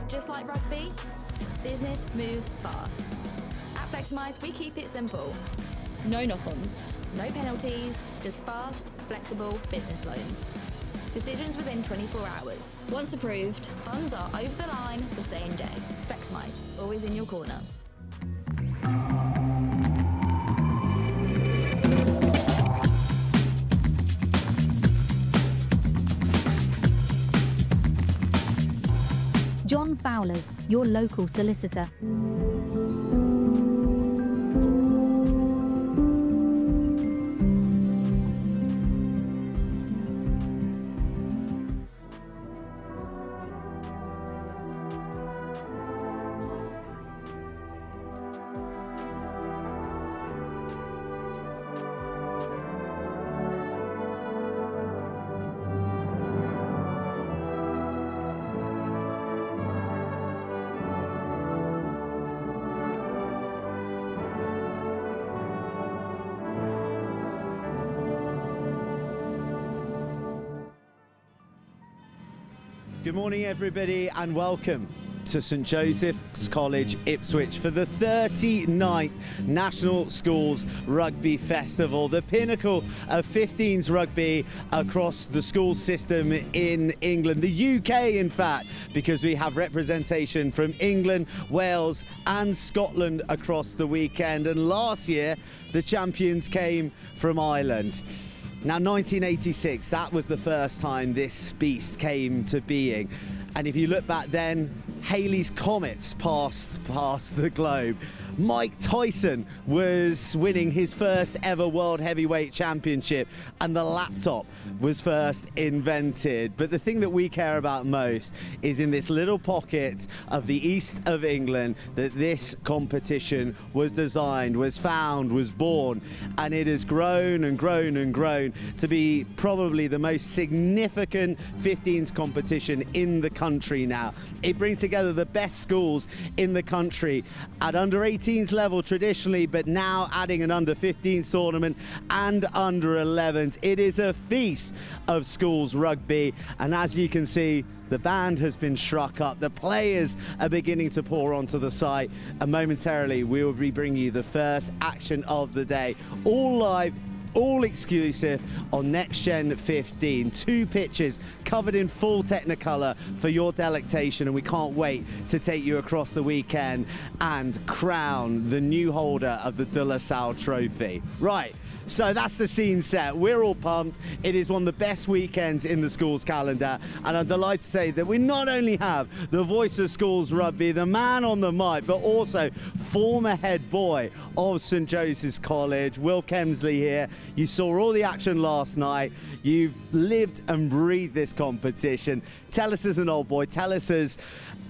Just like rugby, business moves fast. At Fleximise, we keep it simple. No knock-ons, no penalties, just fast, flexible business loans. Decisions within 24 hours. Once approved, funds are over the line the same day. Fleximise, always in your corner. John Fowler's, your local solicitor. Good morning everybody and welcome to St Joseph's College, Ipswich for the 39th National Schools Rugby Festival, the pinnacle of 15s rugby across the school system in England, the UK in fact, because we have representation from England, Wales and Scotland across the weekend, and last year the champions came from Ireland. Now 1986, that was the first time this beast came to being. And if you look back then, Halley's Comets passed the globe. Mike Tyson was winning his first ever World Heavyweight Championship and the laptop was first invented. But the thing that we care about most is in this little pocket of the east of England that this competition was designed, was found, was born, and it has grown and grown and grown to be probably the most significant 15s competition in the country now. It brings together the best schools in the country at under 18s level traditionally, but now adding an under 15s tournament and under 11s. It is a feast of schools rugby, and as you can see, the band has been struck up, the players are beginning to pour onto the site, and momentarily we will be bringing you the first action of the day, all live, all exclusive on Next Gen 15. 2 pitches covered in full Technicolor for your delectation, and we can't wait to take you across the weekend and crown the new holder of the De La Salle Trophy. Right. So that's the scene set. We're all pumped. It is one of the best weekends in the schools calendar, and I'm delighted to say that we not only have the voice of schools rugby, the man on the mic, but also former head boy of St Joseph's College, Will Kemsley here. You saw all the action last night. You've lived and breathed this competition. Tell us as an old boy, tell us as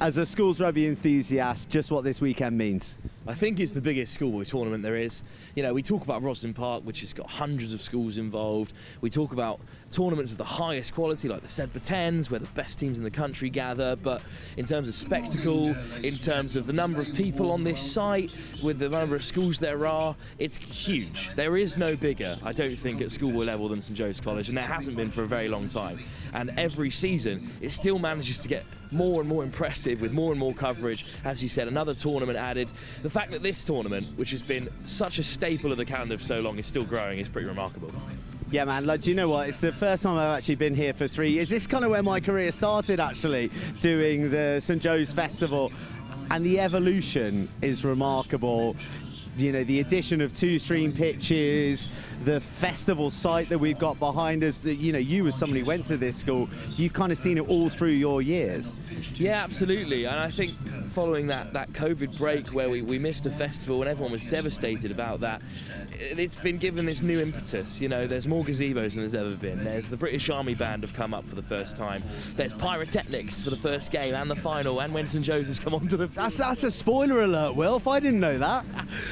a schools rugby enthusiast, just what this weekend means. I think it's the biggest schoolboy tournament there is. You know, we talk about Roslyn Park, which has got hundreds of schools involved. We talk about tournaments of the highest quality, like the Sedbergh 10s, where the best teams in the country gather. But in terms of spectacle, in terms of the number of people on this site, with the number of schools there are, it's huge. There is no bigger, I don't think, at schoolboy level than St Joseph's College, and there hasn't been for a very long time. And every season, it still manages to get more and more impressive with more and more coverage. As you said, another tournament added. The fact that this tournament, which has been such a staple of the calendar for so long, is still growing is pretty remarkable. Yeah, man, like, do you know what? It's the first time I've actually been here for 3 years. This is kind of where my career started, actually, doing the St Joe's Festival. And the evolution is remarkable. You know, the addition of 2-stream pitches, the festival site that we've got behind us, that, you know, you as somebody who went to this school, you've kind of seen it all through your years. Yeah, absolutely. And I think following that COVID break where we missed a festival and everyone was devastated about that, it's been given this new impetus. You know, there's more gazebos than there's ever been. There's the British Army Band have come up for the first time. There's pyrotechnics for the first game and the final, and when St Joe's has come onto the field. That's a spoiler alert, Will, if I didn't know that.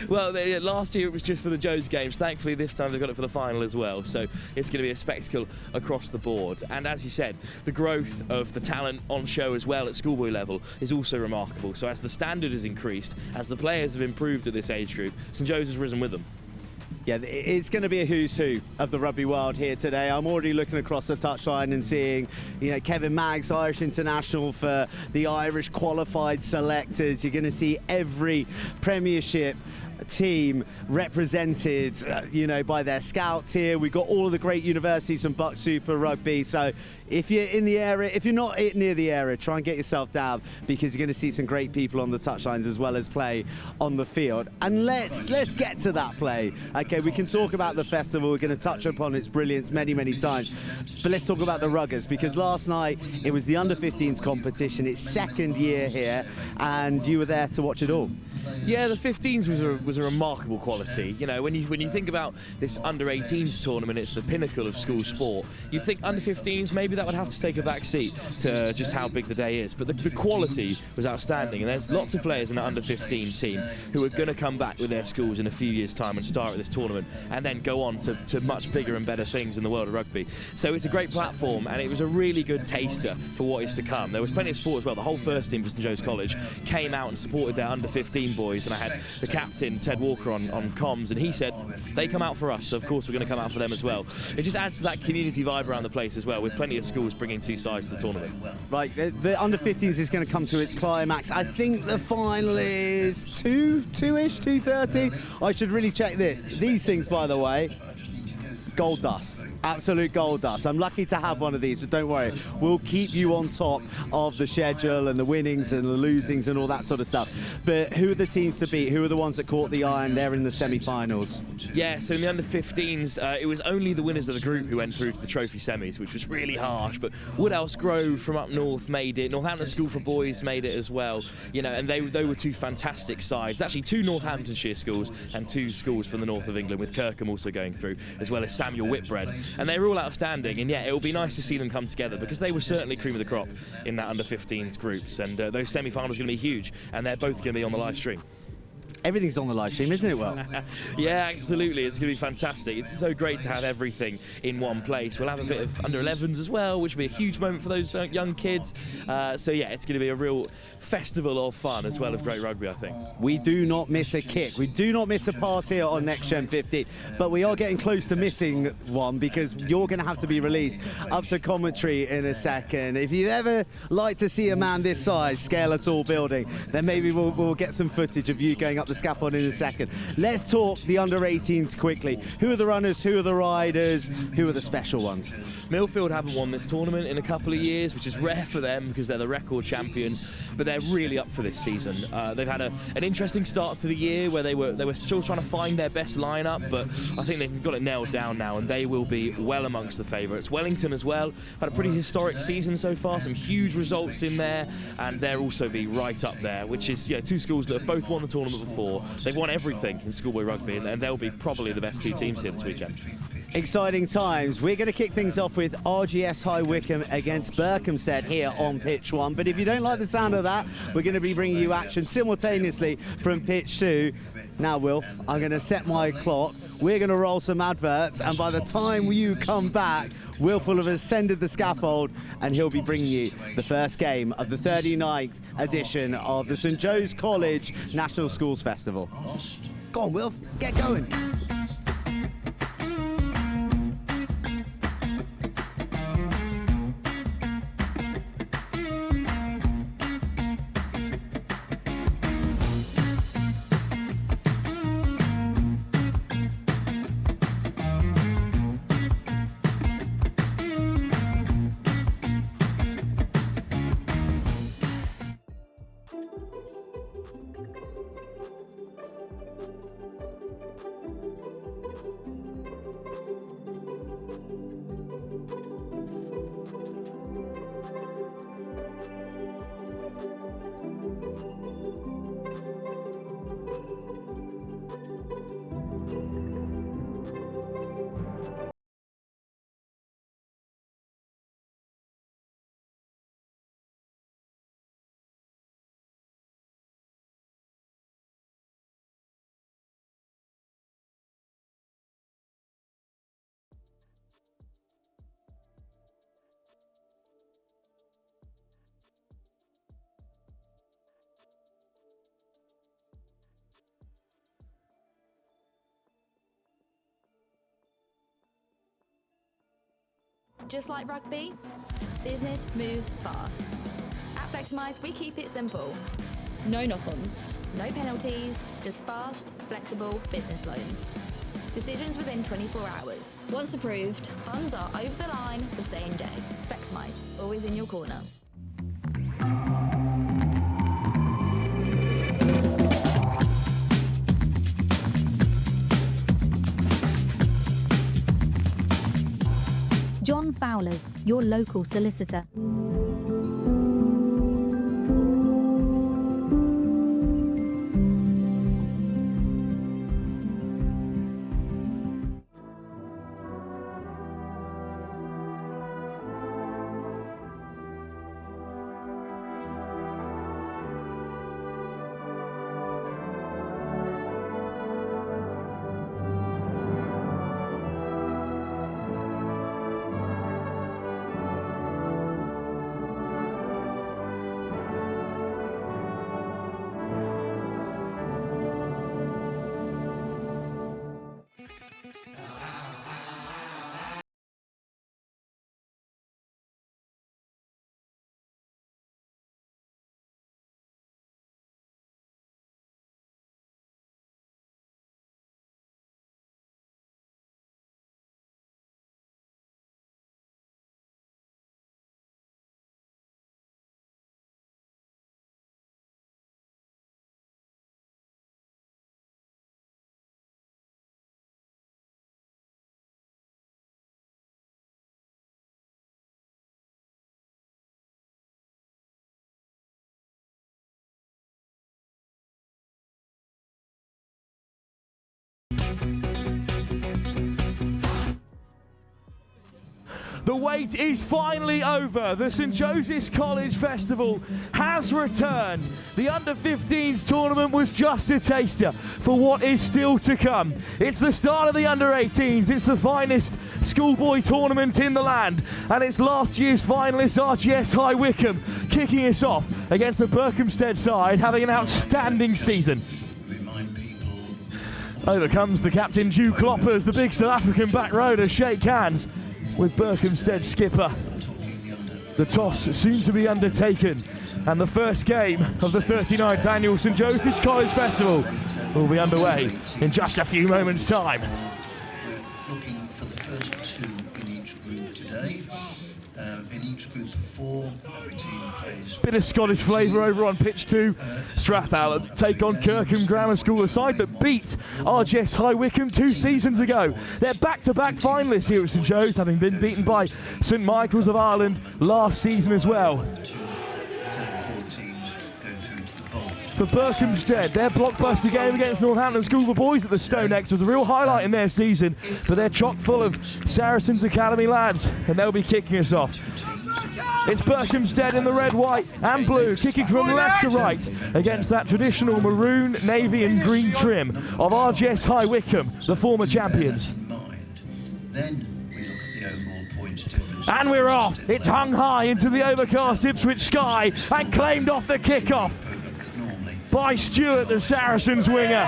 Well, last year it was just for the Joe's games. Thankfully, this time they've got it for the final as well. So it's going to be a spectacle across the board. And as you said, the growth of the talent on show as well at schoolboy level is also remarkable. So as the standard has increased, as the players have improved at this age group, St Joe's has risen with them. Yeah, it's going to be a who's who of the rugby world here today. I'm already looking across the touchline and seeing, Kevin Maggs, Irish international for the Irish qualified selectors. You're going to see every Premiership team represented, by their scouts here. We've got all of the great universities from Buck Super Rugby. So if you're in the area, if you're not near the area, try and get yourself down, because you're going to see some great people on the touchlines as well as play on the field. And let's get to that play. Okay, we can talk about the festival. We're going to touch upon its brilliance many, many times. But let's talk about the Ruggers, because last night it was the under-15s competition. Its second year here, and you were there to watch it all. Yeah, the 15s was a remarkable quality. When you think about this under-18s tournament, it's the pinnacle of school sport. You'd think under-15s, maybe that would have to take a back seat to just how big the day is. But the quality was outstanding, and there's lots of players in the under-15 team who are going to come back with their schools in a few years' time and start at this tournament, and then go on to much bigger and better things in the world of rugby. So it's a great platform, and it was a really good taster for what is to come. There was plenty of sport as well. The whole first team for St Joe's College came out and supported their under-15 boys, and I had the captain Ted Walker on comms, and he said they come out for us, so of course we're going to come out for them as well. It just adds to that community vibe around the place as well, with plenty of schools bringing two sides to the tournament. Right, the under-15s is going to come to its climax. I think the final is 2-ish, 2:30. I should really check this. These things, by the way, gold dust. Absolute gold dust. I'm lucky to have one of these, but don't worry, we'll keep you on top of the schedule and the winnings and the losings and all that sort of stuff. But who are the teams to beat? Who are the ones that caught the eye and they're in the semi-finals? Yeah, so in the under-15s, it was only the winners of the group who went through to the trophy semis, which was really harsh. But Woodhouse Grove from up north made it. Northampton School for Boys made it as well. And they were two fantastic sides. Actually, two Northamptonshire schools and two schools from the north of England, with Kirkham also going through, as well as Samuel Whitbread. And they were all outstanding, and yeah, it will be nice to see them come together, because they were certainly cream of the crop in that under-15s groups, and those semi-finals are going to be huge, and they're both going to be on the live stream. Everything's on the live stream, isn't it, Will? Yeah, absolutely. It's going to be fantastic. It's so great to have everything in one place. We'll have a bit of under-11s as well, which will be a huge moment for those young kids. So yeah, it's going to be a real festival of fun as well as great rugby, I think. We do not miss a kick. We do not miss a pass here on Next Gen 15, but we are getting close to missing one, because you're going to have to be released up to commentary in a second. If you ever like to see a man this size scale a tall building, then maybe we'll get some footage of you going up the scaffold in a second. Let's talk the under-18s quickly. Who are the runners? Who are the riders? Who are the special ones? Millfield haven't won this tournament in a couple of years, which is rare for them because they're the record champions, but they're really up for this season. They've had an interesting start to the year where they were still trying to find their best lineup, but I think they've got it nailed down now, and they will be well amongst the favourites. Wellington as well had a pretty historic season so far, some huge results in there, and they'll also be right up there, which is two schools that have both won the tournament before. They've won everything in schoolboy rugby, and they'll be probably the best two teams here this weekend. Exciting times. We're going to kick things off with RGS High Wycombe against Berkhamsted here on pitch 1. But if you don't like the sound of that, we're going to be bringing you action simultaneously from pitch 2. Now, Wilf, I'm going to set my clock. We're going to roll some adverts, and by the time you come back, Wilf will have ascended the scaffold, and he'll be bringing you the first game of the 39th edition of the St Joe's College National Schools Festival. Go on, Wilf, get going. Just like rugby, business moves fast. At Fleximize, we keep it simple. No knock-ons, no penalties, just fast, flexible business loans. Decisions within 24 hours. Once approved, funds are over the line the same day. Fleximize, always in your corner. John Fowler's, your local solicitor. The wait is finally over. The St Joseph's College Festival has returned. The Under-15s tournament was just a taster for what is still to come. It's the start of the Under-18s. It's the finest schoolboy tournament in the land. And it's last year's finalist RGS High Wycombe kicking us off against the Berkhamsted side, having an outstanding season. Over comes the captain, Duke Kloppers, the big South African back row to shake hands with Berkhamsted skipper. The toss soon to be undertaken, and the first game of the 39th annual St Joseph's College Festival will be underway in just a few moments' time. We're looking for the first two in each group today. In each group of four, every team plays. Bit of Scottish flavour over on pitch 2. Strathallan take on Kirkham Grammar School, a side that beat RGS High Wycombe 2 seasons ago. They're back-to-back finalists here at St Joe's, having been beaten by St Michael's of Ireland last season as well. For Berkhamsted, their blockbuster game against Northampton School for Boys at the Stone X was a real highlight in their season, but they're chock full of Saracens Academy lads, and they'll be kicking us off. It's Berkhamsted in the red, white and blue, kicking from left to right against that traditional maroon, navy and green trim of RGS High Wycombe, the former champions. Then we look at the overall points difference. And we're off. It's hung high into the overcast Ipswich sky and claimed off the kickoff by Stewart, the Saracens winger.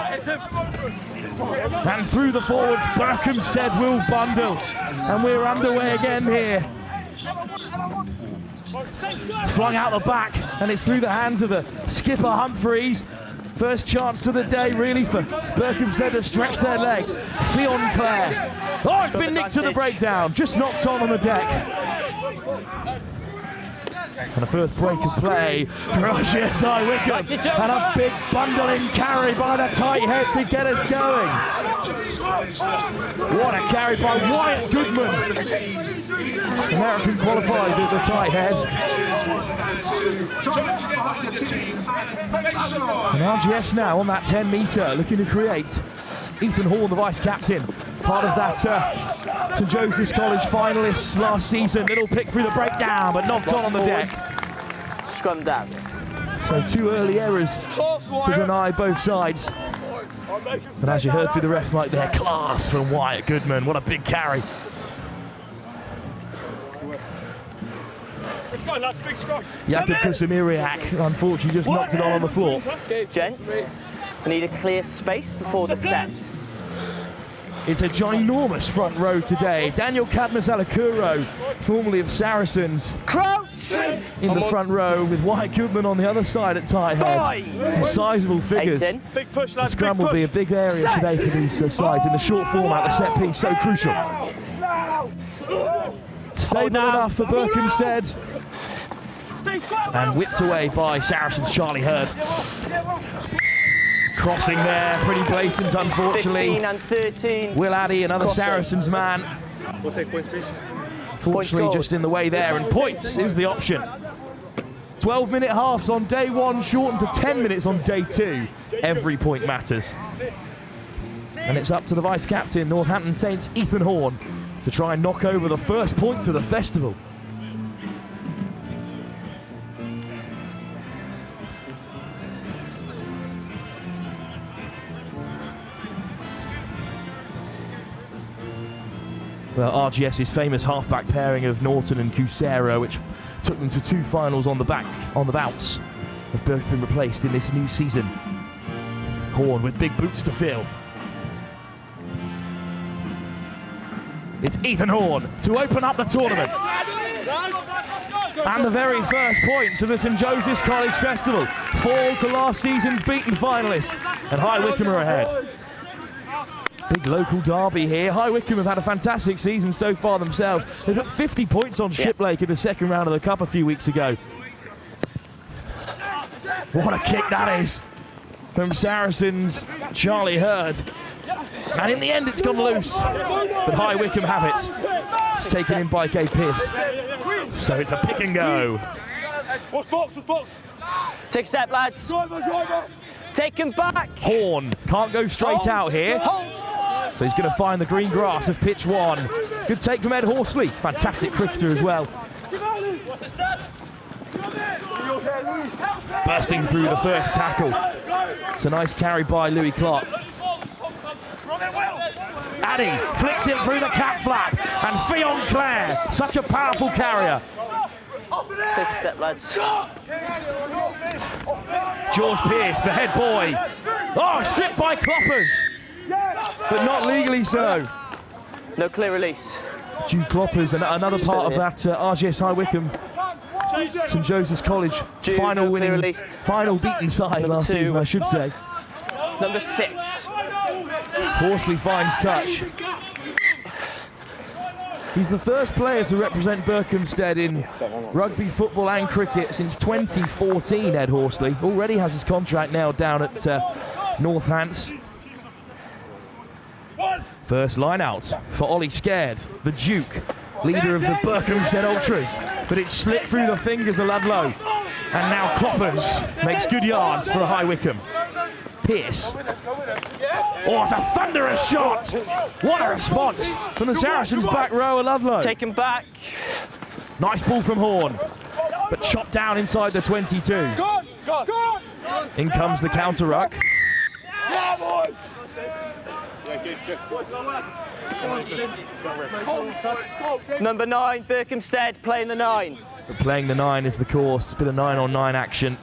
And through the forwards, Berkhamsted will bundle. And we're underway again here. Flung out the back, and it's through the hands of the skipper Humphreys. First chance to the day, really, for Berkhamsted to stretch their legs. Fionn Clare. Oh, it's been nicked to the breakdown. Just knocked on the deck. And the first break of play for RGS High Wycombe, and a big bundling carry by the tight head to get us going. What a carry by Wyatt Goodman. American qualified as a tight head. And RGS now on that 10 metre, looking to create. Ethan Hall, the vice captain, part of that St Joseph's College finalists last season. Little pick through the breakdown, but knocked on the deck. Scrum down. So 2 early errors to deny both sides. And as you heard through the ref mic there, class from Wyatt Goodman. What a big carry. Jakub Kusamiriak, unfortunately, just knocked it on the floor. Gents, we need a clear space before the set. It's a ginormous front row today. Daniel Cadmus-Alakuro, formerly of Saracens, Crouch! in the front row with Wyatt Goodman on the other side at tight head. Some sizable figures. Big push, The scrum will be a big area today for these sides in the short format. The set piece so crucial. Stable enough for Berkhamsted. And whipped away by Saracens' Charlie Hurd. Crossing there, pretty blatant, unfortunately. 15 and 13. Will Addy, another Crossing. Saracens man. We'll take points, please. Fortunately, Points just in the way there, and points is the option. 12-minute halves on day one, shortened to 10 minutes on day two. Every point matters. And it's up to the vice-captain, Northampton Saints, Ethan Horn, to try and knock over the first points of the festival. Well, RGS's famous halfback pairing of Norton and Cusero, which took them to 2 finals on the bounce, have both been replaced in this new season. Horn with big boots to fill. It's Ethan Horn to open up the tournament. And the very first points of the St Joseph's College Festival fall to last season's beaten finalists, and High Wycombe are ahead. Big local derby here. High Wycombe have had a fantastic season so far themselves. They've got 50 points on Shiplake in the second round of the Cup a few weeks ago. What a kick that is from Saracens' Charlie Hurd. And in the end it's gone loose, but High Wycombe have it. It's taken in by Gabe Pearce. So it's a pick and go. Take a step, lads. Take him back. Horn can't go straight out here. So he's going to find the green grass of pitch 1. Good take from Ed Horsley. Fantastic cricketer as well. Bursting through the first tackle. It's a nice carry by Louis Clark. Addy flicks it through the cap flap. And Fionn Clare, such a powerful carrier. Take a step, lads. George Pearce, the head boy. Oh, stripped by Kloppers. But not legally so. No clear release. Jude Kloppers, and another part of that RGS High Wycombe St Joseph's College Jude, final no clear winning, released. final beaten side last 2. season, I should say. Number 6. Horsley finds touch. He's the first player to represent Berkhamsted in rugby, football and cricket since 2014, Ed Horsley. Already has his contract nailed down at Northants. First line out for Ollie Scared, the Duke, leader of the Berkhamsted Ultras. But it's slipped through the fingers of Ludlow. And now Kloppers makes good yards for a High Wycombe. Pearce. Oh, what a thunderous shot! What a response from the Saracens' back row of Ludlow. Take him back. Nice ball from Horn, but chopped down inside the 22. In comes the counter ruck. Number 9, Berkhamsted, playing the 9. But playing the 9 is the course. Bit of 9-on-9 action.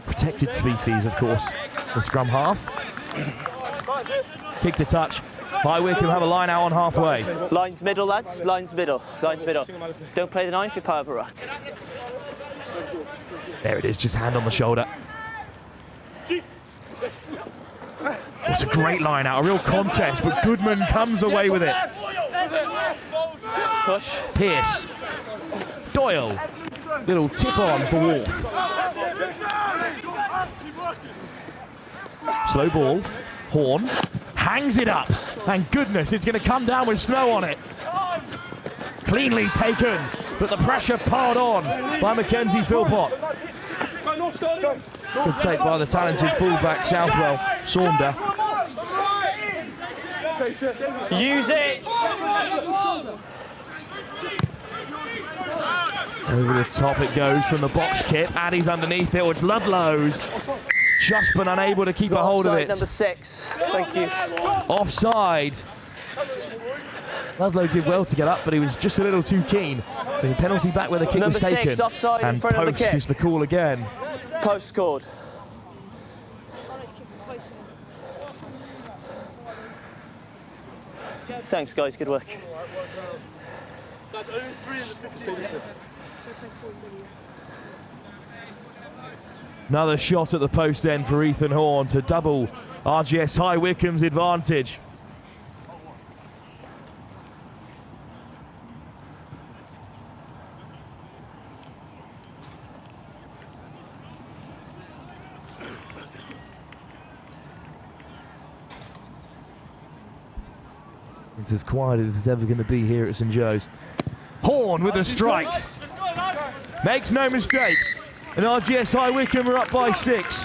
Protected species, of course. The scrum half. Kick to touch. High Wycombe have a line out on halfway. Lines middle, lads. Lines middle. Lines middle. Don't play the 9 for power ruck. There it is, just hand on the shoulder. What a great line out, a real contest, but Goodman comes away with it. Push. Pearce. Doyle. Little tip on for Wolf. Slow ball. Horn hangs it up. And goodness, it's going to come down with snow on it. Cleanly taken, but the pressure piled on by Mackenzie Philpott. Good take by the talented fullback Southwell, Saunder. Use it! Over the top it goes from the box kit. Addy's underneath it. It's Ludlow's. Just been unable to keep a hold of it. Number 6. Thank you. Offside. Ludlow did well to get up, but he was just a little too keen. The penalty back where the kick Number was taken. 6, offside and in front of the post kick. is the call again. Post scored. Thanks, guys. Good work. Another shot at the post end for Ethan Horn to double RGS High Wycombe's advantage. It's as quiet as it's ever going to be here at St Joe's. Horn with a strike. Makes no mistake. And RGS High Wycombe are up by 6.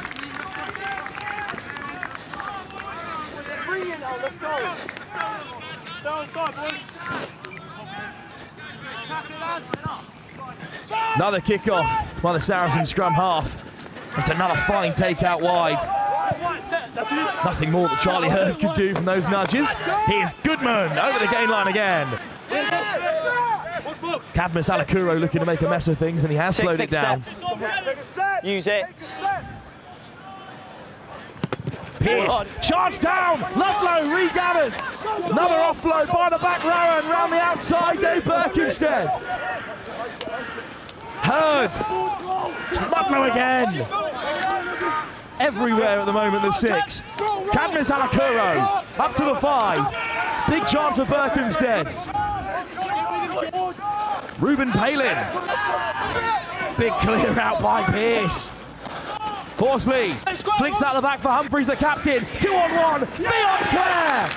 Another kick-off by the Saracen scrum half. It's another fine take-out wide. Nothing more that Charlie Hurd could do from those nudges. Here's Goodman over the gain line again. Cadmus Alakuro looking to make a mess of things, and he has slowed it down. Use it. Pierce, charge down, Ludlow regathers. Another offload by the back row, and round the outside go Berkhamsted. Hurd, Ludlow again. Everywhere at the moment, the 6. Cadmus Alakuro up to the 5. Big chance for Berkhamsted. Ruben Palin. Big clear out by Pierce. Horsley flicks that at the back for Humphreys, the captain. 2-on-1. Fion Clare.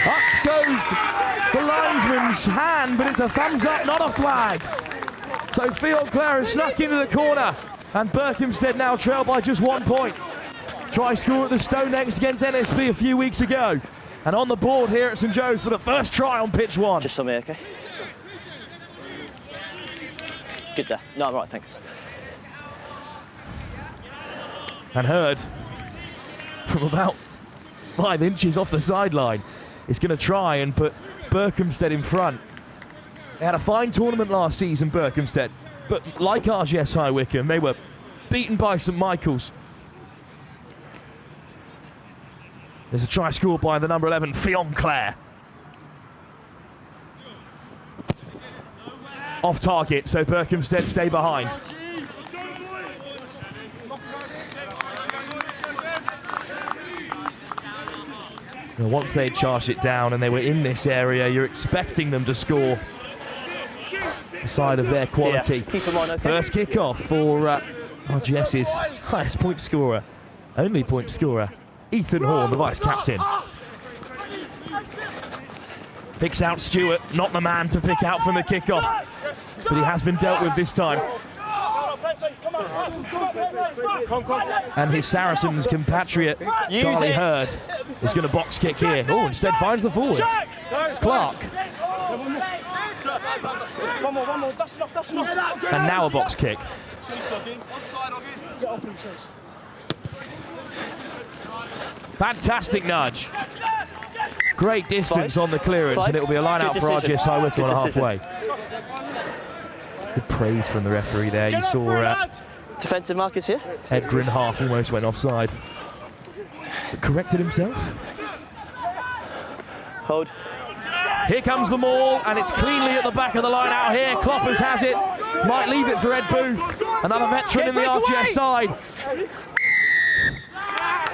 Up goes the linesman's hand, but it's a thumbs up, not a flag. So Fion Clare has snuck into the corner, and Berkhamsted now trail by just 1 point. Try score at the Stone Necks against NSB a few weeks ago. And on the board here at St Joe's for the first try on pitch 1. Just on me, okay? Good there. No, I'm right, thanks. And Hurd, from about 5 inches off the sideline, is going to try and put Berkhamsted in front. They had a fine tournament last season, Berkhamsted, but like RGS High Wycombe, they were beaten by St Michael's. There's a try scored by the number 11, Fion Clare. Off target, so Berkhamsted stay behind. Now, once they charged it down and they were in this area, you're expecting them to score the side of their quality. Yeah, keep them on, okay? First kick-off for RGS's highest point scorer, only point scorer, Ethan Horn, the vice-captain. Picks out Stewart, not the man to pick out from the kick-off, but he has been dealt with this time. And his Saracens compatriot, Charlie Hurd, is going to box kick here. Oh, instead finds the forwards. Clark. And now a box kick. Fantastic nudge. Great distance on the clearance, and it will be a line out for RGS High Wycombe on halfway. Good praise from the referee there. You saw defensive markers here. Ed Grinhalf almost went offside, but corrected himself. Hold. Here comes the maul, and it's cleanly at the back of the line out here. Kloppers has it. Might leave it for Ed Booth. Another veteran in the RGS side.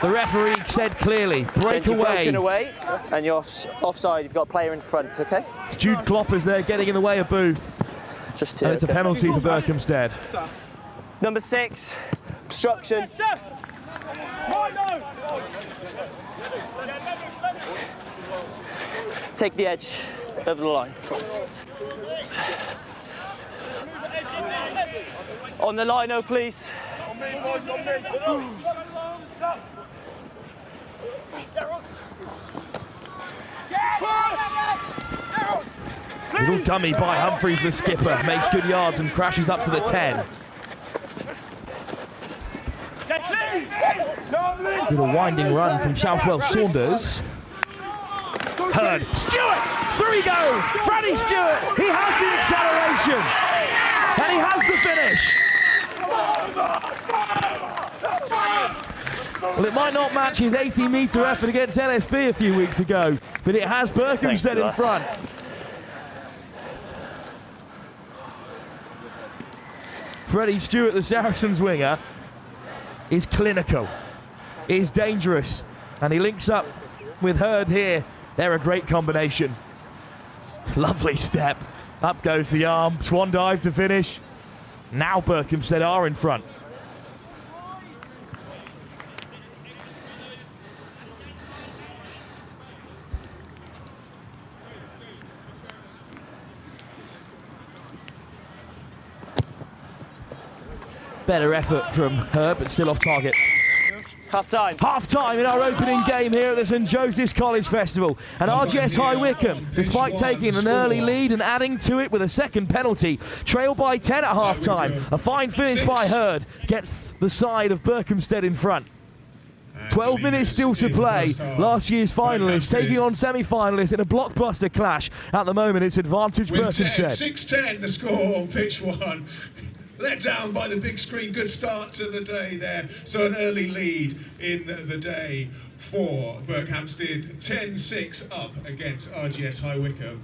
The referee said clearly, break away. Away, and you're offside. You've got a player in front, okay? It's Jude Kloppers there getting in the way of Booth. Just here, and it's a penalty for Berkhamsted. Number 6, obstruction. Take the edge over the line. On the lino, please. On me, boys, on me. Little dummy by Humphreys, the skipper, makes good yards and crashes up to the 10. Little winding run from Southwell Saunders. Hurd, Stewart, through he goes, Freddie Stewart, he has the acceleration, and he has the finish. Well, it might not match his 80-metre effort against LSB a few weeks ago, but it has Berkhamsted in front. Freddie Stewart, the Saracens winger, is clinical, is dangerous, and he links up with Hurd here. They're a great combination. Lovely step. Up goes the arm, swan dive to finish. Now Berkhamsted are in front. Better effort from Hurd, but still off target. Half-time. Half-time in our opening game here at the St Joseph's College Festival. And RGS High Wycombe, despite taking an early lead and adding to it with a second penalty, trail by 10 at half-time. A fine finish by Hurd gets the side of Berkhamsted in front. 12 minutes still to play. Last year's finalists taking on semi-finalists in a blockbuster clash. At the moment, it's advantage Berkhamsted. 6-10 the score on pitch one. Let down by the big screen. Good start to the day there. So an early lead in the day for Berkhamsted. 10-6 up against RGS High Wycombe.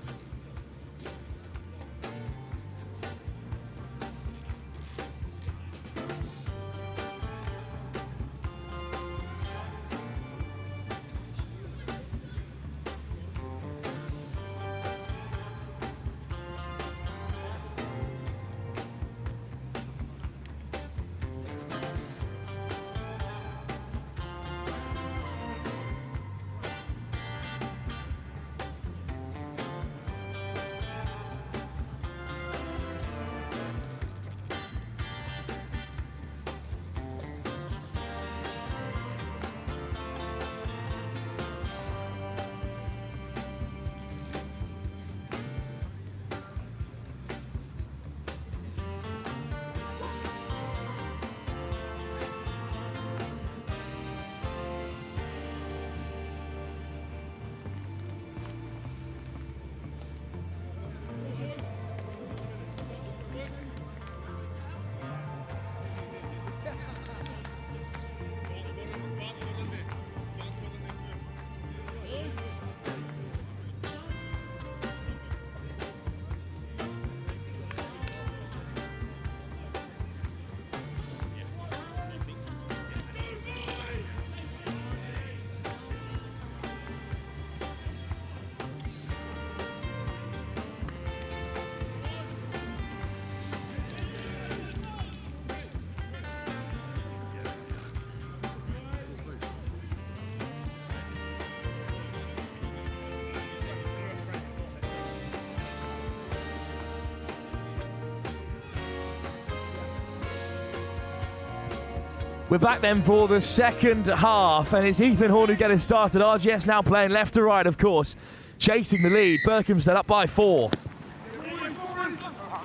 We're back then for the second half, and it's Ethan Horn who gets us started. RGS now playing left to right, of course, chasing the lead. Berkhamsted up by 4.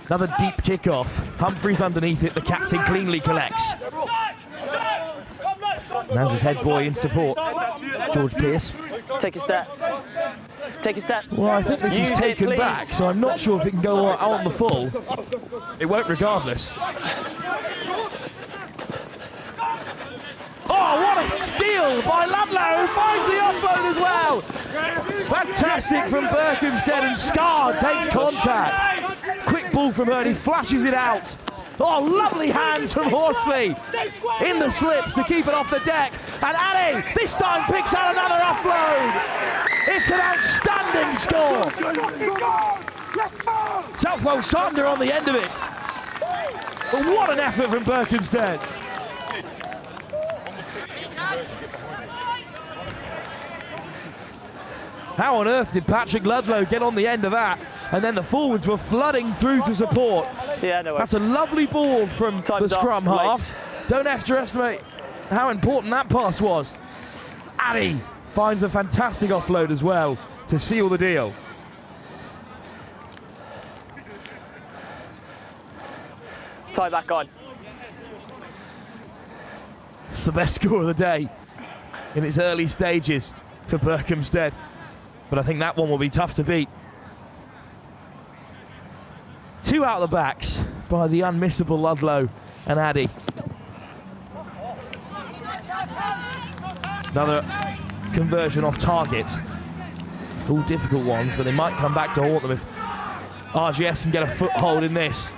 Another deep kickoff. Humphreys underneath it. The captain cleanly collects. Now's his head boy in support. George Pearce. Take a step. Take a step. Well, I think this is taken back, so I'm not sure if it can go on the full. It won't regardless. Oh, what a steal by Ludlow, who finds the offload as well. Fantastic from Berkhamsted, and Scar takes contact. Quick ball from Hurd, he flashes it out. Oh, lovely hands from Horsley. In the slips to keep it off the deck. And Addy, this time picks out another offload. It's an outstanding score. Southwell Sander on the end of it. But what an effort from Berkhamsted. How on earth did Patrick Ludlow get on the end of that? And then the forwards were flooding through to support. Yeah, no worries. That's a lovely ball from the scrum half. Don't underestimate how important that pass was. Addy finds a fantastic offload as well to seal the deal. Tie back on. It's the best score of the day in its early stages for Berkhamsted. But I think that one will be tough to beat. 2 out the backs by the unmissable Ludlow and Addy. Another conversion off target. All difficult ones, but they might come back to haunt them if RGS can get a foothold in this.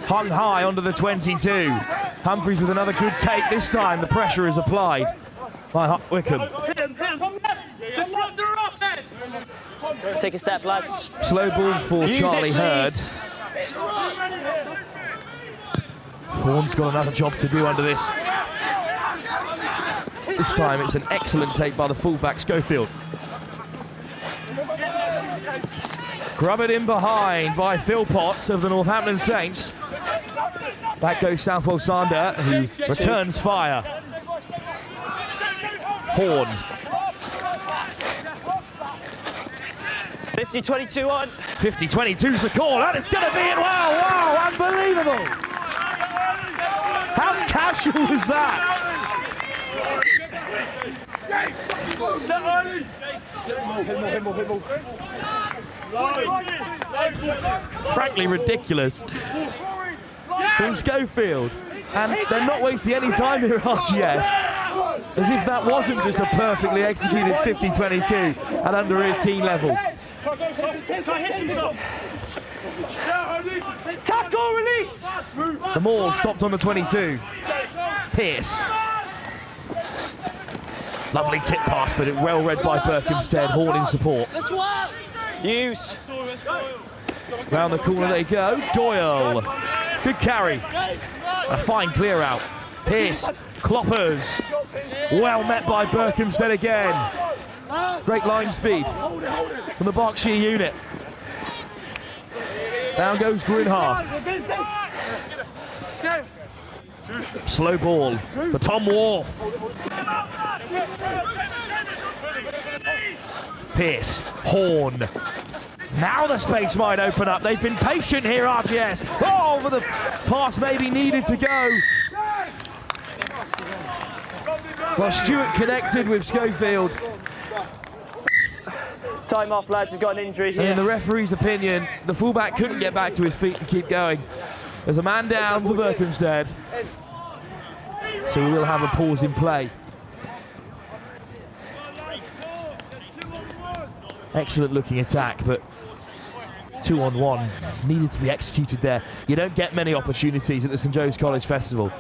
Hung high onto the 22. Humphreys with another good take. This time the pressure is applied by Wycombe. Take a step, lads. Slow ball for Charlie Hurd. Horn's got another job to do under this. This time it's an excellent take by the fullback Schofield. Grub it in behind by Phil Potts of the Northampton Saints. Back goes Southwell Sander, who returns fire. Horn. 50-22 on. 50-22's the call, and it's going to be it. Wow, wow, unbelievable. How casual was that? Frankly ridiculous from Schofield, and they're not wasting any time here at RGS, as if that wasn't just a perfectly executed 50-22 at under 18 level. Tackle, release! The maul stopped on the 22. Pearce. Lovely tip pass, but it well read by Berkhamsted. Horn in support. Use. Round the corner they go. Doyle. Good carry. A fine clear out. Pearce. Cloppers. Well met by Berkhamsted again. Great line speed from the Berkshire unit. Down goes Grunhard. Slow ball for Tom Wharf. Pearce, Horn. Now the space might open up. They've been patient here, RGS. Oh, but the pass maybe needed to go. Well, Stewart connected with Schofield. Time off, lads. We've got an injury here. And in the referee's opinion, the fullback couldn't get back to his feet and keep going. There's a man down for Berkhamsted. So we will have a pause in play. Excellent looking attack, but 2-on-1 needed to be executed there. You don't get many opportunities at the St Joe's College Festival.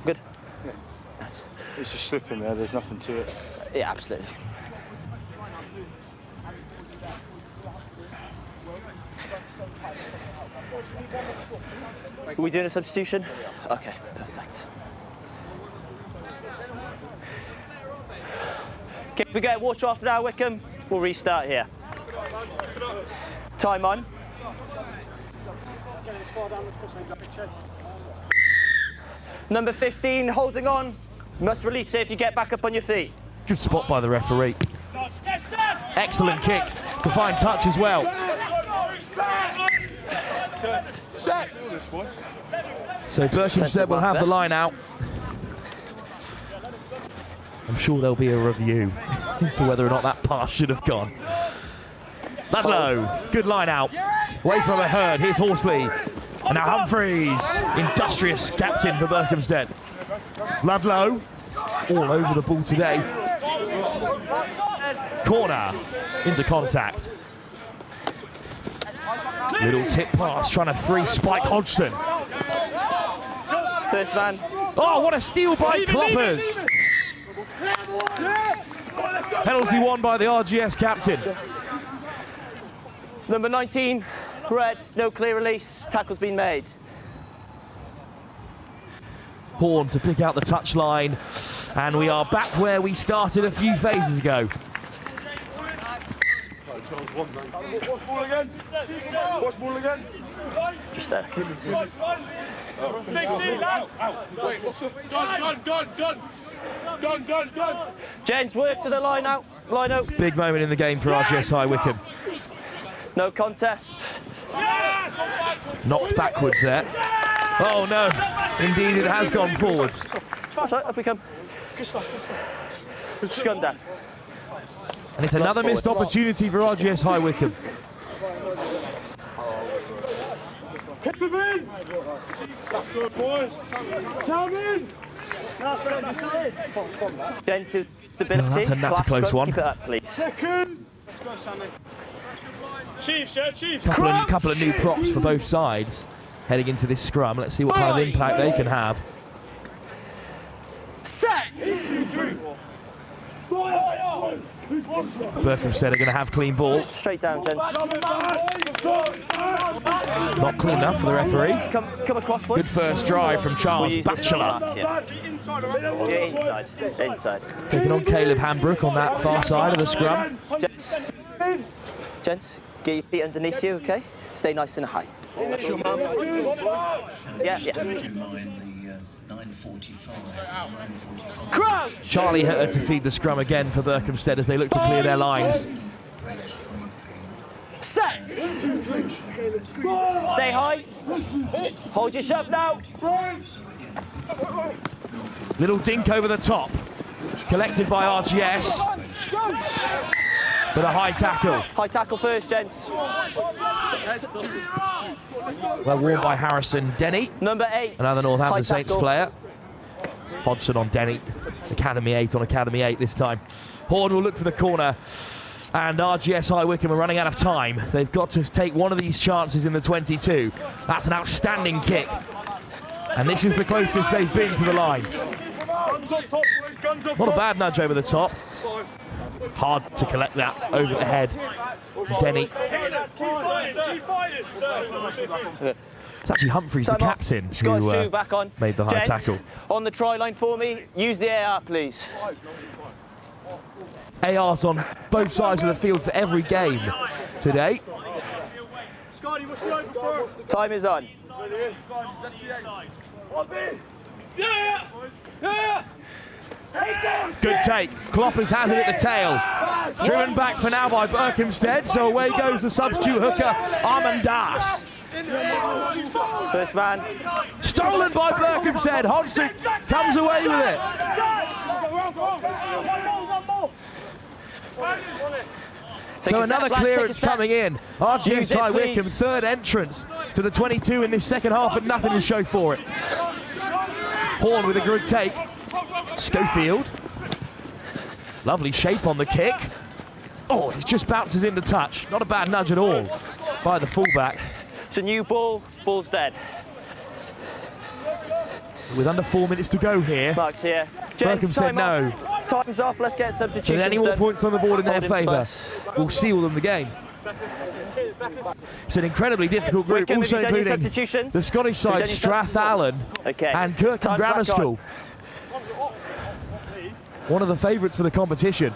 Good. It's just slipping there, there's nothing to it. Yeah, absolutely. Are we doing a substitution? Okay, perfect. Okay, if we get water off now, Wycombe, we'll restart here. Time on. Number 15, holding on. Must release it if you get back up on your feet. Good spot by the referee. Excellent kick. To find touch as well. So Berkhamsted will have the line out. I'm sure there'll be a review into whether or not that pass should have gone. Ludlow, good line out. Away from a Hurd, here's Horsley. And now Humphreys, industrious captain for Berkhamsted. Ludlow, all over the ball today. Corner, into contact. Little tip pass, trying to free Spike Hodgson. First man. Oh, what a steal by Cloppers. Penalty won by the RGS captain. Number 19, red, no clear release, tackle's been made. Horn to pick out the touchline, and we are back where we started a few phases ago. Watch ball again. Watch ball again. Just there. Wait, what's up? Gone. Gents, work to the line out. Line out. Big moment in the game for RGS High Wycombe. No contest. Knocked backwards there. Oh no, indeed it has gone forward. That's right, up we come. Scum down. And it's another missed opportunity for RGS High Wycombe. Hit them in! That's good, boys. Tell them in! Gentle ability. That's a close one. Keep it up, please. Second! Let's go, Sammy. Chiefs, yeah, Chiefs. Couple of new props for both sides heading into this scrum. Let's see what kind of impact they can have. Set! Berkhamsted are going to have clean ball. Straight down, gents. Not clean enough for the referee. Come across, boys. Good first drive from Charles Batchelor. Yeah, inside. Inside. Taking on Caleb Hambrook on that far side of the scrum. Gents, get your feet underneath you, okay? Stay nice and high. Yeah. The 9:45. Crouch! Charlie Hitter to feed the scrum again for Berkhamsted as they look to clear their lines. Set! Stay high. Hold your shove now. Little dink over the top. Collected by RGS. With a high tackle. High tackle first, gents. Well worn by Harrison Denny. Number 8. Another Northampton High Saints tackle. player. Hodgson on Denny. Academy 8 on Academy 8 this time. Horn will look for the corner. And RGS High Wycombe are running out of time. They've got to take one of these chances in the 22. That's an outstanding kick. And this is the closest they've been to the line. Not a bad nudge over the top. Hard to collect that over the head. Denny. It's actually Humphreys, the captain, who made the high tackle. On the try line for me, use the AR, please. ARs on both sides of the field for every game today. Time is on. Good take. Kloppers has it at the tail. Driven back for now by Berkhamsted, so away goes the substitute hooker, Armandas. First man. Stolen by Berkhamsted. Hodgson comes away with it. So another clearance coming in. RGS High Wycombe, third entrance to the 22 in this second half, but nothing to show for it. Horn with a good take. Schofield. Lovely shape on the kick. Oh, it just bounces into touch. Not a bad nudge at all by the fullback. It's a new ball. Ball's dead. With under 4 minutes to go here. Mark's here. Berkhamsted said no. Time's off. Let's get substitutions. So any more points on the board in their favour will seal them the game. It's an incredibly difficult group, also including the Scottish side, Strathallan and Kirkham Grammar School. One of the favourites for the competition.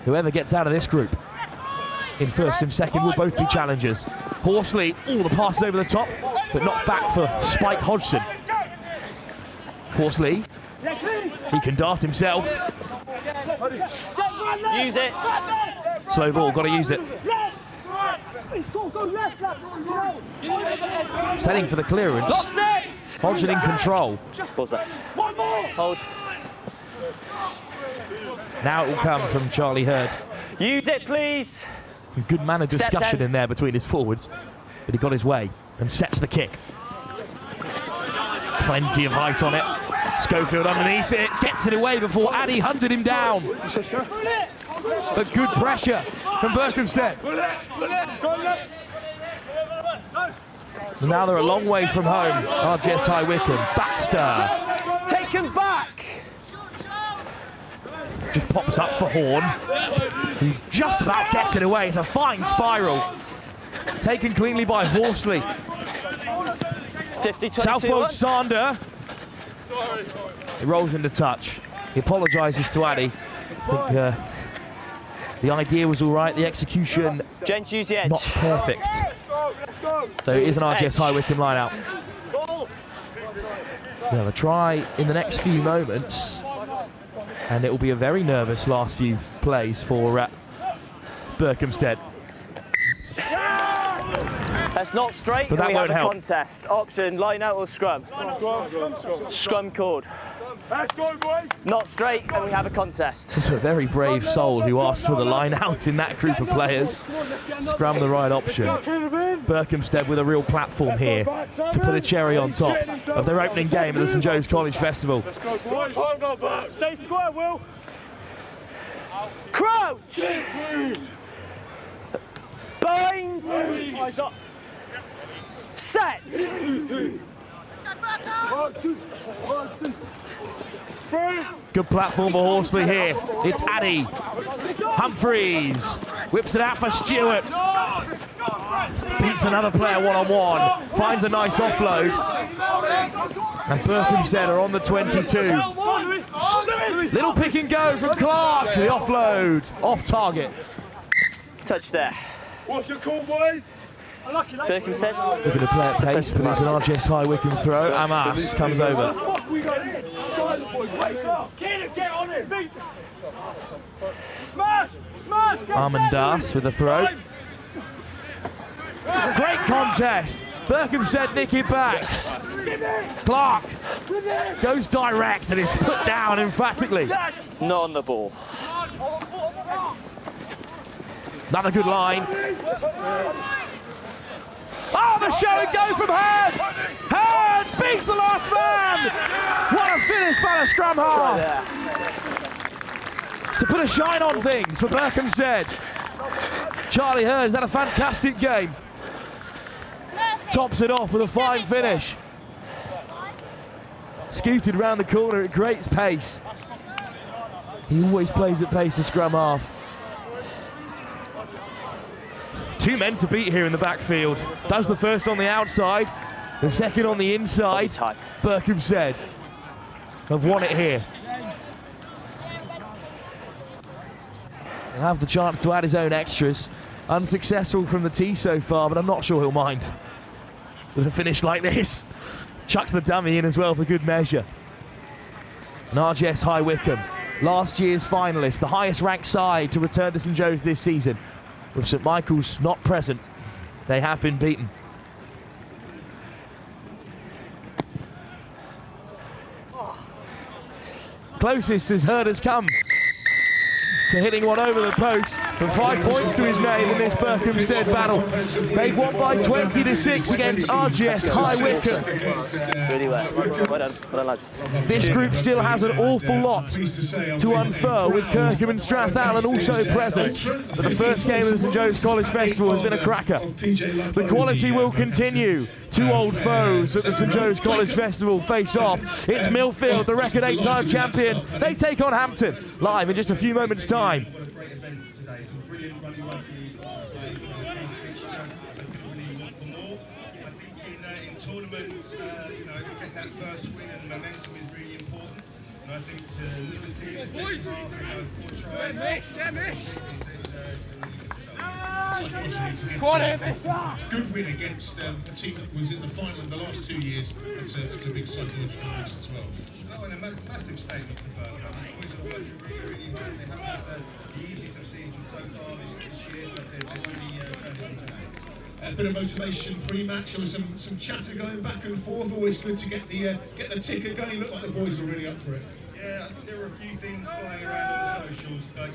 Whoever gets out of this group in first and second will both be challengers. Horsley, all the passes over the top, but knocked back for Spike Hodgson. Horsley, he can dart himself. Use it. Slow ball, got to use it. Setting for the clearance. Hodgson in control. Pause that. Hold. Now it will come from Charlie Hurd. Use it, please. Some good manner discussion in there between his forwards, but he got his way and sets the kick. Plenty of height on it. Schofield underneath it, gets it away before Addy hunted him down. But good pressure from Berkhamsted. Now they're a long way from home. RGS High Wycombe. Baxter. Taken back. Just pops up for Horn. He just about gets it away. It's a fine spiral. Taken cleanly by Horsley. 50-22. Southwold Sander. He rolls into touch. He apologises to Addy. I think the idea was all right. The execution Gents, use the edge. not perfect. So it is an RGS High Wycombe line out. We'll have a try in the next few moments. And it will be a very nervous last few plays for Berkhamsted. That's not straight, but that and we won't have a help. contest. Option, line out or scrum? Scrum called. Let's go, boys. Not straight, and we have a contest. It's a very brave soul who asked for the line out in that group of players. Scrum the right option. Berkhamsted with a real platform here to put a cherry on top of their opening game at the St Joe's College Festival. Let's go, boys. Hold on, Bert. Stay square, Will. Crouch! Bind! Eyes up. Set! 1, 2, 3. Good platform for Horsley here. It's Addy. Humphreys whips it out for Stewart. Beats another player one-on-one. Finds a nice offload. And Berkhamsted are on the 22. Little pick and go from Clark. The offload. Off target. Touch there. What's your call, boys? Berkhamsted. Looking to play at pace, but it's an RGS high Wycombe throw. Amas comes over. Get on it. Smash! Smash! Armandas with a throw. Great contest. Berkhamsted nick it back. Clark goes direct and is put down emphatically. Not on the ball. Another good line. Oh, the show and go from Hurd! Hurd beats the last man! What a finish by the scrum half! To put a shine on things for Berkhamsted. Charlie Hurd has had a fantastic game. Tops it off with a fine finish. Scooted round the corner at great pace. He always plays at pace, the scrum half. 2 men to beat here in the backfield. Does the first on the outside, the second on the inside. Berkhamsted have won it here. He'll have the chance to add his own extras. Unsuccessful from the tee so far, but I'm not sure he'll mind with a finish like this. Chucks the dummy in as well for good measure. And RGS High Wycombe, last year's finalist, the highest ranked side to return to St Joe's this season. With St Michael's not present, they have been beaten. Closest as Hurd has come to hitting one over the post for 5 points to his name in this Berkhamsted battle. They've won by 20-6 against RGS High Wycombe. Really well. Well done, lads. This group still has an awful lot to unfurl, with Kirkham and Strathallan also present. But the first game of the St Joe's College Festival has been a cracker. The quality will continue. 2 old foes at the St Joe's College Festival face off. It's Millfield, the record 8-time champions. They take on Hampton live in just a few moments' time. What a great event today. Some brilliant rugby on display. Really want for more. I think in tournaments, get that first win and momentum is really important. And I think to win the team in the second half, 4 tries. Good win against a team that was in the final in the last 2 years. It's a big psychological boost as well. Oh, and a massive statement to Berkhamsted. These boys are working really hard. They haven't had the easiest of seasons so far this year, but they've really turned it on today. A bit of motivation pre-match. There was some chatter going back and forth. Always good to get the ticker going. Looked like the boys were really up for it. Yeah, I think there were a few things flying around on the socials, but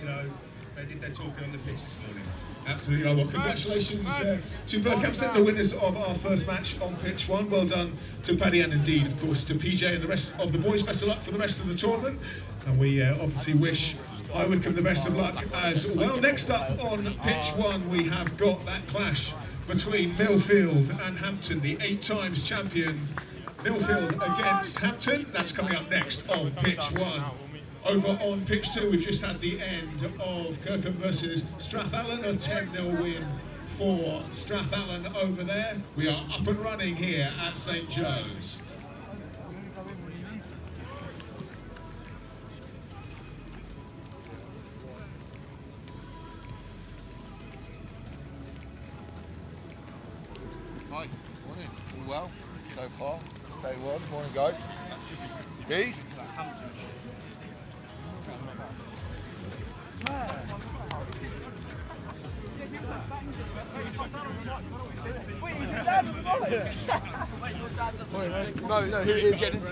they did their talking on the pitch this morning. Absolutely. Well, congratulations to Berkhamsted, the winners of our first match on pitch 1. Well done to Paddy and indeed, of course, to PJ and the rest of the boys. Best of luck for the rest of the tournament. And we obviously wish High Wycombe the best of luck as well. Next up on pitch 1, we have got that clash between Millfield and Hampton, the 8 times champion Millfield against Hampton. That's coming up next on pitch 1. Over on pitch 2, we've just had the end of Kirkham versus Strathallan, a 10-0 win for Strathallan over there. We are up and running here at St Joe's. Hi, morning. All well so far? Day 1, morning guys. East. No, who is getting?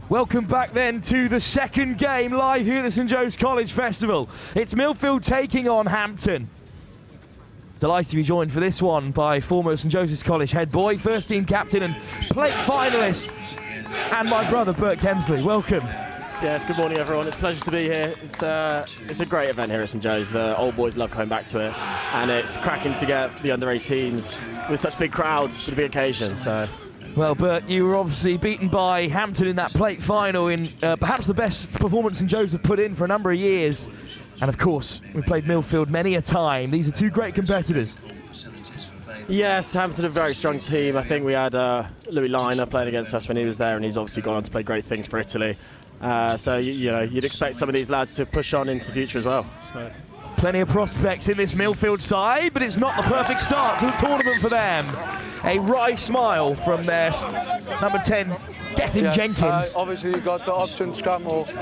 Welcome back then to the second game live here at the St Joe's College Festival. It's Millfield taking on Hampton. Delighted to be joined for this one by former St Joseph's College head boy, first team captain and plate finalist, and my brother Bert Kemsley. Welcome. Yes, good morning everyone. It's a pleasure to be here. It's a great event here at St Joe's. The old boys love coming back to it, and it's cracking to get the under-18s with such big crowds for the big occasion. So. Well, Bert, you were obviously beaten by Hampton in that plate final in perhaps the best performance St Joe's have put in for a number of years. And of course, we played Millfield many a time. These are two great competitors. Yes, Hampton are a very strong team. I think we had Louis Liner playing against us when he was there, and he's obviously gone on to play great things for Italy. So you know, you'd expect some of these lads to push on into the future as well. So. Plenty of prospects in this Millfield side, but it's not the perfect start to the tournament for them. A wry smile from their number 10, Gethin Jenkins. Obviously you got the option scrum or... So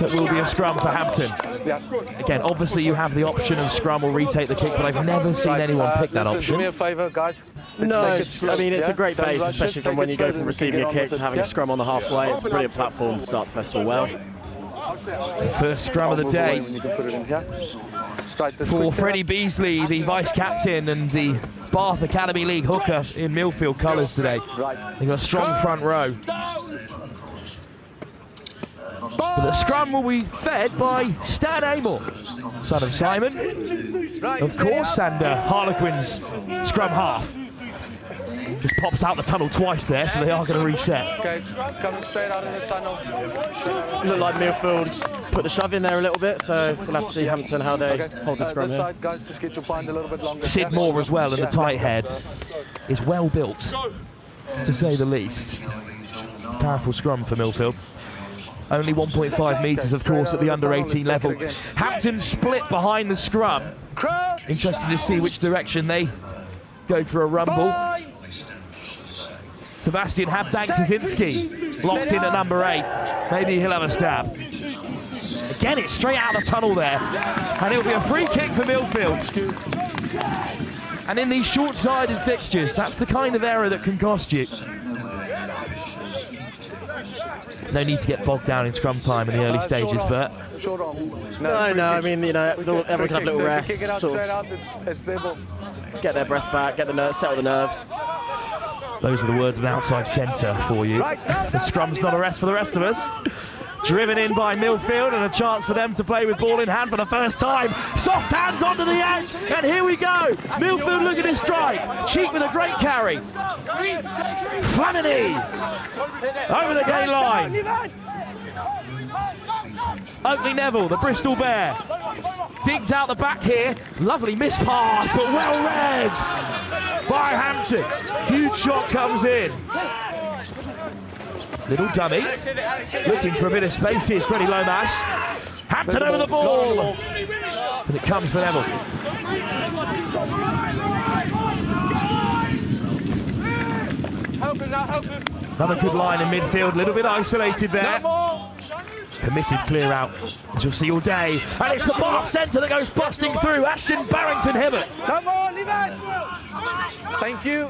it will be a scrum for Hampton. Yeah. Again, obviously you have the option of scrum or retake the kick, but I've never seen anyone pick that option. Do me a favour, guys. No, I mean, it's a great base, especially from when you go from receiving a kick to having a scrum on the halfway. It's a brilliant platform to start the festival well. First scrum of the day for Freddie Beasley, the vice-captain and the Bath Academy League hooker in Millfield colours today. They've got a strong front row. But the scrum will be fed by Stan Amor, son of Simon, of course, and Harlequin's scrum half. Just pops out the tunnel twice there, so they are going to reset. Okay, it's coming straight out of the tunnel. Look like Millfield put the shove in there a little bit, so we'll have to see Hampton how they hold the scrum here. Side, guys, just get your bind a little bit longer. Sid Moore as well, and the tight head is well built, to say the least. Powerful scrum for Millfield. Only 1.5 metres, of course, at the under-18 level. Hampton split behind the scrum. Interesting to see which direction they go for a rumble. Sebastian Habdank-Tazinski locked in at number 8. Maybe he'll have a stab. Again, it's straight out of the tunnel there. And it'll be a free kick for Millfield. And in these short-sided fixtures, that's the kind of error that can cost you. No need to get bogged down in scrum time in the early stages, but... No, I mean, you know, everyone can have a little rest, sort of get their breath back, get the nerves, settle the nerves. Those are the words of an outside centre for you. The scrum's not a rest for the rest of us. Driven in by Millfield, and a chance for them to play with ball in hand for the first time. Soft hands onto the edge, and here we go. Millfield looking to strike. Cheek with a great carry. Flamini over the gain line. Oakley Neville, the Bristol Bear, digs out the back here. Lovely miss pass, but well read by Hampton. Huge shot comes in. Little dummy, looking for a bit of space here, Freddie Lomas. Hampton over the ball, and it comes for Neville. Another good line in midfield, a little bit isolated there. Committed clear out, as you'll see all day. And it's the Bath centre that goes busting through. Ashton Barrington-Hibbert. Thank you.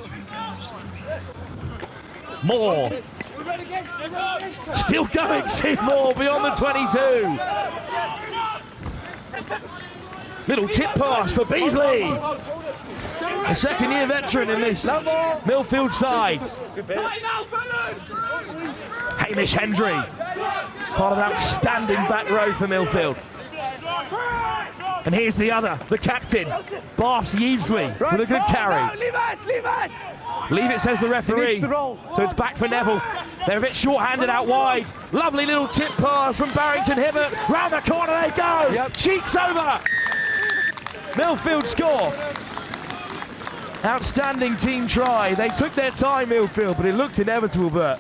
Moore. Still going, Sid Moore beyond the 22. Little tip pass for Beasley. A second-year veteran in this Millfield side. Hamish Hendry, part of that outstanding back row for Millfield. And here's the other, the captain, Bath Yeasley, with a good carry. Leave it, says the referee. So it's back for Neville. They're a bit short-handed out wide. Lovely little tip pass from Barrington-Hibbert. Round the corner they go. Cheeks over. Millfield score. Outstanding team try. They took their time, Millfield, but it looked inevitable, Bert.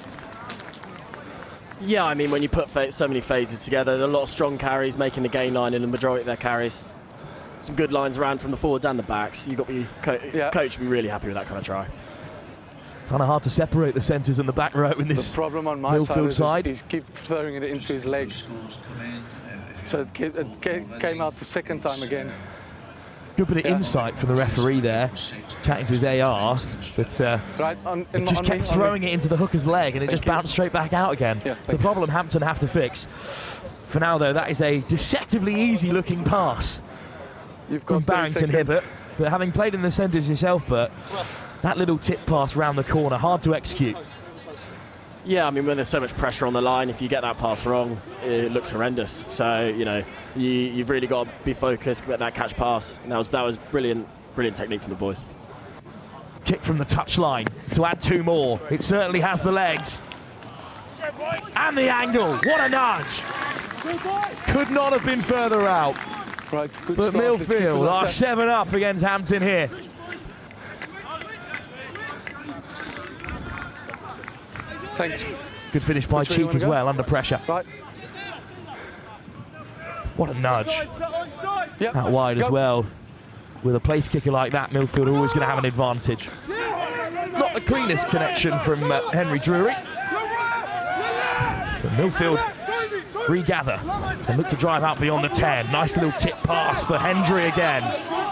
Yeah, I mean, when you put so many phases together, a lot of strong carries making the gain line in the majority of their carries. Some good lines around from the forwards and the backs. You've got to be coach would be really happy with that kind of try. Kind of hard to separate the centres and the back row in this The problem on my Millfield side is he keeps throwing it into his leg. So it came out the second time again. Good bit of insight from the referee there, chatting to his AR, but it just kept throwing it into the hooker's leg and it just bounced straight back out again. The problem Hampton have to fix. For now, though, that is a deceptively easy-looking pass from Barrington Hibbert. But having played in the centres yourself, Bert, that little tip pass round the corner, hard to execute. Yeah, I mean, when there's so much pressure on the line, if you get that pass wrong, it looks horrendous. So, you know, you've really got to be focused, get that catch pass. And that was brilliant technique from the boys. Kick from the touchline to add 2 more. It certainly has the legs. And the angle, what a nudge. Could not have been further out. Right, good but start. Millfield are 7 up against Hampton here. Thanks. Good finish by Cheek as well, under pressure. Right. What a nudge. Out wide as well. With a place kicker like that, Millfield are always going to have an advantage. Not the cleanest connection from Henry Drury. But Millfield regather and look to drive out beyond the 10. Nice little tip pass for Hendry again.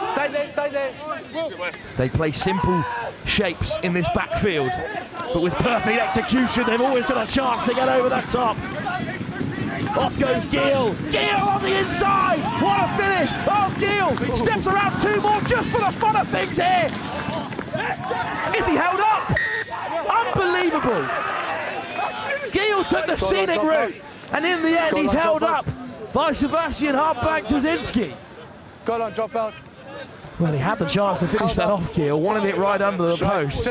Stay there. They play simple shapes in this backfield, but with perfect execution, they've always got a chance to get over that top. Off goes Gill. Gill on the inside. What a finish. Oh, Gill steps around 2 more just for the fun of things here. Is he held up? Unbelievable. Gill took the scenic route, and in the end, he's held up by Sebastian Hartbank-Tazinski. Go on, drop out. Well, he had the chance to finish that off, Gill, wanted it right under the post,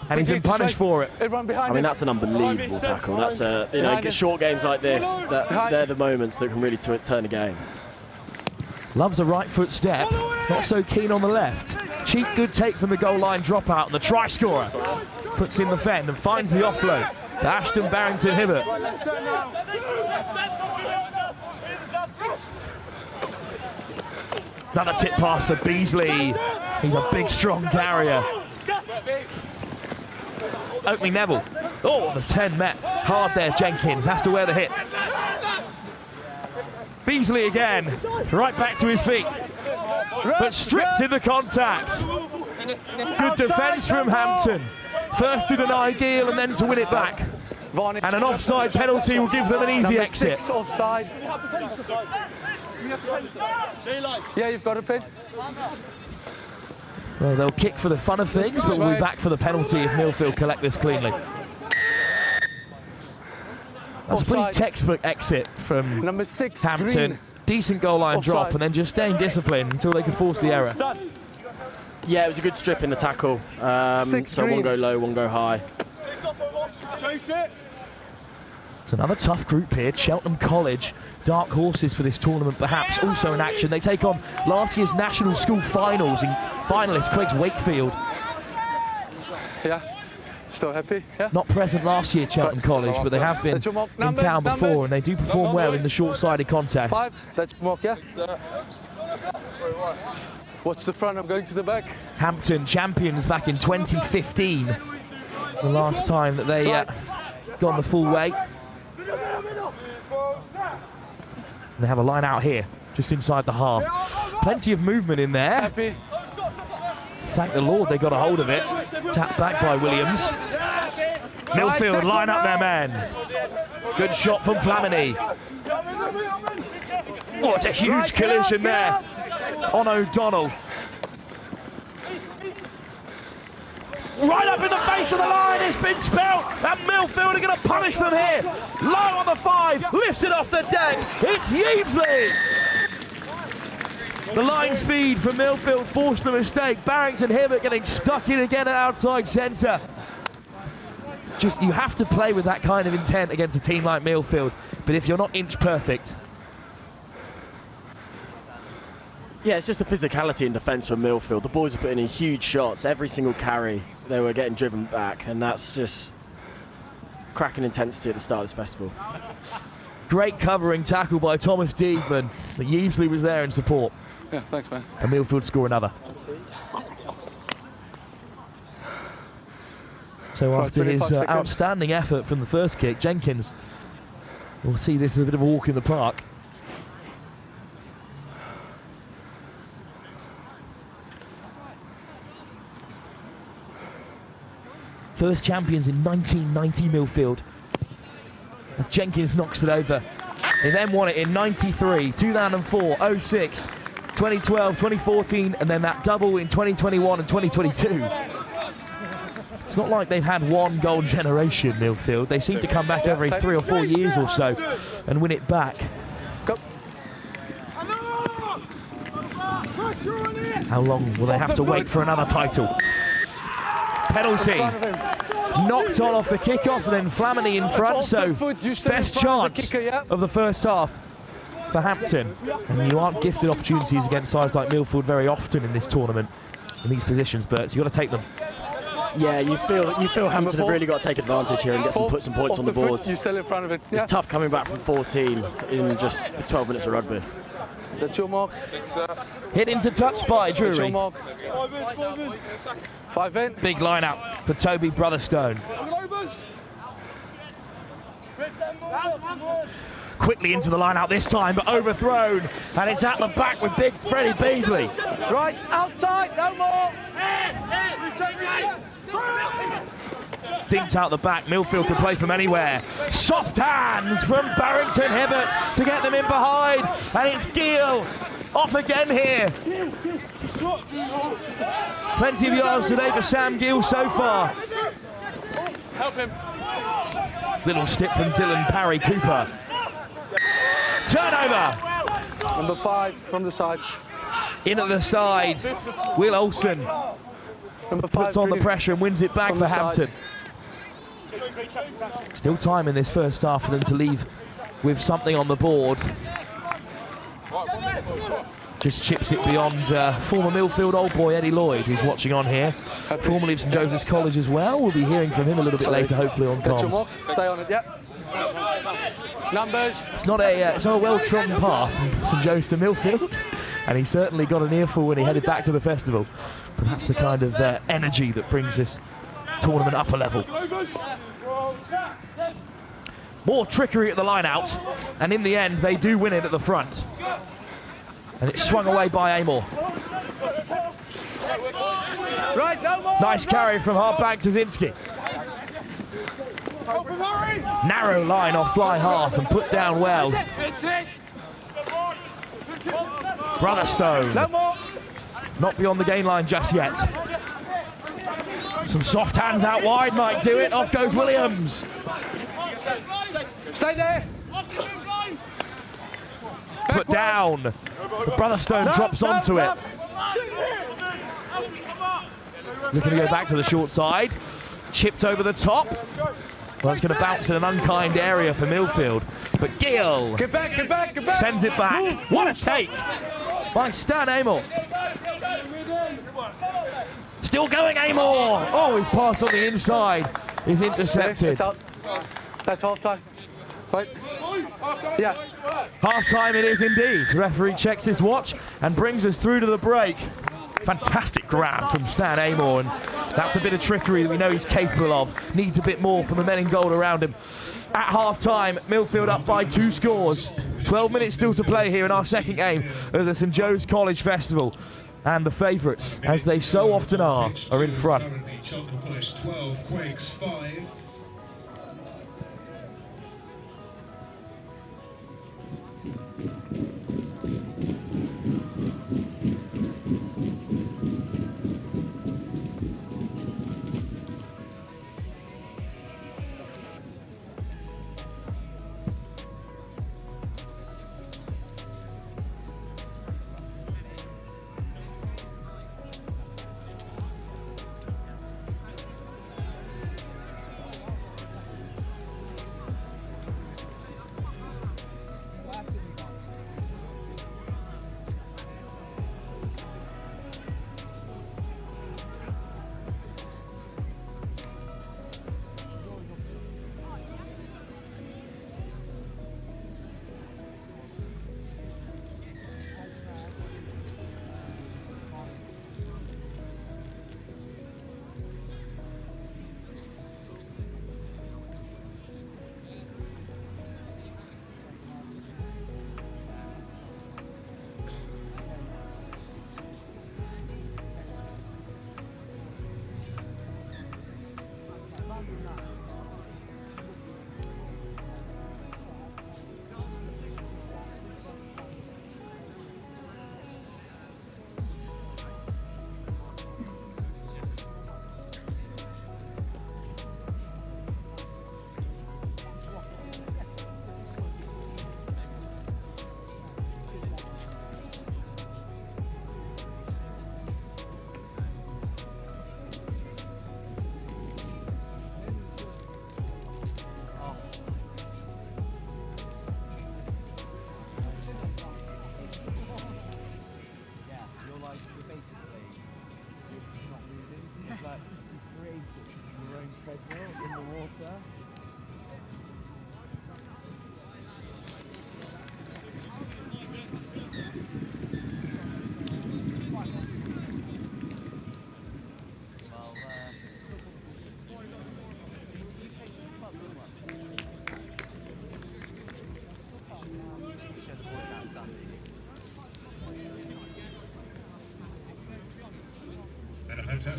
and he's been punished for it. I mean, that's an unbelievable tackle. That's short games like this, they're the moments that can really turn a game. Loves a right foot step, not so keen on the left. Cheap good take from the goal line dropout, and the try scorer puts in the fend and finds the offload to Ashton Barrington Hibbert. Another tip pass for Beasley. He's a big, strong carrier. Oakley Neville. Oh, the 10 met. Hard there, Jenkins. Has to wear the hit. Beasley again. Right back to his feet. But stripped in the contact. Good defence from Hampton. First to deny Gill and then to win it back. And an offside penalty will give them an easy exit. 6 offside. Yeah, you've got a pin. Well, they'll kick for the fun of things, but we'll be back for the penalty if Millfield collect this cleanly. That's a pretty textbook exit from Number 6, Hampton. Green. Decent goal line drop, and then just staying disciplined until they can force the error. Yeah, it was a good strip in the tackle. So green. 1 go low, 1 go high. It's another tough group here. Cheltenham College, dark horses for this tournament, perhaps also in action. They take on last year's National School Finals in finalist QEGS Wakefield. Yeah, still happy? Yeah. Not present last year, Cheltenham College, but they have been in town before, and they do perform well in the short-sided contest. 5, let's walk, yeah? What's the front? I'm going to the back. Hampton champions back in 2015, the last time that they gone the full way. They have a line out here, just inside the half. Plenty of movement in there. Happy. Thank the Lord they got a hold of it. Tapped back by Williams. Millfield line up their men. Good shot from Flamini. Oh, it's a huge collision there on O'Donnell. Right up in the face of the line, it's been spelt, and Millfield are going to punish them here. Low on the 5, lifted off the deck, it's Yeemsley. The line speed from Millfield forced the mistake. Barrington Hibbert getting stuck in again at outside centre. Just, you have to play with that kind of intent against a team like Millfield, but if you're not inch perfect. Yeah, it's just the physicality in defence from Millfield. The boys are putting in huge shots. Every single carry, they were getting driven back, and that's just cracking intensity at the start of this festival. Great covering tackle by Thomas Diebman, but Yeemsley was there in support. Yeah, thanks, man. And Millfield score another. So after his outstanding effort from the first kick, Jenkins will see this as a bit of a walk in the park. First champions in 1990 Millfield. As Jenkins knocks it over. They then won it in 93, 2004, 06, 2012, 2014, and then that double in 2021 and 2022. It's not like they've had one gold generation, Millfield. They seem to come back every 3 or 4 years or so and win it back. Go. How long will they have to wait for another title? Penalty. Knocked on off the kickoff, and then Flamini in front, so best chance of the first half for Hampton. And you aren't gifted opportunities against sides like Millfield very often in this tournament, in these positions, Bert, so you've got to take them. Yeah, you feel Hampton have really got to take advantage here and put some points on the board. You still in front of it. Yeah. It's tough coming back from 14 in just 12 minutes of rugby. That's your mark. Hit into touch by Drury. That's your mark. 5 in. Big line out for Toby Brotherstone. Quickly into the line out this time, but overthrown, and it's at the back with big Freddie Beasley. Right, outside, no more. Dinked out the back, Millfield can play from anywhere. Soft hands from Barrington Hibbert to get them in behind, and it's Gill off again here. Plenty of yards today for Sam Gill so far. Help him. Little stip from Dylan Parry Cooper. Turnover. Number 5 from the side. In at the side, Will Olsen puts on the pressure and wins it back for Hampton. Still time in this first half for them to leave with something on the board. Just chips it beyond former Millfield old boy Eddie Lloyd, who's watching on here. Formerly of St Joseph's College as well. We'll be hearing from him a little bit later, hopefully on comms. Stay on it, yeah. Numbers. It's not a well-trodden path from St Joseph's to Millfield, and he certainly got an earful when he headed back to the festival. But that's the kind of energy that brings this tournament up a level. More trickery at the line out, and in the end they do win it at the front. And it's swung away by Amor. Right, no more. Nice carry from half-back to Zinski. Narrow line off fly half and put down well. Brotherstone. No more. Not beyond the gain line just yet. Some soft hands out wide might do it. Off goes Williams. Stay there. Put down. The Brotherstone drops onto it. Looking to go back to the short side. Chipped over the top. Well, it's going to bounce in an unkind area for Millfield. But Gill get back, get back, get back. Sends it back. What a take by Stan Amor. Still going, Amor. Oh, his pass on the inside is intercepted. That's half time. Right. Yeah. Half time it is indeed. The referee checks his watch and brings us through to the break. Fantastic grab from Stan Amor, and that's a bit of trickery that we know he's capable of. Needs a bit more from the men in gold around him. At half time, Millfield up by 2 scores. 12 minutes still to play here in our second game of the St Joe's College Festival. And the favourites, as they so often are in front. Cheltenham College 12, QEGS 5.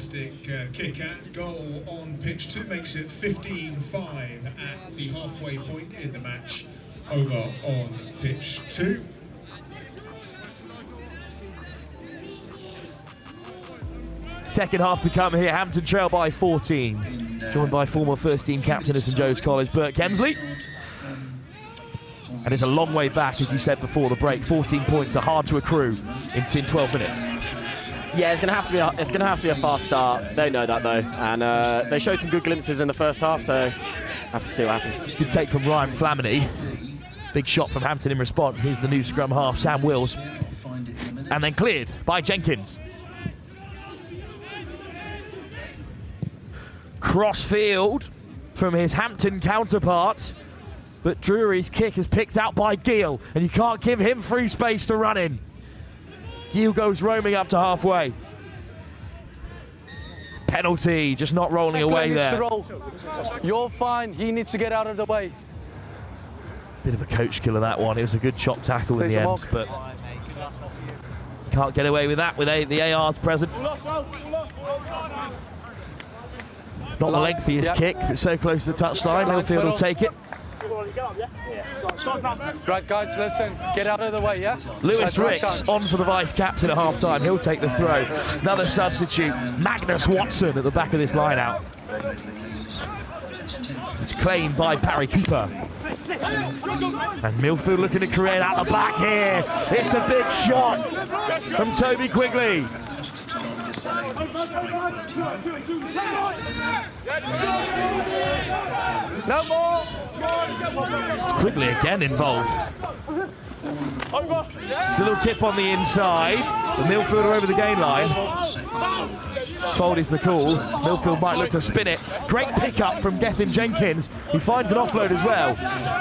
fantastic kick at goal on pitch 2, makes it 15-5 at the halfway point in the match over on pitch 2. Second half to come here. Hampton trail by 14. Joined by former first-team captain at St Joe's College, Berkhamsted. And it's a long way back, as you said before the break. 14 points are hard to accrue in 12 minutes. Yeah, it's going to have to be a fast start. They know that though, and they showed some good glimpses in the first half. So have to see what happens. Good take from Ryan Flamini. Big shot from Hampton in response. Here's the new scrum half, Sam Wills, and then cleared by Jenkins. Crossfield from his Hampton counterpart, but Drury's kick is picked out by Gill, and you can't give him free space to run in. Gill goes roaming up to halfway. Penalty, just not rolling away there. To roll. You're fine, he needs to get out of the way. Bit of a coach killer, that one. It was a good chop tackle in the end, but can't get away with that with the ARs present. Not the lengthiest kick, but so close to the touchline. Millfield will take it. Right, guys, listen. Get out of the way, yeah? Lewis Ricks on for the vice-captain at half-time. He'll take the throw. Another substitute, Magnus Watson at the back of this line-out. It's claimed by Barry Cooper. And Millfield looking to create out the back here. It's a big shot from Toby Quigley. No more! Quigley again involved. Little tip on the inside. The Millfielder over the gain line. Fold is the call. Millfield might look to spin it. Great pickup from Gethin Jenkins. He finds an offload as well.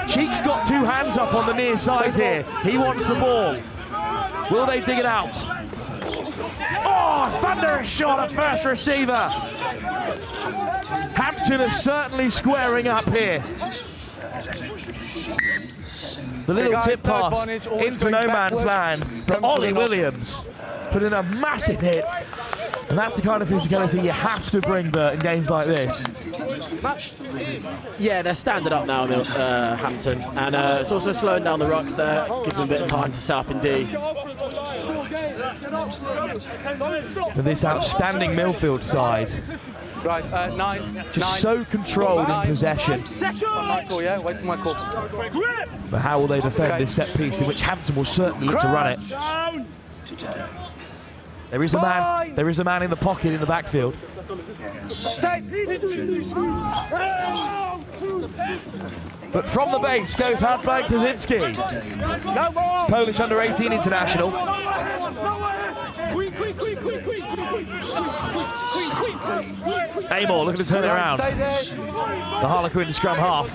Cheek's got two hands up on the near side here. He wants the ball. Will they dig it out? Oh, thunderous shot at first receiver. Hampton is certainly squaring up here. The little tip pass into no man's land, but Ollie Williams put in a massive hit. And that's the kind of physicality you have to bring in games like this. Yeah, they're standing up now, Hampton, and it's also slowing down the rucks there, gives them a bit of time to set up in D. And this outstanding Millfield side, right, 9. Just so controlled in possession. My call, yeah? Wait for my call. But how will they defend this set piece, in which Hampton will certainly look to run it? There is a man. There is a man in the pocket in the backfield. But from the base goes Hardbank Tazinski. Polish under-18 international. Amor looking to turn it around. The Harlequin scrum half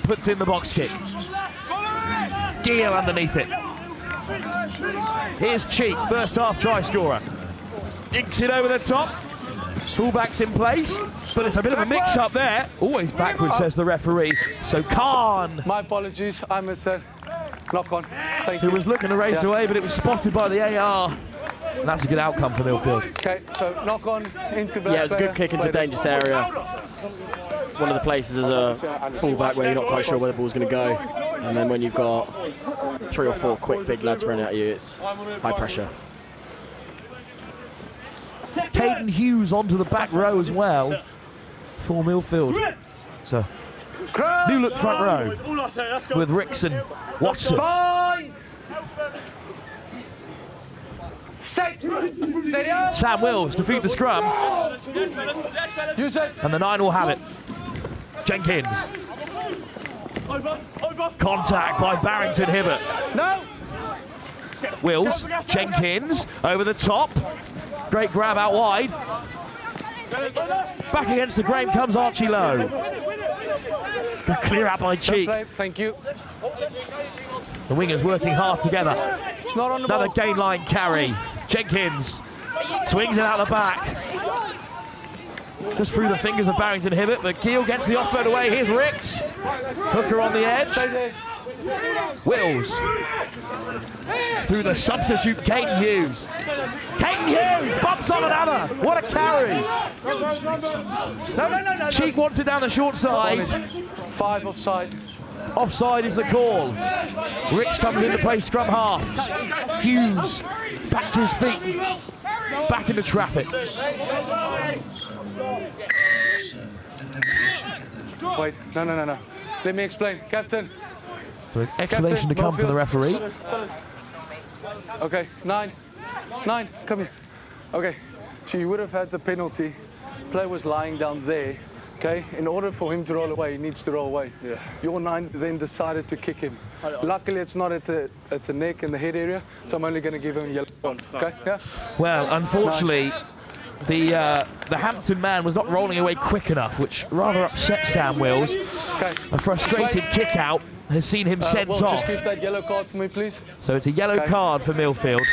puts in the box kick. Gill underneath it. Here's Cheek, first half try scorer. Dinks it over the top. Fullback's in place, but it's a bit of a mix-up there. Always backwards, says the referee. So Khan. My apologies, I missed that. Knock on. Thank you. Who was looking to race away, but it was spotted by the AR. And that's a good outcome for Millfield. Okay, so knock on into the. Yeah, it was a good kick into a dangerous area. One of the places as a fullback where you're not quite sure where the ball's going to go. And then when you've got 3 or 4 quick big lads running at you, it's high pressure. Caden Hughes onto the back row as well for Millfield. So, new look front row with Ricks and Watson. Sam Wills defeat the scrum. And the 9 will have it. Jenkins. Contact by Barrington Hibbert. No. Wills, Jenkins over the top. Great grab out wide. Back against the grain comes Archie Lowe. Good clear out by Cheek. Thank you. The wingers working hard together. Another gain line carry. Jenkins swings it out the back. just through the fingers of Barrington Hibbert, but Gill gets the offload away. Here's Ricks. Hooker on the edge. Wills. Through the substitute, Caden Hughes. Caden Hughes bumps on another. What a carry. No. Cheek wants it down the short side. 5 offside. Offside is the call. Ricks comes into play, scrum half. Hughes back to his feet. Back into traffic. Wait, no. Let me explain. Captain. An explanation to come from the referee. Okay, 9, come here. Okay, so you would have had the penalty. Player was lying down there. Okay, in order for him to roll away, he needs to roll away. Yeah. Your 9 then decided to kick him. Luckily, it's not at the neck and the head area, so I'm only going to give him yellow card. Okay, yeah. Well, unfortunately, the Hampton man was not rolling away quick enough, which rather upset Sam Wills. Okay. A frustrated kick out has seen him sent off. Just keep that yellow card for me, please. So it's a yellow card for Millfield,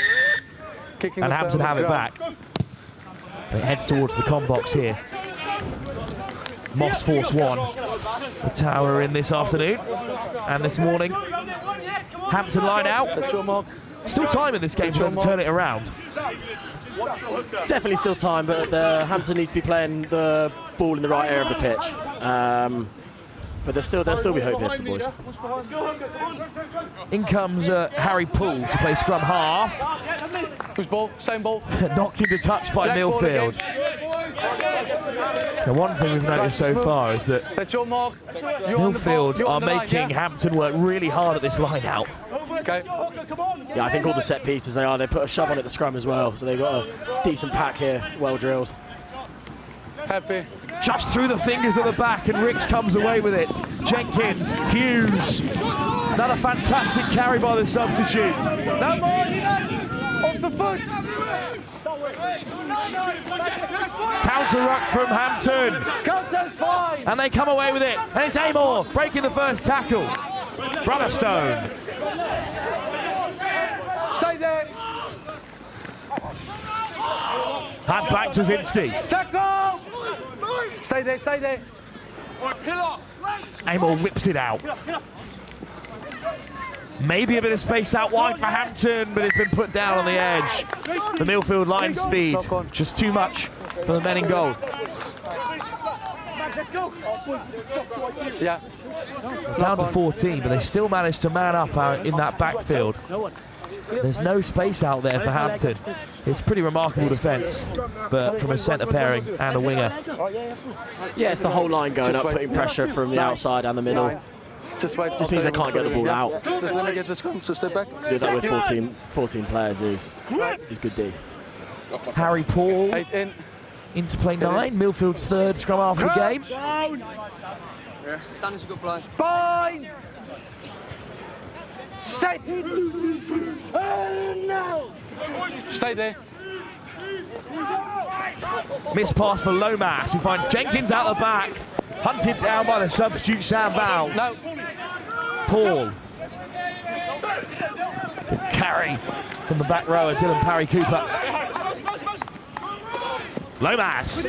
Kicking and Hampton have it back. It heads towards the com box here. Moss Force 1, the Tower in this afternoon and this morning. Hampton line out. That's your mark. Still time in this game for them to turn it around. Definitely still time, but Hampton need to be playing the ball in the right area of the pitch. But there'll still be hope here for the boys. In comes Harry Poole to play scrum half. Whose ball? Same ball. Knocked into touch by Millfield. The one thing we've noticed so far is that that's your mark. Millfield are making Hampton work really hard at this line out. Okay. Yeah, I think all the set pieces they put a shove on at the scrum as well, so they've got a decent pack here, well drilled. Happy. Just through the fingers of the back, and Ricks comes away with it. Jenkins, Hughes. Another fantastic carry by the substitute. No more, off the foot. Counter ruck from Hampton. Counter's fine. And they come away with it. And it's Amor breaking the first tackle. Brotherstone. Stay there. Hand back to Zinski. Tackle. Stay there. Amor whips it out. Maybe a bit of space out wide for Hampton, but it's been put down on the edge. The Millfield line speed, just too much for the men in goal. Yeah. Down to 14, but they still managed to man up in that backfield. There's no space out there for Hampton. It's pretty remarkable defence, but from a centre pairing and a winger. Yeah, it's the whole line going up, putting pressure from the outside and the middle. Just wait. Just means they can't get the ball out. Just let me get the scrum, so step back. To do that with 14 players is good D. Harry Poole 8 in. into play 9. Millfield's third scrum half of the game. Stand as a good blind. Fine. Set. Stay there. Missed pass for Lomas, who finds Jenkins out the back. Hunted down by the substitute Sam Bowles. No. Paul. Good carry from the back rower, Dylan Parry Cooper. Lomas.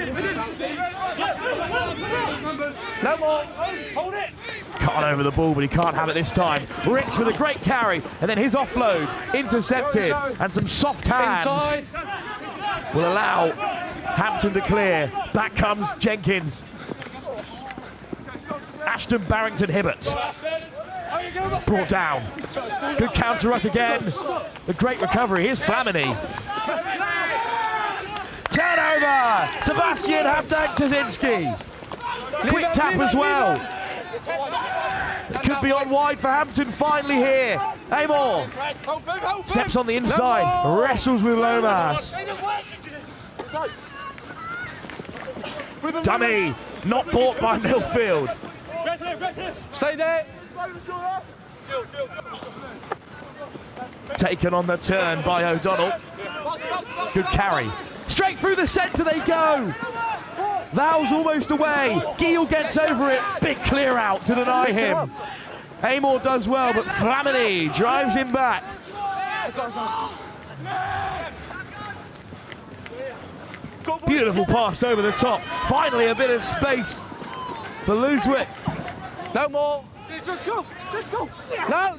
No more. Hold it. Cut over the ball, but he can't have it this time. Ricks with a great carry, and then his offload intercepted, and some soft hands will allow Hampton to clear. Back comes Jenkins. Ashton Barrington Hibbert. Brought down. Good counter ruck again. A great recovery. Here's Flamini. Turnover! Sebastian Habdag-Tazinski. Quick tap as well. It could be on wide for Hampton finally here. Amor steps on the inside, wrestles with Lomas. Dummy, not bought by Millfield. Stay there. Taken on the turn by O'Donnell. Good carry. Straight through the centre they go. Val's almost away. Gill gets over it. Big clear out to deny him. Amor does well, but Flamini drives him back. Beautiful pass over the top. Finally a bit of space for Luswick. No more. Just go. No.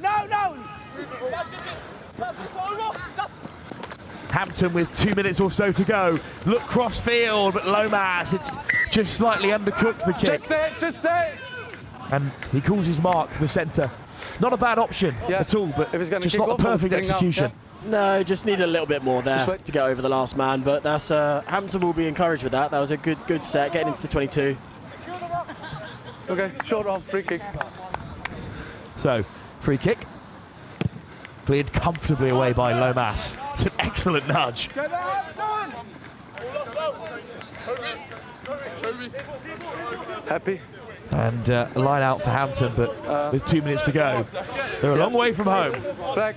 Hampton with 2 minutes or so to go. Look cross field, but Lomas, it's just slightly undercooked the kick. Just there. And he calls his mark to the centre. Not a bad option at all, but just not the perfect execution. No, just need a little bit more there to get over the last man, but that's Hampton will be encouraged with that. That was a good set, getting into the 22. Okay, short arm, free kick. So, free kick. Cleared comfortably away by Lomas. It's an excellent nudge. Happy. And a line out for Hampton, but with 2 minutes to go. They're a long way from home. Black.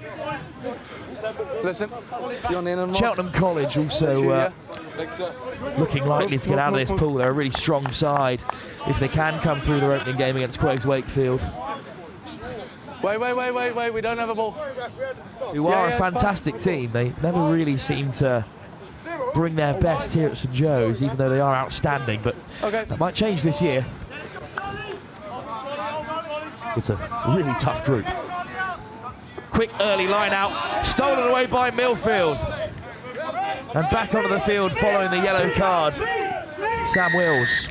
Listen, Cheltenham College also looking likely to get out of this pool. They're a really strong side if they can come through their opening game against Wakefield. Wait, we don't have a ball. Who are a fantastic team. They never really seem to bring their best here at St Joe's, even though they are outstanding, but that might change this year. It's a really tough group. Quick early line out, stolen away by Millfield. And back onto the field following the yellow card. Sam Wills.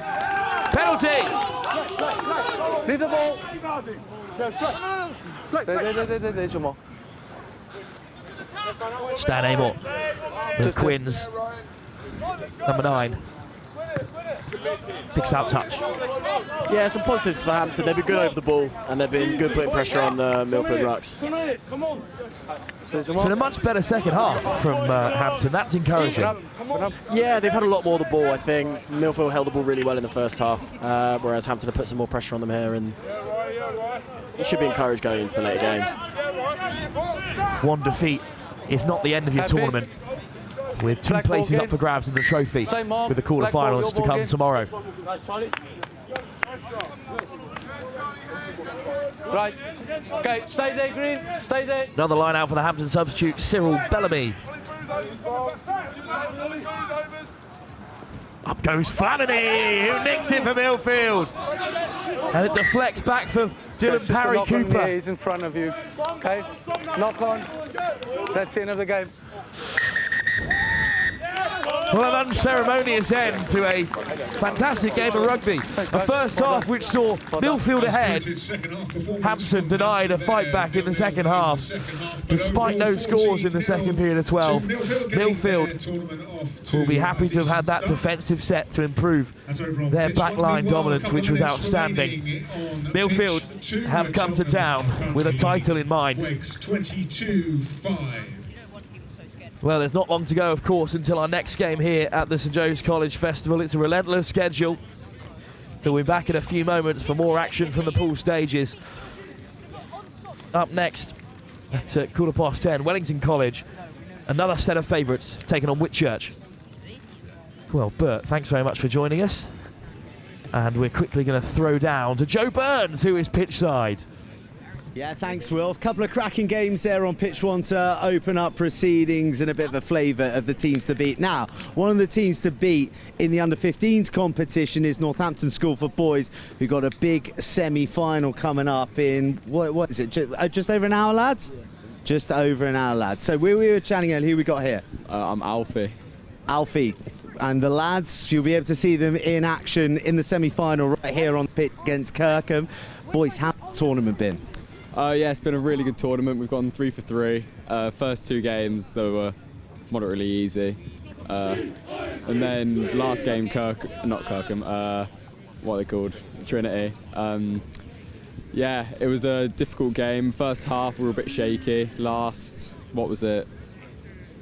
Penalty! Leave the ball. There's your ball. Stan Amor. The Quins. Number 9. Picks out touch. Yeah, some positives for Hampton. They've been good over the ball and they've been good putting pressure on the Millfield rucks. It's been a much better second half from Hampton. That's encouraging. Yeah, they've had a lot more of the ball, I think. Millfield held the ball really well in the first half, whereas Hampton have put some more pressure on them here, and you should be encouraged going into the later games. One defeat is not the end of your tournament, with 2 places up for grabs in the trophy, with the quarter-finals to come tomorrow. Right. Okay, stay there, Green. Stay there. Another line out for the Hampton substitute, Cyril Bellamy. Up goes Flannery, who nicks it for Millfield. And it deflects back for Dylan Parry Cooper. Yeah, he's in front of you. Okay, knock on. That's the end of the game. Well, an unceremonious end to a fantastic game of rugby. A first half which saw Millfield ahead. Hampton denied a fight back in the second half, despite no scores in the second period of 12. Millfield will be happy to have had that defensive set to improve their backline dominance, which was outstanding. Millfield have come to town with a title in mind. 22-5. Well, there's not long to go, of course, until our next game here at the St Joe's College Festival. It's a relentless schedule. So we'll be back in a few moments for more action from the pool stages. Up next, at 10:15, Wellington College. Another set of favourites taking on Whitchurch. Well, Bert, thanks very much for joining us. And we're quickly going to throw down to Joe Burns, who is pitch side. Yeah, thanks, Will. A couple of cracking games there on pitch one to open up proceedings and a bit of a flavour of the teams to beat. Now, one of the teams to beat in the under-15s competition is Northampton School for Boys, who got a big semi-final coming up in, what is it, just over an hour, lads? Yeah. Just over an hour, lads. So we were chatting earlier, who we got here? I'm Alfie. Alfie. And the lads, you'll be able to see them in action in the semi-final right here on the pitch against Kirkham. Boys, how's the tournament been? Yeah, it's been a really good tournament. We've gone 3 for 3. First 2 games, they were moderately easy. And then last game, not Kirkham, what are they called? Trinity. Yeah, it was a difficult game. First half, we were a bit shaky. Last, what was it?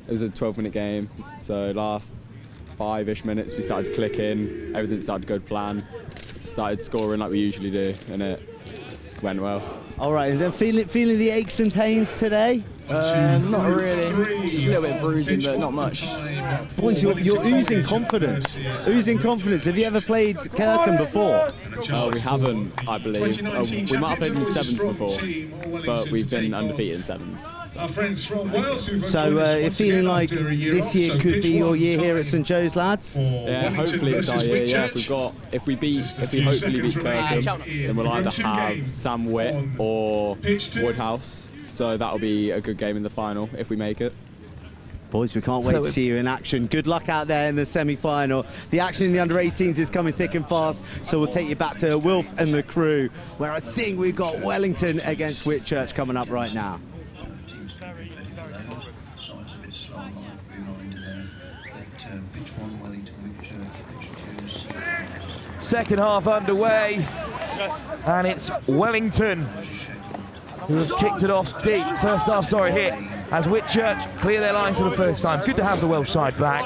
It was a 12-minute game. So last 5-ish minutes, we started to click in. Everything started to go to plan. Started scoring like we usually do, and it went well. All right, and then feeling the aches and pains today? Not really. Just a little bit of bruising, but not much. Boys, you're oozing confidence. Oozing confidence. Have you ever played Kirkham before? We haven't, I believe. We might have played in sevens before, but we've been undefeated in sevens. So you're feeling like this year could be your year here at St Joe's, lads? Yeah, hopefully it's our year. Yeah, if we hopefully beat Kirkham, then we'll either have Sam Whit or Woodhouse. So that'll be a good game in the final if we make it. Boys, we can't wait to see you in action. Good luck out there in the semi-final. The action in the under-18s is coming thick and fast, so we'll take you back to Wilf and the crew, where I think we've got Wellington against Whitchurch coming up right now. Second half underway, and it's Wellington who has kicked it off deep. First half, hit as Whitchurch clear their lines for the first time. Good to have the Welsh side back.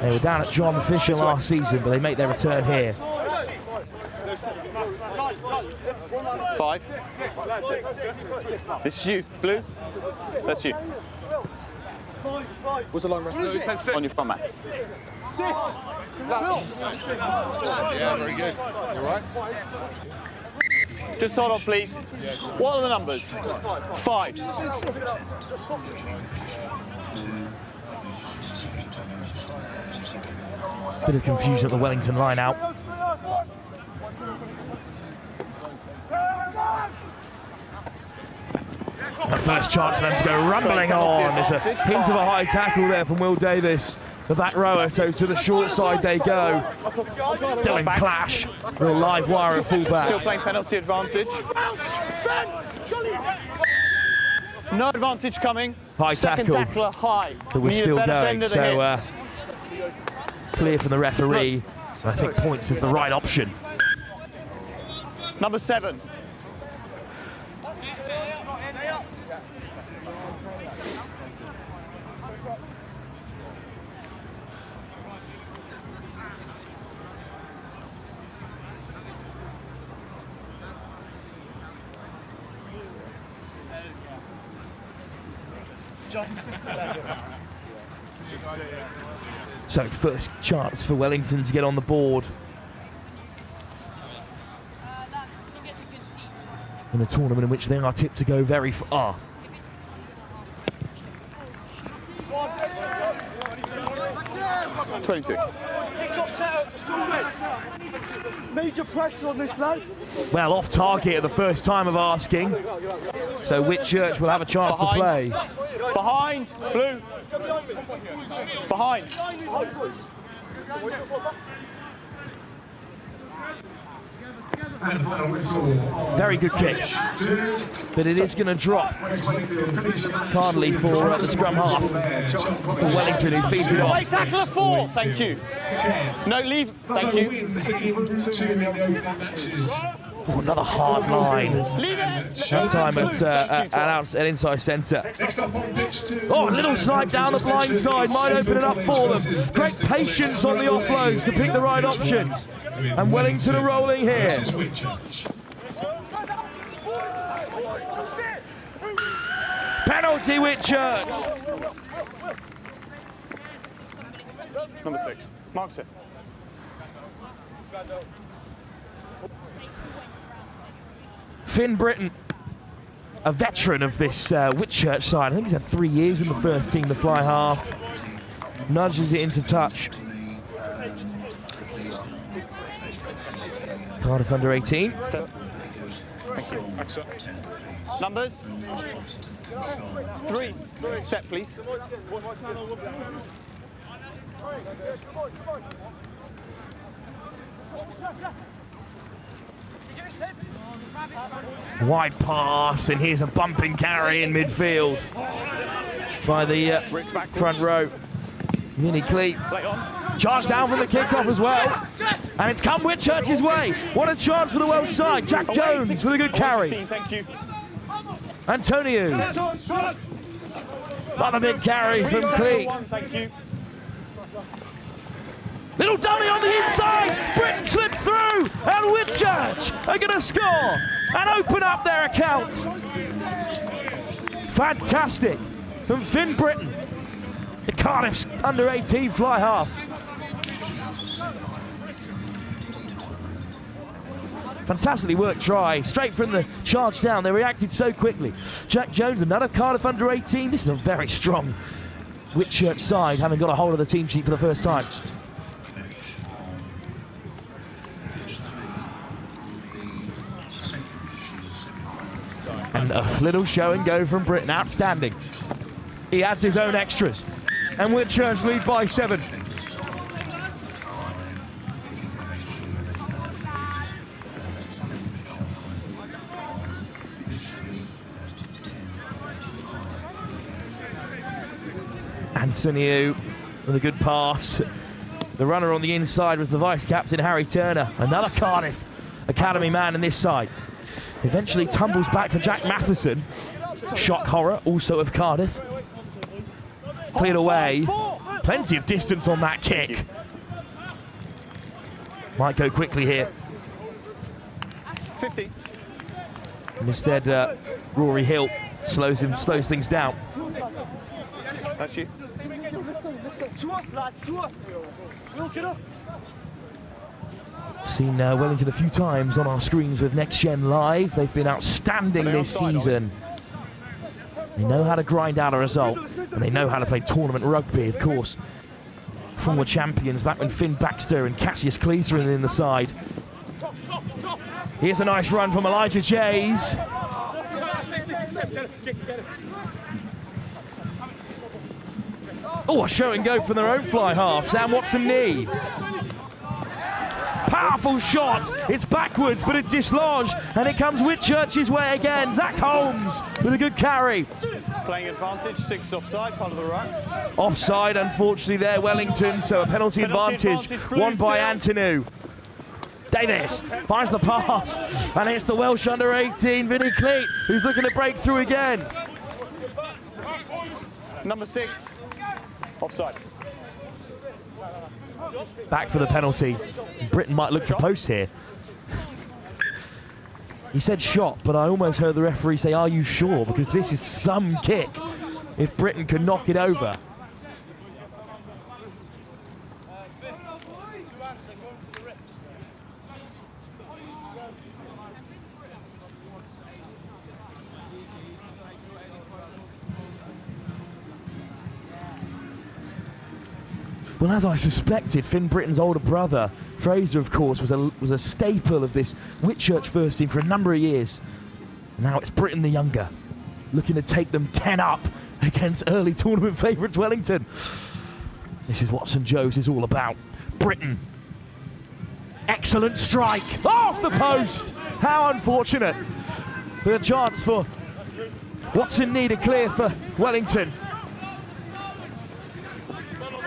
They were down at John Fisher last season, but they make their return here. 5. This is you, Blue. That's you. What's the long run? On your front, man. Yeah, very good. You right? Just hold on, please. What are the numbers? 5. Bit of confusion at the Wellington line out. The first chance for them to go rumbling on. There's a hint of a high tackle there from Will Davis, the back rower, so to the short side they go. Dylan Clash, real live wire at full-back. Still playing penalty advantage. No advantage coming. High Second tackle. tackler high. But we're still going, so clear from the referee. I think points is the right option. Number 7. So first chance for Wellington to get on the board in a tournament in which they are tipped to go very far. 22. Major pressure on this, lad. Well, off target at the first time of asking. So Whitchurch will have a chance to play. Behind, Blue. Behind. Very good kick, but it is going to drop hardly for the scrum half for Wellington, who feeds it off. Play tackle of 4, thank you. No leave, thank you. Oh, another hard line. That time at inside centre. Oh, a little slide down the blind side might open it up for them. Great patience on the offloads to pick the right option. And Wellington are rolling here. Penalty Whitchurch. Number 6. Marks it. Finn Britton, a veteran of this Whitchurch side. I think he's had 3 years in the first team, the fly half. Nudges it into touch. Cardiff under 18. Step. Thank you. Numbers. 3. Step, please. Wide pass, and here's a bumping carry in midfield by the front row. Mini Cleat. Charge down from the kickoff as well. And it's come Whitchurch's way. What a chance for the Welsh side. Jack Jones with a good carry. Thank you. Antonio. Another big carry from Cleat. Thank you. Little dummy on the inside. Britton slips through. And Whitchurch are going to score and open up their account. Fantastic from Finn Britton, the Cardiff's under-18 fly half. Fantastically worked try, straight from the charge down. They reacted so quickly. Jack Jones, another Cardiff under-18. This is a very strong Whitchurch side, having got a hold of the team sheet for the first time. And a little show and go from Britton, outstanding. He adds his own extras. And Whitchurch lead by 7. Anthony with a good pass. The runner on the inside was the vice-captain, Harry Turner. Another Cardiff Academy man in this side. Eventually tumbles back for Jack Matheson. Shock horror, also of Cardiff. Cleared away. Plenty of distance on that kick. Might go quickly here. 50. And instead, Rory Hill slows things down. That's you. Seen Wellington a few times on our screens with Next Gen Live. They've been outstanding this season. They know how to grind out a result, and they know how to play tournament rugby, of course. Former champions back when Finn Baxter and Cassius Cleese were in the side. Here's a nice run from Elijah Jays. Oh, a show and go from their own fly half. Sam Watson knee. Powerful shot. It's backwards, but it's dislodged, and it comes Whitchurch's way again. Zach Holmes with a good carry. Playing advantage, 6 offside, part of the ruck. Offside, unfortunately, there, Wellington, so a penalty advantage won by Antonu. Davis finds the pass, and it's the Welsh under-18, Vinnie Cleat, who's looking to break through again. Number 6, offside. Back for the penalty. Britton might look for post here. He said shot, but I almost heard the referee say, "Are you sure?" Because this is some kick if Britton can knock it over. Well, as I suspected, Finn Britton's older brother, Fraser, of course, was a staple of this Whitchurch first team for a number of years. Now it's Britton the younger, looking to take them 10 up against early tournament favourites Wellington. This is what St Joe's is all about. Britton. Excellent strike. Off the post! How unfortunate. But a chance for Watson Knee to clear for Wellington.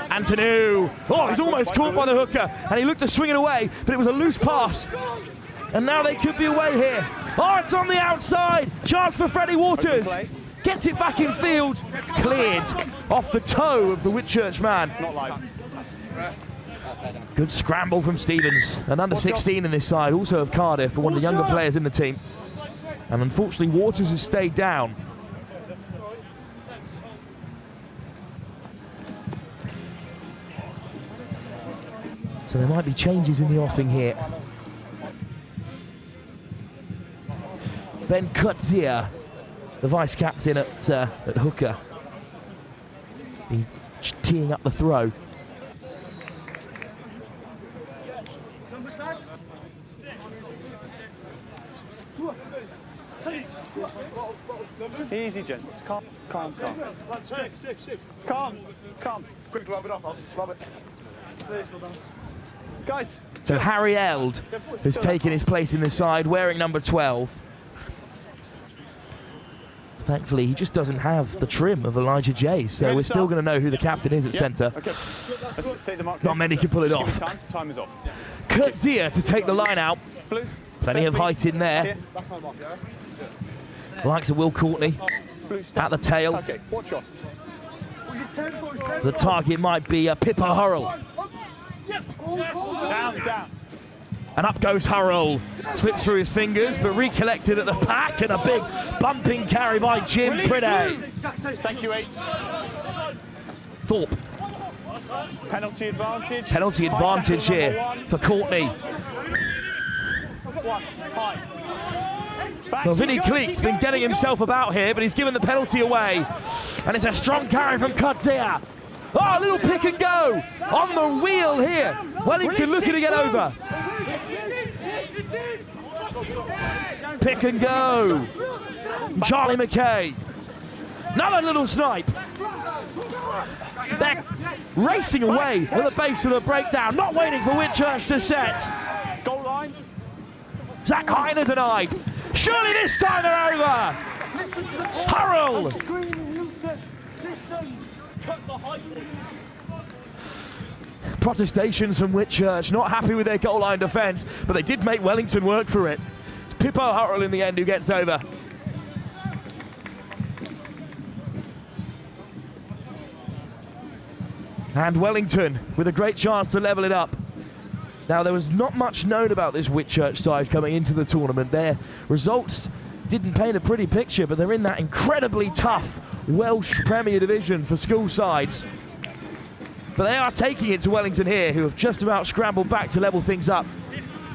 Antonu. Oh, he's almost caught by the hooker, and he looked to swing it away, but it was a loose pass. And now they could be away here. Oh, it's on the outside. Chance for Freddie Waters. Gets it back in field. Cleared off the toe of the Whitchurch man. Not live. Good scramble from Stevens. An under 16 in this side, also of Cardiff, for one of the younger players in the team. And unfortunately, Waters has stayed down. So there might be changes in the offing here. Ben Kutzia, the vice-captain at hooker, teeing up the throw. Easy, gents. Calm, calm, calm. Calm, calm. Quick, rub it off. I'll rub it. Guys. So Harry Eld has taken his place in the side, wearing number 12. Thankfully, he just doesn't have the trim of Elijah Jays, so we're still going to know who the captain is at centre. Okay. Let's take the mark. Not many can pull it off. Time is off. Kurt Zia to take the line out. Plenty of height in there. Likes of Will Courtney at the tail. Okay, watch shot. The target might be Pippa Hurrell. Down, down. And up goes Hurrell. Slips through his fingers, but recollected at the pack, and a big bumping carry by Jim Priday. Thank you, 8. Thorpe. Penalty advantage. Penalty advantage here for Courtney. Well, Vinnie Cleek's been getting himself about here, but he's given the penalty away. And it's a strong carry from Cudzia. Oh, a little pick and go on the wheel here. Wellington looking to get over. Pick and go. Charlie McKay. Another little snipe. They're racing away at the base of the breakdown, not waiting for Whitchurch to set. Goal line. Zach Heiner denied. Surely this time they're over. Hurrell. Protestations from Whitchurch, not happy with their goal line defence, but they did make Wellington work for it. It's Pippo Hurrell in the end who gets over. And Wellington with a great chance to level it up. Now, there was not much known about this Whitchurch side coming into the tournament. Their results didn't paint a pretty picture, but they're in that incredibly tough Welsh Premier Division for school sides. But they are taking it to Wellington here, who have just about scrambled back to level things up.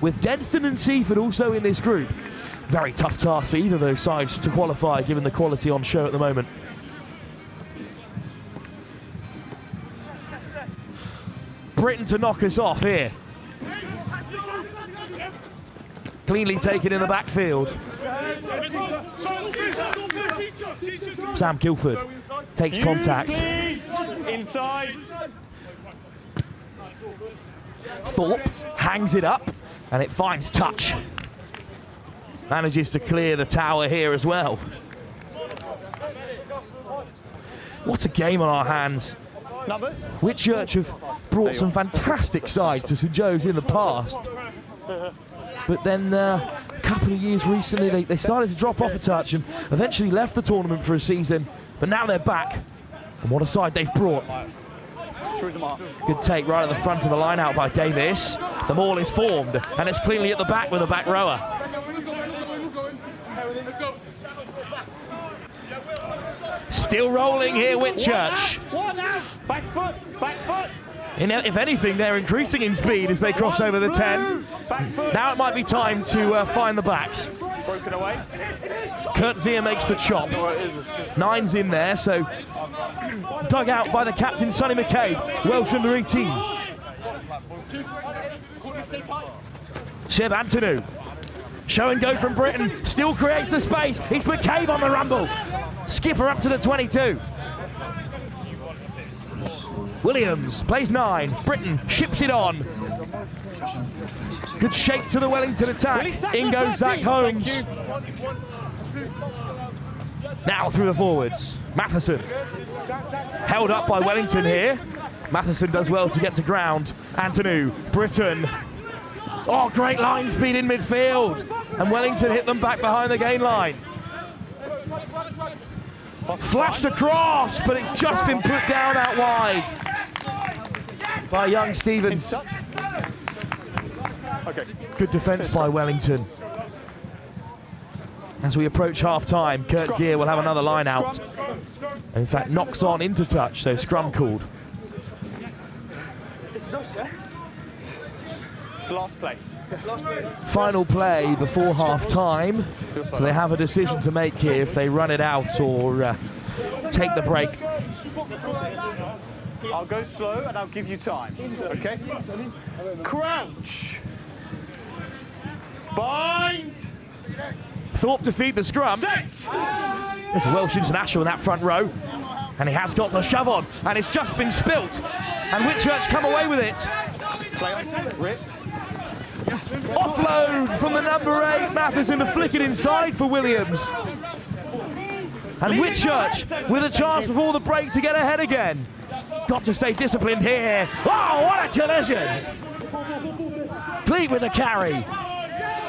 With Denstone and Seaford also in this group. Very tough task for either of those sides to qualify, given the quality on show at the moment. Britain to knock us off here. Cleanly taken in the backfield. Sam Guilford takes contact. Inside. Thorpe hangs it up, and it finds touch. Manages to clear the tower here as well. What a game on our hands. Whitchurch have brought some fantastic sides to St Joe's in the past. But then a couple of years recently, they started to drop off a touch and eventually left the tournament for a season. But now they're back. And what a side they've brought. Good take right at the front of the line out by Davis. The maul is formed, and it's cleanly at the back with a back rower. Still rolling here, Whitchurch. One out. Back foot. Back foot. If anything, they're increasing in speed as they cross over the 10. Now it might be time to find the backs. Broken away. Kurtzia makes the chop. 9's in there, so dug out by the captain, Sonny McCabe. Welsh under 18. Chev Antonu. Show and go from Britain. Still creates the space. It's McCabe on the rumble. Skipper up to the 22. Williams plays 9. Britain ships it on. Good shape to the Wellington attack. In goes Zach Holmes. Now through the forwards. Matheson. Held up by Wellington here. Matheson does well to get to ground. Antonu. Britain. Oh, great line speed in midfield. And Wellington hit them back behind the gain line. Flashed across, but it's just been put down out wide by young Stevens. Good defence by Wellington. As we approach half-time, Kurtzia will have another line out. In fact, knocks on into touch, so scrum called. It's the last play. Final play before half-time, so they have a decision to make here if they run it out or take the break. I'll go slow and I'll give you time, okay? Crouch. Bind. Thorpe to feed the scrum. Set. There's a Welsh international in that front row, and he has got the shove on, and it's just been spilt, and Whitchurch come away with it. Play on. Ripped. Offload from the number 8, Matheson to flick it inside for Williams. And Whitchurch with a chance before the break to get ahead again. Got to stay disciplined here. Oh, what a collision! Cleat with the carry.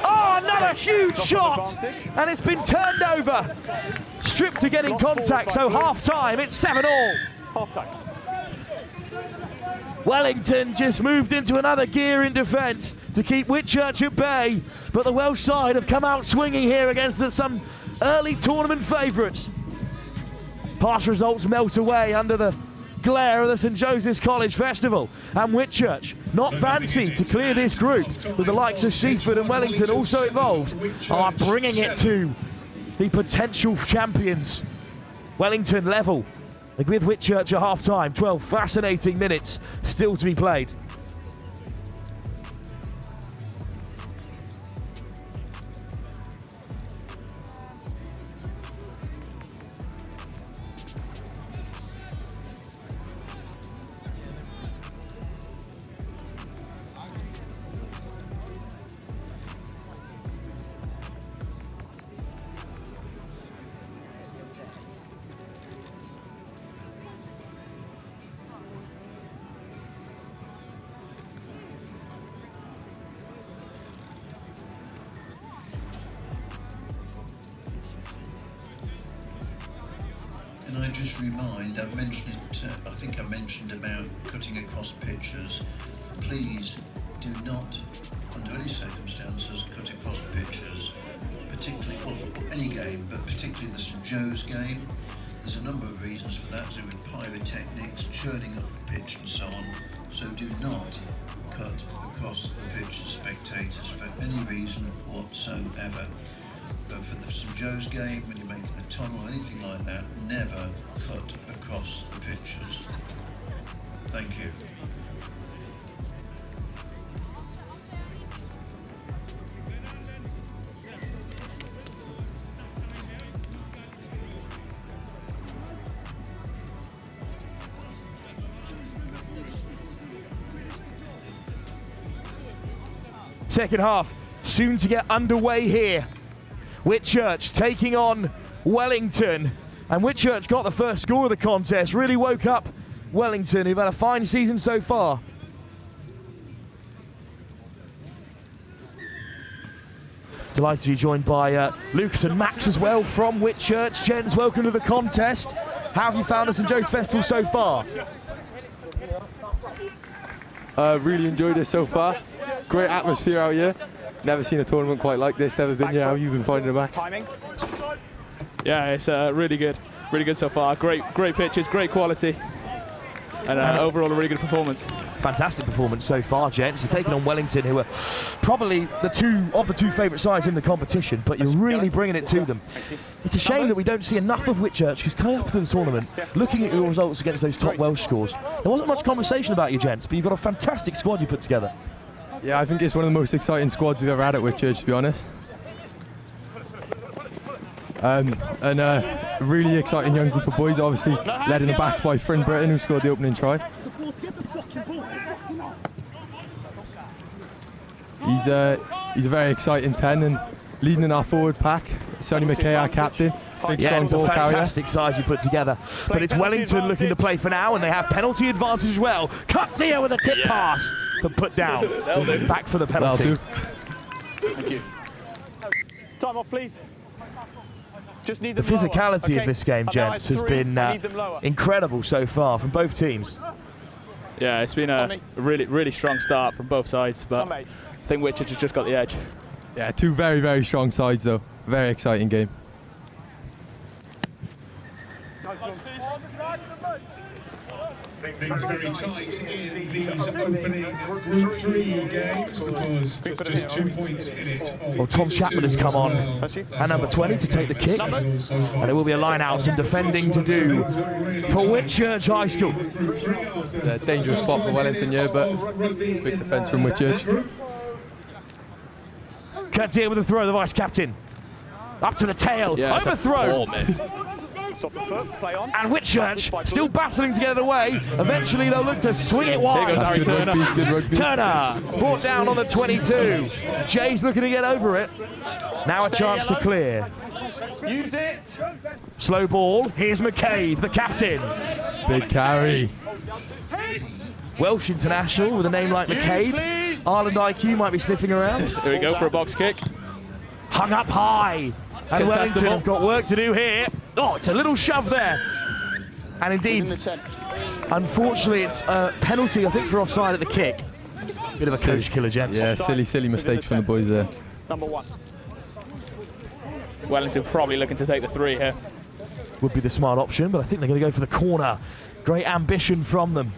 Oh, another huge shot! And it's been turned over. Stripped to get in contact, so half-time, it's 7-all. Half-time. Wellington just moved into another gear in defence to keep Whitchurch at bay, but the Welsh side have come out swinging here against some early tournament favourites. Past results melt away under the glare of the St Joseph's College Festival, and Whitchurch, not fancy to clear this group, with the likes of Seaford and Wellington also involved, are bringing it to the potential champions. Wellington level with Whitchurch at half-time. 12 fascinating minutes still to be played. Can I just remind, I've mentioned it, I think I mentioned about cutting across pitches. Please do not, under any circumstances, cut across pitches, particularly, well, for any game, but particularly the St Joe's game. There's a number of reasons for that, to do with pyrotechnics, churning up the pitch and so on. So do not cut across the pitch to spectators for any reason whatsoever. But for the St Joe's game, when you're making the tunnel or anything like that, never cut across the pitches. Thank you. Second half soon to get underway here. Whitchurch taking on Wellington, and Whitchurch got the first score of the contest, really woke up Wellington, who've had a fine season so far. Delighted to be joined by Lucas and Max as well from Whitchurch. Gents, welcome to the contest. How have you found the St Joe's Festival so far? Really enjoyed it so far. Great atmosphere out here. Never seen a tournament quite like this. Never been here. How have you been finding it, Max? Yeah, it's really good so far. Great pitches, great quality, and overall a really good performance. Fantastic performance so far, gents. You're taking on Wellington, who are probably the two favourite sides in the competition, but you're really bringing it to them. It's a shame that we don't see enough of Whitchurch, because coming up to the tournament, looking at your results against those top Welsh scores, there wasn't much conversation about you, gents, but you've got a fantastic squad you put together. Yeah, I think it's one of the most exciting squads we've ever had at Whitchurch, to be honest. And a really exciting young group of boys, obviously led in the backs by Finn Britton, who scored the opening try. He's a very exciting 10 and leading in our forward pack. Sonny McKay, our captain. Big strong it's a ball carrier. fantastic side you put together. But it's Wellington looking to play for now, and they have penalty advantage as well. Cuts here with a tip pass, but put down. Back for the penalty. Thank you. Time off, please. Just need The physicality of this game, gents, has been incredible so far from both teams. Yeah, it's been a really strong start from both sides, but I think Whitchurch has just got the edge. Yeah, two very strong sides though. Very exciting game. Things very tight in these opening Group 3 games because just 2 points in it. Well, Tom Chapman has come on at number 20 to take the kick, and it will be a line out, some defending to do for Whitchurch High School. It's a dangerous spot for Wellington here, but big defence from Whitchurch. Cuts here with a throw, the vice captain. Up to the tail, overthrown. Off the foot, play on. And Whitchurch still battling to get it away. Eventually they'll look to swing it wide. Good rugby. Turner brought down on the 22. Jay's looking to get over it. Now a chance to clear. Use it. Slow ball. Here's McCabe, the captain. Big carry. Welsh international with a name like McCabe. Ireland IQ might be sniffing around. Here we go for a box kick. Hung up high. And Wellington have got work to do here. Oh, it's a little shove there. And indeed, unfortunately, it's a penalty, I think, for offside at the kick. Bit of a coach killer, gents. Yeah, silly mistake from the boys there. Number 1. Wellington probably looking to take the 3 here. Would be the smart option, but I think they're going to go for the corner. Great ambition from them.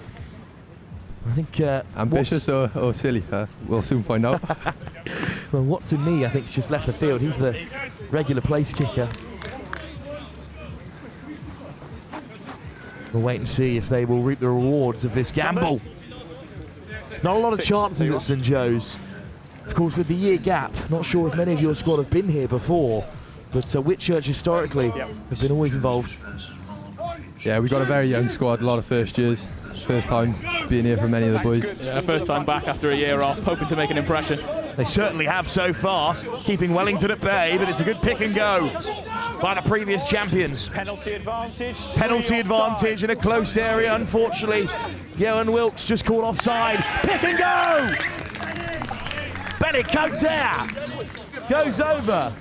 I think ambitious or silly? We'll soon find out. Well, Watson Nee, I think, is just left the field. He's the regular place kicker. We'll wait and see if they will reap the rewards of this gamble. Not a lot of chances at St Joe's. Of course, with the year gap, not sure if many of your squad have been here before, but Whitchurch historically have been always involved. Yeah, we've got a very young squad, a lot of first years. First time being here for many of the boys. Yeah, first time back after a year off, hoping to make an impression. They certainly have so far, keeping Wellington at bay, but it's a good pick and go by the previous champions. Penalty advantage. Penalty advantage in a close area, unfortunately. Johan Wilkes just caught offside. Pick and go! Bennett Cote goes over.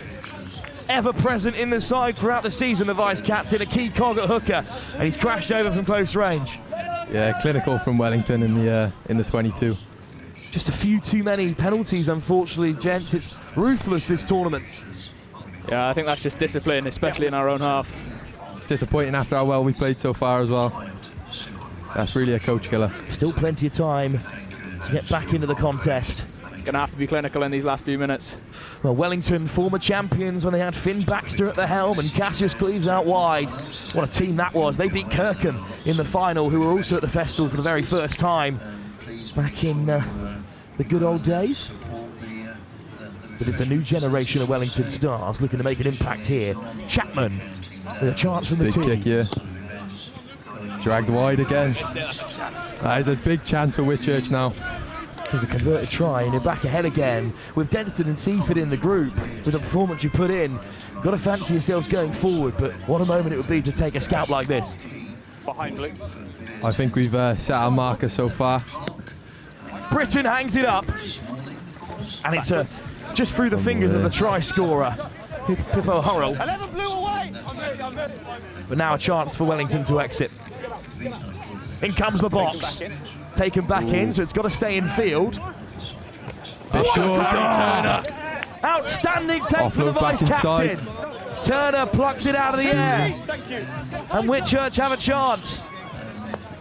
Ever present in the side throughout the season, the vice-captain, a key cog at hooker, and he's crashed over from close range. Yeah, clinical from Wellington in the 22. Just a few too many penalties, unfortunately, gents. It's ruthless, this tournament. Yeah, I think that's just discipline, especially in our own half. Disappointing after how well we played so far as well. That's really a coach killer. Still plenty of time to get back into the contest. Gonna have to be clinical in these last few minutes. Well, Wellington, former champions when they had Finn Baxter at the helm and Cassius Cleves out wide. What a team that was. They beat Kirkham in the final, who were also at the festival for the very first time back in the good old days. But it's a new generation of Wellington stars looking to make an impact here. Chapman with a chance from the team. Big kick here. Dragged wide again. That is a big chance for Whitchurch now. There's a converted try and you're back ahead again with Denstone and Seaford in the group. With the performance you put in, got to fancy yourselves going forward, but what a moment it would be to take a scalp like this. Behind Blue. I think we've set our marker so far. Britain hangs it up, and it's just through the fingers of the try scorer, Pippo Hurrell. 11 Blue away! But now a chance for Wellington to exit. In comes the box. Taken back in, so it's got to stay in field. Turner. Outstanding take from the vice-captain. Turner plucks it out of the air. And Whitchurch have a chance.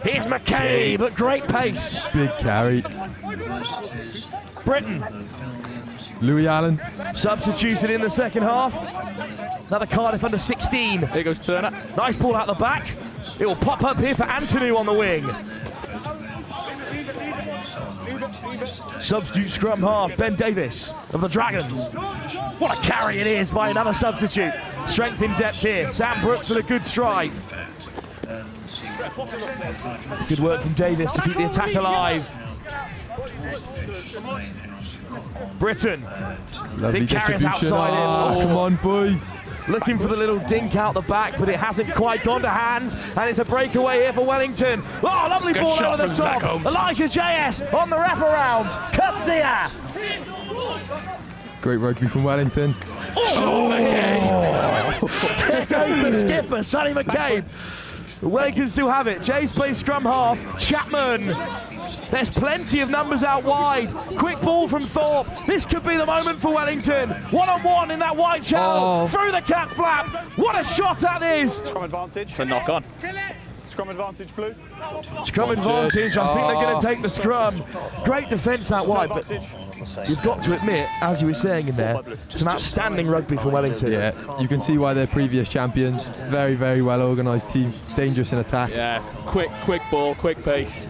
Here's McKay, but great pace. Big carry. Britain. Louis Allen. Substituted in the second half. Another Cardiff under 16. Here goes Turner. Nice ball out the back. It will pop up here for Anthony on the wing. Substitute scrum half, Ben Davis of the Dragons. What a carry it is by another substitute. Strength in depth here. Sam Brooks with a good strike. Good work from Davis to keep the attack alive. Britain. Lovely big carry outside him. Come on, boys. Looking for the little dink out the back, but it hasn't quite gone to hands, and it's a breakaway here for Wellington. Oh, lovely Good ball shot over the from top. Zach Holmes. Elijah JS on the wraparound. Cutzia. Great rugby from Wellington. Oh. There goes the skipper, Sonny McCabe. Wellington still have it. Jays plays scrum half. Chapman. There's plenty of numbers out wide. Quick ball from Thorpe. This could be the moment for Wellington. One-on-one in that wide channel. Through the cat flap. What a shot that is. Scrum advantage. It's a knock on. Scrum advantage, Blue. Scrum advantage. I think they're going to take the scrum. Great defence out wide, but you've got to admit, as you were saying in there, some outstanding rugby for Wellington. Yeah, you can see why they're previous champions. Very, very well organised team. Dangerous in attack. Yeah, quick ball, quick pace.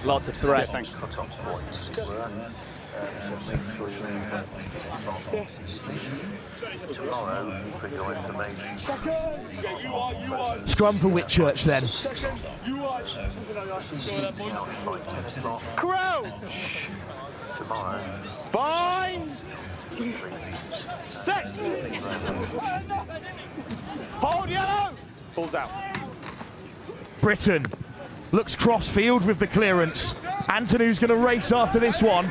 Lots of threat. Thanks. Scrum for Whitchurch then. Crouch. Bind. Set. Hold yellow. Ball's out. Britain looks cross field with the clearance. Antonu's going to race after this one.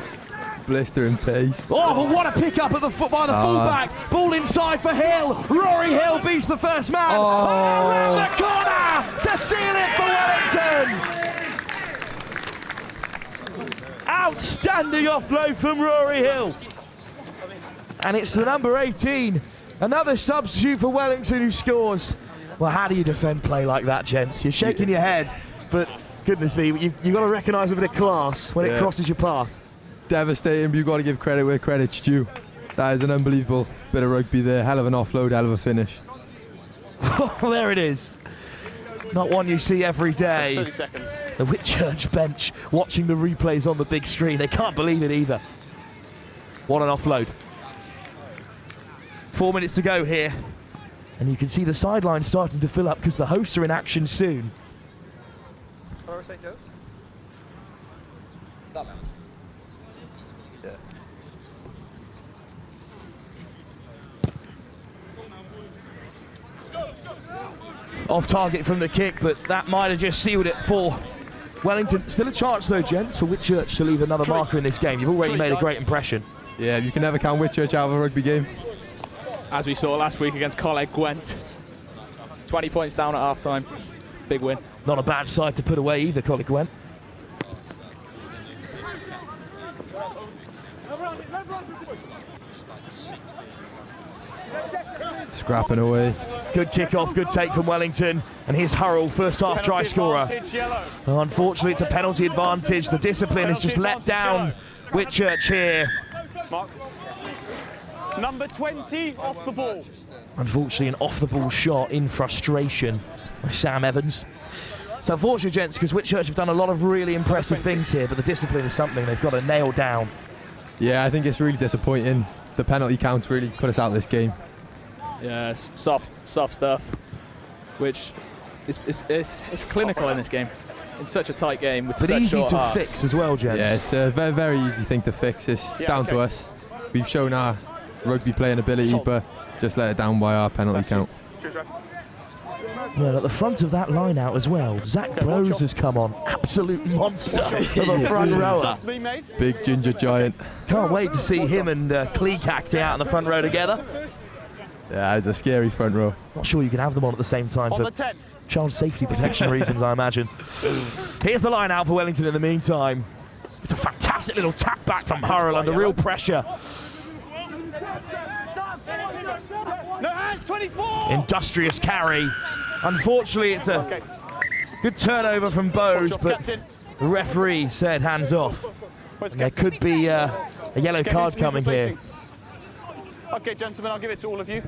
blistering pace. Oh, but what a pick up at the foot by the fullback. Ball inside for Hill. Rory Hill beats the first man. Around the corner to seal it for Wellington. Outstanding offload from Rory Hill. And it's the number 18. Another substitute for Wellington who scores. Well, how do you defend play like that, gents? You're shaking your head, but goodness me, you've got to recognise a bit of class when it crosses your path. Devastating, but you've got to give credit where credit's due. That is an unbelievable bit of rugby there. Hell of an offload, hell of a finish. There it is. Not one you see every day. 30 seconds. The Whitchurch bench watching the replays on the big screen. They can't believe it either. What an offload. 4 minutes to go here. And you can see the sideline starting to fill up because the hosts are in action soon. Hello, St. Joe's. That mounts. Yeah. Off target from the kick, but that might have just sealed it for Wellington. Still a chance though, gents, for Whitchurch to leave another marker in this game. You've already made a great impression. Yeah, you can never count Whitchurch out of a rugby game. As we saw last week against Coleg Gwent. 20 points down at half-time. Big win. Not a bad side to put away either, Coleg Gwent. Scrapping away. Good kick-off, good take from Wellington. And here's Hurrell, first half try scorer. Unfortunately, it's a penalty advantage. The discipline is just let down Whitchurch here. Mark. Number 20 off the ball. Unfortunately, an off-the-ball shot in frustration by Sam Evans. It's unfortunate, gents, because Whitchurch have done a lot of really impressive things here, but the discipline is something they've got to nail down. Yeah, I think it's really disappointing. The penalty counts really cut us out of this game. Yeah, soft stuff, which is clinical in this game. It's such a tight game with but such easy short to halves. fix as well, gents. Yeah, it's a very, very easy thing to fix. It's down to us. We've shown our rugby playing ability, but just let it down by our penalty count. Well, at the front of that line out as well, Zach Brose has come on. Absolute monster of a front rower. Big ginger giant. Can't wait to see him and Cleek acting out in the front row together. Yeah, it's a scary front row. Not sure you can have them on at the same time for child safety protection reasons, I imagine. Here's the line out for Wellington in the meantime. It's a fantastic little tap back from Hurrell under real pressure. No hands, 24! Industrious carry. Unfortunately, it's a good turnover from Bode, but the referee said hands off. And there could be a yellow card coming here. Okay, gentlemen, I'll give it to all of you.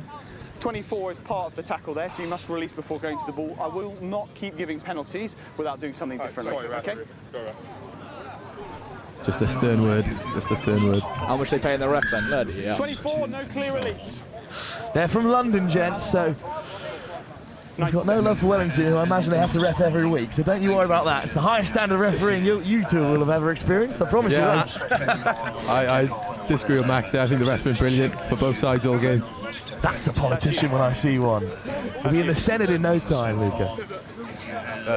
24 is part of the tackle there, so you must release before going to the ball. I will not keep giving penalties without doing something different. Okay? Just a stern word. Just a stern word. How much they paying the ref then? 24, no clear release. They're from London, gents, so we've got no love for Wellington, who I imagine they have to ref every week, so don't you worry about that. It's the highest standard of refereeing you two will have ever experienced, I promise you that. I disagree with Max there. I think the ref's been brilliant for both sides all game. That's a politician when I see one. He'll be in the Senate in no time, Luca.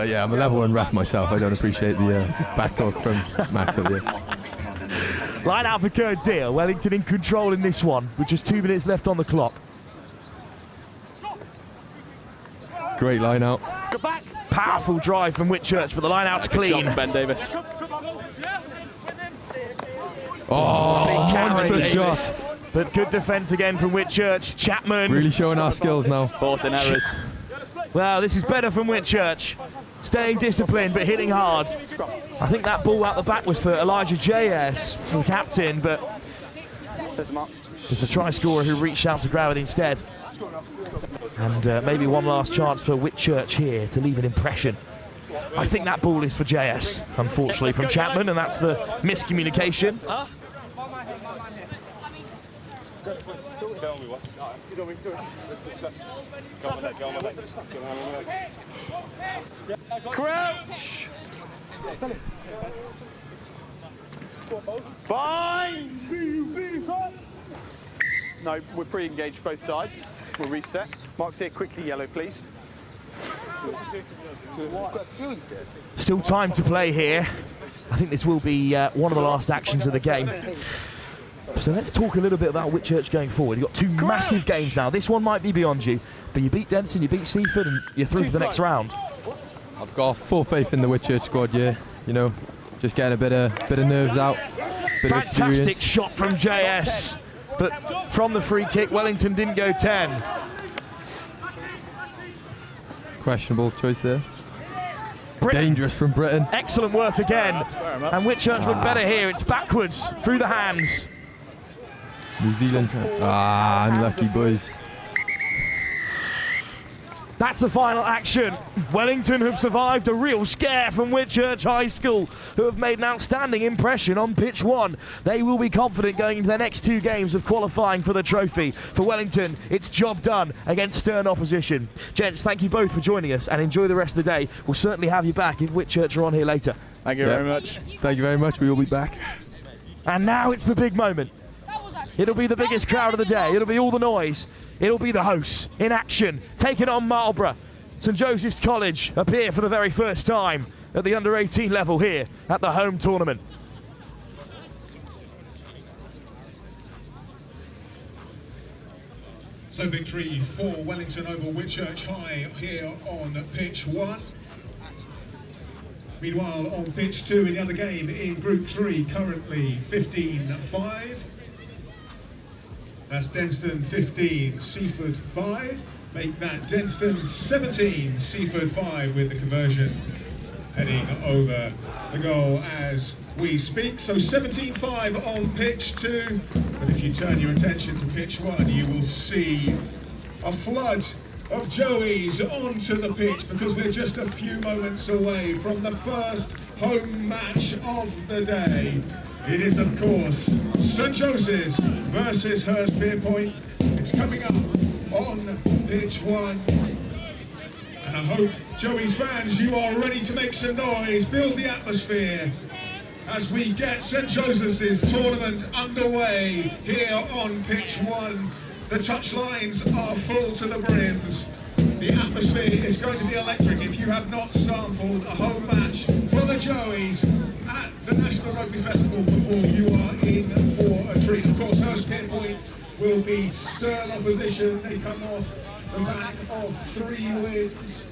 Yeah, I'm a level 1 ref myself. I don't appreciate the back talk from Max over here. Line out for Kirkdale. Wellington in control in this one, with just 2 minutes left on the clock. Great line out. Powerful drive from Whitchurch, but the line out's clean. Ben Davis. Oh, monster Davis. shot. But good defence again from Whitchurch. Chapman. Really showing our skills now. Forcing errors. Well, this is better from Whitchurch. Staying disciplined, but hitting hard. I think that ball out the back was for Elijah JS, the captain, but it's the try scorer who reached out to grab it instead. And maybe one last chance for Whitchurch here to leave an impression. I think that ball is for JS, unfortunately, from Chapman, and that's the miscommunication. Crouch! Bind! No, we're pre-engaged both sides. We'll reset. Mark's here, quickly yellow, please. Still time to play here. I think this will be one of the last actions of the game. So let's talk a little bit about Whitchurch going forward. You've got two massive games now. This one might be beyond you, but you beat Denstone, you beat Seaford, and you're through to the next round. I've got full faith in the Whitchurch squad, yeah. You know, just getting a bit of nerves out, bit of experience. Fantastic shot from JS, but from the free kick, Wellington didn't go 10. Questionable choice there. Dangerous from Britain. Excellent work again, and Whitchurch look better here. It's backwards through the hands. New Zealand. Unlucky boys. That's the final action. Wellington have survived a real scare from Whitchurch High School, who have made an outstanding impression on pitch 1. They will be confident going into their next 2 games of qualifying for the trophy. For Wellington, it's job done against stern opposition. Gents, thank you both for joining us, and enjoy the rest of the day. We'll certainly have you back if Whitchurch are on here later. Thank you very much. Thank you very much. We will be back. And now it's the big moment. It'll be the biggest crowd of the day. It'll be all the noise. It'll be the hosts in action, taking on Marlborough. St Joseph's College appear for the very first time at the under-18 level here at the home tournament. So victory for Wellington over Whitchurch High here on pitch 1. Meanwhile, on pitch 2 in the other game in Group 3, currently 15-5. That's Denstone 15, Seaford 5. Make that Denstone 17, Seaford 5 with the conversion heading over the goal as we speak. So 17-5 on pitch 2. But if you turn your attention to pitch 1, you will see a flood of Joeys onto the pitch because we're just a few moments away from the first home match of the day. It is, of course, St Joseph's versus Hurstpierpoint. It's coming up on pitch 1. And I hope, Joey's fans, you are ready to make some noise, build the atmosphere as we get St Joseph's tournament underway here on pitch 1. The touchlines are full to the brims. The atmosphere is going to be electric. If you have not sampled a home match for the Joeys at the National Rugby Festival before, you are in for a treat. Of course, Hurstpierpoint will be stern opposition. They come off the back of 3 wins.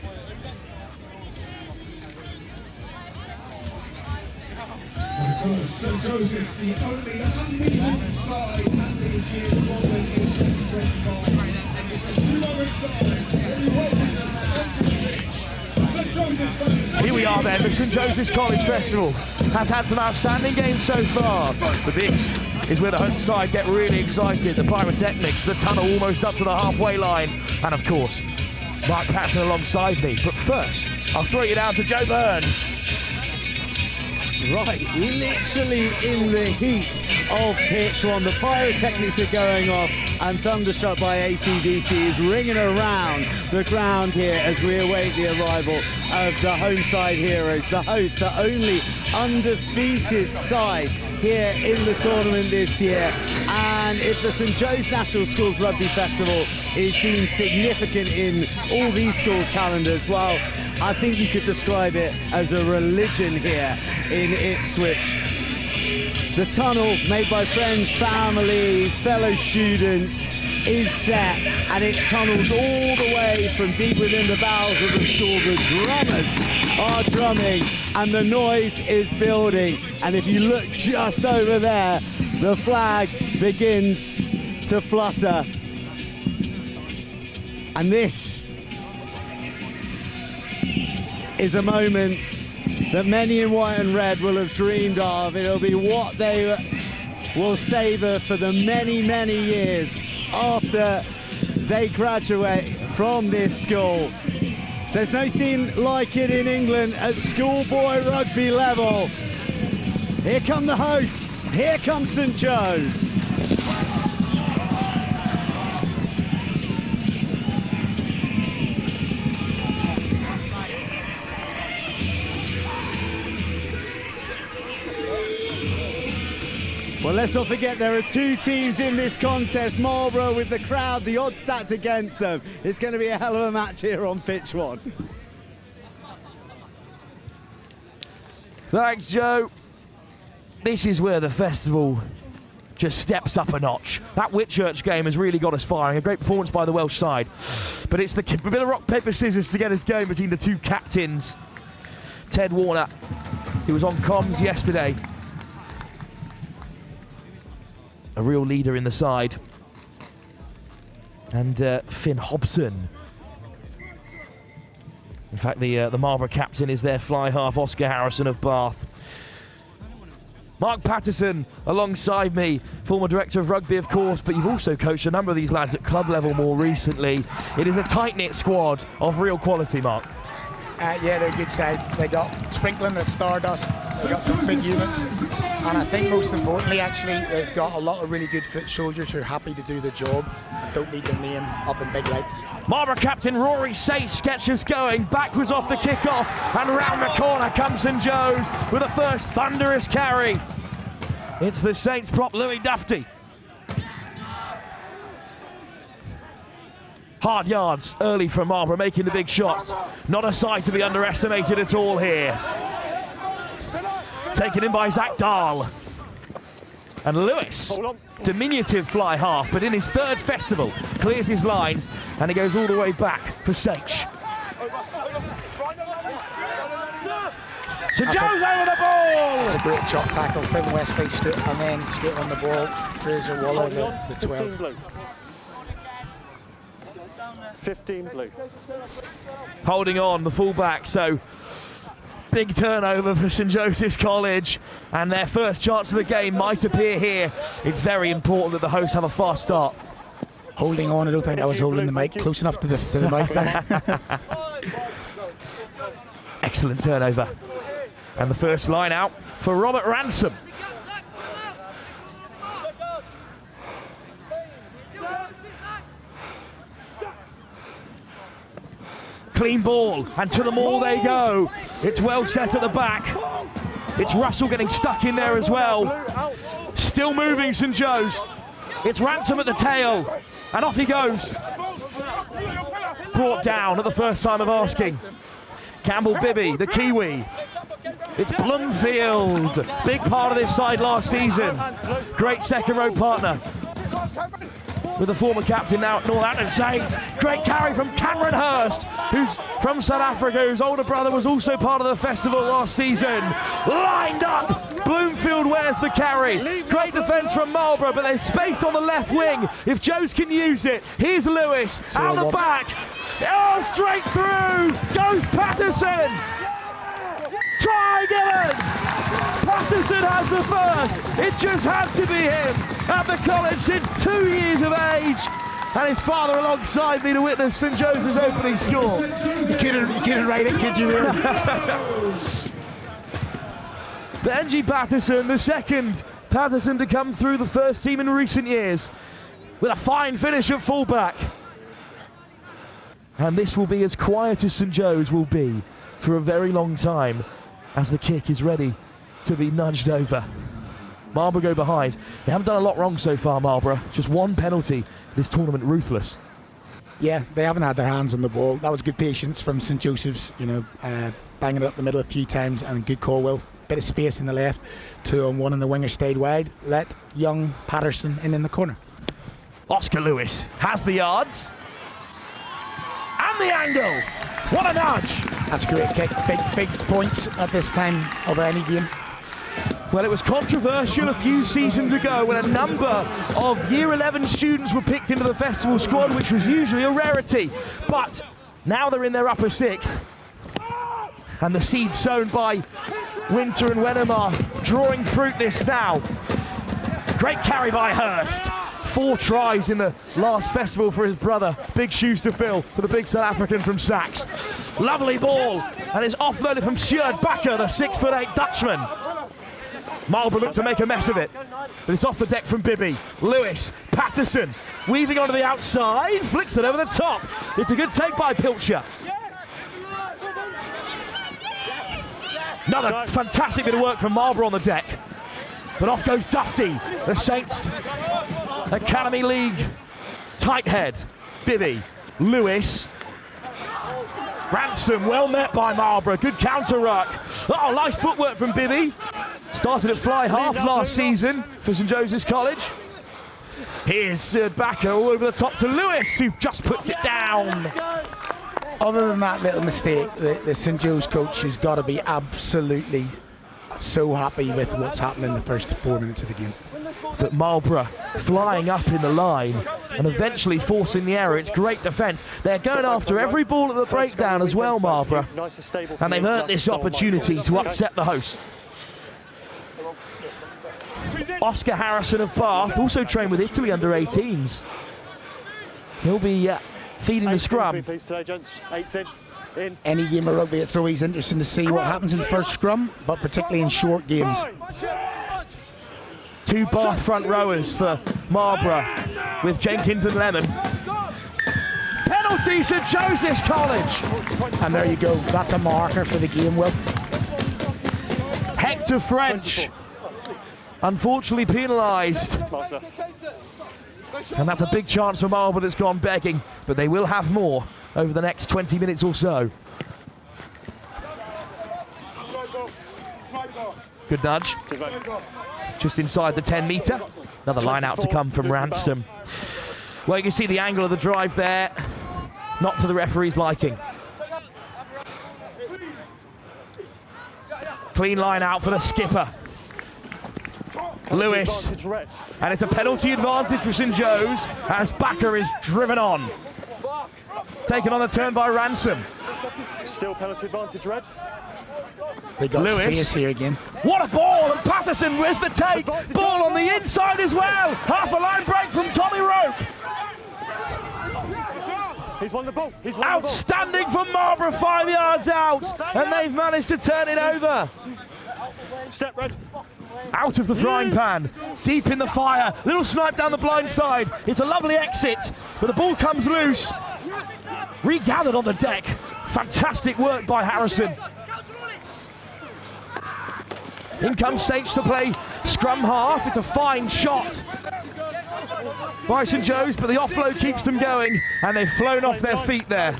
And of course, St Joseph's, the only unbeaten side at this year's tournament in 2025. And it's a 2 moments time. Here we are then, the St Joseph's College Festival has had some outstanding games so far, but this is where the home side get really excited. The pyrotechnics, the tunnel almost up to the halfway line, and of course, Mark Patton alongside me. But first, I'll throw you down to Joe Burns. Right, literally in the heat of pitch 1, the pyrotechnics are going off and Thunderstruck by AC/DC is ringing around the ground here as we await the arrival of the home side heroes, the host, the only undefeated side here in the tournament this year. And if the St Joe's National Schools Rugby Festival is deemed significant in all these schools' calendars, well, I think you could describe it as a religion here in Ipswich. The tunnel made by friends, family, fellow students is set, and it tunnels all the way from deep within the bowels of the school. The drummers are drumming and the noise is building, and if you look just over there, the flag begins to flutter. And this is a moment that many in white and red will have dreamed of. It'll be what they will savour for the many, many years after they graduate from this school. There's no scene like it in England at schoolboy rugby level. Here come the hosts, here comes St Joe's. Well, let's not forget there are 2 teams in this contest. Marlborough with the crowd, the odds stacked against them. It's going to be a hell of a match here on pitch 1. Thanks, Joe. This is where the festival just steps up a notch. That Whitchurch game has really got us firing. A great performance by the Welsh side. But it's a bit of rock, paper, scissors to get us going between the two captains. Ted Warner, who was on comms yesterday. A real leader in the side. And Finn Hobson. In fact, the Marlborough captain is their fly half, Oscar Harrison of Bath. Mark Patterson alongside me, former director of rugby, of course, but you've also coached a number of these lads at club level more recently. It is a tight-knit squad of real quality, Mark. Yeah, they're a good side. They got Sprinkling, the Stardust, they got some big units, and I think most importantly, actually, they've got a lot of really good foot soldiers who are happy to do the job and don't need their name up in big lights. Marlborough captain Rory Sace gets us going, backwards off the kick-off, and round the corner comes St Joe's with a first thunderous carry. It's the Saints prop, Louis Dufty. Hard yards early from Marlborough, making the big shots. Not a side to be underestimated at all here. Taken in by Zach Dahl. And Lewis, diminutive fly half, but in his third festival, clears his lines, and he goes all the way back for Saich. St Joe's over the ball! It's a great chop tackle, Finn Westley straight, and then straight on the ball, Fraser Waller, the 12. 15 blue. 15 blue. Holding on, the fullback, so big turnover for St Joseph's College, and their first chance of the game might appear here. It's very important that the hosts have a fast start. Holding on, I don't think I was holding the mic close enough to the mic then. Excellent turnover. And the first line out for Robert Ransom. Clean ball, and to the maul they go. It's well set at the back. It's Russell getting stuck in there as well. Still moving St Joe's. It's Ransom at the tail, and off he goes. Brought down at the first time of asking. Campbell Bibby, the Kiwi. It's Bloomfield, big part of this side last season. Great second row partner with the former captain now at Northampton Saints. Great carry from Cameron Hurst, who's from South Africa, whose older brother was also part of the festival last season. Lined up, Bloomfield wears the carry. Great defence from Marlborough, but there's space on the left wing if Joes can use it. Here's Lewis, out the back. Oh, straight through, goes Patterson. Try Gillen! Patterson has the first. It just had to be him at the college since 2 years of age. And his father alongside me to witness St Joseph's opening score. You couldn't write it, could you? Benji Patterson, the second Patterson to come through the first team in recent years, with a fine finish at fullback. And this will be as quiet as St Joe's will be for a very long time, as the kick is ready to be nudged over. Marlborough go behind. They haven't done a lot wrong so far, Marlborough. Just one penalty this tournament, ruthless. Yeah, they haven't had their hands on the ball. That was good patience from St Joseph's, banging it up the middle a few times, and good call, Will. Bit of space in the left, 2-on-1, and the winger stayed wide. Let young Patterson in the corner. Oscar Lewis has the yards. And the angle. What a nudge. That's a great kick. Big points at this time of any game. Well, it was controversial a few seasons ago when a number of Year 11 students were picked into the festival squad, which was usually a rarity. But now they're in their upper sixth. And the seed sown by Winter and Wennemar drawing fruit this now. Great carry by Hurst. 4 tries in the last festival for his brother. Big shoes to fill for the big South African from Sachs. Lovely ball, and it's offloaded from Sjoerd Bakker, the 6'8" Dutchman. Marlborough looked to make a mess of it, but it's off the deck from Bibby. Lewis, Patterson, weaving onto the outside, flicks it over the top. It's a good take by Pilcher. Another fantastic bit of work from Marlborough on the deck. But off goes Dufty, the Saints Academy League tight head. Bibby, Lewis, Ransom, well met by Marlborough. Good counter ruck. Oh, nice footwork from Bibby. Started at fly half last season for St Joseph's College. Here's Backer all over the top to Lewis, who just puts it down. Other than that little mistake, the St Joe's coach has got to be absolutely so happy with what's happened in the first 4 minutes of the game. But Marlborough flying up in the line and eventually forcing the error. It's great defence. They're going after every ball at the breakdown as well, Marlborough. And they've earned this opportunity to upset the hosts. Oscar Harrison of Bath also trained with Italy under 18s. He'll be feeding the scrum. Any game of rugby, it's always interesting to see what happens in the first scrum, but particularly in short games. 2 Bath front rowers for Marlborough with Jenkins and Lemon. Penalty St Joseph's College. And there you go, that's a marker for the game, Will. Hector French, unfortunately penalised. And that's a big chance for Marlborough that's gone begging, but they will have more over the next 20 minutes or so. Good nudge. Just inside the 10 metre. Another line out to come from Ransom. Well, you can see the angle of the drive there. Not to the referee's liking. Clean line out for the skipper. Lewis. And it's a penalty advantage for St Joe's as Backer is driven on. Taken on the turn by Ransom. Still penalty advantage, Red. They got Lewis. space here again. What a ball, and Patterson with the take. Ball on the inside as well. Half a line break from Tommy Rope. He's won the ball. Outstanding from Marlborough, 5 yards out. And they've managed to turn it over. Step, Red. Out of the frying pan, deep in the fire. Little snipe down the blind side. It's a lovely exit, but the ball comes loose. Regathered on the deck. Fantastic work by Harrison. In comes Saints to play scrum half. It's a fine shot by St Joe's, but the offload keeps them going, and they've flown off their feet there.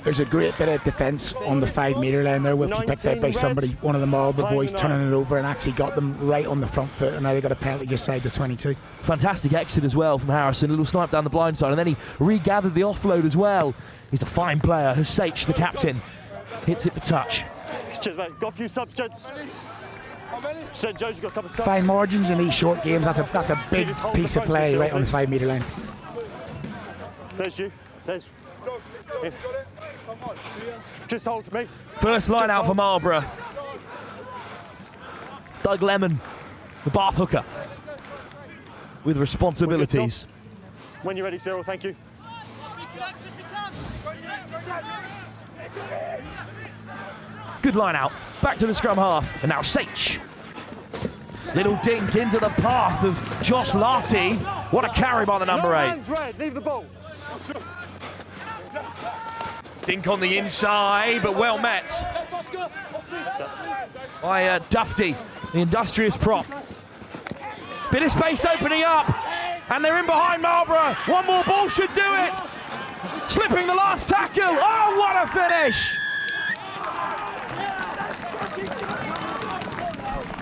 There's a great bit of defence on the 5 metre line there. Will be picked out by somebody, one of the Marlborough boys, turning it over and actually got them right on the front foot, and now they got a penalty just side the 22. Fantastic exit as well from Harrison. A little snipe down the blind side, and then he regathered the offload as well. He's a fine player. Husseich, the captain, hits it for touch. Cheers, mate. Got a few subs, gents. St Joe's, got a couple of subs. Fine margins in these short games. That's a big piece of play right on the 5 metre line. There's you. There's. Yeah. Just hold for me. First line out for Marlborough. Doug Lemon, the Bath hooker, with responsibilities. When you're ready, Cyril, thank you. Good line out. Back to the scrum half. And now Saich. Little dink into the path of Josh Larty. What a carry by the number 8. Hands, Red. Leave the ball. Dink on the inside, but well met by Dufty, the industrious prop. Bit of space opening up, and they're in behind Marlborough. One more ball should do it. Slipping the last tackle. Oh, what a finish!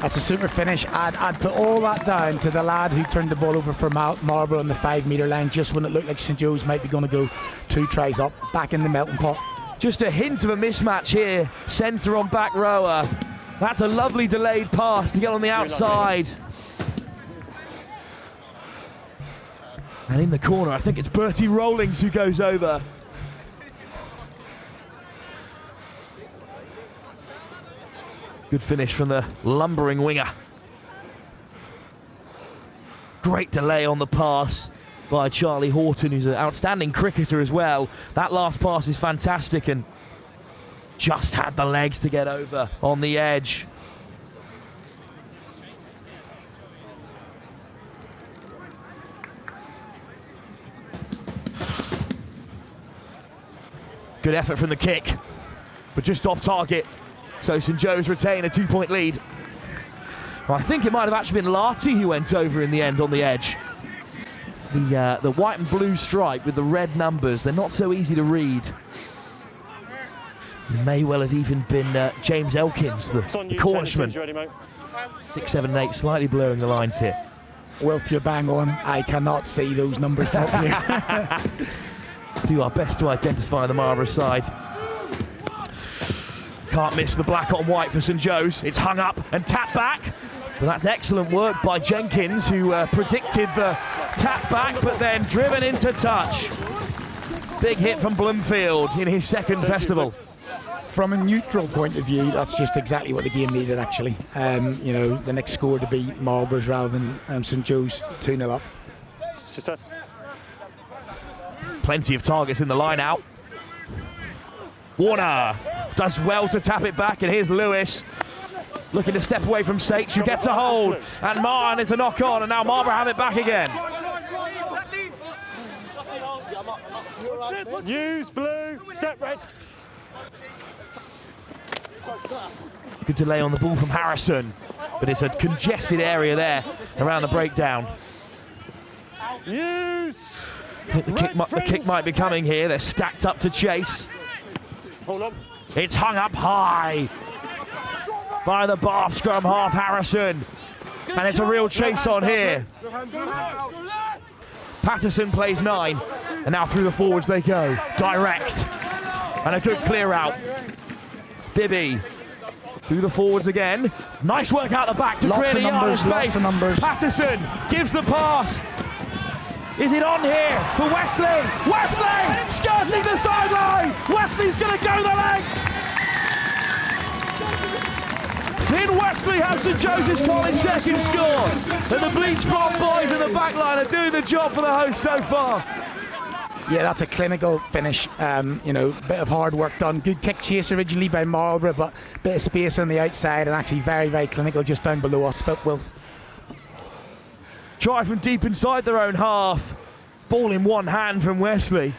That's a super finish. I'd put all that down to the lad who turned the ball over for Marlborough on the 5 metre line just when it looked like St Joe's might be going to go 2 tries up, back in the melting pot. Just a hint of a mismatch here. Centre on back rower. That's a lovely delayed pass to get on the outside. And in the corner, I think it's Bertie Rawlings who goes over. Good finish from the lumbering winger. Great delay on the pass by Charlie Horton, who's an outstanding cricketer as well. That last pass is fantastic and just had the legs to get over on the edge. Good effort from the kick, but just off target. So St Joe's retain a 2-point lead. Well, I think it might have actually been Larty who went over in the end on the edge. The white and blue stripe with the red numbers, they're not so easy to read. It may well have even been James Elkins, the Cornishman. 6, 7 and 8 slightly blurring the lines here. Wilf, you're bang on. I cannot see those numbers up here. Do our best to identify the Marlborough side. Can't miss the black on white for St Joe's. It's hung up and tapped back. But that's excellent work by Jenkins, who predicted the tap back, but then driven into touch. Big hit from Millfield in his second festival. From a neutral point of view, that's just exactly what the game needed, actually. You know, the next score to be Marlborough's rather than St Joe's 2-0 up. It's just a... Plenty of targets in the line out. Warner does well to tap it back, and here's Lewis looking to step away from Sakes, who gets a hold, and Martin is a knock on, and now Marlborough have it back again. Use blue, step red. Good delay on the ball from Harrison, but it's a congested area there around the breakdown. Use. I think the kick might be coming here. They're stacked up to chase. Hold on. It's hung up high by the Bath scrum half, Harrison. And it's a real chase on here. Patterson plays 9, and now through the forwards they go. Direct. And a good clear out. Bibby through the forwards again. Nice work out the back to create a yard of space. Lots of numbers. Patterson gives the pass. Is it on here for Wesley? Wesley skirting the sideline. Wesley's going to go the length. Finn Wesley has St Joseph's College second score. And the Bleach Blonde boys in the back line are doing the job for the host so far. Yeah, that's a clinical finish. You know, bit of hard work done. Good kick chase originally by Marlborough, but bit of space on the outside, and actually very, very clinical just down below us. But Will. Try from deep inside their own half. Ball in one hand from Wesley.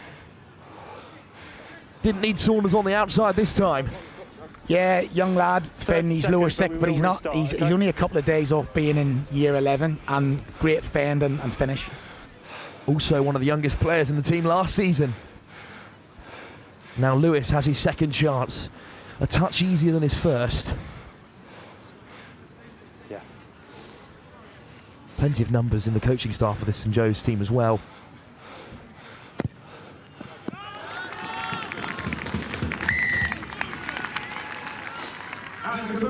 Didn't need Saunders on the outside this time. Yeah, young lad, Finn, he's lower sick, but he's not. He's only a couple of days off being in year 11, and great fend and finish. Also one of the youngest players in the team last season. Now Lewis has his second chance. A touch easier than his first. Yeah. Plenty of numbers in the coaching staff of this St Joe's team as well.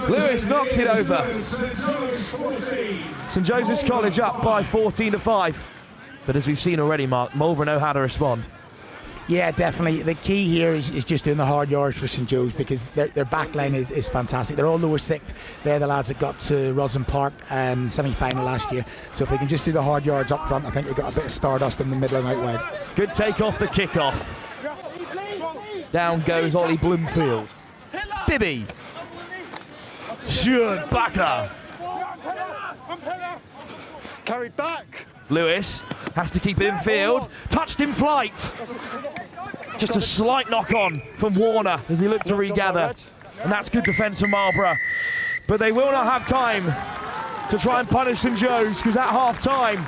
Lewis knocks it over. St Joseph's College up by 14-5. But as we've seen already, Mark, Marlborough know how to respond. Yeah, definitely. The key here is just doing the hard yards for St Joe's, because their back line is fantastic. They're all lower sixth. They're the lads that got to Roslyn Park semi-final last year. So if they can just do the hard yards up front, I think they've got a bit of stardust in the middle and out wide. Good take off the kick-off. Down goes Ollie Bloomfield. Bibby. Should Backer. Carried back. Lewis has to keep it in field. Touched in flight. Just a slight knock on from Warner as he looked to regather. And that's good defence from Marlborough. But they will not have time to try and punish St Joe's, because at half time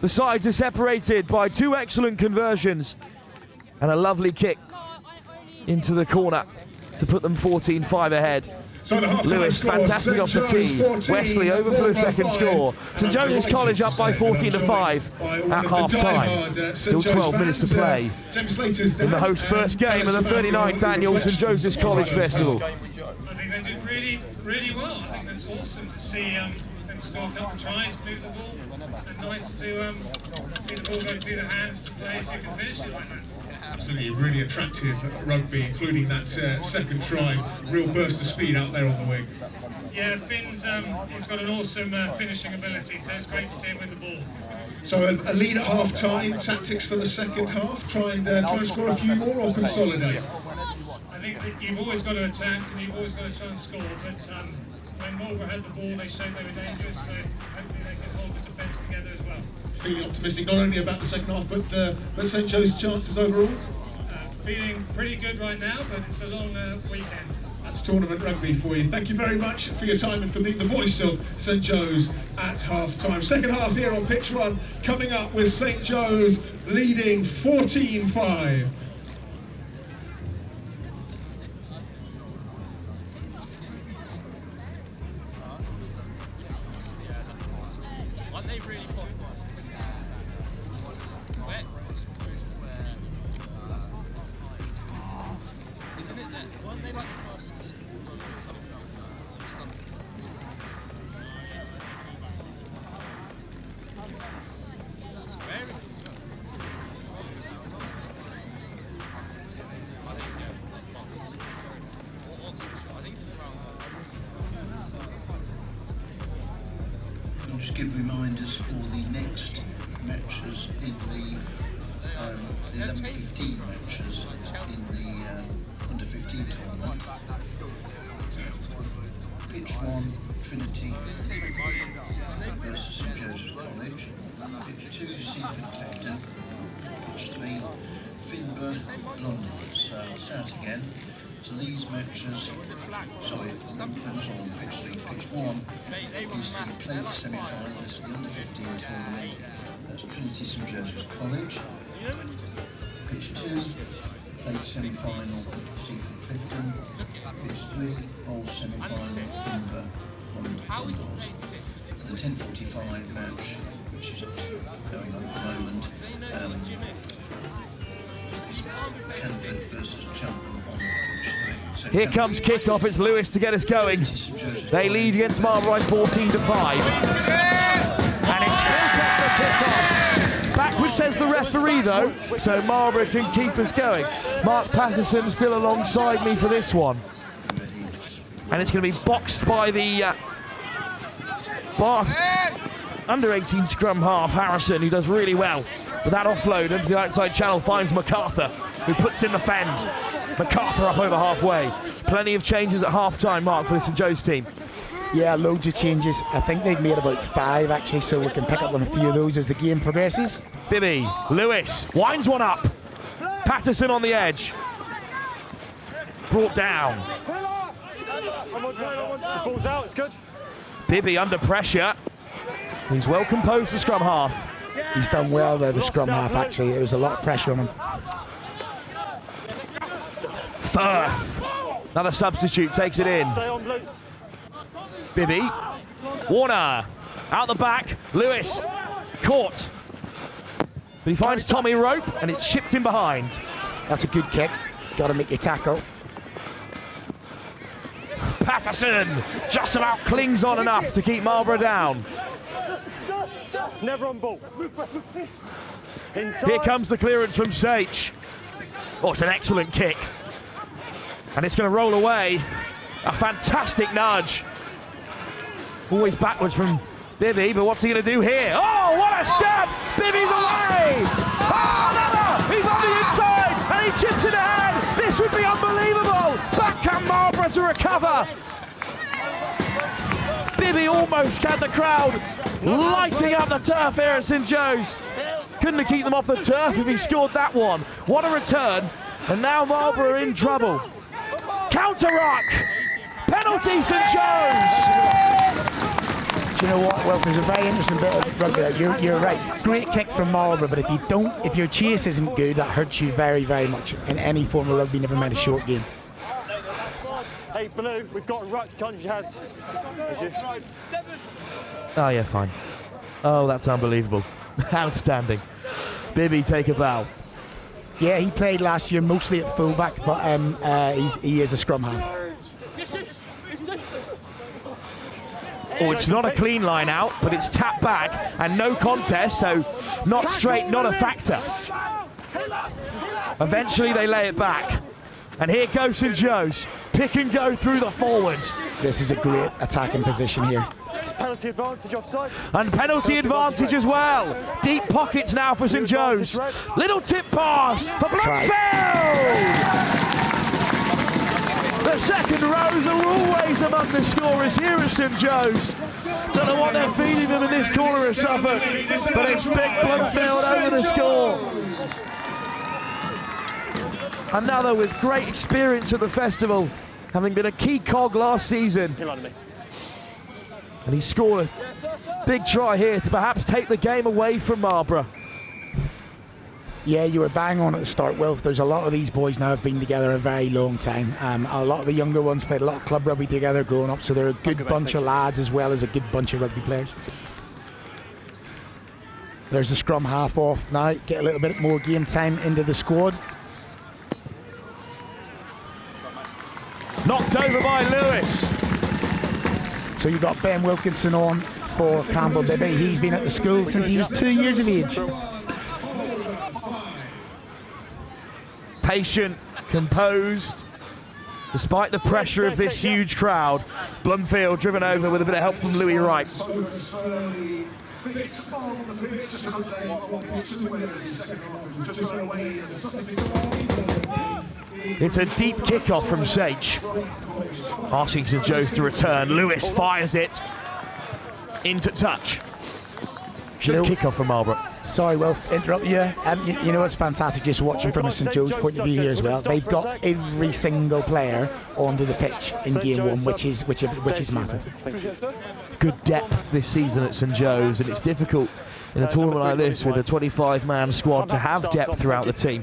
the sides are separated by 2 excellent conversions and a lovely kick into the corner to put them 14-5 ahead. So Lewis, fantastic off the tee. Wesley over for the second score. St Joseph's College up by 14-5 at half time. Still 12 minutes to play in the host's first game of the 39th annual St Joseph's College Festival. I think they did really, really well. I think that's awesome to see them score a couple of tries, move the ball, and nice to see the ball go through the hands to players who can finish it like that. Absolutely, really attractive rugby, including that second try. Real burst of speed out there on the wing. Yeah, Finn's he's got an awesome finishing ability, so it's great to see him with the ball. So a lead at half time. Tactics for the second half. Try and score a few more or consolidate. I think that you've always got to attack and you've always got to try and score. But when Marlborough had the ball, they showed they were dangerous. So hopefully they can hold the defence together as well. Feeling optimistic not only about the second half, but St Joe's chances overall? Feeling pretty good right now, but it's a long weekend. That's tournament rugby for you. Thank you very much for your time and for being the voice of St Joe's at half-time. Second half here on pitch 1, coming up with St Joe's leading 14-5. I'll just give reminders for the next matches in the 11-15 matches in the under-15 tournament. Pitch 1, Trinity versus St Joseph's College. Pitch 2, Seaford, Clifton. Pitch 3, Finborough, London. So I'll start again. So these matches, sorry, that was all on pitch 3. Pitch 1 is the played semi-final, this is the under-15 tournament. That's Trinity St Joseph's College. Pitch 2, played semi-final, Seaford, Clifton. Pitch 3, bowl semi-final, Finborough, London. So the 10:45 match, which is going on at the moment, is Canford versus Cheltenham on pitch 3. So Here comes kick-off, it's Lewis to get us going. They lead against Marlborough 14-5. And it's the kick-off. Backward says the referee though, so Marlborough can keep us going. Mark Patterson still alongside me for this one. And it's going to be boxed by the Bath under-18 scrum half, Harrison, who does really well. With that offload into the outside channel finds MacArthur, who puts in the fend. MacArthur up over halfway. Plenty of changes at half-time, Mark, for the St Joe's team. Yeah, loads of changes. I think they've made about 5 actually, so we can pick up on a few of those as the game progresses. Bibby, Lewis, winds one up. Patterson on the edge. Brought down. The ball's out, it's good. Bibby under pressure. He's well composed, the scrum half. He's done well there, the scrum half actually. There was a lot of pressure on him. Firth, another substitute, takes it in. Bibby, Warner, out the back, Lewis, caught. But he finds Tommy Rope and it's chipped in behind. That's a good kick, got to make your tackle. Patterson just about clings on enough to keep Marlborough down. Never on ball. Inside. Here comes the clearance from Sage. Oh, it's an excellent kick. And it's going to roll away. A fantastic nudge. Always backwards from Bibby, but what's he going to do here? Oh, what a step! Bibby's away! Oh, another! He's on the inside, and he chips it ahead! This would be unbelievable! Backhand Marlborough to recover! Bibby almost had the crowd lighting up the turf here at St Joe's. Couldn't have kept them off the turf if he scored that one. What a return, and now Marlborough are in trouble. Counter-rock! Penalty St Joe's! Do you know what? Well, there's a very interesting bit of rugby there. You're right. Great kick from Marlborough, but if your chase isn't good, that hurts you very, very much in any form of rugby, never mind a short game. Hey, Blue, we've got a ruck. Can't use your hands. Oh yeah, fine. Oh, that's unbelievable. Outstanding. Bibby, take a bow. Yeah, he played last year mostly at fullback, but he is a scrum half. Oh, it's not a clean line out, but it's tapped back and no contest, so not straight, not a factor. Eventually they lay it back. And here goes St Joe's. Pick and go through the forwards. This is a great attacking position here. Penalty advantage offside. And penalty advantage as well. Deep pockets now for St Joe's. Little tip pass for Bloomfield. The second rows are always among the scorers here at St Joe's. Don't know what they're feeding them in this corner of Suffolk, but it's big Bloomfield over the score. Another with great experience at the festival, having been a key cog last season. And he scored a big try here to perhaps take the game away from Marlborough. Yeah, you were bang on at the start, Wilf. There's a lot of these boys now have been together a very long time. A lot of the younger ones played a lot of club rugby together growing up, so they're a good bunch of lads as well as a good bunch of rugby players. There's the scrum half off now, get a little bit more game time into the squad. Knocked over by Lewis. So you've got Ben Wilkinson on for Campbell Bibby. He's been at the school since he was 2 years of age. Patient, composed, despite the pressure of this huge crowd. Blumfield driven over with a bit of help from Louis Wright. It's a deep kickoff from Sage. Asking St Joe's to return. Lewis fires it into touch. Good kickoff from Marlborough. Sorry, Will, interrupt you. You know what's fantastic just watching from a St Joe's point of view here as well. They've got every single player onto the pitch in game one, which is massive. Good depth this season at St Joe's, and it's difficult in a tournament like this with a 25-man squad to have depth throughout the team.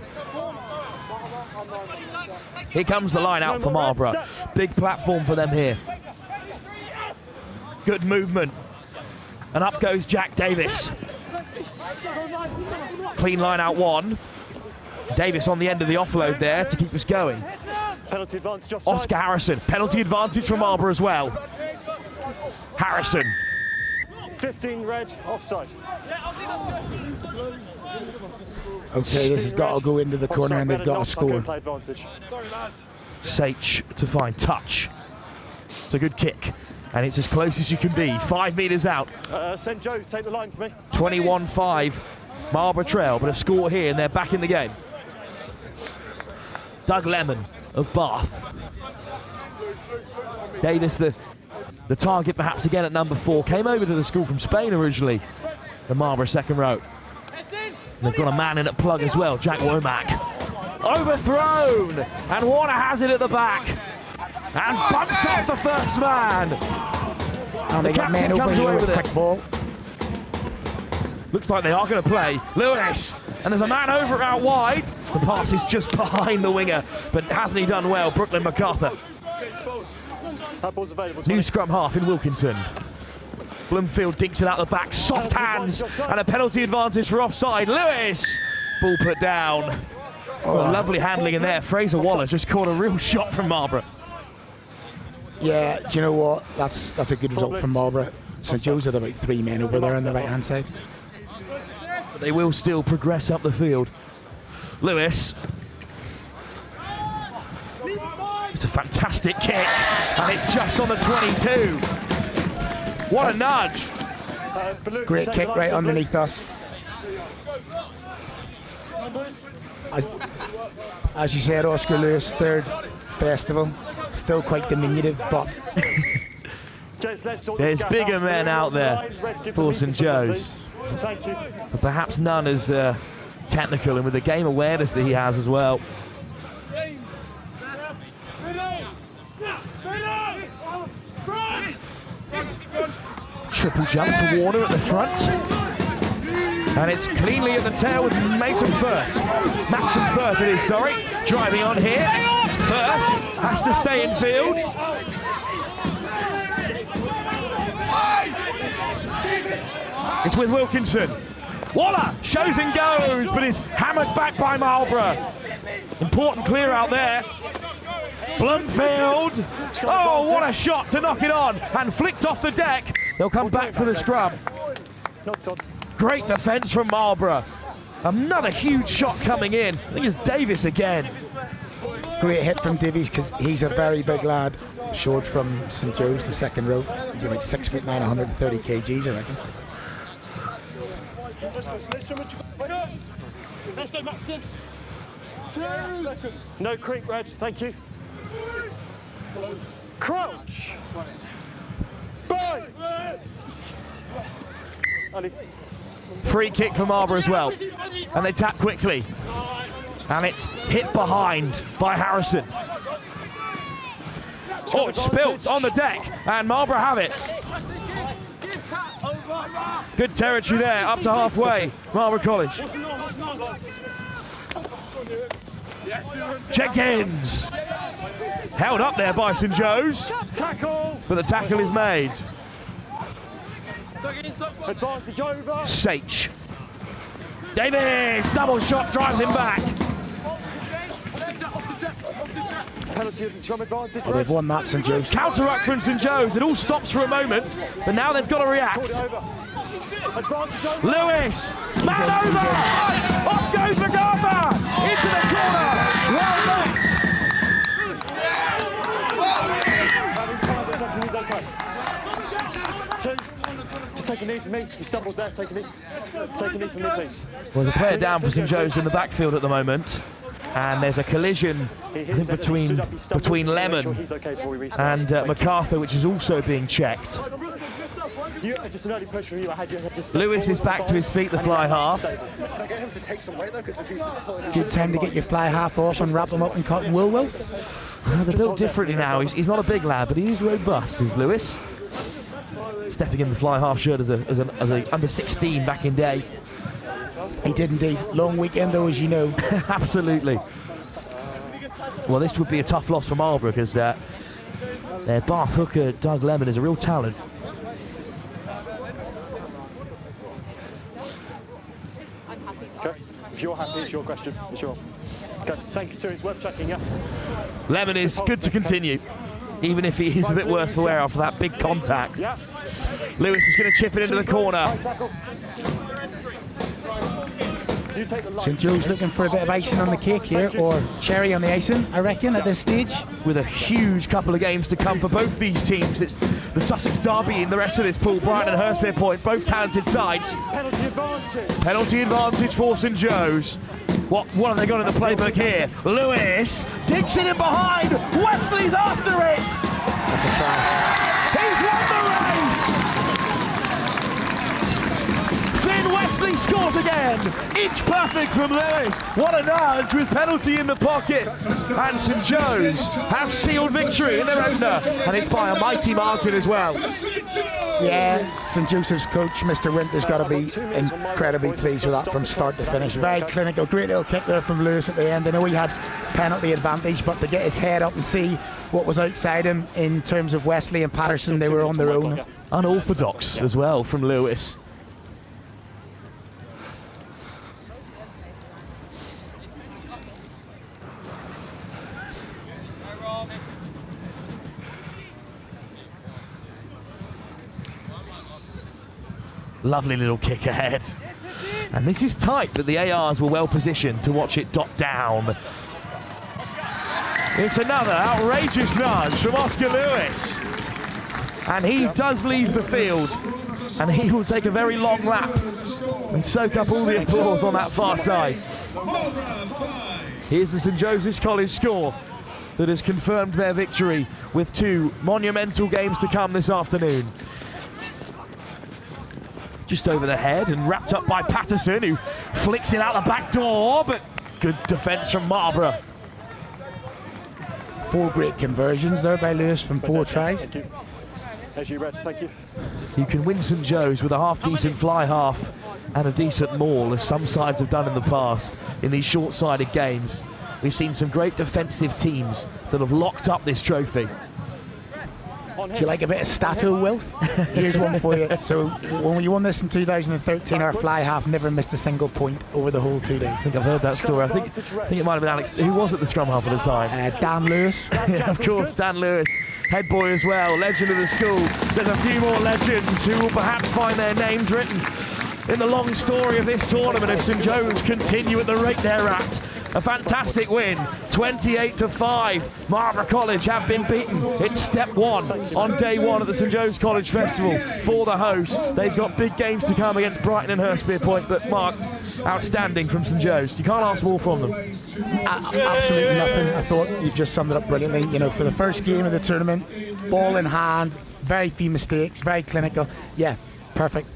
Here comes the line out for Marlborough. Big platform for them here. Good movement. And up goes Jack Davis. Clean line out one. Davis on the end of the offload there to keep us going. Penalty advantage offside. Oscar Harrison. Penalty advantage from Marlborough as well. Harrison. 15 red, offside. Okay, this has got to go into the corner and they've got to score. Sage to find touch. It's a good kick. And it's as close as you can be. 5 metres out. St Joe's, take the line for me. 21-5. Marlborough trail, but a score here and they're back in the game. Doug Lemon of Bath. Davis, the target perhaps again at number 4. Came over to the school from Spain originally. The Marlborough second row. And they've got a man in at plug as well, Jack Womack. Overthrown! And Warner has it at the back. And bumps off the first man. And they got men over here with a quick ball. Looks like they are going to play. Lewis, and there's a man over out wide. The pass is just behind the winger, but hasn't he done well? Brooklyn MacArthur. New scrum half in Wilkinson. Bloomfield dinks it out the back, soft hands, and a penalty advantage for offside. Lewis, ball put down. Oh, lovely handling in there. Fraser Waller just caught a real shot from Marlborough. Yeah, do you know what? That's a good result from Marlborough. St Joe's had about 3 men over there on the right-hand side. But they will still progress up the field. Lewis. It's a fantastic kick, and it's just on the 22. What a nudge. Great kick right underneath us. As you said, Oscar Lewis, 3rd festival. Still quite diminutive, but there's bigger men out there for St Joe's, but perhaps none as technical and with the game awareness that he has as well. Triple jump to Warner at the front, and it's cleanly at the tail with Maxim Firth it is, sorry, driving on here. Firth has to stay in field. It's with Wilkinson. Waller shows and goes, but is hammered back by Marlborough. Important clear out there. Bloomfield. Oh, what a shot to knock it on, and flicked off the deck. They'll come back for the scrum. Great defence from Marlborough. Another huge shot coming in. I think it's Davis again. Great hit from Davies because he's a very big lad. Short from St Joe's, the second row. He's about 6'9", 130 kgs, I reckon. Let's go, Maxim. 2 seconds. No creep, Reg. Thank you. Crouch. Bang. Free kick for Marlborough as well. And they tap quickly. And it's hit behind by Harrison. Oh, it's spilt on the deck, and Marlborough have it. Good territory there, up to halfway, Marlborough College. Jenkins. Held up there by St Joe's, but the tackle is made. Advantage over. Sage. Davis, double shot, drives him back. Penalty, scrum advantage. Well, they've won that, St Joe's. Counter-ruck from St Joe's. It all stops for a moment, but now they've got to react. Lewis, man over! Off goes MacArthur! Into the corner! Well met! Just take a knee from me. You stumbled there. Take a knee. Take a knee from me, please. Well, there's a player down for St Joe's in the backfield at the moment, and there's a collision I think, between Lemon and MacArthur, which is also being checked. Just an early push from you. Lewis is back to his feet, the fly half. Good time to get your fly half off and wrap them up in cotton wool, Will. They're built differently now. He's not a big lad, but he is robust, is Lewis. Stepping in the fly half shirt as a under 16 back in day. He did indeed. Long weekend though, as you know. Absolutely. Well, this would be a tough loss for Marlborough because their Bath hooker Doug Lemon is a real talent. Okay. If you're happy, it's your question. It's your. Okay. Thank you too. It's worth checking. Yeah. Lemon is good to continue, even if he is a bit worse for wear after that big contact. Yeah. Lewis is going to chip it into the corner. St Joe's looking for a bit of icing on the cake here, or cherry on the icing, I reckon, at this stage. With a huge couple of games to come for both these teams. It's the Sussex derby in the rest of this pool. Brighton and Hurstpierpoint, both talented sides. Penalty advantage. Penalty advantage for St Joe's. What have they got in the playbook here? Lewis digs it in behind. Wesley's after it. That's a try. He's won the race. Finn Wesley scores again. Inch perfect from Lewis. What a nudge with penalty in the pocket. And St Joe's have sealed victory in their opener. And it's by a mighty margin as well. Yeah, St Joseph's coach, Mr. Winter's got to be incredibly pleased with that from start to finish. Very clinical, great little kick there from Lewis at the end. I know he had penalty advantage, but to get his head up and see what was outside him in terms of Wesley and Patterson, they were on their own. Unorthodox as well from Lewis. Lovely little kick ahead. And this is tight, but the ARs were well positioned to watch it dot down. It's another outrageous nudge from Oscar Lewis. And he does leave the field. And he will take a very long lap and soak up all the applause on that far side. Here's the St Joseph's College score that has confirmed their victory with two monumental games to come this afternoon. Just over the head and wrapped up by Patterson, who flicks it out the back door, but good defence from Marlborough. 4 great conversions there by Lewis from 4 tries. Thank you. As you read, thank you. You can win St Joe's with a half-decent fly half and a decent maul, as some sides have done in the past in these short-sided games. We've seen some great defensive teams that have locked up this trophy. Do you like a bit of stato, Will? Here's one for you. So when we won this in 2013, our fly half never missed a single point over the whole 2 days. I think I've heard that story. I think it might have been Alex. Who was at the scrum half at the time? Dan Lewis. Yeah, of course, Dan Lewis. Head boy as well, legend of the school. There's a few more legends who will perhaps find their names written in the long story of this tournament if St Joe's continue at the rate they're at. A fantastic win, 28-5. Marlborough College have been beaten. It's step 1 on day 1 at the St Joe's College Festival for the host. They've got big games to come against Brighton and Hurstpierpoint, but Mark, outstanding from St Joe's. You can't ask more from them. Absolutely nothing. I thought you've just summed it up brilliantly. You know, for the first game of the tournament, ball in hand, very few mistakes, very clinical. Yeah, perfect.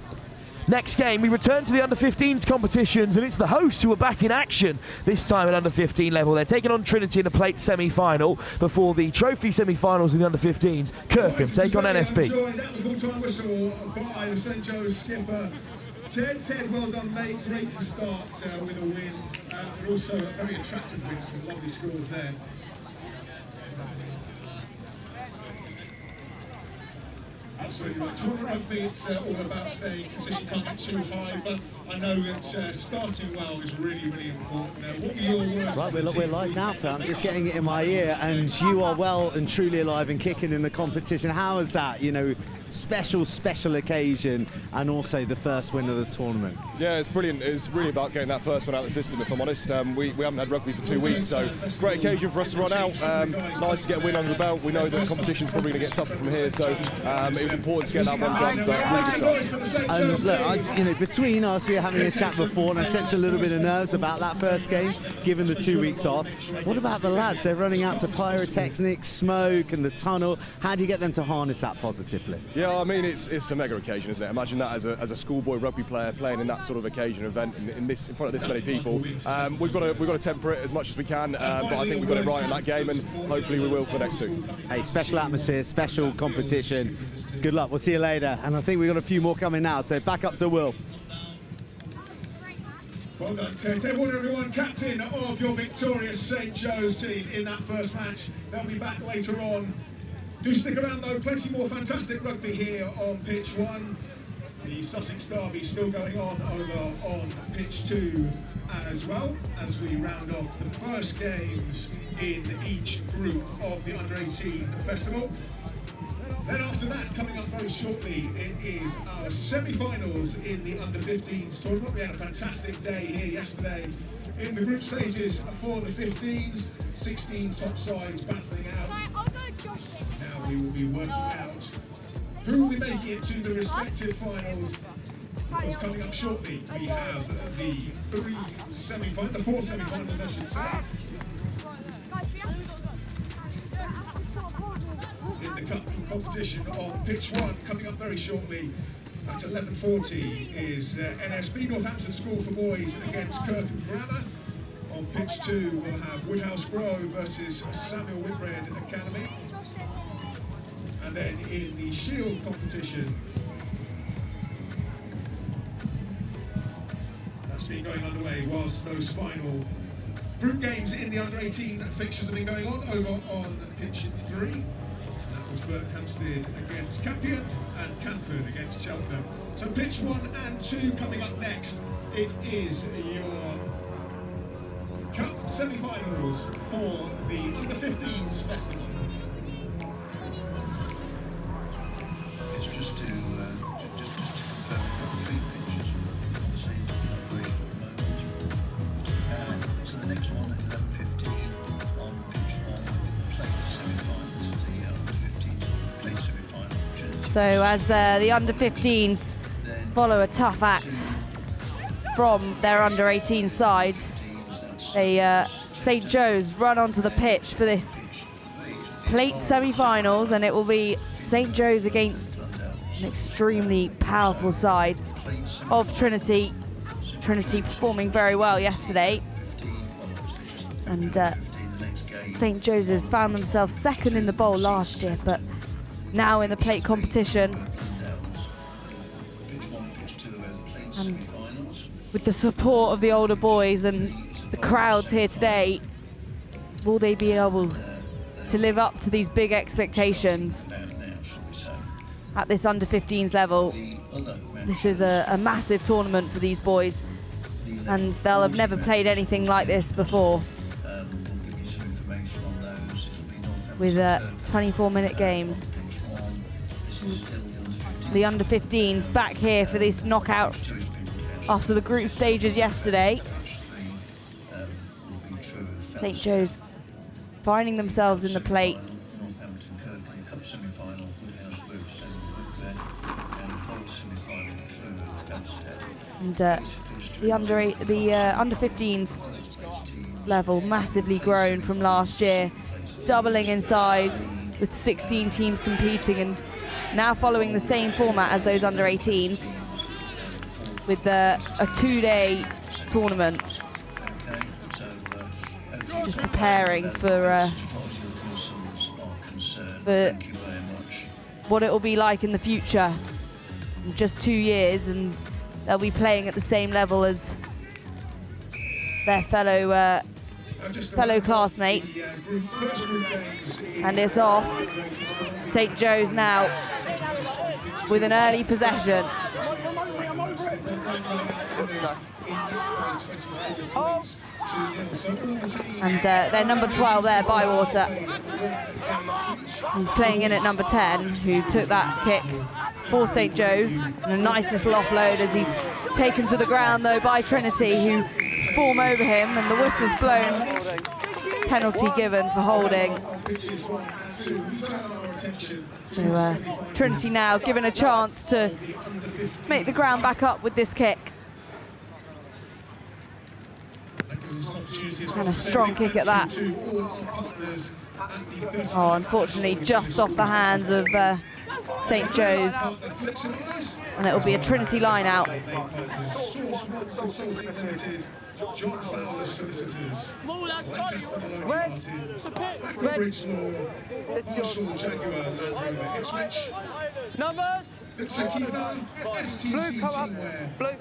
Next game, we return to the under-15s competitions, and it's the hosts who are back in action, this time at under-15 level. They're taking on Trinity in the plate semi-final before the trophy semi-finals in the under-15s. Kirkham take on NSB. That was full-time whistle by the St Joe's skipper. Ted said, well done, mate. Great to start with a win. But also a very attractive win, some lovely scores there. Absolutely right. Tournament rugby, it's all about staying consistent, can't get too high, but I know that starting well is really, really important. What were your words? Right, we're live now, Phil. I'm just getting it in my ear, and you are well and truly alive and kicking in the competition. How is that? You know, special occasion, and also the first win of the tournament. Yeah, it's brilliant. It's really about getting that first one out of the system, if I'm honest. We haven't had rugby for 2 weeks, so great occasion for us to run out. Nice to get a win under the belt. We know that the competition's probably going to get tougher from here, so it was important to get that one done, but really good stuff. And look, you know, between us, we were having a chat before, and I sense a little bit of nerves about that first game, given the 2 weeks off. What about the lads? They're running out to pyrotechnics, smoke, and the tunnel. How do you get them to harness that positively? Yeah, I mean, it's a mega occasion, isn't it? Imagine that as a schoolboy rugby player playing in that sort of occasion event in front of this many people. We've got to temper it as much as we can, but I think we've got it right in that game, and hopefully we will for the next two. Hey, special atmosphere, special competition. Good luck. We'll see you later. And I think we've got a few more coming now, so back up to Will. Well done, Ted. Ted Warner, everyone, captain of your victorious St Joe's team in that first match. They'll be back later on. Do stick around though, plenty more fantastic rugby here on pitch 1. The Sussex Derby still going on over on pitch 2 as well, as we round off the first games in each group of the Under-18 Festival. Then after that, coming up very shortly, it is our semi-finals in the Under-15s tournament. We had a fantastic day here yesterday in the group stages for the 15s. 16 top sides battling out. Now we will be working out who will be making it to the respective finals. Because coming up shortly, we have the four semi-finals, I should say. In the cup competition on pitch 1, coming up very shortly at 11:40 is NSB Northampton School for Boys against Kirkham Grammar. On pitch 2, we'll have Woodhouse Grove versus Samuel Whitbread Academy. And then in the Shield competition, that's been going underway whilst those final group games in the Under-18 fixtures have been going on over on pitch 3. That was Berkhamsted against Campion and Canford against Cheltenham. So pitch 1 and 2 coming up next. It is your Cup semi-finals for the Under-15s Festival. It's just to confirm, we've got 3 pitches on the same operation at the moment. So the next one at 11:15 on pitch 1 with the plate semi-finals for the Under-15s plate semi-final. Trinity. So as the Under-15s follow a tough act from their Under-18 side, St Joe's run onto the pitch for this plate semi-finals, and it will be St Joe's against an extremely powerful side of Trinity. Trinity performing very well yesterday, and St Joseph's found themselves second in the bowl last year, but now in the plate competition, and with the support of the older boys and the crowds here today, will they be able to live up to these big expectations at this Under-15s level? This is a massive tournament for these boys, and they'll have never played anything like this before, with 24-minute games. The Under-15s back here for this knockout after the group stages yesterday. St Joe's finding themselves in the plate. And the Under-15s level massively grown from last year, doubling in size with 16 teams competing, and now following the same format as those Under-18s with a 2-day tournament. Just preparing for what it will be like in the future. In just 2 years, and they'll be playing at the same level as their fellow classmates. And it's off. St Joe's now with an early possession. And their number 12 there, Bywater, who's playing in at number 10, who took that kick for St Joe's. And a nice little offload as he's taken to the ground though by Trinity, who form over him, and the whistle's blown. Penalty given for holding. So Trinity now given a chance to make the ground back up with this kick. And a strong kick at that. Oh, unfortunately just off the hands of St Joe's. And it will be a Trinity line out. Red. This is yours. Numbers. Blue, come up. Blue.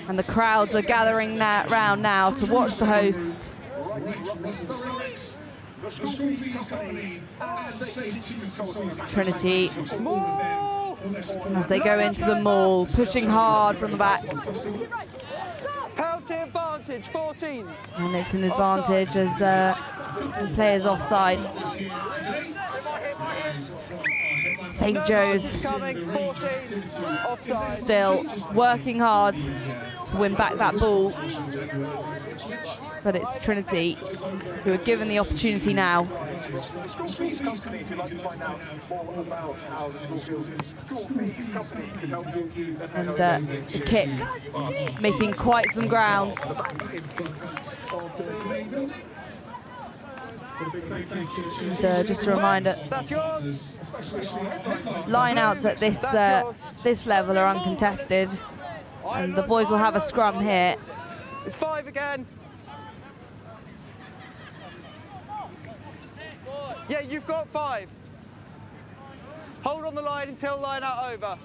And the crowds are gathering round now to watch the hosts. Trinity, as they go into the maul, pushing hard from the back. Penalty advantage, 14. And it's an advantage as players offside. St Joe's still working hard to win back that ball. But it's Trinity who are given the opportunity now. And the kick making quite some ground. And just a reminder, line-outs at this level are uncontested, and the boys will have a scrum here. It's 5 again. Yeah, you've got 5. Hold on the line until line out over.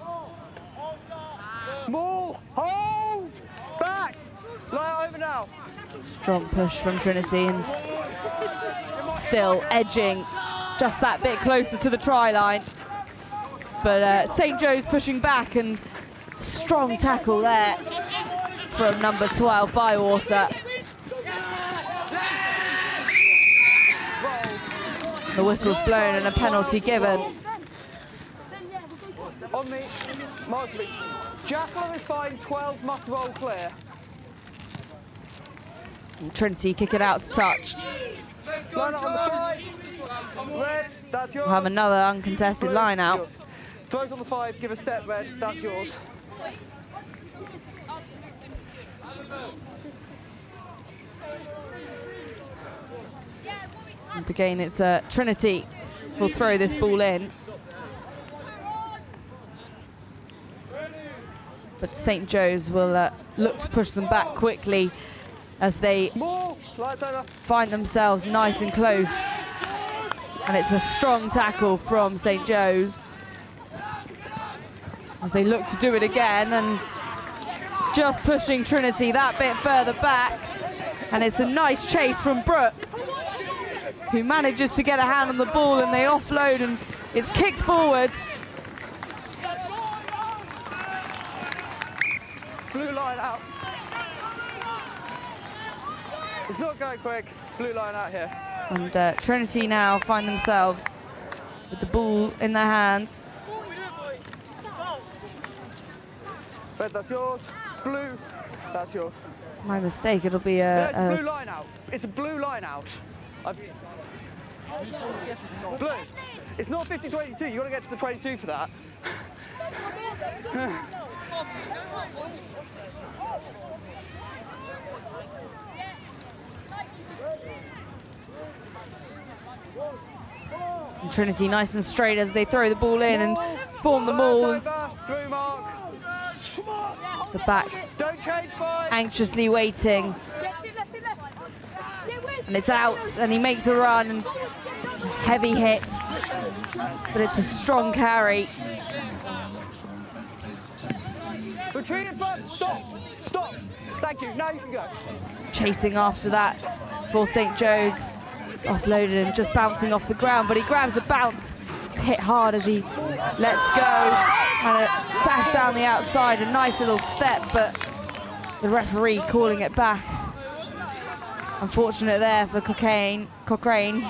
Maul, hold, back, line out over now. Strong push from Trinity, and still edging just that bit closer to the try line. But St Joe's pushing back, and strong tackle there from number 12, Bywater. The whistle's blown and a penalty given. On me, Mosley. Jackal is fine, 12 must roll clear. And Trinity kick it out to touch. Line out on the 5. Red, that's yours. We'll have another uncontested line out. Throws on the 5, give a step, Red, that's yours. And again, it's Trinity will throw this ball in. But St Joe's will look to push them back quickly as they find themselves nice and close. And it's a strong tackle from St Joe's as they look to do it again, and just pushing Trinity that bit further back. And it's a nice chase from Brooke, who manages to get a hand on the ball, and they offload, and it's kicked forwards. Blue line out. It's not going quick. Blue line out here. And Trinity now find themselves with the ball in their hand. Red, that's yours. Blue, that's yours. My mistake, it'll be It's a blue line out. It's a blue line out. Blue. It's not 50-22. You've got to get to the 22 for that. And Trinity nice and straight as they throw the ball in and form the maul. Through mark. The backs anxiously waiting. And it's out, and he makes a run, and heavy hit, but it's a strong carry. Retreat in front, stop, stop. Thank you, now you can go. Chasing after that for St Joe's. Offloaded and just bouncing off the ground, but he grabs a bounce It's hit hard as he lets go. And a dash down the outside, a nice little step, but the referee calling it back. Unfortunate there for Cochrane.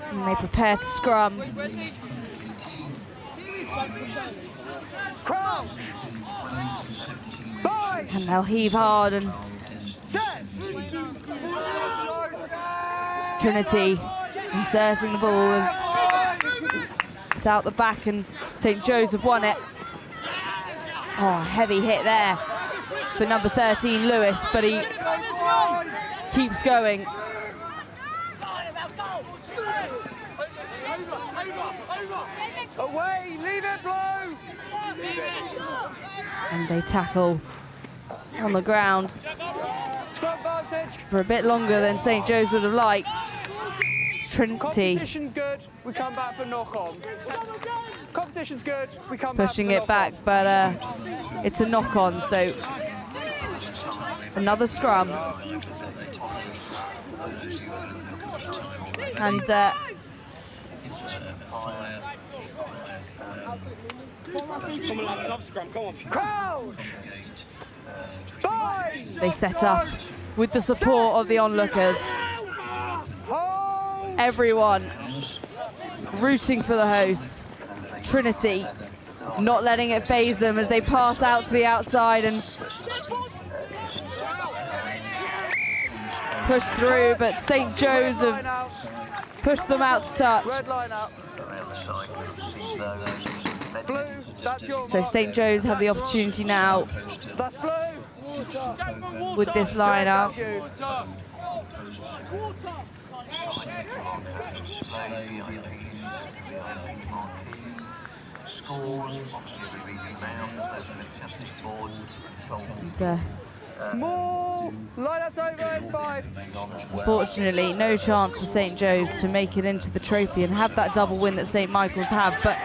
And they prepare to scrum. And they'll heave hard and Trinity inserting the ball as it's out the back and St. Joe's have won it. Oh, heavy hit there for number 13 Lewis, but he keeps going. Away, leave it, Blue! And they tackle on the ground for a bit longer than St. Joe's would have liked. Trinity competition good, we come back for knock-on. Competition's good, we come back pushing it back, but it's a knock-on, so another scrum. And they set up with the support of the onlookers. Everyone rooting for the hosts. Trinity not letting it faze them as they pass out to the outside and push through, but St. Joe's have pushed them out to touch. So St. Joe's have the opportunity now with this line out. More line-outs over in 5. Unfortunately, no chance for St. Joe's to make it into the trophy and have that double win that St. Michael's have, but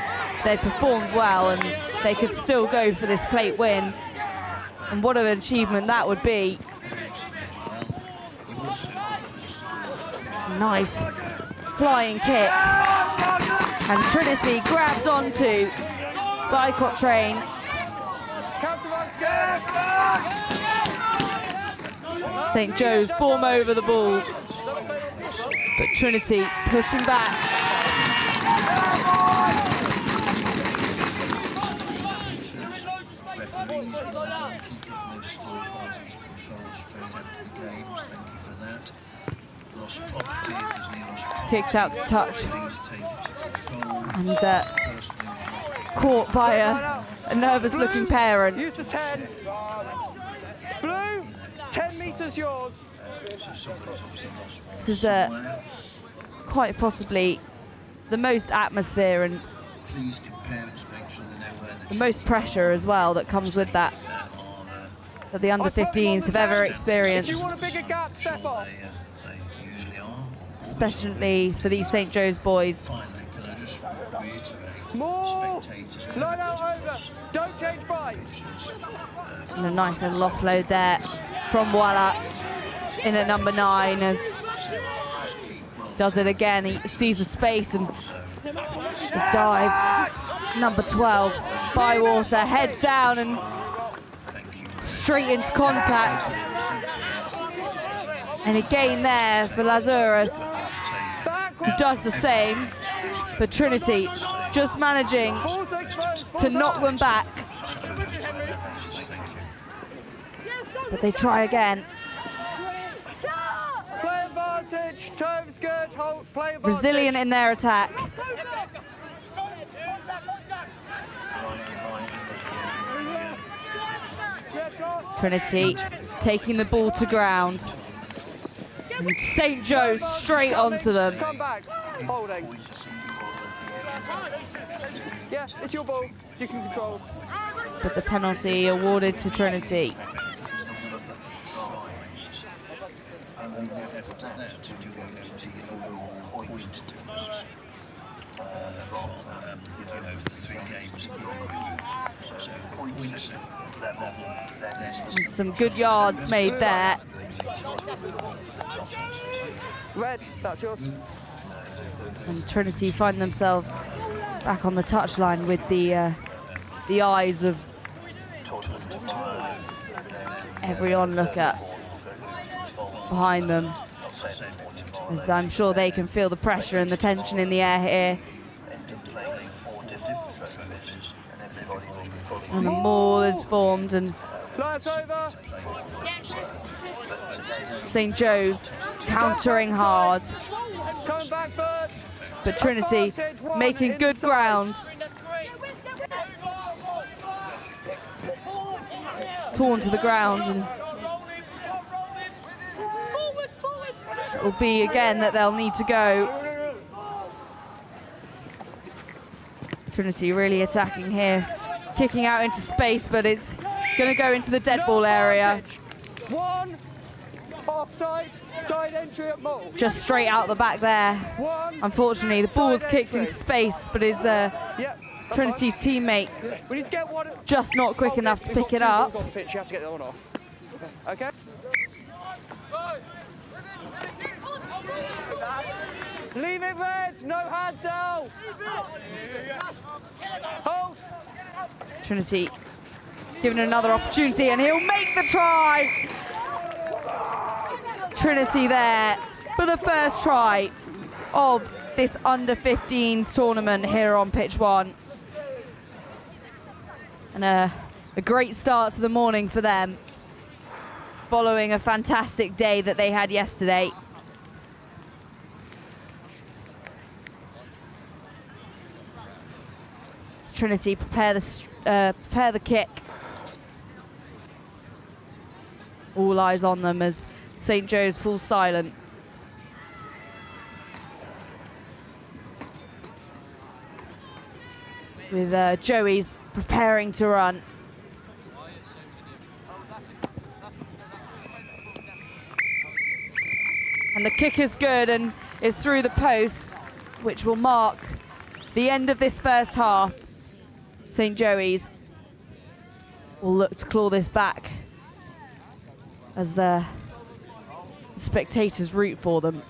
they performed well and they could still go for this plate win. And what an achievement that would be. Nice flying kick. And Trinity grabbed onto by Cochrane. St. Joe's form over the ball, but Trinity pushing back. Kicked out to touch and caught by a nervous looking parent. Use the 10. Blue, 10 metres yours. This is quite possibly the most atmosphere and the most pressure as well that comes with that the under-15s have ever experienced. If you want a bigger gap, step off. Especially for these St. Joe's boys. More! Line out over! Don't change bike! And a nice little offload there from Walla in at number 9. And does it again, he sees the space and the dive. Number 12, Bywater, head down and straight into contact. And again there for Lazarus, who does the same. But Trinity just managing to knock them back. But they try again. Play advantage, Tove's good, hold, play advantage. Resilient in their attack. Trinity taking the ball to ground. And St. Joe's straight onto them. Come back, holding. Yeah, it's your ball, you can control. But the penalty awarded to Trinity. point level, And some good yards made there. Red, that's yours. And Trinity find themselves back on the touchline with the eyes of every onlooker behind them, as I'm sure they can feel the pressure and the tension in the air here. And the maul is formed, and St. Joe's countering hard. But Trinity making good ground. Torn to the ground, and it will be again that they'll need to go. Trinity really attacking here, kicking out into space, but it's going to go into the dead ball area. One, offside, side entry at Mull. Just straight out the back there. Unfortunately, the ball's kicked into space, but his Trinity's teammate just not quick enough to pick it up. On the pitch, you have to get that one off. Okay. Leave it, Red. No hands now. Hold. Trinity given another opportunity, and he'll make the try. Trinity there for the first try of this under-15s tournament here on pitch 1. And a great start to the morning for them, following a fantastic day that they had yesterday. Trinity prepare the kick. All eyes on them as St. Joe's falls silent. With Joey's preparing to run. And the kick is good and is through the post, which will mark the end of this first half. St. Joey's will look to claw this back as the spectators root for them.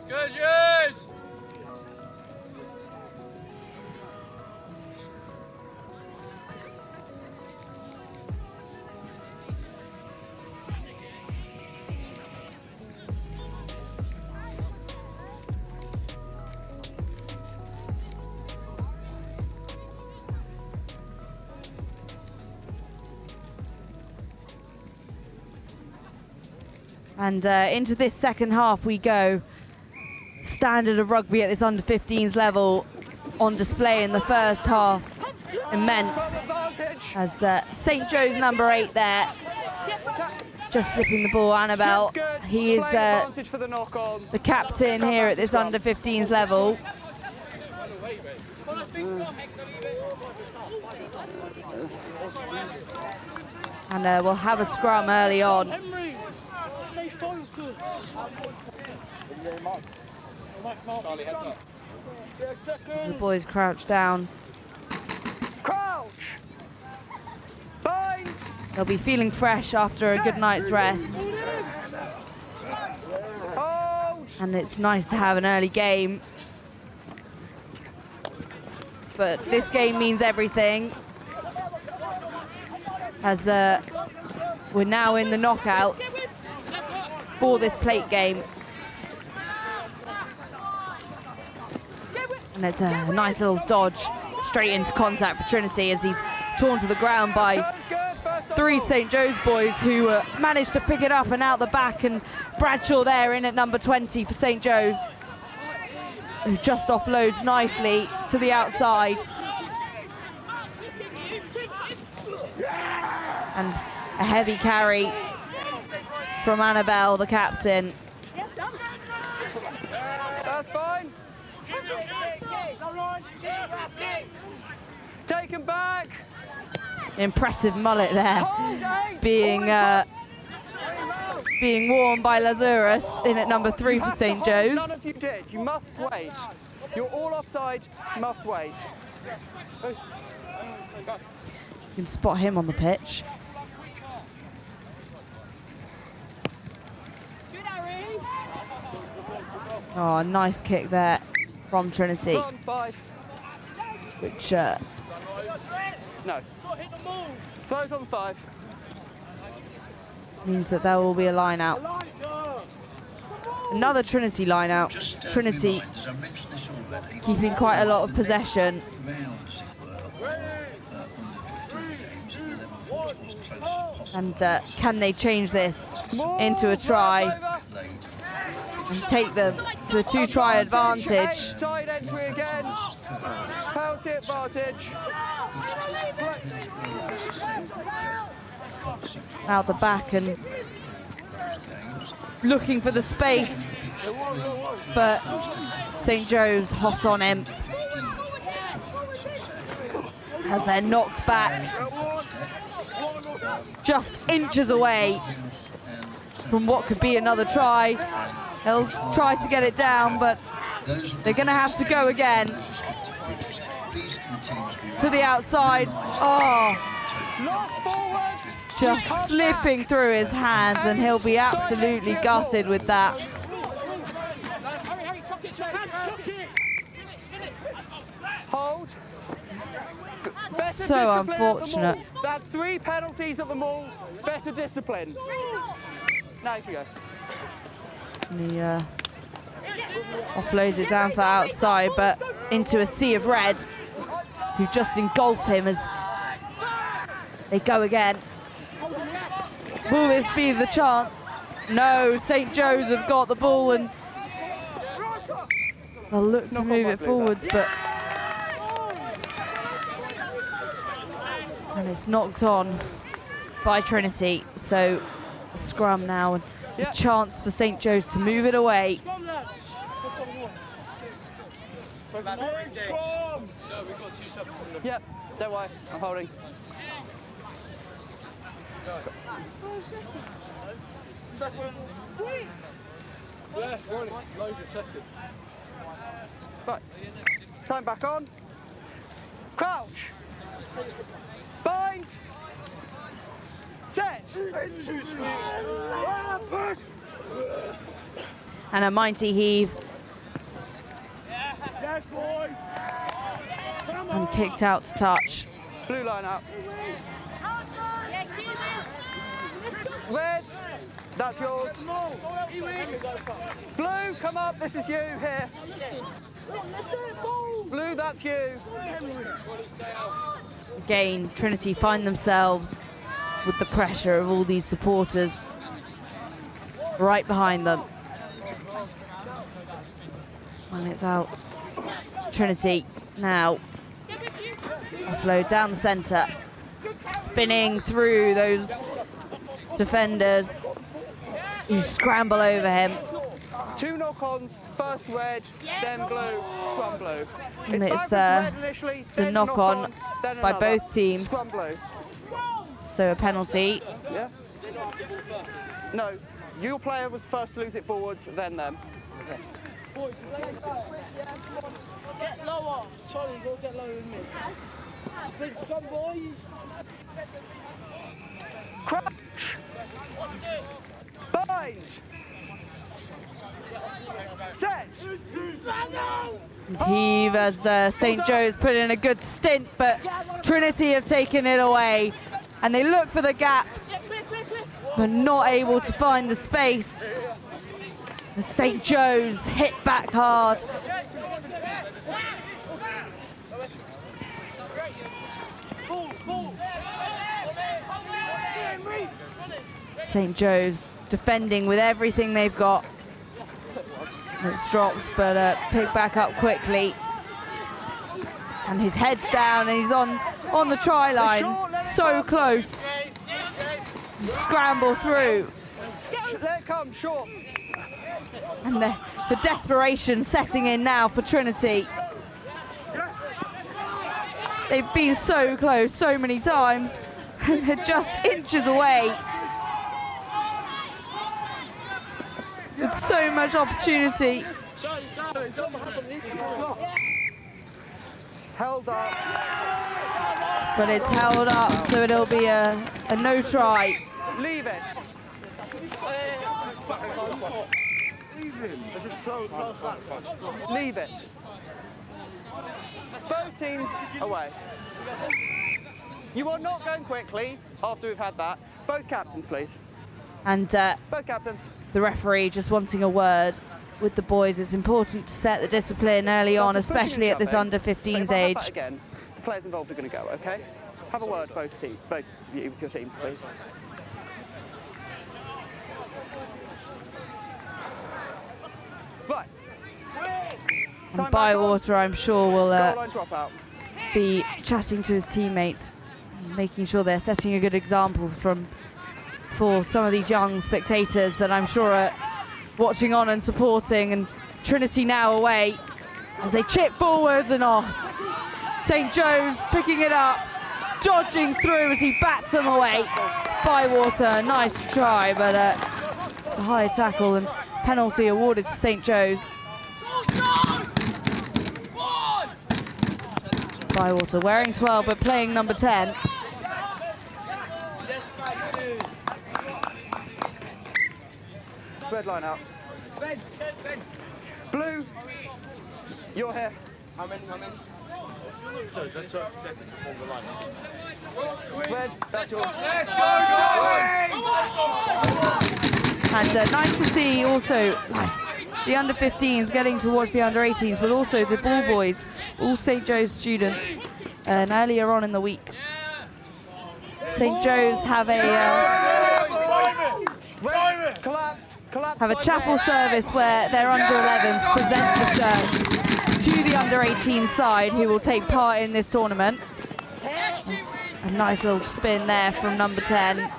Scourges! And into this second half we go. Standard of rugby at this under-15s level on display in the first half. Immense. As St. Joe's number 8 there, just slipping the ball, Annabelle. He is the captain here at this under-15s level. And we'll have a scrum early on. As the boys crouch down. Crouch! Bind! They'll be feeling fresh after a good night's rest. And it's nice to have an early game. But this game means everything, as we're now in the knockouts for this plate game. And it's a nice little dodge straight into contact for Trinity as he's torn to the ground by 3 St. Joe's boys who managed to pick it up and out the back, and Bradshaw there in at number 20 for St. Joe's, who just offloads nicely to the outside. And a heavy carry from Annabelle, the captain. That's fine. Take him back. Impressive mullet there, being worn by Lazarus in at number 3 for St. Joe's. None of you did. You must wait. You're all offside. You must wait. You can spot him on the pitch. Oh, a nice kick there from Trinity. Which no. Throws on 5. Means that there will be a line out. Another Trinity line out. Trinity keeping quite a lot of possession. And can they change this into a try and take them to a 2-try advantage? Side entry again. Penalty advantage. Out the back and looking for the space, but St. Joe's hot on him as they're knocked back just inches away from what could be another try. They'll try to get it down, but they're going to have to go again to the outside. Oh, just slipping through his hands, and he'll be absolutely gutted with that. Hold. Better So unfortunate. That's 3 penalties at the Mall. Better discipline. Now you can go. And he offloads it down to the outside, but into a sea of red, who just engulf him as they go again. Will this be the chance? No, St. Joe's have got the ball and they'll look to move it forwards, but and it's knocked on by Trinity. So a scrum now and a chance for St. Joe's to move it away. Yep, don't worry, I'm holding. Right, time back on. Crouch. Bind. Set. And a mighty heave. And kicked out to touch. Blue line up. Red, that's yours. Blue, come up, this is you here. Blue, that's you. Again, Trinity find themselves with the pressure of all these supporters right behind them. And it's out. Trinity now. Offload down the centre. Spinning through those defenders who scramble over him. 2 knock-ons, first red, then blue, scrum blue. And it's red initially, the knock-on by both teams. Scrum blue. So a penalty. Yeah. No, your player was first to lose it forwards, then them. Okay. Get lower. Charlie, go get lower with me. Sprint scrum, boys. Crouch. Bind. Set. Heave as St. Joe's put in a good stint, but Trinity have taken it away. And they look for the gap, but not able to find the space. The St. Joe's hit back hard. St. Joe's defending with everything they've got. It's dropped, but picked back up quickly. And his head's down, and he's on the try line. So close. Scramble through. Let it come, short. And the desperation setting in now for Trinity. They've been so close so many times. They're just inches away. With so much opportunity. Held up. But it's held up, so it'll be a no try. Leave it. Leave it. Both teams away. You are not going quickly after we've had that. Both captains, please. And both captains. The referee just wanting a word with the boys. It's important to set the discipline early on, especially at this under-15s age. That again, the players involved are going to go, okay? Have a word, both of you with your teams, please. Right. And Bywater, I'm sure, will be chatting to his teammates, making sure they're setting a good example for some of these young spectators that I'm sure are watching on and supporting. And Trinity now away as they chip forwards and off. St. Joe's picking it up, dodging through as he bats them away. Bywater, nice try, but it's a high tackle and penalty awarded to St. Joe's. Bywater wearing 12 but playing number 10. Red line out. Blue, you're here. I'm in. So that's 30 seconds to form the line. Red, that's yours. Let's go, And nice to see also the under-15s getting to watch the under-18s, but also the ball boys, all St. Joe's students, and earlier on in the week. St. Joe's have a chapel service where their under-11s present the shirts to the under-18 side who will take part in this tournament. A nice little spin there from number 10.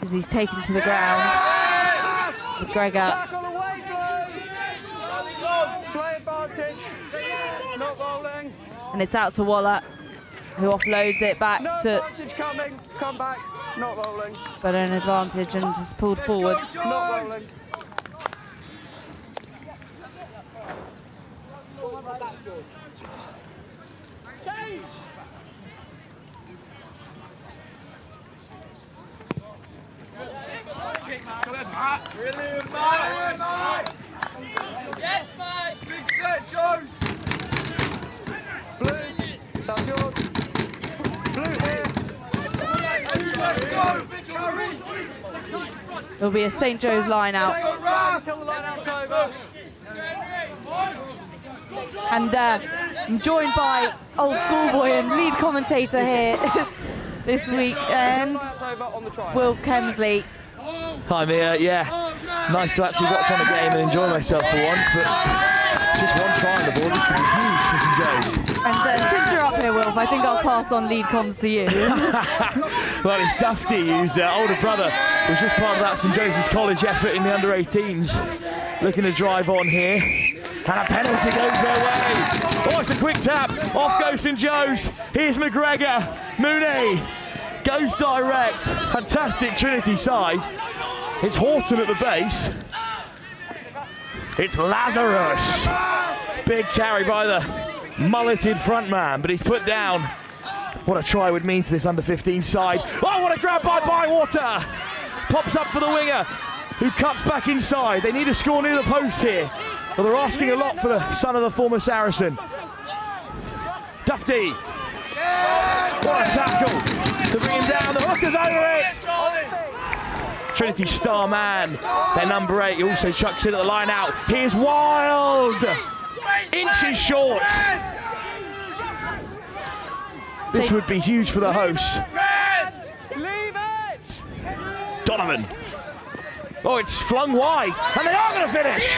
As he's taken to the ground. McGregor. Play advantage. Not rolling. And it's out to Waller, who offloads it back to... Advantage coming. Come back. Not rolling. But an advantage and has pulled forward. Not rolling. Brilliant, Mike! Yes, Mike! Big set, Jones! Blue, that's yours. Blue here. Let's go, big carry! There'll be a St. Joe's line out. Stay around until the line out's over. And I'm joined by old schoolboy and lead commentator here this week, Will Kemsley. Hi Mia, yeah. Nice to actually watch on the game and enjoy myself for once, but just one try on the board, this could be huge for St. Joe's. And since you're up here, Wilf, I think I'll pass on lead comms to you. Well, it's Dufty, whose older brother was just part of that St. Joseph's College effort in the under-18s. Looking to drive on here. And a penalty goes their way. Oh, it's a quick tap. Off goes St. Joe's. Here's McGregor. Mooney goes direct. Fantastic Trinity side. It's Horton at the base. It's Lazarus. Big carry by the mulleted front man, but he's put down what a try would mean to this under-15 side. Oh, what a grab by Bywater! Pops up for the winger, who cuts back inside. They need to score near the post here. Well, they're asking a lot for the son of the former Saracen. Dufty. What a tackle to bring him down. The hooker's over it. Trinity star man, their number 8, he also chucks in at the line out. Here's Wild. Inches short. This would be huge for the hosts. Donovan. Oh, it's flung wide, and they are going to finish.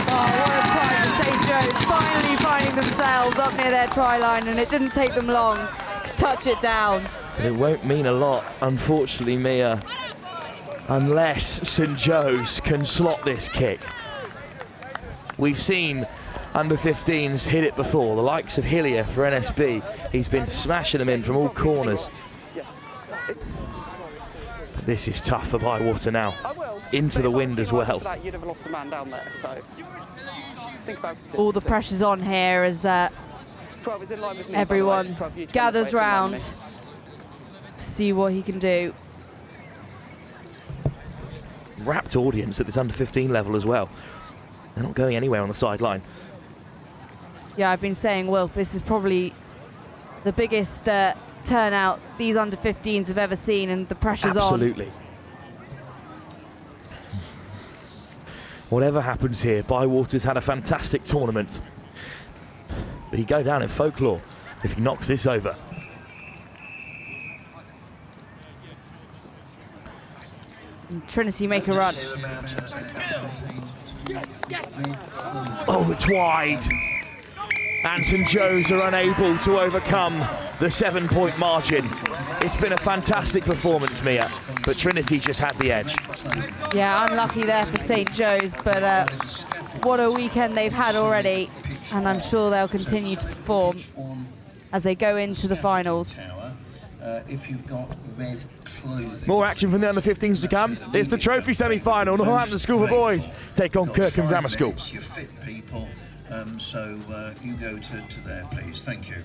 Oh, what a try for St. Joe's, finally finding themselves up near their try line, and it didn't take them long to touch it down. But it won't mean a lot, unfortunately, Mia, unless St. Joe's can slot this kick. We've seen under-15s hit it before, the likes of Hillier for NSB. He's been smashing them in from all corners. But this is tough for Bywater now. Into the wind as well. You'd have lost a man down there, so think about All the pressure's on here as everyone gathers round to see what he can do. Rapt audience at this under-15 level as well. They're not going anywhere on the sideline. Yeah, I've been saying, Wilf, this is probably the biggest turnout these under-15s have ever seen, and the pressure's Absolutely. Whatever happens here, Bywater's had a fantastic tournament. But he'd go down in folklore if he knocks this over. And Trinity make a run. Oh, it's wide. And St. Joe's are unable to overcome the 7-point margin. It's been a fantastic performance, Mia, but Trinity just had the edge. Yeah, unlucky there for St. Joe's, but what a weekend they've had already, and I'm sure they'll continue to perform as they go into the finals. More action from the under-15s to come. It's the trophy semi-final. Hampton School for Boys take on Kirkham Grammar School. So you go to there, please. Thank you.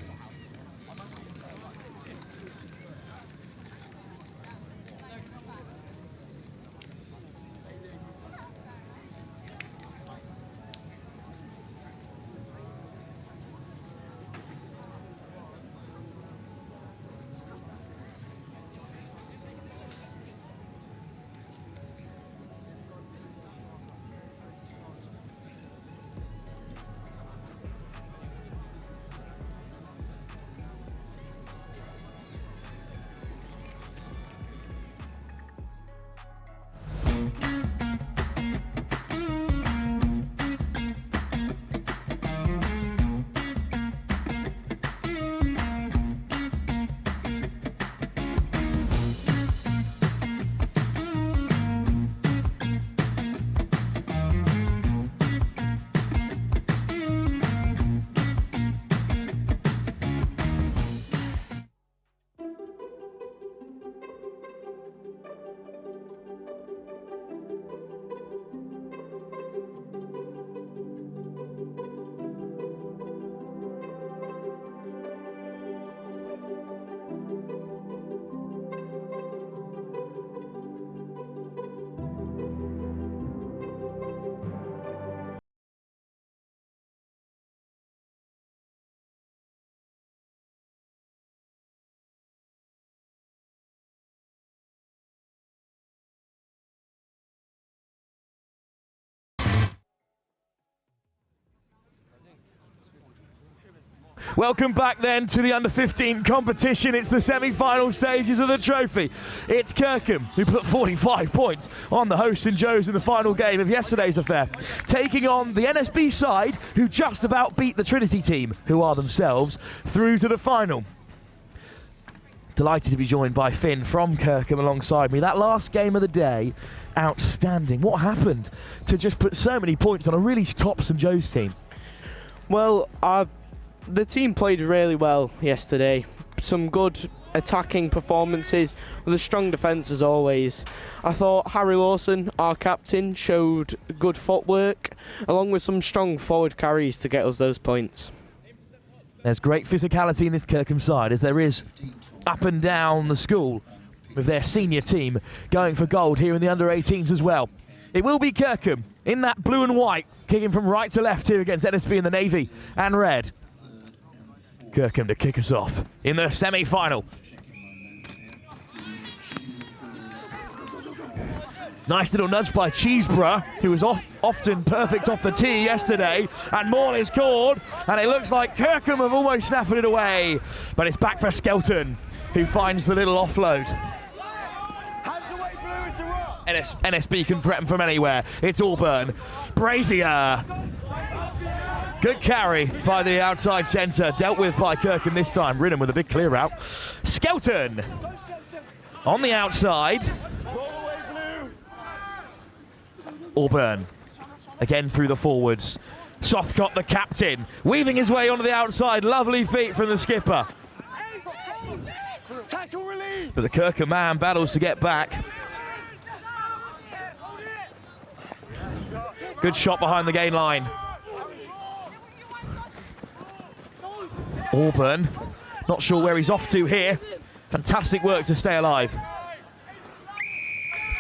Welcome back then to the under-15 competition. It's the semi-final stages of the trophy. It's Kirkham, who put 45 points on the host St. Joe's in the final game of yesterday's affair, taking on the NSB side, who just about beat the Trinity team, who are themselves through to the final. Delighted to be joined by Finn from Kirkham alongside me. That last game of the day, outstanding. What happened to just put so many points on a really top St. Joe's team? Well, the team played really well yesterday. Some good attacking performances with a strong defence as always. I thought Harry Lawson, our captain, showed good footwork along with some strong forward carries to get us those points. There's great physicality in this Kirkham side, as there is up and down the school, with their senior team going for gold here in the under-18s as well. It will be Kirkham in that blue and white, kicking from right to left here against NSB in the navy and red. Kirkham to kick us off in the semi-final. Nice little nudge by Cheeseborough, who was often perfect off the tee yesterday, and Maul is called, and it looks like Kirkham have almost snapped it away, but it's back for Skelton, who finds the little offload. NSB can threaten from anywhere. It's Auburn. Brazier. Good carry by the outside centre, dealt with by Kirkham this time. Ridden with a big clear out. Skelton on the outside. Auburn again through the forwards. Softcott, the captain, weaving his way onto the outside. Lovely feet from the skipper. But the Kirkham man battles to get back. Good shot behind the gain line. Auburn, not sure where he's off to here. Fantastic work to stay alive.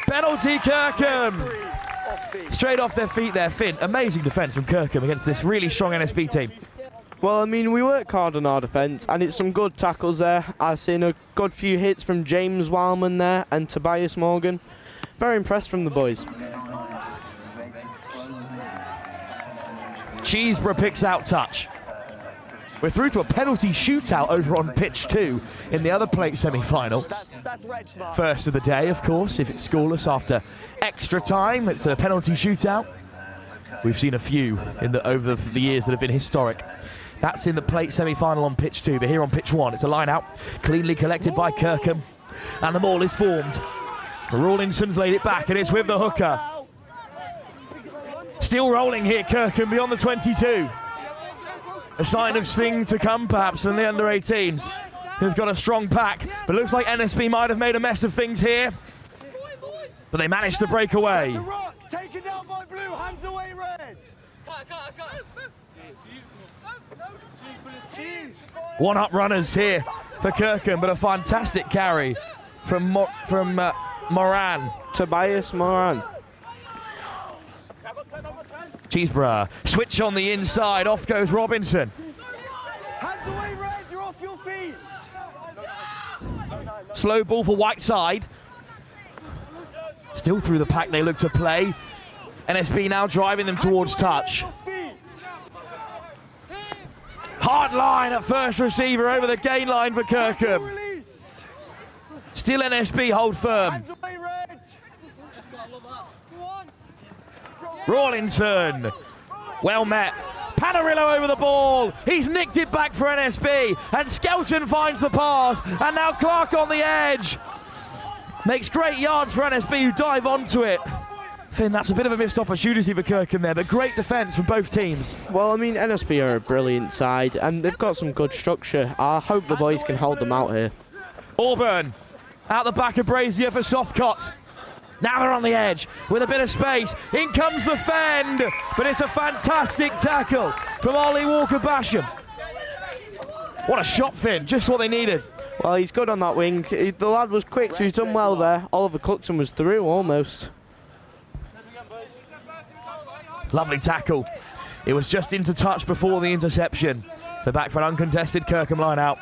Penalty Kirkham! Straight off their feet there, Finn. Amazing defence from Kirkham against this really strong NSB team. Well, I mean, we work hard on our defence, and it's some good tackles there. I've seen a good few hits from James Wildman there and Tobias Morgan. Very impressed from the boys. Cheeseborough picks out touch. We're through to a penalty shootout over on pitch 2 in the other plate semi-final. First of the day, of course, if it's scoreless after extra time, it's a penalty shootout. We've seen a few over the years that have been historic. That's in the plate semi-final on pitch 2, but here on pitch 1, it's a line out, cleanly collected by Kirkham, and the maul is formed. Rawlinson's laid it back, and it's with the hooker. Still rolling here, Kirkham beyond the 22. A sign of things to come, perhaps, from the under-18s, who've got a strong pack. But it looks like NSB might have made a mess of things here. But they managed to break away. Taken down by blue, hands away red. One-up runners here for Kirkham, but a fantastic carry from Moran. Tobias Moran. Cheeseborough, switch on the inside, off goes Robinson. Hands away red, you're off your feet. Slow ball for Whiteside. Still through the pack they look to play. NSB now driving them towards touch. Hard line at first receiver over the gain line for Kirkham. Still NSB hold firm. Rawlinson, well met. Panarillo over the ball. He's nicked it back for NSB, and Skelton finds the pass, and now Clark on the edge. Makes great yards for NSB, who dive onto it. Finn, that's a bit of a missed opportunity for Kirkham there, but great defence from both teams. Well, I mean, NSB are a brilliant side, and they've got some good structure. I hope the boys can hold them out here. Auburn, out the back of Brazier for Softcott. Now they're on the edge with a bit of space. In comes the fend, but it's a fantastic tackle from Ollie Walker-Basham. What a shot, Finn, just what they needed. Well, he's good on that wing. The lad was quick, so he's done well there. Oliver Cluxton was through almost. Lovely tackle. It was just into touch before the interception. So back for an uncontested Kirkham line out.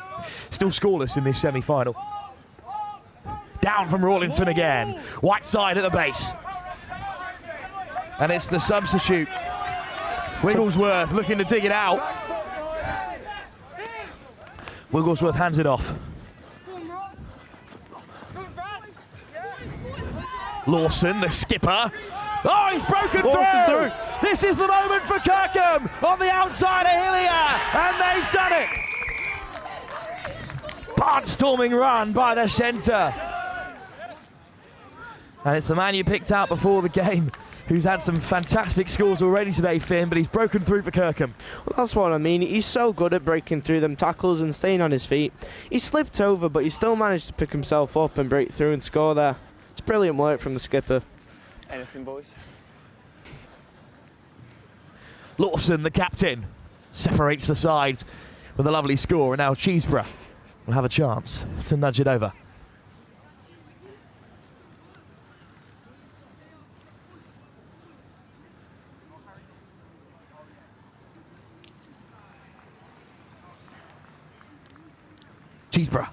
Still scoreless in this semi-final. Down from Rawlinson again. Whiteside at the base. And it's the substitute. Wigglesworth looking to dig it out. Wigglesworth hands it off. Lawson, the skipper. Oh, he's broken through. This is the moment for Kirkham on the outside of Hillier, and they've done it. Barnstorming run by the centre. And it's the man you picked out before the game, who's had some fantastic scores already today, Finn, but he's broken through for Kirkham. Well, that's what I mean. He's so good at breaking through them tackles and staying on his feet. He slipped over, but he still managed to pick himself up and break through and score there. It's brilliant work from the skipper. Anything, boys? Lawson, the captain, separates the sides with a lovely score, and now Cheeseborough will have a chance to nudge it over. Cheeseborough.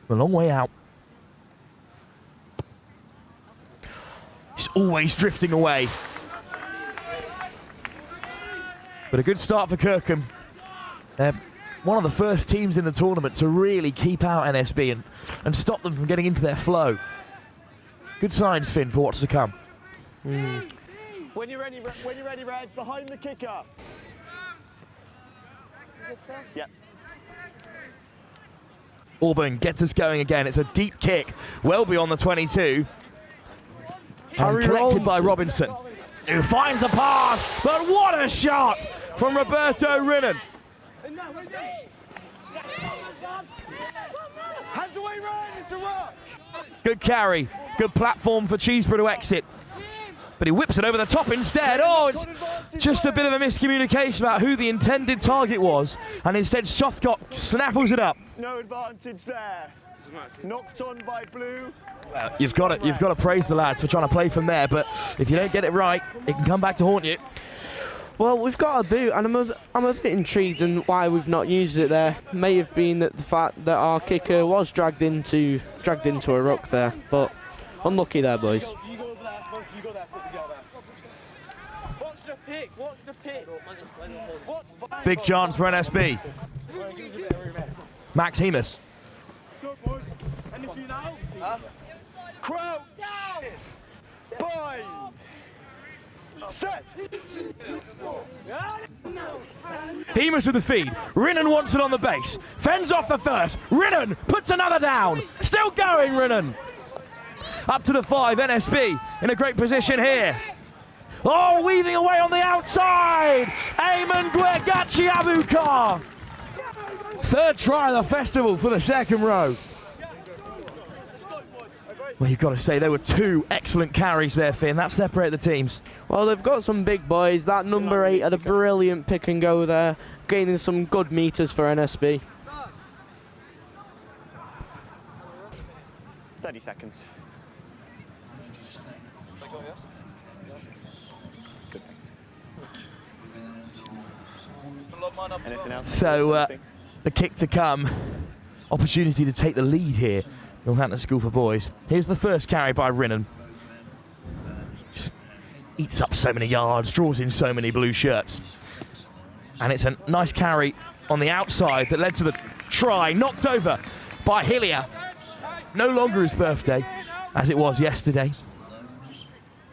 A long way out. He's always drifting away. But a good start for Kirkham. They're one of the first teams in the tournament to really keep out NSB and stop them from getting into their flow. Good signs, Finn, for what's to come. When you're ready, Red, behind the kicker. Yep. Auburn gets us going again. It's a deep kick, well beyond the 22. And collected by Robinson, who finds a pass, but what a shot from Roberto Rinnan. Hands away, Ryan, it's a rock. Good carry, good platform for Cheeseborough to exit. But he whips it over the top instead. Oh, it's just a bit of a miscommunication about who the intended target was. And instead, Softcock snaffles it up. No advantage there. Knocked on by Blue. You've got to praise the lads for trying to play from there. But if you don't get it right, it can come back to haunt you. Well, we've got a boot, and I'm a bit intrigued in why we've not used it there. May have been that the fact that our kicker was dragged into a ruck there, but unlucky there, boys. What's the pick? Big chance for NSB. Max Hemus. Crouch. Bind. Set. Hemus with the feed. Rinnan wants it on the base. Fends off the first. Rinnan puts another down. Still going, Rinnan. Up to the 5, NSB in a great position here. Oh, weaving away on the outside. Eamon Gwergachi Abukar. Third try of the festival for the second row. Well, you've got to say there were two excellent carries there, Finn. That separated the teams. Well, they've got some big boys. That number 8 had a brilliant pick and go there, gaining some good meters for NSB. 30 seconds. So, the kick to come. Opportunity to take the lead here. Northampton School for Boys. Here's the first carry by Rinnan. Just eats up so many yards, draws in so many blue shirts. And it's a nice carry on the outside that led to the try, knocked over by Hillier. No longer his birthday, as it was yesterday.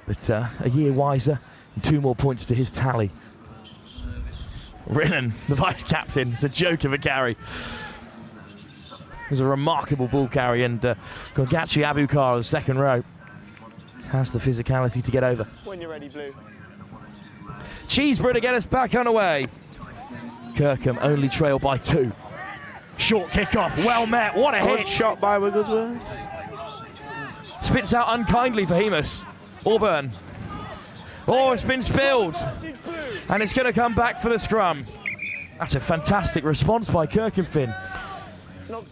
But a year wiser, and 2 more points to his tally. Rinnan, the vice-captain, it's a joke of a carry. It was a remarkable ball carry, and Gwergachi Abukar, the second row, has the physicality to get over. When you're ready, Blue. Cheeseborough to get us back underway. Kirkham only trail by 2. Short kick-off, well met, what a hit. Good shot by Wigglesworth. Spits out unkindly for Hemus. Auburn. Oh, it's been spilled. And it's going to come back for the scrum. That's a fantastic response by Kirkham, Finn.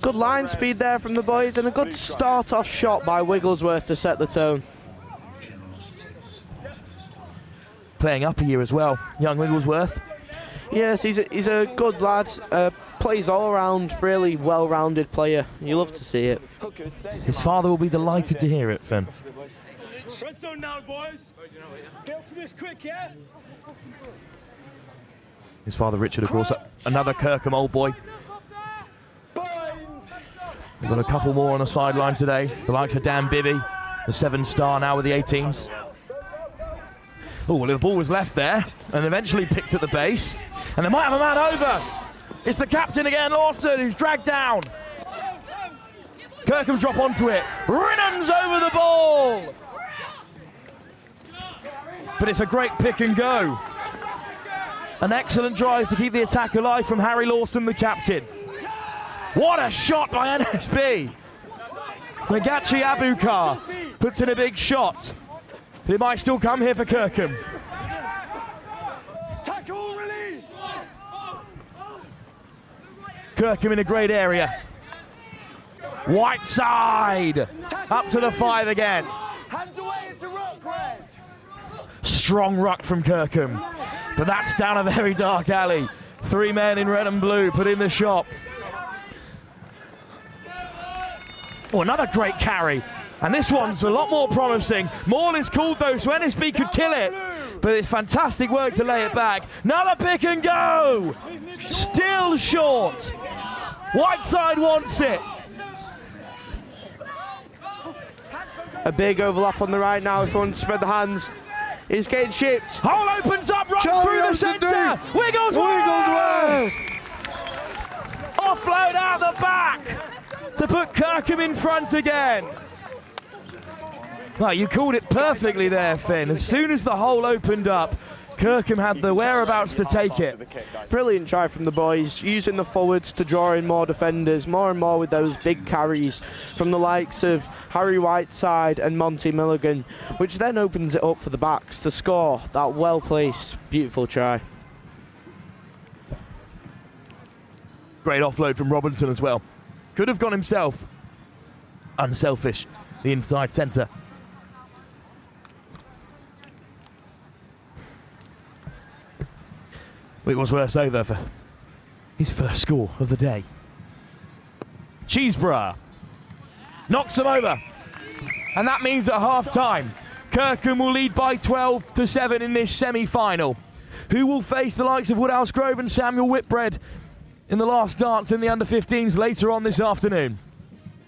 Good line speed there from the boys, and a good start-off shot by Wigglesworth to set the tone. Playing up a year as well, young Wigglesworth. Yes, he's a good lad. Plays all around, really well-rounded player. You love to see it. His father will be delighted to hear it, Finn. Red zone now, boys. Get for this quick, yeah? His father, Richard, of course, another Kirkham old boy. We've got a couple more on the sideline today. The likes of Dan Bibby, the 7-star now with the 18s. Oh, well, the ball was left there and eventually picked at the base. And they might have a man over. It's the captain again, Lawson, who's dragged down. Kirkham drop onto it. Rinnan's over the ball. But it's a great pick and go. An excellent drive to keep the attack alive from Harry Lawson, the captain. What a shot by NSB. Gwergachi Abukar puts in a big shot. But it might still come here for Kirkham. Tackle release. Kirkham in a great area. Whiteside, up to the 5 again. Strong ruck from Kirkham, but that's down a very dark alley. 3 men in red and blue put in the shop. Oh, another great carry. And this one's a lot more promising. Maul is called though, so NSB could kill it. But it's fantastic work to lay it back. Another pick and go. Still short. Whiteside wants it. A big overlap on the right now. If you want to spread the hands, he's getting shipped. Hole opens up right through the centre. Wigglesworth. Offload out the back to put Kirkham in front again. Well, you called it perfectly there, Finn. As soon as the hole opened up, Kirkham had the whereabouts to take it. Brilliant try from the boys, using the forwards to draw in more defenders, more and more with those big carries from the likes of Harry Whiteside and Monty Milligan, which then opens it up for the backs to score that well-placed, beautiful try. Great offload from Robinson as well. Could have gone himself. Unselfish, the inside centre. Wigglesworth's over for his first score of the day. Cheeseborough knocks them over. And that means at half-time, Kirkham will lead by 12-7 in this semi-final. Who will face the likes of Woodhouse Grove and Samuel Whitbread in the last dance in the under-15s later on this afternoon?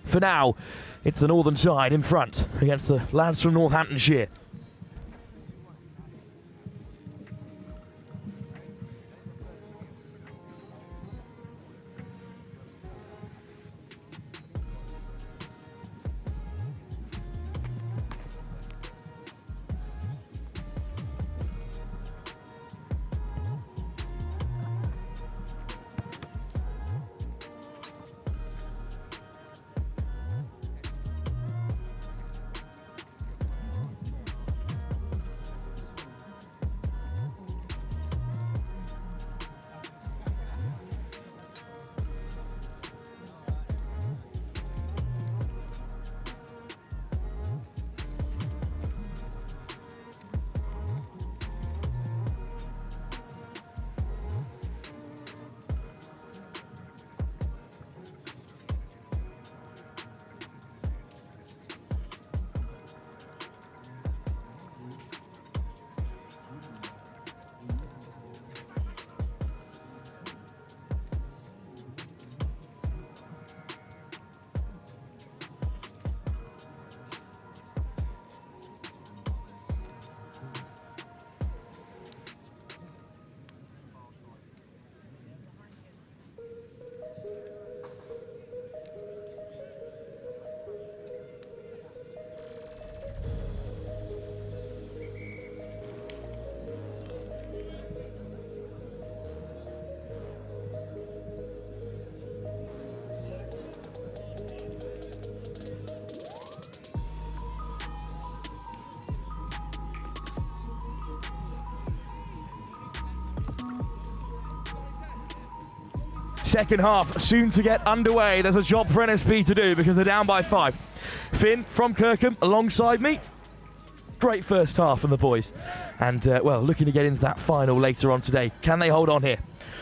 For now, it's the northern side in front against the lads from Northamptonshire. Second half soon to get underway. There's a job for NSB to do because they're down by 5. Finn from Kirkham alongside me. Great first half from the boys. And, well, looking to get into that final later on today. Can they hold on here?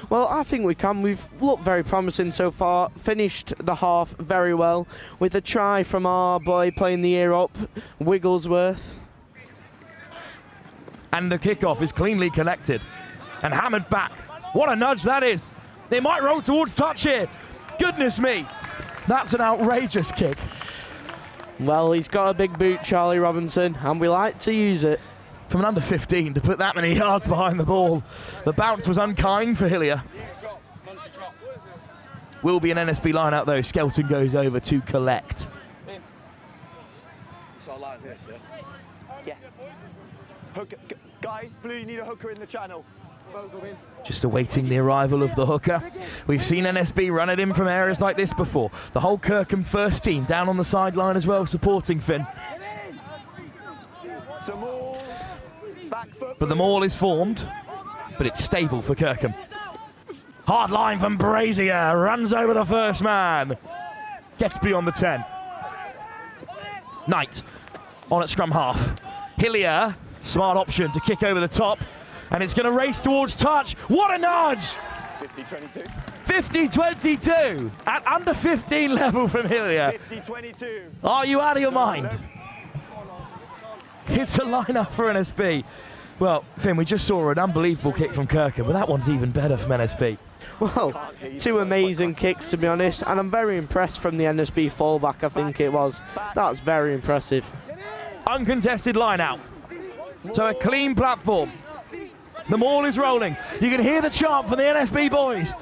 Well, I think we can. We've looked very promising so far. Finished the half very well with a try from our boy playing the ear up, Wigglesworth. And the kickoff is cleanly collected and hammered back. What a nudge that is. They might roll towards touch here. Goodness me. That's an outrageous kick. Well, he's got a big boot, Charlie Robinson, and we like to use it. From an under 15 to put that many yards behind the ball. The bounce was unkind for Hillier. Will be an NSB line out though. Skelton goes over to collect. So like this, yeah? Hook, guys, Blue, you need a hooker in the channel. Just awaiting the arrival of the hooker. We've seen NSB run it in from areas like this before. The whole Kirkham first team down on the sideline as well, supporting Finn. But the maul is formed, but it's stable for Kirkham. Hard line from Brazier, runs over the first man. Gets beyond the 10. Knight on at scrum half. Hillier, smart option to kick over the top. And it's going to race towards touch. What a nudge! 50-22. 50-22 at under 15 level from Hillier. 50-22. Are you out of your mind? It's a line-up for NSB. Well, Finn, we just saw an unbelievable kick from Kirkham, but that one's even better from NSB. Well, two amazing kicks, to be honest, and I'm very impressed from the NSB fullback, I think it was. That's very impressive. Uncontested line-out. So a clean platform. The maul is rolling. You can hear the chant from the NSB boys.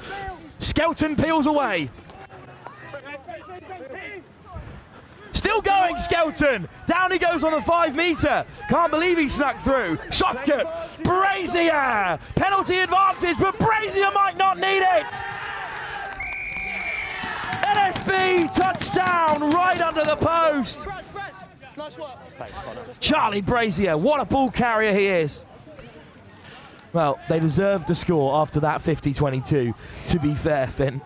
Skelton peels away. Still going, Skelton. Down he goes on the 5 metre. Can't believe he snuck through. Soft cut. Brazier. Penalty advantage, but Brazier might not need it. NSB touchdown right under the post. Nice work. Thanks, Connor. Charlie Brazier, what a ball carrier he is. Well, they deserved the score after that 50-22, to be fair, Finn.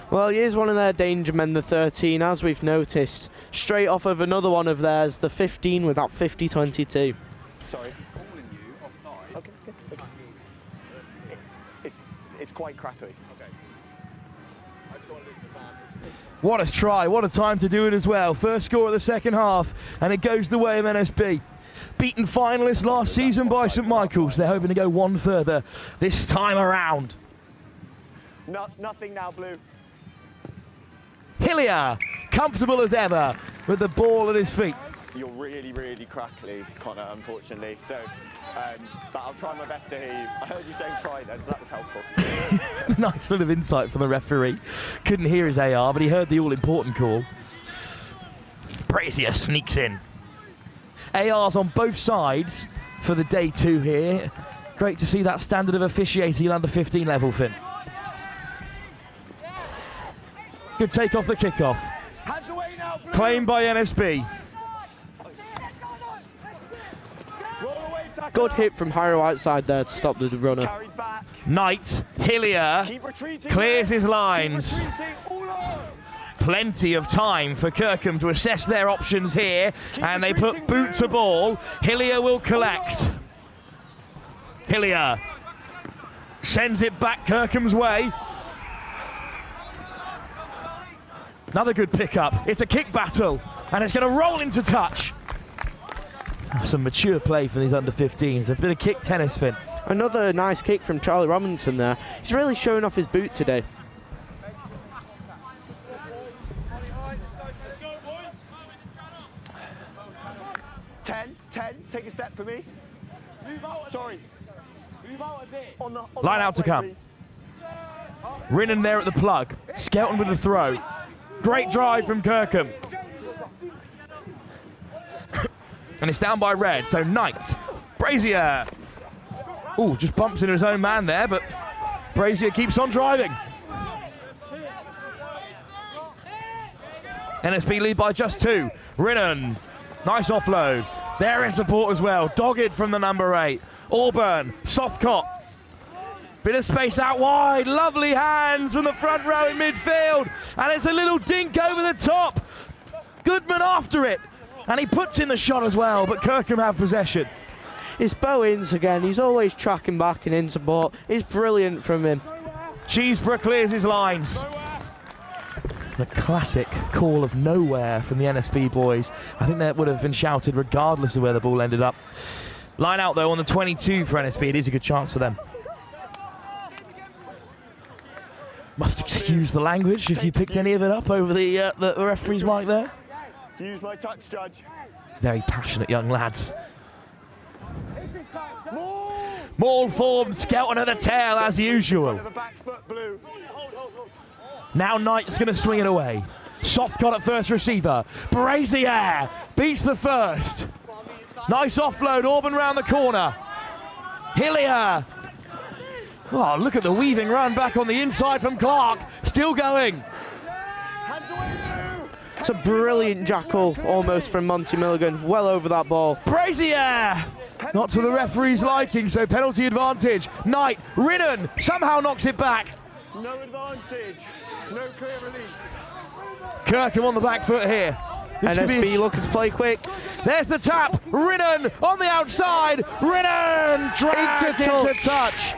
Well, he is one of their danger men, the 13, as we've noticed. Straight off of another one of theirs, the 15 with that 50-22. Sorry. Okay. It's quite crappy. What a try, what a time to do it as well. First score of the second half, and it goes the way of NSB. Beaten finalists last season by St Michael's. They're hoping to go one further this time around. Nothing now, Blue. Hillier, comfortable as ever, with the ball at his feet. You're really, really crackly, Connor, unfortunately. So, but I'll try my best to hear you. I heard you saying try then, so that was helpful. Nice little insight from the referee. Couldn't hear his AR, but he heard the all-important call. Brazier sneaks in. ARs on both sides for the day 2 here. Great to see that standard of officiating at under 15 level, Finn. Good take off the kickoff. Claimed by NSB. Good hit from Harrow outside there to stop the runner. Knight, Hillier, clears his lines. Plenty of time for Kirkham to assess their options here, and they put boot to ball. Hillier will collect. Hillier sends it back Kirkham's way. Another good pickup. It's a kick battle, and it's going to roll into touch. Some mature play from these under-15s. A bit of kick tennis, Finn. Another nice kick from Charlie Robinson there. He's really showing off his boot today. Ten, take a step for me. Sorry. Line out to come. Rinnan there at the plug. Skelton with the throw. Great drive from Kirkham. And it's down by Red, so Knight. Brazier. Ooh, just bumps into his own man there, but Brazier keeps on driving. NSB lead by just 2. Rinnan. Nice offload. There is support as well. Dogged from the number 8. Auburn. Soft cot. Bit of space out wide. Lovely hands from the front row in midfield. And it's a little dink over the top. Goodman after it. And he puts in the shot as well, but Kirkham have possession. It's Bo Ince again. He's always tracking back and in support. It's brilliant from him. Cheeseborough clears his lines. The classic call of nowhere from the NSB boys. I think that would have been shouted regardless of where the ball ended up. Line out though on the 22 for NSB. It is a good chance for them. Must excuse the language if you picked any of it up over the referee's mic there. Use my touch, Judge. Very passionate young lads. Maul formed, Skelton at the tail as usual. Now Knight's going to swing it away. Soft cut at first receiver. Brazier beats the first. Nice offload, Auburn round the corner. Hillier. Oh, look at the weaving run back on the inside from Clark. Still going. It's a brilliant jackal almost from Monty Milligan. Well over that ball. Brazier. Not to the referee's liking, so penalty advantage. Knight, Rinnan somehow knocks it back. No advantage. No clear release. Kirkham on the back foot here. NSB looking to play quick. There's the tap. Rinnan on the outside. Rinnan dragged into touch.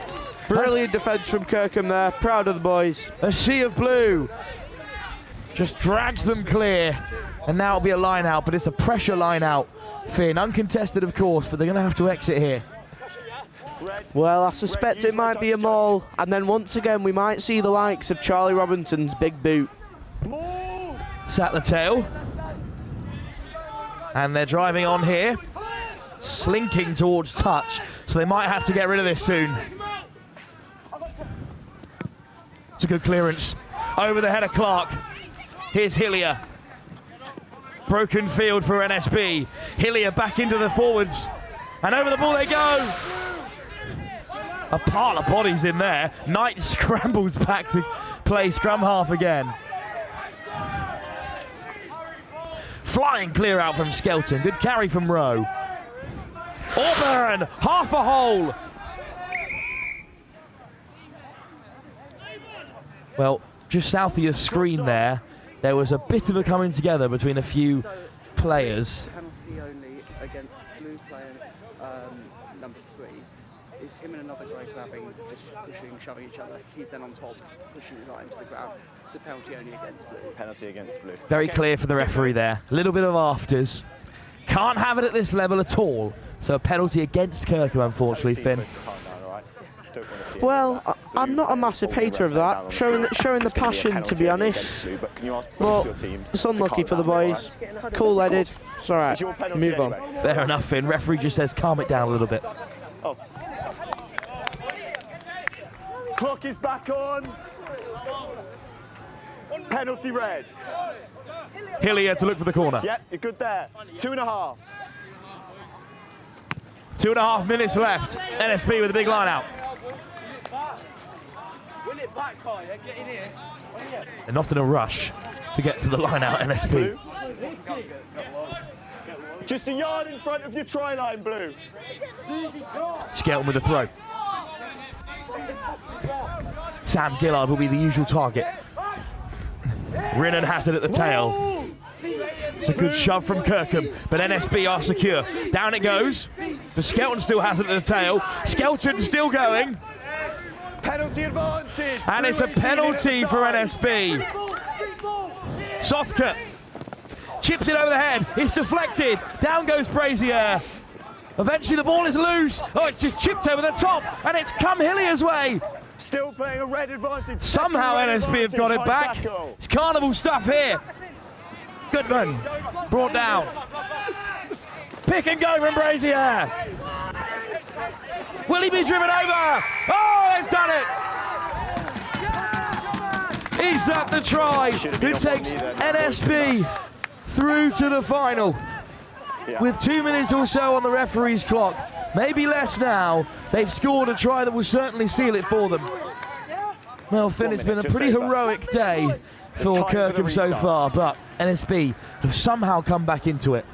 Brilliant defence from Kirkham there. Proud of the boys. A sea of blue just drags them clear. And now it'll be a line out, but it's a pressure line out. Finn, uncontested of course, but they're going to have to exit here. Well, I suspect it might be a maul, and then once again we might see the likes of Charlie Robinson's big boot. Sat the tail. And they're driving on here, slinking towards touch, so they might have to get rid of this soon. It's a good clearance. Over the head of Clark. Here's Hillier. Broken field for NSB. Hillier back into the forwards. And over the ball they go. A pile of bodies in there. Knight scrambles back to play scrum half again. Flying clear out from Skelton. Good carry from Rowe. Auburn, half a hole. Well, just south of your screen there was a bit of a coming together between a few players. Penalty only against blue player number 3. Is him and another guy grabbing, pushing, shoving each other. He's then on top, pushing it right into the ground. It's a penalty only against blue. Penalty against blue. Very clear for the referee there. A little bit of afters. Can't have it at this level at all. So a penalty against Kirkham, unfortunately, Finn. Well, I'm not a massive hater of that, showing the passion, to be honest. But it's unlucky for the boys. Cool-headed. It's all right. Move on. Fair enough, Finn. Referee just says calm it down a little bit. Clock is back on. Penalty red. Hillier to look for the corner. Yep, you're good there. 2.5. 2.5 minutes left. NSB with a big line out. Win it back, Kai. Get in here. They're not in a rush to get to the line out, NSB. Just a yard in front of your try line, Blue. Skelton with a throw. Sam Gillard will be the usual target. Rinnan has it at the tail. It's a good shove from Kirkham, but NSB are secure. Down it goes. But Skelton still has it at the tail. Skelton still going. Penalty advantage. And it's a penalty for NSB. Softcut chips it over the head. It's deflected. Down goes Brazier. Eventually the ball is loose. Oh, it's just chipped over the top, and it's come Hillier's way. Still playing a red advantage. Somehow NSB have got it back. It's carnival stuff here. Goodman brought down. Pick and go from Brazier. Will he be driven over? Oh, they've done it. He's at the try, who takes NSB through to the final. With 2 minutes or so on the referee's clock, maybe less now, they've scored a try that will certainly seal it for them. Well, Finn, it's been a pretty heroic day for Kirkham so far, but NSB have somehow come back into it.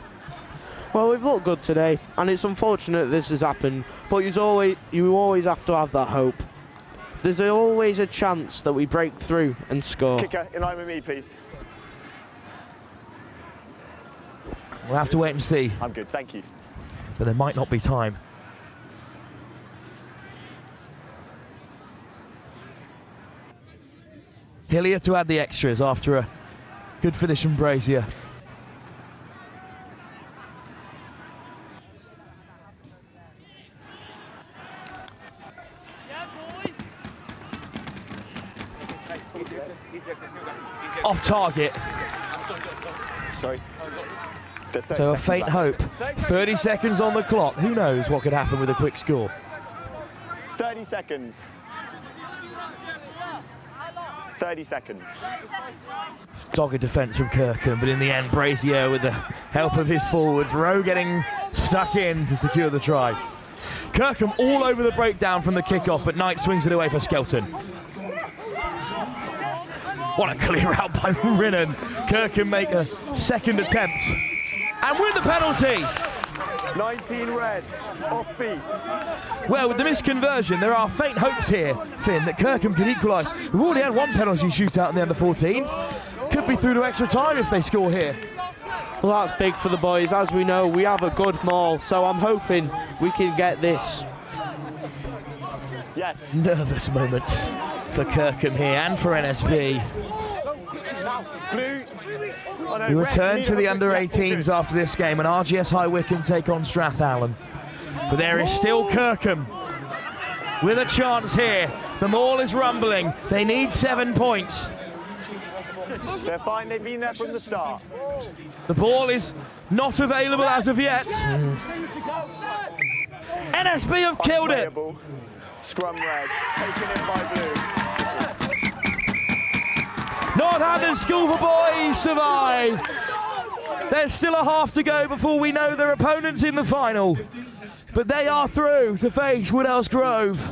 Well, we've looked good today, and it's unfortunate this has happened, but you always have to have that hope. There's always a chance that we break through and score. Kicker, in line with me, please. We'll have to wait and see. I'm good, thank you. But there might not be time. Hillier to add the extras after a good finish from Brazier. Off target. Sorry. So a faint hope. 30 seconds on the clock. Who knows what could happen with a quick score? 30 seconds. 30 seconds. Dogged defence from Kirkham, but in the end, Brazier with the help of his forwards. Rowe getting stuck in to secure the try. Kirkham all over the breakdown from the kickoff, but Knight swings it away for Skelton. What a clear out by Rinnan. Kirkham make a second attempt and win the penalty. 19 red, off feet. Well, with the misconversion, there are faint hopes here, Finn, that Kirkham could equalise. We've already had one penalty shootout in the under-14s. Could be through to extra time if they score here. Well, that's big for the boys. As we know, we have a good maul, so I'm hoping we can get this. Yes. Nervous moments for Kirkham here and for NSB. We return to the under-18s after this game, and RGS High Wycombe take on Strathallan. But there is still Kirkham with a chance here. The maul is rumbling. They need 7 points. They're fine, they've been there from the start. The ball is not available as of yet. NSB have killed it. Scrum red, taken in by blue. Northampton School for Boys survive. There's still a half to go before we know their opponents in the final. But they are through to face Woodhouse Grove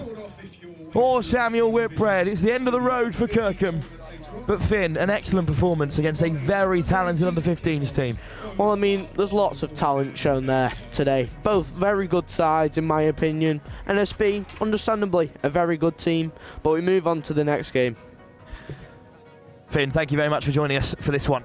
or Samuel Whitbread. It's the end of the road for Kirkham. But Finn, an excellent performance against a very talented under-15s team. Well, I mean, there's lots of talent shown there today. Both very good sides, in my opinion. NSB, understandably, a very good team. But we move on to the next game. Finn, thank you very much for joining us for this one.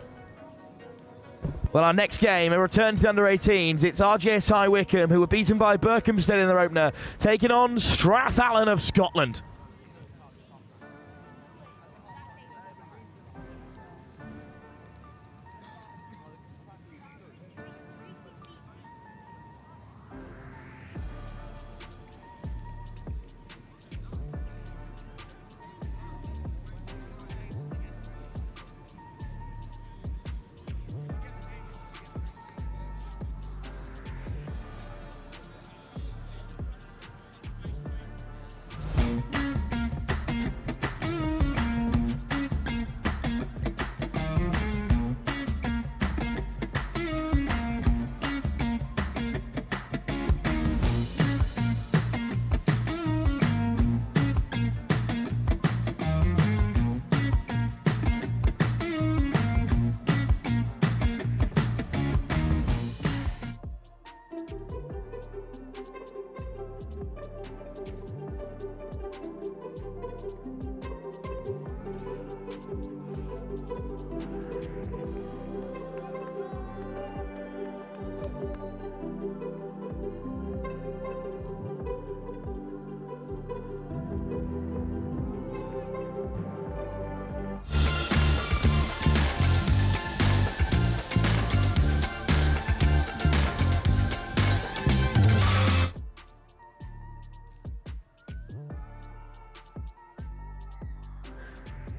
Well, our next game, a return to the under-18s. It's RGS High Wycombe, who were beaten by Berkhamsted in their opener, taking on Strathallan of Scotland.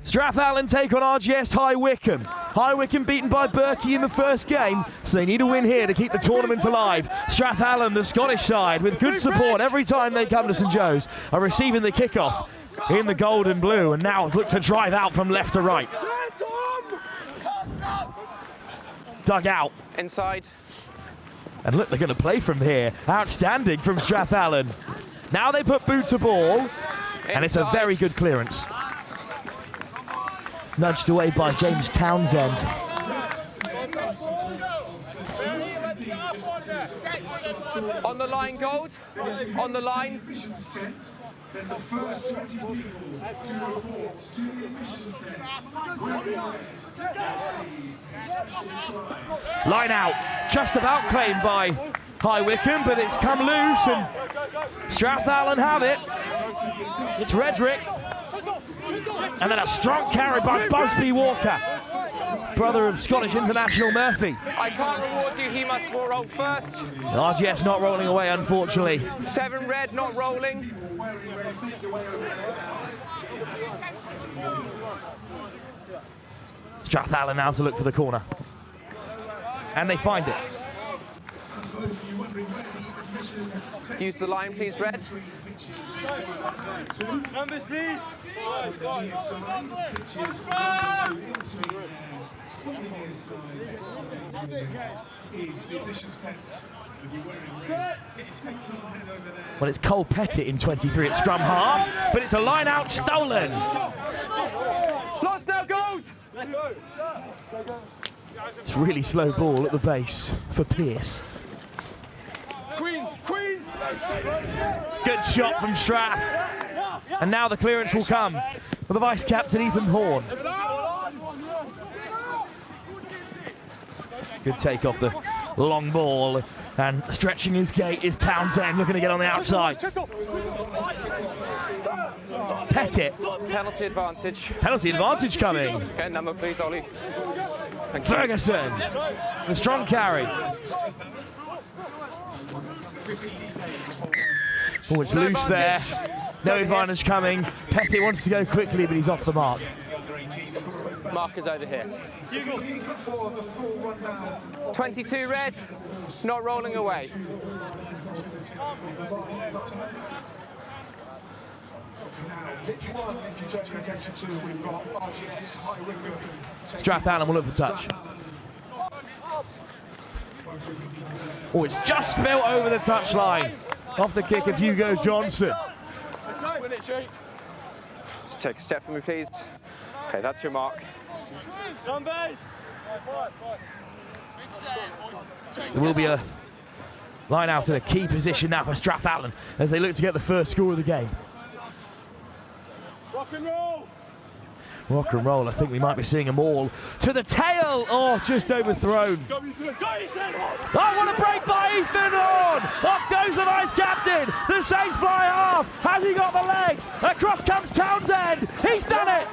Strathallan take on RGS High Wycombe. High Wycombe beaten by Berkey in the first game, so they need a win here to keep the tournament alive. Strathallan, the Scottish side, with good support every time they come to St Joe's, are receiving the kickoff in the gold and blue, and now look to drive out from left to right. Dug out. Inside. And look, they're going to play from here. Outstanding from Strathallan. Now they put boot to ball, and it's a very good clearance. Nudged away by James Townsend. On the line, Gold. On the line. Then the first 20 people to report to the admissions desk. Line out. Just about claimed by High Wycombe, but it's come loose and Strathallan have it. It's Redrick. And then a strong carry by Busby Walker, brother of Scottish international Murphy. I can't reward you, he must roll first. RGS not rolling away, unfortunately. 7 red, not rolling. Strathallan now to look for the corner. And they find it. Use the line, please, Red. Numbers, please. Well, it's Cole Pettit in 23 at scrum half, but it's a line out stolen. Lost now, goals! It's really slow ball at the base for Pearce. Good shot from Strath. And now the clearance will come for the vice-captain, Ethan Horn. Good take off the long ball. And stretching his gait is Townsend, looking to get on the outside. Pettit. Penalty advantage. Penalty advantage coming. Okay, number please, Ollie. Ferguson. The strong carry. Oh, it's loose there. No advantage coming. Pettit wants to go quickly, but he's off the mark. Mark is over here. 22 red, not rolling away. Strathallan will look for touch. Oh, it's just spilled over the touchline. Off the kick of Hugo Johnson. Let's take a step for me, please. Okay, that's your mark. There will be a line out in a key position now for Strathallan as they look to get the first score of the game. Rock and roll! Rock and roll, I think we might be seeing them all. To the tail! Oh, just overthrown. Oh, what a break by Ethan Horn! Off goes the vice-captain! The Saints fly off! Has he got the legs? Across comes Townsend! He's done it!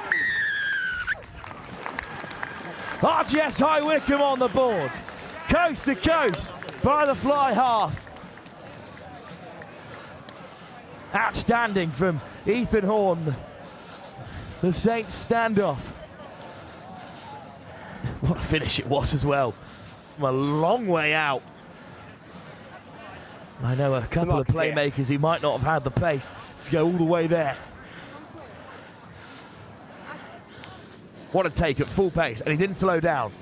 RGS High Wycombe on the board. Coast to coast by the fly half. Outstanding from Ethan Horn. The Saints standoff. What a finish it was as well. From a long way out. I know a couple of playmakers who might not have had the pace to go all the way there. What a take at full pace, and he didn't slow down.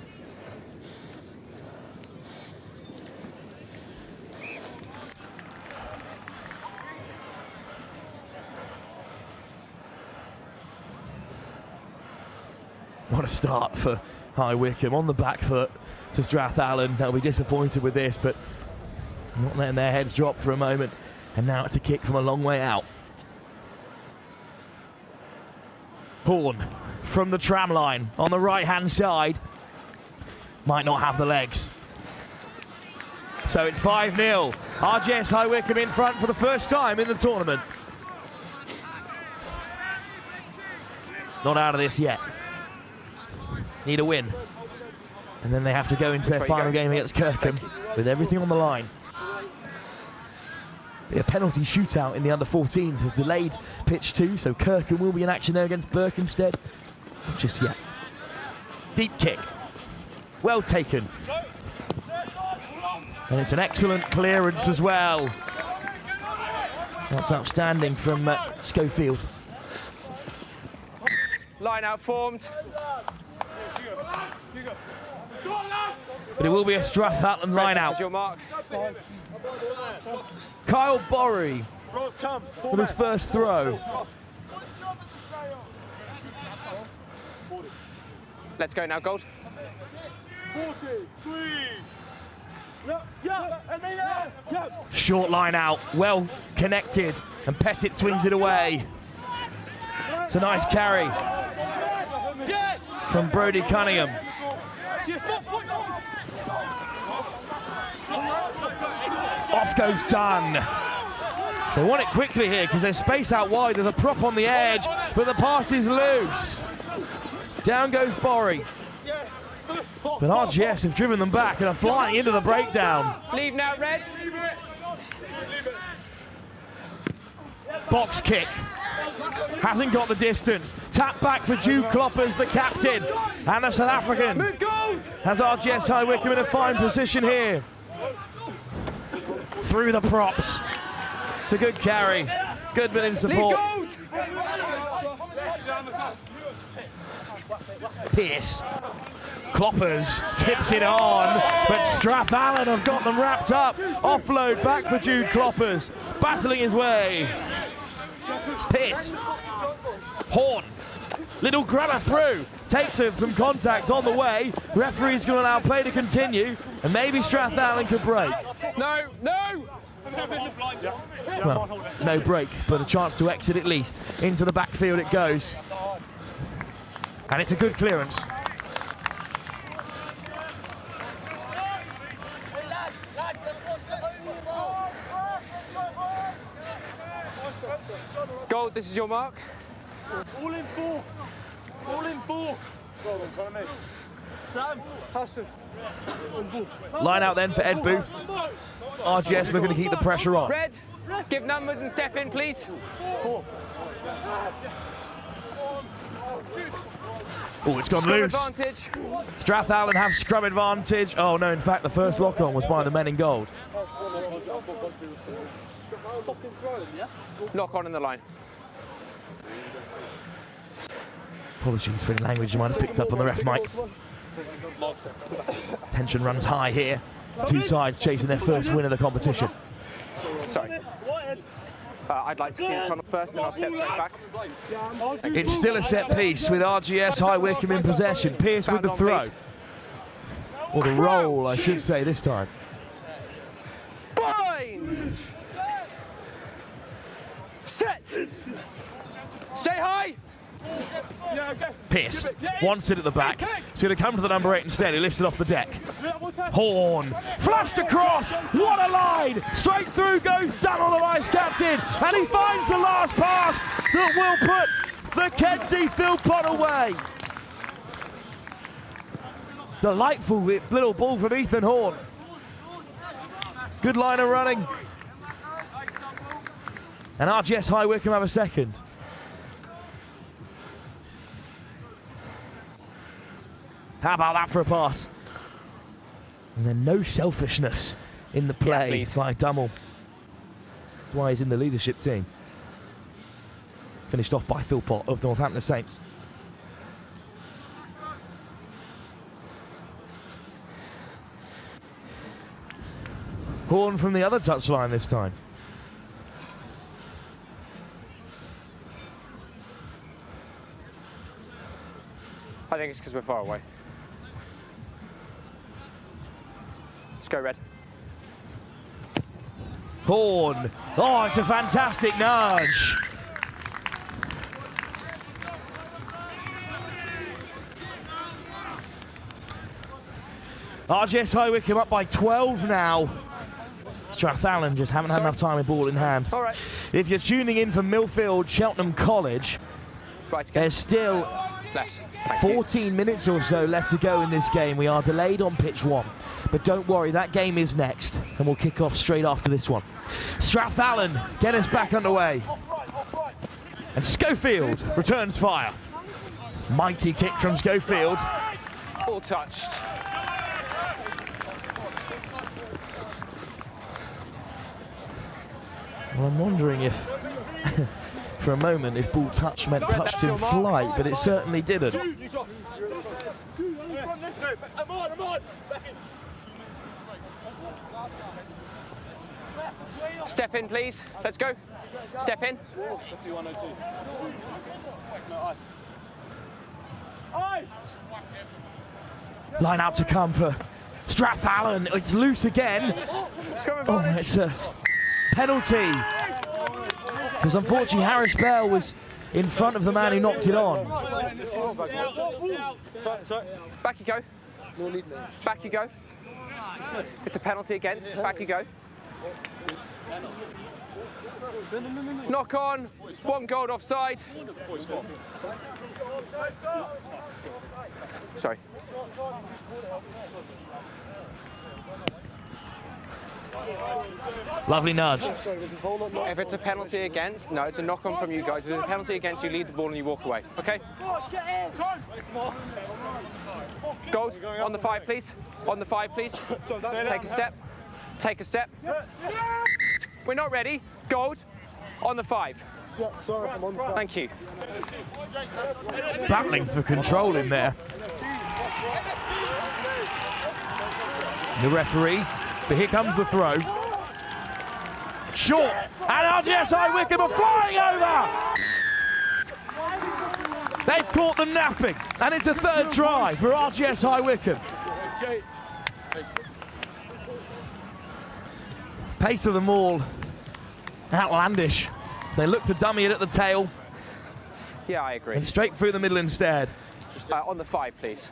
What a start for High Wycombe, on the back foot to Strathallan. They'll be disappointed with this, but not letting their heads drop for a moment. And now it's a kick from a long way out. Horn from the tram line on the right-hand side. Might not have the legs. So it's 5-0. RGS High Wycombe in front for the first time in the tournament. Not out of this yet. Need a win. And then they have to go into their final game against Kirkham with everything on the line. A penalty shootout in the under-14s has delayed pitch 2, so Kirkham will be in action there against Berkhamsted. Not just yet. Deep kick. Well taken. And it's an excellent clearance as well. That's outstanding from Schofield. Line out formed. But it will be a Strathallan line out. This is your mark. Kyle Borry with his first throw. Let's go now, Gold. 40, please. Short line out, well connected, and Pettit swings it away. It's a nice carry from Brodie Cunningham. Off goes Dunn. They want it quickly here because there's space out wide. There's a prop on the edge, but the pass is loose. Down goes Borry. But RGS have driven them back and are flying into the breakdown. Leave now, Red. Box kick. Hasn't got the distance. Tap back for Jude Kloppers, the captain. And the South African has RGS High Wycombe in a fine position here. Through the props. It's a good carry. Goodman in support. Pearce. Kloppers tips it on, but Strathallan have got them wrapped up. Offload back for Jude Kloppers, battling his way. Pearce. Horn. Little grabber through. Takes it from contact on the way. Referee's going to allow play to continue, and maybe Strathallan could break. No, no! Well, no break, but a chance to exit at least. Into the backfield it goes. And it's a good clearance. Gold, this is your mark. All in four. All in four. Sam, Hudson. Line out then for Ed Booth. RGS looking to keep the pressure on. Red, give numbers and step in, please. Oh, it's gone Scrum loose. advantage. Strathallan have scrum advantage. Oh no, in fact the first lock-on was by the men in gold. Knock on in the line. Apologies for any language you might have picked up on the ref mic. Tension runs high here. Two sides chasing their first win of the competition. Sorry. I'd like to see the tunnel first, then I'll step straight back. It's still a set piece with RGS High Wycombe in possession. Pearce with the throw. Or the roll, I should say, this time. Bind! Set! Stay high! Pearce wants it at the back. It's going to come to the number 8 instead. He lifts it off the deck. Horn flashed across. What a line! Straight through goes down on the vice captain, and he finds the last pass that will put the Kenzie Philpott away. Delightful little ball from Ethan Horn. Good line of running. And RGS High Wycombe have a second. How about that for a pass? And then no selfishness in the play by Dummel. That's why he's in the leadership team. Finished off by Philpott of Northampton Saints. Horn from the other touchline this time. I think it's because we're far away. Let's go, Red. Horn. Oh, it's a fantastic nudge. RGS High Wycombe up by 12 now. Strathallan just haven't had enough time with ball in hand. All right. If you're tuning in from Millfield, Cheltenham College, there's still 14 minutes or so left to go in this game. We are delayed on pitch 1. But don't worry, that game is next, and we'll kick off straight after this one. Strathallan, get us back underway. And Schofield returns fire. Mighty kick from Schofield. All touched. Well, I'm wondering if, for a moment, if ball touch meant touched in flight, but it certainly didn't. Step in, please. Let's go. Step in. Line out to come for Strathallan. It's loose again. Oh, it's a penalty. Because unfortunately Harris Bell was in front of the man who knocked it on. Back you go. Back you go. It's a penalty against. Back you go. Knock on. 1 goal offside. Sorry. Lovely nudge. If it's a penalty against, no, it's a knock on from you guys. If it's a penalty against, you lead the ball and you walk away. Okay? Gold, on the 5, please. On the 5, please. Take a step. Take a step. We're not ready. Gold, on the 5. Yeah, sorry, I'm on the 5. Thank you. Battling for control in there. The referee, but here comes the throw. Short, and RGS High Wycombe are flying over! They've caught them napping, and it's a 3rd try for RGS High Wycombe. Pace of them all outlandish. They look to dummy it at the tail. Yeah, I agree. And straight through the middle instead. On the 5, please.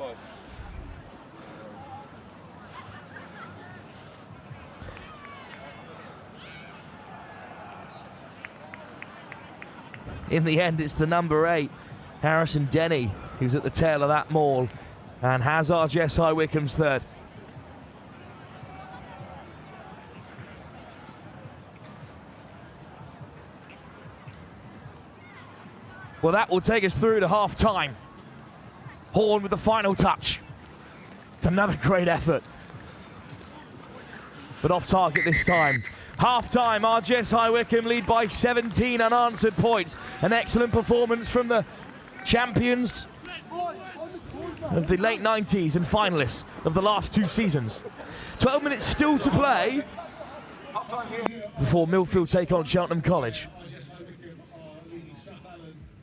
In the end, it's the number 8, Harrison Denny, who's at the tail of that maul, and has RGS High Wycombe's third. Well, that will take us through to half-time. Horn with the final touch. It's another great effort, but off target this time. Half-time, RGS High Wycombe lead by 17 unanswered points. An excellent performance from the champions of the late 90s and finalists of the last 2 seasons. 12 minutes still to play before Millfield take on Cheltenham College.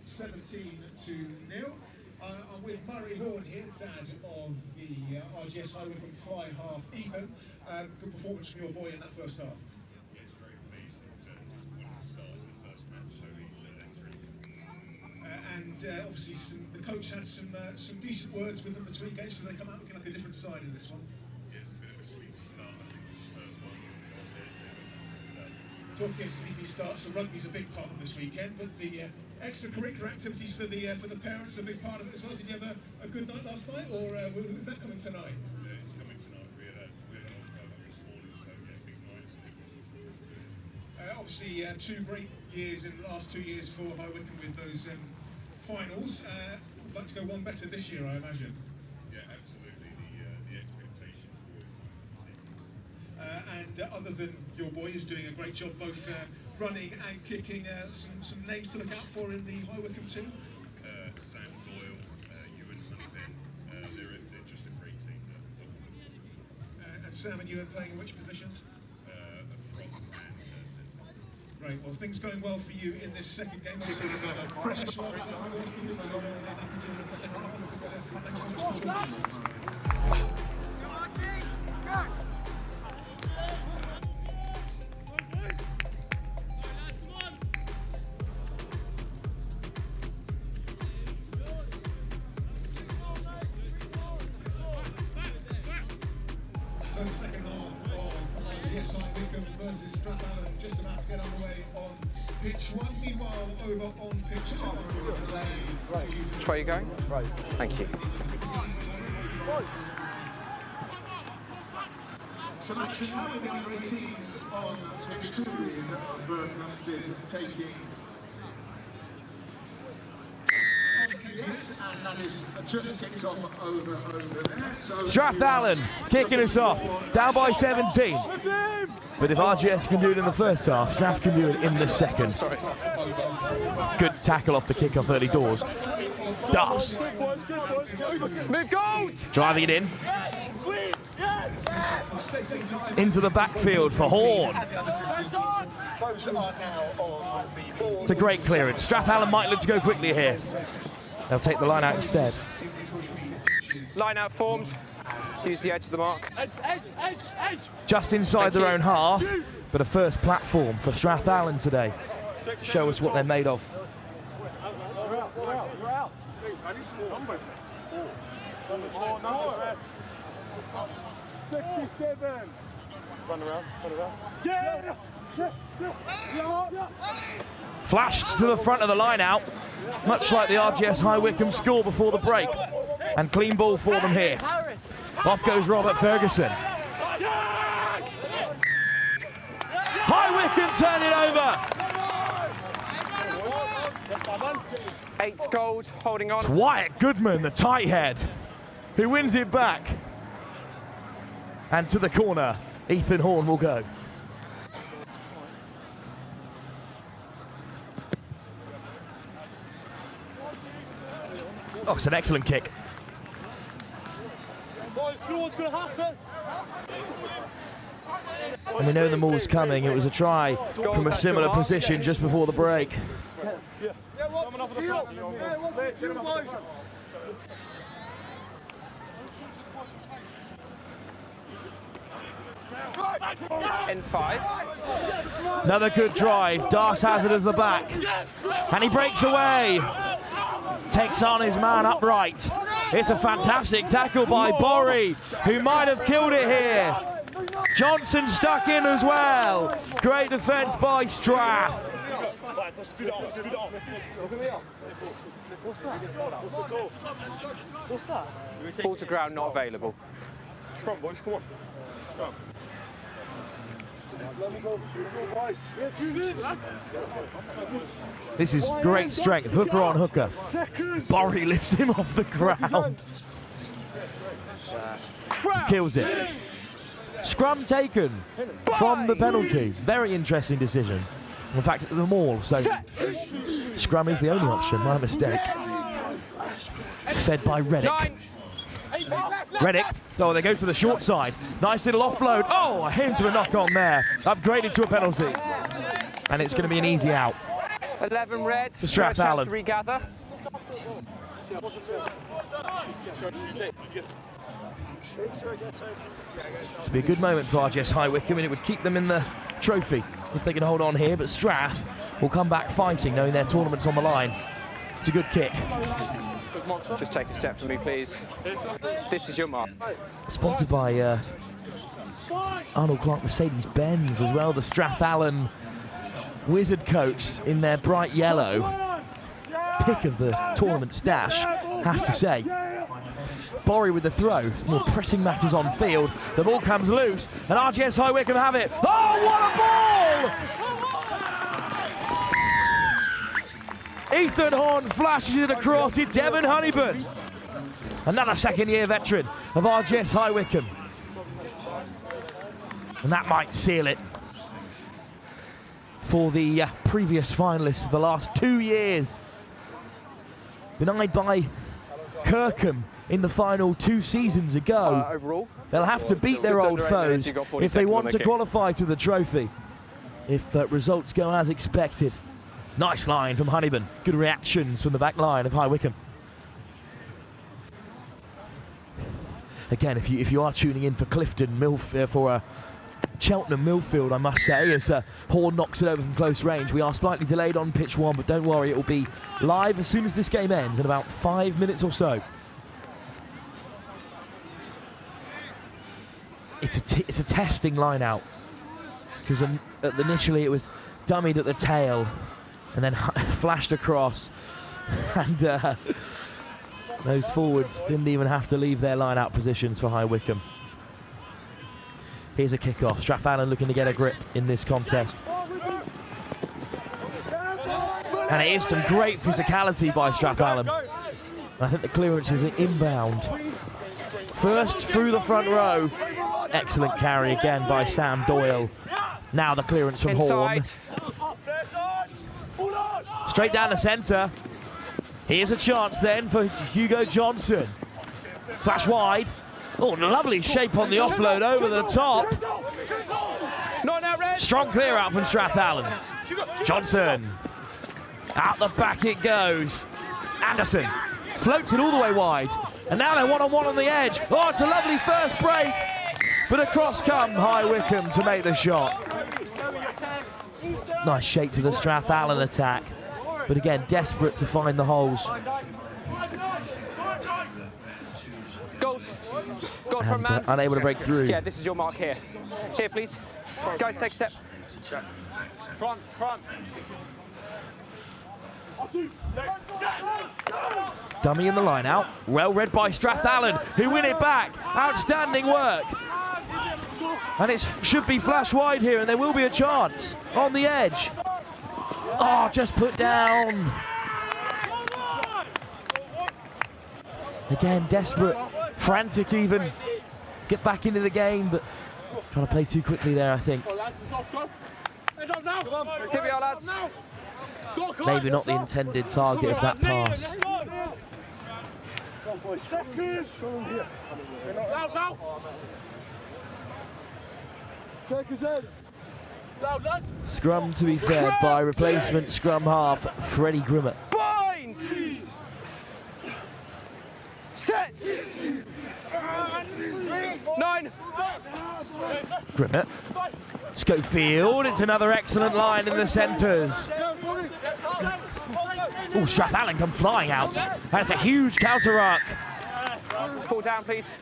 17-0. I'm with Murray Horn here, dad of the RGS High Wycombe fly half. Ethan, good performance from your boy in that first half. And obviously the coach had some decent words with them between games because they come out looking like a different side in this one. Yes, a bit of a sleepy start, I think, the first one. Talking of sleepy starts, so rugby's a big part of this weekend, but the extracurricular activities for the parents are a big part of it as well. Did you have a good night last night, or is that coming tonight? Yeah, it's coming tonight. We had an old club up this morning, so yeah, big night. Obviously, 2 great years in the last 2 years for High Wycombe with those finals. Would like to go one better this year, I imagine. Yeah, absolutely. The expectation was and other than your boy, who's doing a great job both running and kicking, some names to look out for in the High Wycombe team. Sam Doyle, Ewan Honeyben, they're just a great team. And Sam and Ewan playing in which positions? Right, well, things going well for you in this second game. Fresh So the second half of RGS High Wycombe versus Strathallan just about to get underway on pitch 1. Meanwhile, over on pitch 2. Which way are you going? Right. Thank you. Some action now in the under-18s on pitch 2 with Berkhamsted taking and that is just kicked off over there. So Strathallan kicking us off, down by 17. But if RGS can do it in the first half, Strath can do it in the second. Good tackle off the kick-off early doors. Das. Move gold! Driving it in. Into the backfield for Horn. It's a great clearance. Strathallan might look to go quickly here. They'll take the line out instead. Line out formed. Use the edge of the mark. Just inside their own half, but a first platform for Strathallan today. Show us what they're made of. Run around. Flashed to the front of the line out, much like the RGS High Wycombe score before the break. And clean ball for them here. Off goes Robert Ferguson. High Wycombe turn it over. 8 gold, holding on. Wyatt Goodman, the tight head, who wins it back. And to the corner, Ethan Horn will go. Oh, it's an excellent kick. And we know the maul's coming. It was a try from a similar position just before the break. N5. Another good drive. Das has it as the back. And he breaks away. Takes on his man upright. It's a fantastic tackle by Borry, who might have killed it here. Johnson stuck in as well. Great defence by Strath. Ball to ground not available. Come on, boys, come on. Come. This is great strength. Hooker on hooker. Borry lifts him off the ground. Kills it. Scrum taken from the penalty. Very interesting decision. In fact, them all. So scrum is the only option. My mistake. Fed by Reddick. Reddick. Oh, they go to the short side. Nice little offload. Oh, a hint of a knock on there. Upgraded to a penalty. And it's going to be an easy out. 11 red. For Strathallan. To regather. It'd be a good moment for RGS High Wycombe, and it would keep them in the trophy if they can hold on here. But Strath will come back fighting, knowing their tournament's on the line. It's a good kick. Just take a step for me, please. This is your mark. Sponsored by Arnold Clark Mercedes-Benz as well. The Strathallan Wizard coats in their bright yellow. Pick of the tournament stash, have to say. Borry with the throw. More pressing matters on field. The ball comes loose, and RGS High Wycombe have it. Oh, what a ball! Ethan Horn flashes it across. It's Evan Honeyburn. Another second-year veteran of RGS High Wycombe. And that might seal it for the previous finalists of the last 2 years. Denied by Kirkham in the final 2 seasons ago. Overall, they'll have to beat their old foes if they want to qualify to the trophy. If results go as expected. Nice line from Honeyburn. Good reactions from the back line of High Wycombe. Again, if you are tuning in for Clifton, for Cheltenham Millfield, I must say, as Horn knocks it over from close range. We are slightly delayed on pitch 1, but don't worry, it will be live as soon as this game ends in about 5 minutes or so. It's a testing line out, because initially it was dummied at the tail and then flashed across, and those forwards didn't even have to leave their line out positions for High Wycombe. Here's a kick-off. Strathallan looking to get a grip in this contest. And it is some great physicality by Strathallan. I think the clearance is inbound. First through the front row. Excellent carry again by Sam Doyle. Now the clearance from Horn. Straight down the centre. Here's a chance then for Hugo Johnson. Flash wide. Oh, lovely shape on the offload over the top. Strong clear out from Strathallan. Johnson. Out the back it goes. Anderson floats it all the way wide. And now they're one-on-one on the edge. Oh, it's a lovely first break. But across come High Wycombe to make the shot. Nice shape to the Strathallan attack. But again, desperate to find the holes. Goal from man. Unable to break through. Yeah, this is your mark here. Here, please. Guys, take a step. Front. Dummy in the line out. Well read by Strathallan, who win it back. Outstanding work. And it should be flash wide here, and there will be a chance on the edge. Oh, just put down. Again, desperate, frantic even. Get back into the game, but trying to play too quickly there, I think. Maybe not the intended target of that pass. Scrum to be fed by replacement scrum half Freddie Grimmett. Bind! Set! 9! Grimmett Schofield, it's another excellent line in the centres. Oh, Strathallan come flying out. That's a huge counter arc. Pull down, please.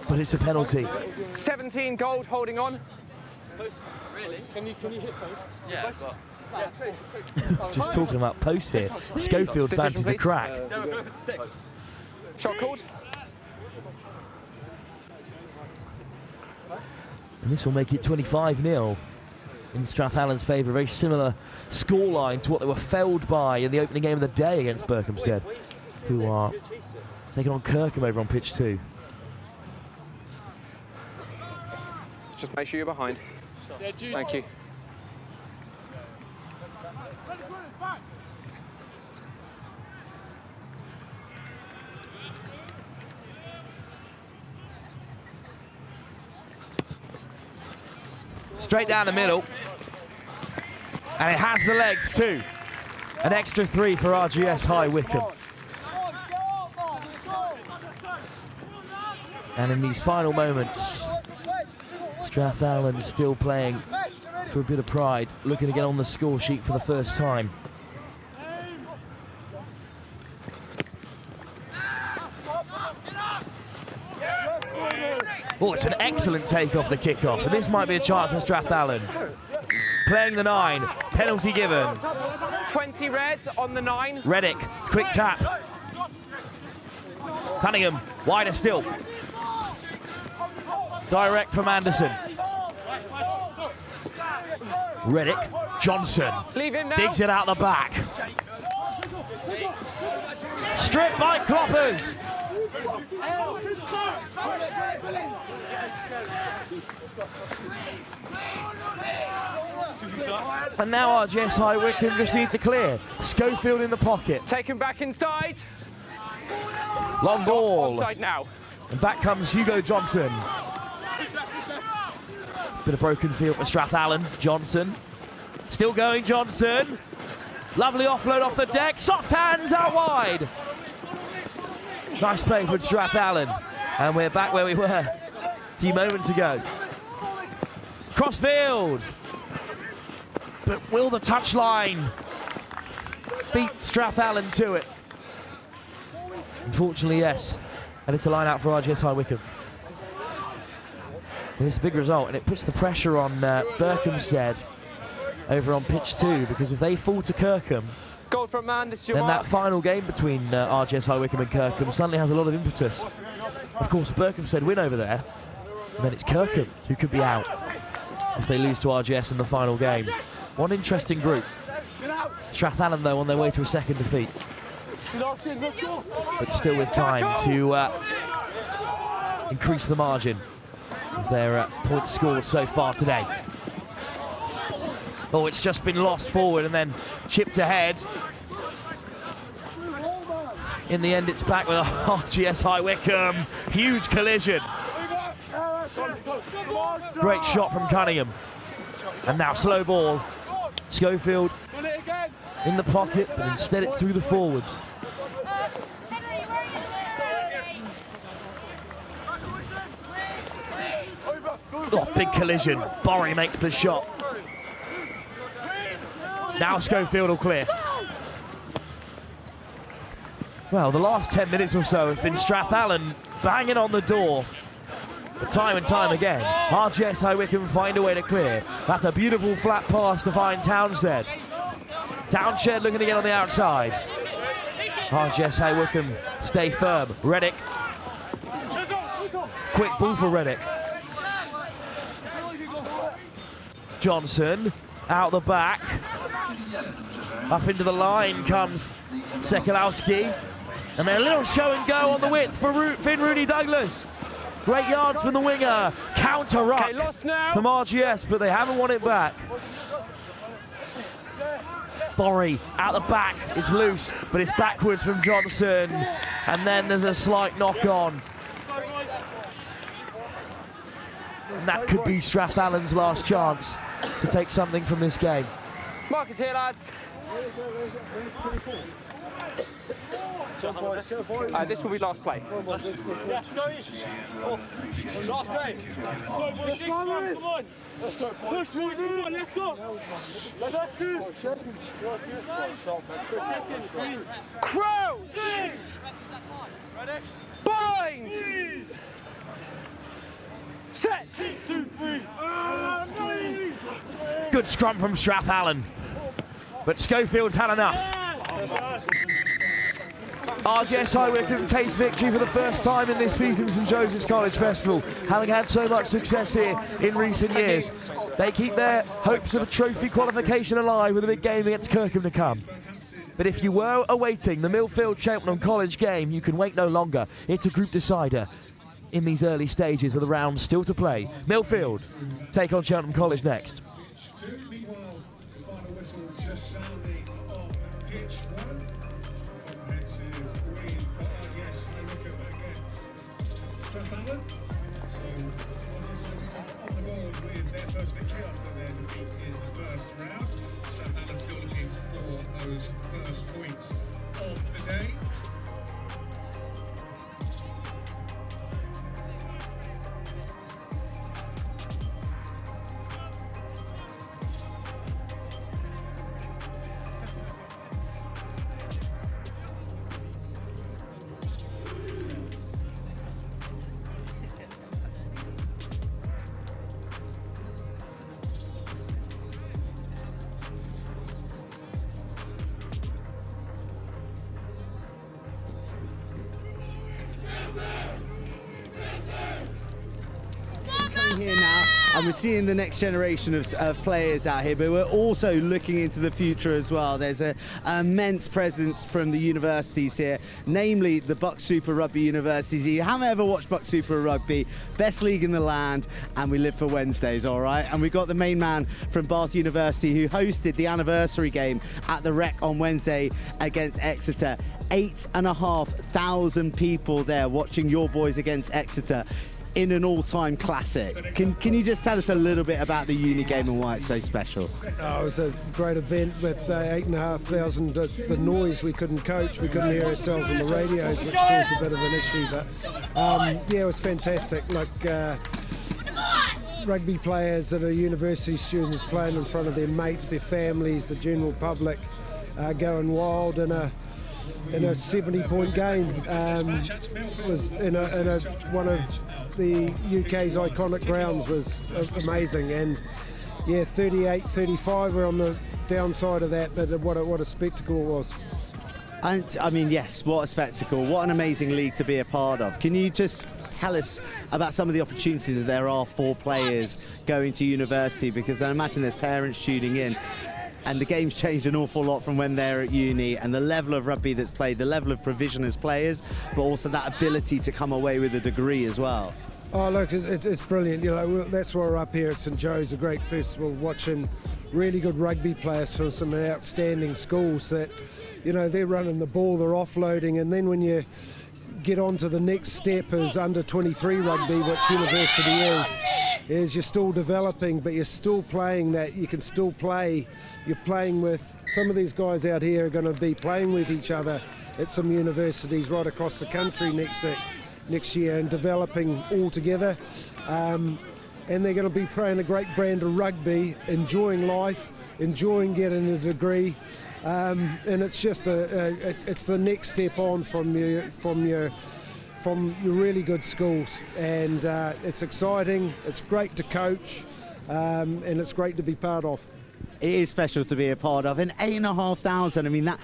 But it's a penalty. 17 gold, holding on. Really? Can you hit post? Yeah. Just talking about posts here. Schofield fancies the crack. Shot called. And this will make it 25-0 in Strathallan's favour. Very similar scoreline to what they were felled by in the opening game of the day against Berkhamsted, who are taking on Kirkham over on pitch 2. Just make sure you're behind. Thank you. Straight down the middle. And it has the legs too. An extra 3 for RGS High Wycombe. And in these final moments, Strathallan still playing for a bit of pride, looking to get on the score sheet for the first time. Oh, it's an excellent take off the kickoff, and this might be a chance for Strathallan. Playing the 9, penalty given. 20 red on the 9. Reddick, quick tap. Cunningham, wider still. Direct from Anderson. Reddick, Johnson. Leave him now. Digs it out the back. Stripped by Kloppers. And now RGS High Wycombe just need to clear. Schofield in the pocket. Take him back inside. Long ball. Offside now. And back comes Hugo Johnson. Bit of broken field for Strathallan. Johnson. Still going, Johnson. Lovely offload off the deck. Soft hands out wide. Nice play for Strathallan. And we're back where we were a few moments ago. Crossfield. But will the touchline beat Strathallan to it? Unfortunately, yes. And it's a line out for RGS High Wycombe. And it's a big result, and it puts the pressure on Berkhamsted over on pitch 2, because if they fall to Kirkham, goal from man, this is your then mark. that final game between RGS High Wycombe and Kirkham suddenly has a lot of impetus. Of course, Berkhamsted win over there, and then it's Kirkham who could be out if they lose to RGS in the final game. One interesting group. Strathallan, though, on their way to a second defeat. But still with time to increase the margin of their points scored so far today. Oh, it's just been lost forward and then chipped ahead. In the end, it's back with a RGS High Wycombe. Huge collision. Great shot from Cunningham. And now slow ball. Schofield in the pocket, but instead it's through the forwards. Oh, big collision. Borry makes the shot. Now Schofield will clear. Well, the last 10 minutes or so have been Strathallan banging on the door. But time and time again, RGS High Wycombe find a way to clear. That's a beautiful flat pass to find Townshed. Townshed looking to get on the outside. RGS High Wycombe stay firm. Reddick. Quick ball for Reddick. Johnson out the back. Up into the line comes Sekulowski. And then a little show and go on the width for Finn Rooney Douglas. Great yards from the winger. Counter ruck from RGS, but they haven't won it back. Borry out the back. It's loose, but it's backwards from Johnson. And then there's a slight knock on. And that could be Strathallan's last chance to take something from this game. Mark is here, lads. This will be last play. Last play. Come on. Let's go. Push, move, on, let's go. Let's go. Crouch! Bind! Set! 2, 3. Good scrum from Strathallan, but Schofield's had enough. RGS Wycombe takes victory for the first time in this season's St Joseph's College Festival, having had so much success here in recent years. They keep their hopes of a trophy qualification alive with a big game against Kirkham to come. But if you were awaiting the Millfield Cheltenham College game, you can wait no longer. It's a group decider in these early stages with the round still to play. Millfield take on Cheltenham College next. Meanwhile, the final whistle just sounding on pitch 1. Green for RGS Wycombe against Strathallan. So, on the board with their first victory after their defeat in the first round. Strathallan still looking for those first points of the day. Here now, and we're seeing the next generation of players out here, but we're also looking into the future as well. There's an immense presence from the universities here, namely the Bucks Super Rugby universities. If you haven't ever watched Bucks Super Rugby, best league in the land, and we live for Wednesdays, all right? And we've got the main man from Bath University who hosted the anniversary game at the Rec on Wednesday against Exeter. 8,500 people there watching your boys against Exeter in an all-time classic. Can you just tell us a little bit about the uni game and why it's so special? Oh, it was a great event with 8,500. The noise, we couldn't coach, we couldn't hear ourselves on the radios, which caused a bit of an issue, but yeah, it was fantastic. Like rugby players that are university students playing in front of their mates, their families, the general public, going wild in a 70-point game. Was in one of the UK's iconic grounds, was amazing, and yeah, 38-35 were on the downside of that, but what a spectacle it was. And I mean, yes, what a spectacle, what an amazing league to be a part of. Can you just tell us about some of the opportunities that there are for players going to university, because I imagine there's parents tuning in, and the game's changed an awful lot from when they're at uni, and the level of rugby that's played, the level of provision as players, but also that ability to come away with a degree as well. Oh look, it's brilliant. You know, that's why we're up here at St Joe's, a great festival, watching really good rugby players from some outstanding schools that, you know, they're running the ball, they're offloading, and then when you get on to the next step as under 23 rugby, which university is you're still developing, but you're still playing that. You can still play. You're playing with some of these guys out here are going to be playing with each other at some universities right across the country next year and developing all together. And they're going to be playing a great brand of rugby, enjoying life, enjoying getting a degree. And it's just it's the next step on from your really good schools, and it's exciting, it's great to coach, and it's great to be part of. It is special to be a part of, and 8,500, I mean, that,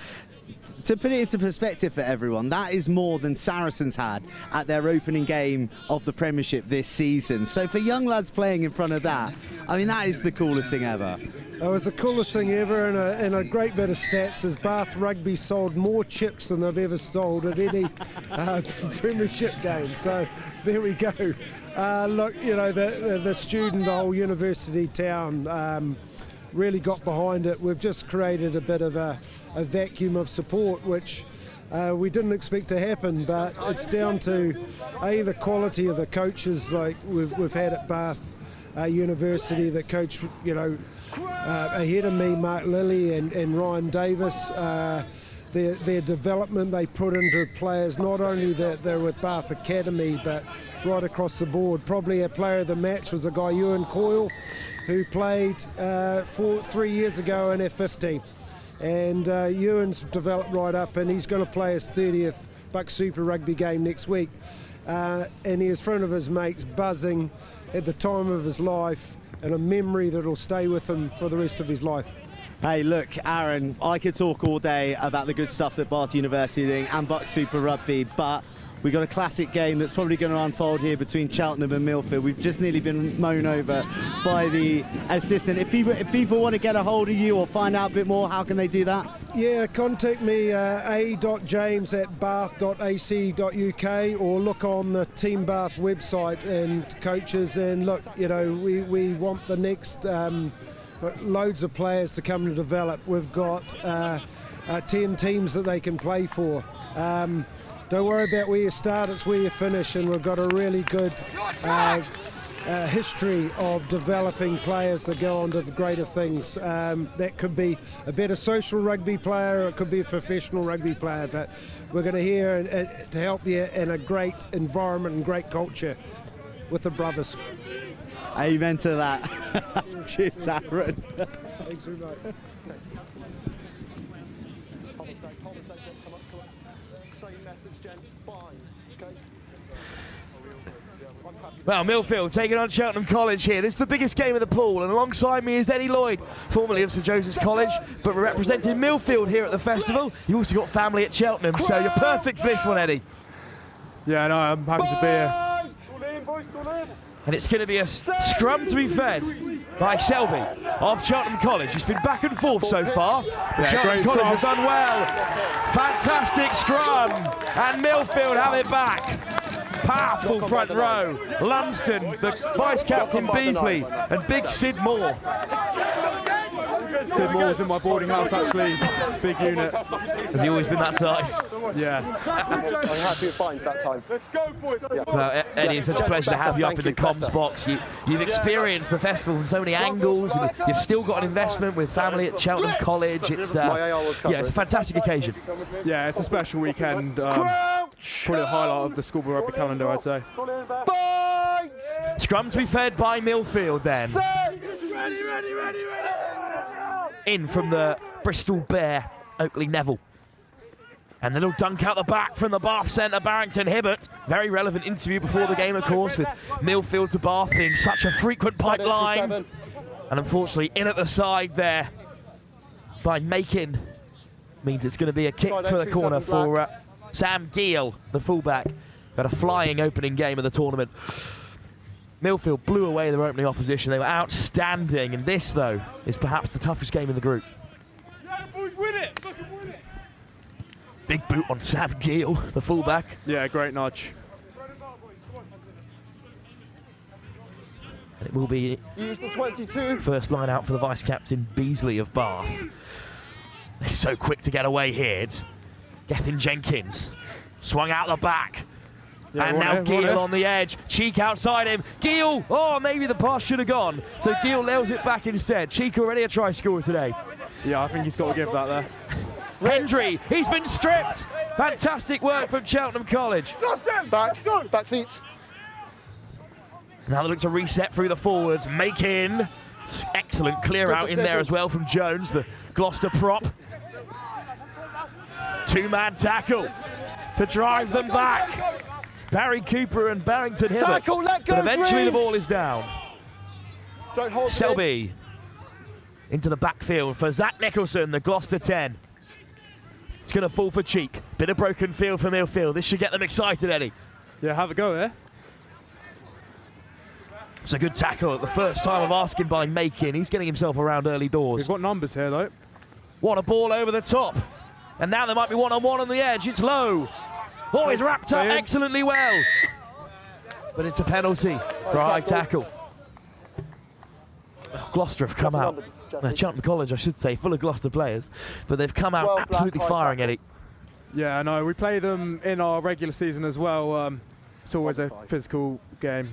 to put it into perspective for everyone, that is more than Saracens had at their opening game of the Premiership this season. So for young lads playing in front of that, I mean, that is the coolest thing ever. It was the coolest thing ever, and a great bit of stats is Bath Rugby sold more chips than they've ever sold at any Premiership game. So there we go. Look, you know, the student, the whole university town really got behind it. We've just created a bit of a vacuum of support, which we didn't expect to happen, but it's down to the quality of the coaches like we've had at Bath University that coach, you know, ahead of me, Mark Lilly and Ryan Davis. their development they put into players, not only that they're with Bath Academy, but right across the board. Probably a player of the match was a guy, Ewan Coyle, who played 3 years ago in F15. And Ewan's developed right up, and he's going to play his 30th Buck Super Rugby game next week. And he is in front of his mates, buzzing at the time of his life, and a memory that will stay with him for the rest of his life. Hey, look, Aaron, I could talk all day about the good stuff that Bath University are doing and Buck Super Rugby, but we've got a classic game that's probably going to unfold here between Cheltenham and Millfield. We've just nearly been mown over by the assistant. If people want to get a hold of you or find out a bit more, how can they do that? Yeah, contact me, a.james@bath.ac.uk, or look on the Team Bath website and coaches, and look, you know, we want the next loads of players to come to develop. We've got 10 teams that they can play for. Don't worry about where you start, it's where you finish, and we've got a really good history of developing players that go on to greater things. That could be a better social rugby player, or it could be a professional rugby player, but we're going to here to help you in a great environment and great culture with the brothers. Amen to that. Cheers, Aaron. Thanks very much. Well, Millfield taking on Cheltenham College here. This is the biggest game of the pool, and alongside me is Eddie Lloyd, formerly of St Joseph's College, but representing Millfield here at the festival. You also got family at Cheltenham, so you're perfect for this one, Eddie. Yeah, no, I'm happy to be here. And it's going to be a scrum to be fed by Selby of Cheltenham College. It's been back and forth so far, but Cheltenham College has done well. Fantastic scrum, and Millfield have it back. Powerful front row. Lumsden, the vice-captain Beasley, and big Sid Moore. Sid Moore was in my boarding house, actually. Big unit. Has he always been that size? Yeah. I'm happy it binds that time. Let's go, boys. Well, Eddie, it's such a pleasure to have you up in the comms box. You've experienced the festival from so many angles. You've still got an investment with family at Cheltenham College. It's it's a fantastic occasion. Yeah, it's a special weekend. Probably the highlight of the schoolboy rugby calendar, I'd say. Scrum to be fed by Millfield then. Ready. In from the Bristol Bear, Oakley Neville. And a little dunk out the back from the Bath centre, Barrington Hibbert. Very relevant interview before the game, of course, with Millfield to Bath being such a frequent pipeline. And unfortunately, in at the side there by Makin. Means it's going to be a kick for the corner for Sam Giel, the fullback. Got a flying opening game of the tournament. Millfield blew away their opening opposition. They were outstanding, and this, though, is perhaps the toughest game in the group. Yeah, boys, win it. Big boot on Sam Giel, the fullback. Yeah, great nudge. And it will be use the 22. First line out for the vice-captain Beasley of Bath. They're so quick to get away here. It's Gethin Jenkins. Swung out the back. Yeah, and now Giel on the edge. Cheek outside him. Giel! Oh, maybe the pass should have gone. So Giel nails it back instead. Cheek already a try scorer today. Yeah, I think he's got to give that there. Hendry, he's been stripped. Fantastic work from Cheltenham College. Back feet. Now they look to reset through the forwards. Makin. Excellent clear out in there as well from Jones, the Gloucester prop. Two-man tackle to drive them back. Barry Cooper and Barrington Hibbert. Tackle, let go, but eventually Green. the ball is down. Don't hold Selby into the backfield for Zach Nicholson, the Gloucester 10. It's going to fall for Cheek. Bit of broken field for Millfield. This should get them excited, Eddie. Yeah, have a go there. It's a good tackle at the first time of asking by Makin. He's getting himself around early doors. We've got numbers here, though. What a ball over the top. And now there might be one-on-one on the edge. It's low. Oh, he's wrapped up excellently well. But it's a penalty for a high tackle. Gloucester have come out. Cheltenham College, I should say, full of Gloucester players. But they've come out absolutely firing, Eddie. Yeah, I know. We play them in our regular season as well. It's always a physical game.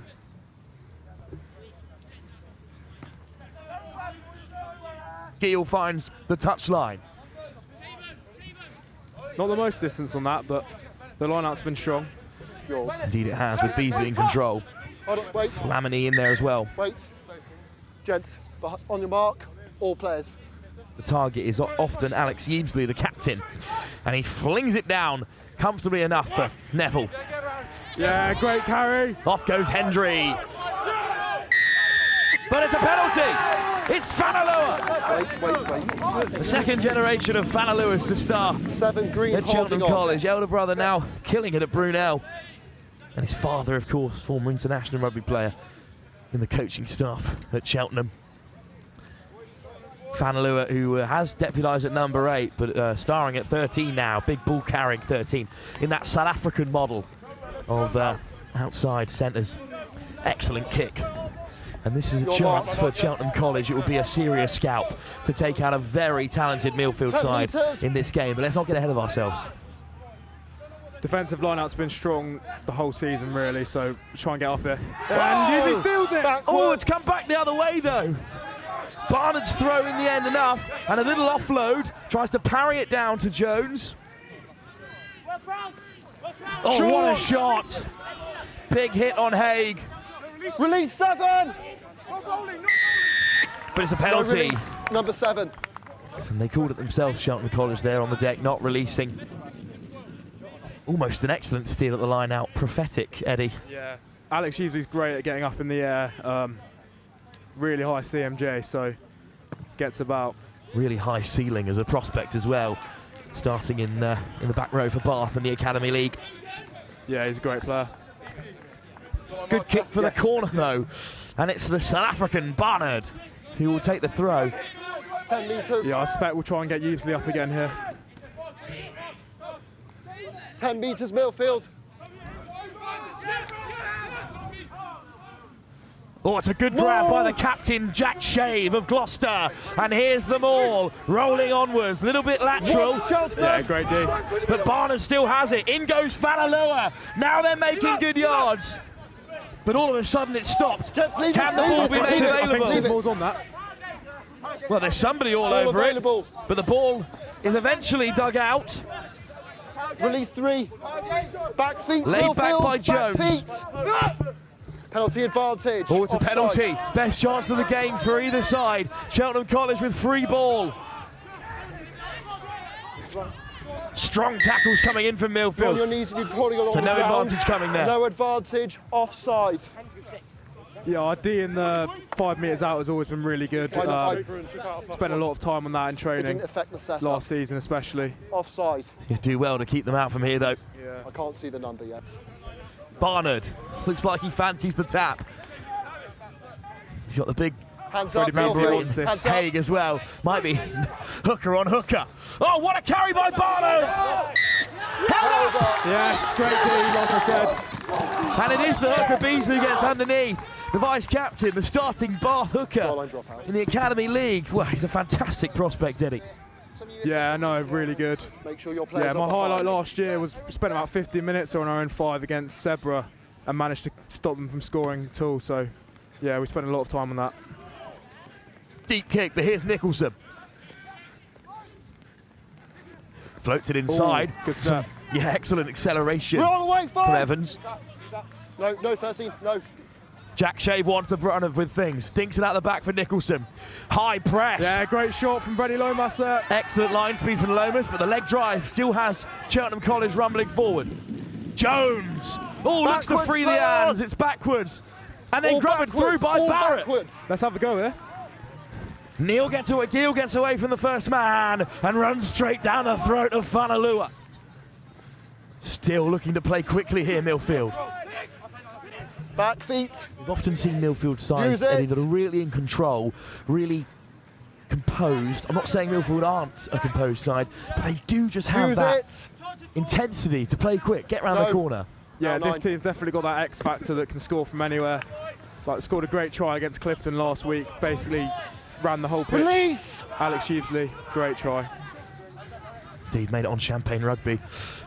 Giel finds the touchline. Not the most distance on that, but the line-out's been strong. Yours. Indeed it has, with Beasley in control. Hold on, wait. Lamini in there as well. Wait. Gents, on your mark, all players. The target is often Alex Yeabesley, the captain, and he flings it down comfortably enough for Neville. Yeah, great carry. Off goes Hendry. But it's a penalty. It's Fanalua. Wait. The second generation of Fanaluas to start 7 green at Cheltenham holding on. College. Elder brother now killing it at Brunel. And his father, of course, former international rugby player in the coaching staff at Cheltenham. Fanalua, who has deputised at number 8, but starring at 13 now. Big ball carrying 13 in that South African model of outside centres. Excellent kick. And this is a chance for Cheltenham College. It will be a serious scalp to take out a very talented Millfield side in this game. But let's not get ahead of ourselves. Defensive line-out's been strong the whole season, really, so try and get up here. And Yubi steals it! Oh, it's come back the other way, though. Barnard's throw in the end enough, and a little offload. Tries to parry it down to Jones. Oh, what a shot! Big hit on Haig. Release 7! But it's a penalty. No, number 7. And they called it themselves, Cheltenham College there on the deck, not releasing. Almost an excellent steal at the line out. Prophetic, Eddie. Yeah, Alex Yeabesley's great at getting up in the air. Really high CMJ, so gets about. Really high ceiling as a prospect as well. Starting in the back row for Bath in the Academy League. Yeah, he's a great player. Good kick for the corner though. And it's the South African Barnard who will take the throw. 10 metres. Yeah, I suspect we'll try and get Yeabesley up again here. 10 metres, Millfield. Oh, it's a good grab by the captain, Jack Shave of Gloucester. And here's the maul, rolling onwards, a little bit lateral. Yeah, great D. But Barnard still has it. In goes Fanalua. Now they're making good yards. But all of a sudden it stopped. Can the ball be made available? I think ball's on that. Well, there's somebody all over it. But the ball is eventually dug out. Release 3. Back feet, Laid back by Jones. Penalty advantage. Oh, it's a penalty. Best chance of the game for either side. Cheltenham College with free ball. Strong tackles coming in from Millfield. On your knees and you're calling along so the no ground. advantage coming there. No advantage, offside. Yeah, our D in the 5 metres out has always been really good. Spent a lot of time on that in training. It didn't affect the setup. Last season especially. Offside. You do well to keep them out from here though. Yeah. I can't see the number yet. Barnard looks like he fancies the tap. He's got the big hands up, Millfield. Haig as well. Might be hooker on hooker. Oh, what a carry by Barnard! Yes, great D, like I said. And it is the hooker Beasley gets underneath. The vice captain, the starting Bath hooker in the Academy League. Well, he's a fantastic prospect, Eddie. Yeah, no, really good. Make sure your players my highlight last year was spent about 15 minutes on our own 5 against Zebra and managed to stop them from scoring at all. So, yeah, we spent a lot of time on that. Deep kick, but here's Nicholson. Floats it inside. Ooh, good step. Yeah, excellent acceleration We're on the way, from Evans. No, 13, no. Jack Shave wants to run with things. Dinks it out the back for Nicholson. High press. Yeah, great shot from Freddie Lomas there. Excellent line speed from Lomas, but the leg drive still has Cheltenham College rumbling forward. Jones. Oh, looks to free the hands. It's backwards. And then grabbed through by Barrett. Backwards. Let's have a go here. Gill gets away from the first man and runs straight down the throat of Fanalua. Still looking to play quickly here, Millfield. Back feet. We've often seen Millfield sides, Eddie, that are really in control, really composed. I'm not saying Millfield aren't a composed side, but they do just have that intensity to play quick, get round the corner. Yeah, this team's definitely got that X factor that can score from anywhere. Like, scored a great try against Clifton last week, basically ran the whole pitch. Release! Alex Yeabesley, great try. Indeed, made it on Champagne Rugby.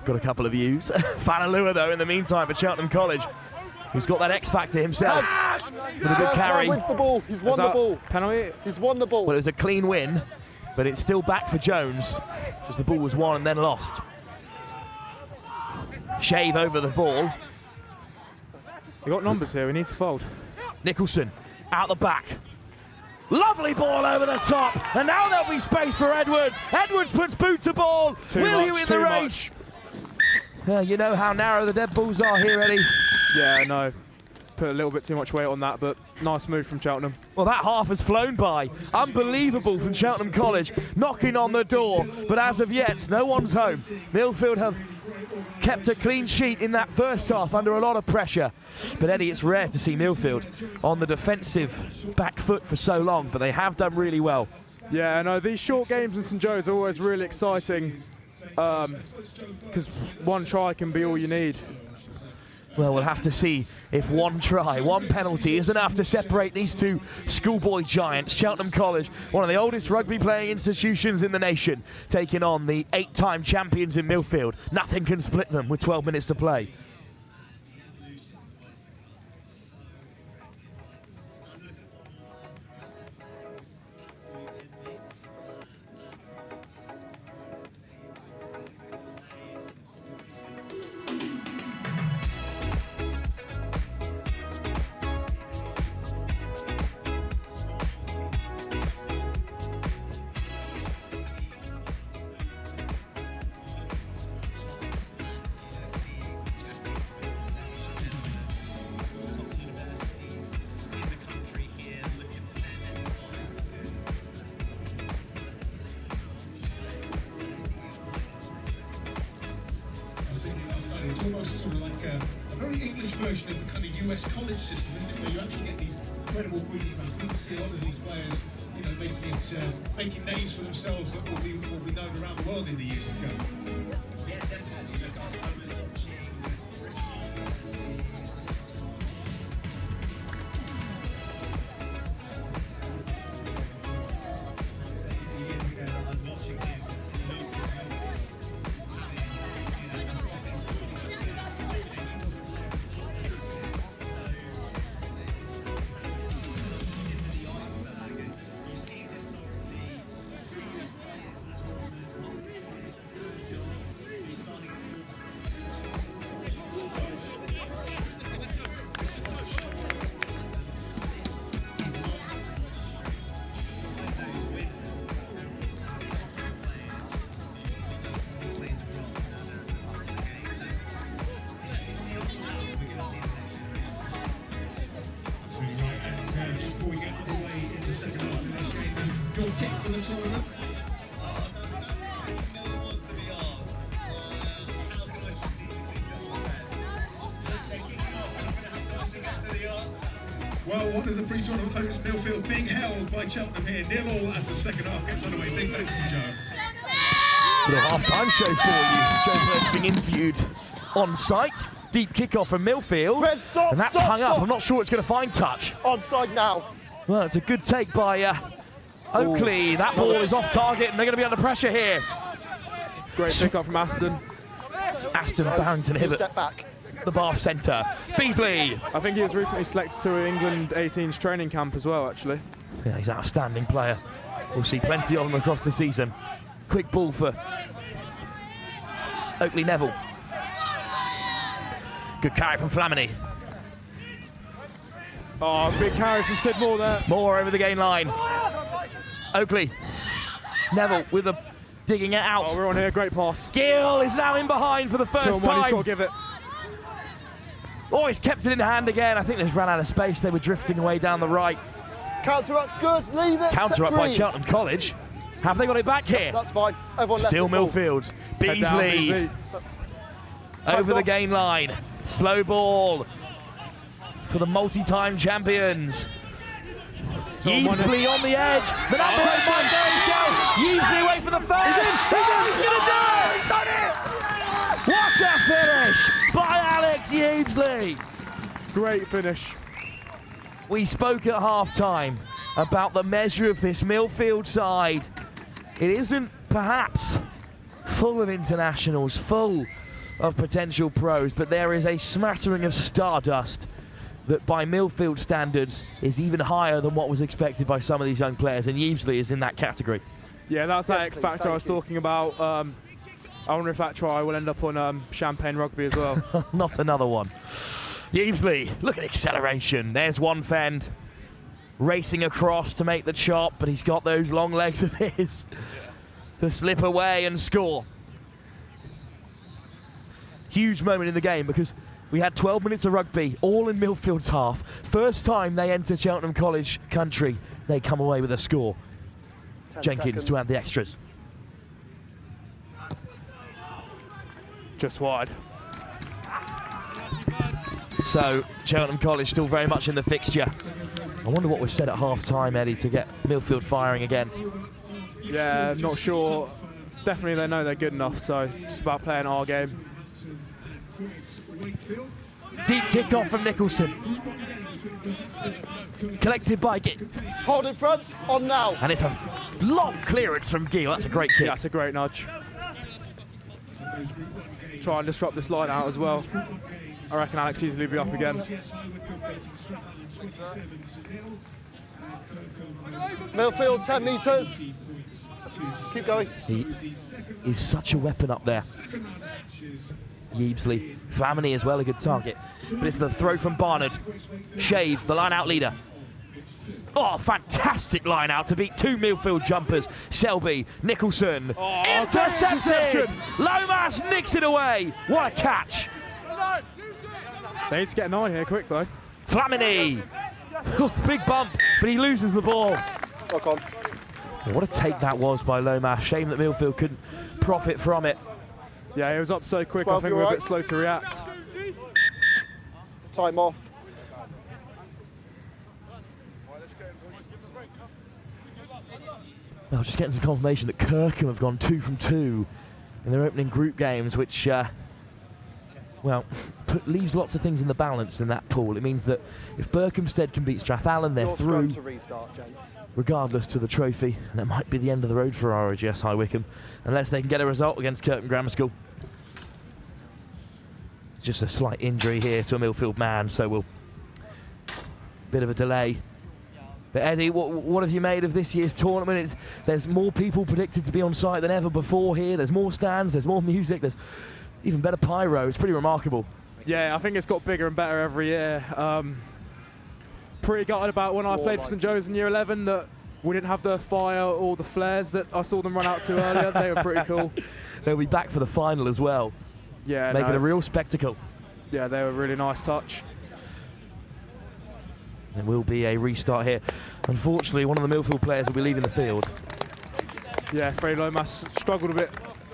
Got a couple of views. Fanalua, though, in the meantime, for Cheltenham College, who's got that X factor himself. With a good carry. Wins the ball. He's won the ball. Penalty? He's won the ball. Well, it was a clean win, but it's still back for Jones, because the ball was won and then lost. shave over the ball. We got numbers here, we need to fold. Nicholson, out the back. Lovely ball over the top, and now there'll be space for Edwards. Edwards puts boot to ball. Will he win the race? You know how narrow the dead balls are here, Eddie. Yeah, no. Put a little bit too much weight on that, but nice move from Cheltenham. Well, that half has flown by. Unbelievable from Cheltenham College, knocking on the door, but as of yet, no one's home. Millfield have kept a clean sheet in that first half under a lot of pressure. But Eddie, it's rare to see Millfield on the defensive back foot for so long, but they have done really well. Yeah, no, these short games in St Joe's are always really exciting because one try can be all you need. Well, we'll have to see if one try, one penalty is enough to separate these two schoolboy giants. Cheltenham College, one of the oldest rugby playing institutions in the nation, taking on the 8-time champions in Millfield. Nothing can split them with 12 minutes to play. It's almost sort of like a very English version of the kind of US college system, isn't it? Where you actually get these incredible breeding grounds. People see a lot of these players, you know, making names for themselves that will be known around the world in the years to come. Yeah, definitely. Look, I was watching Well, one of the pre-tournament favourites, Millfield, being held by Cheltenham here, 0-0 as the second half gets underway. Big thanks to Joe. Little half-time show for you. Joe Burns being interviewed on site. Deep kickoff from Millfield. Red, stop, and that's hung up. I'm not sure it's going to find touch. Onside now. Well, it's a good take by Oakley. That ball is off target and they're going to be under pressure here. Great pick-up from Aston. Aston Barrington Hibbert. Step back. The Bath Centre. Beasley. I think he was recently selected to England 18's training camp as well, actually. Yeah, he's an outstanding player. We'll see plenty of them across the season. Quick ball for Oakley Neville. Good carry from Flamini. Oh, big carry from Sid Moore there. Moore over the gain line. Oakley. Neville with a digging it out. Oh, we're on here, great pass. Gill is now in behind for the first time. He's got to give it. Oh, he's kept it in hand again. I think they've run out of space. They were drifting away down the right. Counter-up's good, leave it. Counter-up by Cheltenham College. Have they got it back here? That's fine. Everyone left. Still Millfield. Beasley. Over the gain line. Slow ball for the multi-time champions. Yeasley on the edge. The number one by Denstone. Yeasley away for the first. He's going to do it. He's done it. What a finish by Alex Yeasley. Great finish. We spoke at half-time about the measure of this Millfield side. It isn't perhaps full of internationals, full of potential pros, but there is a smattering of stardust that by Millfield standards is even higher than what was expected by some of these young players, and Yeasley is in that category. Yeah, that's that X factor I was talking about. I wonder if that try will end up on Champagne Rugby as well. Not another one. Yeabesley, look at acceleration. There's one fend. Racing across to make the chop, but he's got those long legs of his to slip away and score. Huge moment in the game because we had 12 minutes of rugby, all in Millfield's half. First time they enter Cheltenham College country, they come away with a score. Jenkins seconds. to add the extras. Just wide. So Cheltenham College still very much in the fixture. I wonder what was said at half-time, Eddie, to get Millfield firing again. Yeah, not sure. Definitely they know they're good enough, so it's about playing our game. Deep kick-off from Nicholson. Collected by Gee. Hold in front, on now. And it's a long clearance from Gee. That's a great kick. Yeah, that's a great nudge. Try and disrupt this line out as well. I reckon Alex easily be up again. Millfield, 10 metres. Keep going. He is such a weapon up there. Yeabesley. Flamini as well, a good target. But it's the throw from Barnard. Shave, the line-out leader. Oh, fantastic line-out to beat two Millfield jumpers. Selby, Nicholson. Intercepted! Lomas nicks it away. What a catch. They need to get 9 here quick, though. Flamini. Big bump, but he loses the ball. Lock on. What a take that was by Lomas. Shame that Millfield couldn't profit from it. Yeah, it was up so quick, I think we're a bit slow to react. Time off. Well, just getting some confirmation that Kirkham have gone 2 from 2 in their opening group games, which, well, leaves lots of things in the balance in that pool. It means that if Berkhamsted can beat Strathallan, they're through, to restart, gents. regardless to the trophy, and it might be the end of the road for ROGS High Wycombe, unless they can get a result against Kirkham Grammar School. It's just a slight injury here to a Millfield man, so we'll... Bit of a delay. But Eddie, what have you made of this year's tournament? There's more people predicted to be on site than ever before here. There's more stands, there's more music, there's even better pyro. It's pretty remarkable. Yeah, I think it's got bigger and better every year. Pretty gutted about when I played for St Joe's in year 11 that we didn't have the fire or the flares that I saw them run out to earlier. They were pretty cool. They'll be back for the final as well. Yeah, making a real spectacle. Yeah, they were a really nice touch. There will be a restart here. Unfortunately, one of the Millfield players will be leaving the field. Yeah, Freddie Lomas struggled a bit.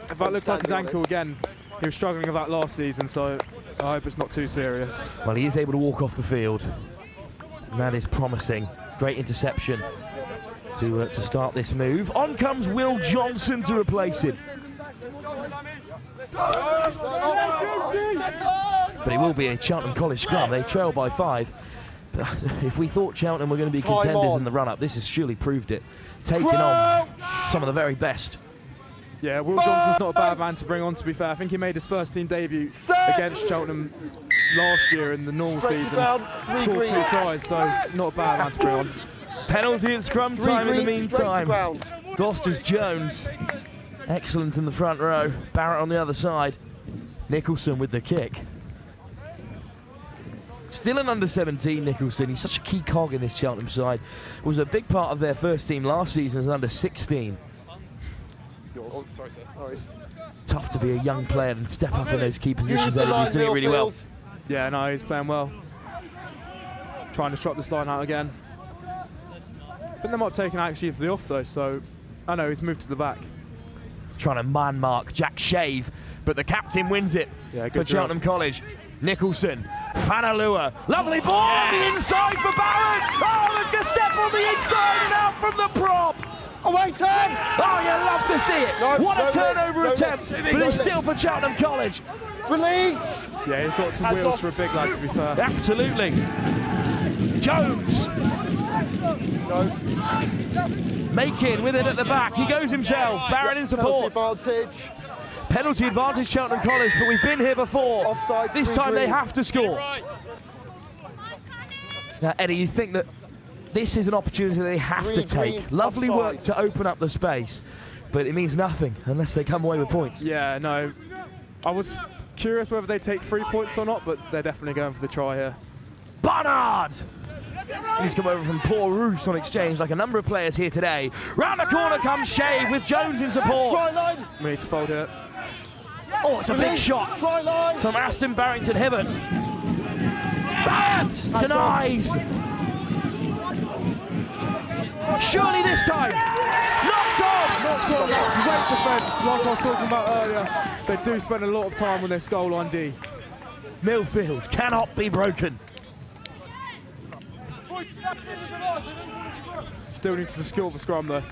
If that looks like his ankle again, he was struggling with that last season, so I hope it's not too serious. Well, he is able to walk off the field. And that is promising. Great interception to start this move. On comes Will Johnson to replace him. But it will be a Cheltenham College scrum. They trail by 5. If we thought Cheltenham were going to be contenders in the run-up, this has surely proved it. Taking on some of the very best. Yeah, Will Johnson's not a bad man to bring on, to be fair. I think he made his first team debut against Cheltenham last year in the normal season. Scored 2 tries, so not a bad man to bring on. Penalty at scrum time in the meantime. Gloucester's Jones. Excellent in the front row. Barrett on the other side. Nicholson with the kick. Still an under-17 Nicholson. He's such a key cog in this Cheltenham side. Was a big part of their first team last season as under-16. Oh, sorry, sir. Tough to be a young player and step up in those key positions. He's doing it really well. Yeah, no, he's playing well. Trying to strop this line out again. I think they might have taken actually for the off though, so I know he's moved to the back. Trying to man mark Jack Shave, but the captain wins it for Cheltenham College. Nicholson, Fanalua, lovely ball on the inside for Barrett. Oh, look, a step on the inside and out from the prop. Away 10! Oh, you love to see it. No, what a turnover attempt, but it's still for Cheltenham College. Release! Yeah, he's got some wheels for a big lad, to be fair. Absolutely. Jones. Makin with it at the back. He goes himself. Barrett in support. Penalty advantage Cheltenham College, but we've been here before. Offside, this time they have to score. Now, Eddie, you think that this is an opportunity they have to take. Lovely work to open up the space. but it means nothing unless they come away with points. Yeah, no. I was curious whether they take 3 points or not, but they're definitely going for the try here. Barnard! He's come over from Port Roos on exchange, like a number of players here today. Round the corner comes Shave with Jones in support. Try line. We need to fold it. Oh, it's a big shot Try line. from Aston Barrington Hibbert. Bryant denies. Surely this time. Knocked on. Knocked on. That's great defence, like I was talking about earlier. They do spend a lot of time on this goal line D. Millfield cannot be broken. Still needs to score the scrum though.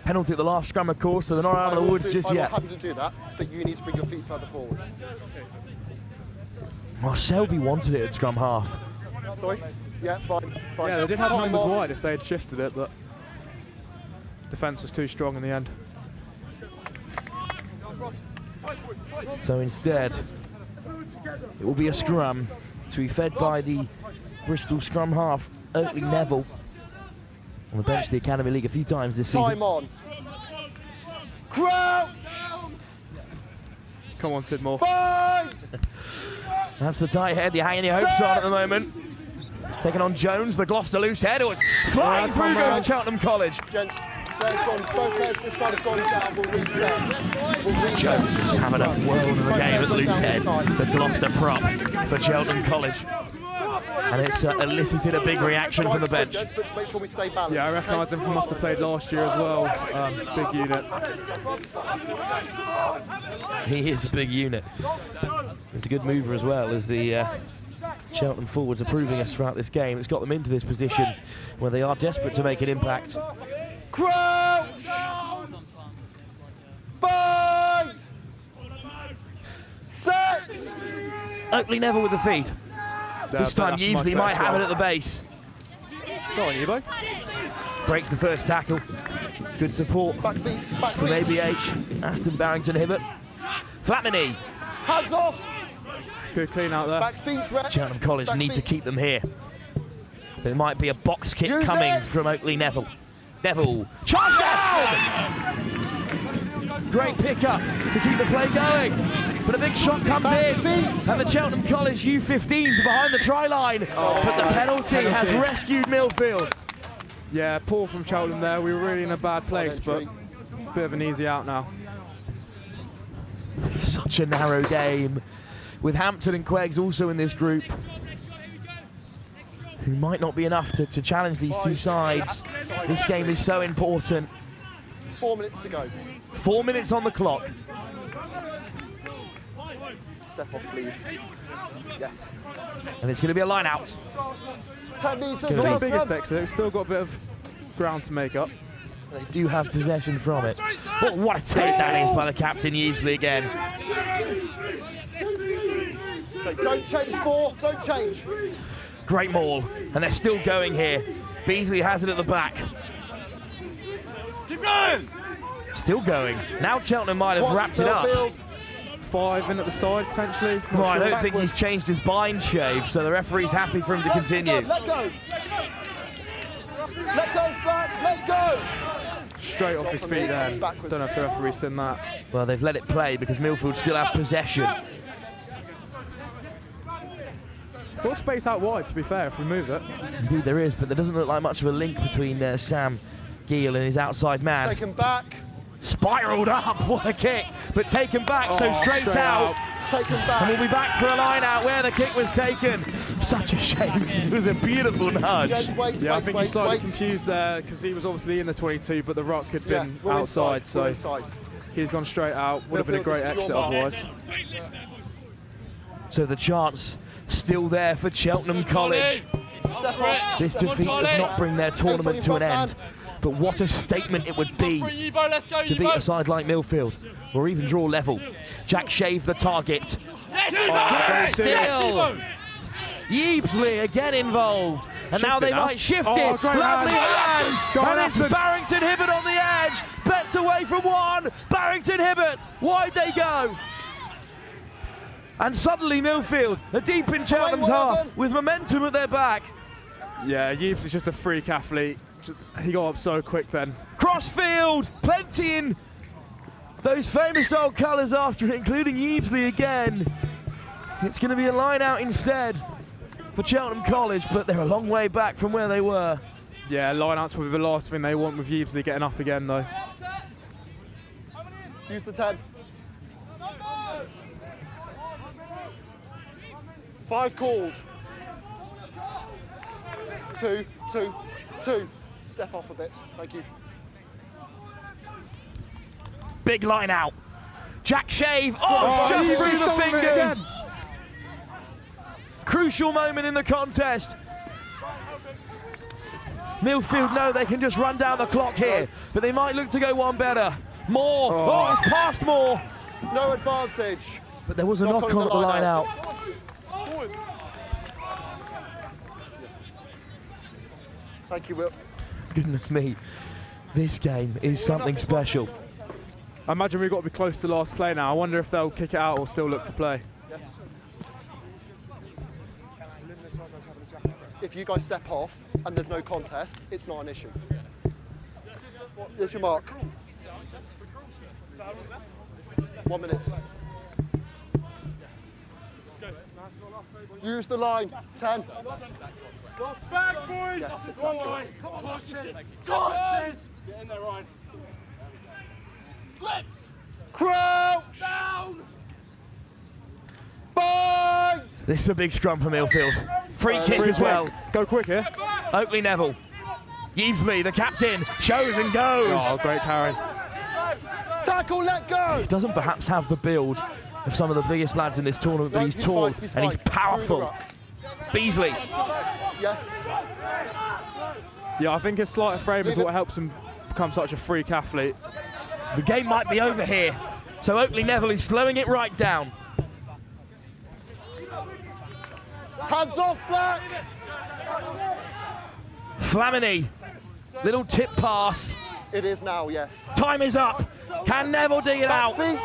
Penalty at the last scrum, of course, so they're not out of the woods just yet. I'm happy to do that, but you need to bring your feet further forward. Well, Selby wanted it at scrum half. Sorry? Yeah, fine. Yeah, they did have Time numbers off. wide if they had shifted it, but defence was too strong in the end. So instead, it will be a scrum to be fed by the Bristol scrum half, Oakley Neville. On the bench of the Academy League a few times this season. Time on. Crouch! Come on, Sidmore. Fight! That's the tight head you're hanging your hopes on at the moment. Taking on Jones, the Gloucester loose head. Oh, it's flying through goes Cheltenham College. Gents, players gone, both players this side have gone down. We'll reset. We'll reset. Jones just having a world of a game at the loose head. The Gloucester prop for Cheltenham College. And it's elicited a big reaction from the bench. But to make sure we stay balanced. Yeah, I recognise him from must have played last year as well. Big unit. He is a big unit. He's a good mover as well, as the Cheltenham forwards are proving us throughout this game. It's got them into this position where they are desperate to make an impact. Crouch! Fight! Set! Oakley Neville with the feed. This time Yeasley might have it at the base. Go on, Yebo. Breaks the first tackle. Good support back feet, back from feet. ABH. Aston Barrington Hibbert. Flatmany. Hands off! Good clean out there. Back feet, red. Cheltenham College Back need to feet. keep them here. There might be a box kick Use coming it. from Oakley Neville. Neville. Charge down! Great pick-up to keep the play going. But a big shot comes in. And the Cheltenham College U15s are behind the try line. But the penalty has rescued Millfield. Yeah, poor from Cheltenham there. We were really in a bad place, but a bit of an easy out now. Such a narrow game. With Hampton and QEGS also in this group, who might not be enough to challenge these two sides. This game is so important. 4 minutes to go. 4 minutes on the clock. Step off, please. Yes. And it's going to be a line out. 10 metres. It's not the biggest exit. We've still got a bit of ground to make up. They do have possession from it. Oh, what a takedown is by the captain Yeasley again. Don't change four. Don't change. Great maul. And they're still going here. Beasley has it at the back. Keep going! Still going. Now Cheltenham might have wrapped it up. 5 in at the side, potentially. Well, I don't think he's changed his bind shave, so the referee's happy for him to continue. Let go. Let go, back. Let's go. Straight off his feet there. Don't know if the referee's seen that. Well, they've let it play because Millfield still have possession. Got space out wide, to be fair, if we move it. Indeed there is, but there doesn't look like much of a link between Sam Giel and his outside man. Take him back. Spiralled up, what a kick, but taken back, so straight out. Take him back. And we'll be back for a line out where the kick was taken. Such a shame, because it was a beautiful nudge. I think he's slightly confused there, because he was obviously in the 22, but the ruck had been outside, so he's gone straight out. Would have been a great exit otherwise. So the chance still there for Cheltenham College. This defeat does not bring their tournament to an end. But what a statement it would be to beat a side like Millfield, or even draw level. Jack Shave the target. Still, Yeasley again involved, and now they might shift it. Lovely hand, and it's Barrington Hibbert on the edge. Bets away from one. Barrington Hibbert, wide they go. And suddenly Millfield are deep in Cheltenham's half with momentum at their back. Yeah, Yeasley's just a freak athlete. He got up so quick then. Crossfield, plenty in those famous old colours after it, including Evesley again. It's going to be a line out instead for Cheltenham College, but they're a long way back from where they were. Yeah, line out's probably the last thing they want with Evesley getting up again though. Use the 10. 5 called. 2, 2, 2. Step off a bit. Thank you. Big line out. Jack Shave. Oh, just through the fingers. Crucial moment in the contest. Millfield know they can just run down the clock here, but they might look to go one better. Moore. Oh, it's past Moore. No advantage. But there was a knock on at the line out. Thank you, Will. Goodness me, this game is something special. I imagine we've got to be close to last play now. I wonder if they'll kick it out or still look to play. Yes. If you guys step off and there's no contest, it's not an issue. There's your mark. 1 minute. Use the line. 10. Back, boys! Yes, exactly. Caution! Caution! Get in there, Ryan. Flips! Crouch! Down! Bind! This is a big scrum for Millfield. Free kick as well. Go quick here. Oakley Neville. Evesley, the captain, shows and goes. Oh, great carry. Tackle, let go! He doesn't perhaps have the build of some of the biggest lads in this tournament, but he's tall and he's powerful. Beasley. Yes. Yeah, I think his slight frame is what helps him become such a freak athlete. The game might be over here, so Oakley Neville is slowing it right down. Hands off, Black! Flamini, little tip pass. It is now, yes. Time is up. Can Neville dig it out? Feet.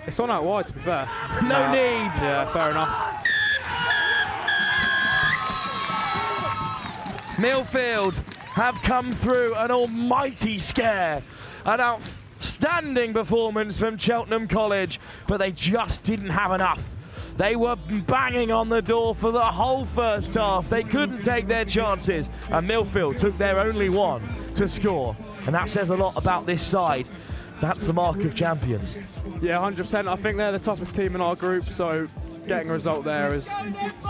It's on out wide, to be fair. No need. Yeah, fair enough. Millfield have come through an almighty scare. An outstanding performance from Cheltenham College, but they just didn't have enough. They were banging on the door for the whole first half. They couldn't take their chances, and Millfield took their only one to score. And that says a lot about this side. That's the mark of champions. Yeah, 100%. I think they're the toughest team in our group, so getting a result there is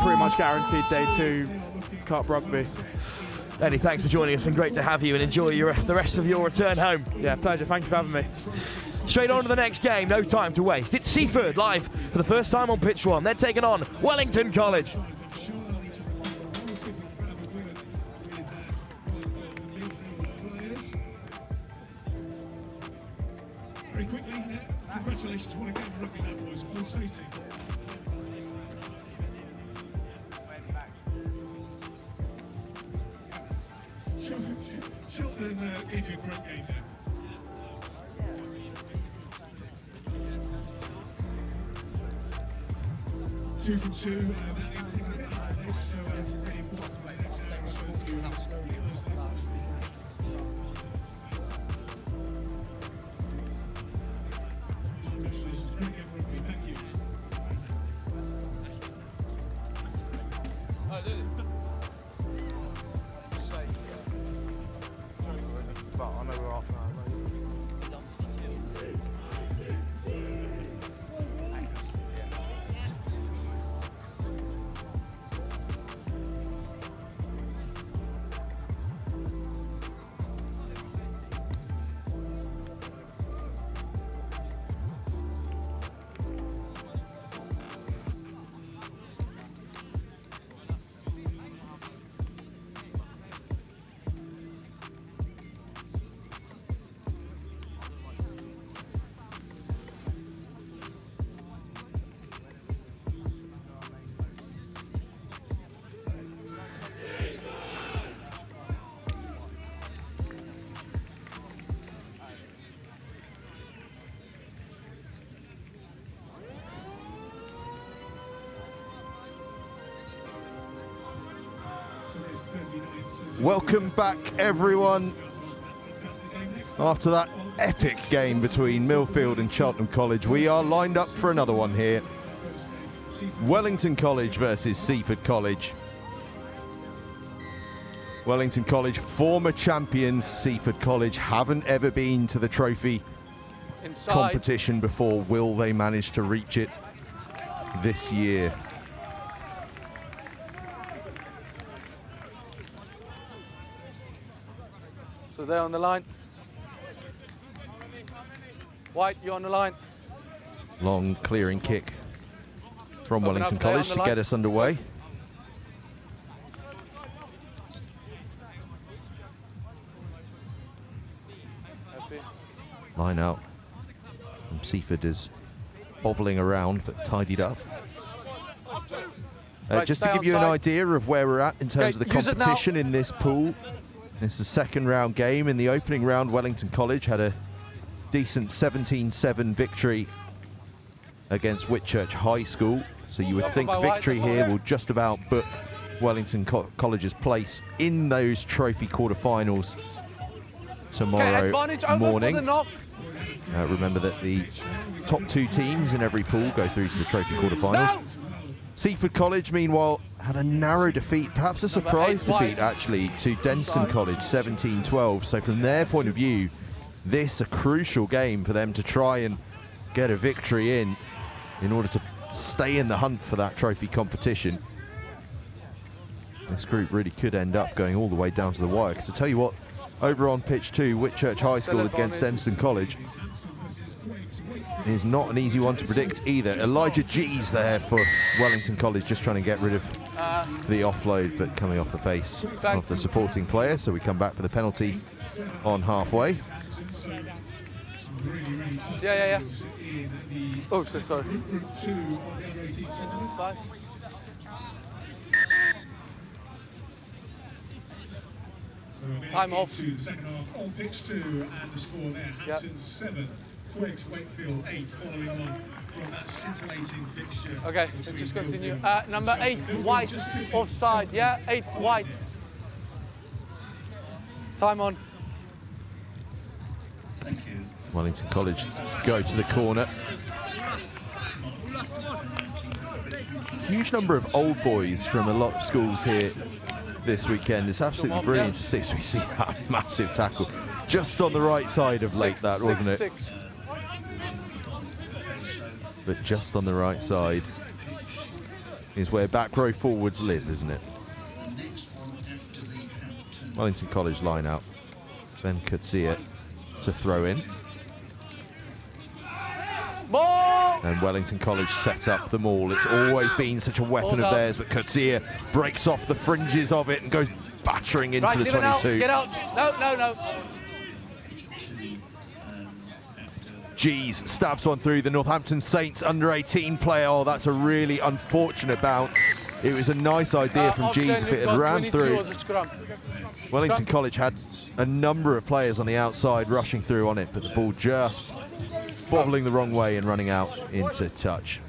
pretty much guaranteed day 2 Cup Rugby. Eddie, thanks for joining us. It's been great to have you, and enjoy the rest of your return home. Yeah, pleasure. Thank you for having me. Straight on to the next game, no time to waste. It's Seaford live for the first time on Pitch 1. They're taking on Wellington College. Very quickly, congratulations, what a game of rugby that was, all stating. Cheltenham gave you a great game there. Two from two, and anything a bit like this, so really important to play next time. So coming out slowly. Congratulations, great game of rugby, thank you. But I know we're off now. Welcome back, everyone. After that epic game between Millfield and Cheltenham College, we are lined up for another one here. Wellington College versus Seaford College. Wellington College, former champions. Seaford College haven't ever been to the trophy competition before. Will they manage to reach it this year? So they're on the line. White, you're on the line. Long clearing kick from Wellington College to get us underway. Line out. And Seaford is bobbling around but tidied up. Just to give you an idea of where we're at in terms of the competition in this pool. This is a second round game. In the opening round, Wellington College had a decent 17-7 victory against Whitchurch High School. So you would think victory here will just about book Wellington College's place in those trophy quarterfinals tomorrow morning. Remember that the top 2 teams in every pool go through to the trophy quarterfinals. Seaford College, meanwhile, had a narrow defeat, perhaps a surprise defeat actually, to Denstone College, 17-12. So from their point of view, this a crucial game for them to try and get a victory in order to stay in the hunt for that trophy competition. This group really could end up going all the way down to the wire, because I tell you what, over on pitch 2, Whitchurch High School against Denstone College is not an easy one to predict either. Elijah G's there for Wellington College, just trying to get rid of the offload, but coming off the face of the supporting player. So we come back for the penalty on halfway. Yeah. Oh, sorry. Time off. Second half on pitch 2, and the score there, Hampton 7, QEGS Wakefield 8, following on from that scintillating fixture. Okay, let's just continue. Number 8, White, offside. Yeah, 8, White. Time on. Thank you. Wellington College go to the corner. Huge number of old boys from a lot of schools here this weekend. It's absolutely brilliant to see. So we see that massive tackle just on the right side of late, that wasn't it? But just on the right side is where back row forwards live, isn't it? Wellington College line out. Ben Kutsia to throw in. And Wellington College set up the maul. It's always been such a weapon of theirs, but Kutsia breaks off the fringes of it and goes battering into the 22. Get out. No. G's stabs one through the Northampton Saints under 18 player. Oh, that's a really unfortunate bounce. It was a nice idea from G's if it had ran through. Wellington College had a number of players on the outside rushing through on it, but the ball just bobbling the wrong way and running out into touch.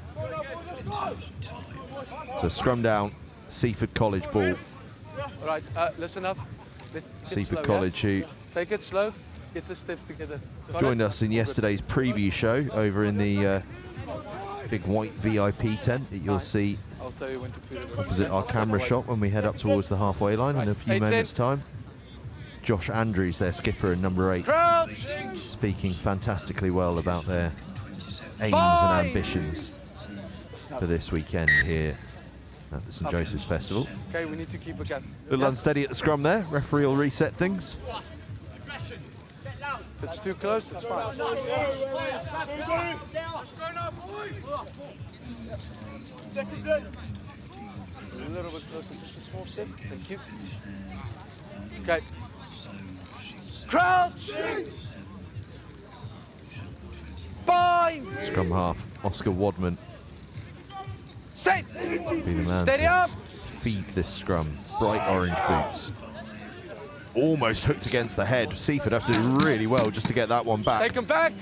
So scrum down, Seaford College ball. All right, listen up. Seaford College, who take it slow, get the stiff together. Joined us in yesterday's preview show over in the big white VIP tent that you'll see opposite our camera shot when we head up towards the halfway line in a few moments' time. Josh Andrews, their skipper, and number 8, speaking fantastically well about their aims and ambitions for this weekend here at the St Joseph's Festival. Okay, we need to keep a gap. A little unsteady at the scrum there. Referee will reset things. If it's too close, it's fine. A little bit closer, just a small step. Thank you. Okay. Crouch! Fine! Scrum half, Oscar Wadman. Set! Be the man Steady up! Feed this scrum. Bright orange boots. Almost hooked against the head. Seaford have to do really well just to get that one back. Take him back!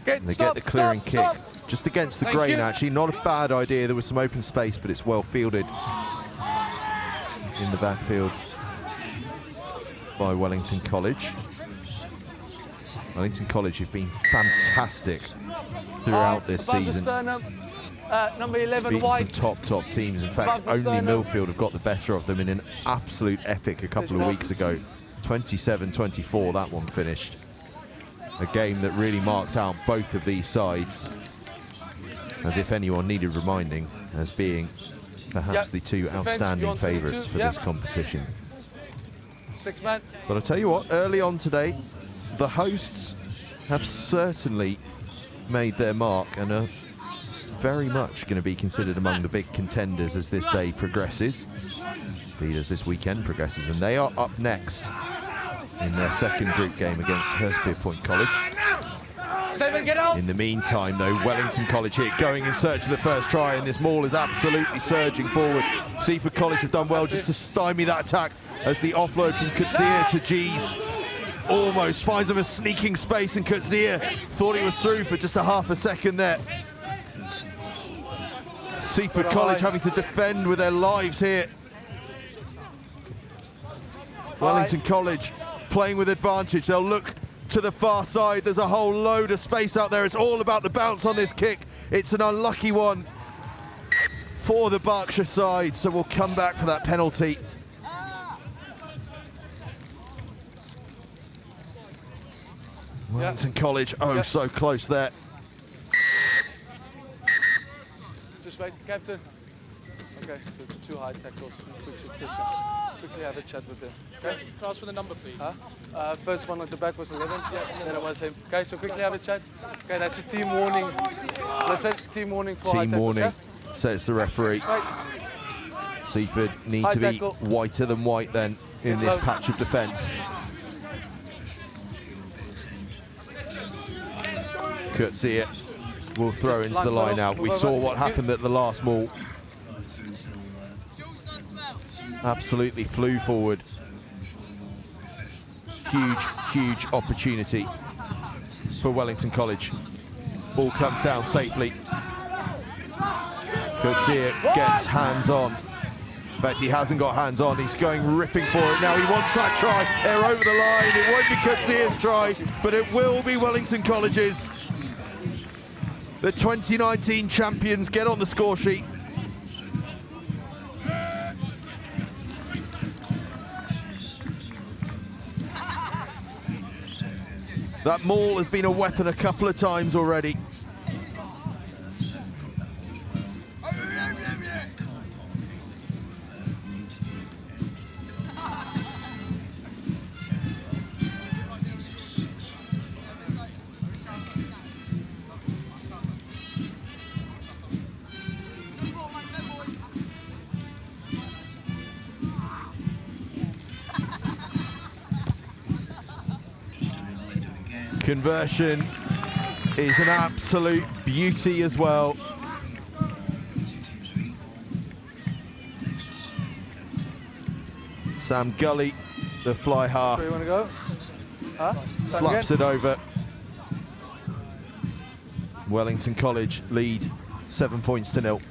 They get the clearing kick. Just against the grain, actually. Not a bad idea. There was some open space, but it's well fielded in the backfield by Wellington College. Wellington College have been fantastic throughout this season. Number 11, Beaten White. some top teams. In fact, only Millfield have got the better of them in an absolute epic a couple of weeks ago. 27-24, that one finished. A game that really marked out both of these sides, as if anyone needed reminding, as being perhaps the two outstanding favourites for this competition. 6 man. But I'll tell you what, early on today, the hosts have certainly made their mark and are very much going to be considered among the big contenders as this day progresses. Indeed, as this weekend progresses, and they are up next in their second group game against Hurstpierpoint College. Stephen, get out. In the meantime, though, Wellington College here going in search of the first try, and this maul is absolutely surging forward. Seaford College have done well just to stymie that attack as the offload from Kutzia to G's almost finds him a sneaking space, and Kutzia thought he was through for just a half a second there. Seaford College having to defend with their lives here. Wellington College playing with advantage. They'll look to the far side. There's a whole load of space out there. It's all about the bounce on this kick. It's an unlucky one for the Berkshire side, so we'll come back for that penalty. Wellington College, so close there. Just wait, Captain. Okay, there's 2 high tackles in quick succession. Quickly have a chat with them. Okay? Can I ask for the number, please? First one at the back was 11, then it was him. Okay, so quickly have a chat. Okay, that's a team warning. Listen, team warning for high Team tackles. warning, says the referee. Seaford need High to be tackle. whiter than white then in this patch of defence. Kutzia will throw into the line out. We saw what happened at the last maul. Absolutely flew forward. Huge opportunity for Wellington College. Ball comes down safely. Kutzia gets hands on. In fact, he hasn't got hands on. He's going ripping for it now. He wants that try. They're over the line. It won't be Kutzia's try, but it will be Wellington College's. The 2019 champions get on the score sheet. That maul has been a weapon a couple of times already. Conversion is an absolute beauty as well. Sam Gully, the fly half, So you want to go? slaps it over. Wellington College lead 7 points to 0.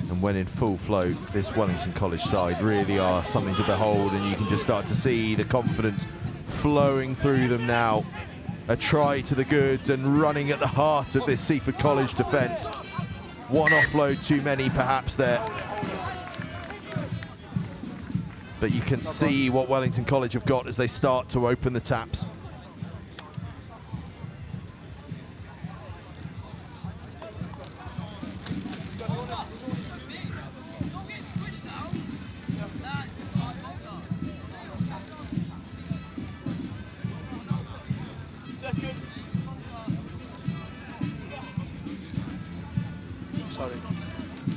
And when in full flow, this Wellington College side really are something to behold, and you can just start to see the confidence flowing through them now. A try to the goods and running at the heart of this Seaford College defence. One offload too many perhaps there. But you can see what Wellington College have got as they start to open the taps.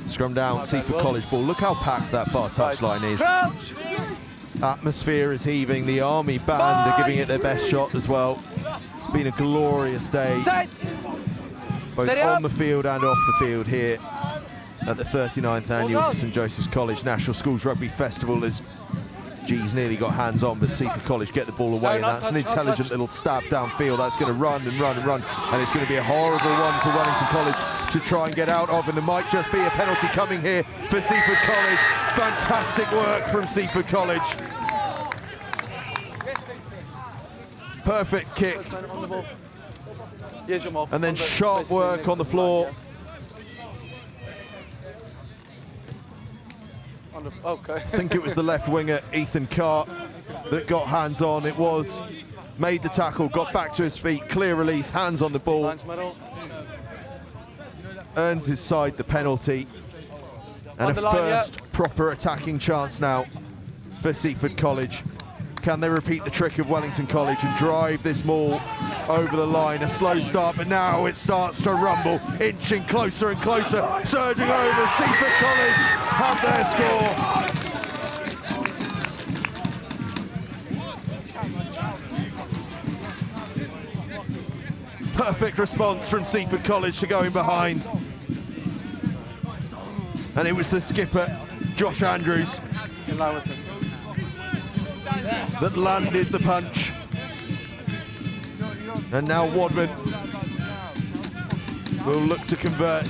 Scrum down, Seaford College ball. Look how packed that far touchline is. Atmosphere is heaving. The Army band are giving it their best shot as well. It's been a glorious day, both on the field and off the field here at the 39th annual St Joseph's College National Schools Rugby Festival, as G's nearly got hands on, but Seaford College get the ball away, and that's an intelligent little stab downfield. That's going to run and run and run, and it's going to be a horrible one for Wellington College to try and get out of, and there might just be a penalty coming here for Seaford College. Fantastic work from Seaford College. Perfect kick. And then sharp work on the floor. Okay. I think it was the left winger, Ethan Carr, that got hands on. It was, made the tackle, got back to his feet, clear release, hands on the ball. Earns his side the penalty. And a first proper attacking chance now for Seaford College. Can they repeat the trick of Wellington College and drive this maul over the line? A slow start, but now it starts to rumble, inching closer and closer, surging over. Seaford College have their score. Perfect response from Seaford College to going behind. And it was the skipper, Josh Andrews, that landed the punch. And now Wadman will look to convert.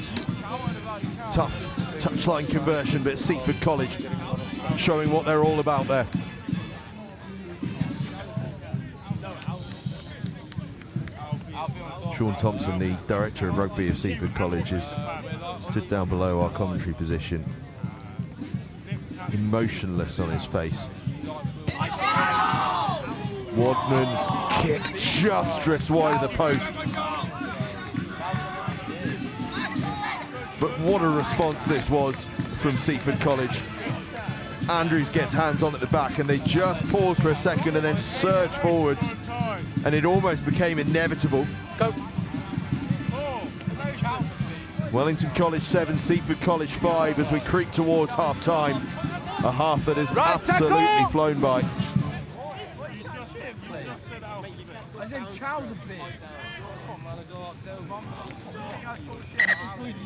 Tough touchline conversion, but Seaford College showing what they're all about there. Sean Thompson, the director of rugby of Seaford College, is stood down below our commentary position, emotionless on his face. Wadman's kick just drifts wide of the post. But what a response this was from Seaford College. Andrews gets hands on at the back, and they just pause for a second and then surge forwards, and it almost became inevitable. Go. Wellington College 7, Seaford College 5 as we creep towards half-time. A half that is absolutely flown by.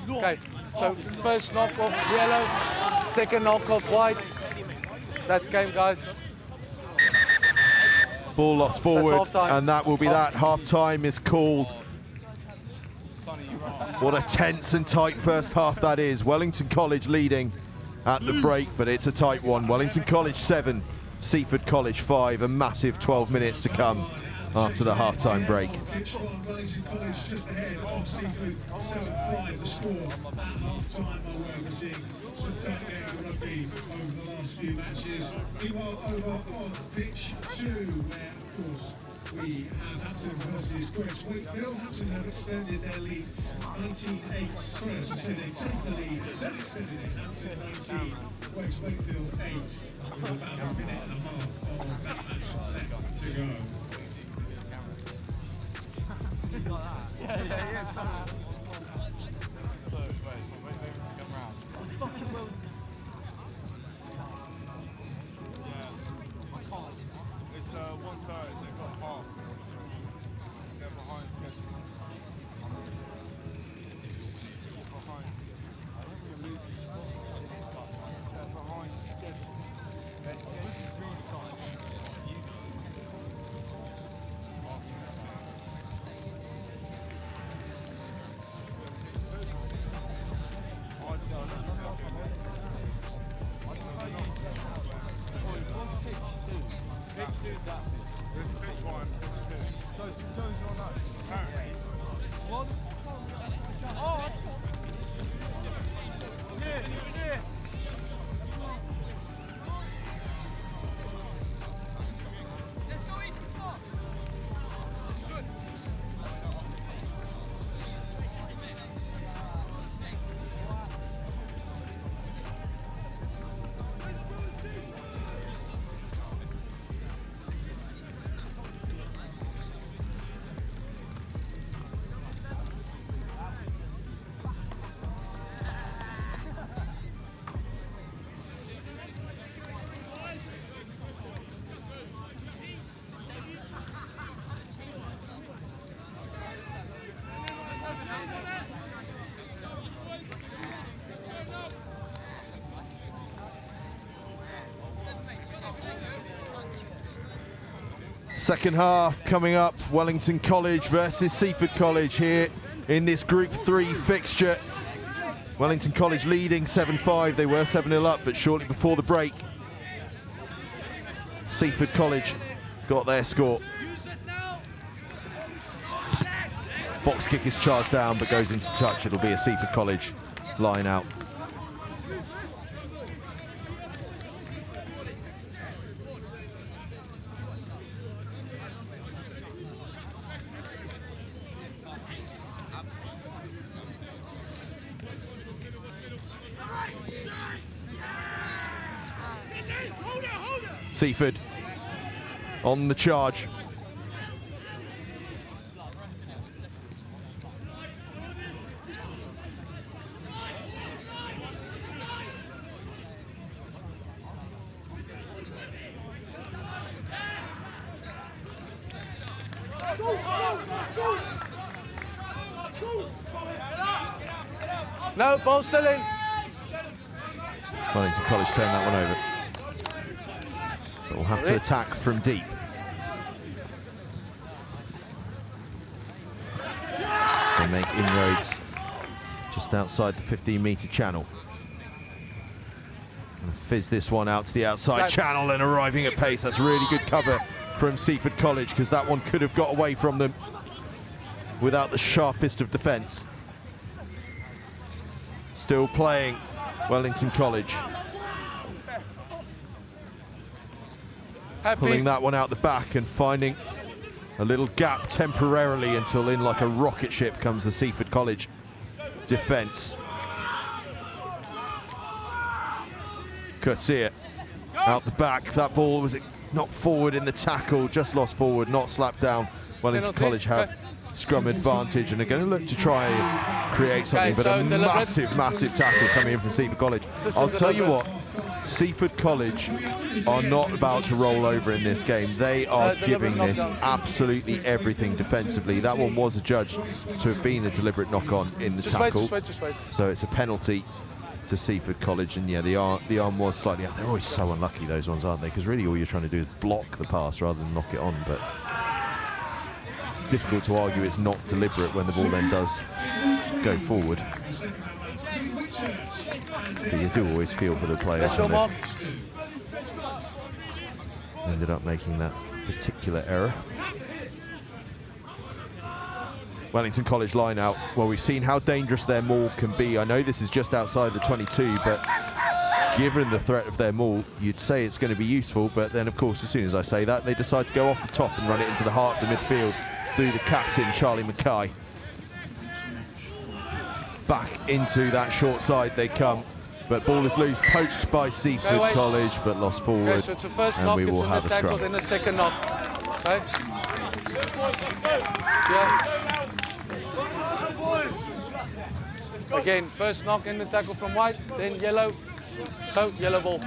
Okay, so first knock off yellow, second knock off white. That's game, guys. Ball lost forward, and that will be that. Half-time is called. What a tense and tight first half that is. Wellington College leading at the break, but it's a tight one. Wellington College 7, Seaford College 5. A massive 12 minutes to come after the half-time break. Wellington College just ahead of Seaford 7-5. The score at half-time. We're seeing some tight game of rugby over the last few matches. Meanwhile, over on pitch 2, where of course we have Hampton versus Wakefield. Hampton have extended their lead 19-8. Sorry, as I said, they've taken the lead, then extended it. Hampton 19, Wakefield 8, with about a minute and a half of that match left to go. It's 1:30, they've got half. They're behind schedule. Behind schedule. I think we're losing spots. They're behind schedule. This is really tight. Pitch 2's that. Second half coming up, Wellington College versus Seaford College here in this Group 3 fixture. Wellington College leading 7-5, they were 7-0 up, but shortly before the break, Seaford College got their score. Box kick is charged down, but goes into touch. It'll be a Seaford College line out. Seaford on the charge. No, ball still in. Wellington College turned that one over. But we'll have to attack from deep. They make inroads just outside the 15-metre channel. And fizz this one out to the outside channel and arriving at pace. That's really good cover from Seaford College, because that one could have got away from them without the sharpest of defence. Still playing Wellington College. Pulling that one out the back and finding a little gap temporarily until in like a rocket ship comes the Seaford College defence. Kurtzia out the back. That ball was knocked forward in the tackle, just lost forward, not slapped down. Wellington College have scrum advantage and are going to look to try and create something, but a massive tackle coming in from Seaford College. I'll tell you what, Seaford College are not about to roll over in this game. They are giving this absolutely everything defensively. That one was adjudged to have been a deliberate knock-on in the tackle. Just wait. So it's a penalty to Seaford College, and yeah, the arm was slightly out. They're always so unlucky, those ones, aren't they? Because really all you're trying to do is block the pass rather than knock it on, but difficult to argue it's not deliberate when the ball then does go forward. But you do always feel for the players when they ended up making that particular error. Wellington College line out. Well, we've seen how dangerous their maul can be. I know this is just outside the 22, but given the threat of their maul, you'd say it's going to be useful, but then of course as soon as I say that, they decide to go off the top and run it into the heart of the midfield through the captain, Charlie Mackay. Back into that short side they come, but ball is loose, poached by Seaford College, but lost forward, Okay, so it's the first and knock, we will it's have in the a tackle, scrum. then the second knock. Okay? Yeah. Again, first knock in the tackle from white, then yellow, so yellow ball.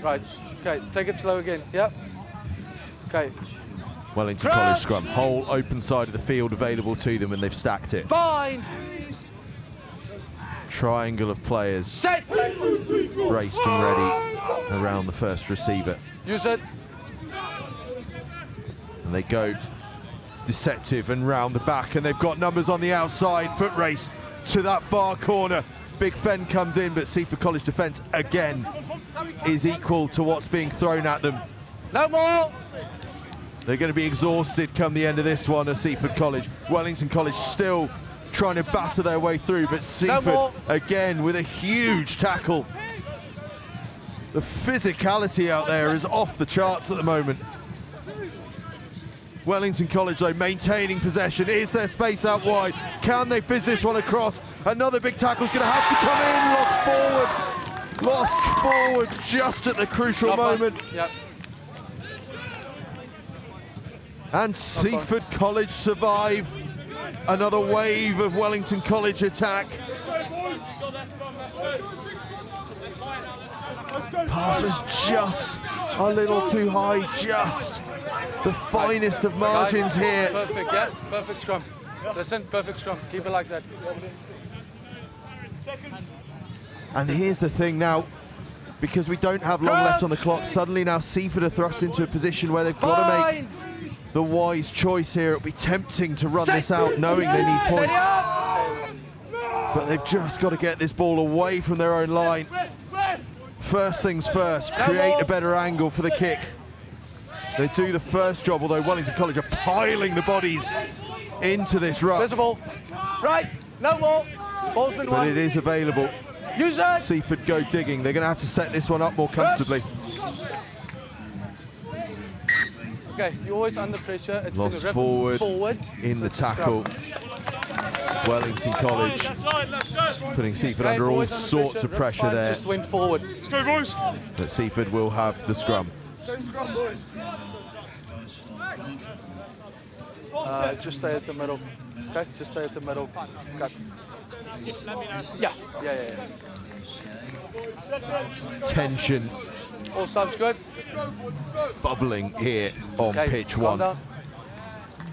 Right, okay, take it slow again, yep. Okay. Wellington College scrum, whole open side of the field available to them, and they've stacked it. Fine! Triangle of players, set, braced and ready around the first receiver. Use it. And they go deceptive and round the back, and they've got numbers on the outside. Foot race to that far corner. Big Fen comes in, but Seaford College defence again is equal to what's being thrown at them. No more! They're going to be exhausted come the end of this one at Seaford College. Wellington College still trying to batter their way through, but Seaford again with a huge tackle. The physicality out there is off the charts at the moment. Wellington College though maintaining possession. Is there space out wide? Can they fizz this one across? Another big tackle's going to have to come in. Lost forward just at the crucial moment. Yep. And Seaford College survive another wave of Wellington College attack. Pass was just a little too high, just the finest of margins here. Perfect, yeah, perfect scrum. Listen, perfect scrum, keep it like that. And here's the thing now, because we don't have long left on the clock, suddenly now Seaford are thrust into a position where they've got to make the wise choice here. It'll be tempting to run this out knowing they need points. But they've just got to get this ball away from their own line. First things first, create a better angle for the kick. They do the first job, although Wellington College are piling the bodies into this ruck. Visible. Right, no more. Ball's been won. But it is available. Use it. Seaford go digging. They're going to have to set this one up more comfortably. Okay, you're always under pressure. It's Lost forward in the tackle. Wellington College putting Seaford under all sorts of pressure there. Just went forward. Let's go, boys. But Seaford will have the scrum. Just stay at the middle. Okay, just stay at the middle. Okay. Yeah. Tension All sounds good. bubbling here on pitch calm one. down.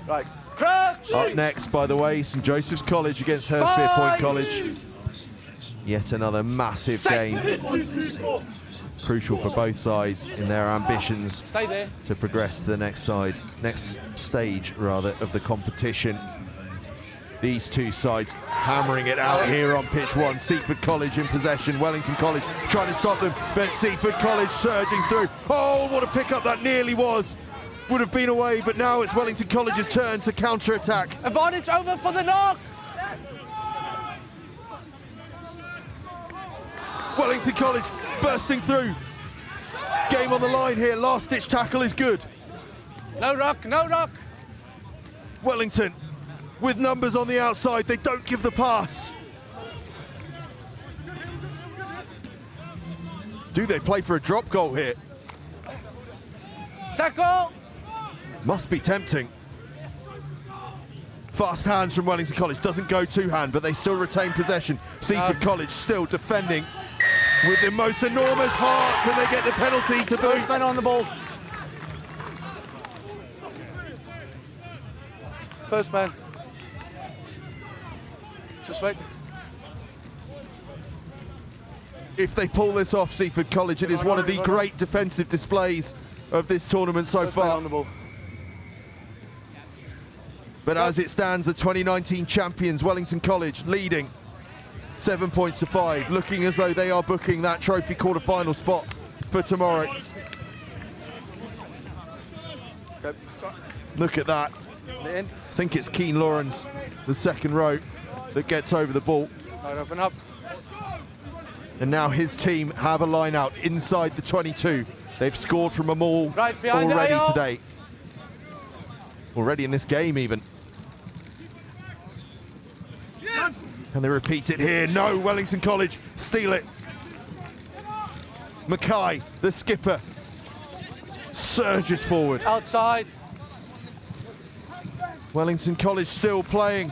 Right. Crouch! Up next, by the way, St Joseph's College against Hurstpierpoint College. Yet another massive game. Crucial for both sides in their ambitions to progress to the next stage of the competition. These two sides hammering it out here on pitch one. Seaford College in possession, Wellington College trying to stop them, but Seaford College surging through. Oh, what a pickup that nearly was. Would have been away, but now it's Wellington College's turn to counter-attack. Advantage over for the knock. Wellington College bursting through. Game on the line here, last-ditch tackle is good. No ruck, no ruck. Wellington with numbers on the outside, they don't give the pass. Do they play for a drop goal here? Tackle! Must be tempting. Fast hands from Wellington College, doesn't go two-hand, but they still retain possession. Seaford College still defending with the most enormous heart, and they get the penalty to boot. First man on the ball. First man. Just wait. If they pull this off, Seaford College, it is one of the great defensive displays of this tournament so far. But as it stands, the 2019 champions, Wellington College, leading 7 points to 5, looking as though they are booking that trophy quarter-final spot for tomorrow. Look at that. I think it's Keane Lawrence, the second row, that gets over the ball. Right, open up. And now his team have a line out inside the 22. They've scored from a maul already today. Already in this game even. Can they repeat it here? No, Wellington College steal it. Mackay, the skipper, surges forward. Outside. Wellington College still playing.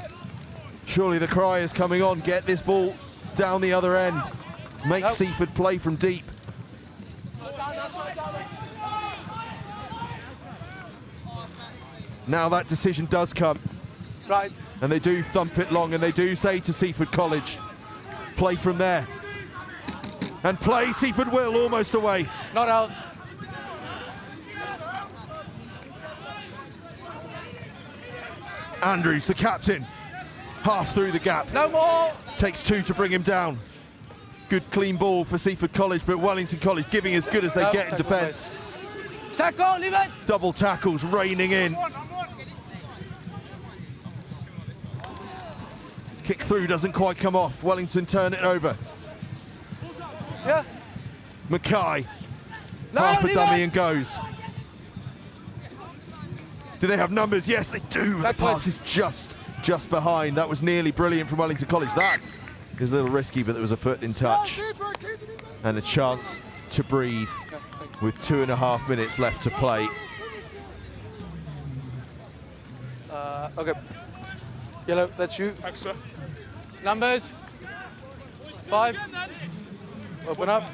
Surely the cry is coming on. Get this ball down the other end. Make Seaford play from deep. Now that decision does come. Right. And they do thump it long, and they do say to Seaford College, play from there. And play, Seaford will, almost away. Not out. Andrews, the captain, half through the gap. No more. Takes two to bring him down. Good clean ball for Seaford College, but Wellington College giving as good as they get in defence. Tackle, leave it. Double tackles raining in. Kick through doesn't quite come off. Wellington turn it over. Yeah. Mackay, half a dummy and goes. Do they have numbers? Yes, they do. The pass is just behind. That was nearly brilliant from Wellington College. That is a little risky, but there was a foot in touch. And a chance to breathe with 2.5 minutes left to play. Okay. Yellow, that's you. Thanks, sir. Numbers. 5. Open up.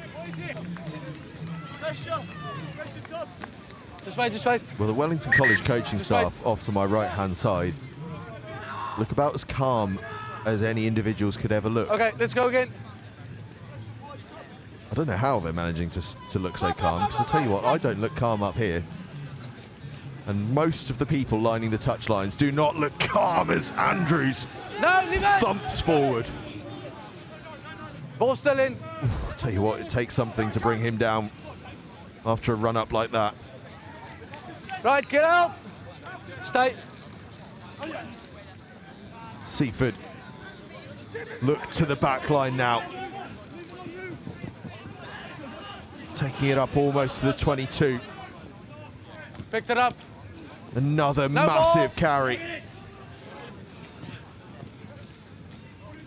This way, this way. Well, the Wellington College coaching staff off to my right-hand side look about as calm as any individuals could ever look. Okay, let's go again. don't know how they're managing to look so calm, because I'll tell you what, I don't look calm up here. And most of the people lining the touchlines do not look calm as Andrews thumps forward. Ball still in. I'll tell you what, it takes something to bring him down after a run up like that. Right, get out. Stay. Seaford look to the back line now. Taking it up almost to the 22. Picked it up. Another massive carry.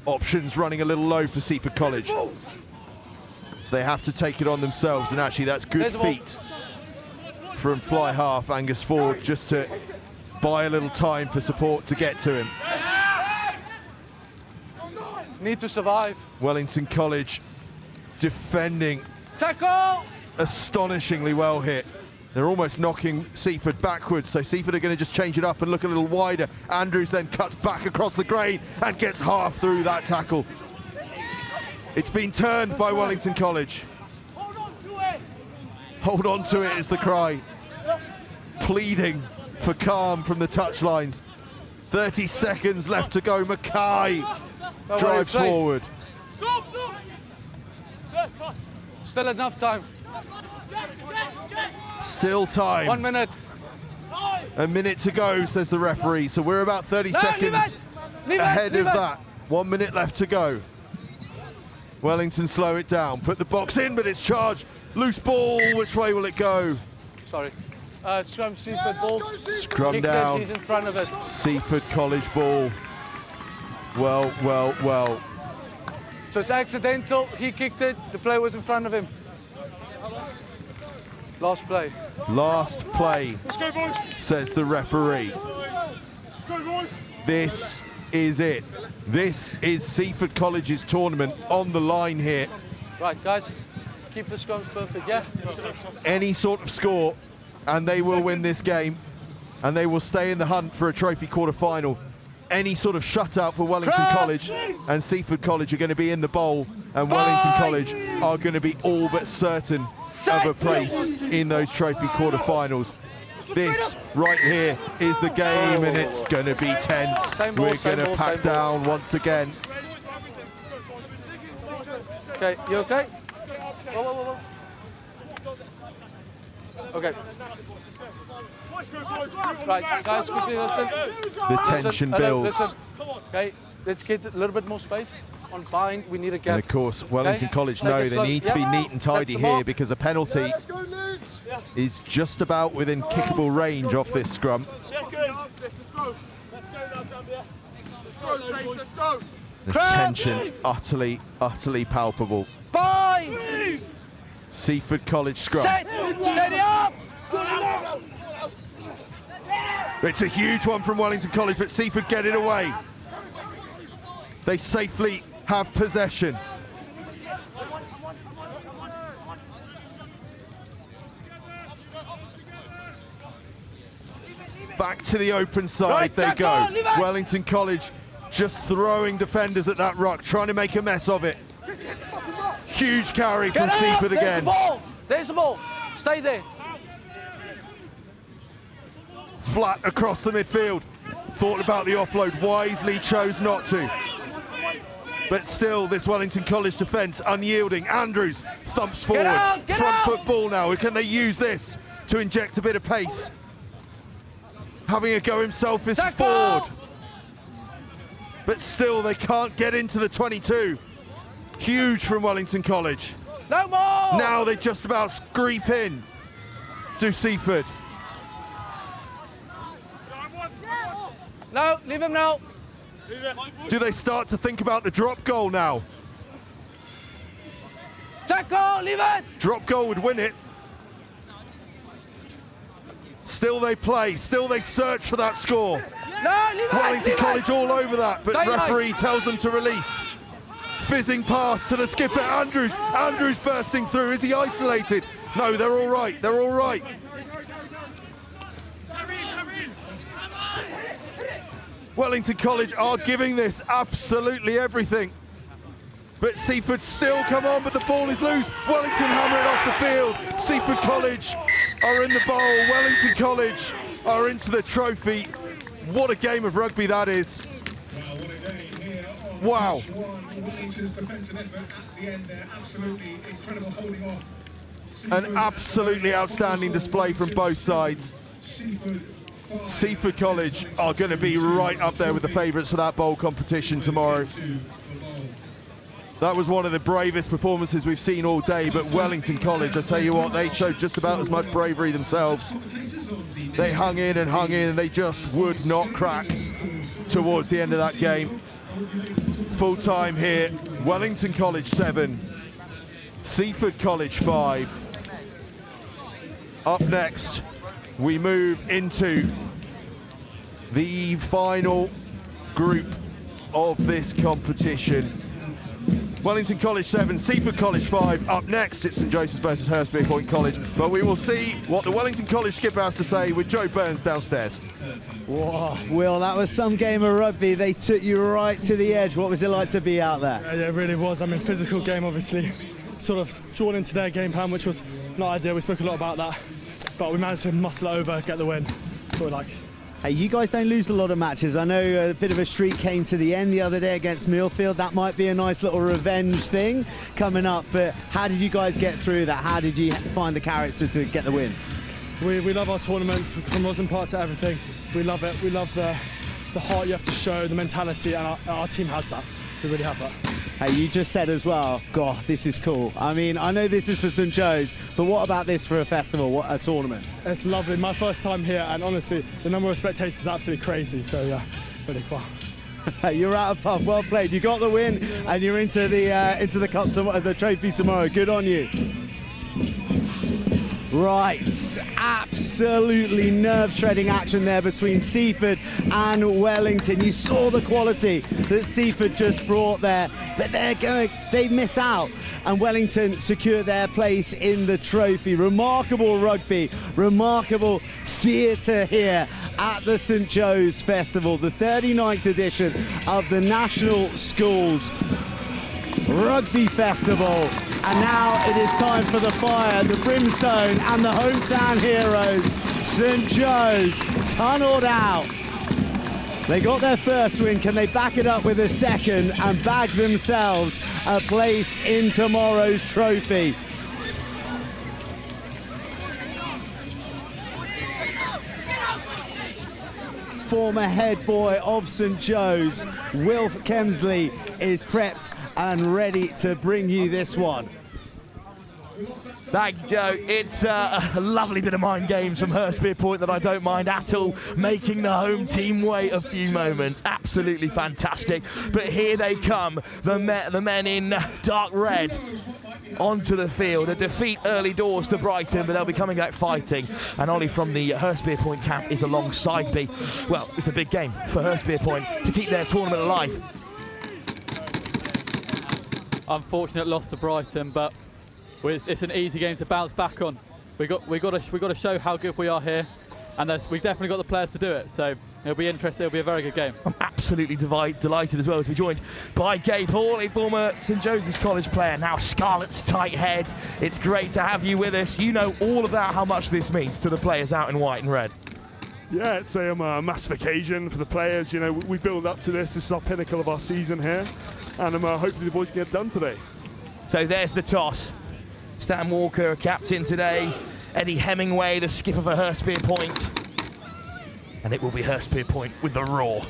Options running a little low for Seaford College. So they have to take it on themselves, and actually that's good feet from fly half Angus Ford, just to buy a little time for support to get to him. Need to survive. Wellington College defending. Tackle! Astonishingly well hit. They're almost knocking Seaford backwards, so Seaford are going to just change it up and look a little wider. Andrews then cuts back across the grain and gets half through that tackle. It's been turned by Wellington College. Hold on to it is the cry. Pleading for calm from the touchlines. 30 seconds left to go. Mackay drives forward. Still enough time. Still time. 1 minute. A minute to go, says the referee. So we're about 30 seconds ahead of that. 1 minute left to go. Wellington slow it down. Put the box in, but it's charged. Loose ball. Which way will it go? Sorry. Scrum Seaford ball. Scrum Kicked down. It, he's in front of it. Seaford College ball. Well, well, well. So it's accidental. He kicked it. The player was in front of him. Last play. Last play, Let's go, boys. says the referee. Let's go, boys. This is it. This is Seaford College's tournament on the line here. Right, guys. Keep the scrums perfect, yeah? Any sort of score, and they will win this game, and they will stay in the hunt for a trophy quarter-final. Any sort of shutout for Wellington College and Seaford College are going to be in the bowl, and Wellington College are going to be all but certain of a place in those trophy quarter-finals. This right here is the game, and it's going to be tense. We're going to pack down once again. Okay, you okay? Whoa. Okay. Right, guys, quickly listen. The tension builds. Listen. Okay, let's get a little bit more space. On bind, we need a gap. And of course, Wellington College know they need to be neat and tidy here, because a penalty is just about within kickable range off this scrum. The tension utterly palpable. Bind! Seaford College scrum. Steady up! It's a huge one from Wellington College, but Seaford get it away. They safely have possession. Back to the open side they go. Wellington College just throwing defenders at that ruck, trying to make a mess of it. Huge carry from Seaford again. There's the ball. Stay there. Flat across the midfield. Thought about the offload, wisely chose not to. But still, this Wellington College defence unyielding. Andrews thumps forward. Front foot ball now. Can they use this to inject a bit of pace? Having a go himself is Ford. But still, they can't get into the 22. Huge from Wellington College. No more! Now they just about scrape in. Do Seaford. No, leave him now. Do they start to think about the drop goal now? Tackle, leave it! Drop goal would win it. Still they play, still they search for that score. No, leave it! Wellington College all over that, but referee tells them to release. Fizzing pass to the skipper, Andrews. Andrews bursting through, is he isolated? No, they're all right, they're all right. Wellington College are giving this absolutely everything. but Seaford still come on, but the ball is loose. Wellington hammer it off the field. Seaford College are in the bowl. Wellington College are into the trophy. What a game of rugby that is. Wow. Wellington's defensive effort at the end there, absolutely incredible holding off. An absolutely outstanding display from both sides. Seaford College are going to be right up there with the favourites for that bowl competition tomorrow. That was one of the bravest performances we've seen all day, but Wellington College, I tell you what, they showed just about as much bravery themselves. They hung in, and they just would not crack towards the end of that game. Full time here, Wellington College 7, Seaford College 5. Up next, we move into the final group of this competition. Wellington College 7, Seaford College 5. Up next, it's St Joseph's versus Hurstpierpoint College. But we will see what the Wellington College skipper has to say with Joe Burns downstairs. Whoa, Will, that was some game of rugby. They took you right to the edge. What was it like to be out there? Yeah, it really was. I mean, physical game, obviously. Sort of drawn into their game plan, which was not ideal. We spoke a lot about that. But we managed to muscle it over, get the win. Sort of like. Hey, you guys don't lose a lot of matches. I know a bit of a streak came to the end the other day against Millfield. That might be a nice little revenge thing coming up, but how did you guys get through that? How did you find the character to get the win? We love our tournaments, from Rosin Park to everything. We love it. We love the heart you have to show, the mentality, and our team has that. We really have that. Hey, you just said as well, God, this is cool. I mean, I know this is for St Joe's, but what about this for a festival, what a tournament? It's lovely. My first time here, and honestly, the number of spectators is absolutely crazy. So yeah, really fun. You're out of puff. Well played. You got the win, and you're into the cup the trophy tomorrow. Good on you. Right, absolutely nerve-shredding action there between Seaford and Wellington. You saw the quality that Seaford just brought there, but they miss out, and Wellington secure their place in the trophy. Remarkable rugby, remarkable theatre here at the St Joe's Festival, the 39th edition of the National Schools Rugby Festival. And now it is time for the fire, the brimstone and the hometown heroes. St Joe's tunnelled out. They got their first win. Can they back it up with a second and bag themselves a place in tomorrow's trophy? Former head boy of St Joe's, Wilf Kemsley, is prepped and ready to bring you this one. Thanks, Joe. It's a lovely bit of mind games from Hurstpierpoint that I don't mind at all, making the home team wait a few moments. Absolutely fantastic. But here they come, the men in dark red onto the field. A defeat early doors to Brighton, but they'll be coming back fighting. And Ollie from the Hurstpierpoint camp is alongside me. Well, it's a big game for Hurstpierpoint to keep their tournament alive. Unfortunate loss to Brighton, but it's an easy game to bounce back on. We got to show how good we are here, and we've definitely got the players to do it. So it'll be interesting. It'll be a very good game. I'm absolutely delighted as well to be joined by Gabe Hall, a former St Joseph's College player, now Scarlet's tight head. It's great to have you with us. You know all about how much this means to the players out in white and red. Yeah, it's a massive occasion for the players. You know, we build up to this. This is our pinnacle of our season here, and hopefully the boys can get it done today. So there's the toss. Stan Walker, captain today. Eddie Hemingway, the skipper for Hurstpierpoint. And it will be Hurstpierpoint with the roar.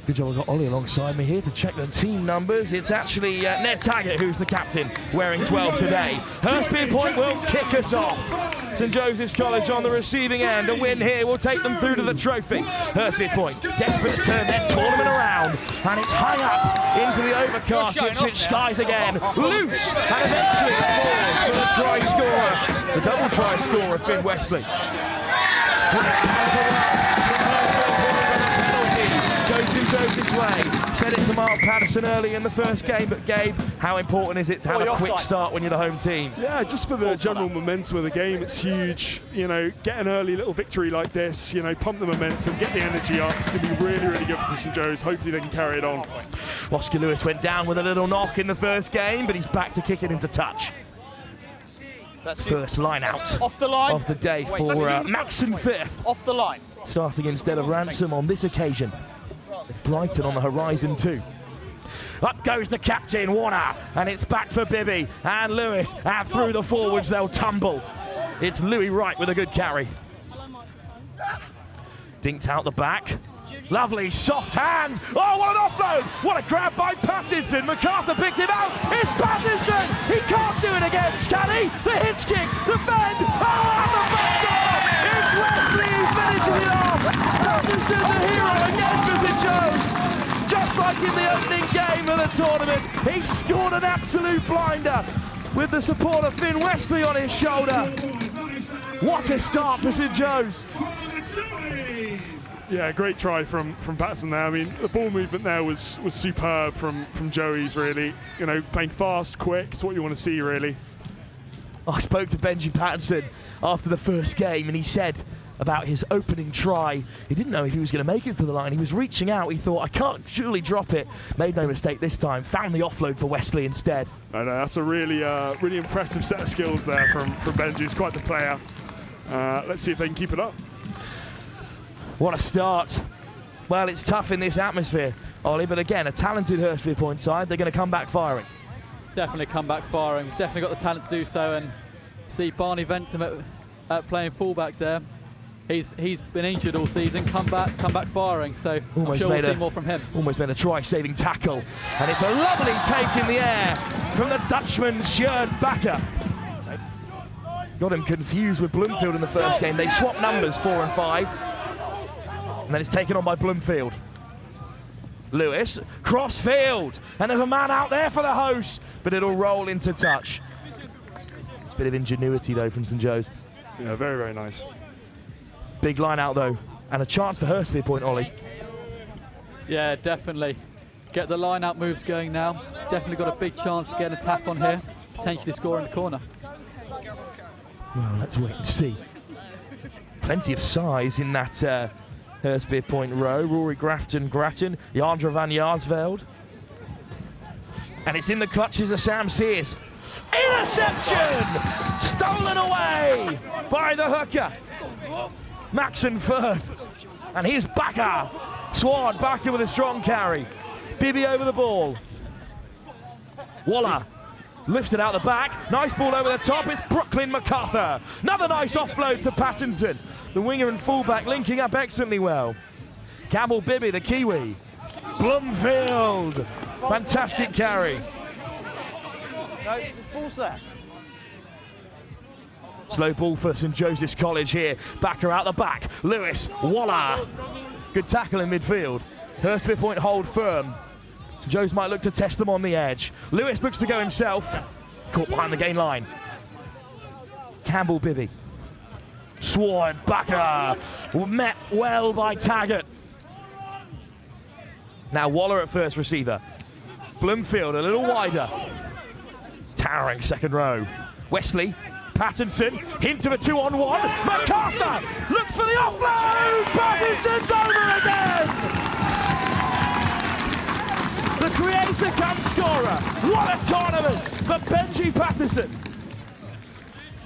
Good job, I've got Ollie alongside me here to check the team numbers. It's actually Ned Taggart who's the captain, wearing 12 today. Hurstpierpoint will kick us off. St Joseph's College on the receiving end. A win here will take them through to the trophy. Hurstpierpoint desperate to turn their tournament around, and it's high up into the overcast. Ipswich skies again, loose, and eventually falls for the try scorer, the double try scorer, Finn Wesley. Goes St Joseph's way, sent it to start, Patterson, early in the first game, but Gabe, how important is it to have a quick start when you're the home team? Yeah, just for the general momentum of the game, it's huge. You know, get an early little victory like this, you know, pump the momentum, get the energy up. It's going to be really, really good for the St Joe's. Hopefully they can carry it on. Oscar Lewis went down with a little knock in the first game, but he's back to kick it into touch. First line out off the line of the day for Maxon Firth. Off the line. Starting instead of Ransom on this occasion. With Brighton on the horizon too. Up goes the captain, Warner, and it's back for Bibby and Lewis, and through the forwards they'll tumble. It's Louis Wright with a good carry. Dinked out the back. Lovely soft hands. Oh, what an offload! What a grab by Pattinson. MacArthur picked him out. It's Pattinson. He can't do it again, can he? The hitch kick, the bend. Oh, and the back door. It's Wesley who finishes it off. Pattinson's a hero again for St Joe's. Just like in the opening game of the tournament, he scored an absolute blinder with the support of Finn Wesley on his shoulder. What a start for St Joe's. Yeah, great try from Patterson there. I mean, the ball movement there was superb from Joey's, really. You know, playing fast, quick, it's what you want to see, really. I spoke to Benji Patterson after the first game, and he said about his opening try, he didn't know if he was going to make it to the line. He was reaching out, he thought, I can't surely drop it. Made no mistake this time, found the offload for Wesley instead. No, that's a really really impressive set of skills there from Benji. He's quite the player. Let's see if they can keep it up. What a start. Well, it's tough in this atmosphere, Ollie, but again, a talented Hurstpierpoint side. They're going to come back firing. Definitely come back firing. Definitely got the talent to do so, and see Barney Ventham at playing fullback there. He's been injured all season, come back firing, so I'm sure we'll see more from him. Almost made a try-saving tackle, and it's a lovely take in the air from the Dutchman, Sjoerd Bakker. Got him confused with Bloomfield in the first game. They swapped numbers, 4 and 5. And then it's taken on by Bloomfield. Lewis, cross field, and there's a man out there for the host, but it'll roll into touch. It's a bit of ingenuity though from St Joe's. Yeah, very, very nice. Big line out though, and a chance for Hurstpierpoint, Ollie. Yeah, definitely. Get the line out moves going now. Definitely got a big chance to get an attack on here, potentially score in the corner. Well, let's wait and see. Plenty of size in that Hurstpierpoint row. Rory Grattan, Jandra van Jaarsveld. And it's in the clutches of Sam Sears. Interception! Stolen away by the hooker. Maxon Firth. And here's Bakker. Sward Bakker with a strong carry. Bibby over the ball. Waller lifted out the back. Nice ball over the top. It's Brooklyn MacArthur. Another nice offload to Pattinson. The winger and fullback linking up excellently well. Campbell Bibby, the Kiwi. Bloomfield. Fantastic carry. No, there's balls there. Slow ball for St Joseph's College here. Bakker out the back. Lewis, Waller. Good tackle in midfield. Hurstpierpoint hold firm. St Joe's might look to test them on the edge. Lewis looks to go himself. Caught behind the gain line. Campbell Bibby. Sward Bakker. Met well by Taggart. Now Waller at first receiver. Bloomfield a little wider. Towering second row. Wesley. Pattinson, hint of a 2-on-1. MacArthur looks for the offload. Pattinson's over again. The creator come scorer. What a tournament for Benji Patterson.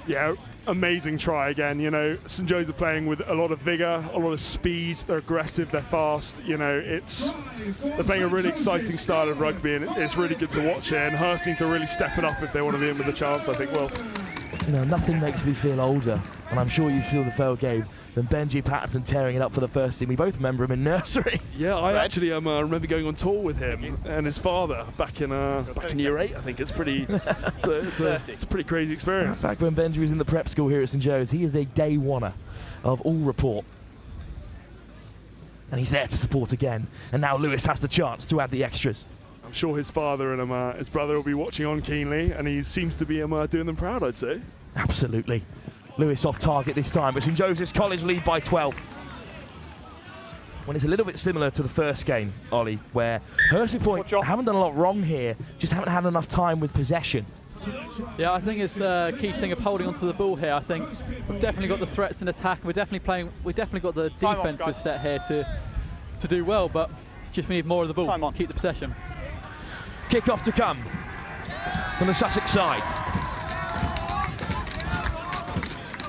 Yeah, amazing try again. You know, St Joe's are playing with a lot of vigour, a lot of speed. They're aggressive, they're fast. You know, they're playing a really exciting style of rugby, and it's really good to watch here. And Hurst need to really step it up if they want to be in with a chance, I think. Well, you know, nothing makes me feel older, and I'm sure you feel the fair game, than Benji Patterson tearing it up for the first team. We both remember him in nursery. Yeah, I actually remember going on tour with him and his father back in year 8. I think it's pretty. It's a pretty crazy experience. Back when Benji was in the prep school here at St Joe's, he is a day oneer of all report, and he's there to support again. And now Lewis has the chance to add the extras. I'm sure his father and his brother will be watching on keenly, and he seems to be doing them proud, I'd say. Absolutely. Lewis off target this time, but St Joseph's College lead by 12. when it's a little bit similar to the first game, Ollie, where Hurstpierpoint haven't done a lot wrong here, just haven't had enough time with possession. Yeah, I think it's a key thing of holding onto the ball here. I think we've definitely got the threats in attack. We've definitely got the defensive set here to do well, but it's just we need more of the ball. Keep the possession. Kick off to come from the Sussex side.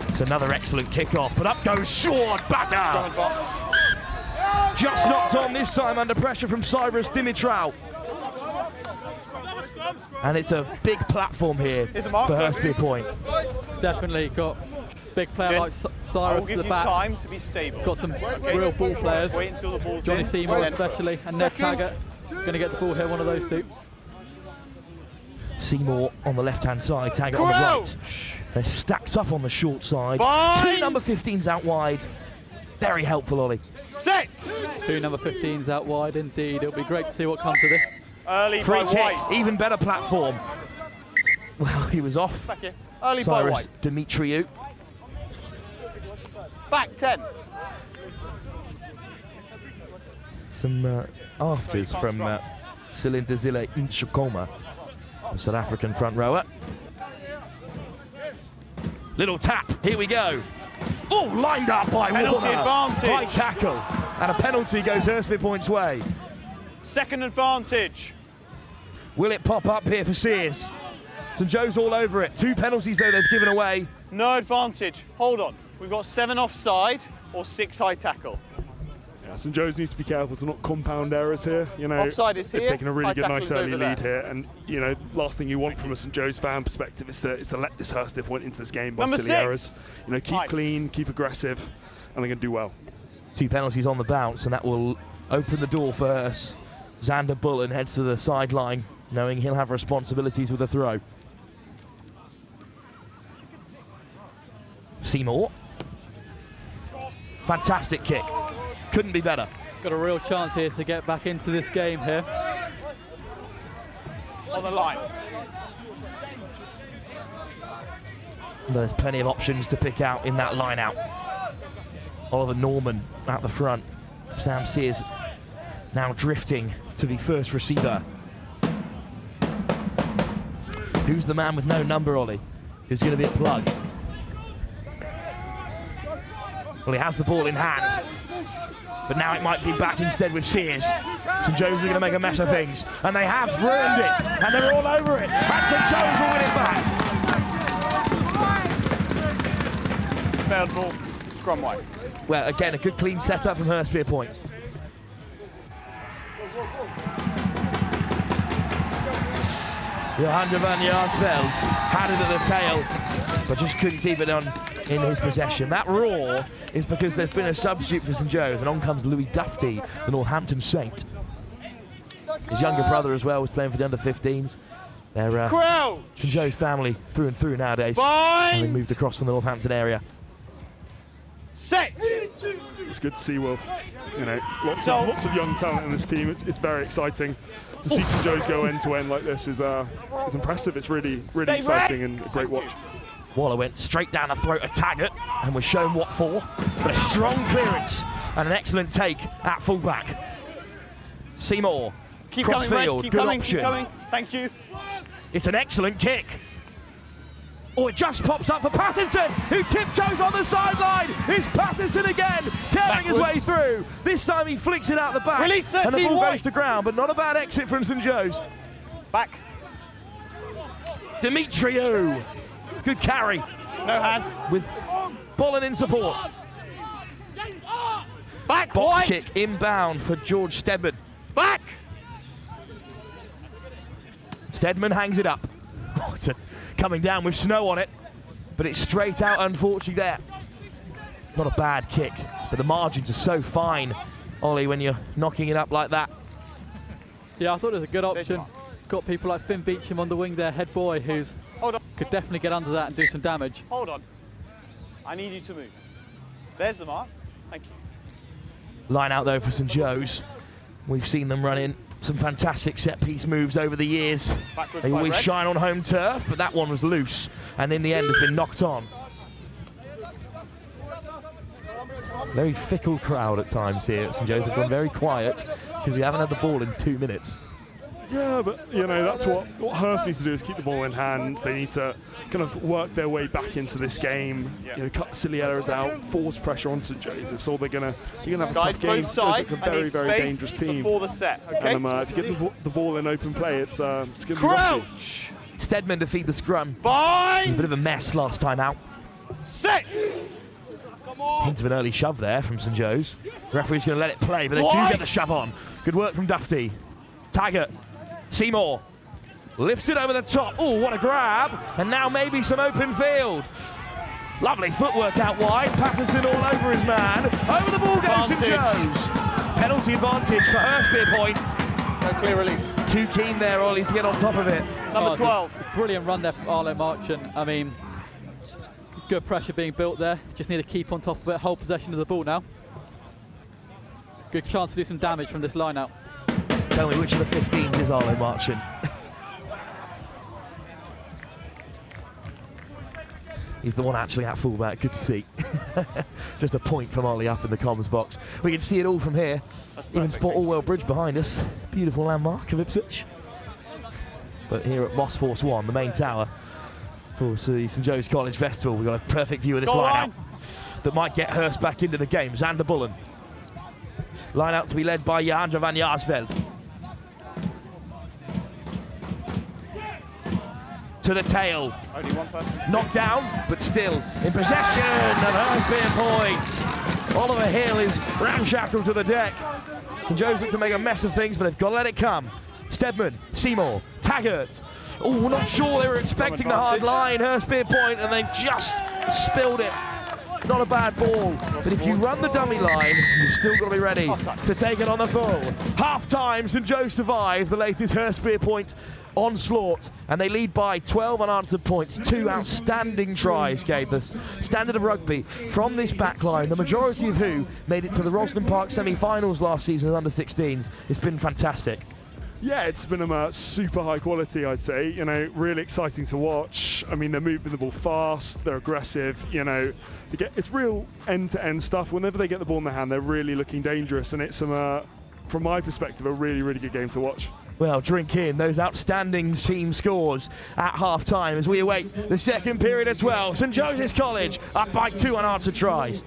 It's another excellent kick off, but up goes Sword Backer. Just knocked on this time under pressure from Cyrus Dimitrou. And it's a big platform here for Hurstpierpoint. Definitely got big player like Cyrus at the back. Time to be stable. Got some real ball players. Wait until the ball's Johnny in. Seymour especially, and Ned Taggart going to get the ball here, one of those two. Seymour on the left-hand side, Taggart on the right. They're stacked up on the short side. Two number 15s out wide. Very helpful, Ollie. Set! Two number 15s out wide indeed. It'll be great to see what comes of this. Early Free by kick, White. even better platform. Well, he was off. Back here. Early by Cyrus White. Dimitriou. Back 10. Some afters from Silindazile Nchukoma, the South African front rower. Little tap, here we go. Oh, lined up by Penalty Warner. advantage. High tackle, and a penalty goes Hurstpierpoint's way. Second advantage. Will it pop up here for Sears? St Joe's all over it. Two penalties though they've given away. No advantage. Hold on. We've got 7 offside or 6 high tackle. Yeah, St Joe's needs to be careful to not compound errors here. You know, Offside is they've here, taken a really high good, nice tackle's early over lead there. here, and you know, last thing you want from a St Joe's fan perspective is to let this Hurstpierpoint into this game by Number silly 6. errors. You know, keep clean, keep aggressive, and they're going to do well. Two penalties on the bounce, and that will open the door for us. Xander Bullen heads to the sideline, knowing he'll have responsibilities with the throw. Seymour. Fantastic kick. Couldn't be better. Got a real chance here to get back into this game here. On the line. There's plenty of options to pick out in that line out. Oliver Norman at the front. Sam Sears now drifting to the first receiver. Who's the man with no number, Ollie? Who's going to be a plug? Well, he has the ball in hand, but now it might be back instead with Sears. St Joe's are going to make a mess of things, and they have ruined it, and they're all over it, and St Joe's will win it back. Failed ball, scrum White. Well, again, a good clean setup from Hurstpierpoint. Johan van Jaarsveld had it at the tail, but just couldn't keep it on in his possession. That roar is because there's been a substitute for St Joe's, and on comes Louis Dufty, the Northampton Saint. His younger brother as well was playing for the under-15s. They're St Joe's family through and through nowadays, having moved across from the Northampton area. Set! It's good to see, Will. You know, lots of young talent in this team. It's very exciting to see St Joe's go end to end like this. Is impressive. It's really exciting and a great watch. Waller went straight down the throat of Taggart and was shown what for, but a strong clearance and an excellent take at fullback. Seymour, Keep coming, Red. crossfield, Keep good coming, option. keep coming. Thank you. It's an excellent kick. Oh, it just pops up for Patterson, who tiptoes on the sideline. It's Patterson again, tearing his way through. This time he flicks it out the back. Release 13 and the ball White. goes to ground, but not a bad exit from St Joe's. Back. Dimitriou. Good carry. No hands. With Bollen in support. Back, Box White. kick inbound for George Stedman. Back. Stedman hangs it up. Oh, it's coming down with snow on it, but it's straight out, unfortunately, there. Not a bad kick, but the margins are so fine, Ollie, when you're knocking it up like that. Yeah, I thought it was a good option. Got people like Finn Beecham on the wing there, head boy, who's could definitely get under that and do some damage. Hold on. I need you to move. There's the mark. Thank you. Line out, though, for St Joe's. We've seen them run in some fantastic set-piece moves over the years. Backwards They by always Red. shine on home turf, but that one was loose, and in the end has been knocked on. Very fickle crowd at times here at St Joe's. They've gone very quiet because we haven't had the ball in 2 minutes. Yeah, but you know, that's what Hurst needs to do, is keep the ball in hand. They need to kind of work their way back into this game. You know, cut the silly errors out, force pressure on St Joseph's, or you're gonna have a tough game. Both sides, it's a very, very dangerous team before the set. Okay. And if you get the ball in open play, it's gonna be Crouch. Stedman to feed the scrum. Bind. A bit of a mess last time out. Set. Hint of an early shove there from St Joe's. The referee's going to let it play, but they do get the shove on. Good work from Dufty. Taggart. Seymour. Lifts it over the top. Oh, what a grab. And now maybe some open field. Lovely footwork out wide. Patterson all over his man. Over the ball goes St Joe's. Penalty advantage for Hurstpierpoint. No clear release. Too keen there, Ollie, to get on top of it. Number 12. Brilliant run there from Arlo Marchant. I mean, good pressure being built there. Just need to keep on top of it, hold possession of the ball now. Good chance to do some damage from this line out. Tell me which of the 15s is Arlo Marchant. He's the one actually at fullback, good to see. Just a point from Ollie up in the comms box. We can see it all from here. Even spot Allwell Bridge behind us. Beautiful landmark of Ipswich. But here at Moss Force 1, the main tower, for the St Joe's College Festival, we've got a perfect view of this line-out that might get Hurst back into the game. Xander Bullen. Line-out to be led by Johandra van Jaarsveld. To the tail. Only one person. Knocked down, but still in possession of Hurstpierpoint. Oliver Hill is ramshackled to the deck. St Joe's look to make a mess of things, but they've got to let it come. Stedman, Seymour, Taggart. Oh, we're not sure they were expecting the hard line, Hurstpierpoint, and they just spilled it. Not a bad ball, but if you run the dummy line, you've still got to be ready to take it on the full. Half-time, St Joe's survive the latest Hurstpierpoint onslaught, and they lead by 12 unanswered points. 2 outstanding tries gave the standard of rugby from this backline, the majority of who made it to the Rosslyn Park semi-finals last season as under-16s. It's been fantastic. Yeah, it's been super high quality, I'd say. You know, really exciting to watch. I mean, they're moving the ball fast, they're aggressive, you know. It's real end-to-end stuff. Whenever they get the ball in their hand, they're really looking dangerous, and it's, from my perspective, a really, really good game to watch. Well, drink in those outstanding team scores at half-time as we await the second period of 12. St Joseph's College up by 2 unanswered tries.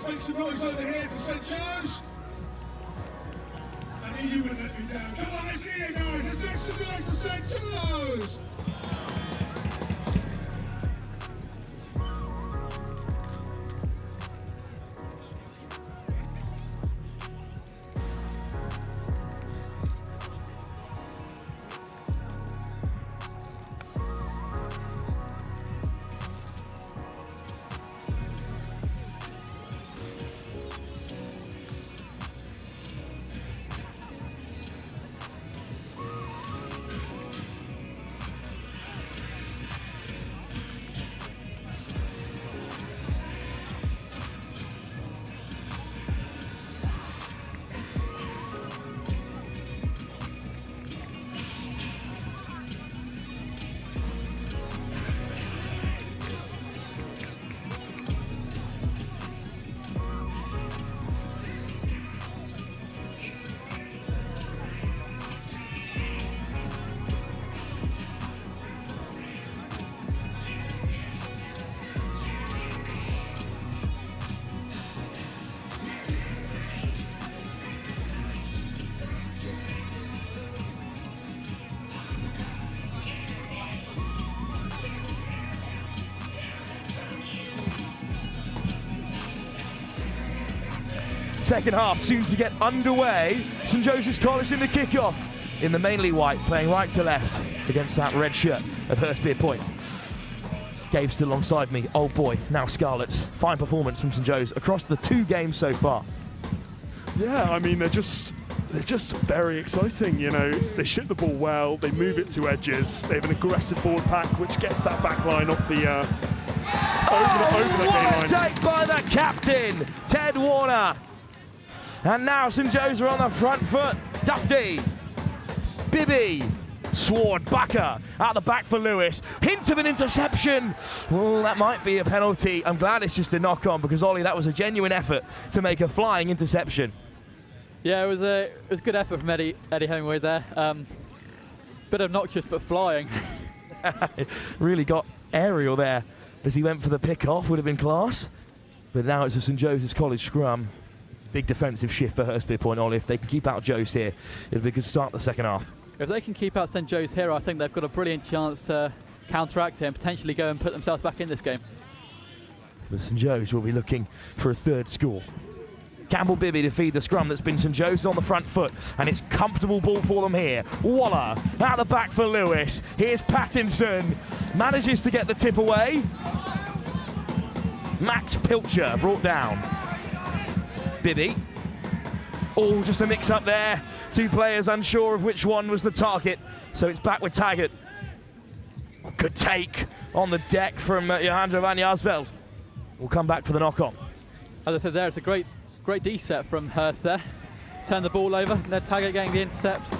Make some noise over here for St Joe's. I knew you wouldn't let me down. Come on, let's hear it, guys. Let's make some noise for St Joe's. Second half soon to get underway. St Joseph's College in the kickoff in the mainly white, playing right to left against that red shirt of Hurstpierpoint. Gabe still alongside me, old boy, now Scarlets. Fine performance from St Joe's across the 2 games so far. Yeah, I mean, they're just very exciting, you know. They ship the ball well, they move it to edges, they have an aggressive forward pack which gets that back line off the over the game line. What a take by the captain, Ted Warner. And now St Joe's are on the front foot. Dufty, Bibby, Sword, Backer, out the back for Lewis. Hint of an interception. Well, that might be a penalty. I'm glad it's just a knock-on because, Ollie, that was a genuine effort to make a flying interception. Yeah, it was a good effort from Eddie Hemingway there. Bit obnoxious, but flying. Really got aerial there as he went for the pick-off, would have been class. But now it's a St Joseph's College scrum. Big defensive shift for Hurstpierpoint, Ollie. If they can keep out Joe's here, it'll be a good start the second half. If they can keep out St Joe's here, I think they've got a brilliant chance to counteract it and potentially go and put themselves back in this game. But St Joe's will be looking for a third score. Campbell Bibby to feed the scrum that's been St Joe's on the front foot, and it's comfortable ball for them here. Waller out the back for Lewis. Here's Pattinson, manages to get the tip away. Max Pilcher brought down. Bibby. Oh, just a mix up there. Two players unsure of which one was the target, so it's back with Taggart. Good take on the deck from Johandra van Jaarsveld. We'll come back for the knock-on. As I said there, it's a great D set from Hurst there. Turn the ball over, Ned Taggart getting the intercept,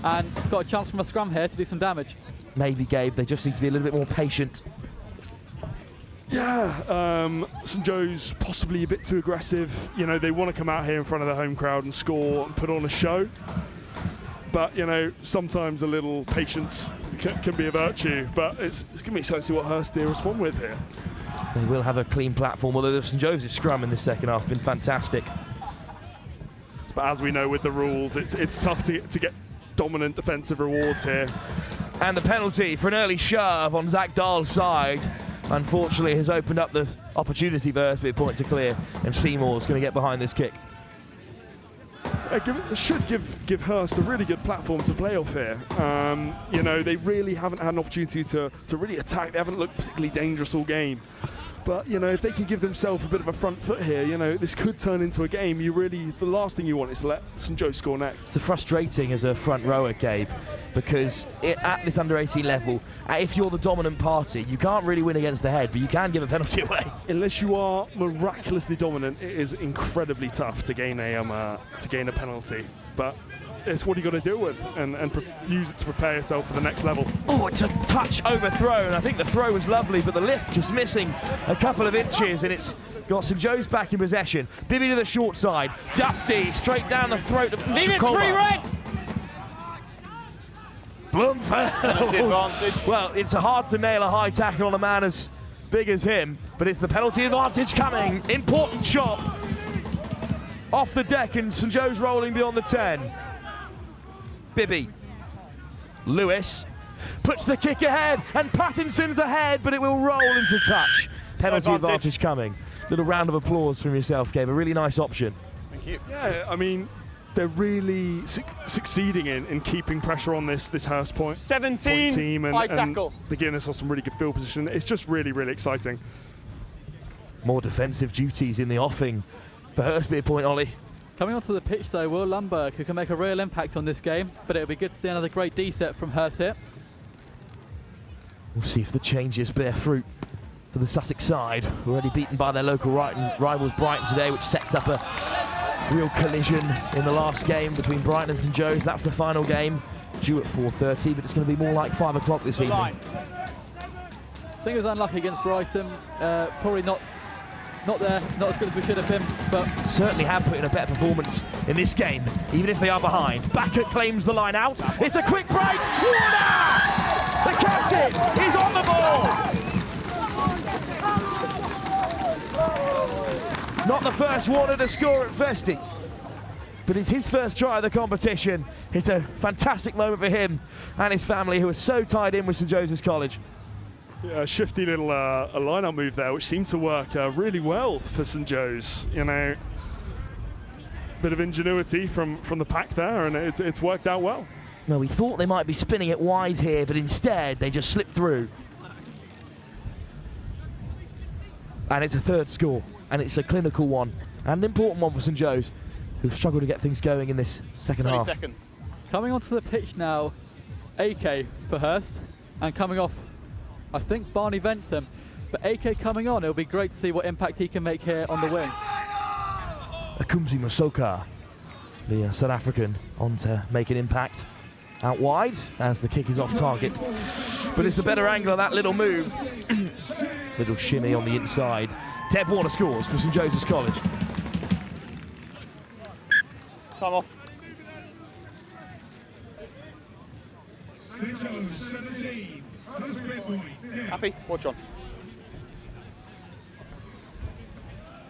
and got a chance from a scrum here to do some damage. Maybe, Gabe, they just need to be a little bit more patient. Yeah, St Joe's possibly a bit too aggressive. You know, they want to come out here in front of the home crowd and score and put on a show. But, you know, sometimes a little patience can be a virtue. But it's going to be exciting to see what Hurst here respond with here. They will have a clean platform, although the St Joseph's scrum in this second half has been fantastic. But as we know with the rules, it's tough to get dominant defensive rewards here. And the penalty for an early shove on Zach Dahl's side, unfortunately, has opened up the opportunity for Hurstpierpoint to clear, and Seymour's going to get behind this kick. Should give Hurst a really good platform to play off here. You know, they really haven't had an opportunity to really attack. They haven't looked particularly dangerous all game. But, you know, if they can give themselves a bit of a front foot here, you know, this could turn into a game. The last thing you want is to let St Joe score next. It's frustrating as a front rower, Gabe, because at this under-18 level, if you're the dominant party, you can't really win against the head, but you can give a penalty away. Unless you are miraculously dominant, it is incredibly tough to gain a penalty. But it's what you got to deal with and use it to prepare yourself for the next level. Oh, it's a touch overthrown. I think the throw was lovely, but the lift just missing a couple of inches, and it's got St Joe's back in possession. Bibby to the short side. Dufty straight down the throat of Leave it free, Red! Blumfeld. Well, it's hard to nail a high tackle on a man as big as him, but it's the penalty advantage coming. Important shot off the deck, and St Joe's rolling beyond the 10. Bibby. Lewis puts the kick ahead, and Pattinson's ahead, but it will roll into touch. Penalty advantage coming. Little round of applause from yourself, Gabe. A really nice option. Thank you. Yeah, I mean, they're really succeeding in keeping pressure on this Hurstpierpoint 17 team, and high tackle. they're giving us some really good field position. It's just really, really exciting. More defensive duties in the offing for Hurstpierpoint, Ollie. Coming onto the pitch though, Will Lumberg, who can make a real impact on this game, but it'll be good to see another great D set from Hurst here. We'll see if the changes bear fruit for the Sussex side. Already beaten by their local rivals Brighton today, which sets up a real collision in the last game between Brighton and St Joe's. That's the final game, due at 4:30, but it's going to be more like 5 o'clock this evening. I think it was unlucky against Brighton, probably not there, not as good as we should have been, but certainly have put in a better performance in this game, even if they are behind. Backer claims the line out. It's a quick break. Warner! The captain is on the ball. Not the first Warner to score at Vesti, but it's his first try of the competition. It's a fantastic moment for him and his family, who are so tied in with St Joseph's College. Yeah, a shifty little a line-up move there, which seemed to work really well for St Joe's. You know, bit of ingenuity from the pack there, and it's worked out well. Well, we thought they might be spinning it wide here, but instead they just slipped through. And it's a third score, and it's a clinical one, and an important one for St Joe's, who've struggled to get things going in this second half. 20 seconds. Coming onto the pitch now, AK for Hurst, and coming off, I think, Barney Ventham. But AK coming on, it'll be great to see what impact he can make here on the wing. Akumzi Masoka, the South African, on to make an impact. out wide as the kick is off target. But it's a better angle on that little move. Little shimmy on the inside. Deb Warner scores for St Joseph's College. Time off. Happy? Watch on.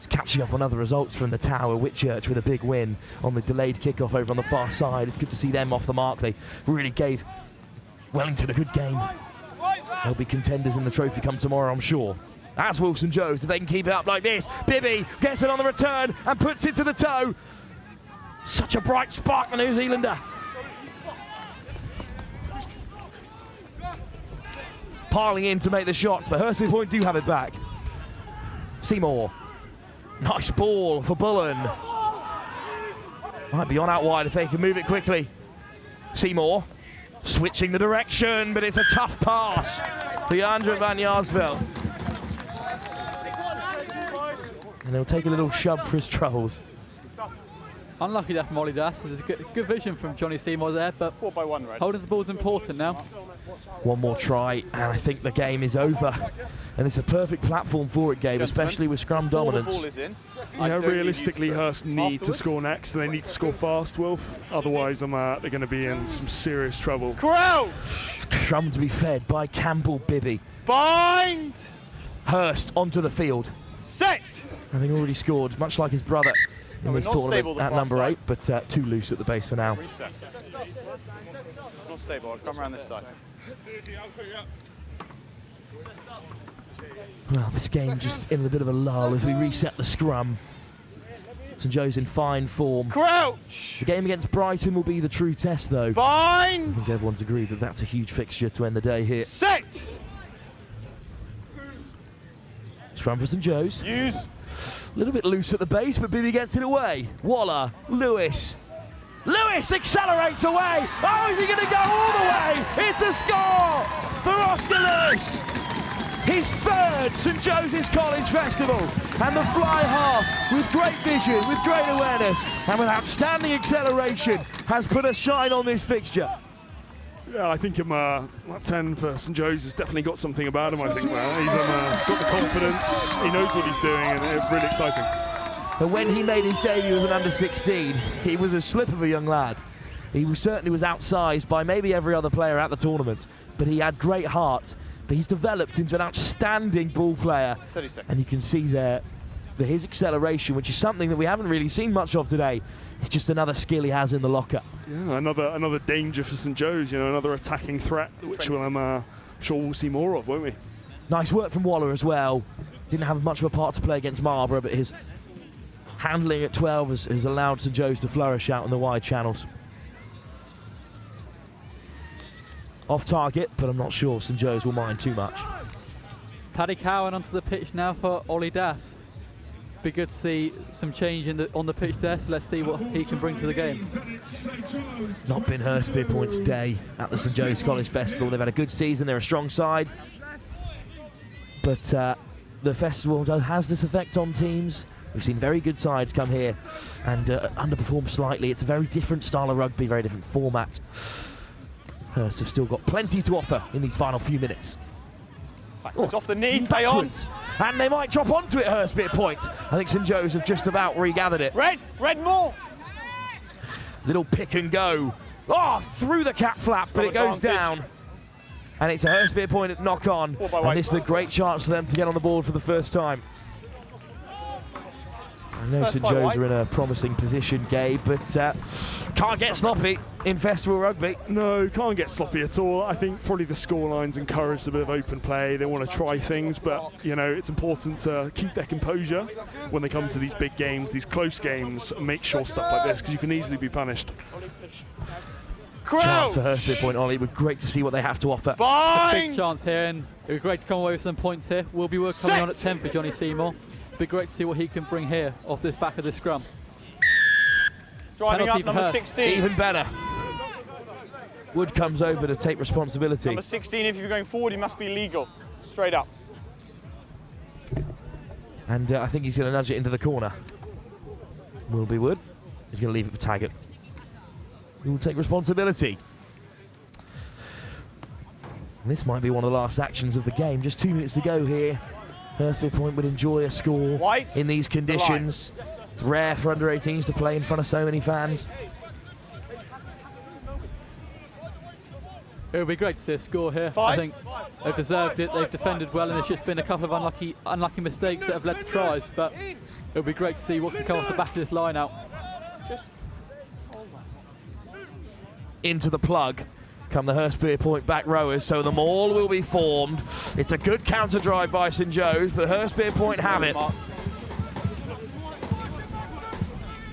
Catching up on other results from the Tower. Whitchurch with a big win on the delayed kickoff over on the far side. It's good to see them off the mark. They really gave Wellington a good game. They'll be contenders in the trophy come tomorrow, I'm sure. As will St Joe's, if they can keep it up like this. Bibby gets it on the return and puts it to the toe. Such a bright spark, the New Zealander. Piling in to make the shots, but Hurstpierpoint do have it back. Seymour. Nice ball for Bullen. Might be on out wide if they can move it quickly. Seymour switching the direction, but it's a tough pass for Jandra van Jaarsveld. And he'll take a little shove for his troubles. Unlucky there from Ollie Das. There's a good vision from Johnny Seymour there, but 4-by-1, right? Holding the ball's important now. One more try, and I think the game is over. And it's a perfect platform for it, Gabe, especially with scrum dominance. The ball is in. Realistically, Hurst need to score next, and they need to score fast, Wilf. Otherwise, they're going to be in some serious trouble. Crouch! Scrum to be fed by Campbell Bibby. Bind! Hurst onto the field. Set! Having already scored, much like his brother in this tournament at number 8, but too loose at the base for now. Reset. Not stable, I'll come around this side. Well, this game just in a bit of a lull as we reset the scrum. St Joe's in fine form. Crouch! The game against Brighton will be the true test, though. Bind! I think everyone's agreed that that's a huge fixture to end the day here. Set! Scrum for St Joe's. Use. A little bit loose at the base, but Bibby gets it away. Waller, Lewis. Lewis accelerates away. Oh, is he going to go all the way? It's a score for Oscar Lewis. His third St Joseph's College Festival. And the fly half, with great vision, with great awareness, and with outstanding acceleration, has put a shine on this fixture. Yeah, I think that 10 for St Joe's has definitely got something about him, I think, man. He's got the confidence, he knows what he's doing, and it's really exciting. But when he made his debut as an under-16, he was a slip of a young lad. He certainly was outsized by maybe every other player at the tournament, but he had great heart. But he's developed into an outstanding ball player. 30 seconds. And you can see there that his acceleration, which is something that we haven't really seen much of today, it's just another skill he has in the locker. Yeah, another danger for St Joe's, another attacking threat, which I'm sure we'll see more of, won't we? Nice work from Waller as well. Didn't have much of a part to play against Marlborough, but his handling at 12 has allowed St Joe's to flourish out in the wide channels. Off target, but I'm not sure St Joe's will mind too much. Paddy Cowan onto the pitch now for Ollie Das. Be good to see some change on the pitch there, so let's see what he can bring to the game. Not been Hurstpierpoint's day at the St Joe's College Festival. They've had a good season, they're a strong side. But the festival has this effect on teams. We've seen very good sides come here and underperform slightly. It's a very different style of rugby, very different format. Hurst have still got plenty to offer in these final few minutes. It's off the knee, pay on. And they might drop onto it, Hurstpierpoint. I think St Joe's have just about regathered it. Red more. Little pick and go. Oh, through the cap flap, but it goes down. And it's a Hurstpierpoint knock on. And this is a great chance for them to get on the board for the first time. I know St Joe's are in a promising position, Gabe, but can't get sloppy in festival rugby. No, can't get sloppy at all. I think probably the scorelines encouraged a bit of open play. They want to try things, but it's important to keep their composure when they come to these big games, these close games, and make sure stuff like this, because you can easily be punished. Chance for Hurstpierpoint, Ollie. It would be great to see what they have to offer. A big chance here, and it would be great to come away with some points here. Will be worth coming on at 10 for Johnny Seymour. Be great to see what he can bring here off this back of the scrum. Driving up, number 16. Even better. Wood comes over to take responsibility. Number 16, if you're going forward, he must be legal. Straight up. And I think he's going to nudge it into the corner. Will be Wood. He's going to leave it for Taggart. He will take responsibility. This might be one of the last actions of the game. Just 2 minutes to go here. Hurstpierpoint would enjoy a score in these conditions. It's rare for under 18s to play in front of so many fans. It would be great to see a score here. I think they've deserved it. They've defended well, and there's just been a couple of unlucky mistakes that have led to tries. But it would be great to see what can come off the back of this line out. Into the plug come the Hurstpierpoint back rowers, so the maul will be formed. It's a good counter drive by St Joe's, but Hurstpierpoint have it.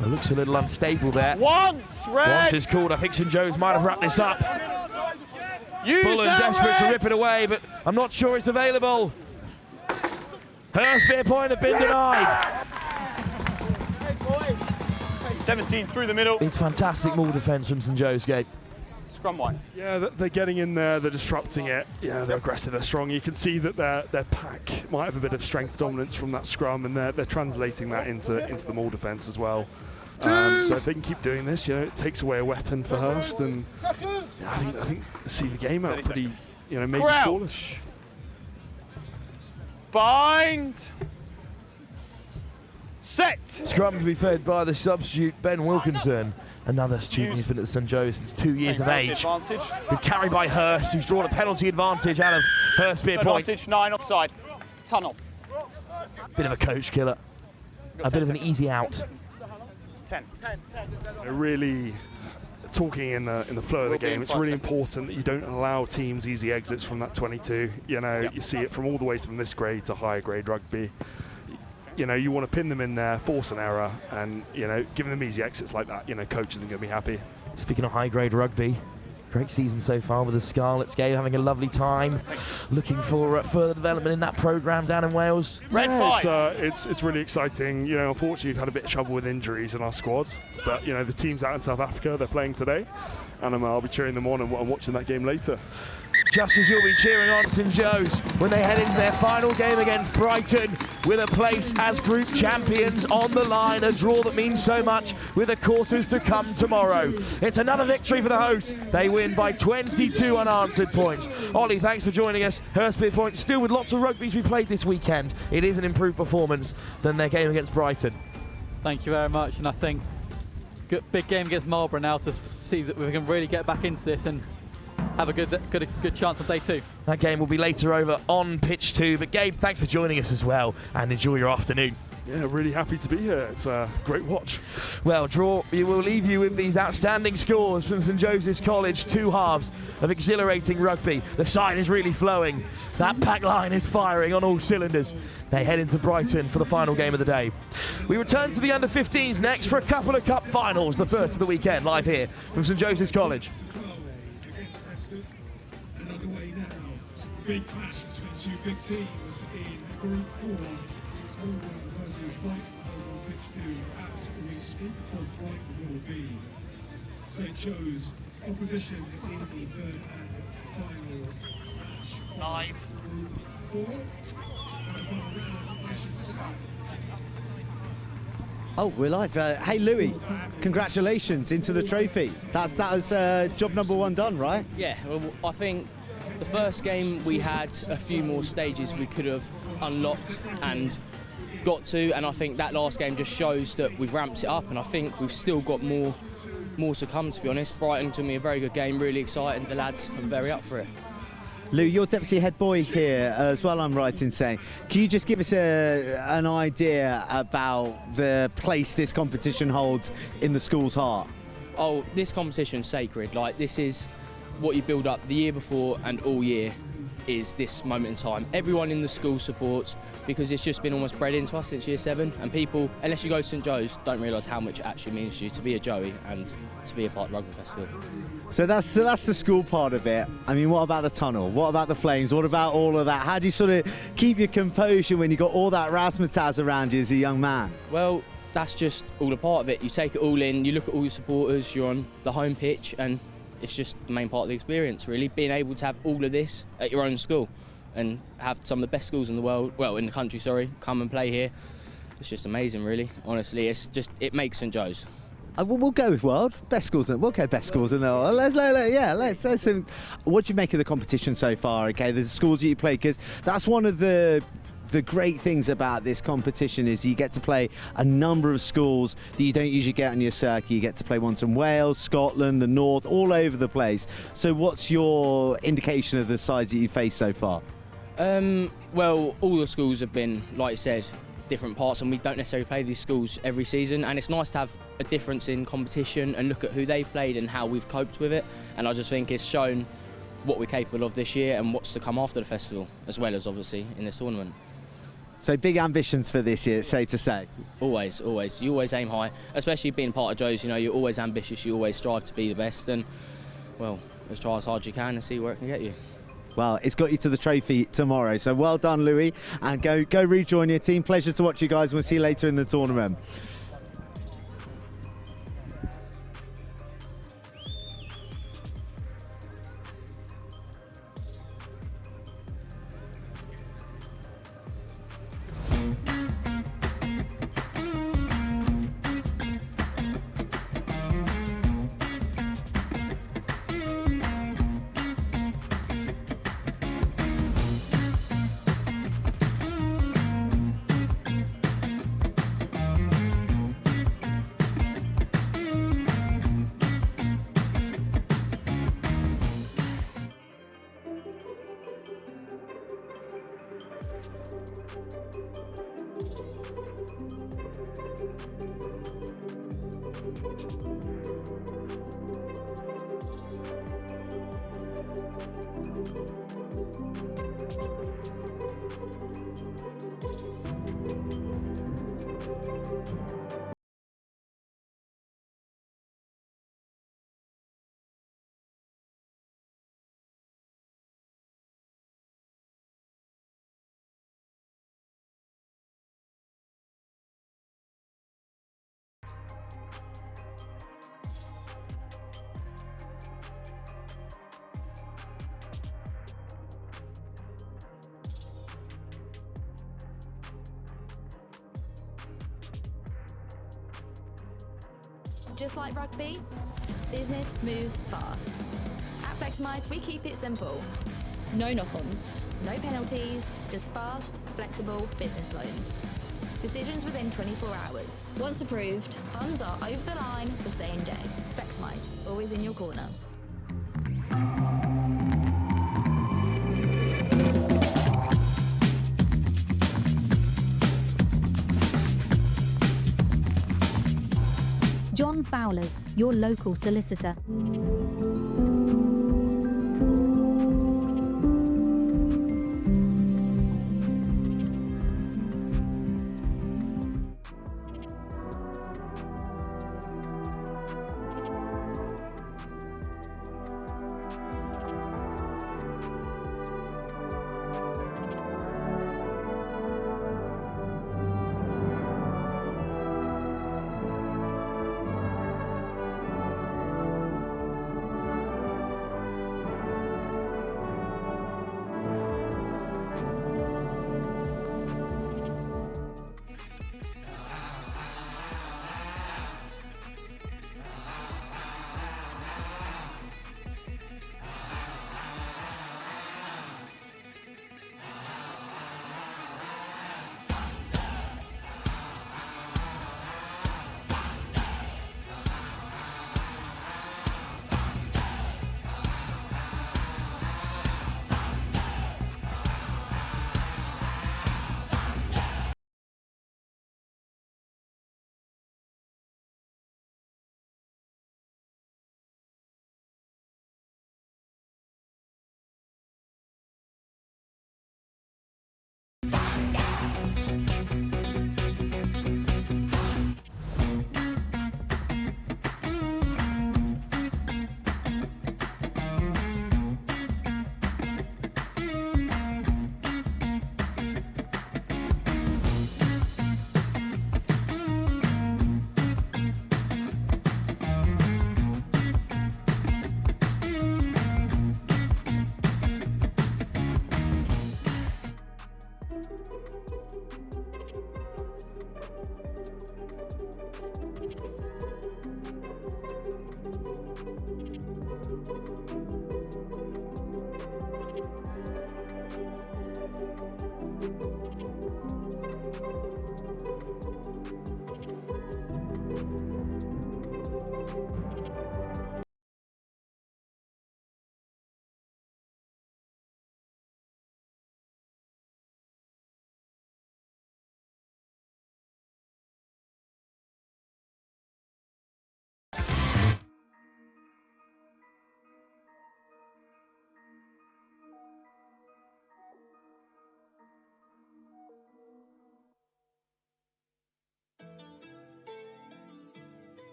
It looks a little unstable there. Once is called. I think St Joe's might have wrapped this up. Bullen desperate to rip it away, but I'm not sure it's available. Hurstpierpoint have been denied. 17 through the middle. It's fantastic maul defence from St Joe's Gate. Scrum wide. Yeah, they're getting in there, they're disrupting it. Yeah, they're aggressive, they're strong. You can see that their pack might have a bit of strength dominance from that scrum, and they're translating that into the maul defence as well. So if they can keep doing this, you know, it takes away a weapon for Hurst, and yeah, I think see the game out pretty, you know, maybe scoreless. Bind. Set. Scrum to be fed by the substitute Ben Wilkinson. Another student who's been at St Joe's since 2 years of age. Good carry by Hurst, who's drawn a penalty advantage out of Hurstpierpoint. Advantage, 9 offside. Tunnel. Bit of a coach killer. A bit of an easy out. 10. They're really talking in the flow of the game. It's really important that you don't allow teams easy exits from that 22. You know, you see it from all the way from this grade to higher grade rugby. You know, you want to pin them in there, force an error, and, you know, giving them easy exits like that, you know, coach isn't going to be happy. Speaking of high-grade rugby, great season so far with the Scarlets game, having a lovely time, looking for further development in that programme down in Wales. It's really exciting. You know, unfortunately, we've had a bit of trouble with injuries in our squads, but, you know, the team's out in South Africa, they're playing today, and I'll be cheering them on and watching that game later. Just as you'll be cheering on St Joe's when they head into their final game against Brighton with a place as group champions on the line, a draw that means so much with the quarters to come tomorrow. It's another victory for the hosts. They win by 22 unanswered points. Ollie, thanks for joining us. Hurstpierpoint still with lots of rugby to be played this weekend. It is an improved performance than their game against Brighton. Thank you very much, and I think big game against Marlborough now to see that we can really get back into this and have a good chance on day 2. That game will be later over on pitch 2. But Gabe, thanks for joining us as well, and enjoy your afternoon. Yeah, really happy to be here. It's a great watch. Well, we will leave you with these outstanding scores from St Joseph's College. 2 halves of exhilarating rugby. The side is really flowing. That pack line is firing on all cylinders. They head into Brighton for the final game of the day. We return to the under-15s next for a couple of cup finals, the first of the weekend, live here from St Joseph's College. Big clash between 2 big teams in Group 4. It's Millfield versus Brighton on pitch 2 as we speak, because Brighton will be St Joe's opposition in the third and final match. Live. Group 4. Oh, we're live. Hey, Louis, congratulations into the trophy. That was job number 1 done, right? Yeah, well, I think the first game we had a few more stages we could have unlocked and got to, and I think that last game just shows that we've ramped it up, and I think we've still got more to come, to be honest. Brighton took me a very good game, really excited. The lads are very up for it. Lou, you're deputy head boy here as well, I'm right in saying. Can you just give us an idea about the place this competition holds in the school's heart? Oh, this competition's sacred. Like, this is what you build up the year before and all year is this moment in time. Everyone in the school supports, because it's just been almost bred into us since year 7, and people, unless you go to St Joe's, don't realise how much it actually means to you to be a Joey and to be a part of the Rugby Festival. So that's the school part of it. I mean, what about the tunnel? What about the flames? What about all of that? How do you sort of keep your composure when you've got all that razzmatazz around you as a young man? Well, that's just all a part of it. You take it all in, you look at all your supporters, you're on the home pitch, and it's just the main part of the experience, really. Being able to have all of this at your own school and have some of the best schools in the world, well, in the country, sorry, come and play here. It's just amazing, really. Honestly, it makes St Joe's. We'll go with world best schools. We'll go best schools in the world. Let's. What do you make of the competition so far? Okay, the schools that you play, because that's one of the great things about this competition is you get to play a number of schools that you don't usually get on your circuit. You get to play ones from Wales, Scotland, the North, all over the place. So what's your indication of the sides that you've faced so far? Well, all the schools have been, like you said, different parts, and we don't necessarily play these schools every season, and it's nice to have a difference in competition and look at who they've played and how we've coped with it. And I just think it's shown what we're capable of this year and what's to come after the festival, as well as obviously in this tournament. So big ambitions for this year, safe to say. Always. You always aim high, especially being part of Joe's. You know, you're always ambitious. You always strive to be the best, and well, let's try as hard as you can and see where it can get you. Well, it's got you to the trophy tomorrow, so well done, Louis, and go rejoin your team. Pleasure to watch you guys. We'll see you later in the tournament. Just like rugby, business moves fast. At Fleximize, we keep it simple. No knock-ons, no penalties, just fast, flexible business loans. Decisions within 24 hours. Once approved, funds are over the line the same day. Fleximize, always in your corner. John Fowlers, your local solicitor.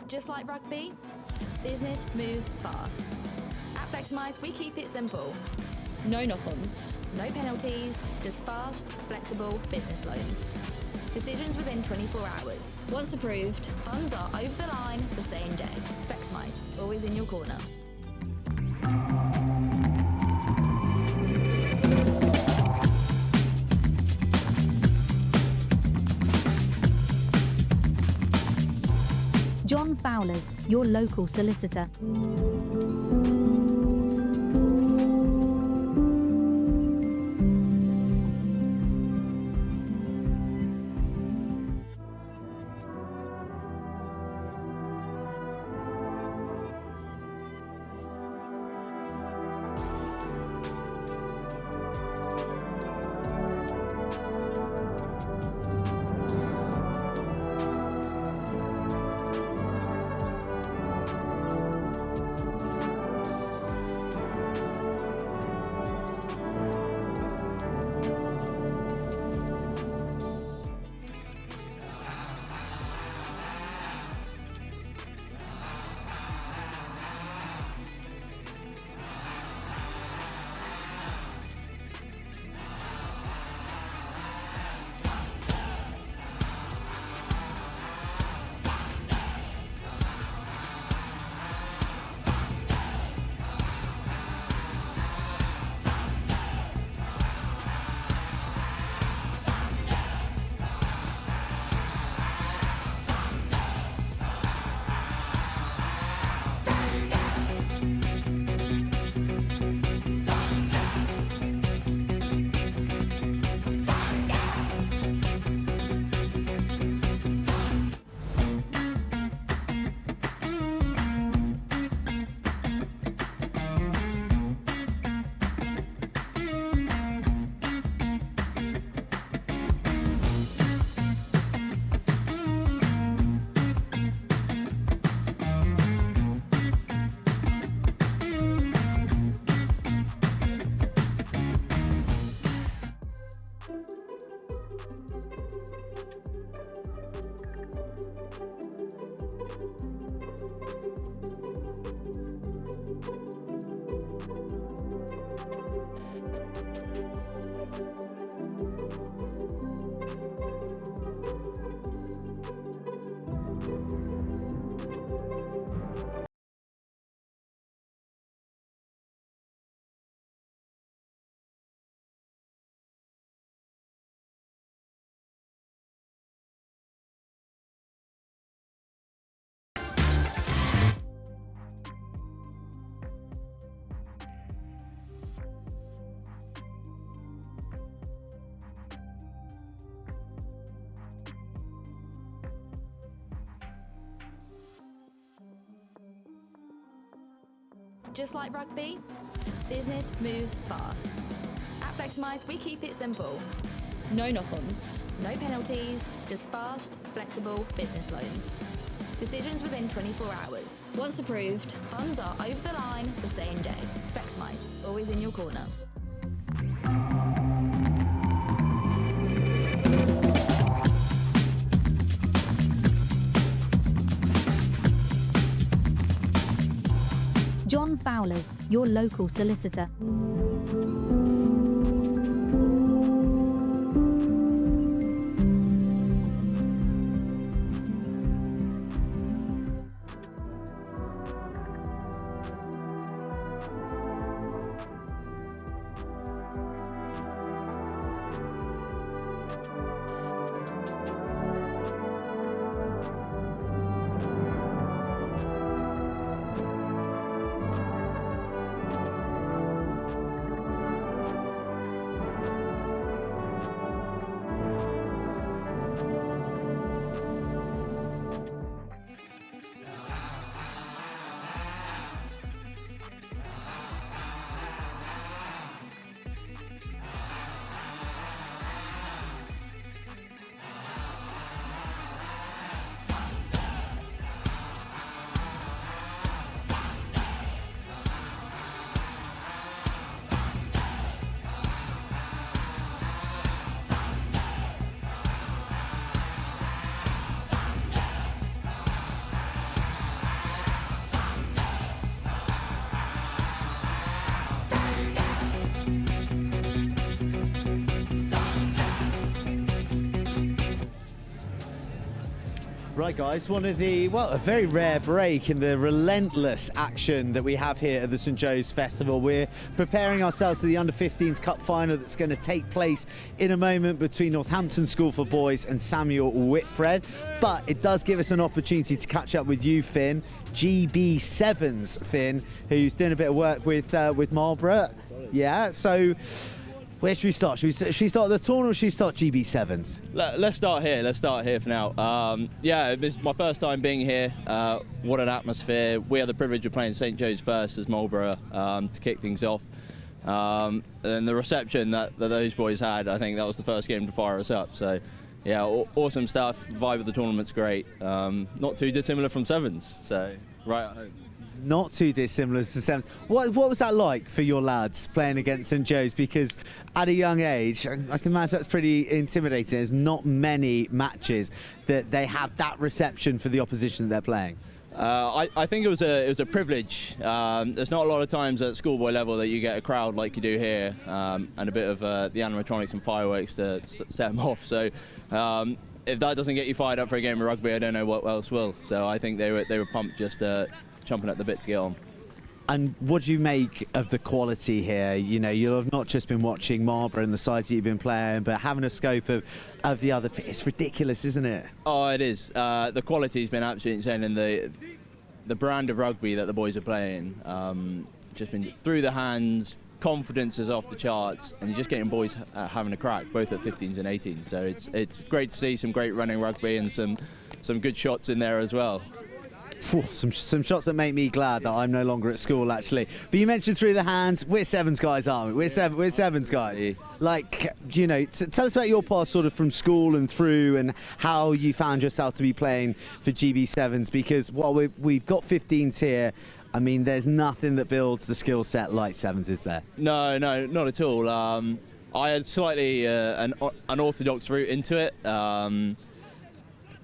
Just like rugby, business moves fast. At Flexmise, we keep it simple. No knock-ons, no penalties, just fast, flexible business loans. Decisions within 24 hours. Once approved, funds are over the line the same day. Flexmise, always in your corner. John Fowlers, your local solicitor. Just like rugby, business moves fast. At Flexmise, we keep it simple. No knock-ons, no penalties, just fast, flexible business loans. Decisions within 24 hours. Once approved, funds are over the line the same day. Flexmise, always in your corner. John Fowlers, your local solicitor. Right, guys, one of the, well, a very rare break in the relentless action that we have here at the St Joe's Festival. We're preparing ourselves for the Under-15s Cup Final that's going to take place in a moment between Northampton School for Boys and Samuel Whitbread. But it does give us an opportunity to catch up with you, Finn, GB7's Finn, who's doing a bit of work with Marlborough. Yeah, so where should we start? Should we start the tournament or should we start GB7s? Let's start here. Let's start here for now. Yeah, it's my first time being here. What an atmosphere. We had the privilege of playing St Joe's first as Marlborough to kick things off. And the reception that those boys had, I think that was the first game to fire us up. So, yeah, awesome stuff. Vibe of the tournament's great. Not too dissimilar from Sevens, so right at home. Not too dissimilar to Sevens. What was that like for your lads playing against St Joe's? Because at a young age, I can imagine that's pretty intimidating. There's not many matches that they have that reception for the opposition that they're playing. I think it was a privilege. There's not a lot of times at schoolboy level that you get a crowd like you do here, and a bit of the animatronics and fireworks to set them off. So if that doesn't get you fired up for a game of rugby, I don't know what else will. So I think they were pumped, just chomping at the bit to get on. And what do you make of the quality here? You know, you'll have not just been watching Marlborough and the sides that you've been playing, but having a scope of the other. It's ridiculous, isn't it? Oh, it is. The quality's been absolutely insane, and the brand of rugby that the boys are playing, just been through the hands. Confidence is off the charts, and you're just getting boys having a crack, both at 15s and 18s. So it's great to see some great running rugby and some good shots in there as well. Some shots that make me glad that I'm no longer at school, actually. But you mentioned through the hands. We're Sevens guys, aren't we? We're Sevens guys. Yeah. Like, you know, tell us about your path sort of from school and through, and how you found yourself to be playing for GB7s. Because while we've got 15s here, I mean, there's nothing that builds the skill set like Sevens, is there? No, not at all. I had slightly an unorthodox route into it.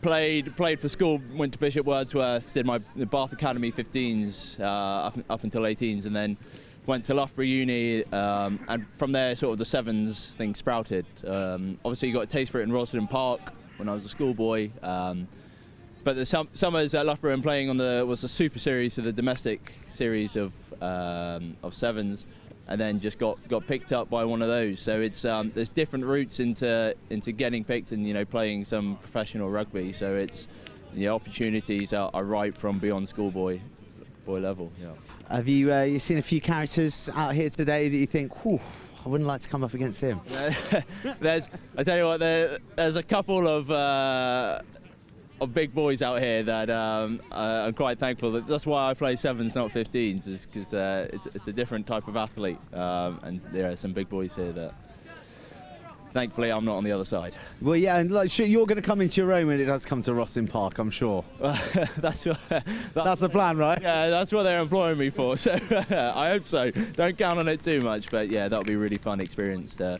Played for school, went to Bishop Wordsworth, did my Bath Academy 15s up until 18s, and then went to Loughborough Uni, and from there sort of the Sevens thing sprouted. Obviously you got a taste for it in Rosslyn Park when I was a schoolboy, but the summers at Loughborough and playing was the Super Series, so the domestic series of Sevens, and then just got picked up by one of those. So it's there's different routes into getting picked and, you know, playing some professional rugby. So it's, the opportunities are ripe from beyond schoolboy level. Yeah. Have you seen a few characters out here today that you think, whew, I wouldn't like to come up against him? I tell you what, there's a couple of big boys out here that I'm quite thankful. That's why I play Sevens, not 15s, is because it's a different type of athlete, and there are some big boys here that thankfully I'm not on the other side. Well, yeah, and like, sure, you're going to come into your own when it does come to Rosslyn Park, I'm sure. That's the plan, right? Yeah, that's what they're employing me for, so I hope so. Don't count on it too much, but yeah, that'll be a really fun experience to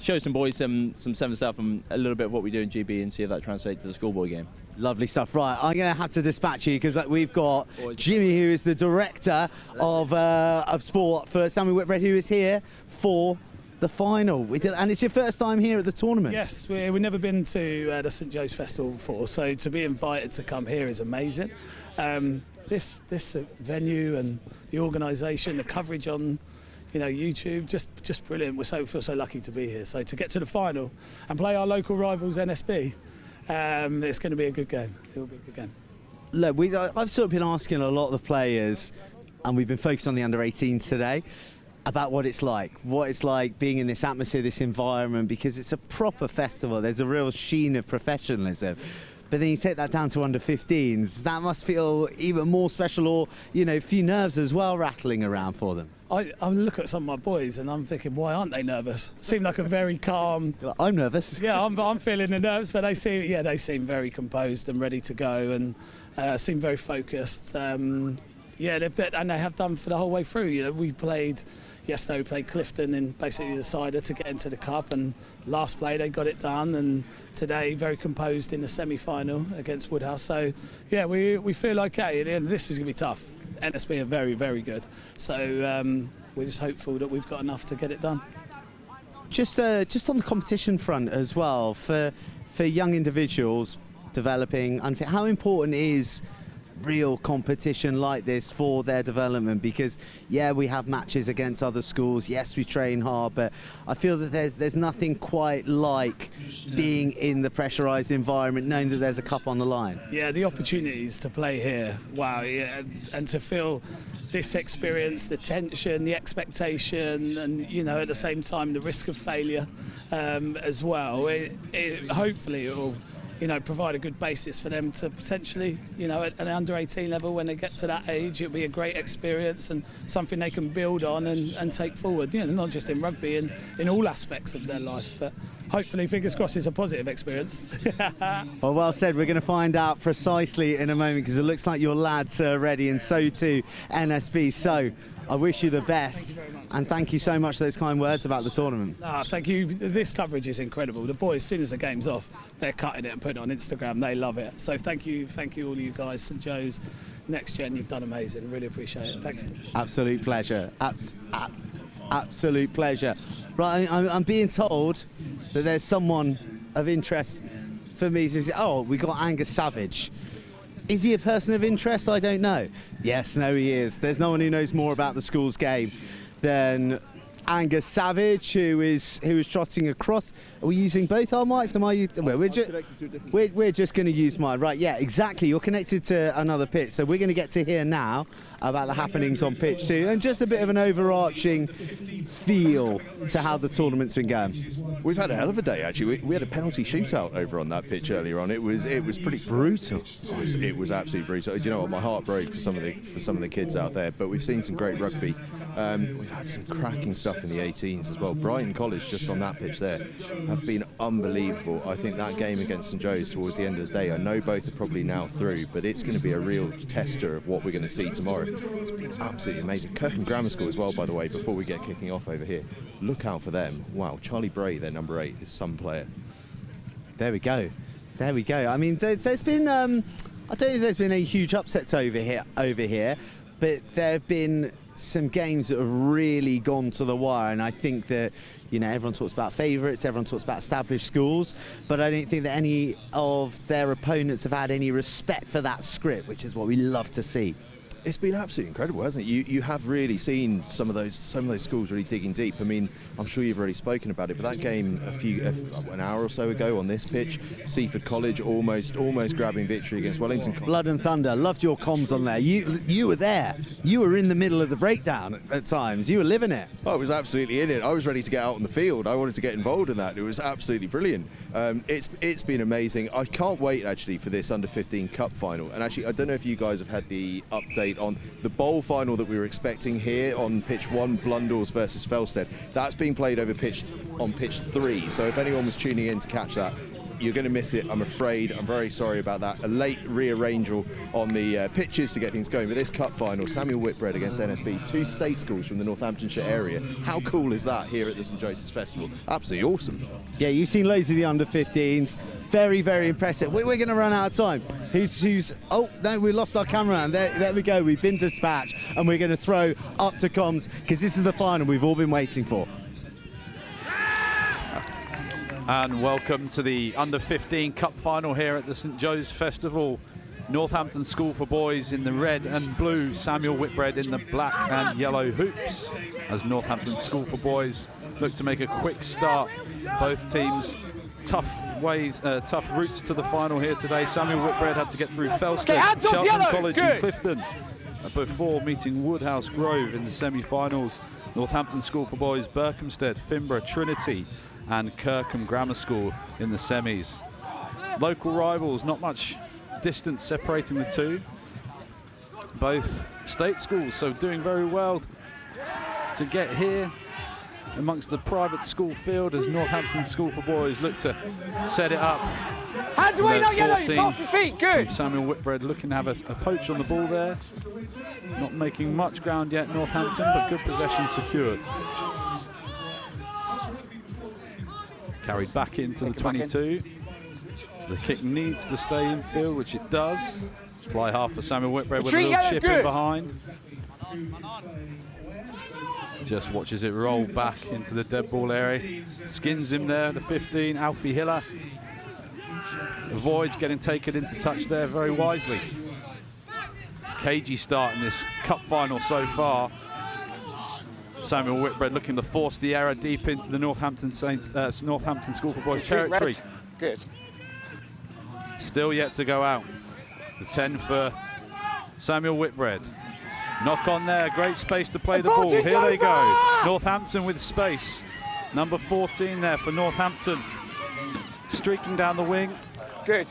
show some boys some Seven stuff and a little bit of what we do in GB, and see if that translates to the schoolboy game. Lovely stuff. Right, I'm going to have to dispatch you because we've got Jimmy, who is the director of sport for Samuel Whitbread, who is here for the final. And it's your first time here at the tournament. Yes, we've never been to the St Joe's Festival before, so to be invited to come here is amazing. This venue and the organisation, the coverage on, you know, YouTube, just brilliant. We feel so lucky to be here. So to get to the final and play our local rivals NSB, it's going to be a good game. It will be a good game. Look, I've sort of been asking a lot of the players, and we've been focused on the under-18s today, about what it's like being in this atmosphere, this environment, because it's a proper festival. There's a real sheen of professionalism. But then you take that down to under-15s, that must feel even more special, or, you know, a few nerves as well rattling around for them. I look at some of my boys and I'm thinking, why aren't they nervous? Seem like a very calm. I'm nervous. Yeah, I'm feeling the nerves, but they seem very composed and ready to go, and seem very focused. And they have done for the whole way through. You know, we played Clifton in basically the decider to get into the cup, and last play they got it done, and today very composed in the semi-final against Woodhouse. So yeah, we feel okay. At the end, this is going to be tough. NSB are very, very good. So we're just hopeful that we've got enough to get it done. Just on the competition front as well, for young individuals, developing unfit. How important is real competition like this for their development? Because yeah, we have matches against other schools, yes, we train hard, but I feel that there's nothing quite like being in the pressurized environment, knowing that there's a cup on the line. Yeah, the opportunities to play here, wow, yeah, and to feel this experience, the tension, the expectation, and you know, at the same time the risk of failure as well. Hopefully it will, you know, provide a good basis for them to potentially, you know, at an under 18 level, when they get to that age, it'll be a great experience and something they can build on and take forward, you know, not just in rugby, in all aspects of their life, but hopefully, fingers crossed, it's a positive experience. Well said. We're going to find out precisely in a moment, because it looks like your lads are ready, and so too NSB. So I wish you the best, and thank you so much for those kind words about the tournament. Thank you. This coverage is incredible. The boys, as soon as the game's off, they're cutting it and putting it on Instagram. They love it. So thank you all of you guys. St Joe's, Next Gen, you've done amazing. Really appreciate it. Thanks. Absolute pleasure. Absolute pleasure. Right, I'm being told that there's someone of interest for me. Oh, we got Angus Savage. Is he a person of interest? I don't know. Yes, no, he is. There's no one who knows more about the school's game than Angus Savage, who is trotting across. Are we using both our mics? We're just going to use mine. Right, yeah, exactly. You're connected to another pitch, so we're going to get to hear now about the happenings on pitch 2, and just a bit of an overarching feel to how the tournament's been going. We've had a hell of a day, actually. We had a penalty shootout over on that pitch earlier on. It was pretty brutal. It was absolutely brutal. You know what? My heart broke for some of the kids out there. But we've seen some great rugby. We've had some cracking stuff in the 18s as well. Brighton College, just on that pitch there, have been unbelievable. I think that game against St Joe's towards the end of the day, I know both are probably now through, but it's going to be a real tester of what we're going to see tomorrow. It's been absolutely amazing. Kirkham Grammar School as well, by the way, before we get kicking off over here. Look out for them. Wow, Charlie Bray, their number 8, is some player. There we go. There we go. I mean, there's been, I don't think there's been any huge upsets over here, but there have been some games that have really gone to the wire, and I think that, you know, everyone talks about favourites, everyone talks about established schools, but I don't think that any of their opponents have had any respect for that script, which is what we love to see. It's been absolutely incredible, hasn't it? You have really seen some of those schools really digging deep. I mean, I'm sure you've already spoken about it, but that game an hour or so ago on this pitch, Seaford College almost grabbing victory against Wellington. Blood and thunder. Loved your comms on there. You were there. You were in the middle of the breakdown at times. You were living it. I was absolutely in it. I was ready to get out on the field. I wanted to get involved in that. It was absolutely brilliant. It's been amazing. I can't wait actually for this under 15 cup final. And actually, I don't know if you guys have had the update on the bowl final that we were expecting here on pitch 1, Blundell's versus Felsted. That's being played over on pitch 3. So if anyone was tuning in to catch that, you're going to miss it, I'm afraid. I'm very sorry about that. A late rearrangel on the pitches to get things going. But this cup final, Samuel Whitbread against NSB, 2 state schools from the Northamptonshire area. How cool is that here at the St Joseph's Festival? Absolutely awesome. Yeah, you've seen loads of the under 15s. Very, very impressive. We're going to run out of time. Oh, no, we lost our cameraman. There we go. We've been dispatched, and we're going to throw up to comms, because this is the final we've all been waiting for. And welcome to the under 15 cup final here at the St Joe's Festival. Northampton School for Boys in the red and blue, Samuel Whitbread in the black and yellow hoops, as Northampton School for Boys look to make a quick start. Both teams tough routes to the final here today. Samuel Whitbread had to get through Felsted, Cheltenham College and Clifton before meeting Woodhouse Grove in the semi-finals. Northampton School for Boys, Berkhamsted, Finborough, Trinity and Kirkham Grammar School in the semis. Local rivals, not much distance separating the two. Both state schools, so doing very well to get here amongst the private school field as Northampton School for Boys look to set it up. Hands away, not yellow, you got your feet, good. Samuel Whitbread looking to have a poach on the ball there. Not making much ground yet, Northampton, but good possession secured. Carried back into the 22. So the kick needs to stay in field, which it does. Fly half for Samuel Whitbread with a little chip in behind. Just watches it roll back into the dead ball area. Skins him there, the 15, Alfie Hiller. avoids getting taken into touch there very wisely. Cagey start in this cup final so far. Samuel Whitbread looking to force the error deep into the Northampton School for Boys territory. Good. Still yet to go out. The 10 for Samuel Whitbread. Knock on there, great space to play the ball. Here they go. Northampton with space. Number 14 there for Northampton. Streaking down the wing. Good.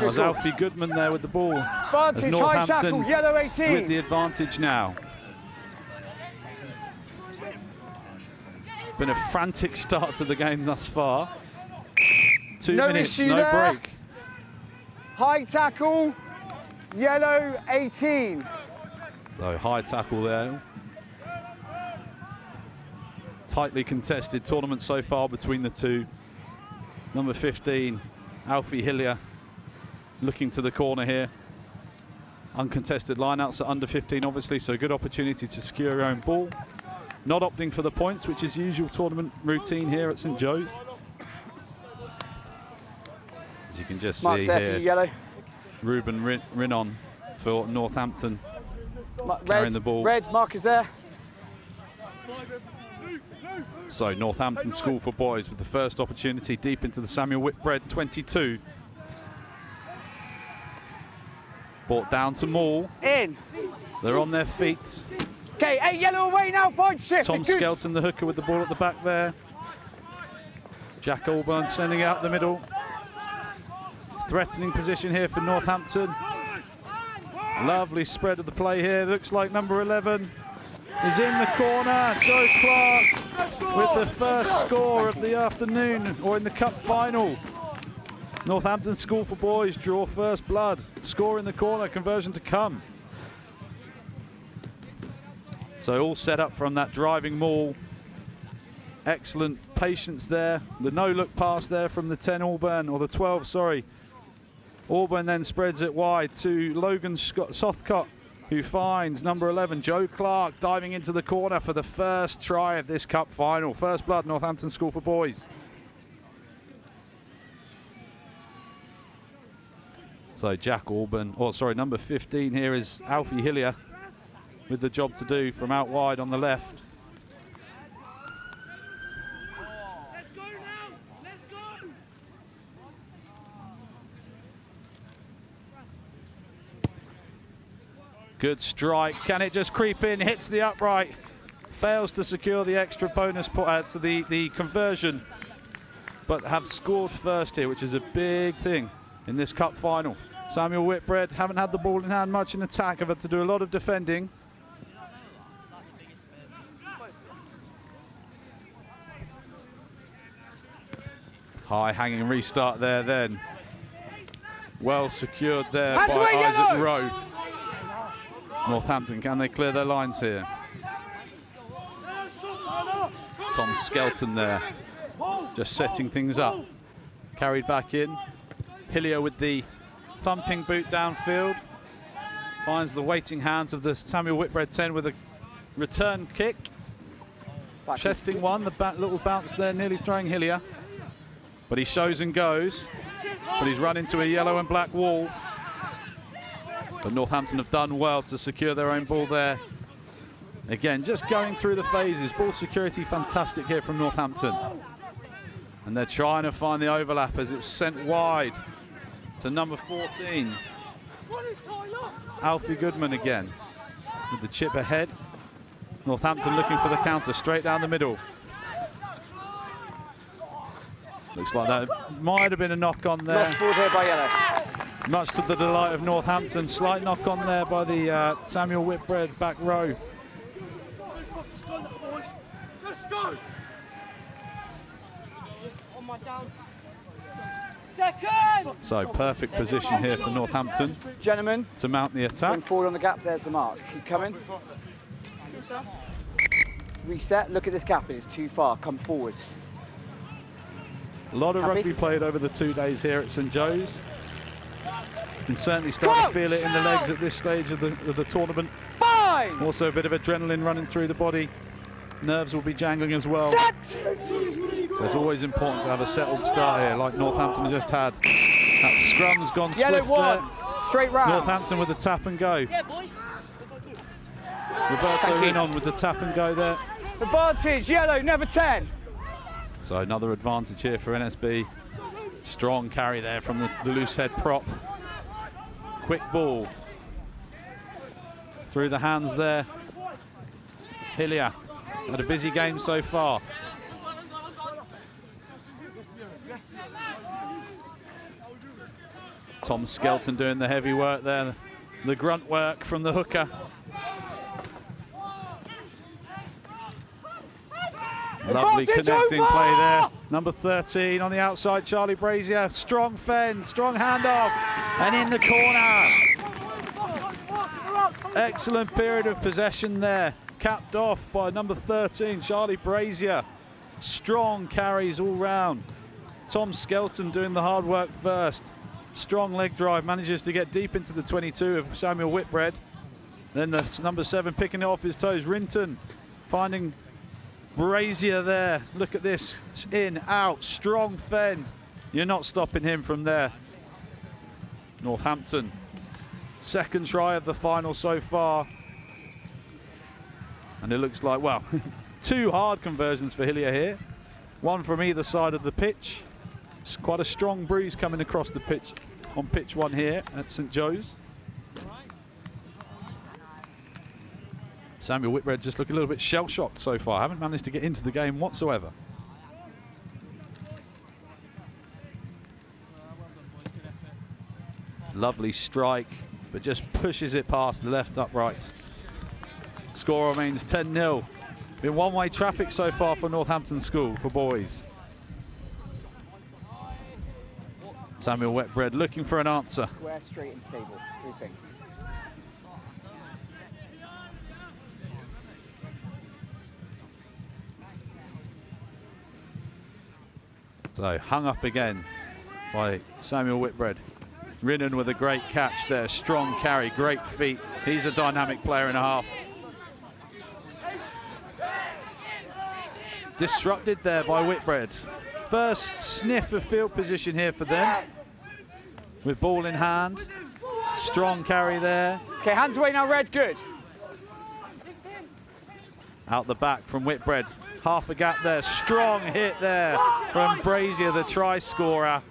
Was Alfie Goodman there with the ball. Advantage, high tackle, yellow 18. With the advantage now. Been a frantic start to the game thus far. 2 minutes, no break. High tackle, yellow 18. So high tackle there. Tightly contested tournament so far between the two. Number 15, Alfie Hillier, looking to the corner here. Uncontested lineouts at under 15, obviously, so good opportunity to secure your own ball. Not opting for the points, which is usual tournament routine here at St Joe's. As you can just see here, yellow. Ruben Rinnon for Northampton carrying the ball. Red, mark is there. So Northampton School for Boys with the first opportunity deep into the Samuel Whitbread 22. Brought down to Maul. In. They're on their feet. Okay, 8 yellow away now, point shift. Tom Skelton, the hooker, with the ball at the back there. Jack Alburn sending it out the middle. Threatening position here for Northampton. Lovely spread of the play here. Looks like number 11 is in the corner. Joe Clark with the first score of the afternoon, or in the cup final. Northampton School for Boys draw first blood. Score in the corner, conversion to come. So all set up from that driving maul. Excellent patience there. The no-look pass there from the 10 Auburn, or the 12, sorry. Auburn then spreads it wide to Logan Sothcott, who finds number 11, Joe Clark, diving into the corner for the first try of this cup final. First blood, Northampton School for Boys. So Jack Auburn, number 15 here is Alfie Hillier with the job to do from out wide on the left. Let's go now! Let's go! Good strike. Can it just creep in? Hits the upright. Fails to secure the extra bonus to the conversion, but have scored first here, which is a big thing in this cup final. Samuel Whitbread haven't had the ball in hand much in attack, have had to do a lot of defending. High hanging restart there then. Well secured there by Isaac Rowe. Northampton, can they clear their lines here? Tom Skelton there, just setting things up. Carried back in. Hillier with the thumping boot downfield. Finds the waiting hands of the Samuel Whitbread 10 with a return kick. Chesting one, the little bounce there, nearly throwing Hillier. But he shows and goes. But he's run into a yellow and black wall. But Northampton have done well to secure their own ball there. Again, just going through the phases. Ball security fantastic here from Northampton. And they're trying to find the overlap as it's sent wide to number 14. Alfie Goodman again with the chip ahead. Northampton looking for the counter straight down the middle. Looks like that might have been a knock on there. Lost forward here by yellow. Much to the delight of Northampton. Slight knock on there by the Samuel Whitbread back row. Let's go! On my down. Second! So perfect position here for Northampton. Gentlemen, to mount the attack. going forward on the gap, there's the mark. Keep coming. Reset, look at this gap, it's too far, come forward. A lot of rugby played over the 2 days here at St Joe's. You can certainly start to feel it in the legs at this stage of the tournament. Fine. Also a bit of adrenaline running through the body. Nerves will be jangling as well. Set! So it's always important to have a settled start here, like Northampton just had. That scrum's gone swift there. Straight round. Northampton with the tap and go. Yeah, boy. Roberto in on with the tap and go there. Advantage, yellow, never 10. So another advantage here for NSB. Strong carry there from the loose head prop. Quick ball. Through the hands there. Hillier had a busy game so far. Tom Skelton doing the heavy work there. The grunt work from the hooker. Lovely connecting play there. Number 13 on the outside, Charlie Brazier. Strong fend, strong handoff, and in the corner. Excellent period of possession there. Capped off by number 13, Charlie Brazier. Strong carries all round. Tom Skelton doing the hard work first. Strong leg drive, manages to get deep into the 22 of Samuel Whitbread. Then the number 7 picking it off his toes, Rinton, finding Brazier there. Look at this, in, out, strong fend. You're not stopping him from there. Northampton, second try of the final so far. And it looks like, well, 2 hard conversions for Hillier here. 1 from either side of the pitch. It's quite a strong breeze coming across the pitch on pitch 1 here at St Joe's. Samuel Whitbread just looking a little bit shell-shocked so far. Haven't managed to get into the game whatsoever. Lovely strike, but just pushes it past the left upright. Score remains 10-0. Been one-way traffic so far for Northampton School for boys. Samuel Whitbread looking for an answer. Square, straight and stable, 3 things. So hung up again by Samuel Whitbread. Rinnan with a great catch there, strong carry, great feet. He's a dynamic player and a half. Disrupted there by Whitbread. First sniff of field position here for them. With ball in hand. Strong carry there. Okay, hands away now, Red, good. Out the back from Whitbread. Half a gap there. Strong hit there from Brazier, the try scorer.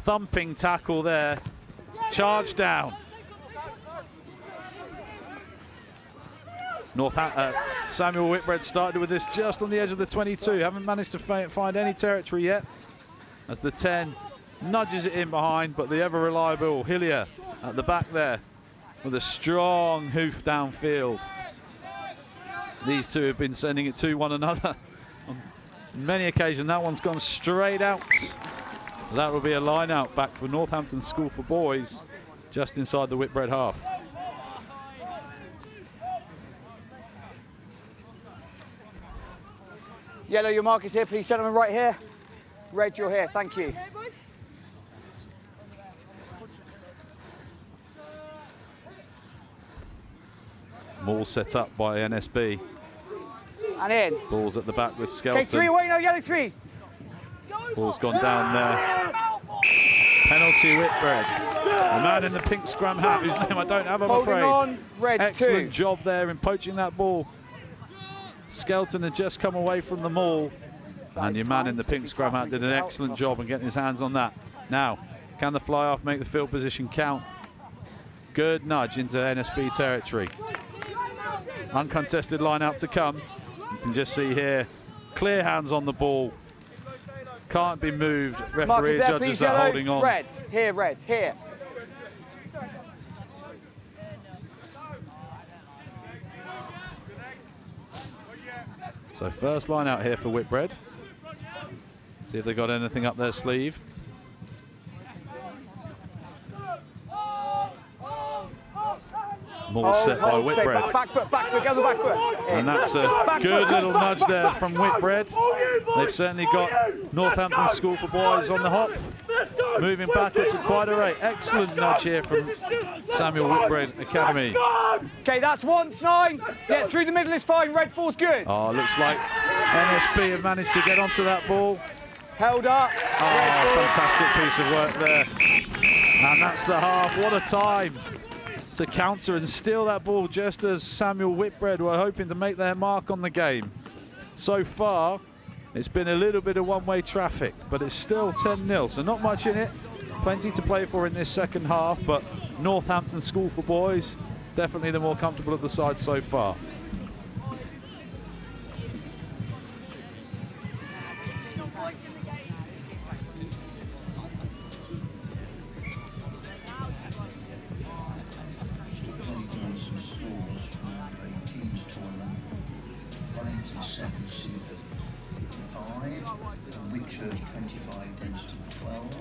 Thumping tackle there. Charge down. Samuel Whitbread started with this just on the edge of the 22. Haven't managed to find any territory yet. As the 10 nudges it in behind, but the ever reliable Hillier at the back there with a strong hoof downfield. These two have been sending it to one another on many occasions. That one's gone straight out. That will be a line out back for Northampton School for boys, just inside the Whitbread half. Yellow, your mark is here, please, gentlemen, right here. Red, you're here, thank you. Maul set up by NSB. And in. Ball's at the back with Skelton. Okay, 3 away now, yellow 3. Ball's gone down there. Penalty Whitbread. The man in the pink scrum hat, whose name I don't have, I'm afraid. On, Red Excellent 2. job there in poaching that ball. Skelton had just come away from the maul. And your man in the pink scrum hat did an excellent job in getting his hands on that. Now, can the fly off make the field position count? Good nudge into NSB territory. Uncontested line out to come. You can just see here, clear hands on the ball. Can't be moved. Referee judges that holding on. Red, here, Red, here. So first line out here for Whitbread. See if they got anything up their sleeve. More set by Whitbread. Back foot, go the back foot. And that's a good little nudge there from Whitbread. They've certainly got Northampton School for boys on the hop. moving backwards at quite a rate. Excellent nudge here from Samuel Whitbread Academy. Okay, that's once 9. Yeah, through the middle is fine. Red 4's good. Oh, looks like NSB have managed to get onto that ball. Held up. Oh, fantastic piece of work there. And that's the half. What a time to counter and steal that ball just as Samuel Whitbread were hoping to make their mark on the game. So far, it's been a little bit of one-way traffic, but it's still 10-0, so not much in it. Plenty to play for in this second half, but Northampton School for Boys, definitely the more comfortable of the side so far. Wellington 7, Seaford 5, Whitchurch 25, Denstone 12,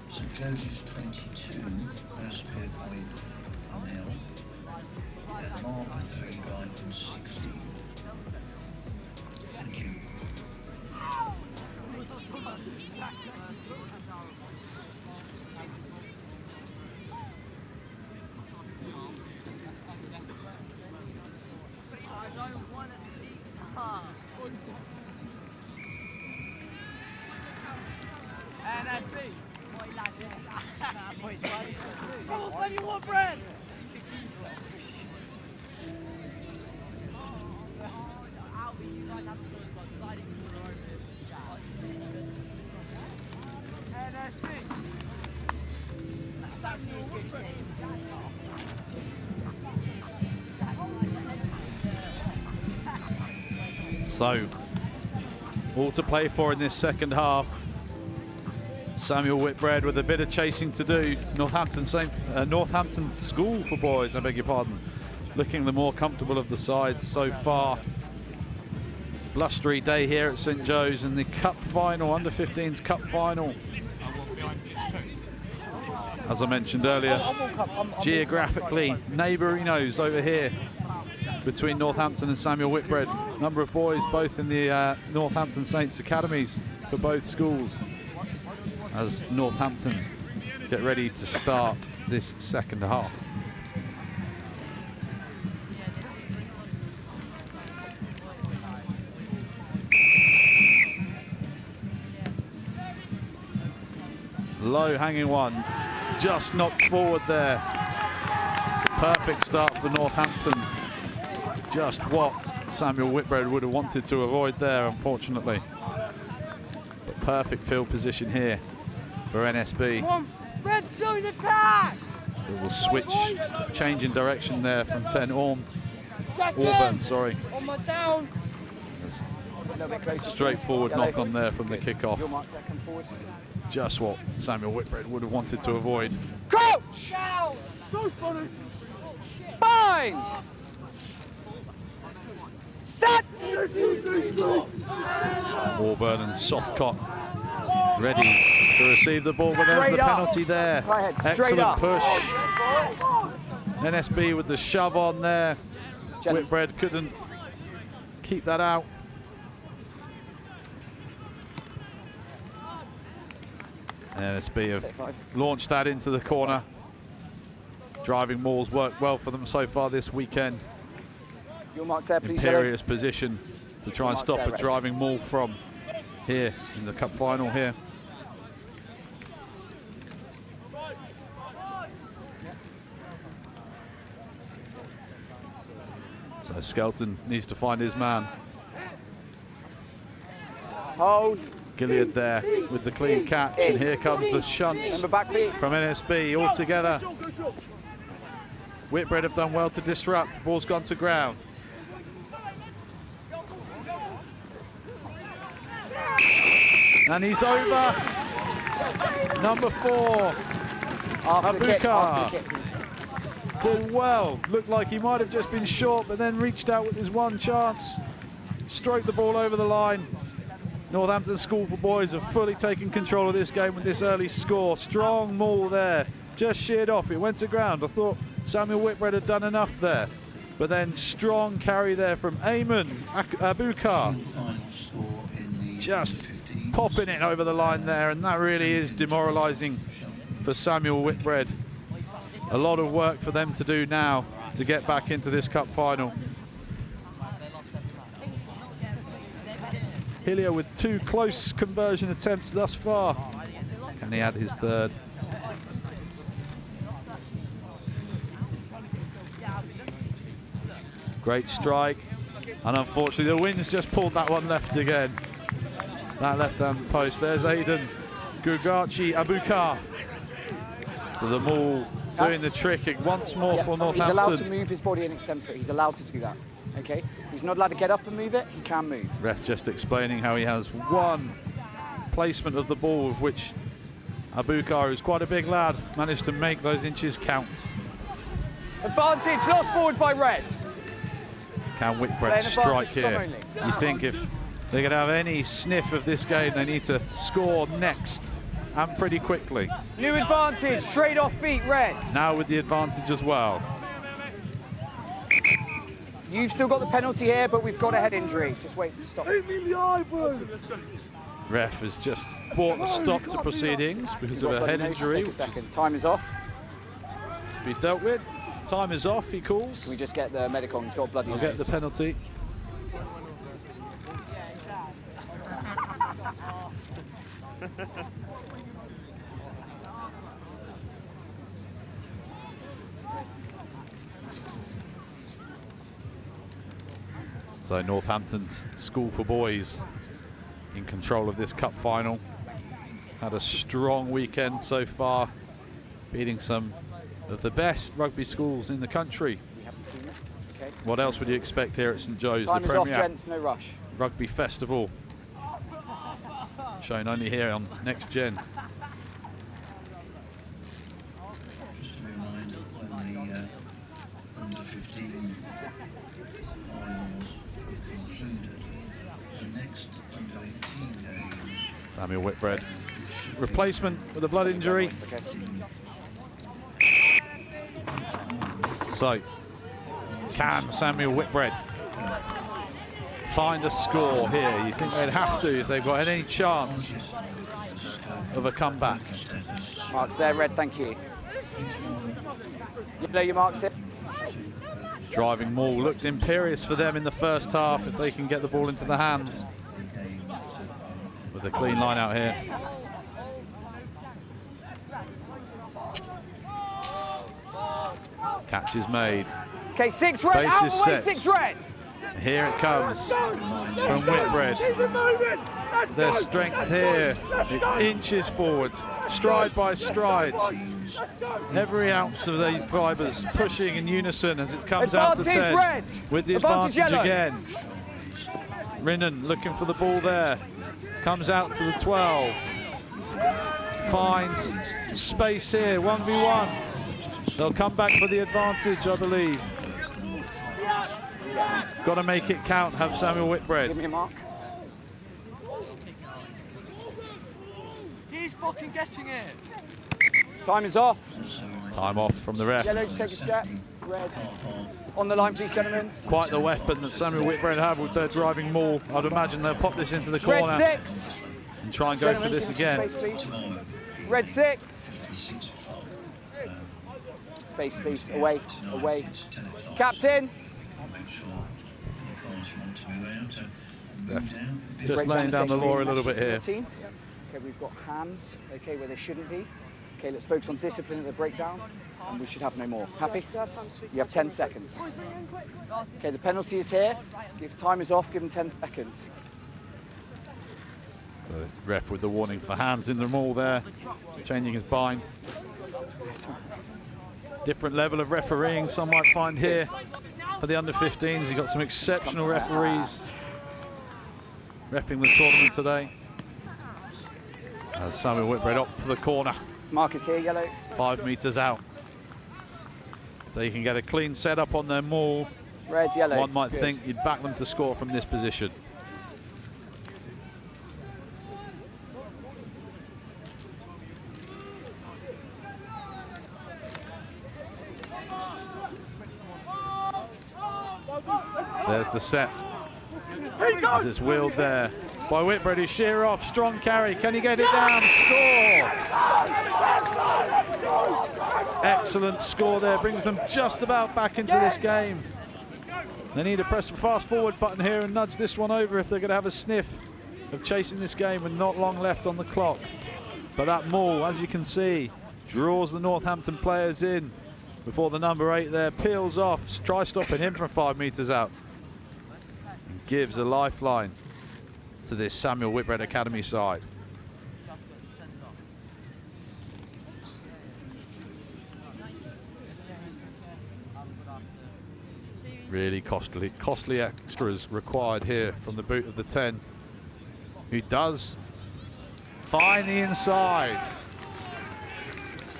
St Joseph's 22, Hurstpierpoint 0, and Marlborough 3, Brighton 16. Thank you. Samuel Whitbread! So, all to play for in this second half. Samuel Whitbread with a bit of chasing to do. Northampton School for Boys, I beg your pardon, looking the more comfortable of the sides so far. Blustery day here at St Joe's in the cup final, under 15s cup final. As I mentioned earlier, geographically neighbourinos over here between Northampton and Samuel Whitbread. Number of boys both in the Northampton Saints academies for both schools, as Northampton get ready to start this second half. Low hanging one, just knocked forward there. It's a perfect start for Northampton. Just what Samuel Whitbread would have wanted to avoid there, unfortunately. But perfect field position here for NSB. Come on, red zone attack! We will switch, change in direction there from 10 Auburn, sorry. On my down. Straightforward knock on there from the kickoff. Just what Samuel Whitbread would have wanted to avoid. Crouch! Bind! Set! Auburn and Softcott ready to receive the ball, but there's the penalty there. Excellent push. NSB with the shove on there. Whitbread couldn't keep that out. NSB have launched that into the corner. Driving mauls worked well for them so far this weekend. Your marks there, please. Imperious position to try and stop a driving maul from here in the cup final here. So Skelton needs to find his man. Hold. Gilliard there with the clean catch, and here comes the shunt from NSB all together. Whitbread have done well to disrupt. Ball's gone to ground. And he's over. Number 4, Abuka. Did well. Looked like he might have just been short, but then reached out with his one chance. Stroked the ball over the line. Northampton School for Boys have fully taken control of this game with this early score. Strong maul there. Just sheared off. It went to ground. I thought Samuel Whitbread had done enough there. But then strong carry there from Eamon Abuka. Just popping it over the line there, and that really is demoralising for Samuel Whitbread. A lot of work for them to do now to get back into this cup final. Hillier with 2 close conversion attempts thus far. Can he add his third? Great strike. And unfortunately, the wind's just pulled that one left again. That left-hand post. There's Aidan Gugachi Abukar. So the Maul doing the trick once more for Northampton. He's allowed to move his body and extend for it. He's allowed to do that. Okay? He's not allowed to get up and move it. He can move. Ref just explaining how he has one placement of the ball, of which Abukar, who's quite a big lad, managed to make those inches count. Advantage lost forward by red. Can Whitbread strike here? You think if they're going to have any sniff of this game, they need to score next, and pretty quickly. New advantage, straight off feet, red. Now with the advantage as well. You've still got the penalty here, but we've got a head injury. Just wait, stop. Hit me in the eye, bro. Ref has just brought the stop to proceedings because of a head injury. Take a second. Time is off. To be dealt with. Time is off, he calls. Can we just get the medic on? He's got a bloody nose. Get the penalty. So Northampton's School for Boys in control of this cup final. Had a strong weekend so far, beating some of the best rugby schools in the country. Okay. What else would you expect here at St Joe's? Time the is off, Premier gents, no rush. Rugby Festival, shown only here on Next Gen. Just a reminder that when the under-15 finals are concluded, the next under-18 games... Samuel Whitbread, replacement with a blood injury. So, can Samuel Whitbread find a score here? You think they'd have to if they've got any chance of a comeback? Marks there, red, thank you. You know your marks it. Driving Maul looked imperious for them in the first half if they can get the ball into the hands. With a clean line out here. Catch is made. Okay, 6 red, out of the way, 6 red. Here it comes from Whitbread. Their strength here, it inches forward, stride by stride. Every ounce of the fibres pushing in unison as it comes out to 10. Red. With the advantage again. Rinnan looking for the ball there. Comes out to the 12. Finds space here, 1v1. They'll come back for the advantage, I believe. Got to make it count, have Samuel Whitbread. Give me a mark. He's fucking getting it. Time is off. Time off from the ref. Yellow, take a step. Red. On the line, please, gentlemen. Quite the weapon that Samuel Whitbread have with their driving maul. I'd imagine they'll pop this into the corner. Red 6. And try and go for this again. Space, red 6. Space, please. Away, away. Captain. Just laying down the law a little bit here. Okay, we've got hands, okay, where they shouldn't be. Okay, let's focus on discipline at the breakdown, and we should have no more. Happy? You have 10 seconds. Okay, the penalty is here. If time is off, give them 10 seconds. The ref with the warning for hands in the maul there, changing his bind. Different level of refereeing some might find here for the under-15s. You've got some exceptional referees reffing the tournament today. As Samuel Whitbread up for the corner. Mark is here, yellow. 5 metres out. They can get a clean setup on their maul. Red, yellow. One might Good. think you'd back them to score from this position. There's the set. As it's wheeled there by Whitbread, who's sheer off, strong carry. Can he get it down? Score! Excellent score there, brings them just about back into this game. They need to press the fast forward button here and nudge this one over if they're going to have a sniff of chasing this game with not long left on the clock. But that maul, as you can see, draws the Northampton players in before the number 8 there peels off, tries stopping him from 5 metres out. And gives a lifeline to this Samuel Whitbread Academy side. Really costly extras required here from the boot of the 10, who does find the inside.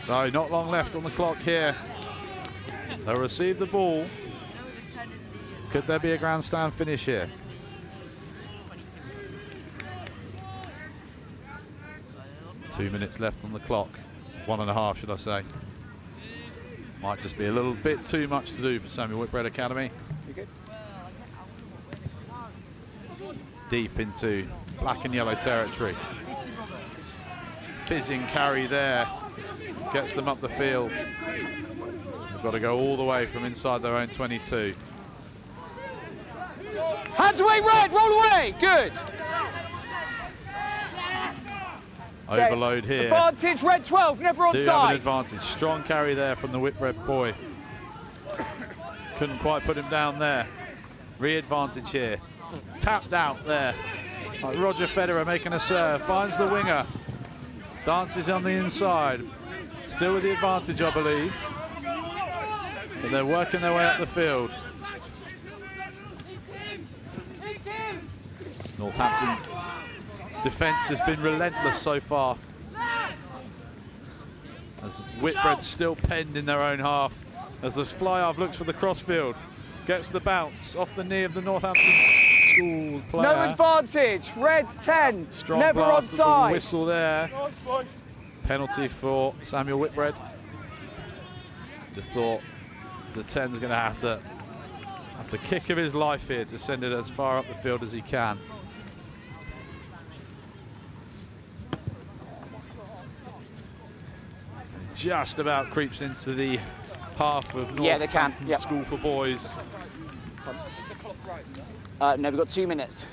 So not long left on the clock here. They'll receive the ball. Could there be a grandstand finish here? Two minutes left on the clock. 1.5, should I say. Might just be a little bit too much to do for Samuel Whitbread Academy. Deep into black and yellow territory. Fizzing carry there. Gets them up the field. They've got to go all the way from inside their own 22. Hands away, red, roll away, good. Overload here. Advantage, red 12, never onside. Do have an advantage. Strong carry there from the Whitbread boy. Couldn't quite put him down there. Re-advantage here. Tapped out there. Like Roger Federer making a serve. Finds the winger. Dances on the inside. Still with the advantage, I believe. But they're working their way up the field. Northampton defence has been relentless so far. As Whitbread's still penned in their own half. As the fly-half looks for the crossfield. Gets the bounce off the knee of the Northampton school player. No advantage, red 10, Strong never blast of the onside. whistle there. Penalty for Samuel Whitbread. Just thought the 10's going to have the kick of his life here to send it as far up the field as he can. Just about creeps into the half of Northampton School for Boys. No, we've got 2 minutes.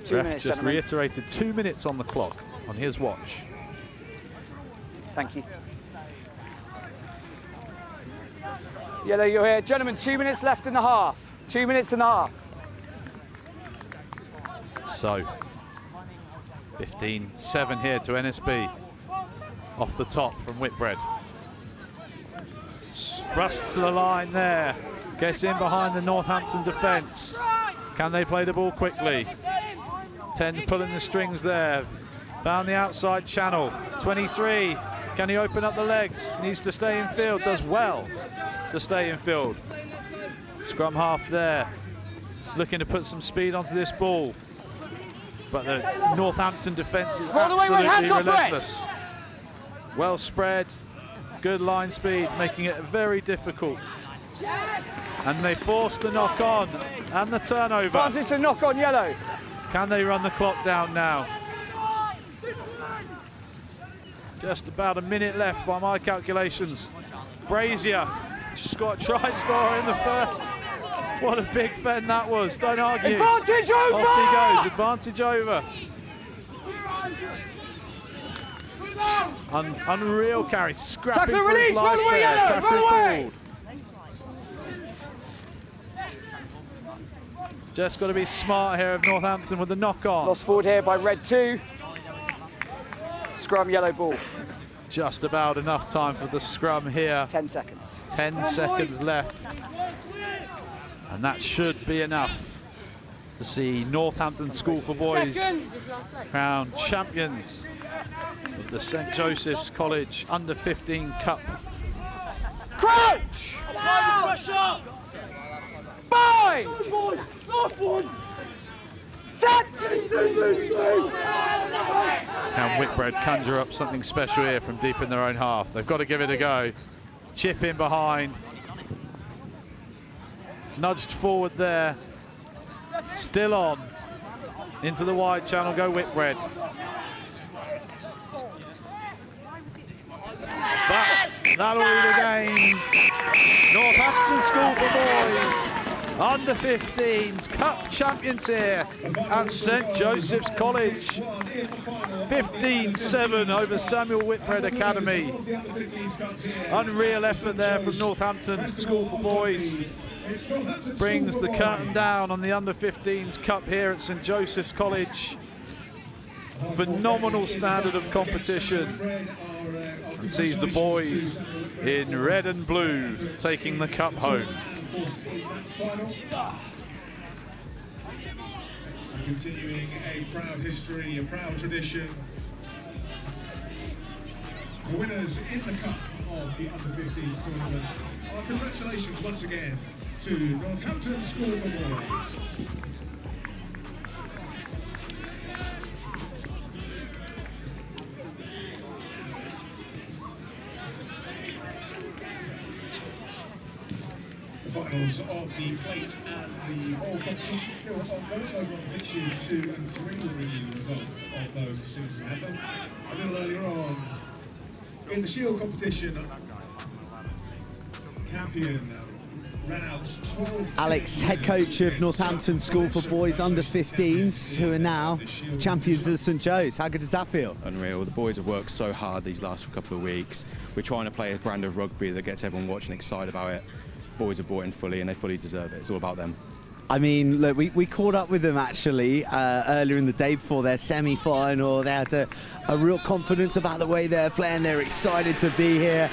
2 Ref minutes, just gentlemen. reiterated 2 minutes on the clock on his watch. Thank you. Yellow, you're here. Gentlemen, 2 minutes left in the half. 2 minutes and a half. So, 15-7 here to NSB. Off the top from Whitbread. Thrusts to the line there. Gets in behind the Northampton defence. Can they play the ball quickly? 10 pulling the strings there. Found the outside channel. 23. Can he open up the legs? Needs to stay in field. Does well to stay in field. Scrum half there. Looking to put some speed onto this ball. But the Northampton defence is absolutely relentless. Well spread, good line speed, making it very difficult. And they force the knock on and the turnover. Advantage to knock on yellow. Can they run the clock down now? Just about a minute left by my calculations. Brazier, try scorer in the first. What a big fend that was, don't argue. Advantage over! Off he goes, advantage over. Unreal carry, scrapping for his life there. Tackle called. Just got to be smart here of Northampton with the knock on. Lost forward here by red 2. Scrum yellow ball. Just about enough time for the scrum here. 10 seconds. 10 seconds left. And that should be enough to see Northampton School for Boys crowned champions of the St Joseph's College Under-15 Cup. Crouch! Bind! Set! Can Whitbread conjure up something special here from deep in their own half? They've got to give it a go. Chip in behind. Nudged forward there. Still on. Into the wide channel go Whitbread. That That'll be the game. Northampton School for Boys, under 15s, Cup champions here at St Joseph's College. 15-7 over Samuel Whitbread Academy. Unreal effort there from Northampton School for Boys. Brings the curtain down on the under 15s Cup here at St Joseph's College. Phenomenal standard of competition, and sees the boys in red and blue taking the cup home. Continuing a proud history, a proud tradition. The winners in the cup of the under-15s tournament. Our congratulations once again to Northampton School for Boys. Finals of the plate and the whole competition still ongoing over on pitches 2 and 3. We'll bring you the results of those as soon as we have them. A little earlier on, in the Shield competition, Campion ran out 12. Alex, head coach of Northampton School for Boys under 15s, who are now champions of St Joe's. How good does that feel? Unreal. The boys have worked so hard these last couple of weeks. We're trying to play a brand of rugby that gets everyone watching excited about it. Boys are bought in fully and they fully deserve it. It's all about them. I mean, look, we caught up with them actually earlier in the day before their semi-final. They had a real confidence about the way they're playing. They're excited to be here,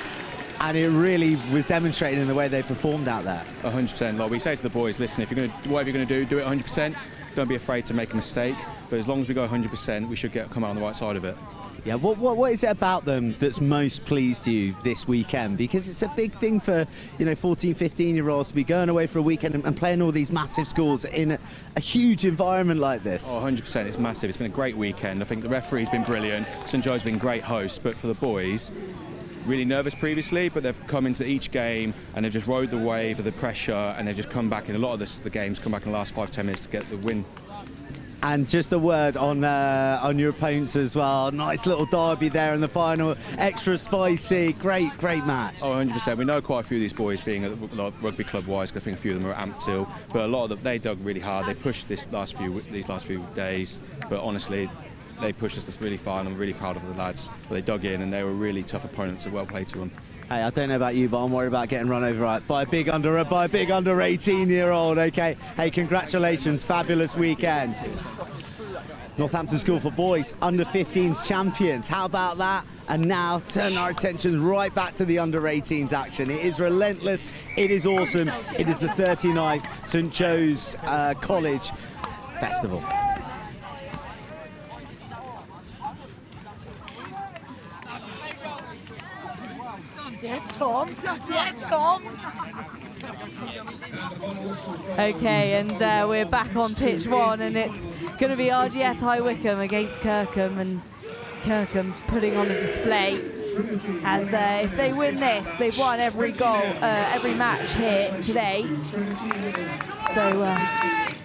and it really was demonstrated in the way they performed out there. 100%. Like we say to the boys, listen, if you're going to, whatever you're going to do it 100%. Don't be afraid to make a mistake. But as long as we go 100%, we should come out on the right side of it. Yeah, what is it about them that's most pleased you this weekend? Because it's a big thing for, 14, 15-year-olds to be going away for a weekend and playing all these massive schools in a huge environment like this. Oh, 100%, it's massive. It's been a great weekend. I think the referee's been brilliant. St Joe's been great hosts, but for the boys, really nervous previously, but they've come into each game and they've just rode the wave of the pressure, and they've just come back in a lot of the games, come back in the last 5-10 minutes to get the win. And just a word on your opponents as well. Nice little derby there in the final. Extra spicy. Great match. Oh, 100%. We know quite a few of these boys being at rugby club-wise. I think a few of them are amped too. But a lot of them, they dug really hard. They pushed these last few days. But honestly, they pushed us really far, and I'm really proud of the lads. But they dug in, and they were really tough opponents. So well played to them. Hey, I don't know about you, but I'm worried about getting run over by a big under 18-year-old. Okay. Hey, congratulations, fabulous weekend. Northampton School for Boys under 15s champions. How about that? And now turn our attention right back to the under 18s action. It is relentless. It is awesome. It is the 39th St Joe's College Festival. Yeah, Tom. Yeah, Tom. Okay, and we're back on pitch 1, and it's going to be RGS High Wycombe against Kirkham, and Kirkham putting on a display. As if they win this, they've won every match here today. So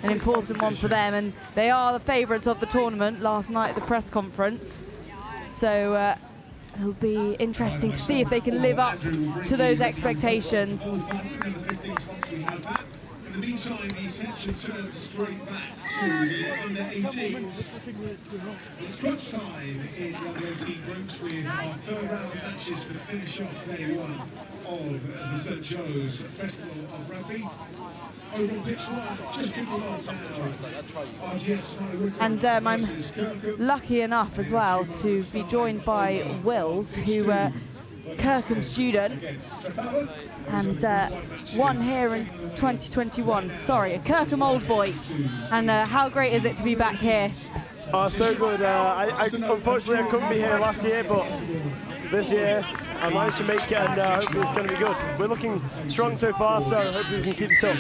an important one for them, and they are the favourites of the tournament last night at the press conference. So. It'll be interesting to see if they can live up to those expectations. In the meantime, the attention turns straight back to the under 18s. It's crunch time in the under 18 groups with our third round of matches to finish off day 1 of the St Joe's Festival of Rugby. Over on pitch 1, just kicking off now. RGS High Wycombe. And I'm lucky enough as well to be joined by Wills, who Kirkham student, and won here in 2021. Sorry, a Kirkham old boy. And how great is it to be back here? Oh, so good. Unfortunately, I couldn't be here last year, but this year I managed to make it, and hopefully it's going to be good. We're looking strong so far, so hopefully we can keep this up.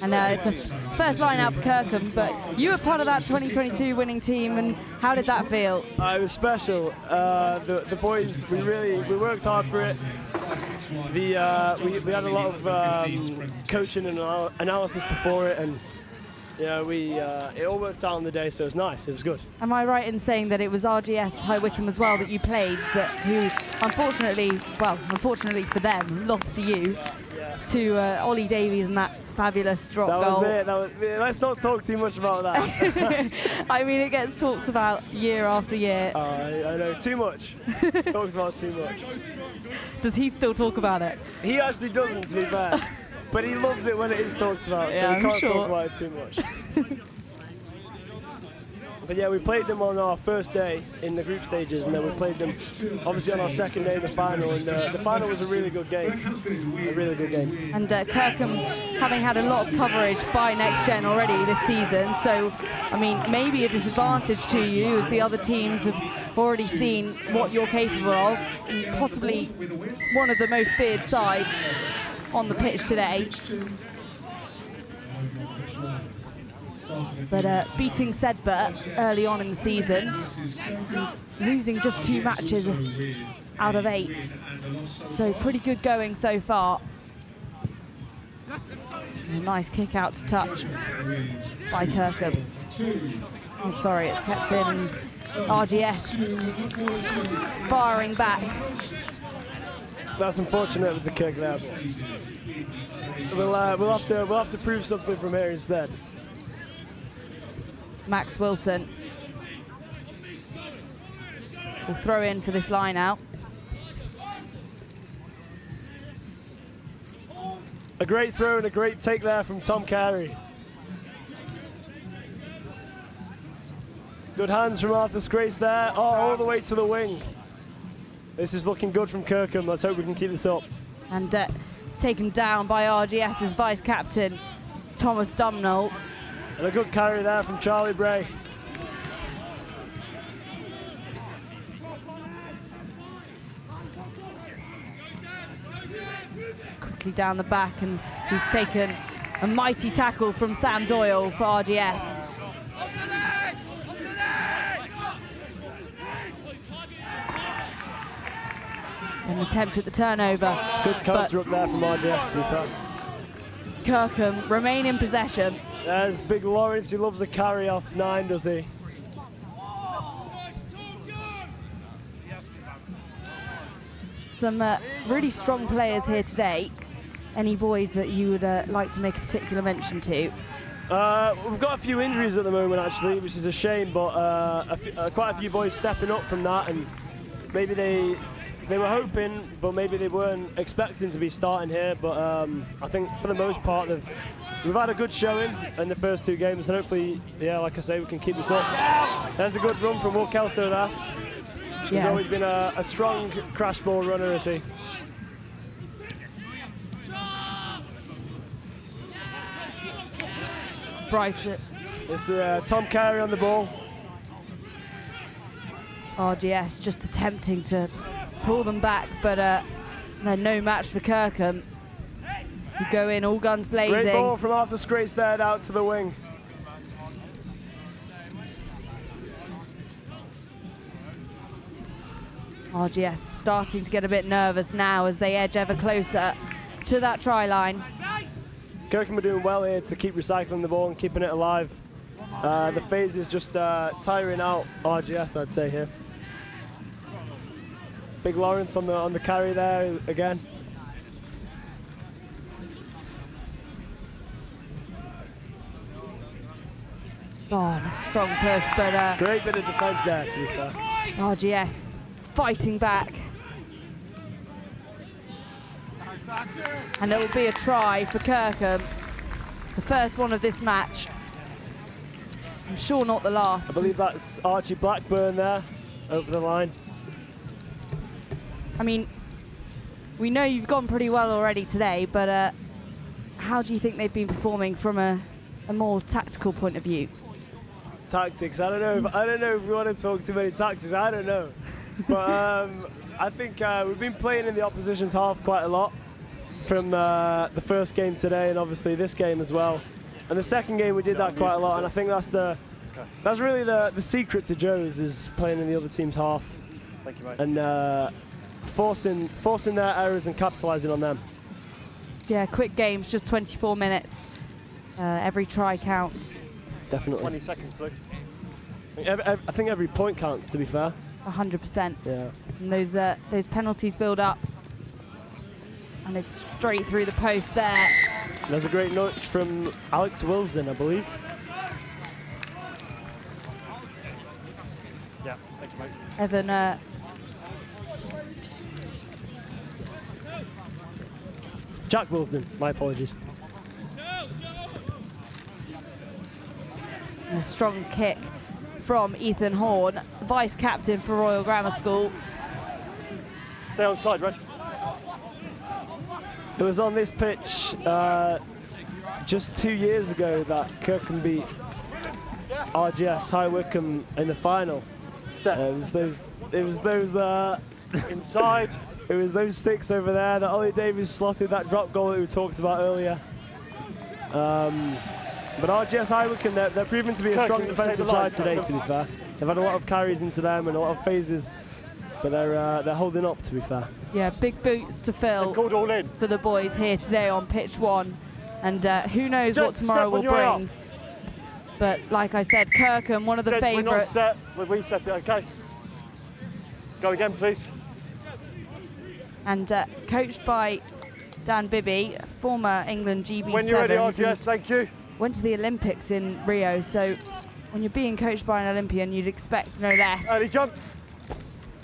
And it's a first line out for Kirkham, but you were part of that 2022 winning team, and how did that feel? It was special. The boys, we worked hard for it. We had a lot of coaching and analysis before it, and Yeah, it all worked out on the day, so it was nice. It was good. Am I right in saying that it was RGS High Wycombe as well that you played, who unfortunately for them, lost to you, to Ollie Davies and that fabulous drop goal? That was it. Let's not talk too much about that. I mean, it gets talked about year after year. I know, too much. Talks about too much. Does he still talk about it? He actually doesn't, to be fair. But he loves it when it is talked about, so we can't talk about it too much. But yeah, we played them on our first day in the group stages, and then we played them obviously on our second day in the final, and the final was a really good game. A really good game. And Kirkham having had a lot of coverage by Next Gen already this season, so I mean, maybe a disadvantage to you as the other teams have already seen what you're capable of, and possibly one of the most feared sides on the pitch today. But beating Sedberg early on in the season and losing just 2 matches out of 8. So pretty good going so far. A nice kick out to touch by Kirkham. I'm sorry, it's kept in. RGS firing back. That's unfortunate with the kick there. We'll have to prove something from here instead. Max Wilson will throw in for this line out. A great throw and a great take there from Tom Carey. Good hands from Arthur Scrace there, all the way to the wing. This is looking good from Kirkham. Let's hope we can keep this up. And taken down by RGS's vice-captain, Thomas Dumnall. And a good carry there from Charlie Bray. Quickly down the back, and he's taken a mighty tackle from Sam Doyle for RGS. An attempt at the turnover. Good counter up there from RGS, to be fair. Kirkham remain in possession. There's Big Lawrence, he loves a carry off 9, does he? Some really strong players here today. Any boys that you would like to make a particular mention to? We've got a few injuries at the moment actually, which is a shame, but quite a few boys stepping up from that, and maybe they were hoping, but maybe they weren't expecting to be starting here. But I think for the most part, we've had a good showing in the first 2 games, and hopefully, yeah, like I say, we can keep this up. There's a good run from Will Kelso there. He's always been a strong crash ball runner, is he? Brighton. It's Tom Carey on the ball. RGS just attempting to pull them back, but they're no match for Kirkham. You go in, all guns blazing. Great ball from Arthur Scrace there out to the wing. RGS starting to get a bit nervous now as they edge ever closer to that try line. Kirkham are doing well here to keep recycling the ball and keeping it alive. The phase is just tiring out RGS, I'd say here. Big Lawrence on the carry there again. Oh, and a strong push, but great bit of defence there, to be fair. RGS fighting back. And it will be a try for Kirkham. The first one of this match. I'm sure not the last. I believe that's Archie Blackburn there, over the line. I mean, we know you've gone pretty well already today, but how do you think they've been performing from a more tactical point of view? Tactics, I don't know if we want to talk too many tactics, I don't know. But I think we've been playing in the opposition's half quite a lot from the first game today, and obviously this game as well. And the second game we did that quite a lot, and I think that's really the secret to Joe's, is playing in the other team's half. Thank you, mate. And forcing their errors and capitalising on them. Yeah, quick games, just 24 minutes. Every try counts. Definitely. 20 seconds, Blue. I think every point counts, to be fair. 100%. Yeah. And those penalties build up. And it's straight through the post there. There's a great nudge from Alex Wilsden, I believe. Yeah, thank you, mate. Evan Jack Wilsden, my apologies. A strong kick from Ethan Horn, vice captain for Royal Grammar School. Stay on side, Red. It was on this pitch just 2 years ago that Kirkham beat RGS High Wycombe in the final. Step. It was those inside. It was those sticks over there that Ollie Davies slotted that drop goal that we talked about earlier. But RGS High Wycombe, they're proving to be a strong defensive side today, to be fair. They've had a lot of carries into them and a lot of phases, but they're holding up, to be fair. Yeah, big boots to fill for the boys here today on pitch 1. And who knows what tomorrow will bring. But like I said, Kirkham, one of the favourites. We're not set, we'll reset it, okay? Go again, please. And coached by Dan Bibby, former England GB7. When you're ready, RGS, thank you. Went to the Olympics in Rio, so when you're being coached by an Olympian, you'd expect no less. Early jump.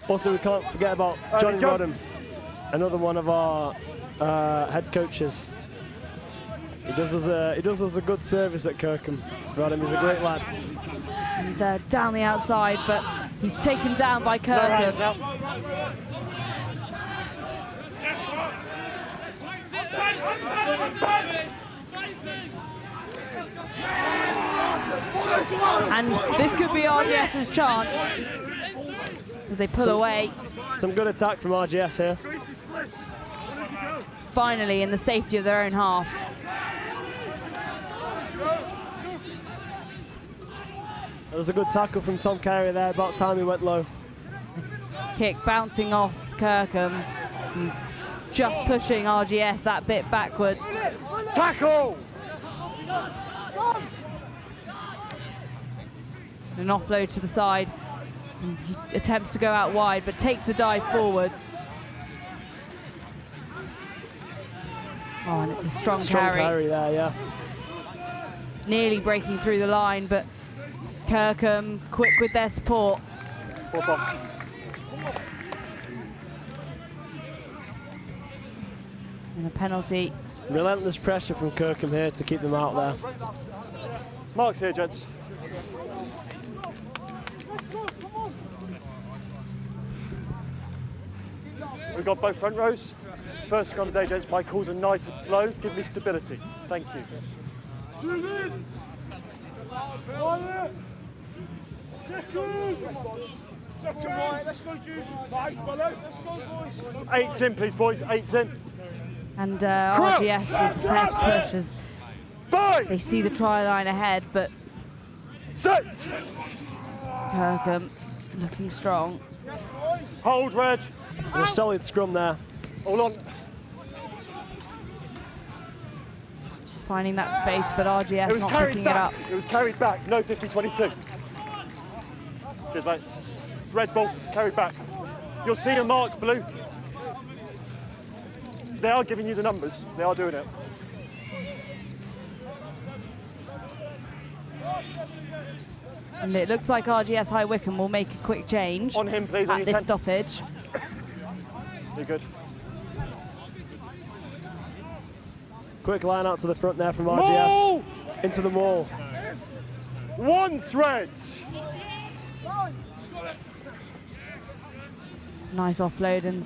Also, we can't forget about Johnny Rodham, another one of our head coaches. He does us a good service at Kirkham. Rodham is a great lad. And down the outside, but he's taken down by Kirkham. And this could be RGS's chance as they pull away. Some good attack from RGS here. Finally in the safety of their own half. That was a good tackle from Tom Carey there, about time he went low. Kick bouncing off Kirkham, just pushing RGS that bit backwards. Tackle! An offload to the side. And he attempts to go out wide, but takes the dive forwards. Oh, and it's a strong carry there, yeah. Nearly breaking through the line, but Kirkham quick with their support. Four pass. And a penalty. Relentless pressure from Kirkham here to keep them out there. Marks here, gents. We've got both front rows. First scrum of the day, gents. My calls are nigh to low. Give me stability. Thank you. Let's go! Second right, let's go, Jude. Nice, fellas. Let's go, boys. 8's in, please, boys. 8's in. And RGS with their push as they see the try line ahead, but Set! Kirkham looking strong. Hold, Red. There's a solid scrum there. All on. Just finding that space, but RGS not picking back. it up. It was carried back. No 50-22. Cheers, mate. Red ball, carried back. You'll see a mark, Blue. They are giving you the numbers. They are doing it. And it looks like RGS High Wycombe will make a quick change on him, please, at this stoppage. You're good. Quick line out to the front there from RGS. Into the wall. One threads. Nice offload and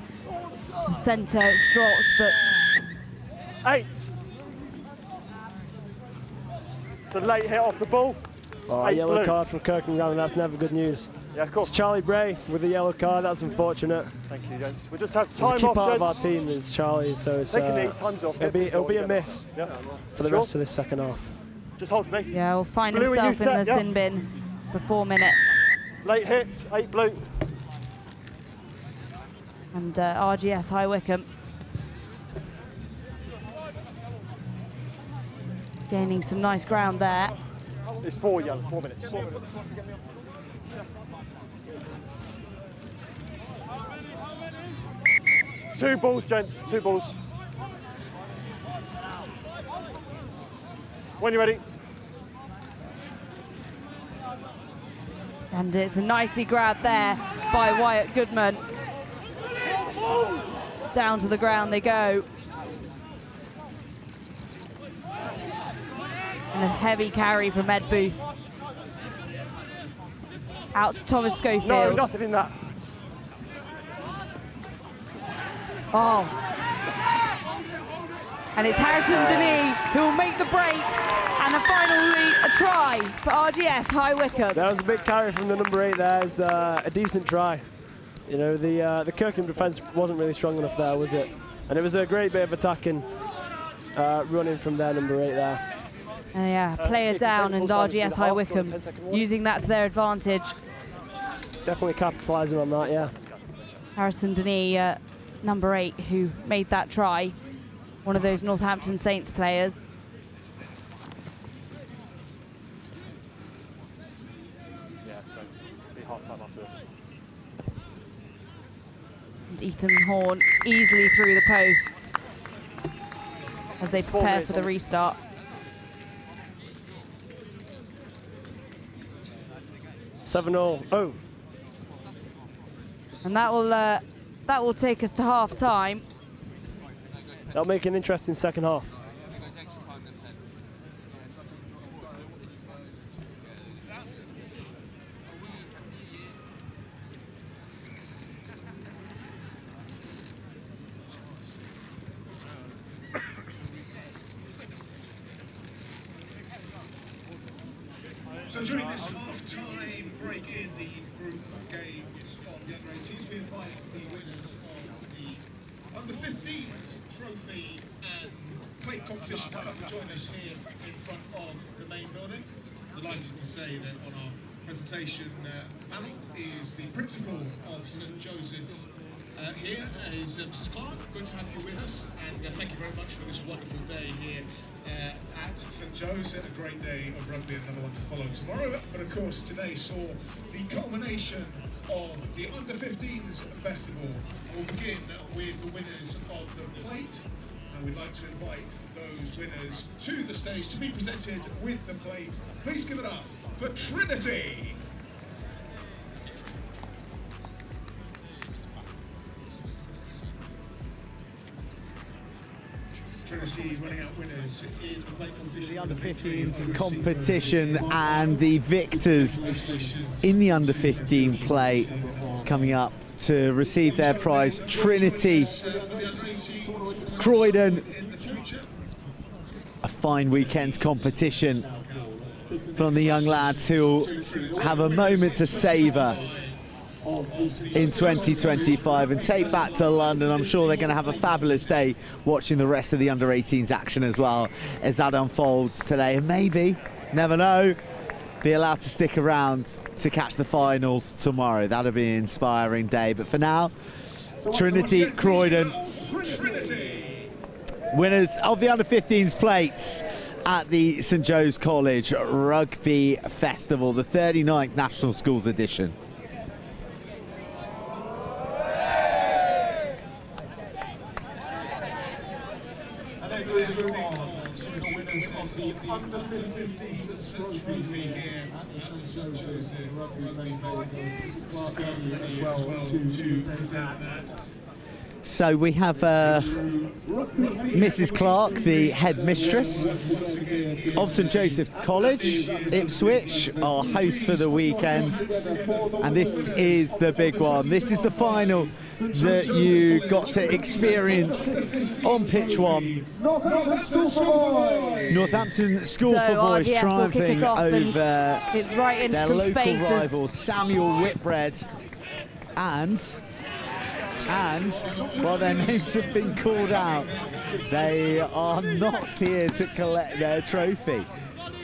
centre it's dropped, but 8. It's a late hit off the ball. Oh, yellow card from Kirkham, that's never good news. Yeah, of course. It's Charlie Bray with the yellow card, that's unfortunate. Thank you, gents. We just have time Key off, part gents. of our team is Charlie, so it's, They can need times off. it'll be a miss for the rest of this second half. Just hold me. yeah, will find Blue, himself in the yeah. sin bin for 4 minutes. Late hit, 8 blue. And RGS High Wycombe. Gaining some nice ground there. It's 4 minutes. 4 minutes. Two balls, gents, 2 balls. When you're ready. And it's a nicely grabbed there by Wyatt Goodman. Down to the ground they go. And a heavy carry from Ed Booth. Out to Thomas Schofield. No, nothing in that. Oh. And it's Harrison Denis who will make the break. And finally a try for RGS High Wycombe. That was a big carry from the number 8 there. It's a decent try. You know, the Kirkham defence wasn't really strong enough there, was it? And it was a great bit of attacking running from their number 8 there. Yeah, player down and RGS High Wycombe using that to their advantage. Definitely capitalising on that, yeah. Harrison Denis, number 8, who made that try. One of those Northampton Saints players. Yeah, so be half time after this. And Ethan Horn easily through the posts as they prepare for the restart. Oh. And that will take us to half time. That'll make an interesting second half. So during this half-time break in the group games of the under-18s, we invite the winners of the under-15s trophy and plate competition to come and join us here in front of the main building. Delighted to say that on our presentation panel is the principal of St Joseph's here is Mrs. Clark. Good to have you with us, and thank you very much for this wonderful day here at St Joe's. A great day of rugby, another one to follow tomorrow. But of course, today saw the culmination of the Under-15s Festival. We'll begin with the winners of the plate, and we'd like to invite those winners to the stage to be presented with the plate. Please give it up for Trinity. Trinity running out winners in the plate competition. The under-15s competition and the victors in the under-15 plate coming up to receive their prize. Trinity, Croydon. A fine weekend's competition from the young lads who have a moment to savour in 2025 and take back to London. I'm sure they're going to have a fabulous day watching the rest of the under-18s action as well as that unfolds today, and maybe, never know, be allowed to stick around to catch the finals tomorrow. That'll be an inspiring day. But for now, Trinity, Croydon, winners of the under-15s plates at the St Joe's College Rugby Festival, the 39th National Schools edition. Trophy here at the St Joe's Rugby Festival. So we have Mrs. Clark, the headmistress of St Joseph College, Ipswich, our host for the weekend. And this is the big one. This is the final that you got to experience on pitch one. Northampton School for Boys. Northampton School for Boys triumphing over it's right in their some local spaces. rival Samuel Whitbread, and while their names have been called out, they are not here to collect their trophy.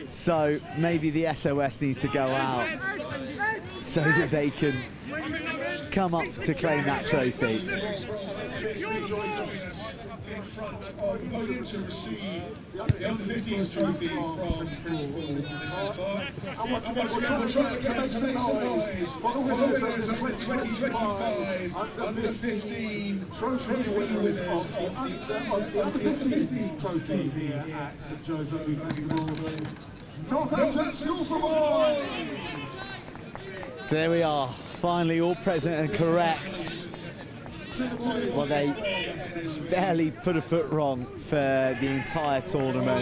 So maybe the SOS needs to go out so that they can come up to claim that trophy. front of the podium to receive the under-15s trophy from Principal Mrs. Clark. And once again, we'll try again to make some noise for the winners of the 2025 under-15 trophy winners of the under-15 trophy here at St Joe's Rugby Festival. Northampton School for Boys! So there we are, finally all present and correct. Well, they barely put a foot wrong for the entire tournament.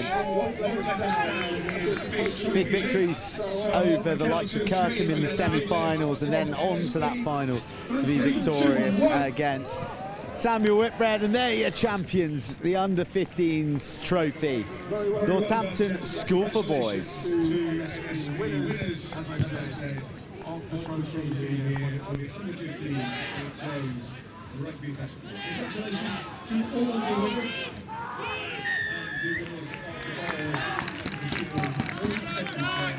Big victories over the likes of Kirkham in the semi-finals, and then on to that final to be victorious against Samuel Whitbread, and they're your champions, the under-15s trophy. Northampton School for Boys. Winners, as I said, of the trophy here for the under-15 St Joe's Rugby Festival. Congratulations to all the winners and the winners of the bowl, presented their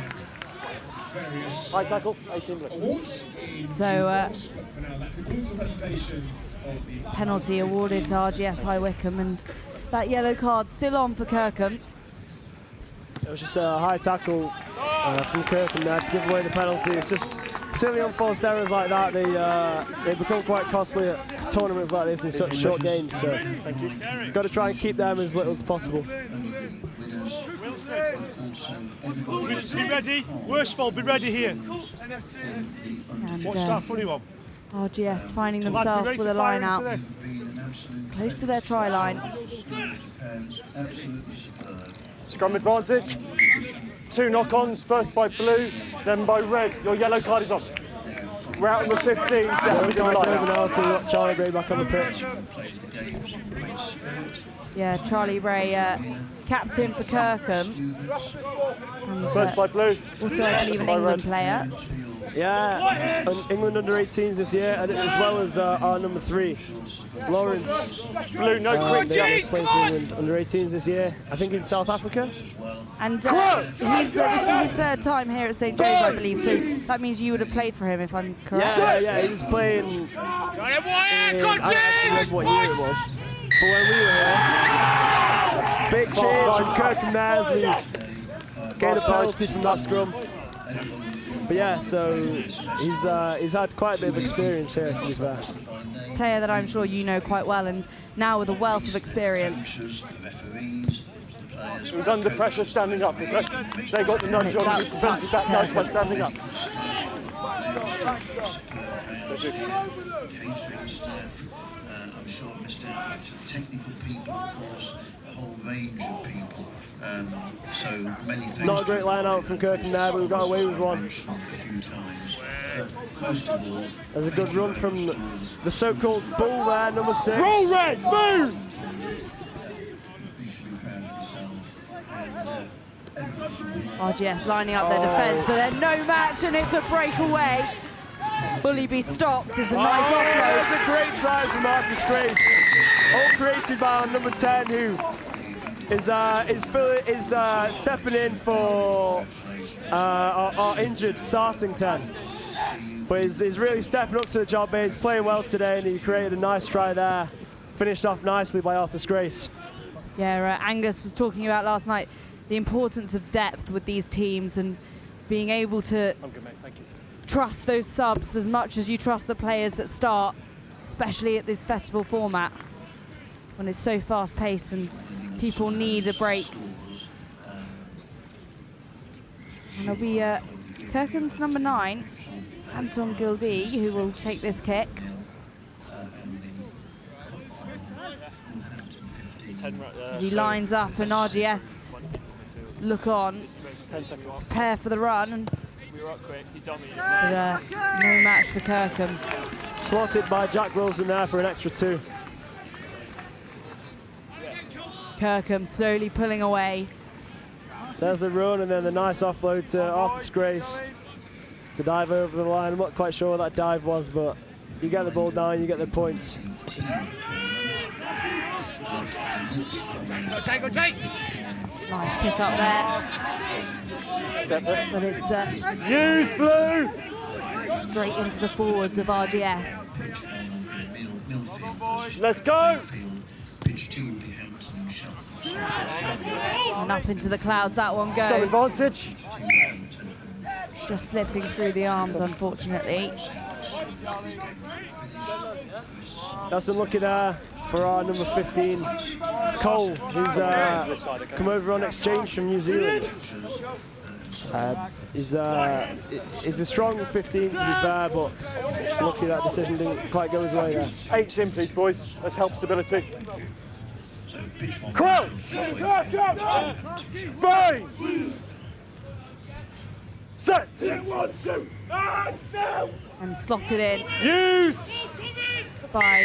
various high tackle, 18 awards. So, for now, that concludes the presentation of the penalty awarded to RGS High Wycombe, and that yellow card still on for Kirkham. It was just a high tackle from Kirkham there to give away the penalty. It's just silly unforced errors like that. They become quite costly at tournaments like this in such short games. So you've got to try and keep them as little as possible. Be ready. Worsfold, be ready here. And, Watch that funny one. RGS finding themselves with a line out close to their try line. Scrum advantage. 2 knock-ons, first by blue, then by red. Your yellow card is on. We're out on the 15. Charlie Bray back on the pitch. Yeah, Charlie Bray, captain for Kirkham. And, first by blue. Also I believe an England player. Yeah, England under-18s this year, and as well as our number 3, Lawrence. Blue, no quick. They played for England under-18s this year, I think in South Africa. And this is his third time here at St Joe's, I believe, so that means you would have played for him, if I'm correct. Yeah, he was playing I don't know what year it was, but when we were here, big change from Kirkham there as we gained a penalty from that scrum. But yeah, so he's had quite a bit of experience here, to be fair. Player that I'm sure you know quite well, and now with a wealth of experience. He was under pressure standing up. They got the nudge on him, he prevented that nudge by standing up. Catering staff, I'm sure Mr. Technical people, of course, a whole range of people. So many things. Not a great line out from Kirkham there, but we got away with one. A few times. Most of all, there's a good run from the so-called bull there, number 6. Roll Reds, move! You should be proud of yourself. RGS lining up their defence, but they're no match, and it's a breakaway. Bully be stopped is a nice offload. That's a great try from Marcus Grace. All created by our number 10, who is stepping in for our injured starting 10. But he's really stepping up to the job. He's playing well today, and he created a nice try there. Finished off nicely by Arthur Grace. Yeah, Angus was talking about last night the importance of depth with these teams and being able to trust those subs as much as you trust the players that start, especially at this festival format when it's so fast-paced and people need a break. And it'll be Kirkham's number 9, Anton Gildee, who will take this kick. He lines up, and RGS look on, 10 seconds. Prepare for the run, and no match for Kirkham. Slotted by Jack Wilson there for an extra 2. Kirkham slowly pulling away. There's the run, and then the nice offload to Arthur Grace to dive over the line. I'm not quite sure what that dive was, but you get the ball down, you get the points. Nice pick up there. Step there. But it's use blue! Straight into the forwards of RGS. Let's go! Pitch 2 behind And up into the clouds that one goes. Scrum advantage. Just slipping through the arms, unfortunately. That's a look there for our number 15, Cole, who's come over on exchange from New Zealand. He's a strong 15 to be fair, but lucky that decision didn't quite go his way there. 8 in, please, boys. Let's help stability. Crouch! Bind! Set! And slotted in. Use! By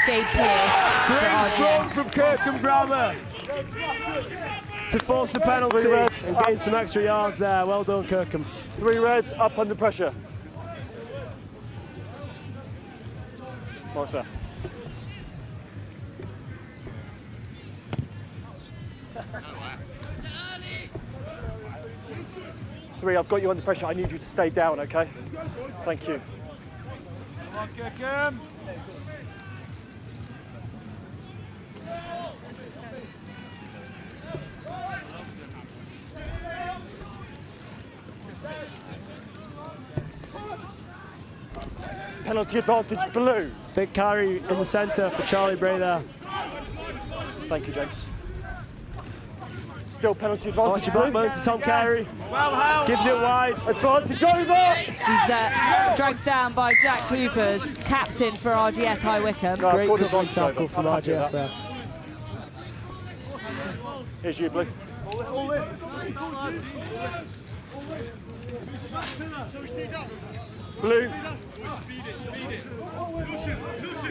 Gabe Pierce. Great scrum from Kirkham Grammar to force the penalty and gain some extra yards there. Well done, Kirkham. 3 reds, up under pressure. Mark, sir. Three, I've got you under pressure. I need you to stay down, okay? Thank you. Come on, Kirkham. Penalty advantage, blue. Big carry in the centre for Charlie Bray there. Thank you, gents. Still penalty advantage, Archie blue. Blackburn to Tom Carey. Gives it wide. Advantage over. He's dragged down by Jack Coopers, captain for RGS High Wycombe. No, Great advantage tackle from RGS there. Here's you, blue. Blue.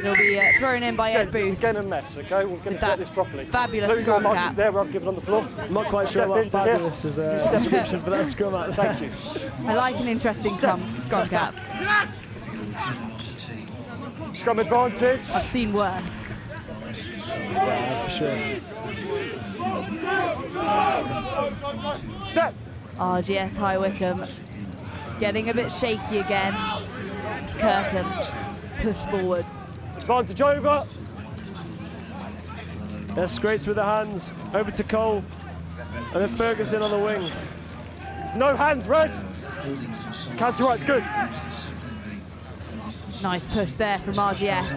He'll be thrown in by Ed Gents, it's Booth. again a mess, okay? We're going to set this properly. Fabulous Blue, scrum your cap. markers there, rather than give it on the floor. I'm not quite sure what fabulous is a description for that scrum out there. Thank you. I like an interesting scrum cap. Scrum advantage. I've seen worse. Yeah, for sure. Step. RGS High Wycombe getting a bit shaky again. It's Kirkham push forwards. Advantage over. There's Scrapes with the hands, over to Cole, and then Ferguson on the wing. No hands, red. Counter right's good. Nice push there from RGS.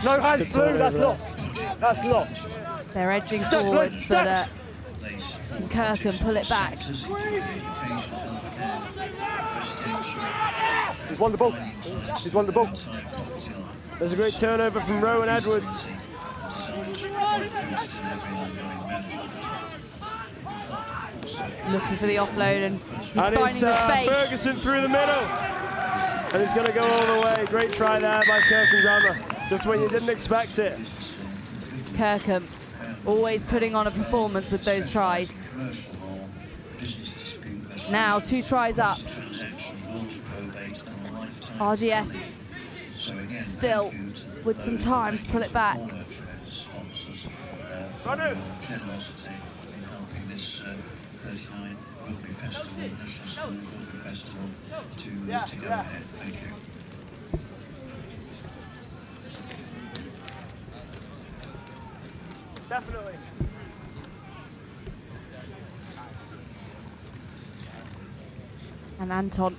No hands, blue, that's lost. That's lost. They're edging Step, forwards, blue, but step. Kirkham pull it back. He's won the ball. He's won the ball. There's a great turnover from Rowan Edwards. Looking for the offload and he's finding it's the space. Ferguson through the middle. And he's going to go all the way. Great try there by Kirkham Grammar. Just when you didn't expect it. Kirkham always putting on a performance with those tries. Now 2 tries up. RGS still with some time to pull it back. Generosity in helping this 39 Rugby Festival, National Schools Rugby Festival, to go ahead. Thank you. Definitely. And Anton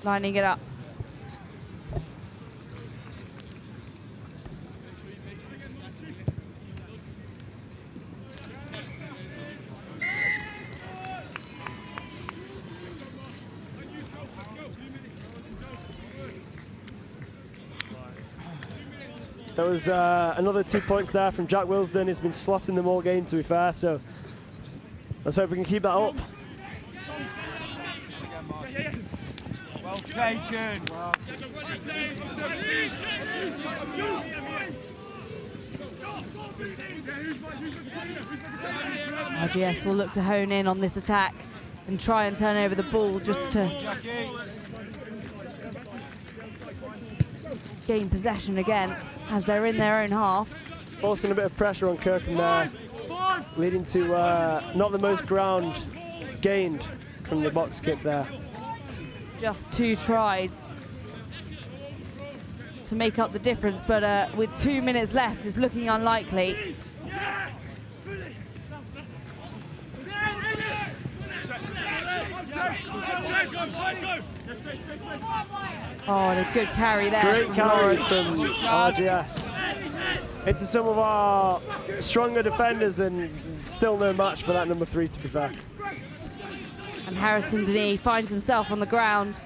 lining it up. There was another 2 points there from Jack Wilsden. He's been slotting them all game, to be fair, so let's hope we can keep that up. Well taken. RGS will look to hone in on this attack and try and turn over the ball just to gain possession again as they're in their own half. Forcing a bit of pressure on Kirkham there, leading to not the most ground gained from the box kick there. Just 2 tries to make up the difference, but with 2 minutes left, it's looking unlikely. Oh, and a good carry there. Great carry from RGS. Into some of our stronger defenders, and still no match for that number 3, to be fair. And Harrison Denis finds himself on the ground.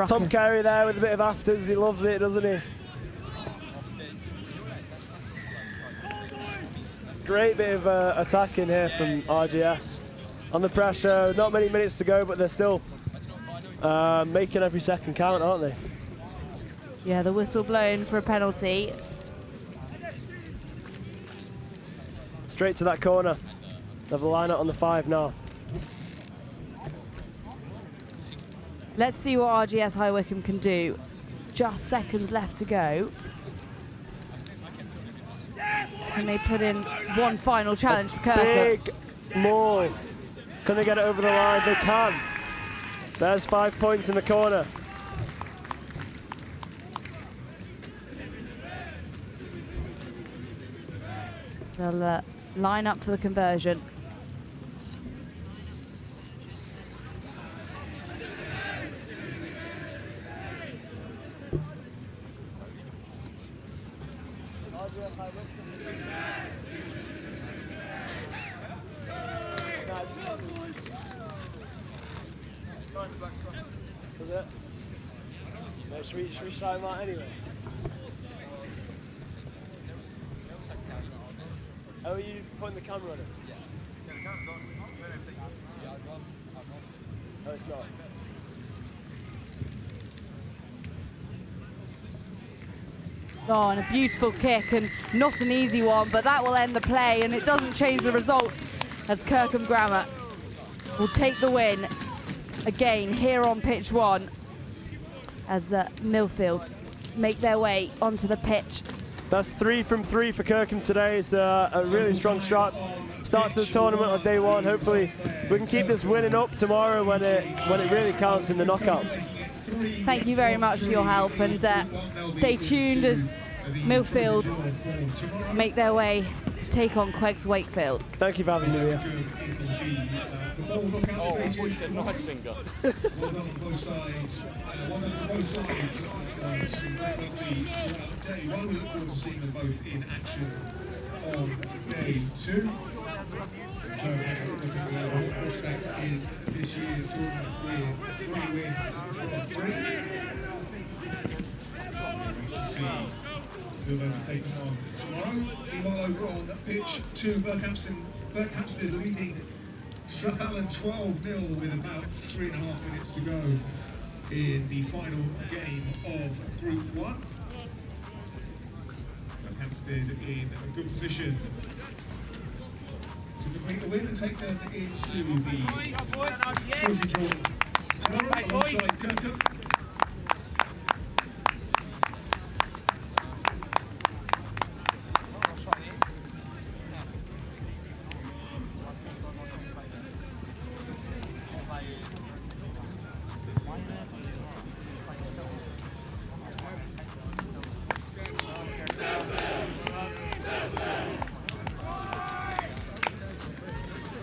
Top carry there with a bit of afters. He loves it, doesn't he? Great bit of attack in here from RGS. On the pressure, not many minutes to go, but they're still making every second count, aren't they? Yeah, the whistle blown for a penalty. Straight to that corner. They have the line out on the 5 now. Let's see what RGS High Wycombe can do. Just seconds left to go. Can they put in one final challenge for Kirkham? Big maul. Can they get it over the line? They can. There's 5 points in the corner. They'll line up for the conversion. Should we shout that anyway? How are you putting the camera on it? No, it's not. Oh, and a beautiful kick, and not an easy one, but that will end the play, and it doesn't change the result as Kirkham Grammar will take the win again here on pitch 1 as Millfield make their way onto the pitch. That's 3 from 3 for Kirkham today. It's a really strong start to the tournament on day 1. Hopefully we can keep this winning up tomorrow when it really counts in the knockouts. Thank you very much for your help, and stay tuned as Millfield make their way to take on QEGS Wakefield. Thank you for having me here. Oh, nice finger. Well done on both sides. Well done on both sides. Day 1, we look forward to seeing them both in action on day 2. Looking at a prospect in this year's tournament with 3 wins from 3. To see who they'll be taking on tomorrow. Meanwhile, over on pitch 2, Berkhamsted leading Strathallan 12-0 with about 3.5 minutes to go in the final game of Group 1. Berkhamsted in a good position to complete the win and take them into the trophy draw tomorrow alongside Kirkham.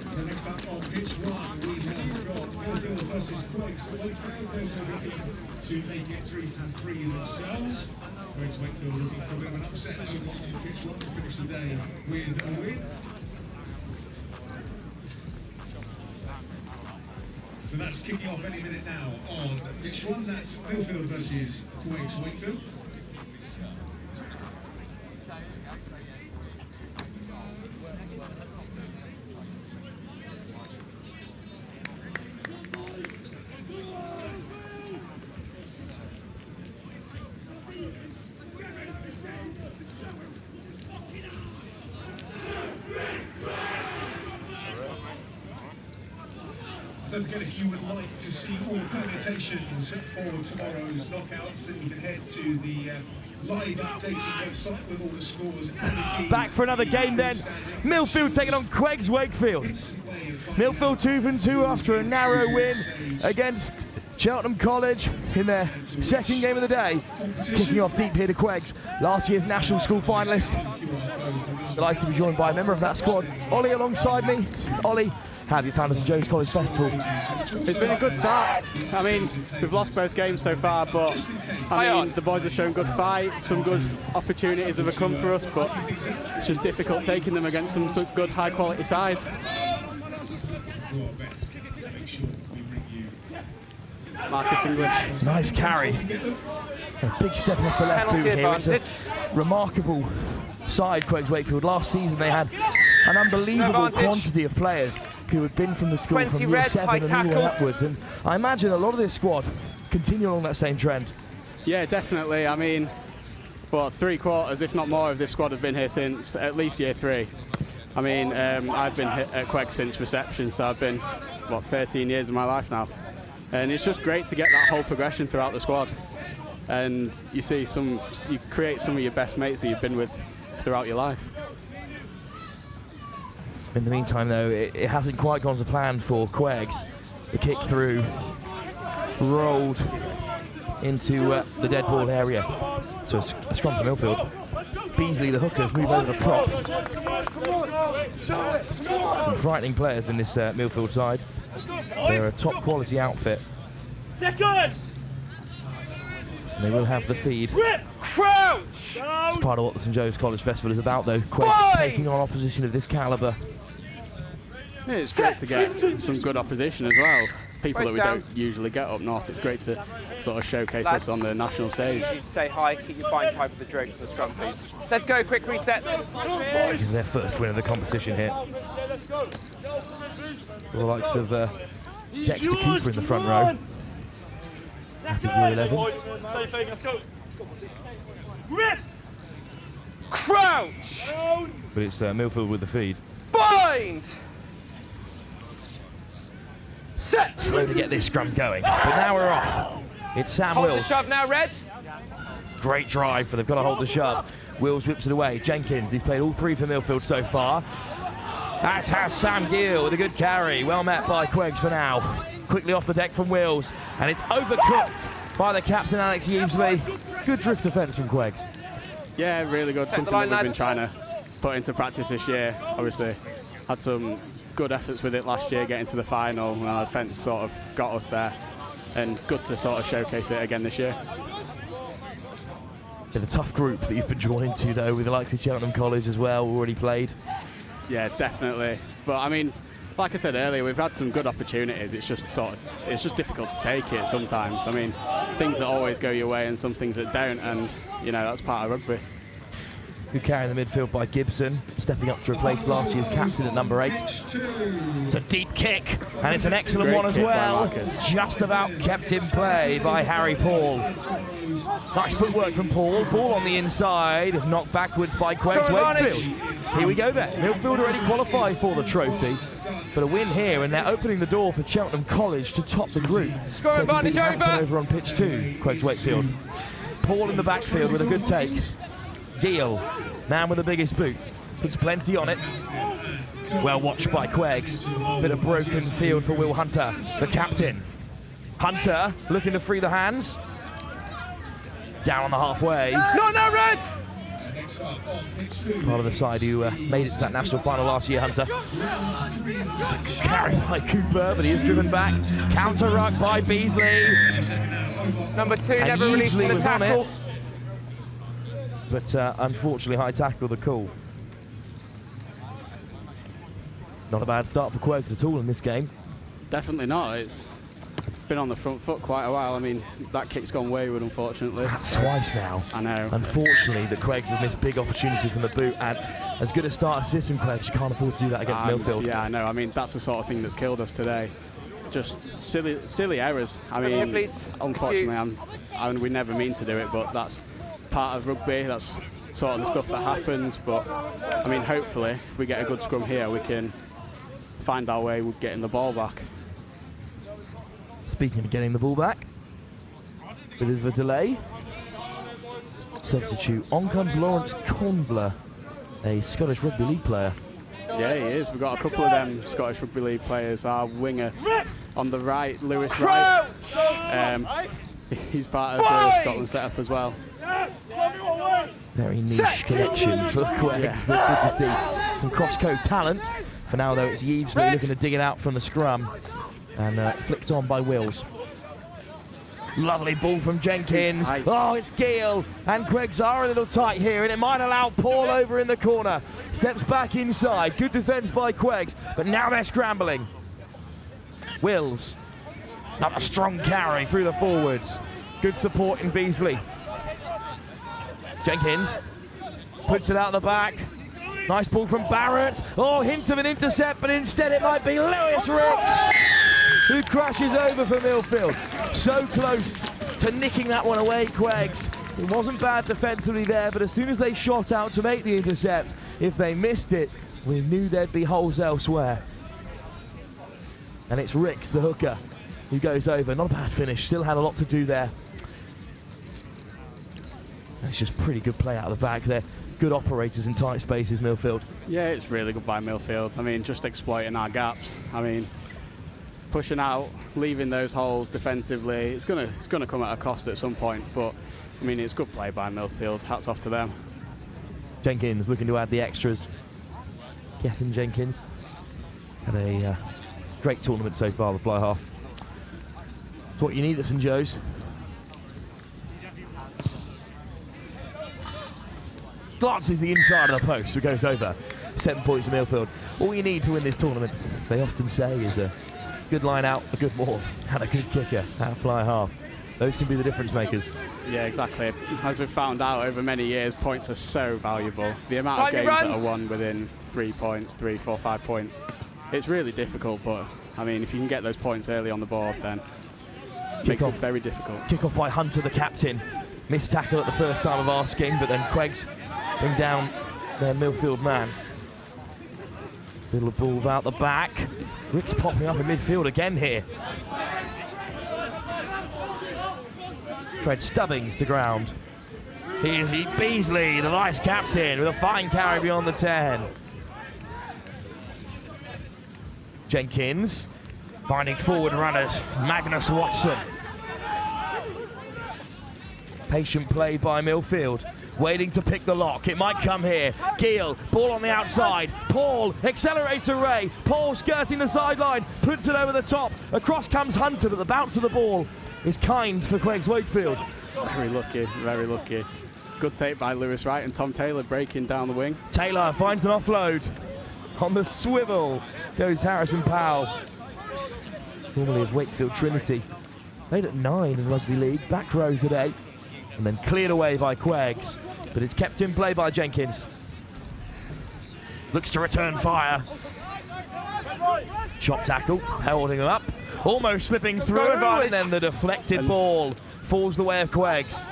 So next up on pitch 1, we have got Millfield versus QEGS Wakefield. Millfield looking to make it 3 from 3 themselves. QEGS Wakefield looking for a bit of an upset over on pitch 1 to finish the day with a win. So that's kicking off any minute now on pitch 1. That's Millfield versus QEGS Wakefield. Don't forget, if you would like to see all permutations for tomorrow's knockouts, then you can head to the live updated website with all the scores and Back for another game then. Millfield taking on QEGS Wakefield. Millfield 2-2 after a narrow win against Cheltenham College in their second game of the day. Kicking off deep here to QEGS, last year's national school finalists. Delighted to be joined by a member of that squad, Ollie, alongside me. Ollie, how have you found the St Joe's College Festival? It's been a good start. I mean, we've lost both games so far, but I mean, the boys have shown good fight. Some good opportunities have come for us, but it's just difficult taking them against some good, high-quality sides. Marcus English. Nice carry. A big step off the left boot here. It's a remarkable side, QEGS Wakefield. Last season they had an unbelievable quantity of players who had been from the school from year 7 and all the way upwards. And I imagine a lot of this squad continue along that same trend. Yeah, definitely. I mean, well, 3/4, if not more, of this squad have been here since at least year 3. I mean, I've been at QEGS since reception, so I've been, what, 13 years of my life now. And it's just great to get that whole progression throughout the squad. And you see you create some of your best mates that you've been with throughout your life. In the meantime, though, it hasn't quite gone to plan for QEGS. The kick through rolled into the dead ball area. So a scrum for Millfield. Beasley, the hookers, move over the prop. Some frightening players in this Millfield side. They're a top quality outfit. Second! And they will have the feed. Crouch! It's part of what the St Joe's College Festival is about, though. QEGS taking on opposition of this calibre. Yeah, it's great to get some good opposition as well. People that we don't usually get up north. It's great to sort of showcase us on the national stage. Stay high, keep your binds high for the drones and the scrum, please. Let's go, quick reset. This is their first win of the competition here. The likes of Dexter Cooper in the front row. That's at year 11. Same thing, let's go. Crouch! But it's Millfield with the feed. Bind! Set! Slow to get this scrum going, but now we're off. It's Sam Hold Wills. the shove now, Red. Great drive, but they've got to hold the shove. Wills whips it away. Jenkins, he's played all 3 for Millfield so far. That has Sam Gill with a good carry. Well met by QEGS for now. Quickly off the deck from Wills, and it's overcooked by the captain, Alex Yeamesley. Good drift defence from QEGS. Yeah, really good. Something that we've been trying to put into practice this year. Obviously, had some good efforts with it last year, getting to the final, and our defence sort of got us there. And good to sort of showcase it again this year. In a tough group that you've been drawn into, though, with the likes of Cheltenham College as well, already played. Yeah, definitely. But I mean, like I said earlier, we've had some good opportunities. It's just difficult to take it sometimes. I mean, things that always go your way and some things that don't, and you know, that's part of rugby. Good carry in the midfield by Gibson, stepping up to replace last year's captain at number 8. It's a deep kick, and it's an excellent one as well. Just about kept in play by Harry Paul. Nice footwork from Paul. Ball on the inside, knocked backwards by QEGS Wakefield. Here we go then. Millfield already qualified for the trophy, but a win here, and they're opening the door for Cheltenham College to top the group. Score advantage over on pitch 2, QEGS Wakefield. Paul in the backfield with a good take. Gill, man with the biggest boot, puts plenty on it. Well watched by QEGS. Bit of broken field for Will Hunter, the captain. Hunter looking to free the hands. Down on the halfway. No, Reds! Part of the side who made it to that national final last year, Hunter. Carried by Cooper, but he is driven back. Counter ruck by Beasley. Number 2 never released in the tackle. But unfortunately, high tackle the call. Not a bad start for QEGS at all in this game. Definitely not. It's been on the front foot quite a while. I mean, that kick's gone wayward, unfortunately. That's twice now. I know. Unfortunately, the QEGS have missed big opportunities from the boot, and as good a start as this from QEGS, you can't afford to do that against Millfield. Yeah, I know. I mean, that's the sort of thing that's killed us today. Just silly errors. I mean, here, unfortunately, we never mean to do it, but that's part of rugby. That's sort of the stuff that happens. But I mean, hopefully, if we get a good scrum here, we can find our way with getting the ball back. Speaking of getting the ball back, bit of a delay. substitute. On comes Lawrence Condler, a Scottish Rugby League player. Yeah, he is. We've got a couple of them Scottish Rugby League players. Our winger on the right, Lewis Wright. He's part of the Scotland setup as well. Very niche connection for Queggs, but good to see some cross-code talent. For now, though, it's Yevesley looking to dig it out from the scrum and flicked on by Wills. Lovely ball from Jenkins. Oh, it's Gill, and Queggs are a little tight here, and it might allow Paul over in the corner. Steps back inside. Good defence by Queggs, but now they're scrambling. Wills, another strong carry through the forwards. Good support in Beasley. Jenkins puts it out the back. Nice ball from Barrett. Oh, hint of an intercept, but instead it might be Lewis Ricks, who crashes over for Millfield. So close to nicking that one away, Queggs. It wasn't bad defensively there, but as soon as they shot out to make the intercept, if they missed it, we knew there'd be holes elsewhere. And it's Ricks, the hooker, who goes over. Not a bad finish, still had a lot to do there. That's just pretty good play out of the back there. Good operators in tight spaces, Millfield. Yeah, it's really good by Millfield. I mean, just exploiting our gaps. I mean, pushing out, leaving those holes defensively. It's gonna come at a cost at some point, but I mean, it's good play by Millfield. Hats off to them. Jenkins looking to add the extras. Gethin Jenkins had a great tournament so far, the fly half. It's what you need at St Joe's. Glances the inside of the post, so goes over. 7 points to Millfield. All you need to win this tournament, they often say, is a good line out, a good maul, and a good kicker at a fly half. Those can be the difference makers. Yeah, exactly. As we've found out over many years, points are so valuable. The amount of games that are won within 3 points, 3, 4, 5 points, it's really difficult, but I mean, if you can get those points early on the board, then it makes it very difficult. Kick off by Hunter, the captain. Missed tackle at the first time of asking, but then Queggs bring down their Millfield man. Little ball out the back. Rick's popping up in midfield again here. Fred Stubbings to ground. Here's Beasley, the vice captain, with a fine carry beyond the 10. Jenkins finding forward runners. Magnus Watson. Patient play by Millfield. Waiting to pick the lock. It might come here. Gill, ball on the outside. Paul, accelerator Ray. Paul skirting the sideline, puts it over the top. Across comes Hunter, but the bounce of the ball is kind for Queggs Wakefield. Very lucky, very lucky. Good take by Lewis Wright and Tom Taylor breaking down the wing. Taylor finds an offload. On the swivel goes Harrison Powell. Formerly of Wakefield Trinity. Played at 9 in Rugby League, back row today. And then cleared away by Queggs, but it's kept in play by Jenkins. Looks to return fire. Chop tackle, holding him up, almost slipping through, and then the deflected ball falls the way of Queggs.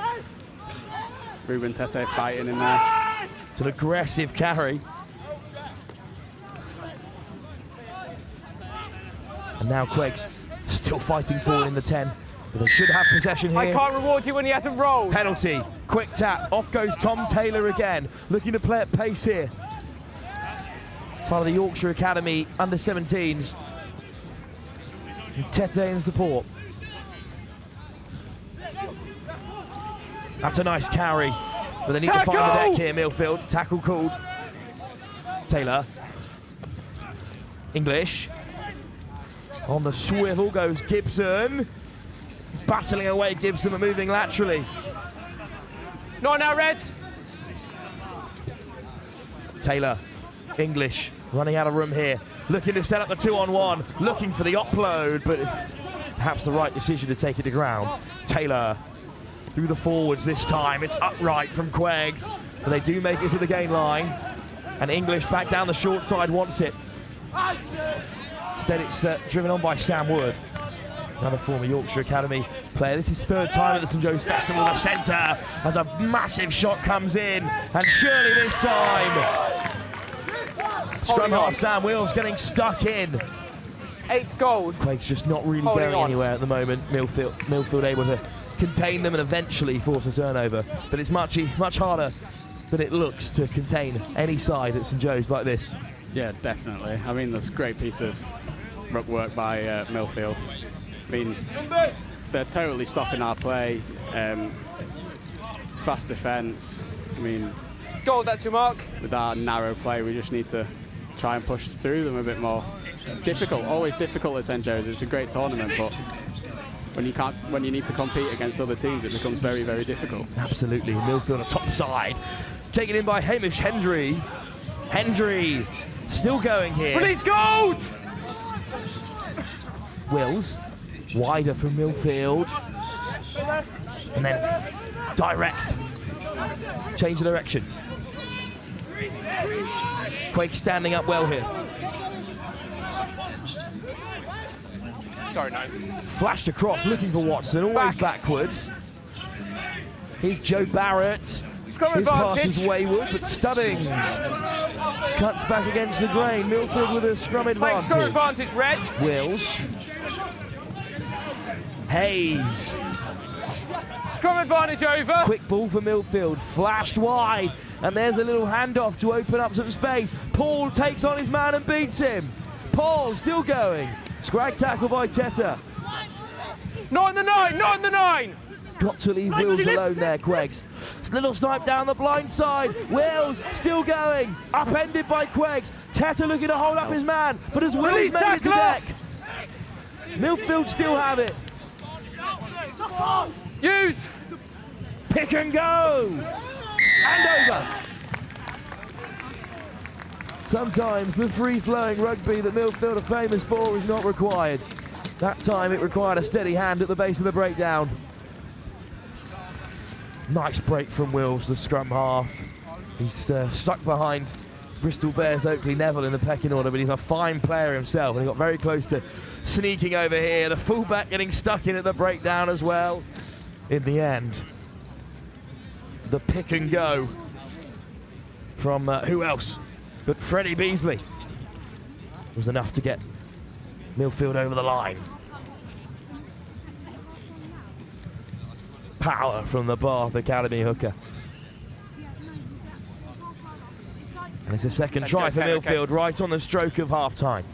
Ruben Tete fighting in there. It's an aggressive carry. And now Queggs still fighting forward in the 10. But they should have possession here. I can't reward you when he hasn't rolled. Penalty, quick tap, off goes Tom Taylor again, looking to play at pace here. Part of the Yorkshire Academy under-17s. Tete in support. That's a nice carry, but they need to find the deck here, Millfield. Tackle called. Taylor. English. On the swivel goes Gibson. Battling away Gibson, but moving laterally. Not now, Reds. Taylor, English, running out of room here. Looking to set up the 2-on-1, looking for the upload, but perhaps the right decision to take it to ground. Taylor through the forwards this time. It's upright from Queggs, but they do make it to the gain line. And English back down the short side wants it. Instead it's driven on by Sam Wood. Another former Yorkshire Academy player. This is 3rd time at the St Joe's Festival. The centre as a massive shot comes in, and surely this time scrum half Sam Wills getting stuck in. 8 goals. Queggs just not really going anywhere at the moment. Millfield able to contain them and eventually force a turnover. But it's much harder than it looks to contain any side at St Joe's like this. Yeah, definitely. I mean, that's a great piece of ruck work by Millfield. I mean, they're totally stopping our play. Fast defence. I mean, goal, that's your mark. With our narrow play, we just need to try and push through them a bit more. It's difficult, always difficult at St Joe's. It's a great tournament, but when you need to compete against other teams, it becomes very, very difficult. Absolutely. Millfield on top side, taken in by Hamish Hendry. Hendry still going here. Release gold! Wills wider from Millfield, and then direct change of direction. Quake standing up well here. Sorry, no. Flashed across, looking for Watson, always backwards. Here's Joe Barrett. His pass is wayward, but Stubbings cuts back against the grain. Millfield with a scrum advantage. Scrum advantage, Red. Wills. Hayes. Scrum advantage over. Quick ball for Millfield, flashed wide, and there's a little handoff to open up some space. Paul takes on his man and beats him. Paul still going. Scrag tackle by Teta. Not in the 9, not in the 9. Got to leave Wills alone there, Queggs. Little snipe down the blind side. Wills still going. Upended by Queggs. Teta looking to hold up his man, but as Wills made it to deck. Millfield still have it. Use. Pick and go. And over. Sometimes the free-flowing rugby that Millfield are famous for is not required. That time it required a steady hand at the base of the breakdown. Nice break from Wills, the scrum half. He's stuck behind Bristol Bears Oakley Neville in the pecking order, but he's a fine player himself, and he got very close to sneaking over here. The fullback getting stuck in at the breakdown as well. In the end, the pick and go from who else but Freddie Beasley was enough to get Millfield over the line. Power from the Bath Academy hooker. And it's a second try for Millfield, right on the stroke of half-time.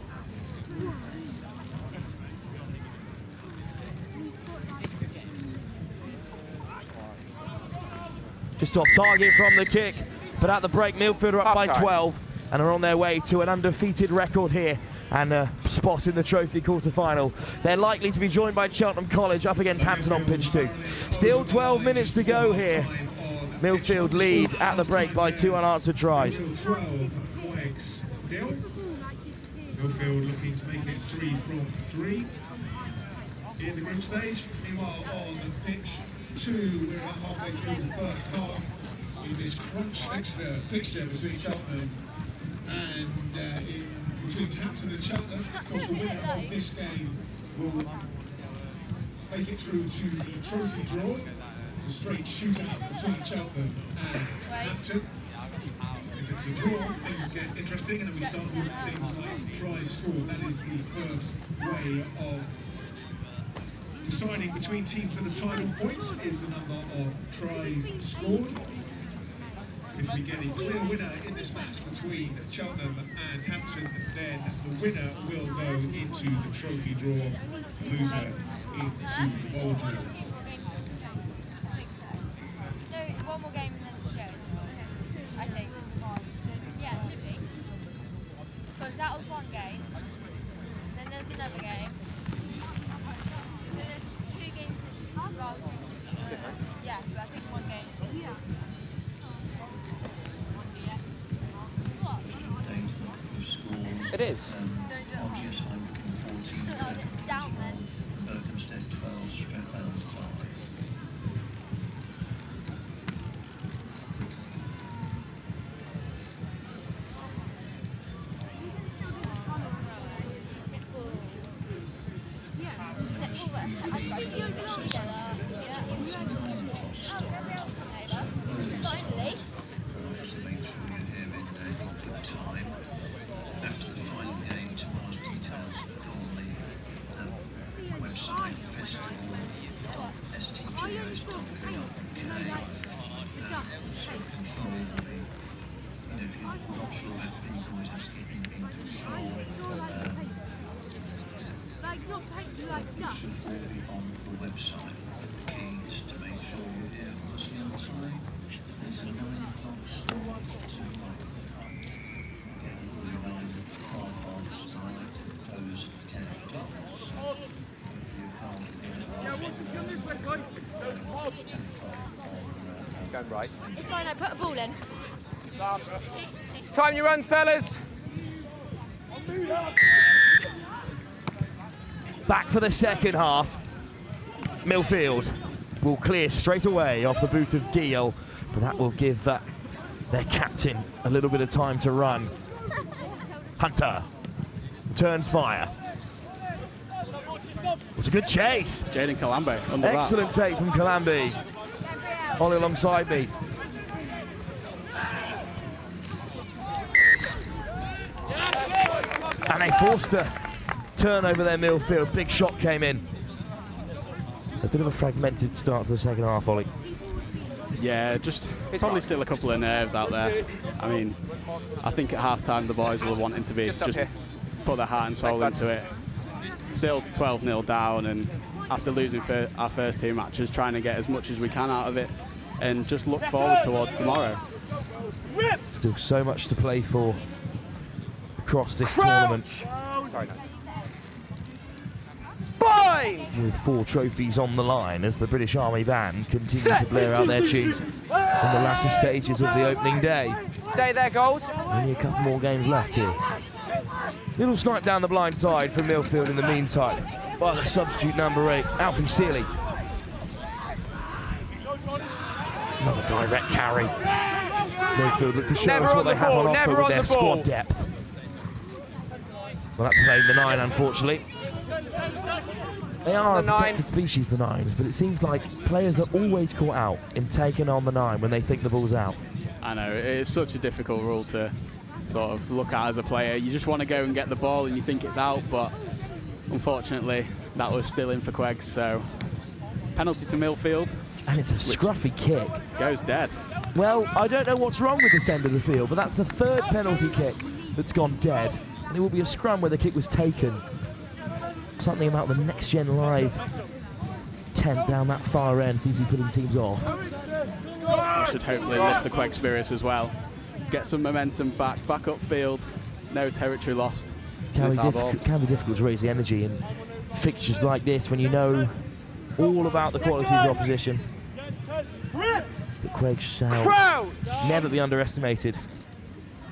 Just off target from the kick, but at the break, Millfield are up by 12 and are on their way to an undefeated record here and a spot in the trophy quarter-final. They're likely to be joined by Cheltenham College up against Hampton on pitch 2. Still 12 minutes to go here. Millfield lead at the break by 2 unanswered tries. Millfield looking to make it 3 from 3 in the group stage. Meanwhile, on pitch 2, we're about halfway through the first half in this crunch fixture between Cheltenham and between Hampton and Cheltenham. Of course, the winner of this game will make it through to the trophy draw. It's a straight shootout between Cheltenham and Hampton. If it's a draw, things get interesting, and then we start with things like tries scored. That is the first way of deciding between teams that are tied on points, is the number of tries scored. If we get a clear winner in this match between Cheltenham and Hampton, then the winner will go into the trophy draw, loser into the bowl draw. One more game and then St Joe's, I think. Yeah, it should be. Because that was one game, then there's another game. So there's 2 games since last yeah, but I think 1 game. Yeah. It is. RGS Wycombe 14, down then. Berkhamsted 12, Strathallan 5. Not sure if the boys have to get in control. It should all be on the website, but the key is to make sure you're here mostly on time. There's a 9 o'clock start tonight. Get a little reminder, half-arms tonight goes 10 o'clock. So if you can't feel 10 o'clock Go right. It's fine, I put a ball in. Time your runs, fellas. Back for the second half. Millfield will clear straight away off the boot of Giel, but that will give their captain a little bit of time to run. Hunter turns fire. It's a good chase. Jaden Kalambe. Excellent take from Kalambe. Ollie alongside me. And they forced a turnover there, Millfield. Big shot came in. A bit of a fragmented start to the second half, Ollie. Yeah, just probably still a couple of nerves out there. I mean, I think at half-time the boys were wanting to be just put their heart and soul into it. Still 12-0 down, and after losing for our first 2 matches, trying to get as much as we can out of it and just look forward towards tomorrow. Still so much to play for across this tournament. Sorry, no. Bind! With 4 trophies on the line as the British Army band continue to blare out their tunes in the latter stages of the opening day. Stay there, Gold. Only a couple more games left here. Little snipe down the blind side from Millfield in the meantime by the substitute number 8, Alfie Seeley. Another direct carry. Millfield look to show us what they have on offer with their squad depth. Well, that's playing the 9, unfortunately. They are a protected species, the 9s, but it seems like players are always caught out in taking on the 9 when they think the ball's out. I know, it's such a difficult rule to sort of look at as a player. You just want to go and get the ball and you think it's out, but unfortunately that was still in for QEGS, so penalty to Millfield. And it's a scruffy kick. Goes dead. Well, I don't know what's wrong with this end of the field, but that's the 3rd penalty kick that's gone dead. And it will be a scrum where the kick was taken. Something about the Next Gen Live tent down that far end seems to be putting teams off. That should hopefully lift the QEGS spirits as well. Get some momentum back upfield. No territory lost. Can be difficult to raise the energy in fixtures like this when you know all about the quality of your opposition. But QEGS shall never be underestimated.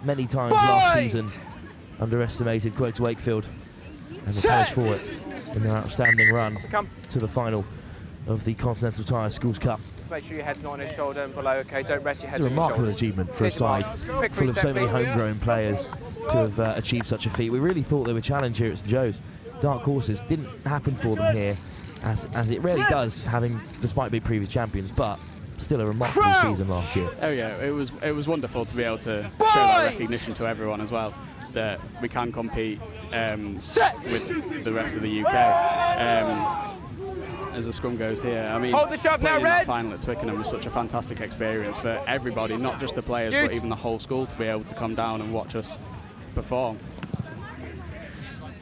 Many times last season underestimated QEGS Wakefield and the players for it in their outstanding run to the final of the Continental Tire Schools Cup. Make sure your head's not on his shoulder and below, okay? Don't rest your head on It's a your shoulders. remarkable achievement for a side full of so many homegrown players to have achieved such a feat. We really thought they would challenge here at St Joe's. Dark horses didn't happen for them here, as it rarely does, despite being previous champions, but still a remarkable season last year. Oh yeah, it was wonderful to be able to show that recognition to everyone as well, that we can compete with the rest of the UK. As the scrum goes here, I mean, hold the shove now, that final at Twickenham was such a fantastic experience for everybody, not just the players, but even the whole school to be able to come down and watch us perform.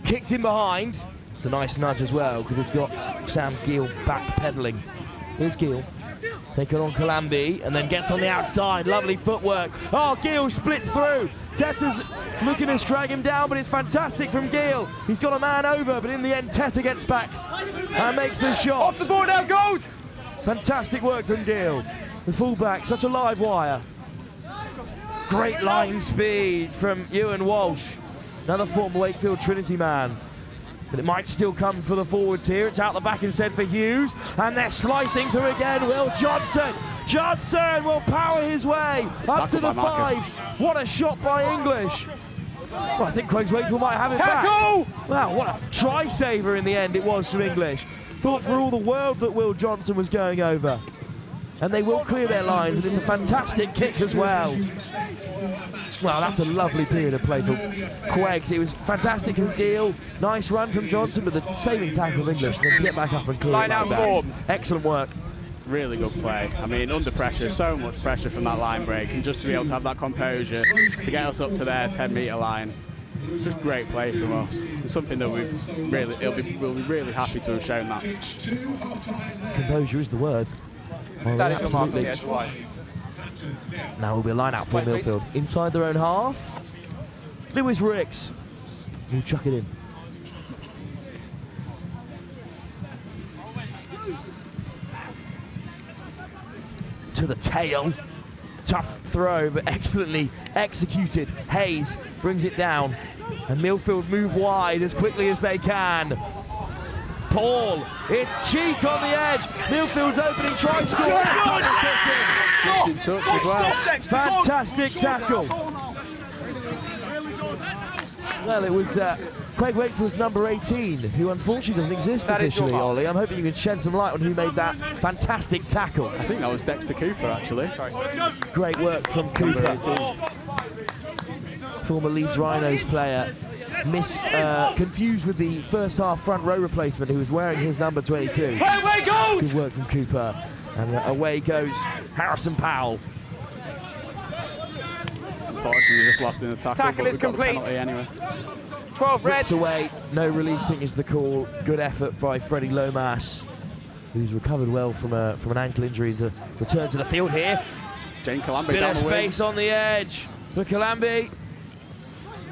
Kicked in behind. It's a nice nudge as well, because it's got Sam Giel back-pedalling. Here's Giel. Taking on Kalambe, and then gets on the outside. Lovely footwork. Oh, Giel split through. Teta's looking to drag him down, but it's fantastic from Giel. He's got a man over, but in the end, Teta gets back and makes the shot. Off the board now, Gold! Fantastic work from Giel. The fullback, such a live wire. Great line speed from Ewan Walsh. Another former Wakefield Trinity man. But it might still come for the forwards here. It's out the back instead for Hughes. And they're slicing through again. Will Johnson. Johnson will power his way up to the 5. What a shot by English. Well, I think QEGS Wakefield might have it back. Wow, what a try-saver in the end it was from English. Thought for all the world that Will Johnson was going over. and they will clear their lines, and it's a fantastic kick as well. Well, that's a lovely period of play for QEGS. It was fantastic from Deal, nice run from Johnson, but the saving tackle of English, then to get back up and clear Line it out like formed. that. Excellent work. Really good play. I mean, under pressure, so much pressure from that line break, and just to be able to have that composure to get us up to their 10-metre line. Just great play from us. It's something that we'll be really happy to have shown that. Composure is the word. Well, That is absolutely. remarkable. Now will be a line out for Millfield. Inside their own half. Lewis Ricks will chuck it in. To the tail. Tough throw, but excellently executed. Hayes brings it down, and Millfield move wide as quickly as they can. Paul, it's Cheek on the edge. Millfield's opening try score. Fantastic tackle. Well, it was Craig Wakefield's number 18, who unfortunately doesn't exist officially, Ollie. I'm hoping you can shed some light on who made that fantastic tackle. I think that was Dexter Cooper, actually. Great work from Cooper. Former Leeds Rhinos player. Confused with the first half front row replacement who was wearing his number 22. Good work from Cooper. And away goes Harrison Powell. Unfortunately, just lost in the tackle. Tackle is complete. Anyway. 12 red. Ripped away, no releasing is the call. Good effort by Freddie Lomas, who's recovered well from an ankle injury to return to the field here. Jane Calambi Bit down of the wing. space on the edge for Calambi.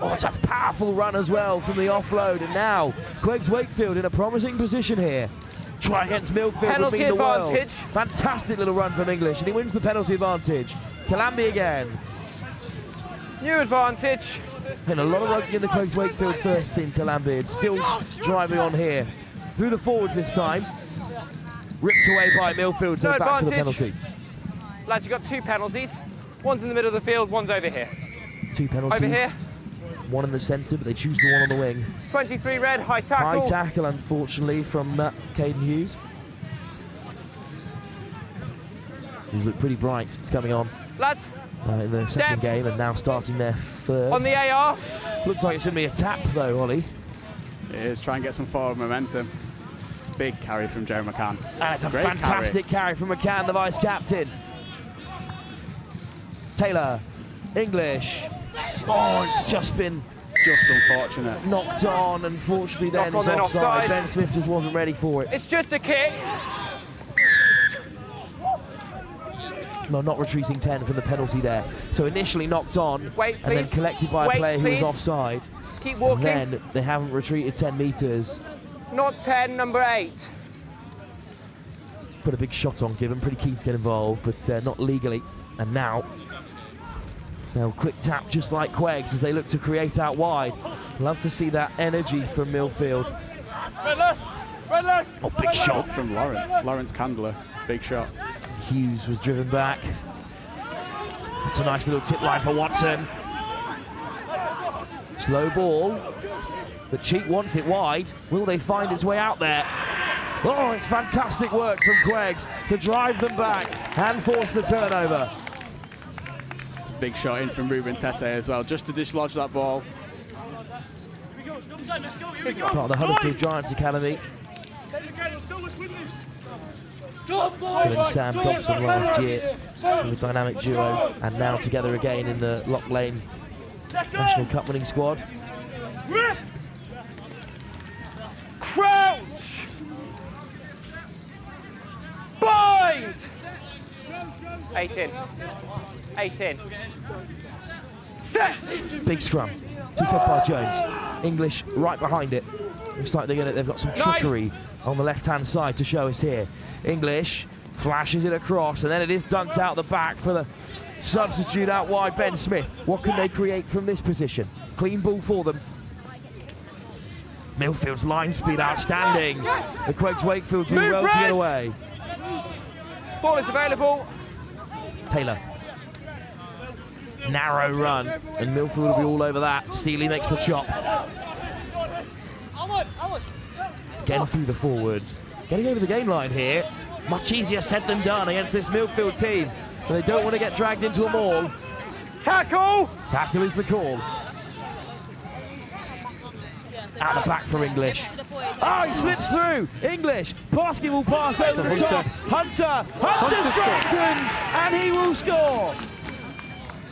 Oh, it's a powerful run as well from the offload, and now QEGS Wakefield in a promising position here. Try against Millfield. Penalty advantage. Fantastic little run from English, and he wins the penalty advantage. Calambi again. New advantage. And a lot of rugby in the QEGS Wakefield first team, Calambi, and still driving on here. Through the forwards this time. Ripped away by Millfield, so No back to the advantage. penalty. Lads, you've got 2 penalties. One's in the middle of the field, one's over here. 2 penalties. Over here. One in the centre, but they choose the one on the wing. 23 red, high tackle. High tackle, unfortunately, from Caden Hughes. He's looked pretty bright. It's coming on Lads, in the second game, and now starting their third. on the AR. Looks like it should be a tap, though, Ollie. It is. Try and get some forward momentum. Big carry from Joe McCann. And it's a Great fantastic carry from McCann, the vice-captain. Taylor, English. Oh, it's just been unfortunate. Knocked on, unfortunately, then Knock on, it's then offside. offside. Ben Smith just wasn't ready for it. It's just a kick. No, not retreating 10 from the penalty there. So initially knocked on, Wait, and then please. collected by a Wait, player who please. was offside. Keep walking. And then they haven't retreated 10 metres. Not 10, number 8. Put a big shot on Given, pretty keen to get involved, but not legally. And now, they'll quick tap just like QEGS as they look to create out wide. Love to see that energy from Millfield. Red left! Red left! Oh, big shot from Lawrence Candler. Big shot. Hughes was driven back. It's a nice little tip line for Watson. Slow ball, but Cheek wants it wide. Will they find its way out there? Oh, it's fantastic work from QEGS to drive them back and force the turnover. Big shot in from Ruben Tete as well, just to dislodge that ball. Part of the Huddersfield Giants Academy. Given Sam Dobson last year with a dynamic duo, and now together again in the Lock Lane National Cup winning squad. Rip! Crouch! Bind! 8 in. 8 in. Set! Big scrum. Two fed by Jones. English right behind it. Looks like they've got some trickery on the left-hand side to show us here. English flashes it across, and then it is dunked out the back for the substitute out wide, Ben Smith. What can they create from this position? Clean ball for them. Millfield's line speed outstanding. The QEGS Wakefield do well to get away. Ball is available. Taylor. Narrow run, and Millfield will be all over that. Seeley makes the chop. Again through the forwards. Getting over the game line here. Much easier said than done against this Millfield team. But they don't want to get dragged into a maul. Tackle! Tackle is the call. Out the back for English. Oh, he slips through. English. Basketball pass over the top. Hunter strengthens, and he will score.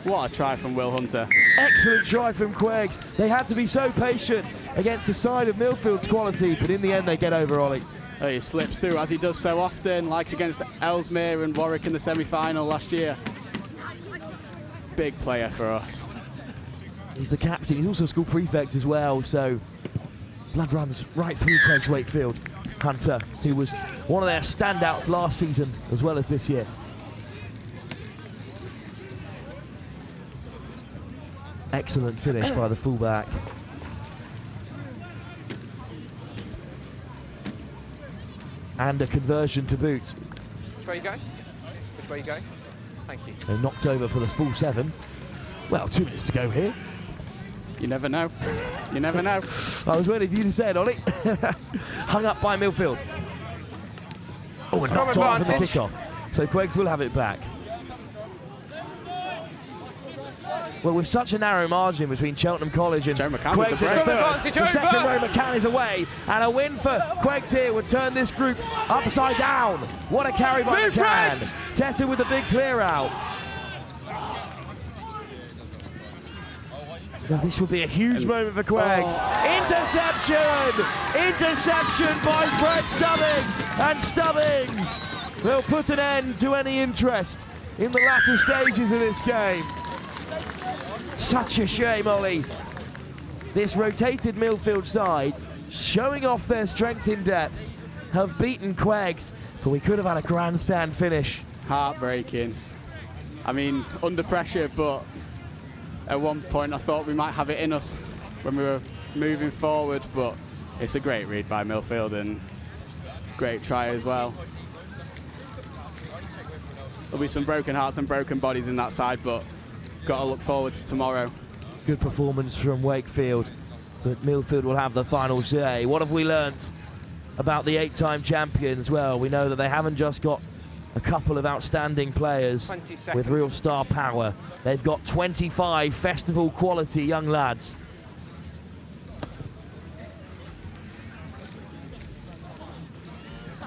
What a try from Will Hunter. Excellent try from QEGS. They had to be so patient against the side of Millfield's quality, but in the end they get over, Ollie. Oh, he slips through, as he does so often, like against Ellesmere and Warwick in the semi-final last year. Big player for us. He's the captain. He's also school prefect as well, so blood runs right through QEGS Wakefield. Hunter, who was one of their standouts last season as well as this year. Excellent finish by the fullback. And a conversion to boot. Which way you going? Which way you going? Thank you. They knocked over for the full 7. Well, 2 minutes to go here. You never know. You never know. I was waiting for you to say it, Ollie. Hung up by Millfield. Oh, and knocked on for the kickoff. So QEGS will have it back. Well, with such a narrow margin between Cheltenham College and QEGS in first, the second row McCann is away, and a win for QEGS here would turn this group upside down. What a carry by McCann. Tessa with a big clear out. Now this would be a huge moment for QEGS. Interception! Interception by Fred Stubbings, and Stubbings will put an end to any interest in the latter stages of this game. Such a shame, Ollie. This rotated Millfield side, showing off their strength in depth, have beaten QEGS, but we could have had a grandstand finish. Heartbreaking. I mean, under pressure, but at one point I thought we might have it in us when we were moving forward, but it's a great read by Millfield and great try as well. There'll be some broken hearts and broken bodies in that side, but got to look forward to tomorrow. Good performance from Wakefield, but Millfield will have the final say. What have we learnt about the 8-time champions? Well, we know that they haven't just got a couple of outstanding players with real star power. They've got 25 festival quality young lads.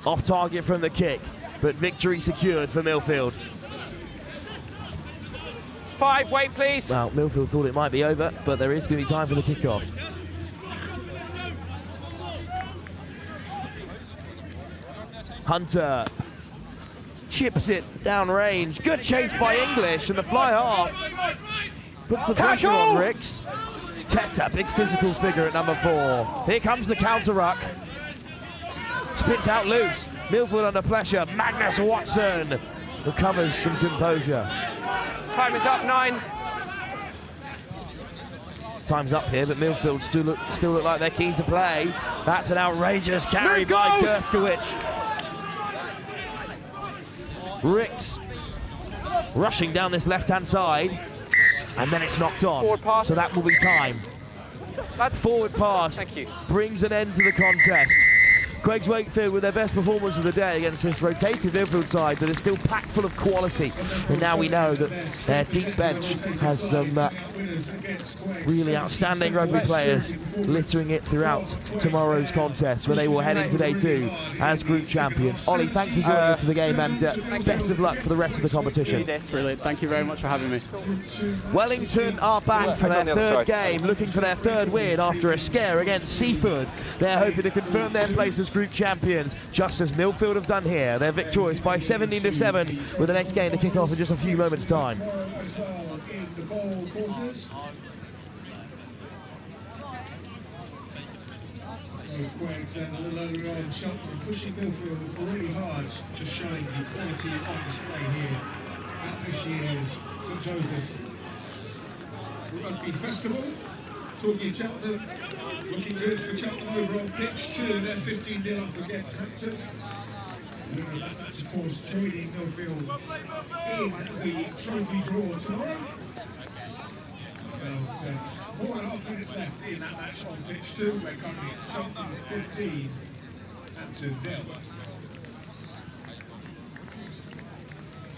Off target from the kick, but victory secured for Millfield. 5, wait please. Well, Millfield thought it might be over, but there is going to be time for the kickoff. Hunter chips it down range. Good chase by English, and the fly half puts the pressure on Ricks. Teta, big physical figure at number 4. Here comes the counter ruck. Spits out loose. Millfield under pressure. Magnus Watson recovers some composure. Time is up, 9. Time's up here, but Millfield still look like they're keen to play. That's an outrageous carry by Gerskowicz. Ricks rushing down this left-hand side, and then it's knocked on. Forward pass. So that will be time. That's forward pass. Thank you. Brings an end to the contest. QEGS Wakefield with their best performance of the day against this rotated Millfield side that is still packed full of quality. And now we know that their deep bench has some really outstanding rugby players littering it throughout tomorrow's contest, where they will head into day 2 as group champions. Ollie, thanks for joining us for the game, and best of luck for the rest of the competition. Brilliant, thank you very much for having me. Wellington are back for their third game, looking for their third win after a scare against Seaford. They're hoping to confirm their place as group champions, just as Millfield have done here. They're victorious by 17-7, with the next game to kick off in just a few moments' time. QEGS and a little earlier on, Cheltenham pushing Millfield really hard, just showing the quality on display here at this year's St Joseph's Rugby Festival. Talking Cheltenham, looking good for Cheltenham over on pitch 2. They're 15-0 up against Hampton. That's of course joining Millfield in the trophy draw tomorrow. Well, 4.5 minutes left in that match on pitch 2, where currently it's Cheltenham 15, Hampton 0.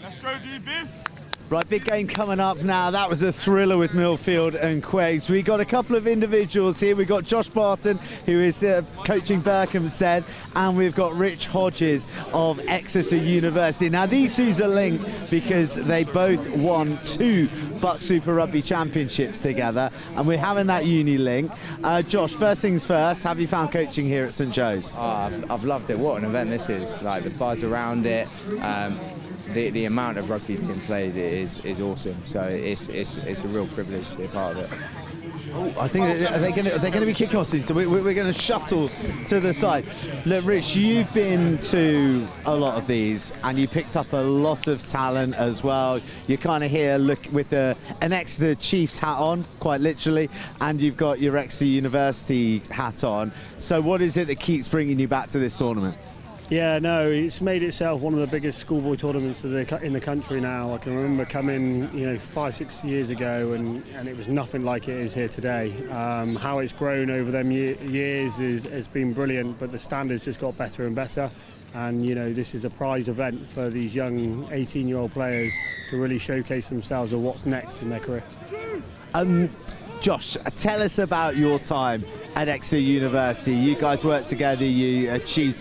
Let's go, DB. Right, big game coming up now. That was a thriller with Millfield and QEGS. We got a couple of individuals here. We've got Josh Barton, who is coaching Berkhamsted, and we've got Rich Hodges of Exeter University. Now, these two are linked because they both won 2 Buck Super Rugby Championships together, and we're having that uni link. Josh, first things first, have you found coaching here at St Joe's? I've loved it. What an event this is. Like, the buzz around it. The amount of rugby being played is awesome. So it's a real privilege to be a part of it. Oh, I think they're going to be kicking off soon, so we're going to shuttle to the side. Look, Rich, you've been to a lot of these, and you picked up a lot of talent as well. You're kind of here with an Exeter Chiefs hat on, quite literally, and you've got your Exeter University hat on. So what is it that keeps bringing you back to this tournament? Yeah, no, it's made itself one of the biggest schoolboy tournaments in the country now. I can remember coming, 5-6 years ago, and it was nothing like it is here today. How it's grown over them years has been brilliant, but the standards just got better and better. And this is a prize event for these young 18-year-old players to really showcase themselves of what's next in their career. Josh, tell us about your time at Exeter University. You guys worked together, you achieved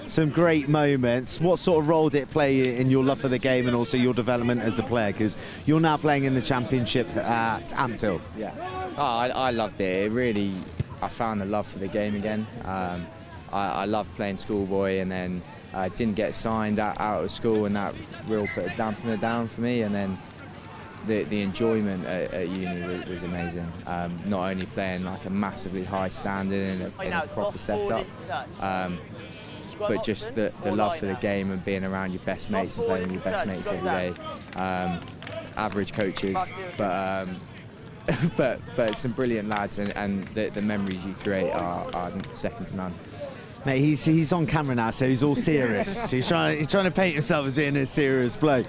some great moments. What sort of role did it play in your love for the game and also your development as a player? Because you're now playing in the championship at Hampton. Yeah, I loved it. I found a love for the game again. I loved playing schoolboy, and then I didn't get signed out of school, and that really put a dampener down for me. And then the enjoyment at uni was amazing. Not only playing like a massively high standard in a proper setup, but just the love for the game and being around your best mates and playing with your best mates every day. Average coaches, but some brilliant lads, and the memories you create are second to none. Mate, he's on camera now, so he's all serious. he's trying to paint himself as being a serious bloke.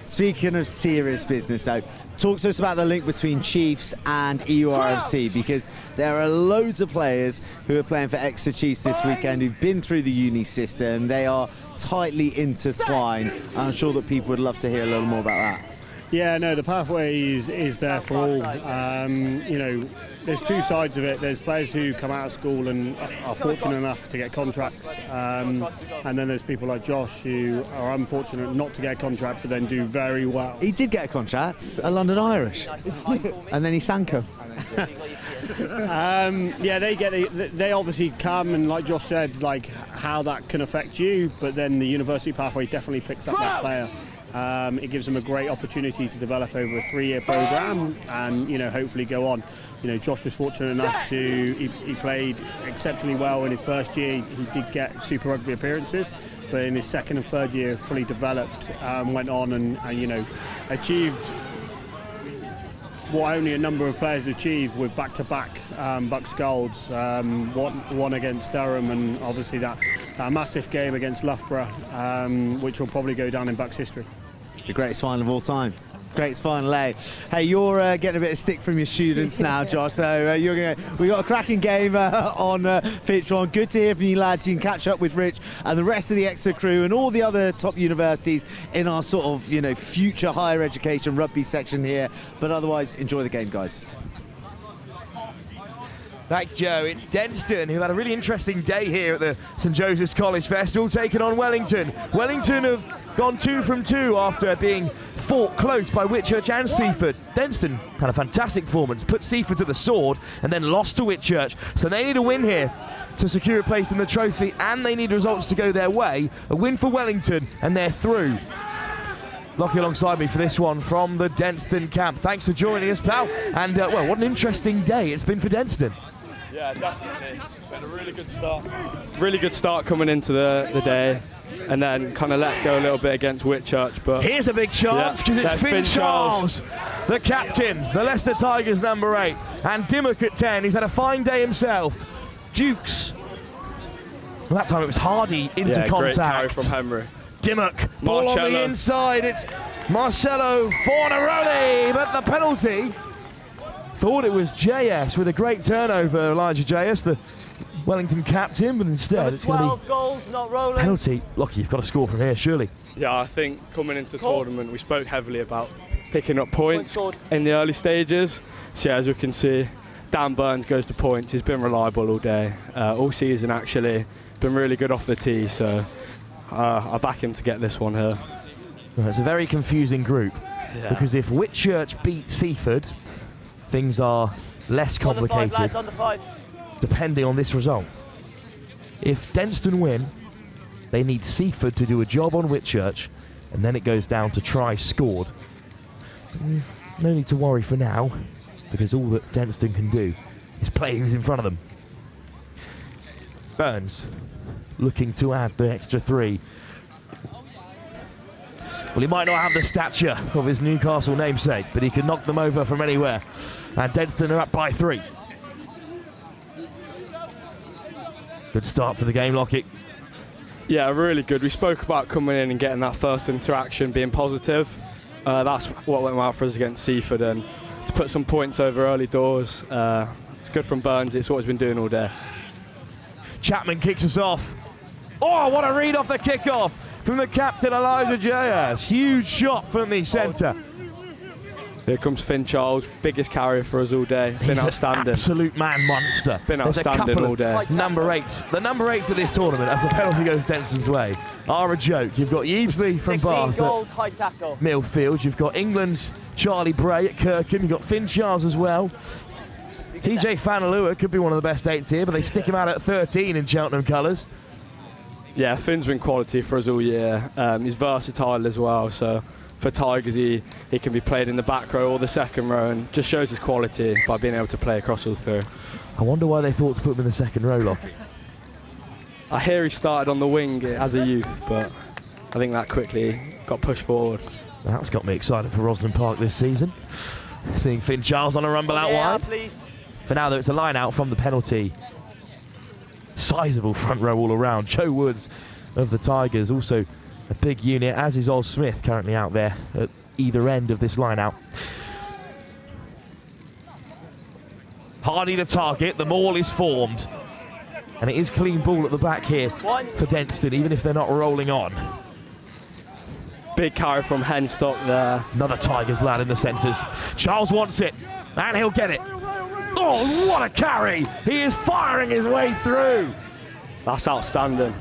Speaking of serious business, though, talk to us about the link between Chiefs and EURFC, because there are loads of players who are playing for Exeter Chiefs this weekend who've been through the uni system. They are tightly intertwined. I'm sure that people would love to hear a little more about that. Yeah, no, the pathway is there for all. There's two sides of it. There's players who come out of school and are fortunate enough to get contracts, and then there's people like Josh who are unfortunate not to get a contract but then do very well. He did get a contract at London Irish, and then he sank him. Yeah, they obviously come, and like Josh said, like how that can affect you, but then the university pathway definitely picks up that player. It gives them a great opportunity to develop over a 3-year programme and hopefully go on. Josh was fortunate enough he played exceptionally well in his first year. He did get Super Rugby appearances, but in his second and third year fully developed, went on and achieved what only a number of players achieved with back-to-back Bucks Golds, one against Durham, and obviously that massive game against Loughborough, which will probably go down in Bucks history. The greatest final of all time. Greatest final, eh? Hey, you're getting a bit of stick from your students now, Josh. So we got a cracking game on pitch one. Good to hear from you, lads. You can catch up with Rich and the rest of the Exeter crew and all the other top universities in our sort of future higher education rugby section here. But otherwise, enjoy the game, guys. Thanks, Joe. It's Denstone, who had a really interesting day here at the St Joseph's College Festival, taking on Wellington. Wellington have gone 2 from 2 after being fought close by Whitchurch and Seaford. Denstone had a fantastic performance, put Seaford to the sword, and then lost to Whitchurch. So they need a win here to secure a place in the trophy, and they need results to go their way. A win for Wellington, and they're through. Lockie alongside me for this one from the Denstone camp. Thanks for joining us, pal. And, well, what an interesting day it's been for Denstone. Yeah, definitely. It's been a really good start. Really good start coming into the day, and then kind of let go a little bit against Whitchurch. But here's a big chance, because it's Finn Charles, the captain, the Leicester Tigers number 8, and Dimmock at 10. He's had a fine day himself. Dukes. Well, that time it was Hardy into contact. Great carry from Henry. Dimmock, ball on the inside. It's Marcelo Fornaroli, but the penalty. Thought it was JS with a great turnover, Elijah JS, the Wellington captain, but instead it's going to be goals, not rolling. penalty. Lucky you've got to score from here, surely. Yeah, I think coming into the tournament, we spoke heavily about picking up points in the early stages. So yeah, as we can see, Dan Burns goes to points. He's been reliable all day, all season actually. Been really good off the tee, so I back him to get this one here. Well, it's a very confusing group, because if Whitchurch beat Seaford, things are less complicated, On the five. depending on this result. If Denstone win, they need Seaford to do a job on Whitchurch, and then it goes down to tries scored. No need to worry for now, because all that Denstone can do is play who's in front of them. Burns looking to add the extra 3. Well, he might not have the stature of his Newcastle namesake, but he can knock them over from anywhere. And Denstone are up by 3. Good start to the game, Lockie. Yeah, really good. We spoke about coming in and getting that first interaction, being positive. That's what went well for us against Seaford, and to put some points over early doors. It's good from Burns. It's what he's been doing all day. Chapman kicks us off. Oh, what a read off the kickoff from the captain, Elijah J.S. Huge shot from the centre. Here comes Finn Charles, biggest carrier for us all day. Been outstanding. An absolute man monster. Been outstanding all day. Number 8s. The number 8s of this tournament, as the penalty goes Denstone's way, are a joke. You've got Yeasley from Bath gold, high tackle. Millfield. You've got England's Charlie Bray at Kirkham. You've got Finn Charles as well. TJ Fanalua could be one of the best 8s here, but they stick him out at 13 in Cheltenham colours. Yeah, Finn's been quality for us all year. He's versatile as well, so for Tigers he can be played in the back row or the second row, and just shows his quality by being able to play across all 3. I wonder why they thought to put him in the second row, Lockie. I hear he started on the wing as a youth, but I think that quickly got pushed forward. That's got me excited for Roslyn Park this season. Seeing Finn Charles on a rumble out wide. Please. For now, though, it's a line out from the penalty. Sizable front row all around. Joe Woods of the Tigers, also a big unit, as is Oz Smith, currently out there at either end of this line out. Hardy the target, the maul is formed. And it is clean ball at the back here for Denstone, even if they're not rolling on. Big carry from Henstock there. Another Tigers lad in the centres. Charles wants it, and he'll get it. Oh, what a carry! He is firing his way through. That's outstanding.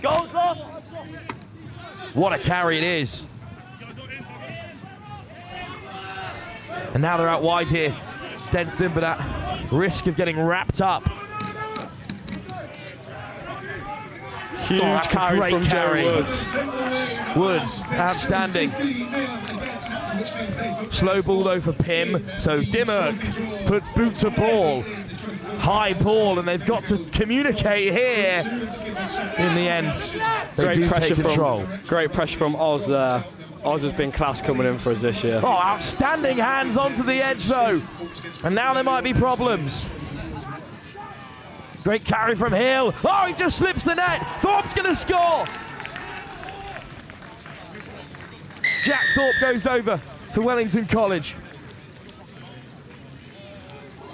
Goal lost. What a carry it is. And now they're out wide here. Denstone, but at risk of getting wrapped up. Huge carry from Joe Woods. Woods, outstanding. Slow ball though for Pym, so Dimmock puts boot to ball. High ball, and they've got to communicate here. In the end, they do take control. Great pressure from Oz there. Oz has been class coming in for us this year. Oh, outstanding hands onto the edge though. And now there might be problems. Great carry from Hill. Oh, he just slips the net. Thorpe's going to score. Jack Thorpe goes over for Wellington College.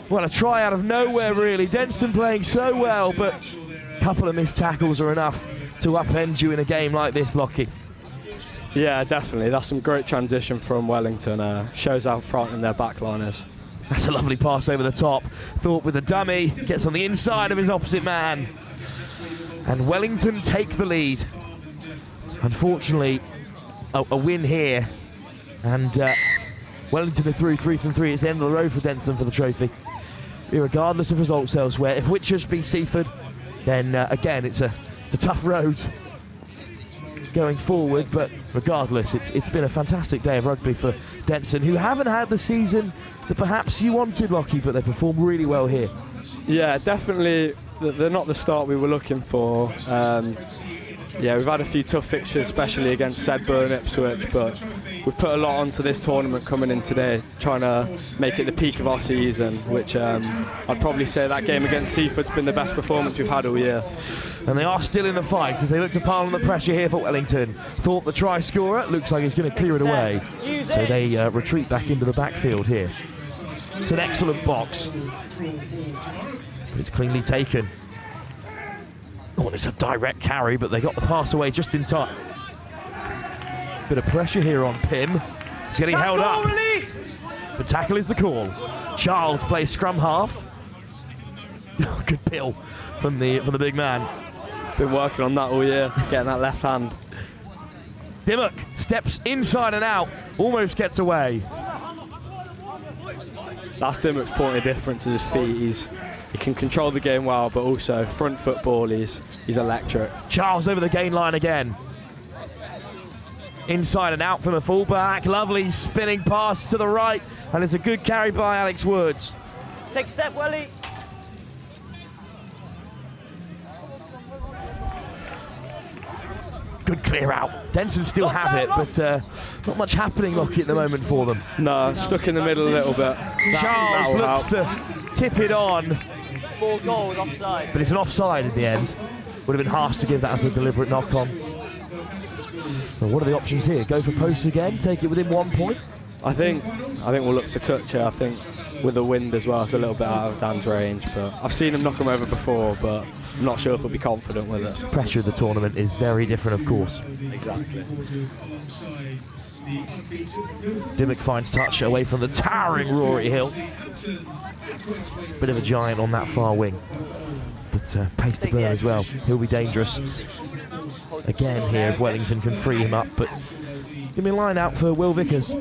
Well, a try out of nowhere, really. Denstone playing so well, but a couple of missed tackles are enough to upend you in a game like this, Lockie. Yeah, definitely. That's some great transition from Wellington. Shows how frightening their backline is. That's a lovely pass over the top. Thorpe with a dummy, gets on the inside of his opposite man. And Wellington take the lead. Unfortunately, a win here. And Wellington are through 3 from 3. It's the end of the road for Denstone for the trophy. Regardless of results elsewhere. If Whitchurch beats Seaford, then again, it's a tough road going forward. But regardless, it's been a fantastic day of rugby for Denstone, who haven't had the season that perhaps you wanted, Lockie, but they performed really well here. Yeah, definitely. They're not the start we were looking for. Yeah, we've had a few tough fixtures, especially against Sedbergh and Ipswich, but we've put a lot onto this tournament coming in today, trying to make it the peak of our season, which I'd probably say that game against Seaford's been the best performance we've had all year. And they are still in the fight as they look to pile on the pressure here for Wellington. Thorpe, the try scorer, looks like he's going to clear it away. So they retreat back into the backfield here. It's an excellent box, but it's cleanly taken. Oh, it's a direct carry, but they got the pass away just in time. Bit of pressure here on Pym. He's getting held up. Release! The tackle is the call. Charles plays scrum half. Good pill from the big man. Been working on that all year, getting that left hand. Dimmock steps inside and out, almost gets away. That's Dimmock's point of difference is his feet. He can control the game well, but also front football, he's electric. Charles over the gain line again. Inside and out from the fullback. Lovely spinning pass to the right, and it's a good carry by Alex Woods. Take a step, Welly. Good clear out. Denstone still have it, but not much happening, Lockie, at the moment for them. No, stuck in the middle a little bit. Charles looks to tip it on. 4 goals offside. But it's an offside in the end. Would have been harsh to give that as a deliberate knock-on. Well, what are the options here? Go for posts again, take it within 1 point? I think we'll look for touch here. I think with the wind as well, it's a little bit out of Dan's range. But I've seen him knock him over before, but I'm not sure if he'll be confident with it. Pressure of the tournament is very different, of course. Exactly. Dimmock finds touch away from the towering Rory Hill. Bit of a giant on that far wing. But pace to burn as well. He'll be dangerous. Again here, if Wellington can free him up, but give me a line out for Will Vickers.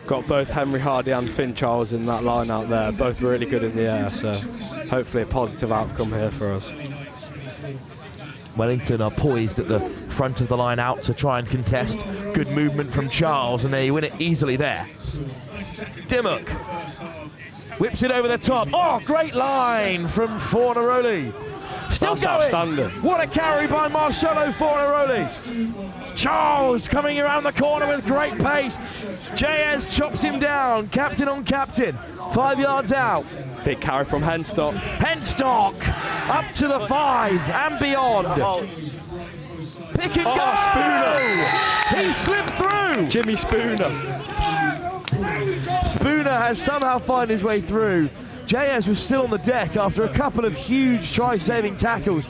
Got both Henry Hardy and Finn Charles in that line out there, both really good in the air, so hopefully a positive outcome here for us. Wellington are poised at the front of the line out to try and contest. Good movement from Charles, and they win it easily there. Dimmock whips it over the top. Oh, great line from Fornaroli. Still That's going. outstanding. What a carry by Marcello Fornaroli. Charles coming around the corner with great pace. JS chops him down. Captain on captain. 5 yards out. Big carry from Henstock. Henstock up to the 5 and beyond. Pick and go. Spooner. He slipped through. Jimmy Spooner. Spooner has somehow found his way through. JS was still on the deck after a couple of huge try-saving tackles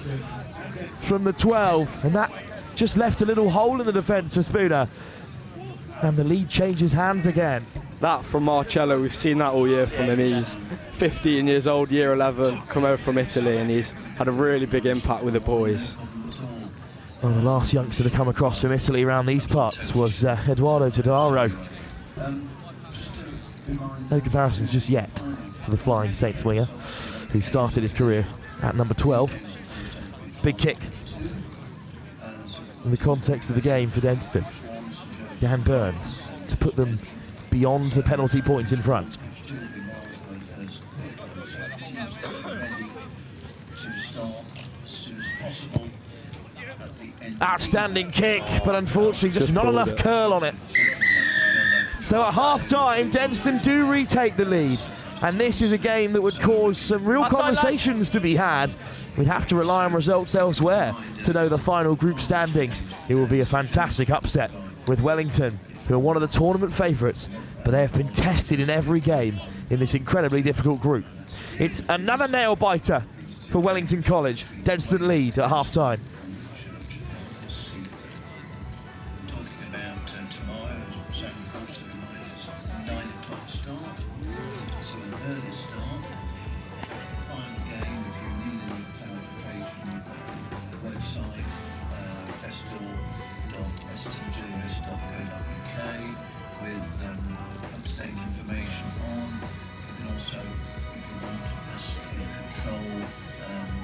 from the 12, and that just left a little hole in the defence for Spooner. And the lead changes hands again. That from Marcello, we've seen that all year from him. He's 15 years old, year 11, come over from Italy, and he's had a really big impact with the boys. Well, the last youngster to come across from Italy around these parts was Eduardo Todaro. No comparisons just yet for the Flying Saints winger, who started his career at number 12. Big kick in the context of the game for Denstone. Dan Burns to put them beyond the penalty points in front. Outstanding kick, but unfortunately just not enough curl on it. So at half-time, Denstone do retake the lead, and this is a game that would cause some real conversations to be had. We'd have to rely on results elsewhere to know the final group standings. It will be a fantastic upset with Wellington, who are one of the tournament favourites, but they have been tested in every game in this incredibly difficult group. It's another nail-biter for Wellington College. Denstone lead at half-time.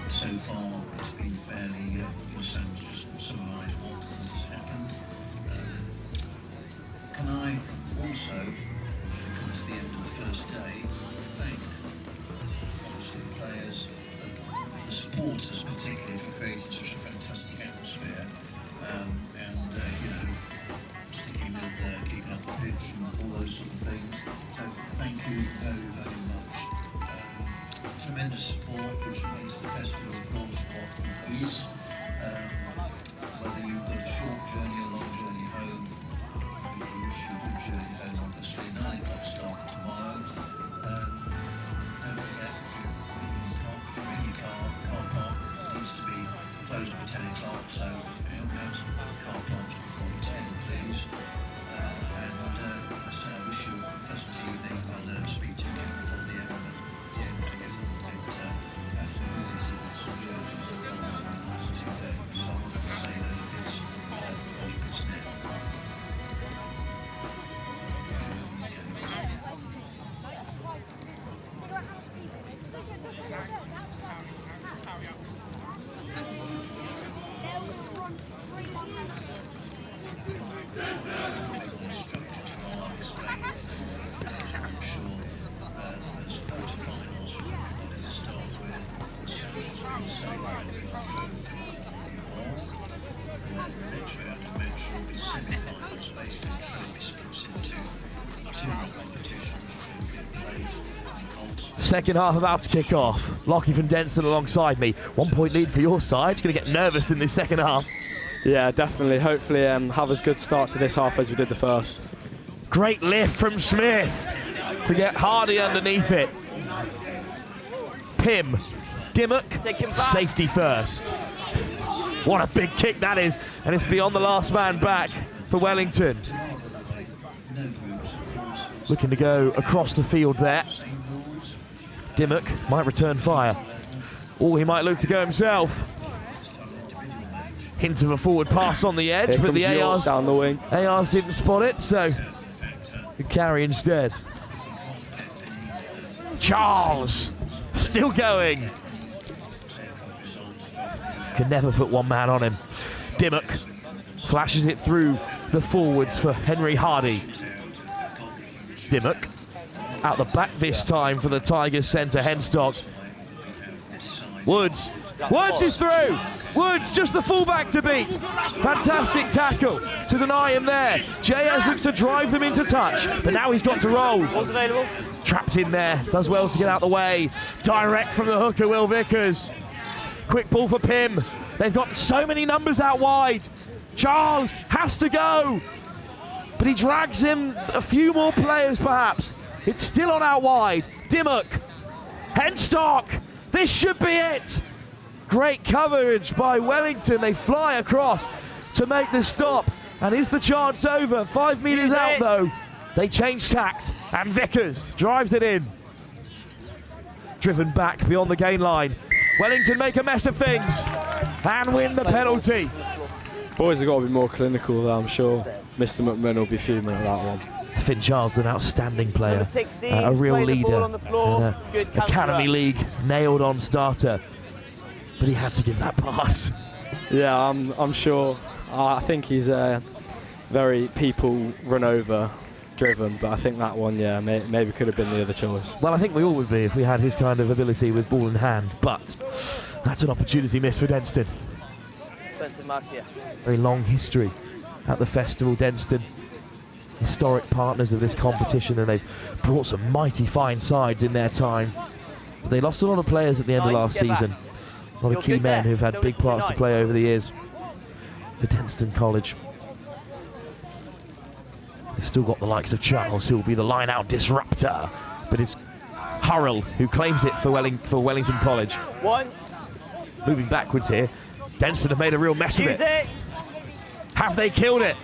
So far, it's been fairly, Sam just summarised what has happened. Can I also, as we come to the end of the first day, thank obviously the players, the supporters particularly for creating such a fantastic atmosphere, and you know, sticking with keeping off the pitch and all those sort of things. So thank you very, very much. Tremendous support, which makes the festival, of course, what it is. Whether you've got a short journey or long journey home, we wish you a good journey home, obviously. 9 o'clock start tomorrow. Don't forget, if you're in closing at 10 o'clock, so out of the car parks before 10, please. So I wish you a pleasant evening. I'll speak to you again before the end, but the end I guess a bit perhaps noisy with some Joseph's in the last 2 days, so I wanted to say those bits now. Second half about to kick off. Lockie from Denstone alongside me. 1 point lead for your side. Going to get nervous in this second half. Yeah, definitely. Hopefully have as good start to this half as we did the first. Great lift from Smith to get Hardy underneath it. Pim, Dimmock, safety first. What a big kick that is, and it's beyond the last man back for Wellington. Looking to go across the field there. Dimmock might return fire. Or he might look to go himself. Hint of a forward pass on the edge, Here but the ARs down the wing. ARs didn't spot it, so good carry instead. Charles, still going. Can never put one man on him. Dimmock flashes it through the forwards for Henry Hardy. Dimmock out the back this time for the Tigers centre, Henstock. Woods is through. Woods, just the fullback to beat. Fantastic tackle to deny him there. JS looks to drive them into touch, but now he's got to roll. What's available? Trapped in there, does well to get out the way. Direct from the hooker, Will Vickers. Quick ball for Pim. They've got so many numbers out wide. Charles has to go, but he drags him a few more players perhaps. It's still on out wide. Dimmock, Henstock, this should be it. Great coverage by Wellington. They fly across to make the stop. And is the chance over? 5 metres out though. They change tact and Vickers drives it in. Driven back beyond the gain line. Wellington make a mess of things and win the penalty. Boys have got to be more clinical though, I'm sure. Mr. McMahon will be fuming at that one. Finn Charles, an outstanding player, 16, a real leader, on the floor. and Academy League nailed on starter, but he had to give that pass. Yeah, I'm sure. I think he's very people run over driven, but I think that one, yeah, maybe could have been the other choice. Well, I think we all would be if we had his kind of ability with ball in hand, but that's an opportunity missed for Denstone. Defensive mark here. Very long history at the festival, Denstone. Historic partners of this competition, and they've brought some mighty fine sides in their time. But they lost a lot of players at the end of last season. A lot of key men who've had big parts to play over the years for Denstone College. They've still got the likes of Charles, who will be the line-out disruptor, but it's Hurrell who claims it for Wellington College. Once. Moving backwards here. Denstone have made a real mess of it. Have they killed it?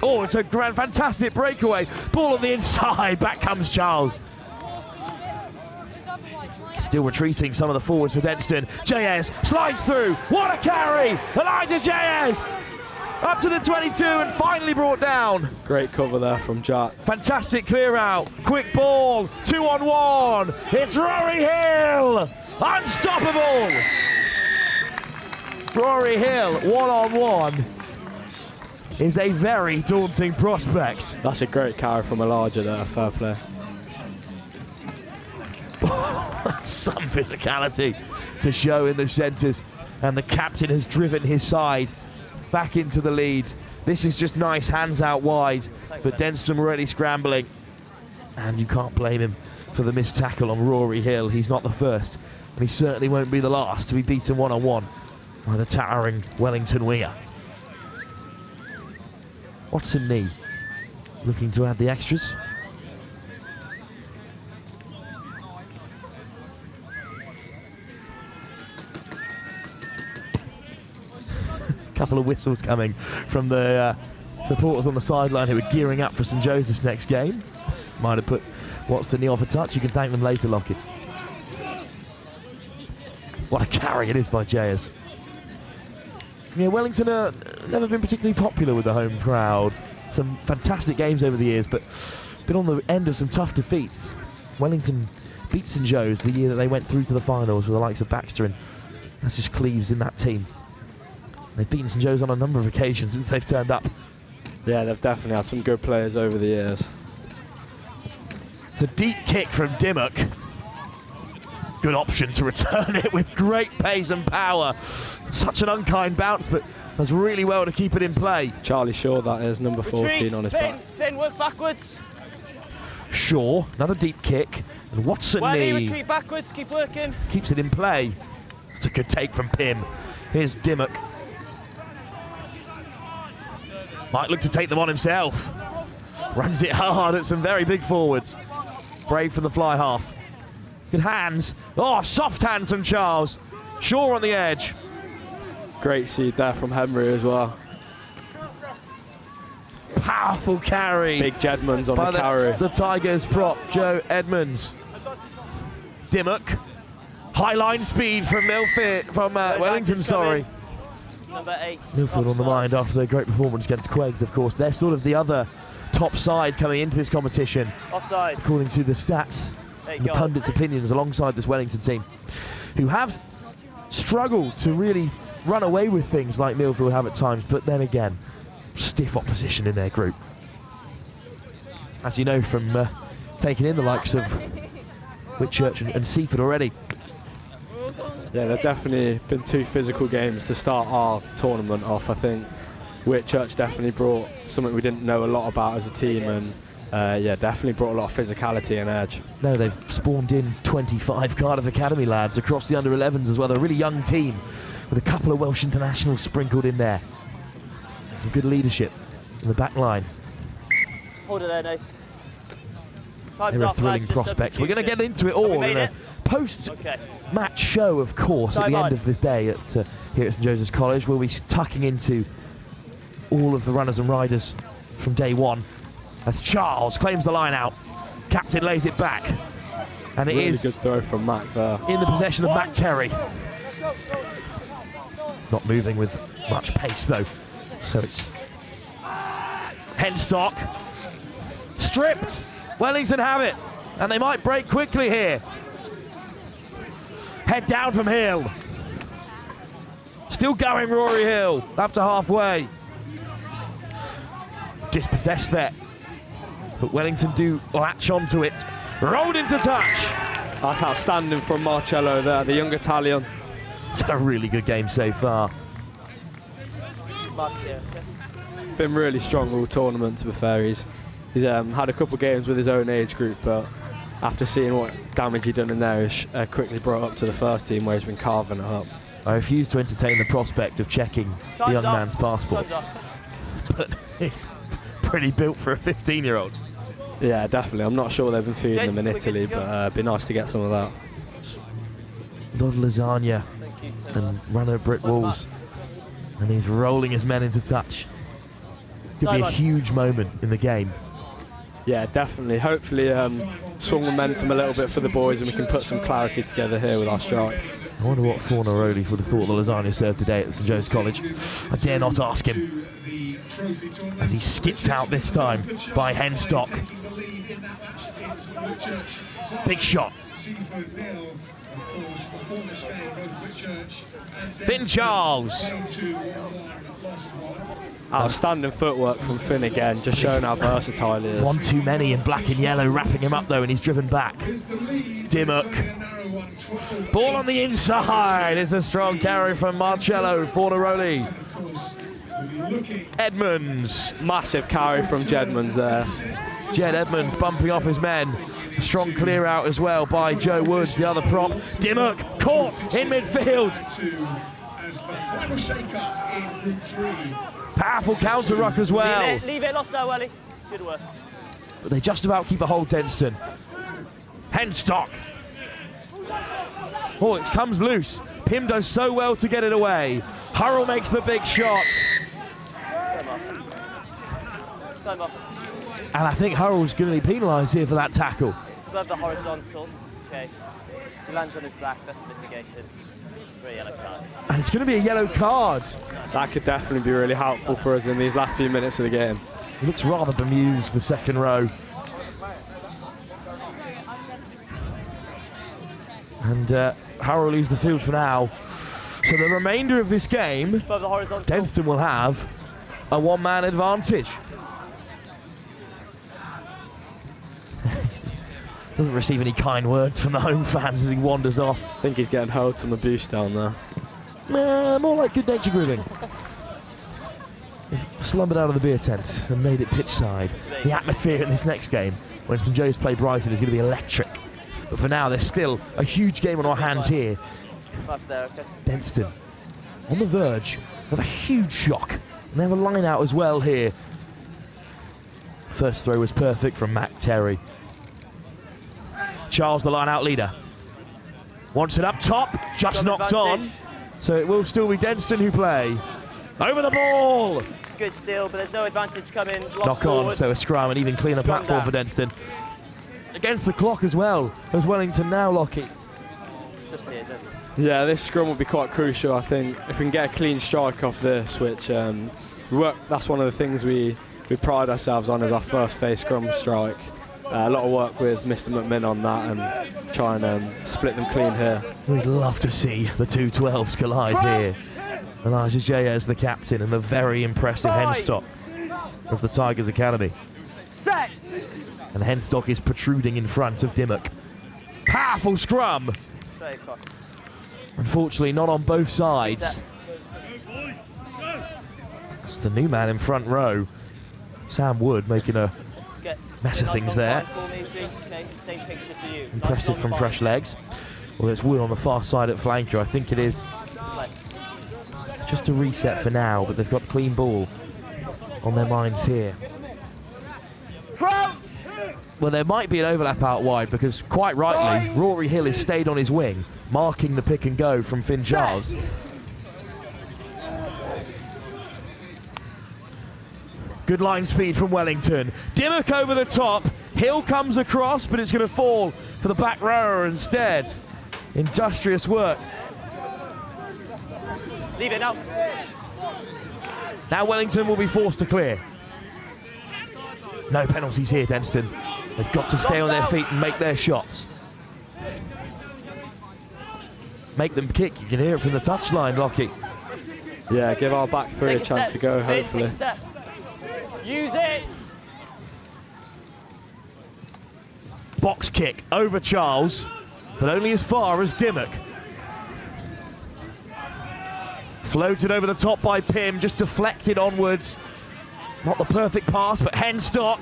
Oh, it's a fantastic breakaway. Ball on the inside. Back comes Charles. Still retreating some of the forwards for Denstone. JS slides through. What a carry! Elijah JS up to the 22 and finally brought down. Great cover there from Jack. Fantastic clear out. Quick ball. 2-on-1. It's Rory Hill. Unstoppable. Rory Hill, 1-on-1. Is a very daunting prospect. That's a great carry from Elijah there, fair play. Some physicality to show in the centres, and the captain has driven his side back into the lead. This is just nice hands out wide, but Denstone already scrambling, and you can't blame him for the missed tackle on Rory Hill. He's not the first, and he certainly won't be the last to be beaten 1-on-1 by the towering Wellington winger. Watson knee looking to add the extras. couple of whistles coming from the supporters on the sideline who are gearing up for St Joseph's next game. Might have put Watson knee off a touch. You can thank them later, Lockett. What a carry it is by Jayers. Yeah, Wellington never been particularly popular with the home crowd. Some fantastic games over the years, but been on the end of some tough defeats. Wellington beat St Joe's the year that they went through to the finals with the likes of Baxter and that's just Cleves in that team. They've beaten St Joe's on a number of occasions since they've turned up. Yeah, they've definitely had some good players over the years. It's a deep kick from Dimmock. Good option to return it with great pace and power. Such an unkind bounce, but does really well to keep it in play. Charlie Shaw, that is, number 14 on his back. Finn, work backwards. Shaw, another deep kick, and Watson knee. Retreat backwards, keep working. Keeps it in play. It's a good take from Pym. Here's Dimmock. Might look to take them on himself. Runs it hard at some very big forwards. Brave from the fly half. Good hands. Oh, soft hands from Charles. Shaw on the edge. Great seed there from Henry as well. Powerful carry. Big Jedmonds on by the carry. The Tigers prop, Joe Edmonds. Dimmock. High line speed from Millfield, from Wellington, sorry. Number 8. Millfield on the mind after their great performance against QEGS, of course. They're sort of the other top side coming into this competition. Offside. According to the stats and the pundits' opinions alongside this Wellington team, who have struggled to really run away with things like Millfield have at times, but then again, stiff opposition in their group. As you know from taking in the likes of Whitchurch and Seaford already. Yeah, they've definitely been 2 physical games to start our tournament off. I think Whitchurch definitely brought something we didn't know a lot about as a team, and yeah, definitely brought a lot of physicality and edge. No, they've spawned in 25 Cardiff Academy lads across the under-11s as well. They're a really young team with a couple of Welsh internationals sprinkled in there. Some good leadership in the back line. Hold it there, Nate. They're a thrilling prospect. We're going to get into it all in a post-match show, of course, at the end of the day here at St Joseph's College. We'll be tucking into all of the runners and riders from day one. As Charles claims the line out, captain lays it back, and it really is good throw from Mac there. In the possession of Mac Terry. Not moving with much pace though, so it's Henstock stripped. Wellington have it, and they might break quickly here. Head down from Hill. Still going, Rory Hill, up to halfway. Dispossessed there, but Wellington do latch onto it. Rolled into touch. That's outstanding from Marcello there, the young Italian. It's had a really good game so far. Mark's here. Been really strong all tournament, to be fair. He's had a couple of games with his own age group, but after seeing what damage he'd done in there, he's quickly brought up to the first team where he's been carving it up. I refuse to entertain the prospect of checking the young man's passport, but it's pretty built for a 15-year-old. Yeah, definitely. I'm not sure they've been feeding them in Italy, but it'd be nice to get some of that. A lot of lasagna and runner brick walls, and he's rolling his men into touch. Could be a huge moment in the game. Yeah, definitely. Hopefully swung momentum a little bit for the boys and we can put some clarity together here with our strike. I wonder what Fornaroli would have thought the lasagna served today at St Joe's College. I dare not ask him, as he skipped out this time by Henstock. Big shot. Finn Charles. Outstanding footwork from Finn again, just showing how versatile he is. One too many in black and yellow, wrapping him up though, and he's driven back. Dimmock. Ball on the inside. It's a strong carry from Marcello Fornaroli. Edmonds. Massive carry from Jedmonds there. Jed Edmonds bumping off his men. Strong clear out as well by Joe Woods, the other prop. Dimmock caught in midfield. Powerful counter ruck as well. Leave it, lost now, Welly. Good work. But they just about keep a hold, Denstone. Henstock. Oh, it comes loose. Pym does so well to get it away. Hurrell makes the big shot. Time up. And I think Hurrell's going to be penalised here for that tackle. It's above the horizontal. Okay. He lands on his back, that's litigation. For a yellow card. And it's going to be a yellow card. That could definitely be really helpful for us in these last few minutes of the game. He looks rather bemused, the second row. And Hurrell leaves the field for now. So the remainder of this game, Denstone will have a one-man advantage. Doesn't receive any kind words from the home fans as he wanders off. I think he's getting hurled some abuse down there. More like good-natured grilling. Slumbered out of the beer tent and made it pitch side. The atmosphere in this next game, when St Joe's play Brighton, is going to be electric. But for now, there's still a huge game on our hands here. There, okay. Denstone on the verge of a huge shock. And they have a line out as well here. First throw was perfect from Matt Terry. Charles, the line out leader. Wants it up top, just knocked on. So it will still be Denstone who play. Over the ball! It's a good steal, but there's no advantage coming. Knock on, so a scrum and even cleaner platform for Denstone. Against the clock as well, as Wellington now, Lockie. Just here, Denstone. Yeah, this scrum will be quite crucial, I think. If we can get a clean strike off this, which that's one of the things we pride ourselves on, is our first phase scrum strike. A lot of work with Mr. McMinn on that and try and split them clean here. We'd love to see the two 12s collide here. Elijah Jayez, the captain, and the very impressive Henstock of the Tigers Academy. Set! And Henstock is protruding in front of Dimmock. Powerful scrum! Straight across. Unfortunately, not on both sides. It's the new man in front row, Sam Wood, making a mess of things there. Impressive from fresh legs. Well, it's Wood on the far side at flanker. I think it is just a reset for now, but they've got clean ball on their minds here. Well, there might be an overlap out wide because, quite rightly, Rory Hill has stayed on his wing, marking the pick and go from Finn Charles. Good line speed from Wellington. Dimmock over the top. Hill comes across, but it's going to fall for the back rower instead. Industrious work. Leave it now. Now Wellington will be forced to clear. No penalties here, Denstone. They've got to stay on their feet and make their shots. Make them kick. You can hear it from the touchline, Lockie. Yeah, give our back three a chance to go, hopefully. Use it! Box kick over Charles, but only as far as Dimmock. Floated over the top by Pym, just deflected onwards. Not the perfect pass, but Henstock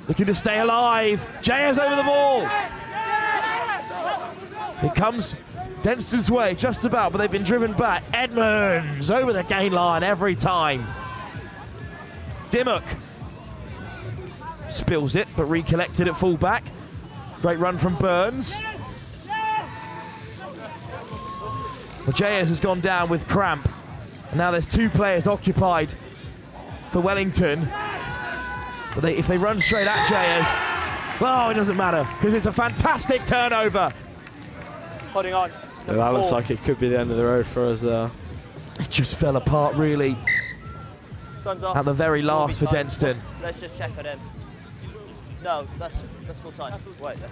looking to stay alive. Jayez over the ball. It comes Denstone's way, just about, but they've been driven back. Edmonds over the gain line every time. Dimmock spills it, but recollected at full-back. Great run from Burns. Well, Jayez has gone down with cramp. And now there's two players occupied for Wellington. But if they run straight at Jayez, well, it doesn't matter, because it's a fantastic turnover. Holding on. Yeah, that looks like it could be the end of the road for us there. It just fell apart, really. At the very last for Denstone. Let's just check on him. No, that's full time. Wait there.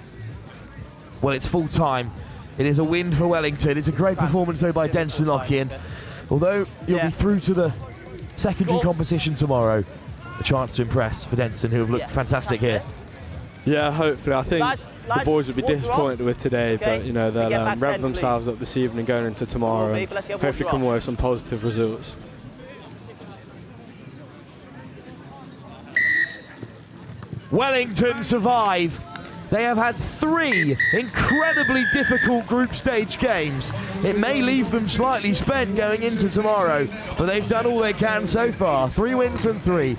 Well, it's full time. It is a win for Wellington. It's a great performance though by Denstone, Lockie. And although you'll be through to the secondary competition tomorrow, a chance to impress for Denstone, who have looked fantastic here. Yeah, hopefully. I think the boys would be disappointed with today, but you know, they'll rev themselves up this evening going into tomorrow and hopefully come away with some positive results. Wellington survive. They have had 3 incredibly difficult group stage games. It may leave them slightly spent going into tomorrow, but they've done all they can so far. 3 wins from 3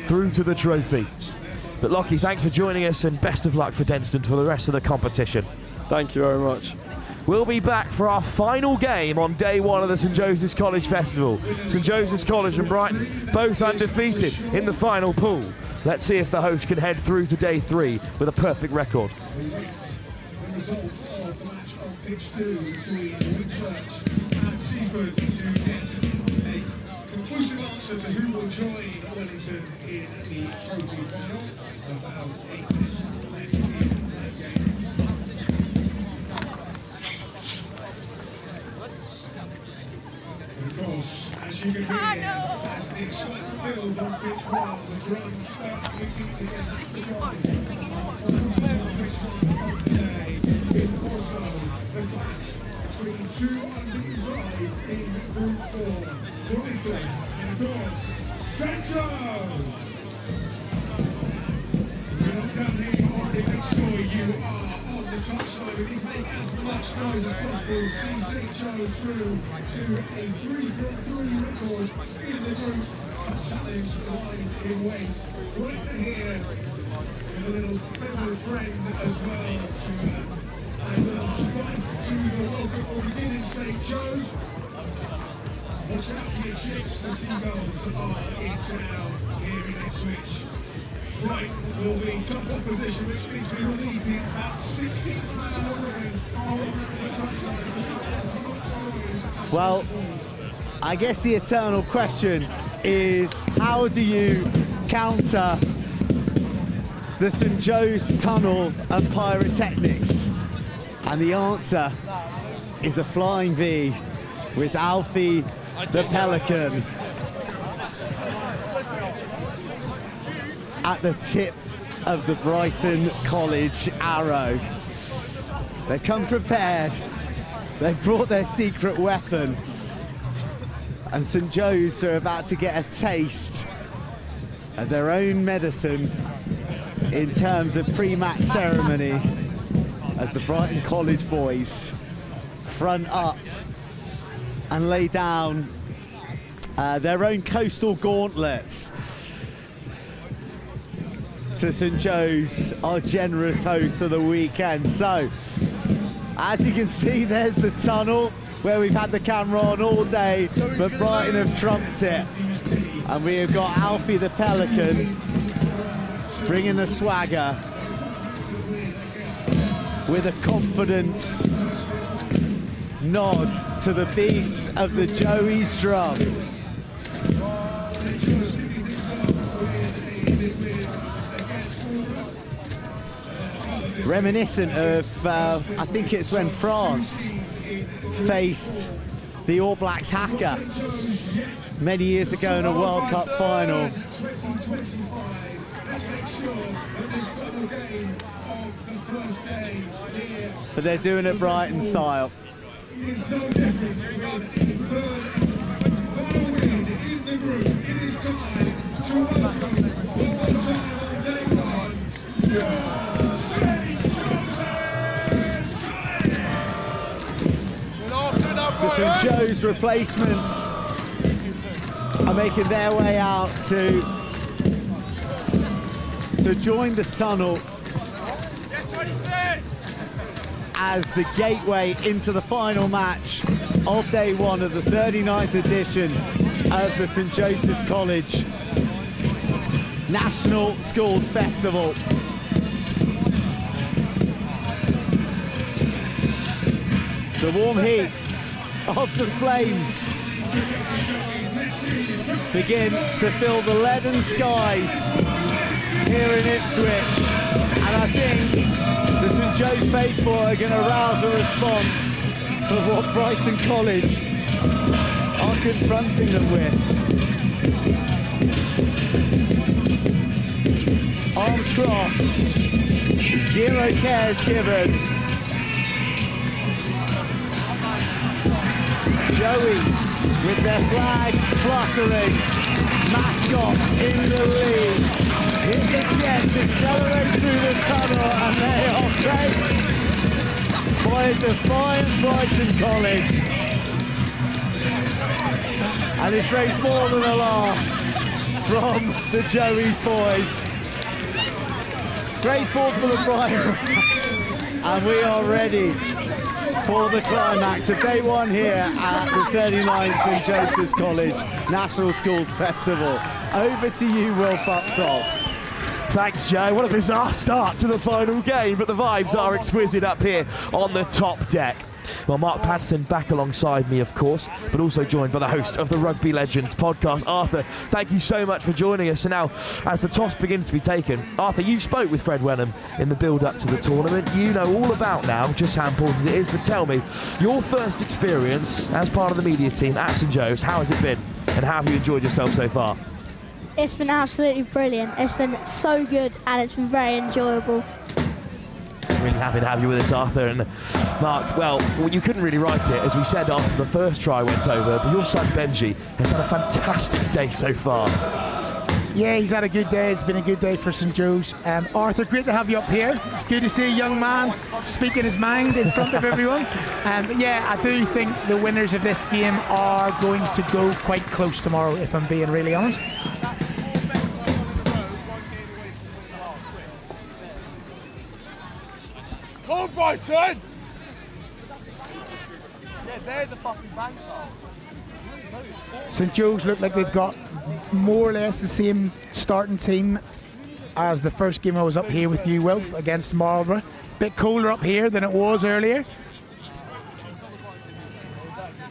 through to the trophy. But Lockie, thanks for joining us and best of luck for Denstone for the rest of the competition. Thank you very much. we'll be back for our final game on day one of the St Joseph's College Festival. St Joseph's College and Brighton both undefeated in the final pool. Let's see if the host can head through to day 3 with a perfect record. The result of the match on pitch 2 between Whitchurch and Seaford to get a conclusive answer to who will join Wellington in the Trophy Final. About 8 minutes left in that game. Of course, as you can hear, as the excitement builds on pitch 1, the drums start beating again. That's the pitch 1 of the day is also the clash between two unbeaten sides in Group 4, Wellington and of course St Joe's. We're not down here on the big score, you are on the top side. We need to make as much noise as possible. See St Joe's through to a 3-3 record in the group. Tough challenge lies in wait. Right here with a little fellow friend as well to add a little spice to the welcome for beginning St Joe's. Watch out for your chips, the Seagulls are in town here in Ipswich. Brighton will be tough opposition, which means we will need the about 16th man arriving on the touchline. Well, I guess the eternal question is, how do you counter the St Joe's tunnel and pyrotechnics? And the answer is a flying V with Alfie the Pelican at the tip of the Brighton College arrow. They come prepared, they've brought their secret weapon, and St Joe's are about to get a taste of their own medicine in terms of pre-match ceremony as the Brighton College boys front up and lay down their own coastal gauntlets to St Joe's, our generous hosts of the weekend. So, as you can see, there's the tunnel where we've had the camera on all day, but Brighton have trumped it. And we have got Alfie the Pelican bringing the swagger with a confidence nod to the beats of the Joey's drum. Reminiscent of, I think it's when France faced the All Blacks haka many years ago in a World Cup final. But they're doing it Brighton style. It's no different with a third final win in the group. It is time to welcome one more time on day one, your St Joe's. The St Joe's replacements are making their way out to join the tunnel as the gateway into the final match of day one of the 39th edition of the St Joseph's College National Schools Festival. The warm heat of the flames begin to fill the leaden skies here in Ipswich, and I think the St Joe's faithful are going to rouse a response for what Brighton College are confronting them with. Arms crossed, zero cares given. Joey's with their flag fluttering, mascot in the lead. Hit the jets, accelerate through the tunnel, and they are faced by a defiant Brighton College. And it's raised more than a laugh from the Joey's boys. Great ball for the Brighton Rats, and we are ready for the climax of day one here at the 39th St Joseph's College National Schools Festival. Over to you, Wilf, up top. Thanks, Joe. What a bizarre start to the final game, but the vibes are exquisite up here on the top deck. Well, Mark Patterson back alongside me, of course, but also joined by the host of the Rugby Legends podcast, Arthur. Thank you so much for joining us. And now, as the toss begins to be taken, Arthur, you spoke with Fred Wenham in the build-up to the tournament. You know all about now just how important it is, but tell me, your first experience as part of the media team at St Joe's, how has it been, and how have you enjoyed yourself so far? It's been absolutely brilliant. It's been so good, and it's been very enjoyable. Really happy to have you with us, Arthur. And Mark, well, you couldn't really write it, as we said after the first try went over, but your son Benji has had a fantastic day so far. Yeah, he's had a good day. It's been a good day for St Joe's. Arthur, great to have you up here. Good to see a young man speaking his mind in front of everyone. But yeah, I do think the winners of this game are going to go quite close tomorrow, if I'm being really honest. Come on, Brighton! Yeah, there's a fucking bank. St Joe's look like they've got more or less the same starting team as the first game I was up here with you, Wilf, against Marlborough. Bit colder up here than it was earlier.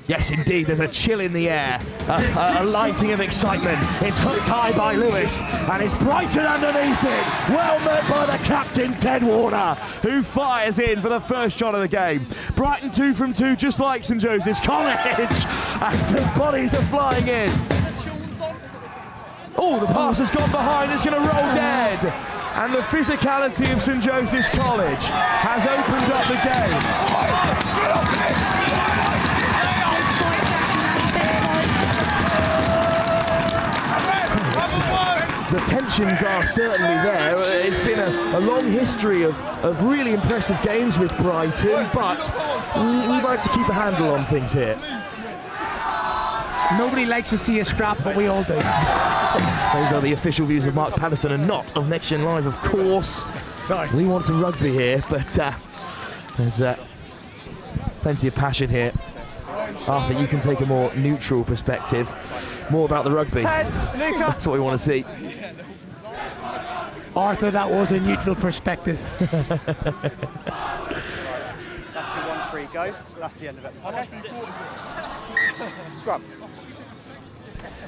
Yes, indeed, there's a chill in the air, a lighting of excitement. It's hooked high by Lewis, and it's Brighton underneath it. Well met by the captain, Ted Warner, who fires in for the first shot of the game. Brighton 2 from 2, just like St Joseph's College, as the bodies are flying in. Oh, the pass has gone behind, it's going to roll dead. And the physicality of St Joseph's College has opened up the game. The tensions are certainly there. It's been a long history of really impressive games with Brighton, but we like to keep a handle on things here. Nobody likes to see a scrap, but we all do. Those are the official views of Mark Patterson and not of Next Gen Live, of course. Sorry. We want some rugby here, but there's plenty of passion here. Arthur, you can take a more neutral perspective. More about the rugby. Ted, Luca. That's what we want to see. Arthur, that was a neutral perspective. That's your 1-3 go. That's the end of it. Okay. Scrum.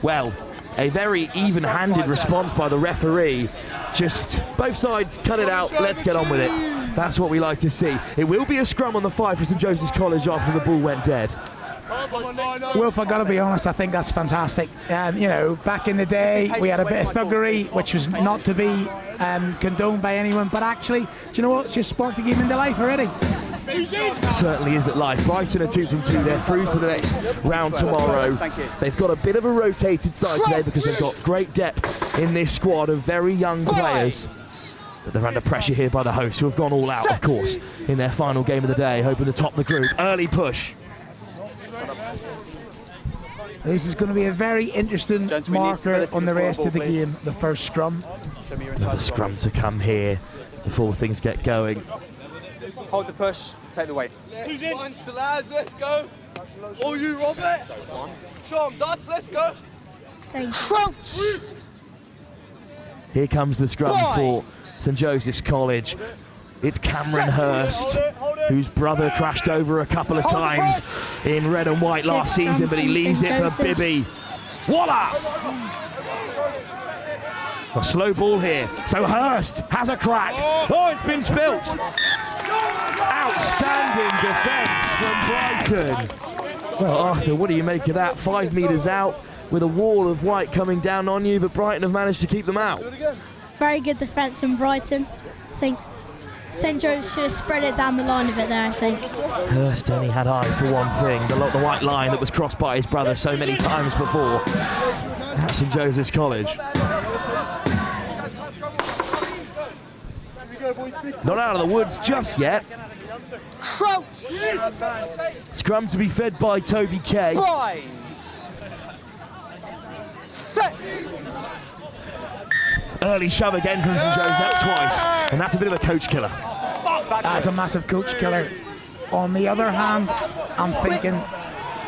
Well, a very even-handed response by the referee. Just both sides cut it out, let's get on with it. That's what we like to see. It will be a scrum on the 5 for St Joseph's College after the ball went dead. Wilf, I've got to be honest, I think that's fantastic. You know, back in the day, we had a bit of thuggery, which was not to be condoned by anyone, but actually, do you know what? It's just sparked the game into life already. Certainly is at life. Brighton are 2 from 2. They're through to the next round tomorrow. They've got a bit of a rotated side today because they've got great depth in this squad of very young players. But they're under pressure here by the hosts, who have gone all out, of course, in their final game of the day, hoping to top the group. Early push. This is going to be a very interesting marker on the rest of the game, the first scrum. Another scrum to come here before things get going. Hold the push, take the weight. Who's in? Lads, let's go. All you, Robert. Sean, Dutch, let's go. Crouch. Here comes the scrum for St Joseph's College. It's Cameron Hurst, whose brother crashed over a couple of times in red and white last season, but he leaves it for Bibby. Voila! A slow ball here, so Hurst has a crack. Oh, it's been spilt. Outstanding defence from Brighton. Well, Arthur, what do you make of that? 5 metres out with a wall of white coming down on you, but Brighton have managed to keep them out. Very good defence from Brighton. I think St Joe's should have spread it down the line a bit there, I think. Hurst only had eyes for one thing, the white line that was crossed by his brother so many times before. That's St Joseph's College. Not out of the woods just yet. Crouch! Scrum to be fed by Toby Kay. Bind! Set! Early shove again from St Joe's, that's twice. And that's a bit of a coach killer. That's a massive coach killer. On the other hand, I'm thinking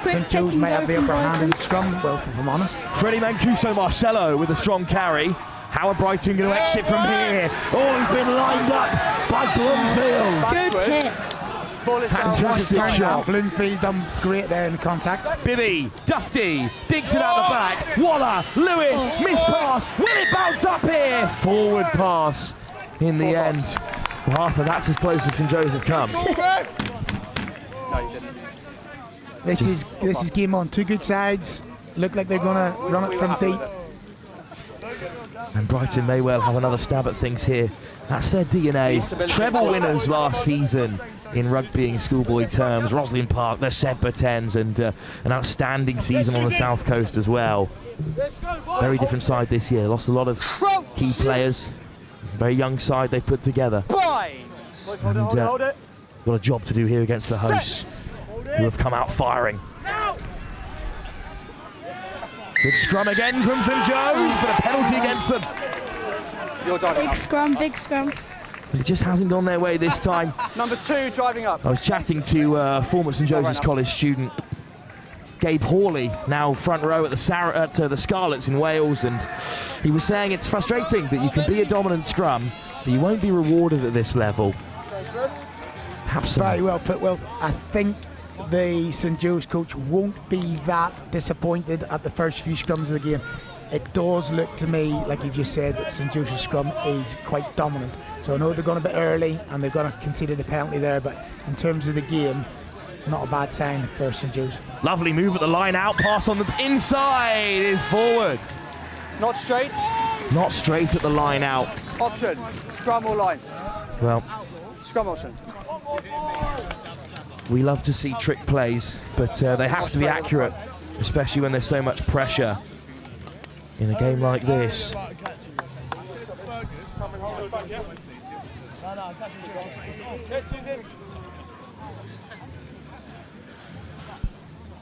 St Joe's may have the upper hand in the scrum, well, if I'm honest. Freddie Mancuso Marcelo with a strong carry. How are Brighton going to exit from here? Oh, he's been lined up by Bloomfield. Good hit. Fantastic shot. Bloomfield done great there in the contact. Bibby, Dufty, digs it out the back. Waller, Lewis, miss pass. Will it bounce up here? Forward pass in the end. Well, Arthur, that's as close as St Joe's have come. No, you didn't. This is game on. Two good sides. Look like they're going to run it from deep. And Brighton may well have another stab at things here. That's their DNA. Treble winners last season in rugby and schoolboy terms. Roslyn Park, their Sedbergh 10s, and an outstanding season on the South Coast as well. Very different side this year. Lost a lot of key players. Very young side they've put together. And got a job to do here against the hosts, who have come out firing. Good scrum again from St Joe's, but a penalty against them. Big scrum, big scrum. But it just hasn't gone their way this time. Number 2 driving up. I was chatting to former St Joseph's College student Gabe Hawley, now front row at the Scarlets in Wales, and he was saying it's frustrating that you can be a dominant scrum, but you won't be rewarded at this level. Perhaps very well put, Will. I think the St Joe's coach won't be that disappointed at the first few scrums of the game. It does look to me, like you just said, that St Joseph's scrum is quite dominant. So I know they're going a bit early and they've got to consider the penalty there, but in terms of the game, it's not a bad sign for St Joe's. Lovely move at the line out, pass on the inside is forward. Not straight. Not straight at the line out. Option, scrum or line? Well, scrum option. We love to see trick plays, but they have to be accurate, especially when there's so much pressure in a game like this.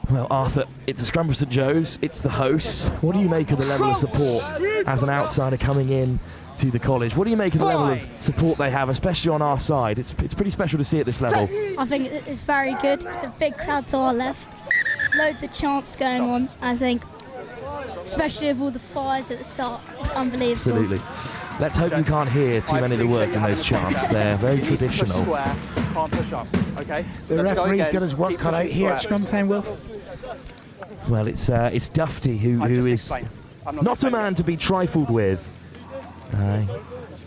Well, Arthur, it's a scrum for St Joe's, it's the hosts. What do you make of the level of support as an outsider coming in to the college? What do you make of the level of support they have, especially on our side? It's pretty special to see at this level. I think it's very good. It's a big crowd to our left. Loads of chants going on, I think. Especially with all the fires at the start. It's unbelievable. Absolutely. Let's hope you can't hear too many of the words in those chants. They're very traditional. Square, can't push up. Okay. The referee's got his work cut out here at scrum time, Will. Well, it's Dufty who is not a man to be trifled with.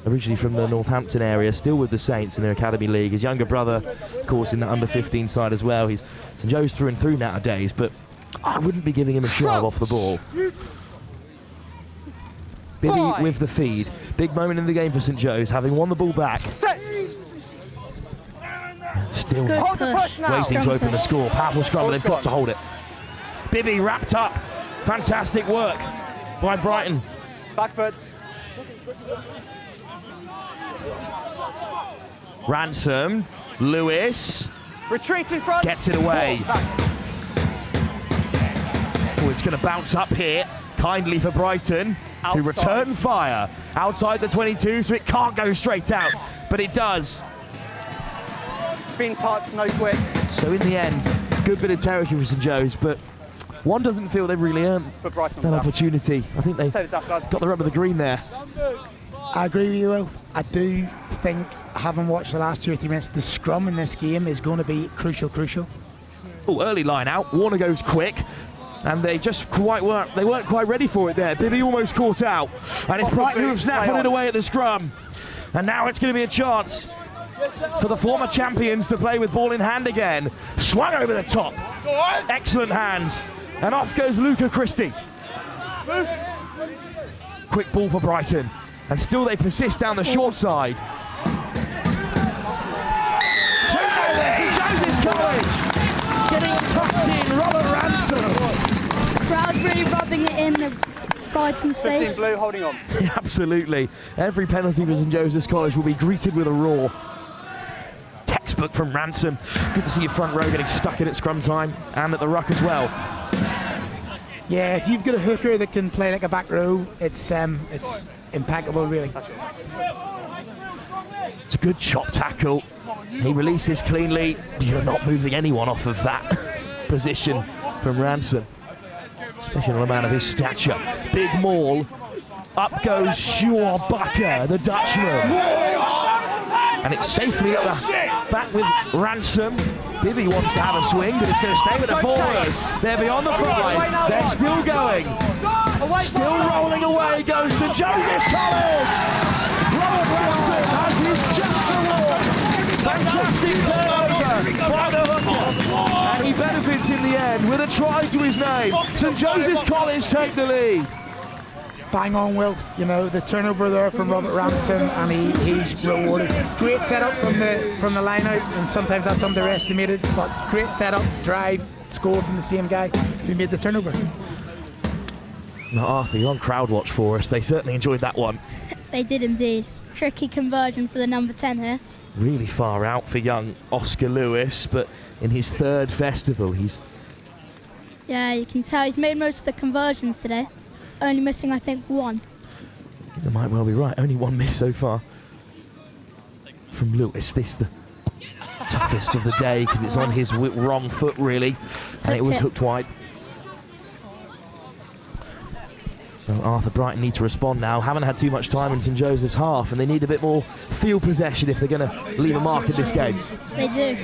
Originally from the Northampton area, still with the Saints in their Academy League. His younger brother, of course, in the under-15 side as well. He's St Joe's through and through nowadays, but I wouldn't be giving him a shove off the ball. Bibby with the feed. Big moment in the game for St Joe's, having won the ball back. Still waiting to open the score. Powerful scrum, they've got to hold it. Bibby wrapped up. Fantastic work by Brighton. Back foot. Ransom, Lewis. Retreat in front. Gets it away. Oh, it's going to bounce up here. Kindly for Brighton, who return fire outside the 22, so it can't go straight out, but it does. It's been touched, no quick. So in the end, good bit of territory for St Joe's, but one doesn't feel they've really earned that opportunity. I think they got the rub of the green there. I agree with you, Will. I do think, having watched the last 2 or 3 minutes, the scrum in this game is going to be crucial. Oh, early line out. Warner goes quick. And they just weren't quite ready for it there. Bibby almost caught out. And it's Brighton who have snaffled it away at the scrum. And now it's going to be a chance for the former champions to play with ball in hand again. Swung over the top. Excellent hands. And off goes Luca Christie. Quick ball for Brighton. And still they persist down the short side. St Joseph's College getting tucked in. Robert Ransom. Crowd really rubbing it in the Brighton's 15 face. blue holding on. Absolutely. Every penalty for St Joseph's College will be greeted with a roar. Textbook from Ransom. Good to see your front row getting stuck in at scrum time and at the ruck as well. Yeah, if you've got a hooker that can play like a back row, it's impeccable, really. It's a good chop tackle. He releases cleanly. You're not moving anyone off of that position from Ransom, especially on a man of his stature. Big maul. Up goes Schwarbacher, the Dutchman. And it's safely at the back with Ransom. Bibby wants to have a swing, but it's going to stay with the forward. They're beyond the 5. They're still going. Still rolling away goes St Joseph's College. Robert Ransom has his just award. Fantastic turnover by the hooker. And he benefits in the end with a try to his name. St Joseph's College take the lead. Bang on, Will. You know, the turnover there from Robert Ransom, and he's rewarded. Great setup from the line out, and sometimes that's underestimated, but great setup, drive, score from the same guy who made the turnover. Now, Arthur, you're on crowd watch for us. They certainly enjoyed that one. They did indeed. Tricky conversion for the number 10 here. Really far out for young Oscar Lewis, but in his 3rd festival, Yeah, you can tell he's made most of the conversions today. He's only missing, I think, 1. You might well be right. Only 1 miss so far from Lewis. This the toughest of the day because it's on his wrong foot, really, and it was hooked wide. Well, Arthur, Brighton need to respond now. Haven't had too much time in St Joseph's half, and they need a bit more field possession if they're going to leave a mark in this game. They do.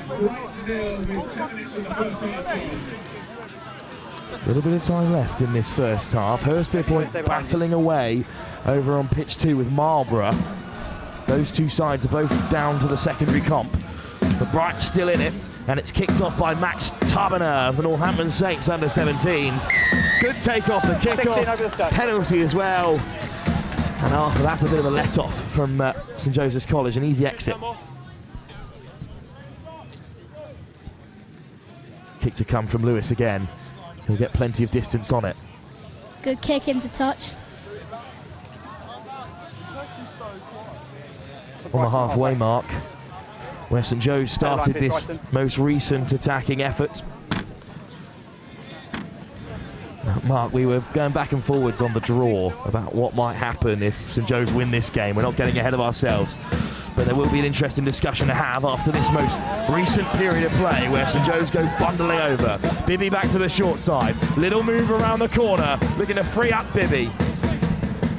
A little bit of time left in this first half. Hurstpierpoint battling away over on pitch 2 with Marlborough. Those two sides are both down to the secondary comp, but Brighton's still in it, and it's kicked off by Max Taberner of the Northampton Saints under-17s. Good take off the kick-off, penalty as well. And after that, a bit of a let-off from St Joseph's College, an easy exit. Kick to come from Lewis again. He'll get plenty of distance on it. Good kick into touch. On the halfway mark, where St Joe's started this most recent attacking effort. Mark, we were going back and forwards on the draw about what might happen if St Joe's win this game. We're not getting ahead of ourselves, but there will be an interesting discussion to have after this most recent period of play where St Joe's go bundling over. Bibby back to the short side. Little move around the corner, looking to free up Bibby.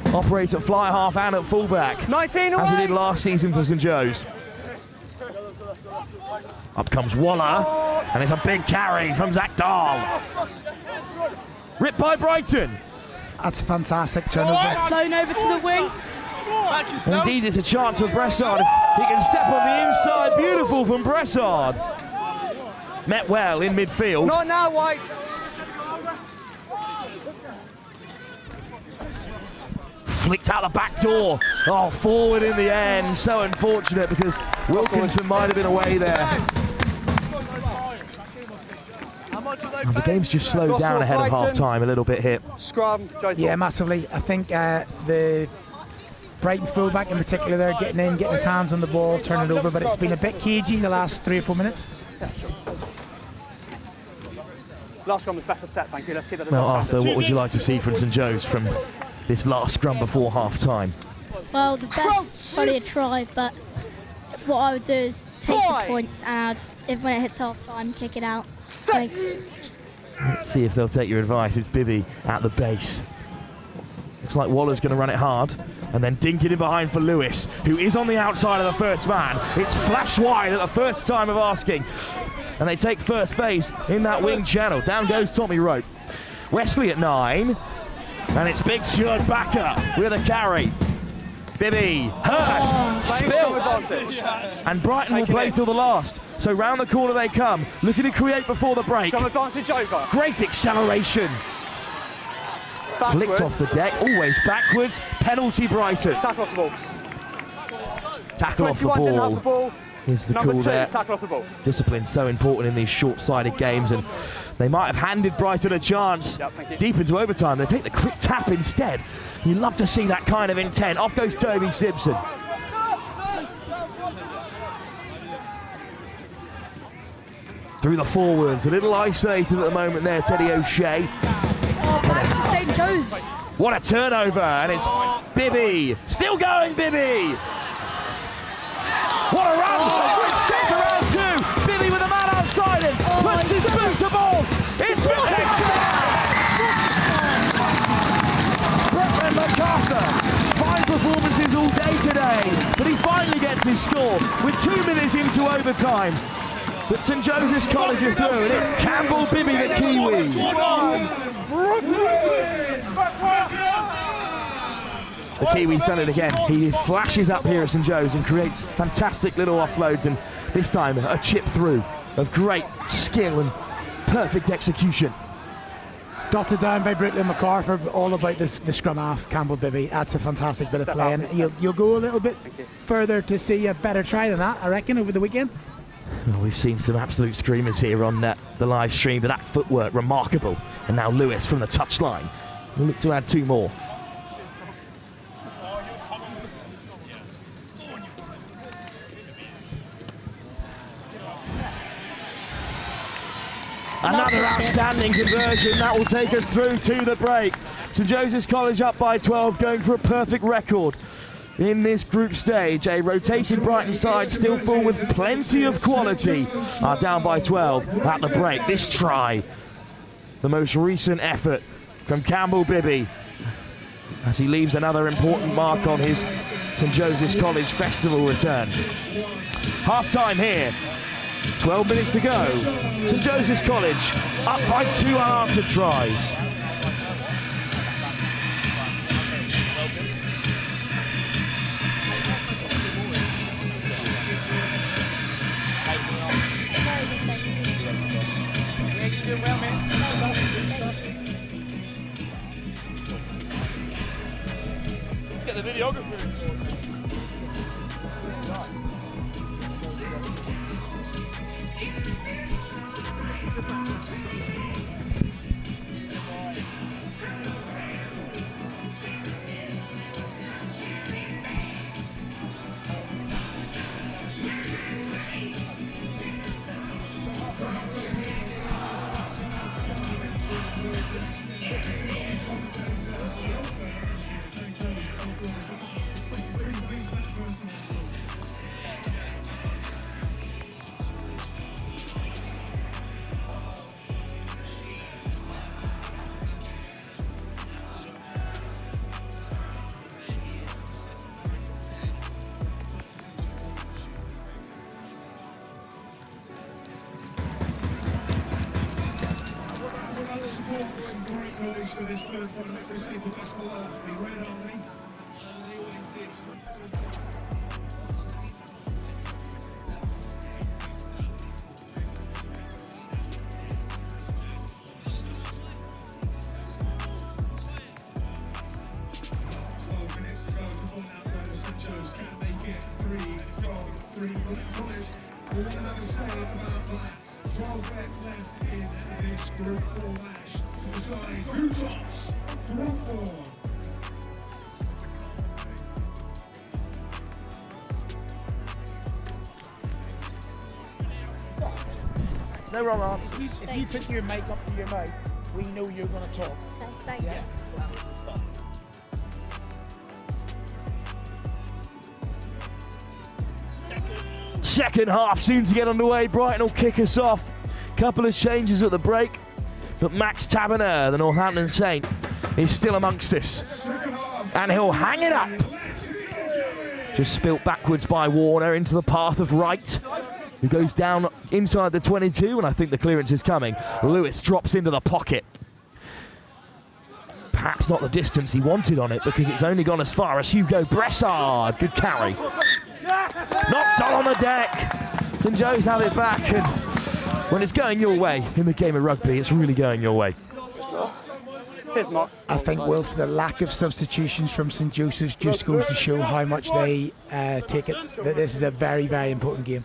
Operates at fly half and at fullback, 19 away. as he did last season for St Joe's. Up comes Waller, and it's a big carry from Zach Dahl. Ripped by Brighton. That's a fantastic turnover. Flown over to the wing. Indeed, it's a chance for Bressard. He can step on the inside. Beautiful from Bressard. Met well in midfield. Not now, Whites. Flicked out the back door. Oh, forward in the end. So unfortunate because Wilkinson might have been away there. And the game's just slowed down ahead of half-time a little bit here. Scrum, yeah, massively. I think the Brighton fullback in particular there, getting in, getting his hands on the ball, turning it over, but it's been a bit cagey the last 3 or 4 minutes. Yeah, sure. Last scrum was better set, thank you. Let's keep that as Well, Arthur, what would you like to see from St Joe's from this last scrum before half-time? Well, the best probably a try, but what I would do is take the points and if when it hits half-time, kick it out. Thanks. Let's see if they'll take your advice. It's Bibby at the base. Looks like Waller's going to run it hard and then dink it in behind for Lewis, who is on the outside of the first man. It's flashed wide at the first time of asking. And they take first base in that wing channel. Down goes Tommy Rope. Wesley at 9. And it's big Stuart Backer with a carry. Bibby, Hurst, spilt. And Brighton will play till the last. So round the corner they come, looking to create before the break. Advantage over. Great acceleration. Backwards. Flicked off the deck, always backwards. Penalty Brighton. Tackle off the ball. Tackle off the 21 didn't have ball. the ball. Is the Number call 2, there. tackle off the ball. Discipline so important in these short-sided games, and they might have handed Brighton a chance deep into overtime. They take the quick tap instead. You love to see that kind of intent. Off goes Toby Simpson. Through the forwards, a little isolated at the moment there, Teddy O'Shea. Oh, back to St Joe's. What a turnover, and it's Bibby. Still going, Bibby. What a run! Step with 2 minutes into overtime. But St Joseph's College are through, and it's Campbell Bibby, the Kiwi. The Kiwi's done it again. He flashes up here at St Joe's and creates fantastic little offloads, and this time a chip through of great skill and perfect execution. Dotted down by Brooklyn MacArthur, all about the scrum half, Campbell Bibby. That's a fantastic bit of play, and you'll go a little bit further to see a better try than that, I reckon, over the weekend. Well, we've seen some absolute screamers here on the live stream, but that footwork, remarkable. And now Lewis from the touchline will look to add 2 more. Another outstanding conversion. That will take us through to the break. St Joseph's College up by 12, going for a perfect record in this group stage. A rotated Brighton side, still full with plenty of quality, are down by 12 at the break. This try, the most recent effort from Campbell Bibby, as he leaves another important mark on his St Joseph's College festival return. Half time here. 12 minutes to go. St Joseph's College up by 2 unanswered tries. Let's get the videographer. For this third final, as they say, the best for last, the Red Army, and they always did. Minutes to go to find out whether St Joe's can they get 3 from 3 College. We want to have a say about that. 12 bets left in this Group 4 match to decide who tops Group 4. No wrong answer. If you put your mic up to your mouth, we know you're going to talk. Thank you. Second half soon to get underway. Brighton will kick us off. Couple of changes at the break, but Max Taberner, the Northampton Saint, is still amongst us, and he'll hang it up. Just spilt backwards by Warner into the path of Wright, who goes down inside the 22, and I think the clearance is coming. Lewis drops into the pocket. Perhaps not the distance he wanted on it, because it's only gone as far as Hugo Bressard. Good carry. Knocked on the deck. St Joe's have it back, and when it's going your way in the game of rugby, it's really going your way. Here's Mark. I think, Wilf, the lack of substitutions from St Joseph's just goes to show how much they take it, that this is a very, very important game.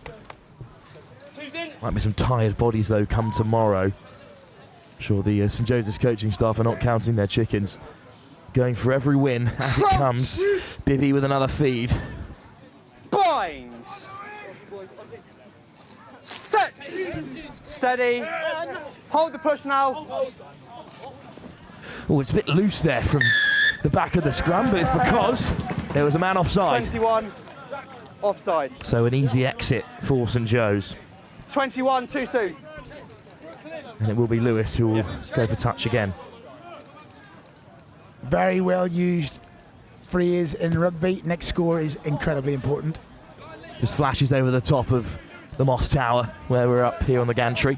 Might be some tired bodies, though, come tomorrow. I'm sure the St Joseph's coaching staff are not counting their chickens. Going for every win as it comes. Bibby with another feed. Binds. Set. Steady. Hold the push now. Oh, it's a bit loose there from the back of the scrum, but it's because there was a man offside. 21 offside. So an easy exit for St Joe's. 21 too soon. And it will be Lewis who will go for touch again. Very well used phrase in rugby. Next score is incredibly important. Just flashes over the top of the Moss Tower where we're up here on the gantry.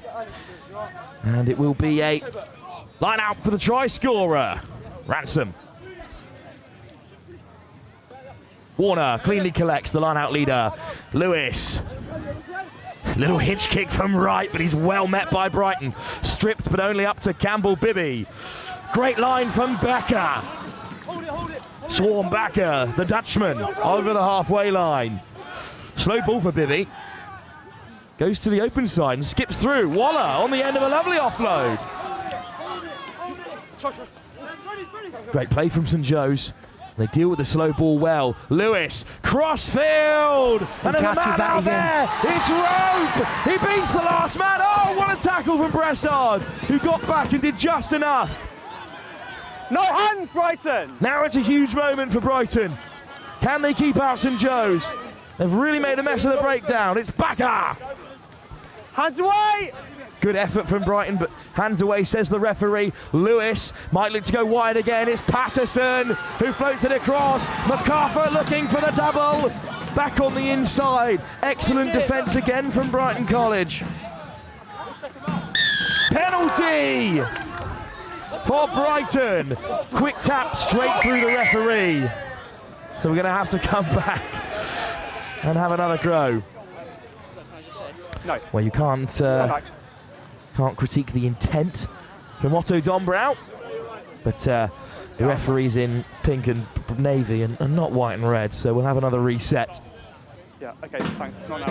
And it will be a line out for the try scorer, Ransom. Warner cleanly collects the line out leader, Lewis. Little hitch kick from right, but he's well met by Brighton. Stripped, but only up to Campbell Bibby. Great line from Becker. Swarm Becker, the Dutchman, over the halfway line. Slow ball for Bibby. Goes to the open side and skips through. Waller on the end of a lovely offload. Great play from St Joe's. They deal with the slow ball well. Lewis, crossfield! And there's a man out there! It's Rope! He beats the last man! Oh, what a tackle from Bressard, who got back and did just enough. No hands, Brighton! Now it's a huge moment for Brighton. Can they keep out St Joe's? They've really made a mess of the breakdown. It's Bakker! Hands away! Good effort from Brighton, but hands away, says the referee. Lewis might look to go wide again. It's Patterson who floats it across. MacArthur looking for the double. Back on the inside. Excellent defence again from Brighton College. Penalty for Brighton. Quick tap straight through the referee. So we're going to have to come back and have another go. No. Well, you can't critique the intent from Otto Dombrau, but the referee's in pink and navy and not white and red, so we'll have another reset. Yeah, okay, thanks. Not now.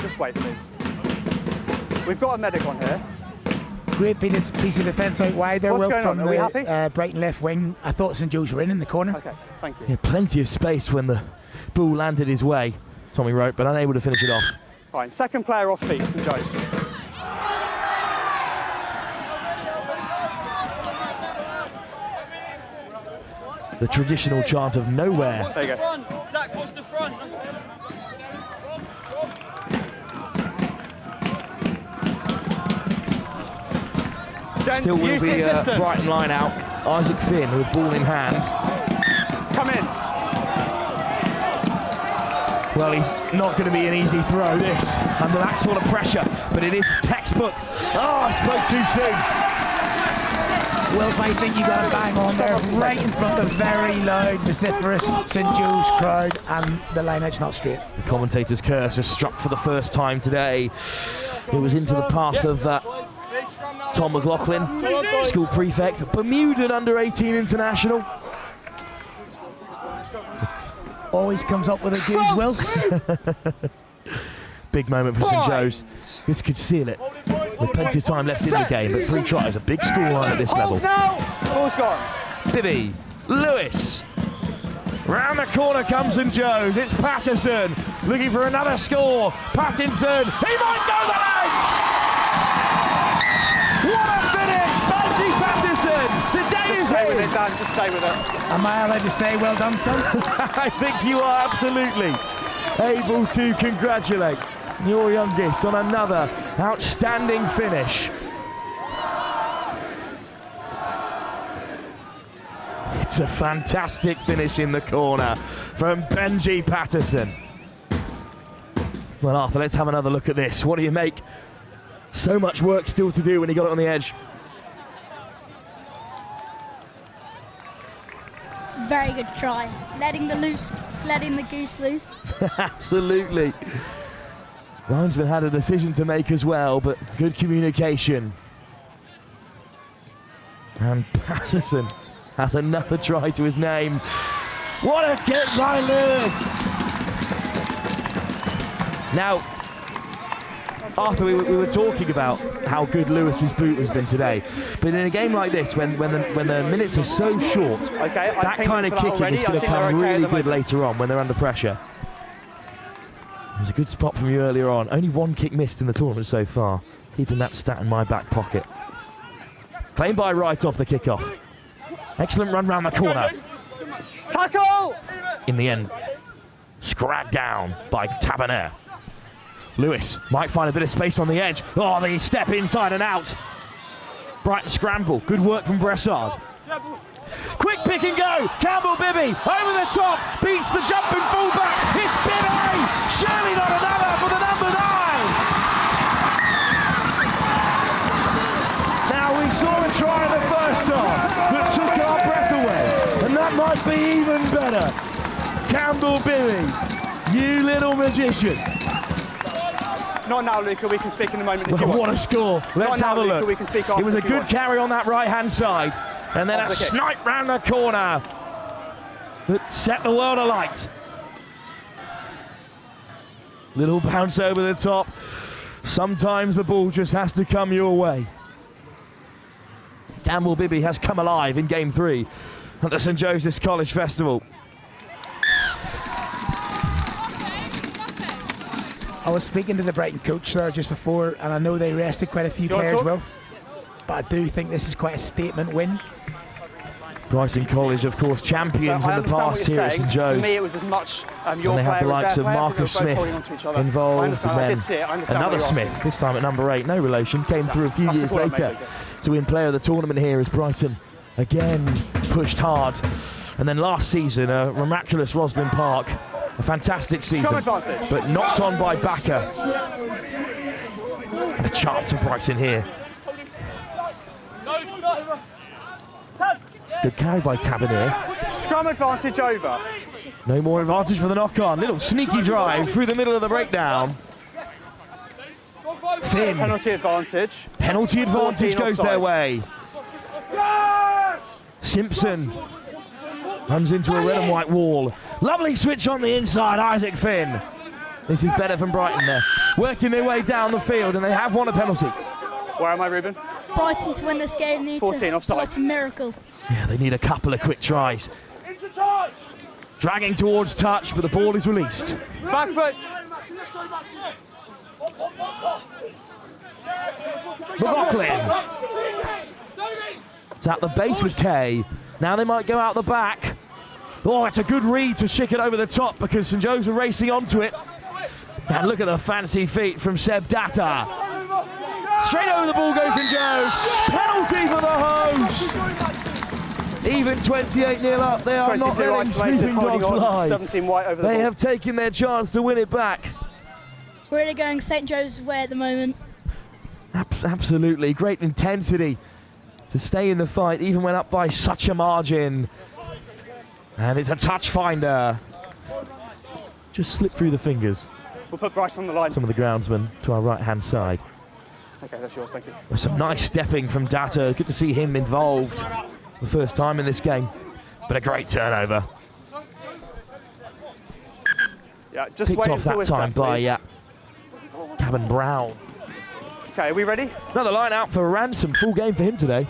Just wait, please. We've got a medic on here. Great piece of defence out wide there. What's going from on? Are we happy? Brighton left wing. I thought St Joe's were in the corner. Okay, thank you. Yeah, plenty of space when the ball landed his way, Tommy Rope, but unable to finish it off. Fine, second player off feet, St Joe's. The traditional chant of nowhere. There you go. Zach, watch the front. Still will be a Brighton line out. Isaac Finn with ball in hand. Come in. Well, he's not going to be an easy throw, this, under that sort of pressure, but it is textbook. Oh, I spoke too soon. Wilf, I think you got a bang on there, right in front of very loud, vociferous St Joe's crowd, and the line out's not straight. The commentator's curse has struck for the first time today. It was into the path of Tom McLaughlin, school prefect, Bermudan under-18 international. Always comes up with a good Wilf. Big moment for St Joe's. This could seal it. With plenty of time left in the game, but 3 tries, a big scoreline at this level. Ball's gone. Bibby, Lewis. Round the corner comes St Joe's. It's Patterson looking for another score. Pattinson, he might go the leg! What a finish! Benji Patterson! The day Just is stay his. with it, Dan. Just stay with it. Am I allowed to say well done, son? I think you are absolutely able to congratulate your youngest on another outstanding finish. It's a fantastic finish in the corner from Benji Patterson. Well, Arthur, let's have another look at this. What do you make? So much work still to do when he got it on the edge. Very good try. Letting the goose loose. Absolutely. Linesman had a decision to make as well, but good communication. And Patterson has another try to his name. What a get by Lewis! Now, Arthur, we were talking about how good Lewis's boot has been today, but in a game like this, when the minutes are so short, that kind of kicking is going to come really good later on when they're under pressure. There's a good spot from you earlier on. Only 1 kick missed in the tournament so far. Keeping that stat in my back pocket. Claimed by Wright off the kickoff. Excellent run round the corner. Tackle! In the end, scragged down by Taberner. Lewis might find a bit of space on the edge. Oh, they step inside and out. Brighton scramble. Good work from Bressard. Quick pick and go. Campbell Bibby over the top. Beats the jumping fullback. It's Bibby. Surely not another for the number 9. Now we saw a try in the first half that took our breath away, and that might be even better. Campbell Billy, you little magician. Not now, Luca. We can speak in a moment if you want. What a score. Let's have a look. We can speak after it was a if you good want. carry on that right-hand side. And then After a the kick. snipe round the corner that set the world alight. Little bounce over the top. Sometimes the ball just has to come your way. Campbell Bibby has come alive in game 3 at the St Joseph's College Festival. I was speaking to the Brighton coach there just before, and I know they rested quite a few players well, but I do think this is quite a statement win. Brighton College, of course, champions in the past here at St Joe's. For me, it was as much your And they have the likes of Marcus Smith involved, and then another Smith, this time at number 8, no relation, came through a few years later to win player of the tournament here as Brighton again pushed hard. And then last season, a miraculous Roslyn Park, a fantastic season, but knocked on by Backer. And a chance for Brighton here. Good carry by Tavernier. Scrum advantage over. No more advantage for the knock-on. Little sneaky drive through the middle of the breakdown. Finn. Penalty advantage. Penalty advantage goes their way. Simpson runs into a red and white wall. Lovely switch on the inside, Isaac Finn. This is better from Brighton there. Working their way down the field, and they have won a penalty. Where am I, Ruben? Brighton to win this game need 14 offside. work a miracle. Yeah, they need a couple of quick tries. Dragging towards touch, but the ball is released. Back foot. McLaughlin. It's at the base with Kay. Now they might go out the back. Oh, it's a good read to shick it over the top because St Joe's are racing onto it. And look at the fancy feet from Seb Data. Straight over the ball goes St Joe's. Penalty for the host. Even 28-0 up. They are not letting sleeping dogs lie. 17 white over the They ball. have taken their chance to win it back. Really going St Joe's way at the moment. Absolutely. Great intensity to stay in the fight, even when up by such a margin. And it's a touch finder. Just slip through the fingers. We'll put Bryce on the line. Some of the groundsmen to our right-hand side. Okay, that's yours, thank you. With some nice stepping from Data. Good to see him involved the first time in this game. But a great turnover. Yeah, just Picked wait off until that we're time set, by please. Gavin Brown. Okay, are we ready? Another line out for Ransom. Full game for him today.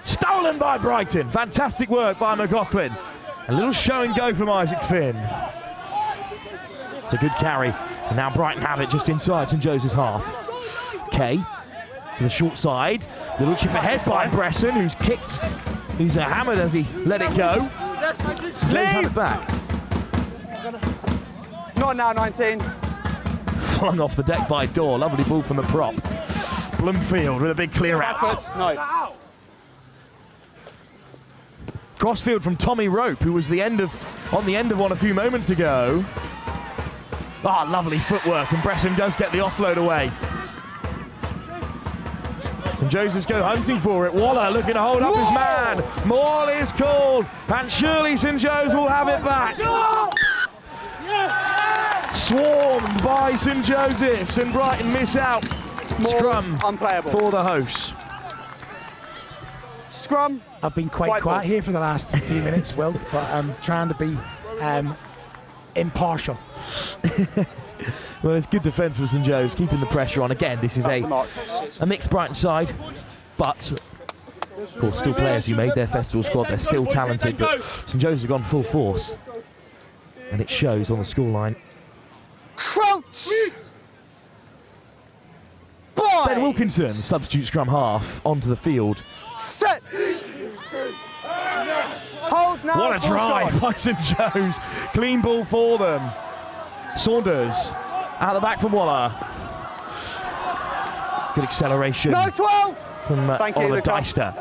Stolen by Brighton. Fantastic work by McLaughlin. A little show and go from Isaac Finn. It's a good carry. And now Brighton have it just inside St Joseph's half. Kay to the short side. Little chip ahead by Bresson, who's kicked. He's hammered as he let it go. Leave it back. Not now, 19. Flung off the deck by Dorr. Lovely ball from the prop. Bloomfield with a big clear out. No. Crossfield from Tommy Rope, who was on the end of one a few moments ago. Ah, lovely footwork, and Bresson does get the offload away. St Joseph's go hunting for it. Waller looking to hold up his man. Maul is called, and surely St Joe's will have it back. Swarmed by St Joseph's, and Brighton miss out. Scrum unplayable for the hosts. Scrum. I've been quite quiet here for the last few minutes, Will, but I'm trying to be impartial. Well, it's good defence for St Joe's, keeping the pressure on. Again, this is a mixed Brighton side, but of course still players who made their festival squad. They're still talented, but St Joe's have gone full force, and it shows on the scoreline. Crouch! Ben Wilkinson, substitute scrum half, onto the field. Set! Hold now. What a drive by St Joe's. Clean ball for them. Saunders out the back from Waller. Good acceleration. No, 12! From Thank you, Oliver Luca. Deister.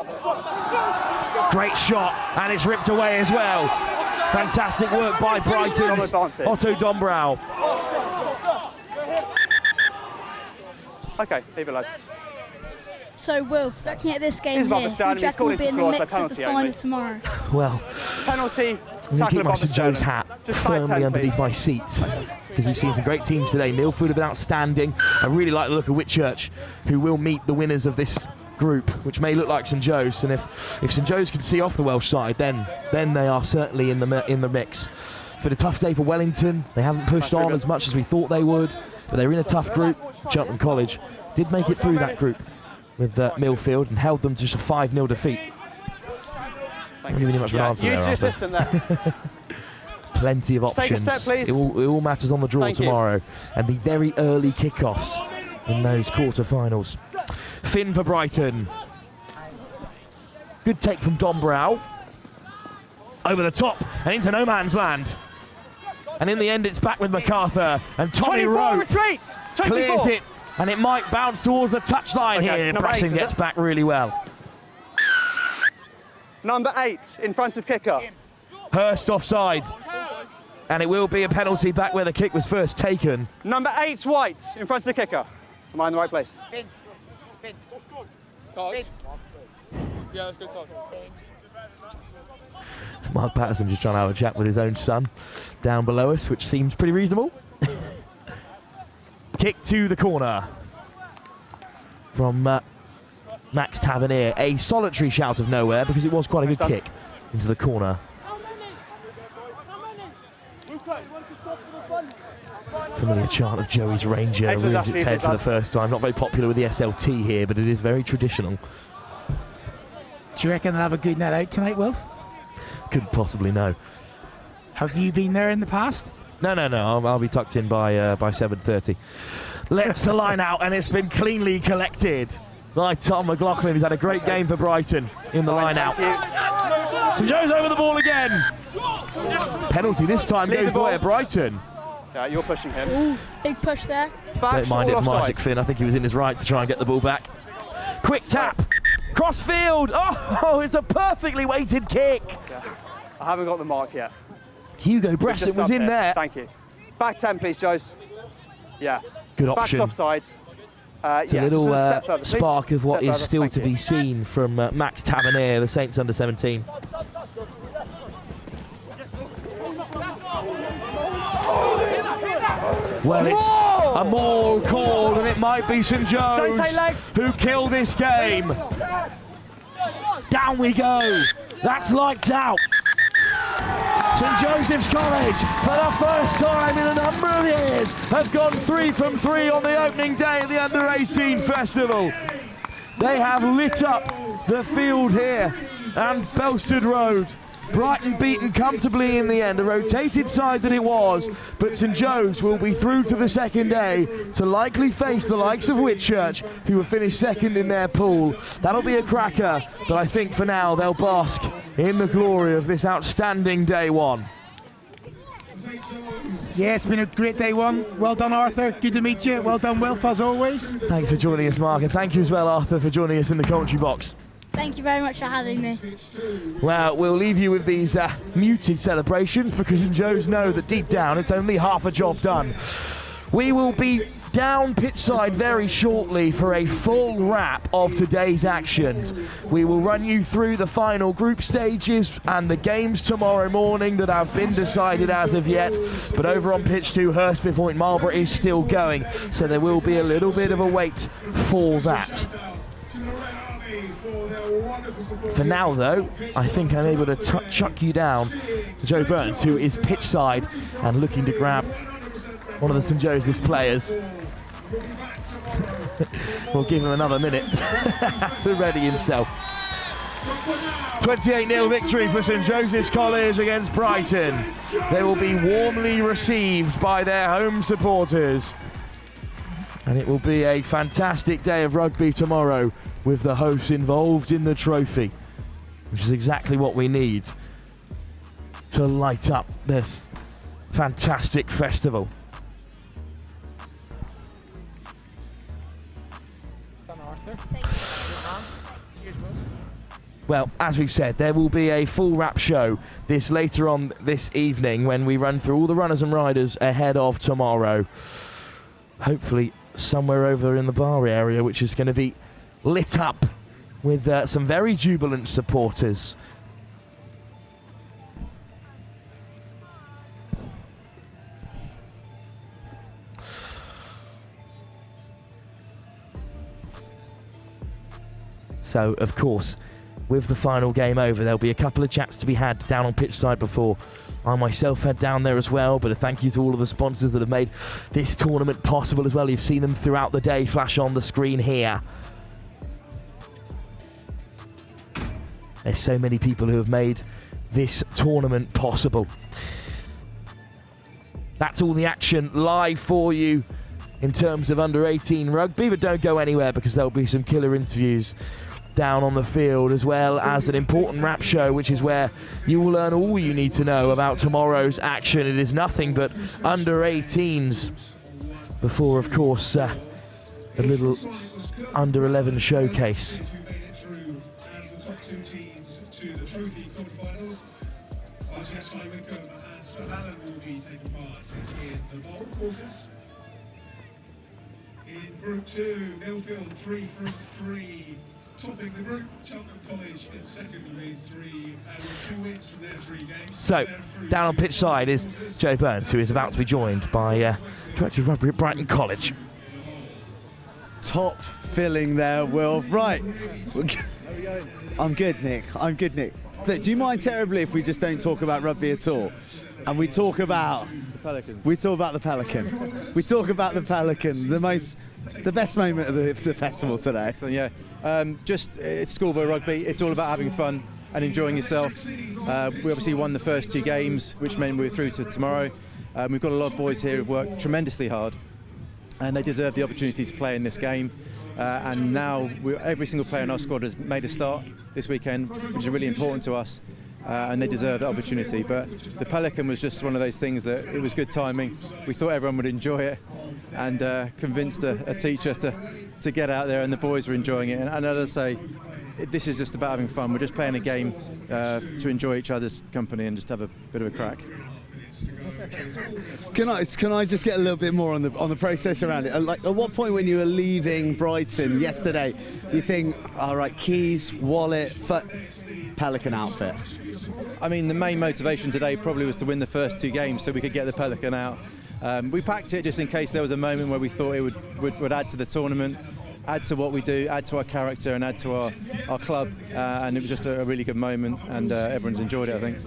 Great shot, and it's ripped away as well. Fantastic work by Brighton's Otto Dombrow. Okay, leave it, lads. So, Will, looking at this game He's here, above the stand, who he's will called be into in the the floor, so mix of the penalty final only. tomorrow? Well, Penalty, I'm going to tackle keep my above the St Joe's sternum. hat Just fight firmly 10, underneath please. my seat, because we've seen some great teams today. Millfield have been outstanding. I really like the look of Whitchurch, who will meet the winners of this group, which may look like St Joe's. And if St Joe's can see off the Welsh side, then they are certainly in the mix. It's been a tough day for Wellington. They haven't pushed on as much as we thought they would, but they're in a tough group. Cheltenham College did make it through that group with Millfield and held them to just a 5-0 defeat. Not giving you much of an answer use there, your Arthur. system there. Plenty of Just take a options. step, please. It all matters on the draw Thank you. tomorrow, and the very early kickoffs in those quarter-finals. Finn for Brighton. Good take from Dombrow. Over the top and into no man's land. And in the end, it's back with MacArthur, and Tommy 24 Rowe retreat! 24. clears it, and it might bounce towards the touchline Okay, here. number 8, Brasson is gets it? back really well. Number 8 in front of kicker. Hurst offside, and it will be a penalty back where the kick was first taken. Number 8 White in front of the kicker. Am I in the right place? Spin. Spin. Yeah, let's go Todd. Mark Patterson just trying to have a chat with his own son down below us, which seems pretty reasonable. Kick to the corner from Max Tavernier. A solitary shout of nowhere, because it was quite a good kick into the corner. Familiar chant of Joey's Ranger rears its head for the first time. Not very popular with the SLT here, but it is very traditional. Do you reckon they'll have a good night out tonight, Wilf? Couldn't possibly know. Have you been there in the past? No. I'll be tucked in by 7:30. Lets the line out, and it's been cleanly collected by Tom McLaughlin, who's had a great game for Brighton in the line out. St Joe's over the ball again. Penalty this time goes the way of Brighton. Yeah, you're pushing him. Ooh, big push there. Don't mind it from Isaac Finn. I think he was in his right to try and get the ball back. Quick tap. Crossfield. Oh, it's a perfectly weighted kick. Yeah. I haven't got the mark yet. Hugo Bressett was in there. Thank you. Back 10, please, Joes. Yeah. Good option. Back's offside. It's yeah, a little just a step further, spark of what step is further. still Thank to you. be seen from Max Tavernier, the Saints under-17. Well, it's a maul called, and it might be St Joe's Don't take legs. who kill this game. Down we go. That's lights out. St Joseph's College, for the first time in a number of years, have gone 3 from 3 on the opening day of the Under-18 Festival. They have lit up the field here and Belstead Road. Brighton beaten comfortably in the end, a rotated side that it was, but St Joe's will be through to the second day to likely face the likes of Whitchurch, who have finished second in their pool. That'll be a cracker, but I think for now they'll bask in the glory of this outstanding day one. Yeah, it's been a great day one. Well done, Arthur. Good to meet you. Well done, Wilf, as always. Thanks for joining us, Mark, and thank you as well, Arthur, for joining us in the commentary box. Thank you very much for having me. Well, we'll leave you with these muted celebrations, because St Joe's know that deep down it's only half a job done. We will be down pitchside very shortly for a full wrap of today's actions. We will run you through the final group stages and the games tomorrow morning that have been decided as of yet. But over on pitch 2, Hurstpierpoint Marlborough is still going, so there will be a little bit of a wait for that. For now, though, I think I'm able to chuck you down to Joe Burns, who is pitchside and looking to grab one of the St Joseph's players. We'll give him another minute to ready himself. 28-0 victory for St Joseph's College against Brighton. They will be warmly received by their home supporters. And it will be a fantastic day of rugby tomorrow, with the hosts involved in the trophy, which is exactly what we need to light up this fantastic festival. Done, Arthur. Thank you. Cheers, Wilf. Well, as we've said, there will be a full wrap show later on this evening when we run through all the runners and riders ahead of tomorrow. Hopefully somewhere over in the bar area, which is going to be lit up with some very jubilant supporters. So, of course, with the final game over, there'll be a couple of chats to be had down on pitch side before I myself head down there as well. But a thank you to all of the sponsors that have made this tournament possible as well. You've seen them throughout the day flash on the screen here. There's so many people who have made this tournament possible. That's all the action live for you in terms of under-18 rugby, but don't go anywhere because there'll be some killer interviews down on the field, as well as an important wrap show, which is where you will learn all you need to know about tomorrow's action. It is nothing but under-18s before, of course, a little under-11 showcase. To the trophy quarterfinals, RGS Wycombe and Strathallan will be taking part in the bowl quarters. In Group 2, Millfield 3 from 3, topping the group. Cheltenham College in second with 2 wins from their 3 games. So, down on pitch side is Joe Burns, who is about to be joined by Director of Rugby at Brighton College. Top filling there, Will. Right. I'm good, Nick. I'm good, Nick. So, do you mind terribly if we just don't talk about rugby at all? And we talk about the Pelican. We talk about the Pelican. We talk about the Pelican, the best moment of the festival today. So yeah, it's schoolboy rugby. It's all about having fun and enjoying yourself. We obviously won the first 2 games, which meant we were through to tomorrow. We've got a lot of boys here who've worked tremendously hard, and they deserve the opportunity to play in this game. And now every single player in our squad has made a start this weekend, which is really important to us, and they deserve that opportunity. But the Pelican was just one of those things that it was good timing. We thought everyone would enjoy it, and convinced a teacher to get out there, and the boys were enjoying it. And as I say, this is just about having fun. We're just playing a game to enjoy each other's company and just have a bit of a crack. Can I just get a little bit more on the process around it? Like, at what point when you were leaving Brighton yesterday, you think, all right, keys, wallet, Pelican outfit? I mean, the main motivation today probably was to win the first 2 games so we could get the Pelican out. We packed it just in case there was a moment where we thought it would add to the tournament, add to what we do, add to our character, and add to our club. And it was just a really good moment, and everyone's enjoyed it, I think.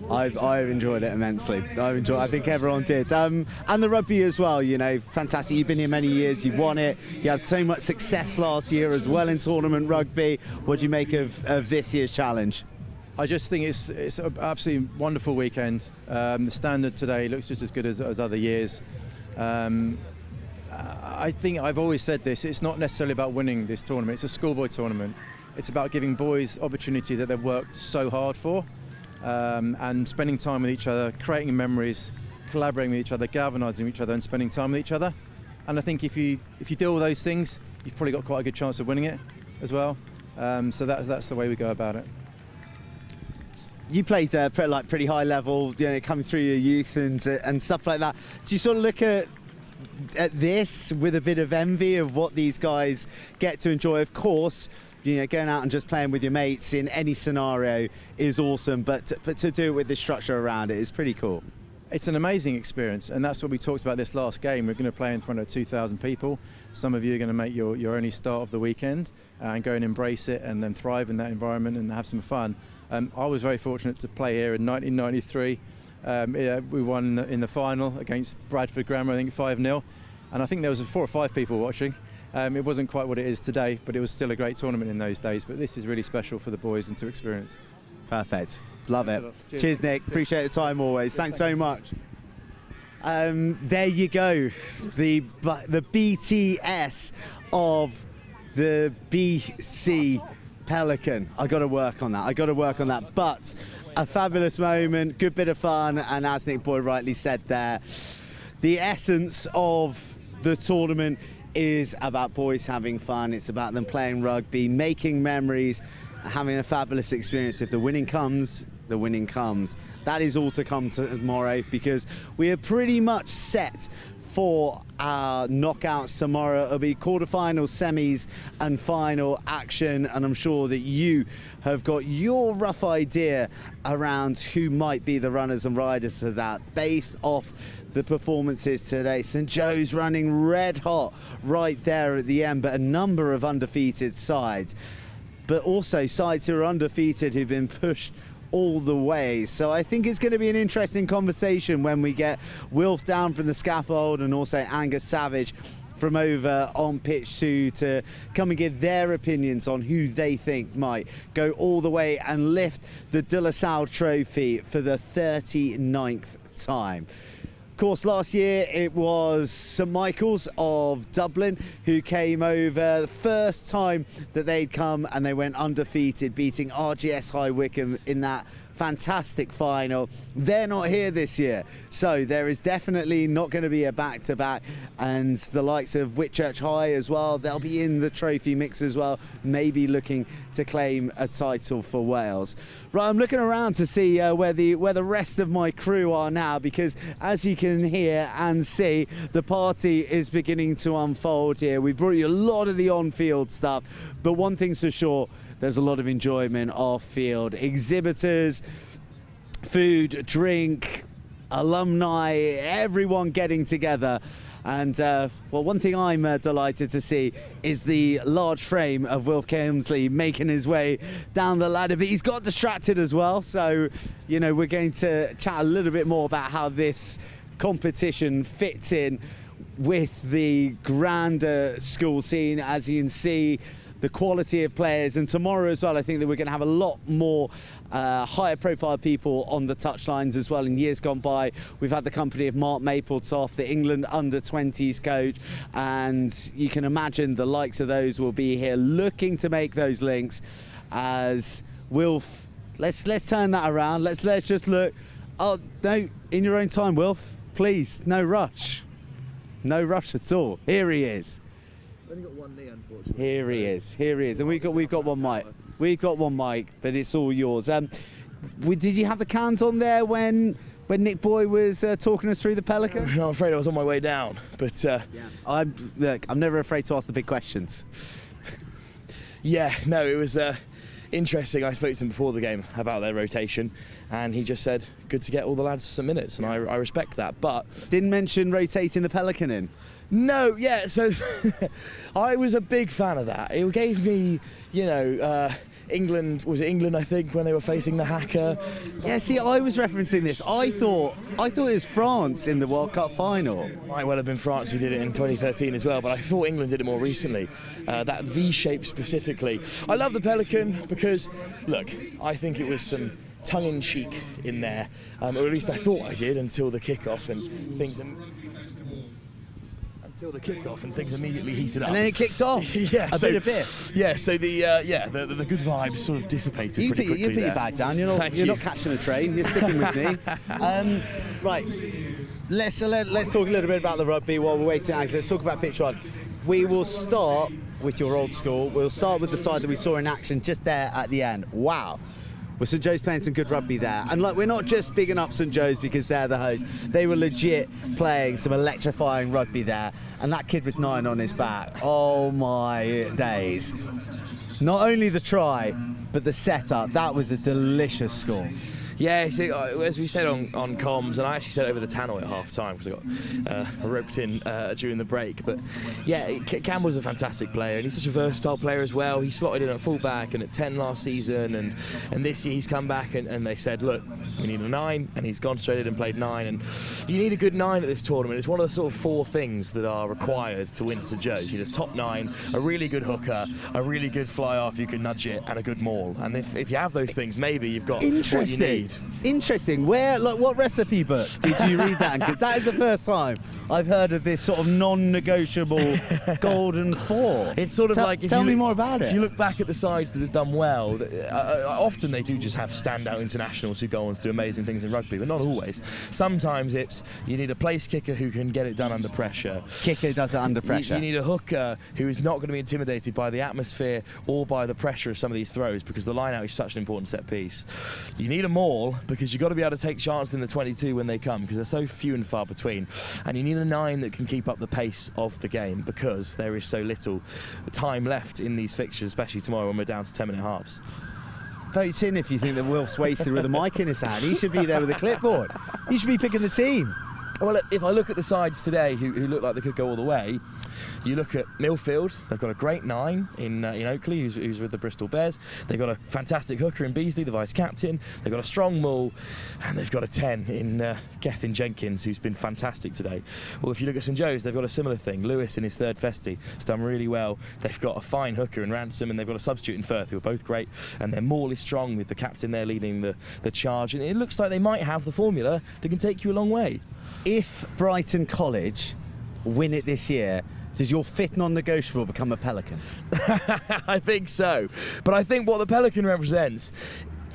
I've enjoyed it immensely. I think everyone did. And the rugby as well, you know, fantastic. You've been here many years, you've won it. You had so much success last year as well in tournament rugby. What do you make of this year's challenge? I just think it's an absolutely wonderful weekend. The standard today looks just as good as other years. I think I've always said this, it's not necessarily about winning this tournament. It's a schoolboy tournament. It's about giving boys opportunity that they've worked so hard for. And spending time with each other, creating memories, collaborating with each other, galvanising each other, and spending time with each other. And I think if you do all those things, you've probably got quite a good chance of winning it as well. So that's the way we go about it. You played pretty high level, you know, coming through your youth and stuff like that. Do you sort of look at this with a bit of envy of what these guys get to enjoy? Of course, you know, going out and just playing with your mates in any scenario is awesome, but to do it with the structure around it is pretty cool. It's an amazing experience, and that's what we talked about this last game. We're going to play in front of 2,000 people. Some of you are going to make your only start of the weekend and go and embrace it and then thrive in that environment and have some fun. I was very fortunate to play here in 1993. We won in the final against Bradford Grammar, I think 5-0, and I think there was 4 or 5 people watching. It wasn't quite what it is today, but it was still a great tournament in those days. But this is really special for the boys and to experience. Perfect. Love it. Cheers, Nick. Appreciate the time always. Thanks so much. There you go. The BTS of the BC Pelican. I got to work on that. But a fabulous moment, good bit of fun, and as Nick Boyd rightly said there, the essence of the tournament is about boys having fun. It's about them playing rugby, making memories, having a fabulous experience. If the winning comes, the winning comes. That is all to come tomorrow, because we are pretty much set for our knockouts tomorrow. It'll be quarterfinals, semis and final action, and I'm sure that you have got your rough idea around who might be the runners and riders to that based off the performances today. St Joe's running red hot right there at the end, but a number of undefeated sides, but also sides who are undefeated who've been pushed all the way. So I think it's going to be an interesting conversation when we get Wilf down from the scaffold and also Angus Savage from over on pitch 2 to come and give their opinions on who they think might go all the way and lift the De La Salle Trophy for the 39th time. Of course, last year it was St Michael's of Dublin who came over, the first time that they'd come, and they went undefeated, beating RGS High Wycombe in that fantastic final. They're not here this year, so there is definitely not going to be a back-to-back, and the likes of Whitchurch High as well, they'll be in the trophy mix as well, maybe looking to claim a title for Wales. Right, I'm looking around to see where the rest of my crew are now, because as you can hear and see, the party is beginning to unfold here. We brought you a lot of the on-field stuff, but one thing's for sure, there's a lot of enjoyment off-field. Exhibitors, food, drink, alumni, everyone getting together. And well, one thing I'm delighted to see is the large frame of Will Kemsley making his way down the ladder, but he's got distracted as well. So, you know, we're going to chat a little bit more about how this competition fits in with the grander school scene. As you can see, the quality of players, and tomorrow as well, I think that we're going to have a lot more higher profile people on the touchlines as well. In years gone by, we've had the company of Mark Mapletoft, the England under-20s coach, and you can imagine the likes of those will be here looking to make those links. As Wilf, let's turn that around. Let's just look. Oh no, in your own time, Wilf, please, no rush. No rush at all. Here he is. Only got one knee, unfortunately. Here he is, and we've got one mic. We've got one mic, but it's all yours. Did you have the cans on there when Nick Boy was talking us through the Pelican? No, I'm afraid I was on my way down, but I'm never afraid to ask the big questions. Yeah, no, it was interesting. I spoke to him before the game about their rotation, and he just said, good to get all the lads some minutes, and I respect that. But didn't mention rotating the Pelican in. No, yeah, so I was a big fan of that. It gave me, you know, England, was it England, I think, when they were facing the Hacker? Yeah, see, I was referencing this. I thought it was France in the World Cup final. Might well have been France who did it in 2013 as well, but I thought England did it more recently. That V shape specifically. I love the Pelican because, look, I think it was some tongue-in-cheek in there, or at least I thought I did until the kickoff and things. Until the kickoff and things immediately heated up. And then it kicked off. Yeah, a bit of biff. Yeah, so the good vibes sort of dissipated pretty quickly. You put your bag down. You're not catching a train. You're sticking with me. Right. Let's talk a little bit about the rugby while we're waiting. Let's talk about pitch 1. We will start with your old school. We'll start with the side that we saw in action just there at the end. Wow. Well, St Joe's playing some good rugby there. And like, we're not just bigging up St Joe's because they're the host. They were legit playing some electrifying rugby there. And that kid with 9 on his back, oh my days. Not only the try, but the setup, that was a delicious score. Yeah, so, as we said on comms, and I actually said over the tannoy at half-time because I got roped in during the break. But yeah, Campbell's a fantastic player, and he's such a versatile player as well. He slotted in at full-back and at 10 last season, and this year he's come back and they said, look, we need a 9, and he's gone straight in and played 9. And you need a good 9 at this tournament. It's one of the sort of 4 things that are required to win St Joe's. You need a top 9, a really good hooker, a really good fly-off you can nudge it, and a good maul. And if you have those things, maybe you've got what you need. Interesting. Where, like, what recipe book did you read that? Because that is the first time I've heard of this sort of non-negotiable golden four. It's sort of like... Tell me more about it. If you look back at the sides that have done well, often they do just have standout internationals who go on to do amazing things in rugby, but not always. Sometimes it's you need a place kicker who can get it done under pressure. Kicker does it under pressure. You need a hooker who is not going to be intimidated by the atmosphere or by the pressure of some of these throws, because the line out is such an important set piece. You need a maul because you've got to be able to take chances in the 22 when they come, because they're so few and far between. And you need a 9 that can keep up the pace of the game, because there is so little time left in these fixtures, especially tomorrow when we're down to 10-minute halves. Vote in if you think that Wilf's wasted with a mic in his hand. He should be there with a clipboard. He should be picking the team. Well, if I look at the sides today who look like they could go all the way, you look at Millfield. They've got a great 9 in Oakley, who's with the Bristol Bears. They've got a fantastic hooker in Beasley, the vice-captain. They've got a strong maul, and they've got a 10 in Gethin Jenkins, who's been fantastic today. Well, if you look at St Joe's, they've got a similar thing. Lewis in his 3rd Festy has done really well. They've got a fine hooker in Ransom, and they've got a substitute in Firth, who are both great. And their maul is strong, with the captain there leading the charge. And it looks like they might have the formula that can take you a long way. If Brighton College win it this year, does your 5th non-negotiable become a Pelican? I think so. But I think what the Pelican represents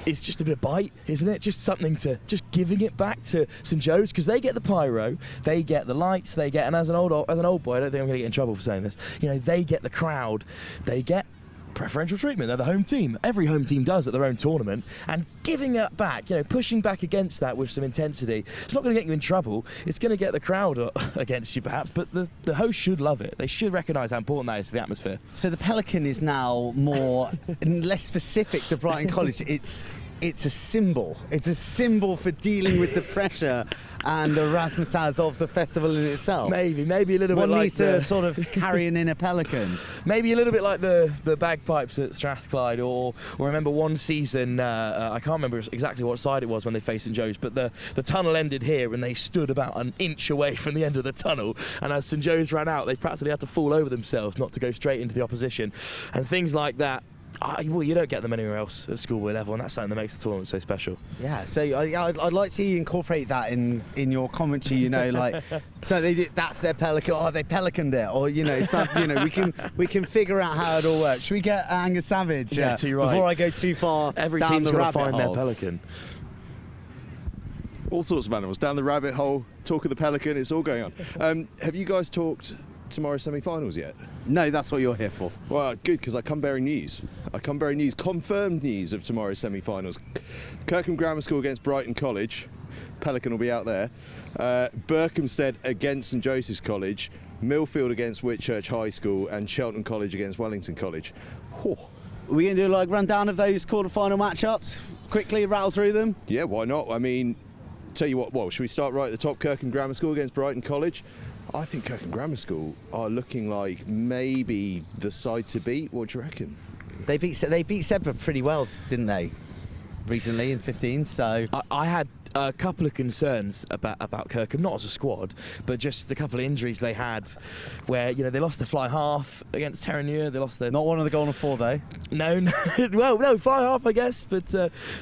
is just a bit of bite, isn't it? Just something to, just giving it back to St Joe's, because they get the pyro, they get the lights, they get, and as an old boy, I don't think I'm going to get in trouble for saying this, you know, they get the crowd, they get preferential treatment. They're the home team. Every home team does at their own tournament, and giving it back, you know, pushing back against that with some intensity, it's not going to get you in trouble. It's going to get the crowd against you perhaps, but the host should love it. They should recognise how important that is to the atmosphere. So the Pelican is now more less specific to Brighton College. It's a symbol. It's a symbol for dealing with the pressure and the razzmatazz of the festival in itself. Maybe a little bit like... One needs to sort of carry an inner Pelican. Maybe a little bit like the bagpipes at Strathclyde, or remember one season, I can't remember exactly what side it was when they faced St Joe's, but the tunnel ended here and they stood about an inch away from the end of the tunnel, and as St Joe's ran out, they practically had to fall over themselves not to go straight into the opposition, and things like that. Well, you don't get them anywhere else at schoolboy level, and that's something that makes the tournament so special. Yeah, so I'd like to see you incorporate that in your commentary. You know, like, so that's their Pelican. Oh, they Pelicaned it, or you know, we can figure out how it all works. Should we get Angus Savage? Yeah, too right. Before I go too far, every down team's the got to find hole. their Pelican. All sorts of animals down the rabbit hole. Talk of the Pelican. It's all going on. Have you guys talked tomorrow's semi-finals yet? No, that's what you're here for. Well, good, because I come bearing news. Confirmed news of tomorrow's semi-finals. Kirkham Grammar School against Brighton College. Pelican will be out there. Berkhamsted against St Joseph's College. Millfield against Whitchurch High School, and Cheltenham College against Wellington College. Are we going to do like rundown of those quarter-final matchups? Quickly rattle through them? Yeah, why not? I mean, tell you what, well, should we start right at the top? Kirkham Grammar School against Brighton College. I think Kirkham Grammar School are looking like maybe the side to beat. What do you reckon? They beat Seaford pretty well, didn't they? Recently in 15, so... I had a couple of concerns about Kirkham, not as a squad, but just a couple of injuries they had where, you know, they lost their fly half against Terranure, they lost their... Not one of the golden four, though. No, well, no, fly half, I guess, but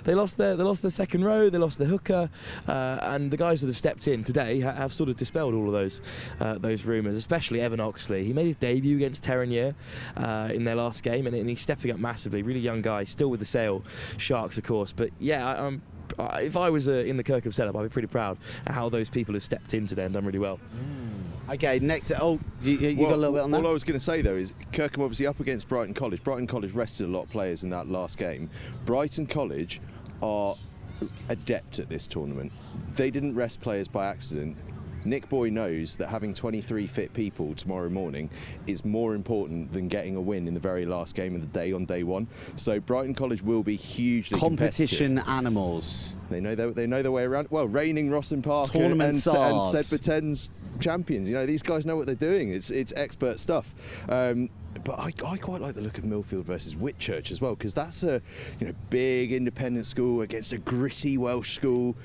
they lost their second row, they lost their hooker, and the guys that have stepped in today have sort of dispelled all of those rumours, especially Evan Oxley. He made his debut against Terranure in their last game, and he's stepping up massively. Really young guy, still with the Sale Sharks, of course, but yeah, if I was in the Kirkham setup, I'd be pretty proud at how those people have stepped in today and done really well. Okay, next. Oh, you got a little bit on that? All I was going to say, though, is Kirkham obviously up against Brighton College. Brighton College rested a lot of players in that last game. Brighton College are adept at this tournament. They didn't rest players by accident. Nick Boy knows that having 23 fit people tomorrow morning is more important than getting a win in the very last game of the day on day one. So Brighton College will be hugely competition animals. They know their way around. Well, reigning Ross and Park and Sedberten's champions. You know, these guys know what they're doing. It's expert stuff. but I quite like the look of Millfield versus Whitchurch as well, because that's a big independent school against a gritty Welsh school.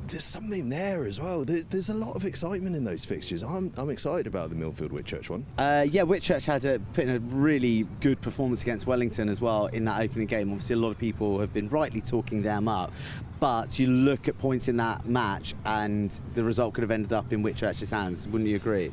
There's something there as well. There's a lot of excitement in those fixtures. I'm excited about the Millfield Whitchurch one. Yeah, Whitchurch put in a really good performance against Wellington as well in that opening game. Obviously, a lot of people have been rightly talking them up, but you look at points in that match, and the result could have ended up in Whitchurch's hands. Wouldn't you agree?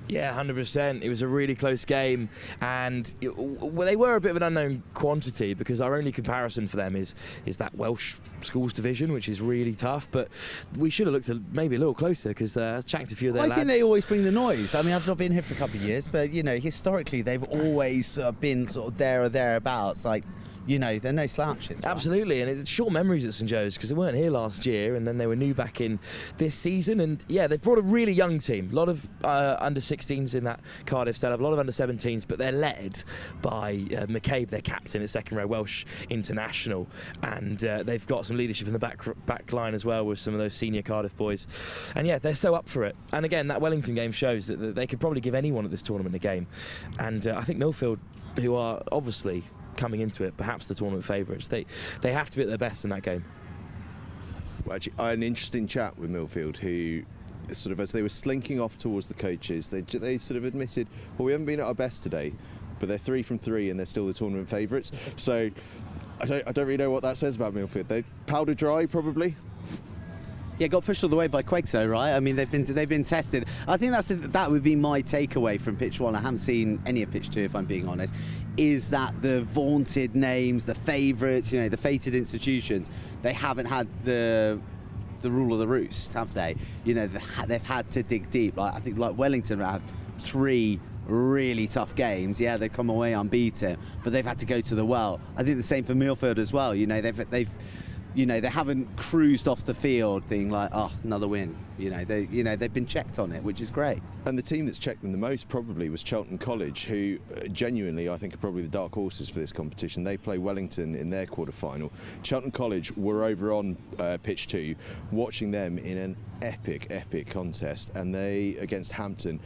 Yeah, 100%. It was a really close game, and they were a bit of an unknown quantity, because our only comparison for them is that Welsh schools division, which is really tough. But we should have looked maybe a little closer, because I was chatting to a few of their lads. I think they always bring the noise. I mean, I've not been here for a couple of years, but historically they've always been sort of there or thereabouts. Like, they're no slouches. Absolutely, and it's short memories at St Joe's, because they weren't here last year, and then they were new back in this season. And yeah, they've brought a really young team, a lot of under-16s in that Cardiff setup, a lot of under-17s, but they're led by McCabe, their captain, a second-row Welsh international, and they've got some leadership in the back line as well with some of those senior Cardiff boys. And yeah, they're so up for it. And again, that Wellington game shows that they could probably give anyone at this tournament a game. And I think Millfield, who are obviously coming into it perhaps the tournament favourites, they have to be at their best in that game. Well, actually, I had an interesting chat with Millfield, who sort of, as they were slinking off towards the coaches, they sort of admitted, well, we haven't been at our best today, but they're 3 from 3 and they're still the tournament favourites. So I don't really know what that says about Millfield. They powder dry probably. Yeah, got pushed all the way by QEGS, though, right? I mean, they've been tested. I think that would be my takeaway from pitch 1. I haven't seen any of pitch 2, if I'm being honest. Is that the vaunted names, the favourites, the fated institutions, they haven't had the rule of the roost, have they? They've had to dig deep. Like, I think Wellington have 3 really tough games. Yeah, they've come away unbeaten, but they've had to go to the well. I think the same for Millfield as well. They haven't cruised off the field thinking like, oh, another win. They've been checked on it, which is great. And the team that's checked them the most probably was Cheltenham College, who genuinely I think are probably the dark horses for this competition. They play Wellington in their quarter-final. Cheltenham College were over on pitch 2, watching them in an epic contest, and they, against Hampton,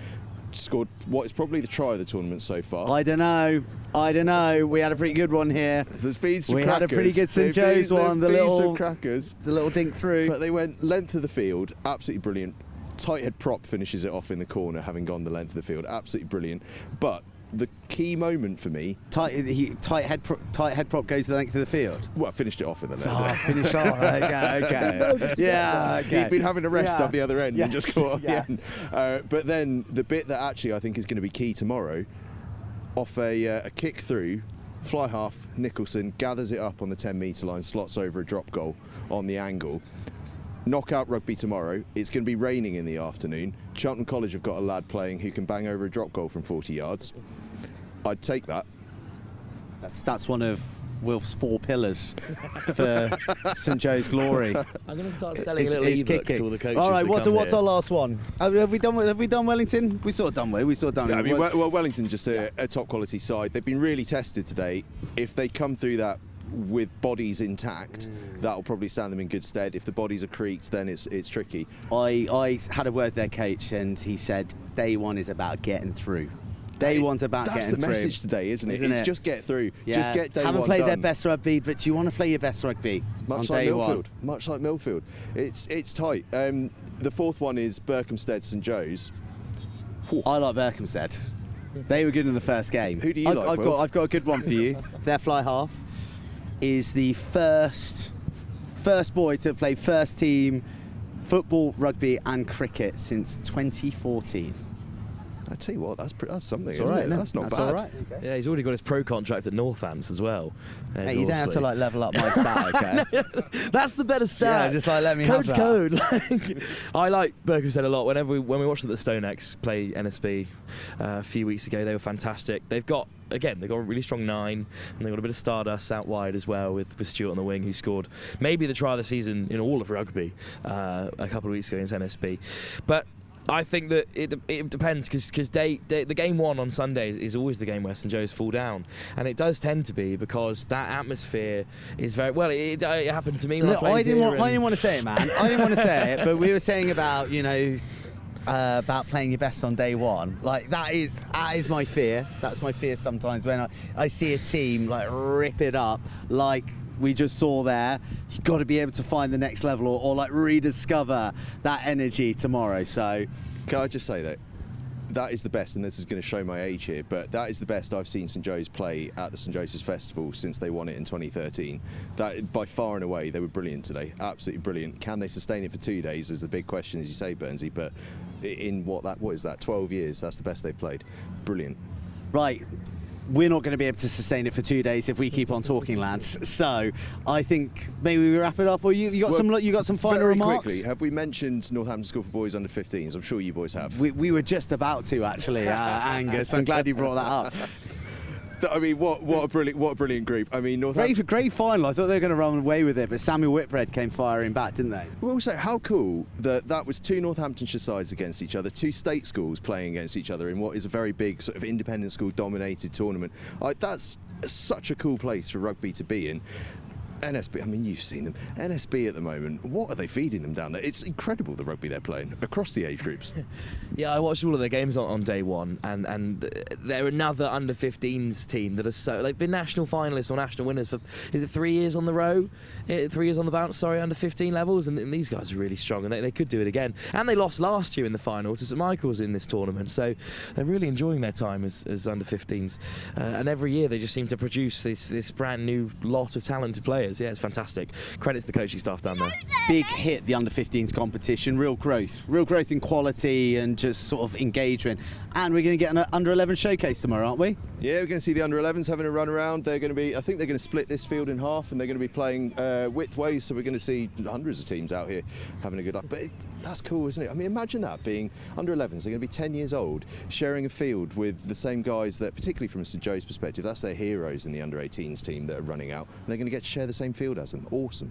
scored what is probably the try of the tournament so far. I don't know. We had a pretty good one here. There's been some crackers. We had a pretty good St Joe's one. The little crackers. The little dink through. But they went length of the field. Absolutely brilliant. Tight head prop finishes it off in the corner, having gone the length of the field. Absolutely brilliant. But the key moment for me... Tight head prop goes the length of the field? Well, finished it off in the length. Finish off. Okay. Yeah, okay. He'd been having a rest up the other end and just caught off the end. But then the bit that actually I think is going to be key tomorrow, off a kick through, fly half, Nicholson gathers it up on the 10-metre line, slots over a drop goal on the angle. Knockout rugby tomorrow. It's going to be raining in the afternoon. Cheltenham College have got a lad playing who can bang over a drop goal from 40 yards. I'd take that. That's one of Wilf's 4 pillars for St Joe's glory. I'm going to start selling a little ebook to all the coaches. All right, what's our last one? Have we done Wellington? We sort of done Wellington. Yeah, I mean, well, Wellington just a top quality side. They've been really tested today. If they come through that with bodies intact, that'll probably stand them in good stead. If the bodies are creaked, then it's tricky. I had a word with their coach, and he said day 1 is about getting through. Day 1's about getting through. That's the message today, isn't it? It's just get through. Yeah. Just get day 1 Haven't played their best rugby, but you want to play your best rugby much on like day Millfield. 1. Much like Millfield. It's tight. The 4th one is Berkhamsted St Joe's. I like Berkhamsted. They were good in the first game. Who do you like, Wilf? I've got a good one for you. Their fly half is the first boy to play first team football, rugby and cricket since 2014. I tell you what, that's something, it's isn't right, it? No? That's not that's bad. All right. Yeah, he's already got his pro contract at Northants as well. Hey, you don't have to like level up my stat, okay? No, that's the better stat. Yeah, just like let me Code's have that. code. I like Berkhamsted a lot. When we watched the Stone X play NSB a few weeks ago, they were fantastic. They've got a really strong 9, and they've got a bit of stardust out wide as well with Stuart on the wing, who scored maybe the try of the season in all of rugby a couple of weeks ago against NSB. But I think that it depends, because the game 1 on Sunday is always the game where St Joe's fall down, and it does tend to be because that atmosphere is very well. It happened to me when I played I didn't want to say it, man. I didn't want to say it, but we were saying about about playing your best on day one. Like that is my fear. That's my fear sometimes when I see a team like rip it up like we just saw there. You've got to be able to find the next level or like rediscover that energy tomorrow. So can I just say that is the best, and this is going to show my age here, but that is the best I've seen St Joe's play at the St Joseph's Festival since they won it in 2013. That, by far and away, they were brilliant today, absolutely brilliant. Can they sustain it for 2 days is the big question, as you say, Burnsy, but in what is that, 12 years, that's the best they've played. Brilliant. Right. We're not going to be able to sustain it for 2 days if we keep on talking, Lance. So I think maybe we wrap it up. Or you got some final remarks? Quickly, have we mentioned Northampton School for Boys under 15s? I'm sure you boys have. We were just about to actually, Angus. I'm glad you brought that up. I mean, what a brilliant group. I mean, great final. I thought they were going to run away with it, but Samuel Whitbread came firing back, didn't they? Well, also, how cool that was 2 Northamptonshire sides against each other, 2 state schools playing against each other in what is a very big sort of independent school dominated tournament. That's such a cool place for rugby to be in. NSB, I mean, you've seen them. NSB at the moment, what are they feeding them down there? It's incredible the rugby they're playing across the age groups. Yeah, I watched all of their games on day one, and they're another under 15s team that are so like been national finalists or national winners for 3 years on the row, 3 years on the bounce. Sorry, under 15 levels, and these guys are really strong, and they could do it again. And they lost last year in the final to St Michael's in this tournament, so they're really enjoying their time as under 15s. And every year they just seem to produce this brand new lot of talented players. Yeah, it's fantastic. Credit to the coaching staff down there. Big hit, the under-15s competition. Real growth in quality and just sort of engagement. And we're going to get an under-11 showcase tomorrow, aren't we? Yeah, we're going to see the under-11s having a run around. They're going to be, I think they're going to split this field in half, and they're going to be playing widthways. So we're going to see hundreds of teams out here having a good life. But that's cool, isn't it? I mean, imagine that being under-11s. They're going to be 10 years old, sharing a field with the same guys that, particularly from a St Joe's perspective, that's their heroes in the under-18s team that are running out. And they're going to get to share the same field as them. Awesome.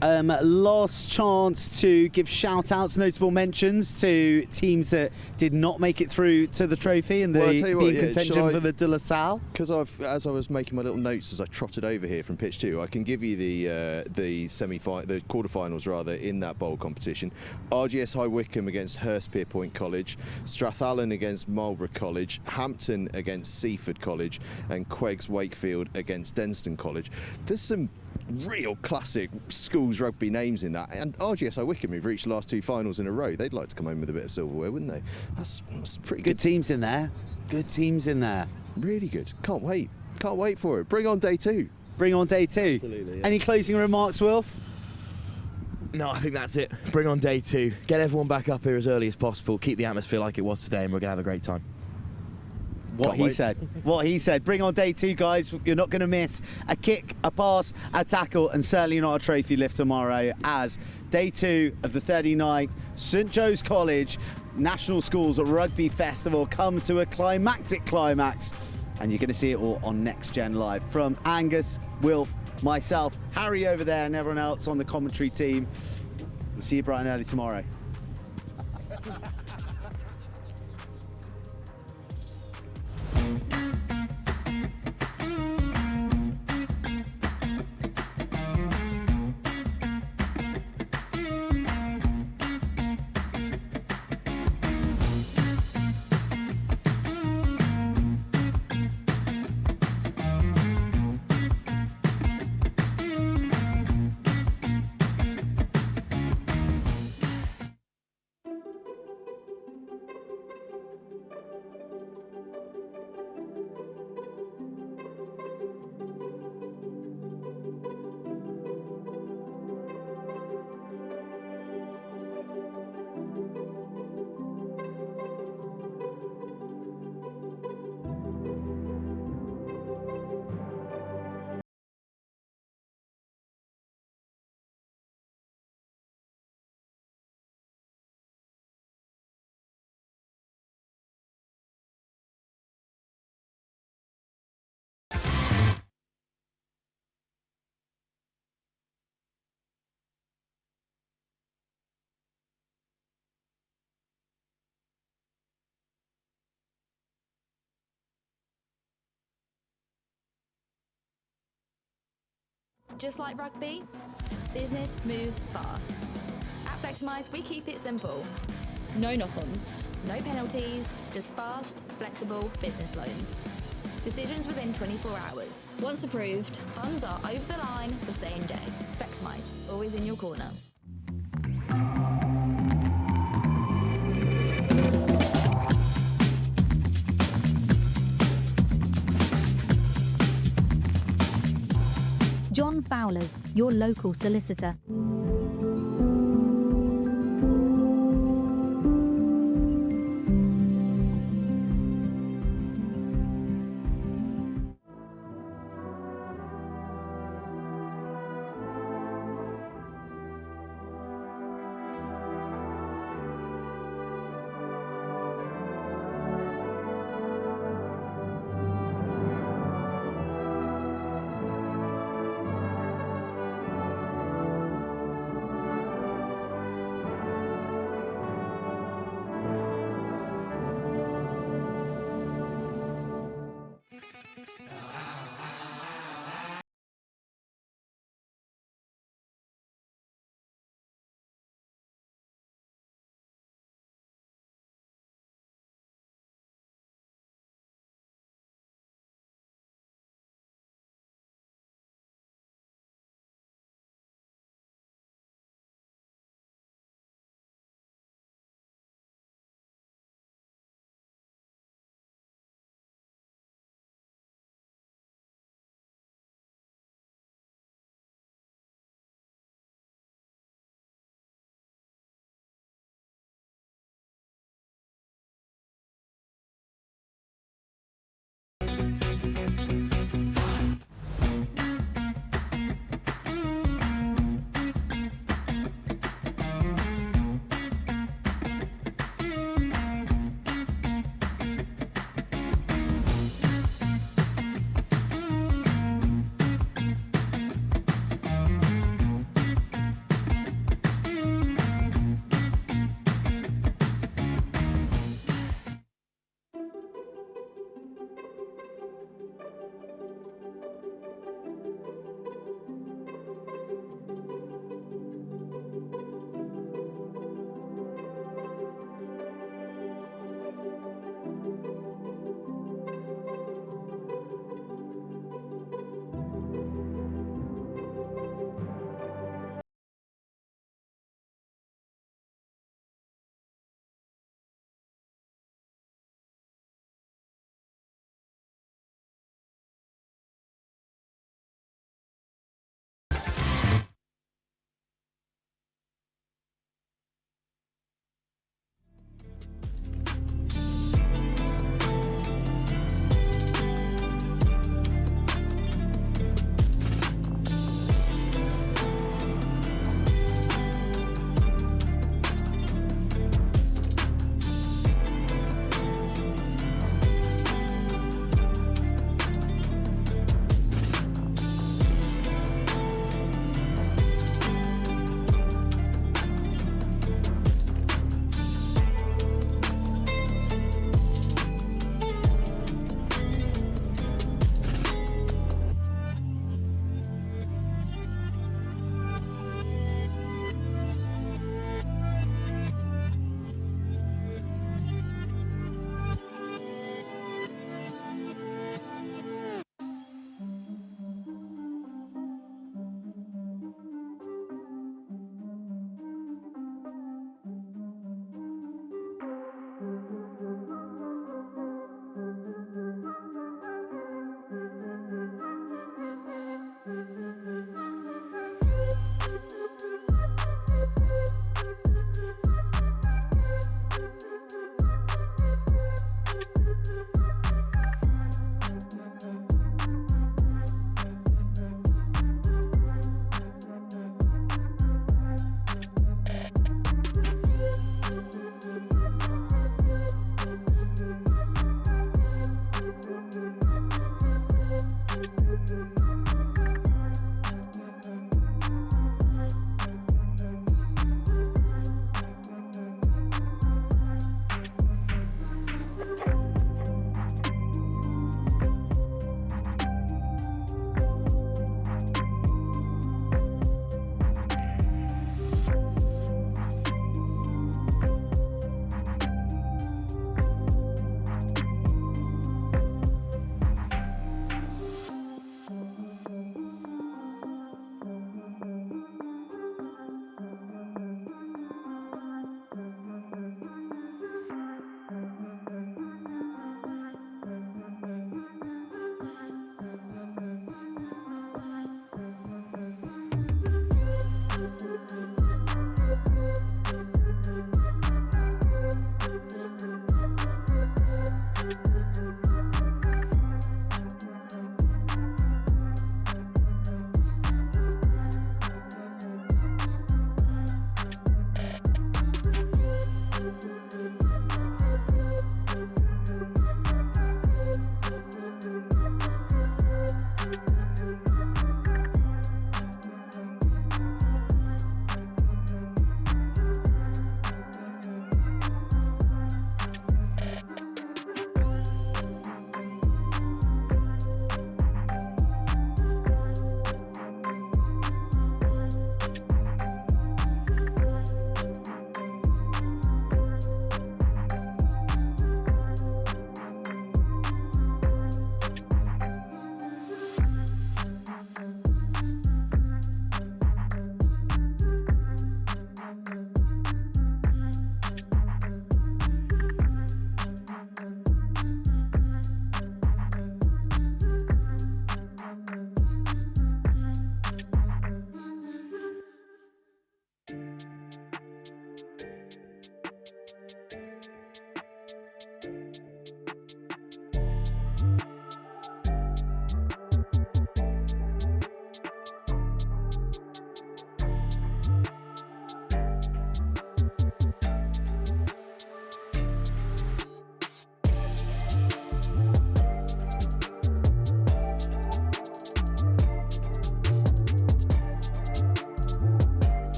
Last chance to give shout-outs, notable mentions to teams that did not make it through to the trophy and contention for the De La Salle. Because as I was making my little notes as I trotted over here from pitch 2, I can give you the quarterfinals rather in that bowl competition. RGS High Wycombe against Hurstpierpoint College, Strathallan against Marlborough College, Hampton against Seaford College, and QEGS Wakefield against Denstone College. There's some real classic schools rugby names in that, and RGS High Wycombe have reached the last 2 finals in a row. They'd like to come home with a bit of silverware, wouldn't they? That's pretty good. Good teams in there. Good teams in there. Really good. Can't wait for it. Bring on day 2. Bring on day 2. Absolutely, yeah. Any closing remarks, Wilf? No, I think that's it. Bring on day 2. Get everyone back up here as early as possible. Keep the atmosphere like it was today, and we're going to have a great time. What he said. Bring on day 2, guys. You're not going to miss a kick, a pass, a tackle, and certainly not a trophy lift tomorrow, as day 2 of the 39th St Joe's College National Schools Rugby Festival comes to a climactic climax, and you're going to see it all on Next Gen Live. From Angus, Wilf, myself, Harry over there, and everyone else on the commentary team. We'll see you bright and early tomorrow. Just like rugby, business moves fast. At Fleximize, we keep it simple. No knock-ons, no penalties, just fast, flexible business loans. Decisions within 24 hours. Once approved, funds are over the line the same day. Flexmise, always in your corner. John Fowler's, your local solicitor.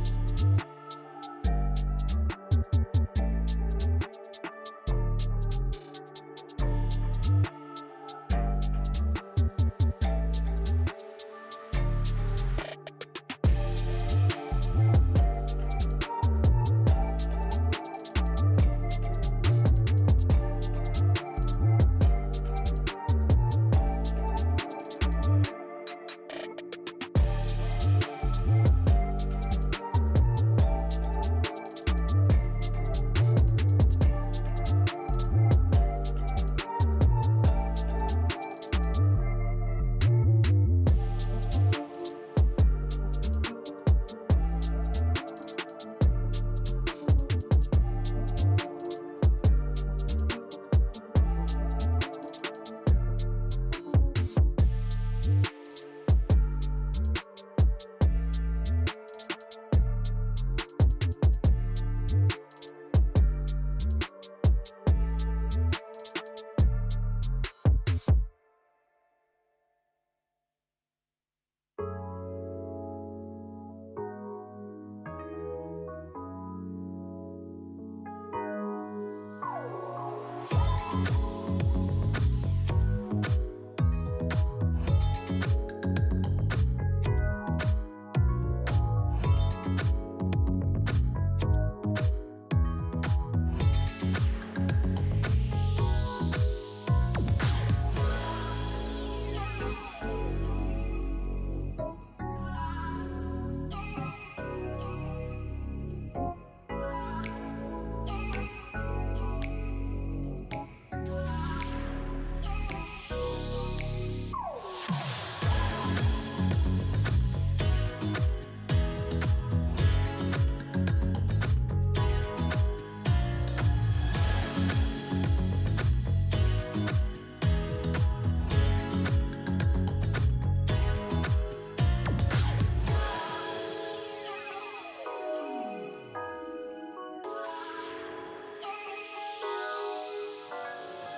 Bye.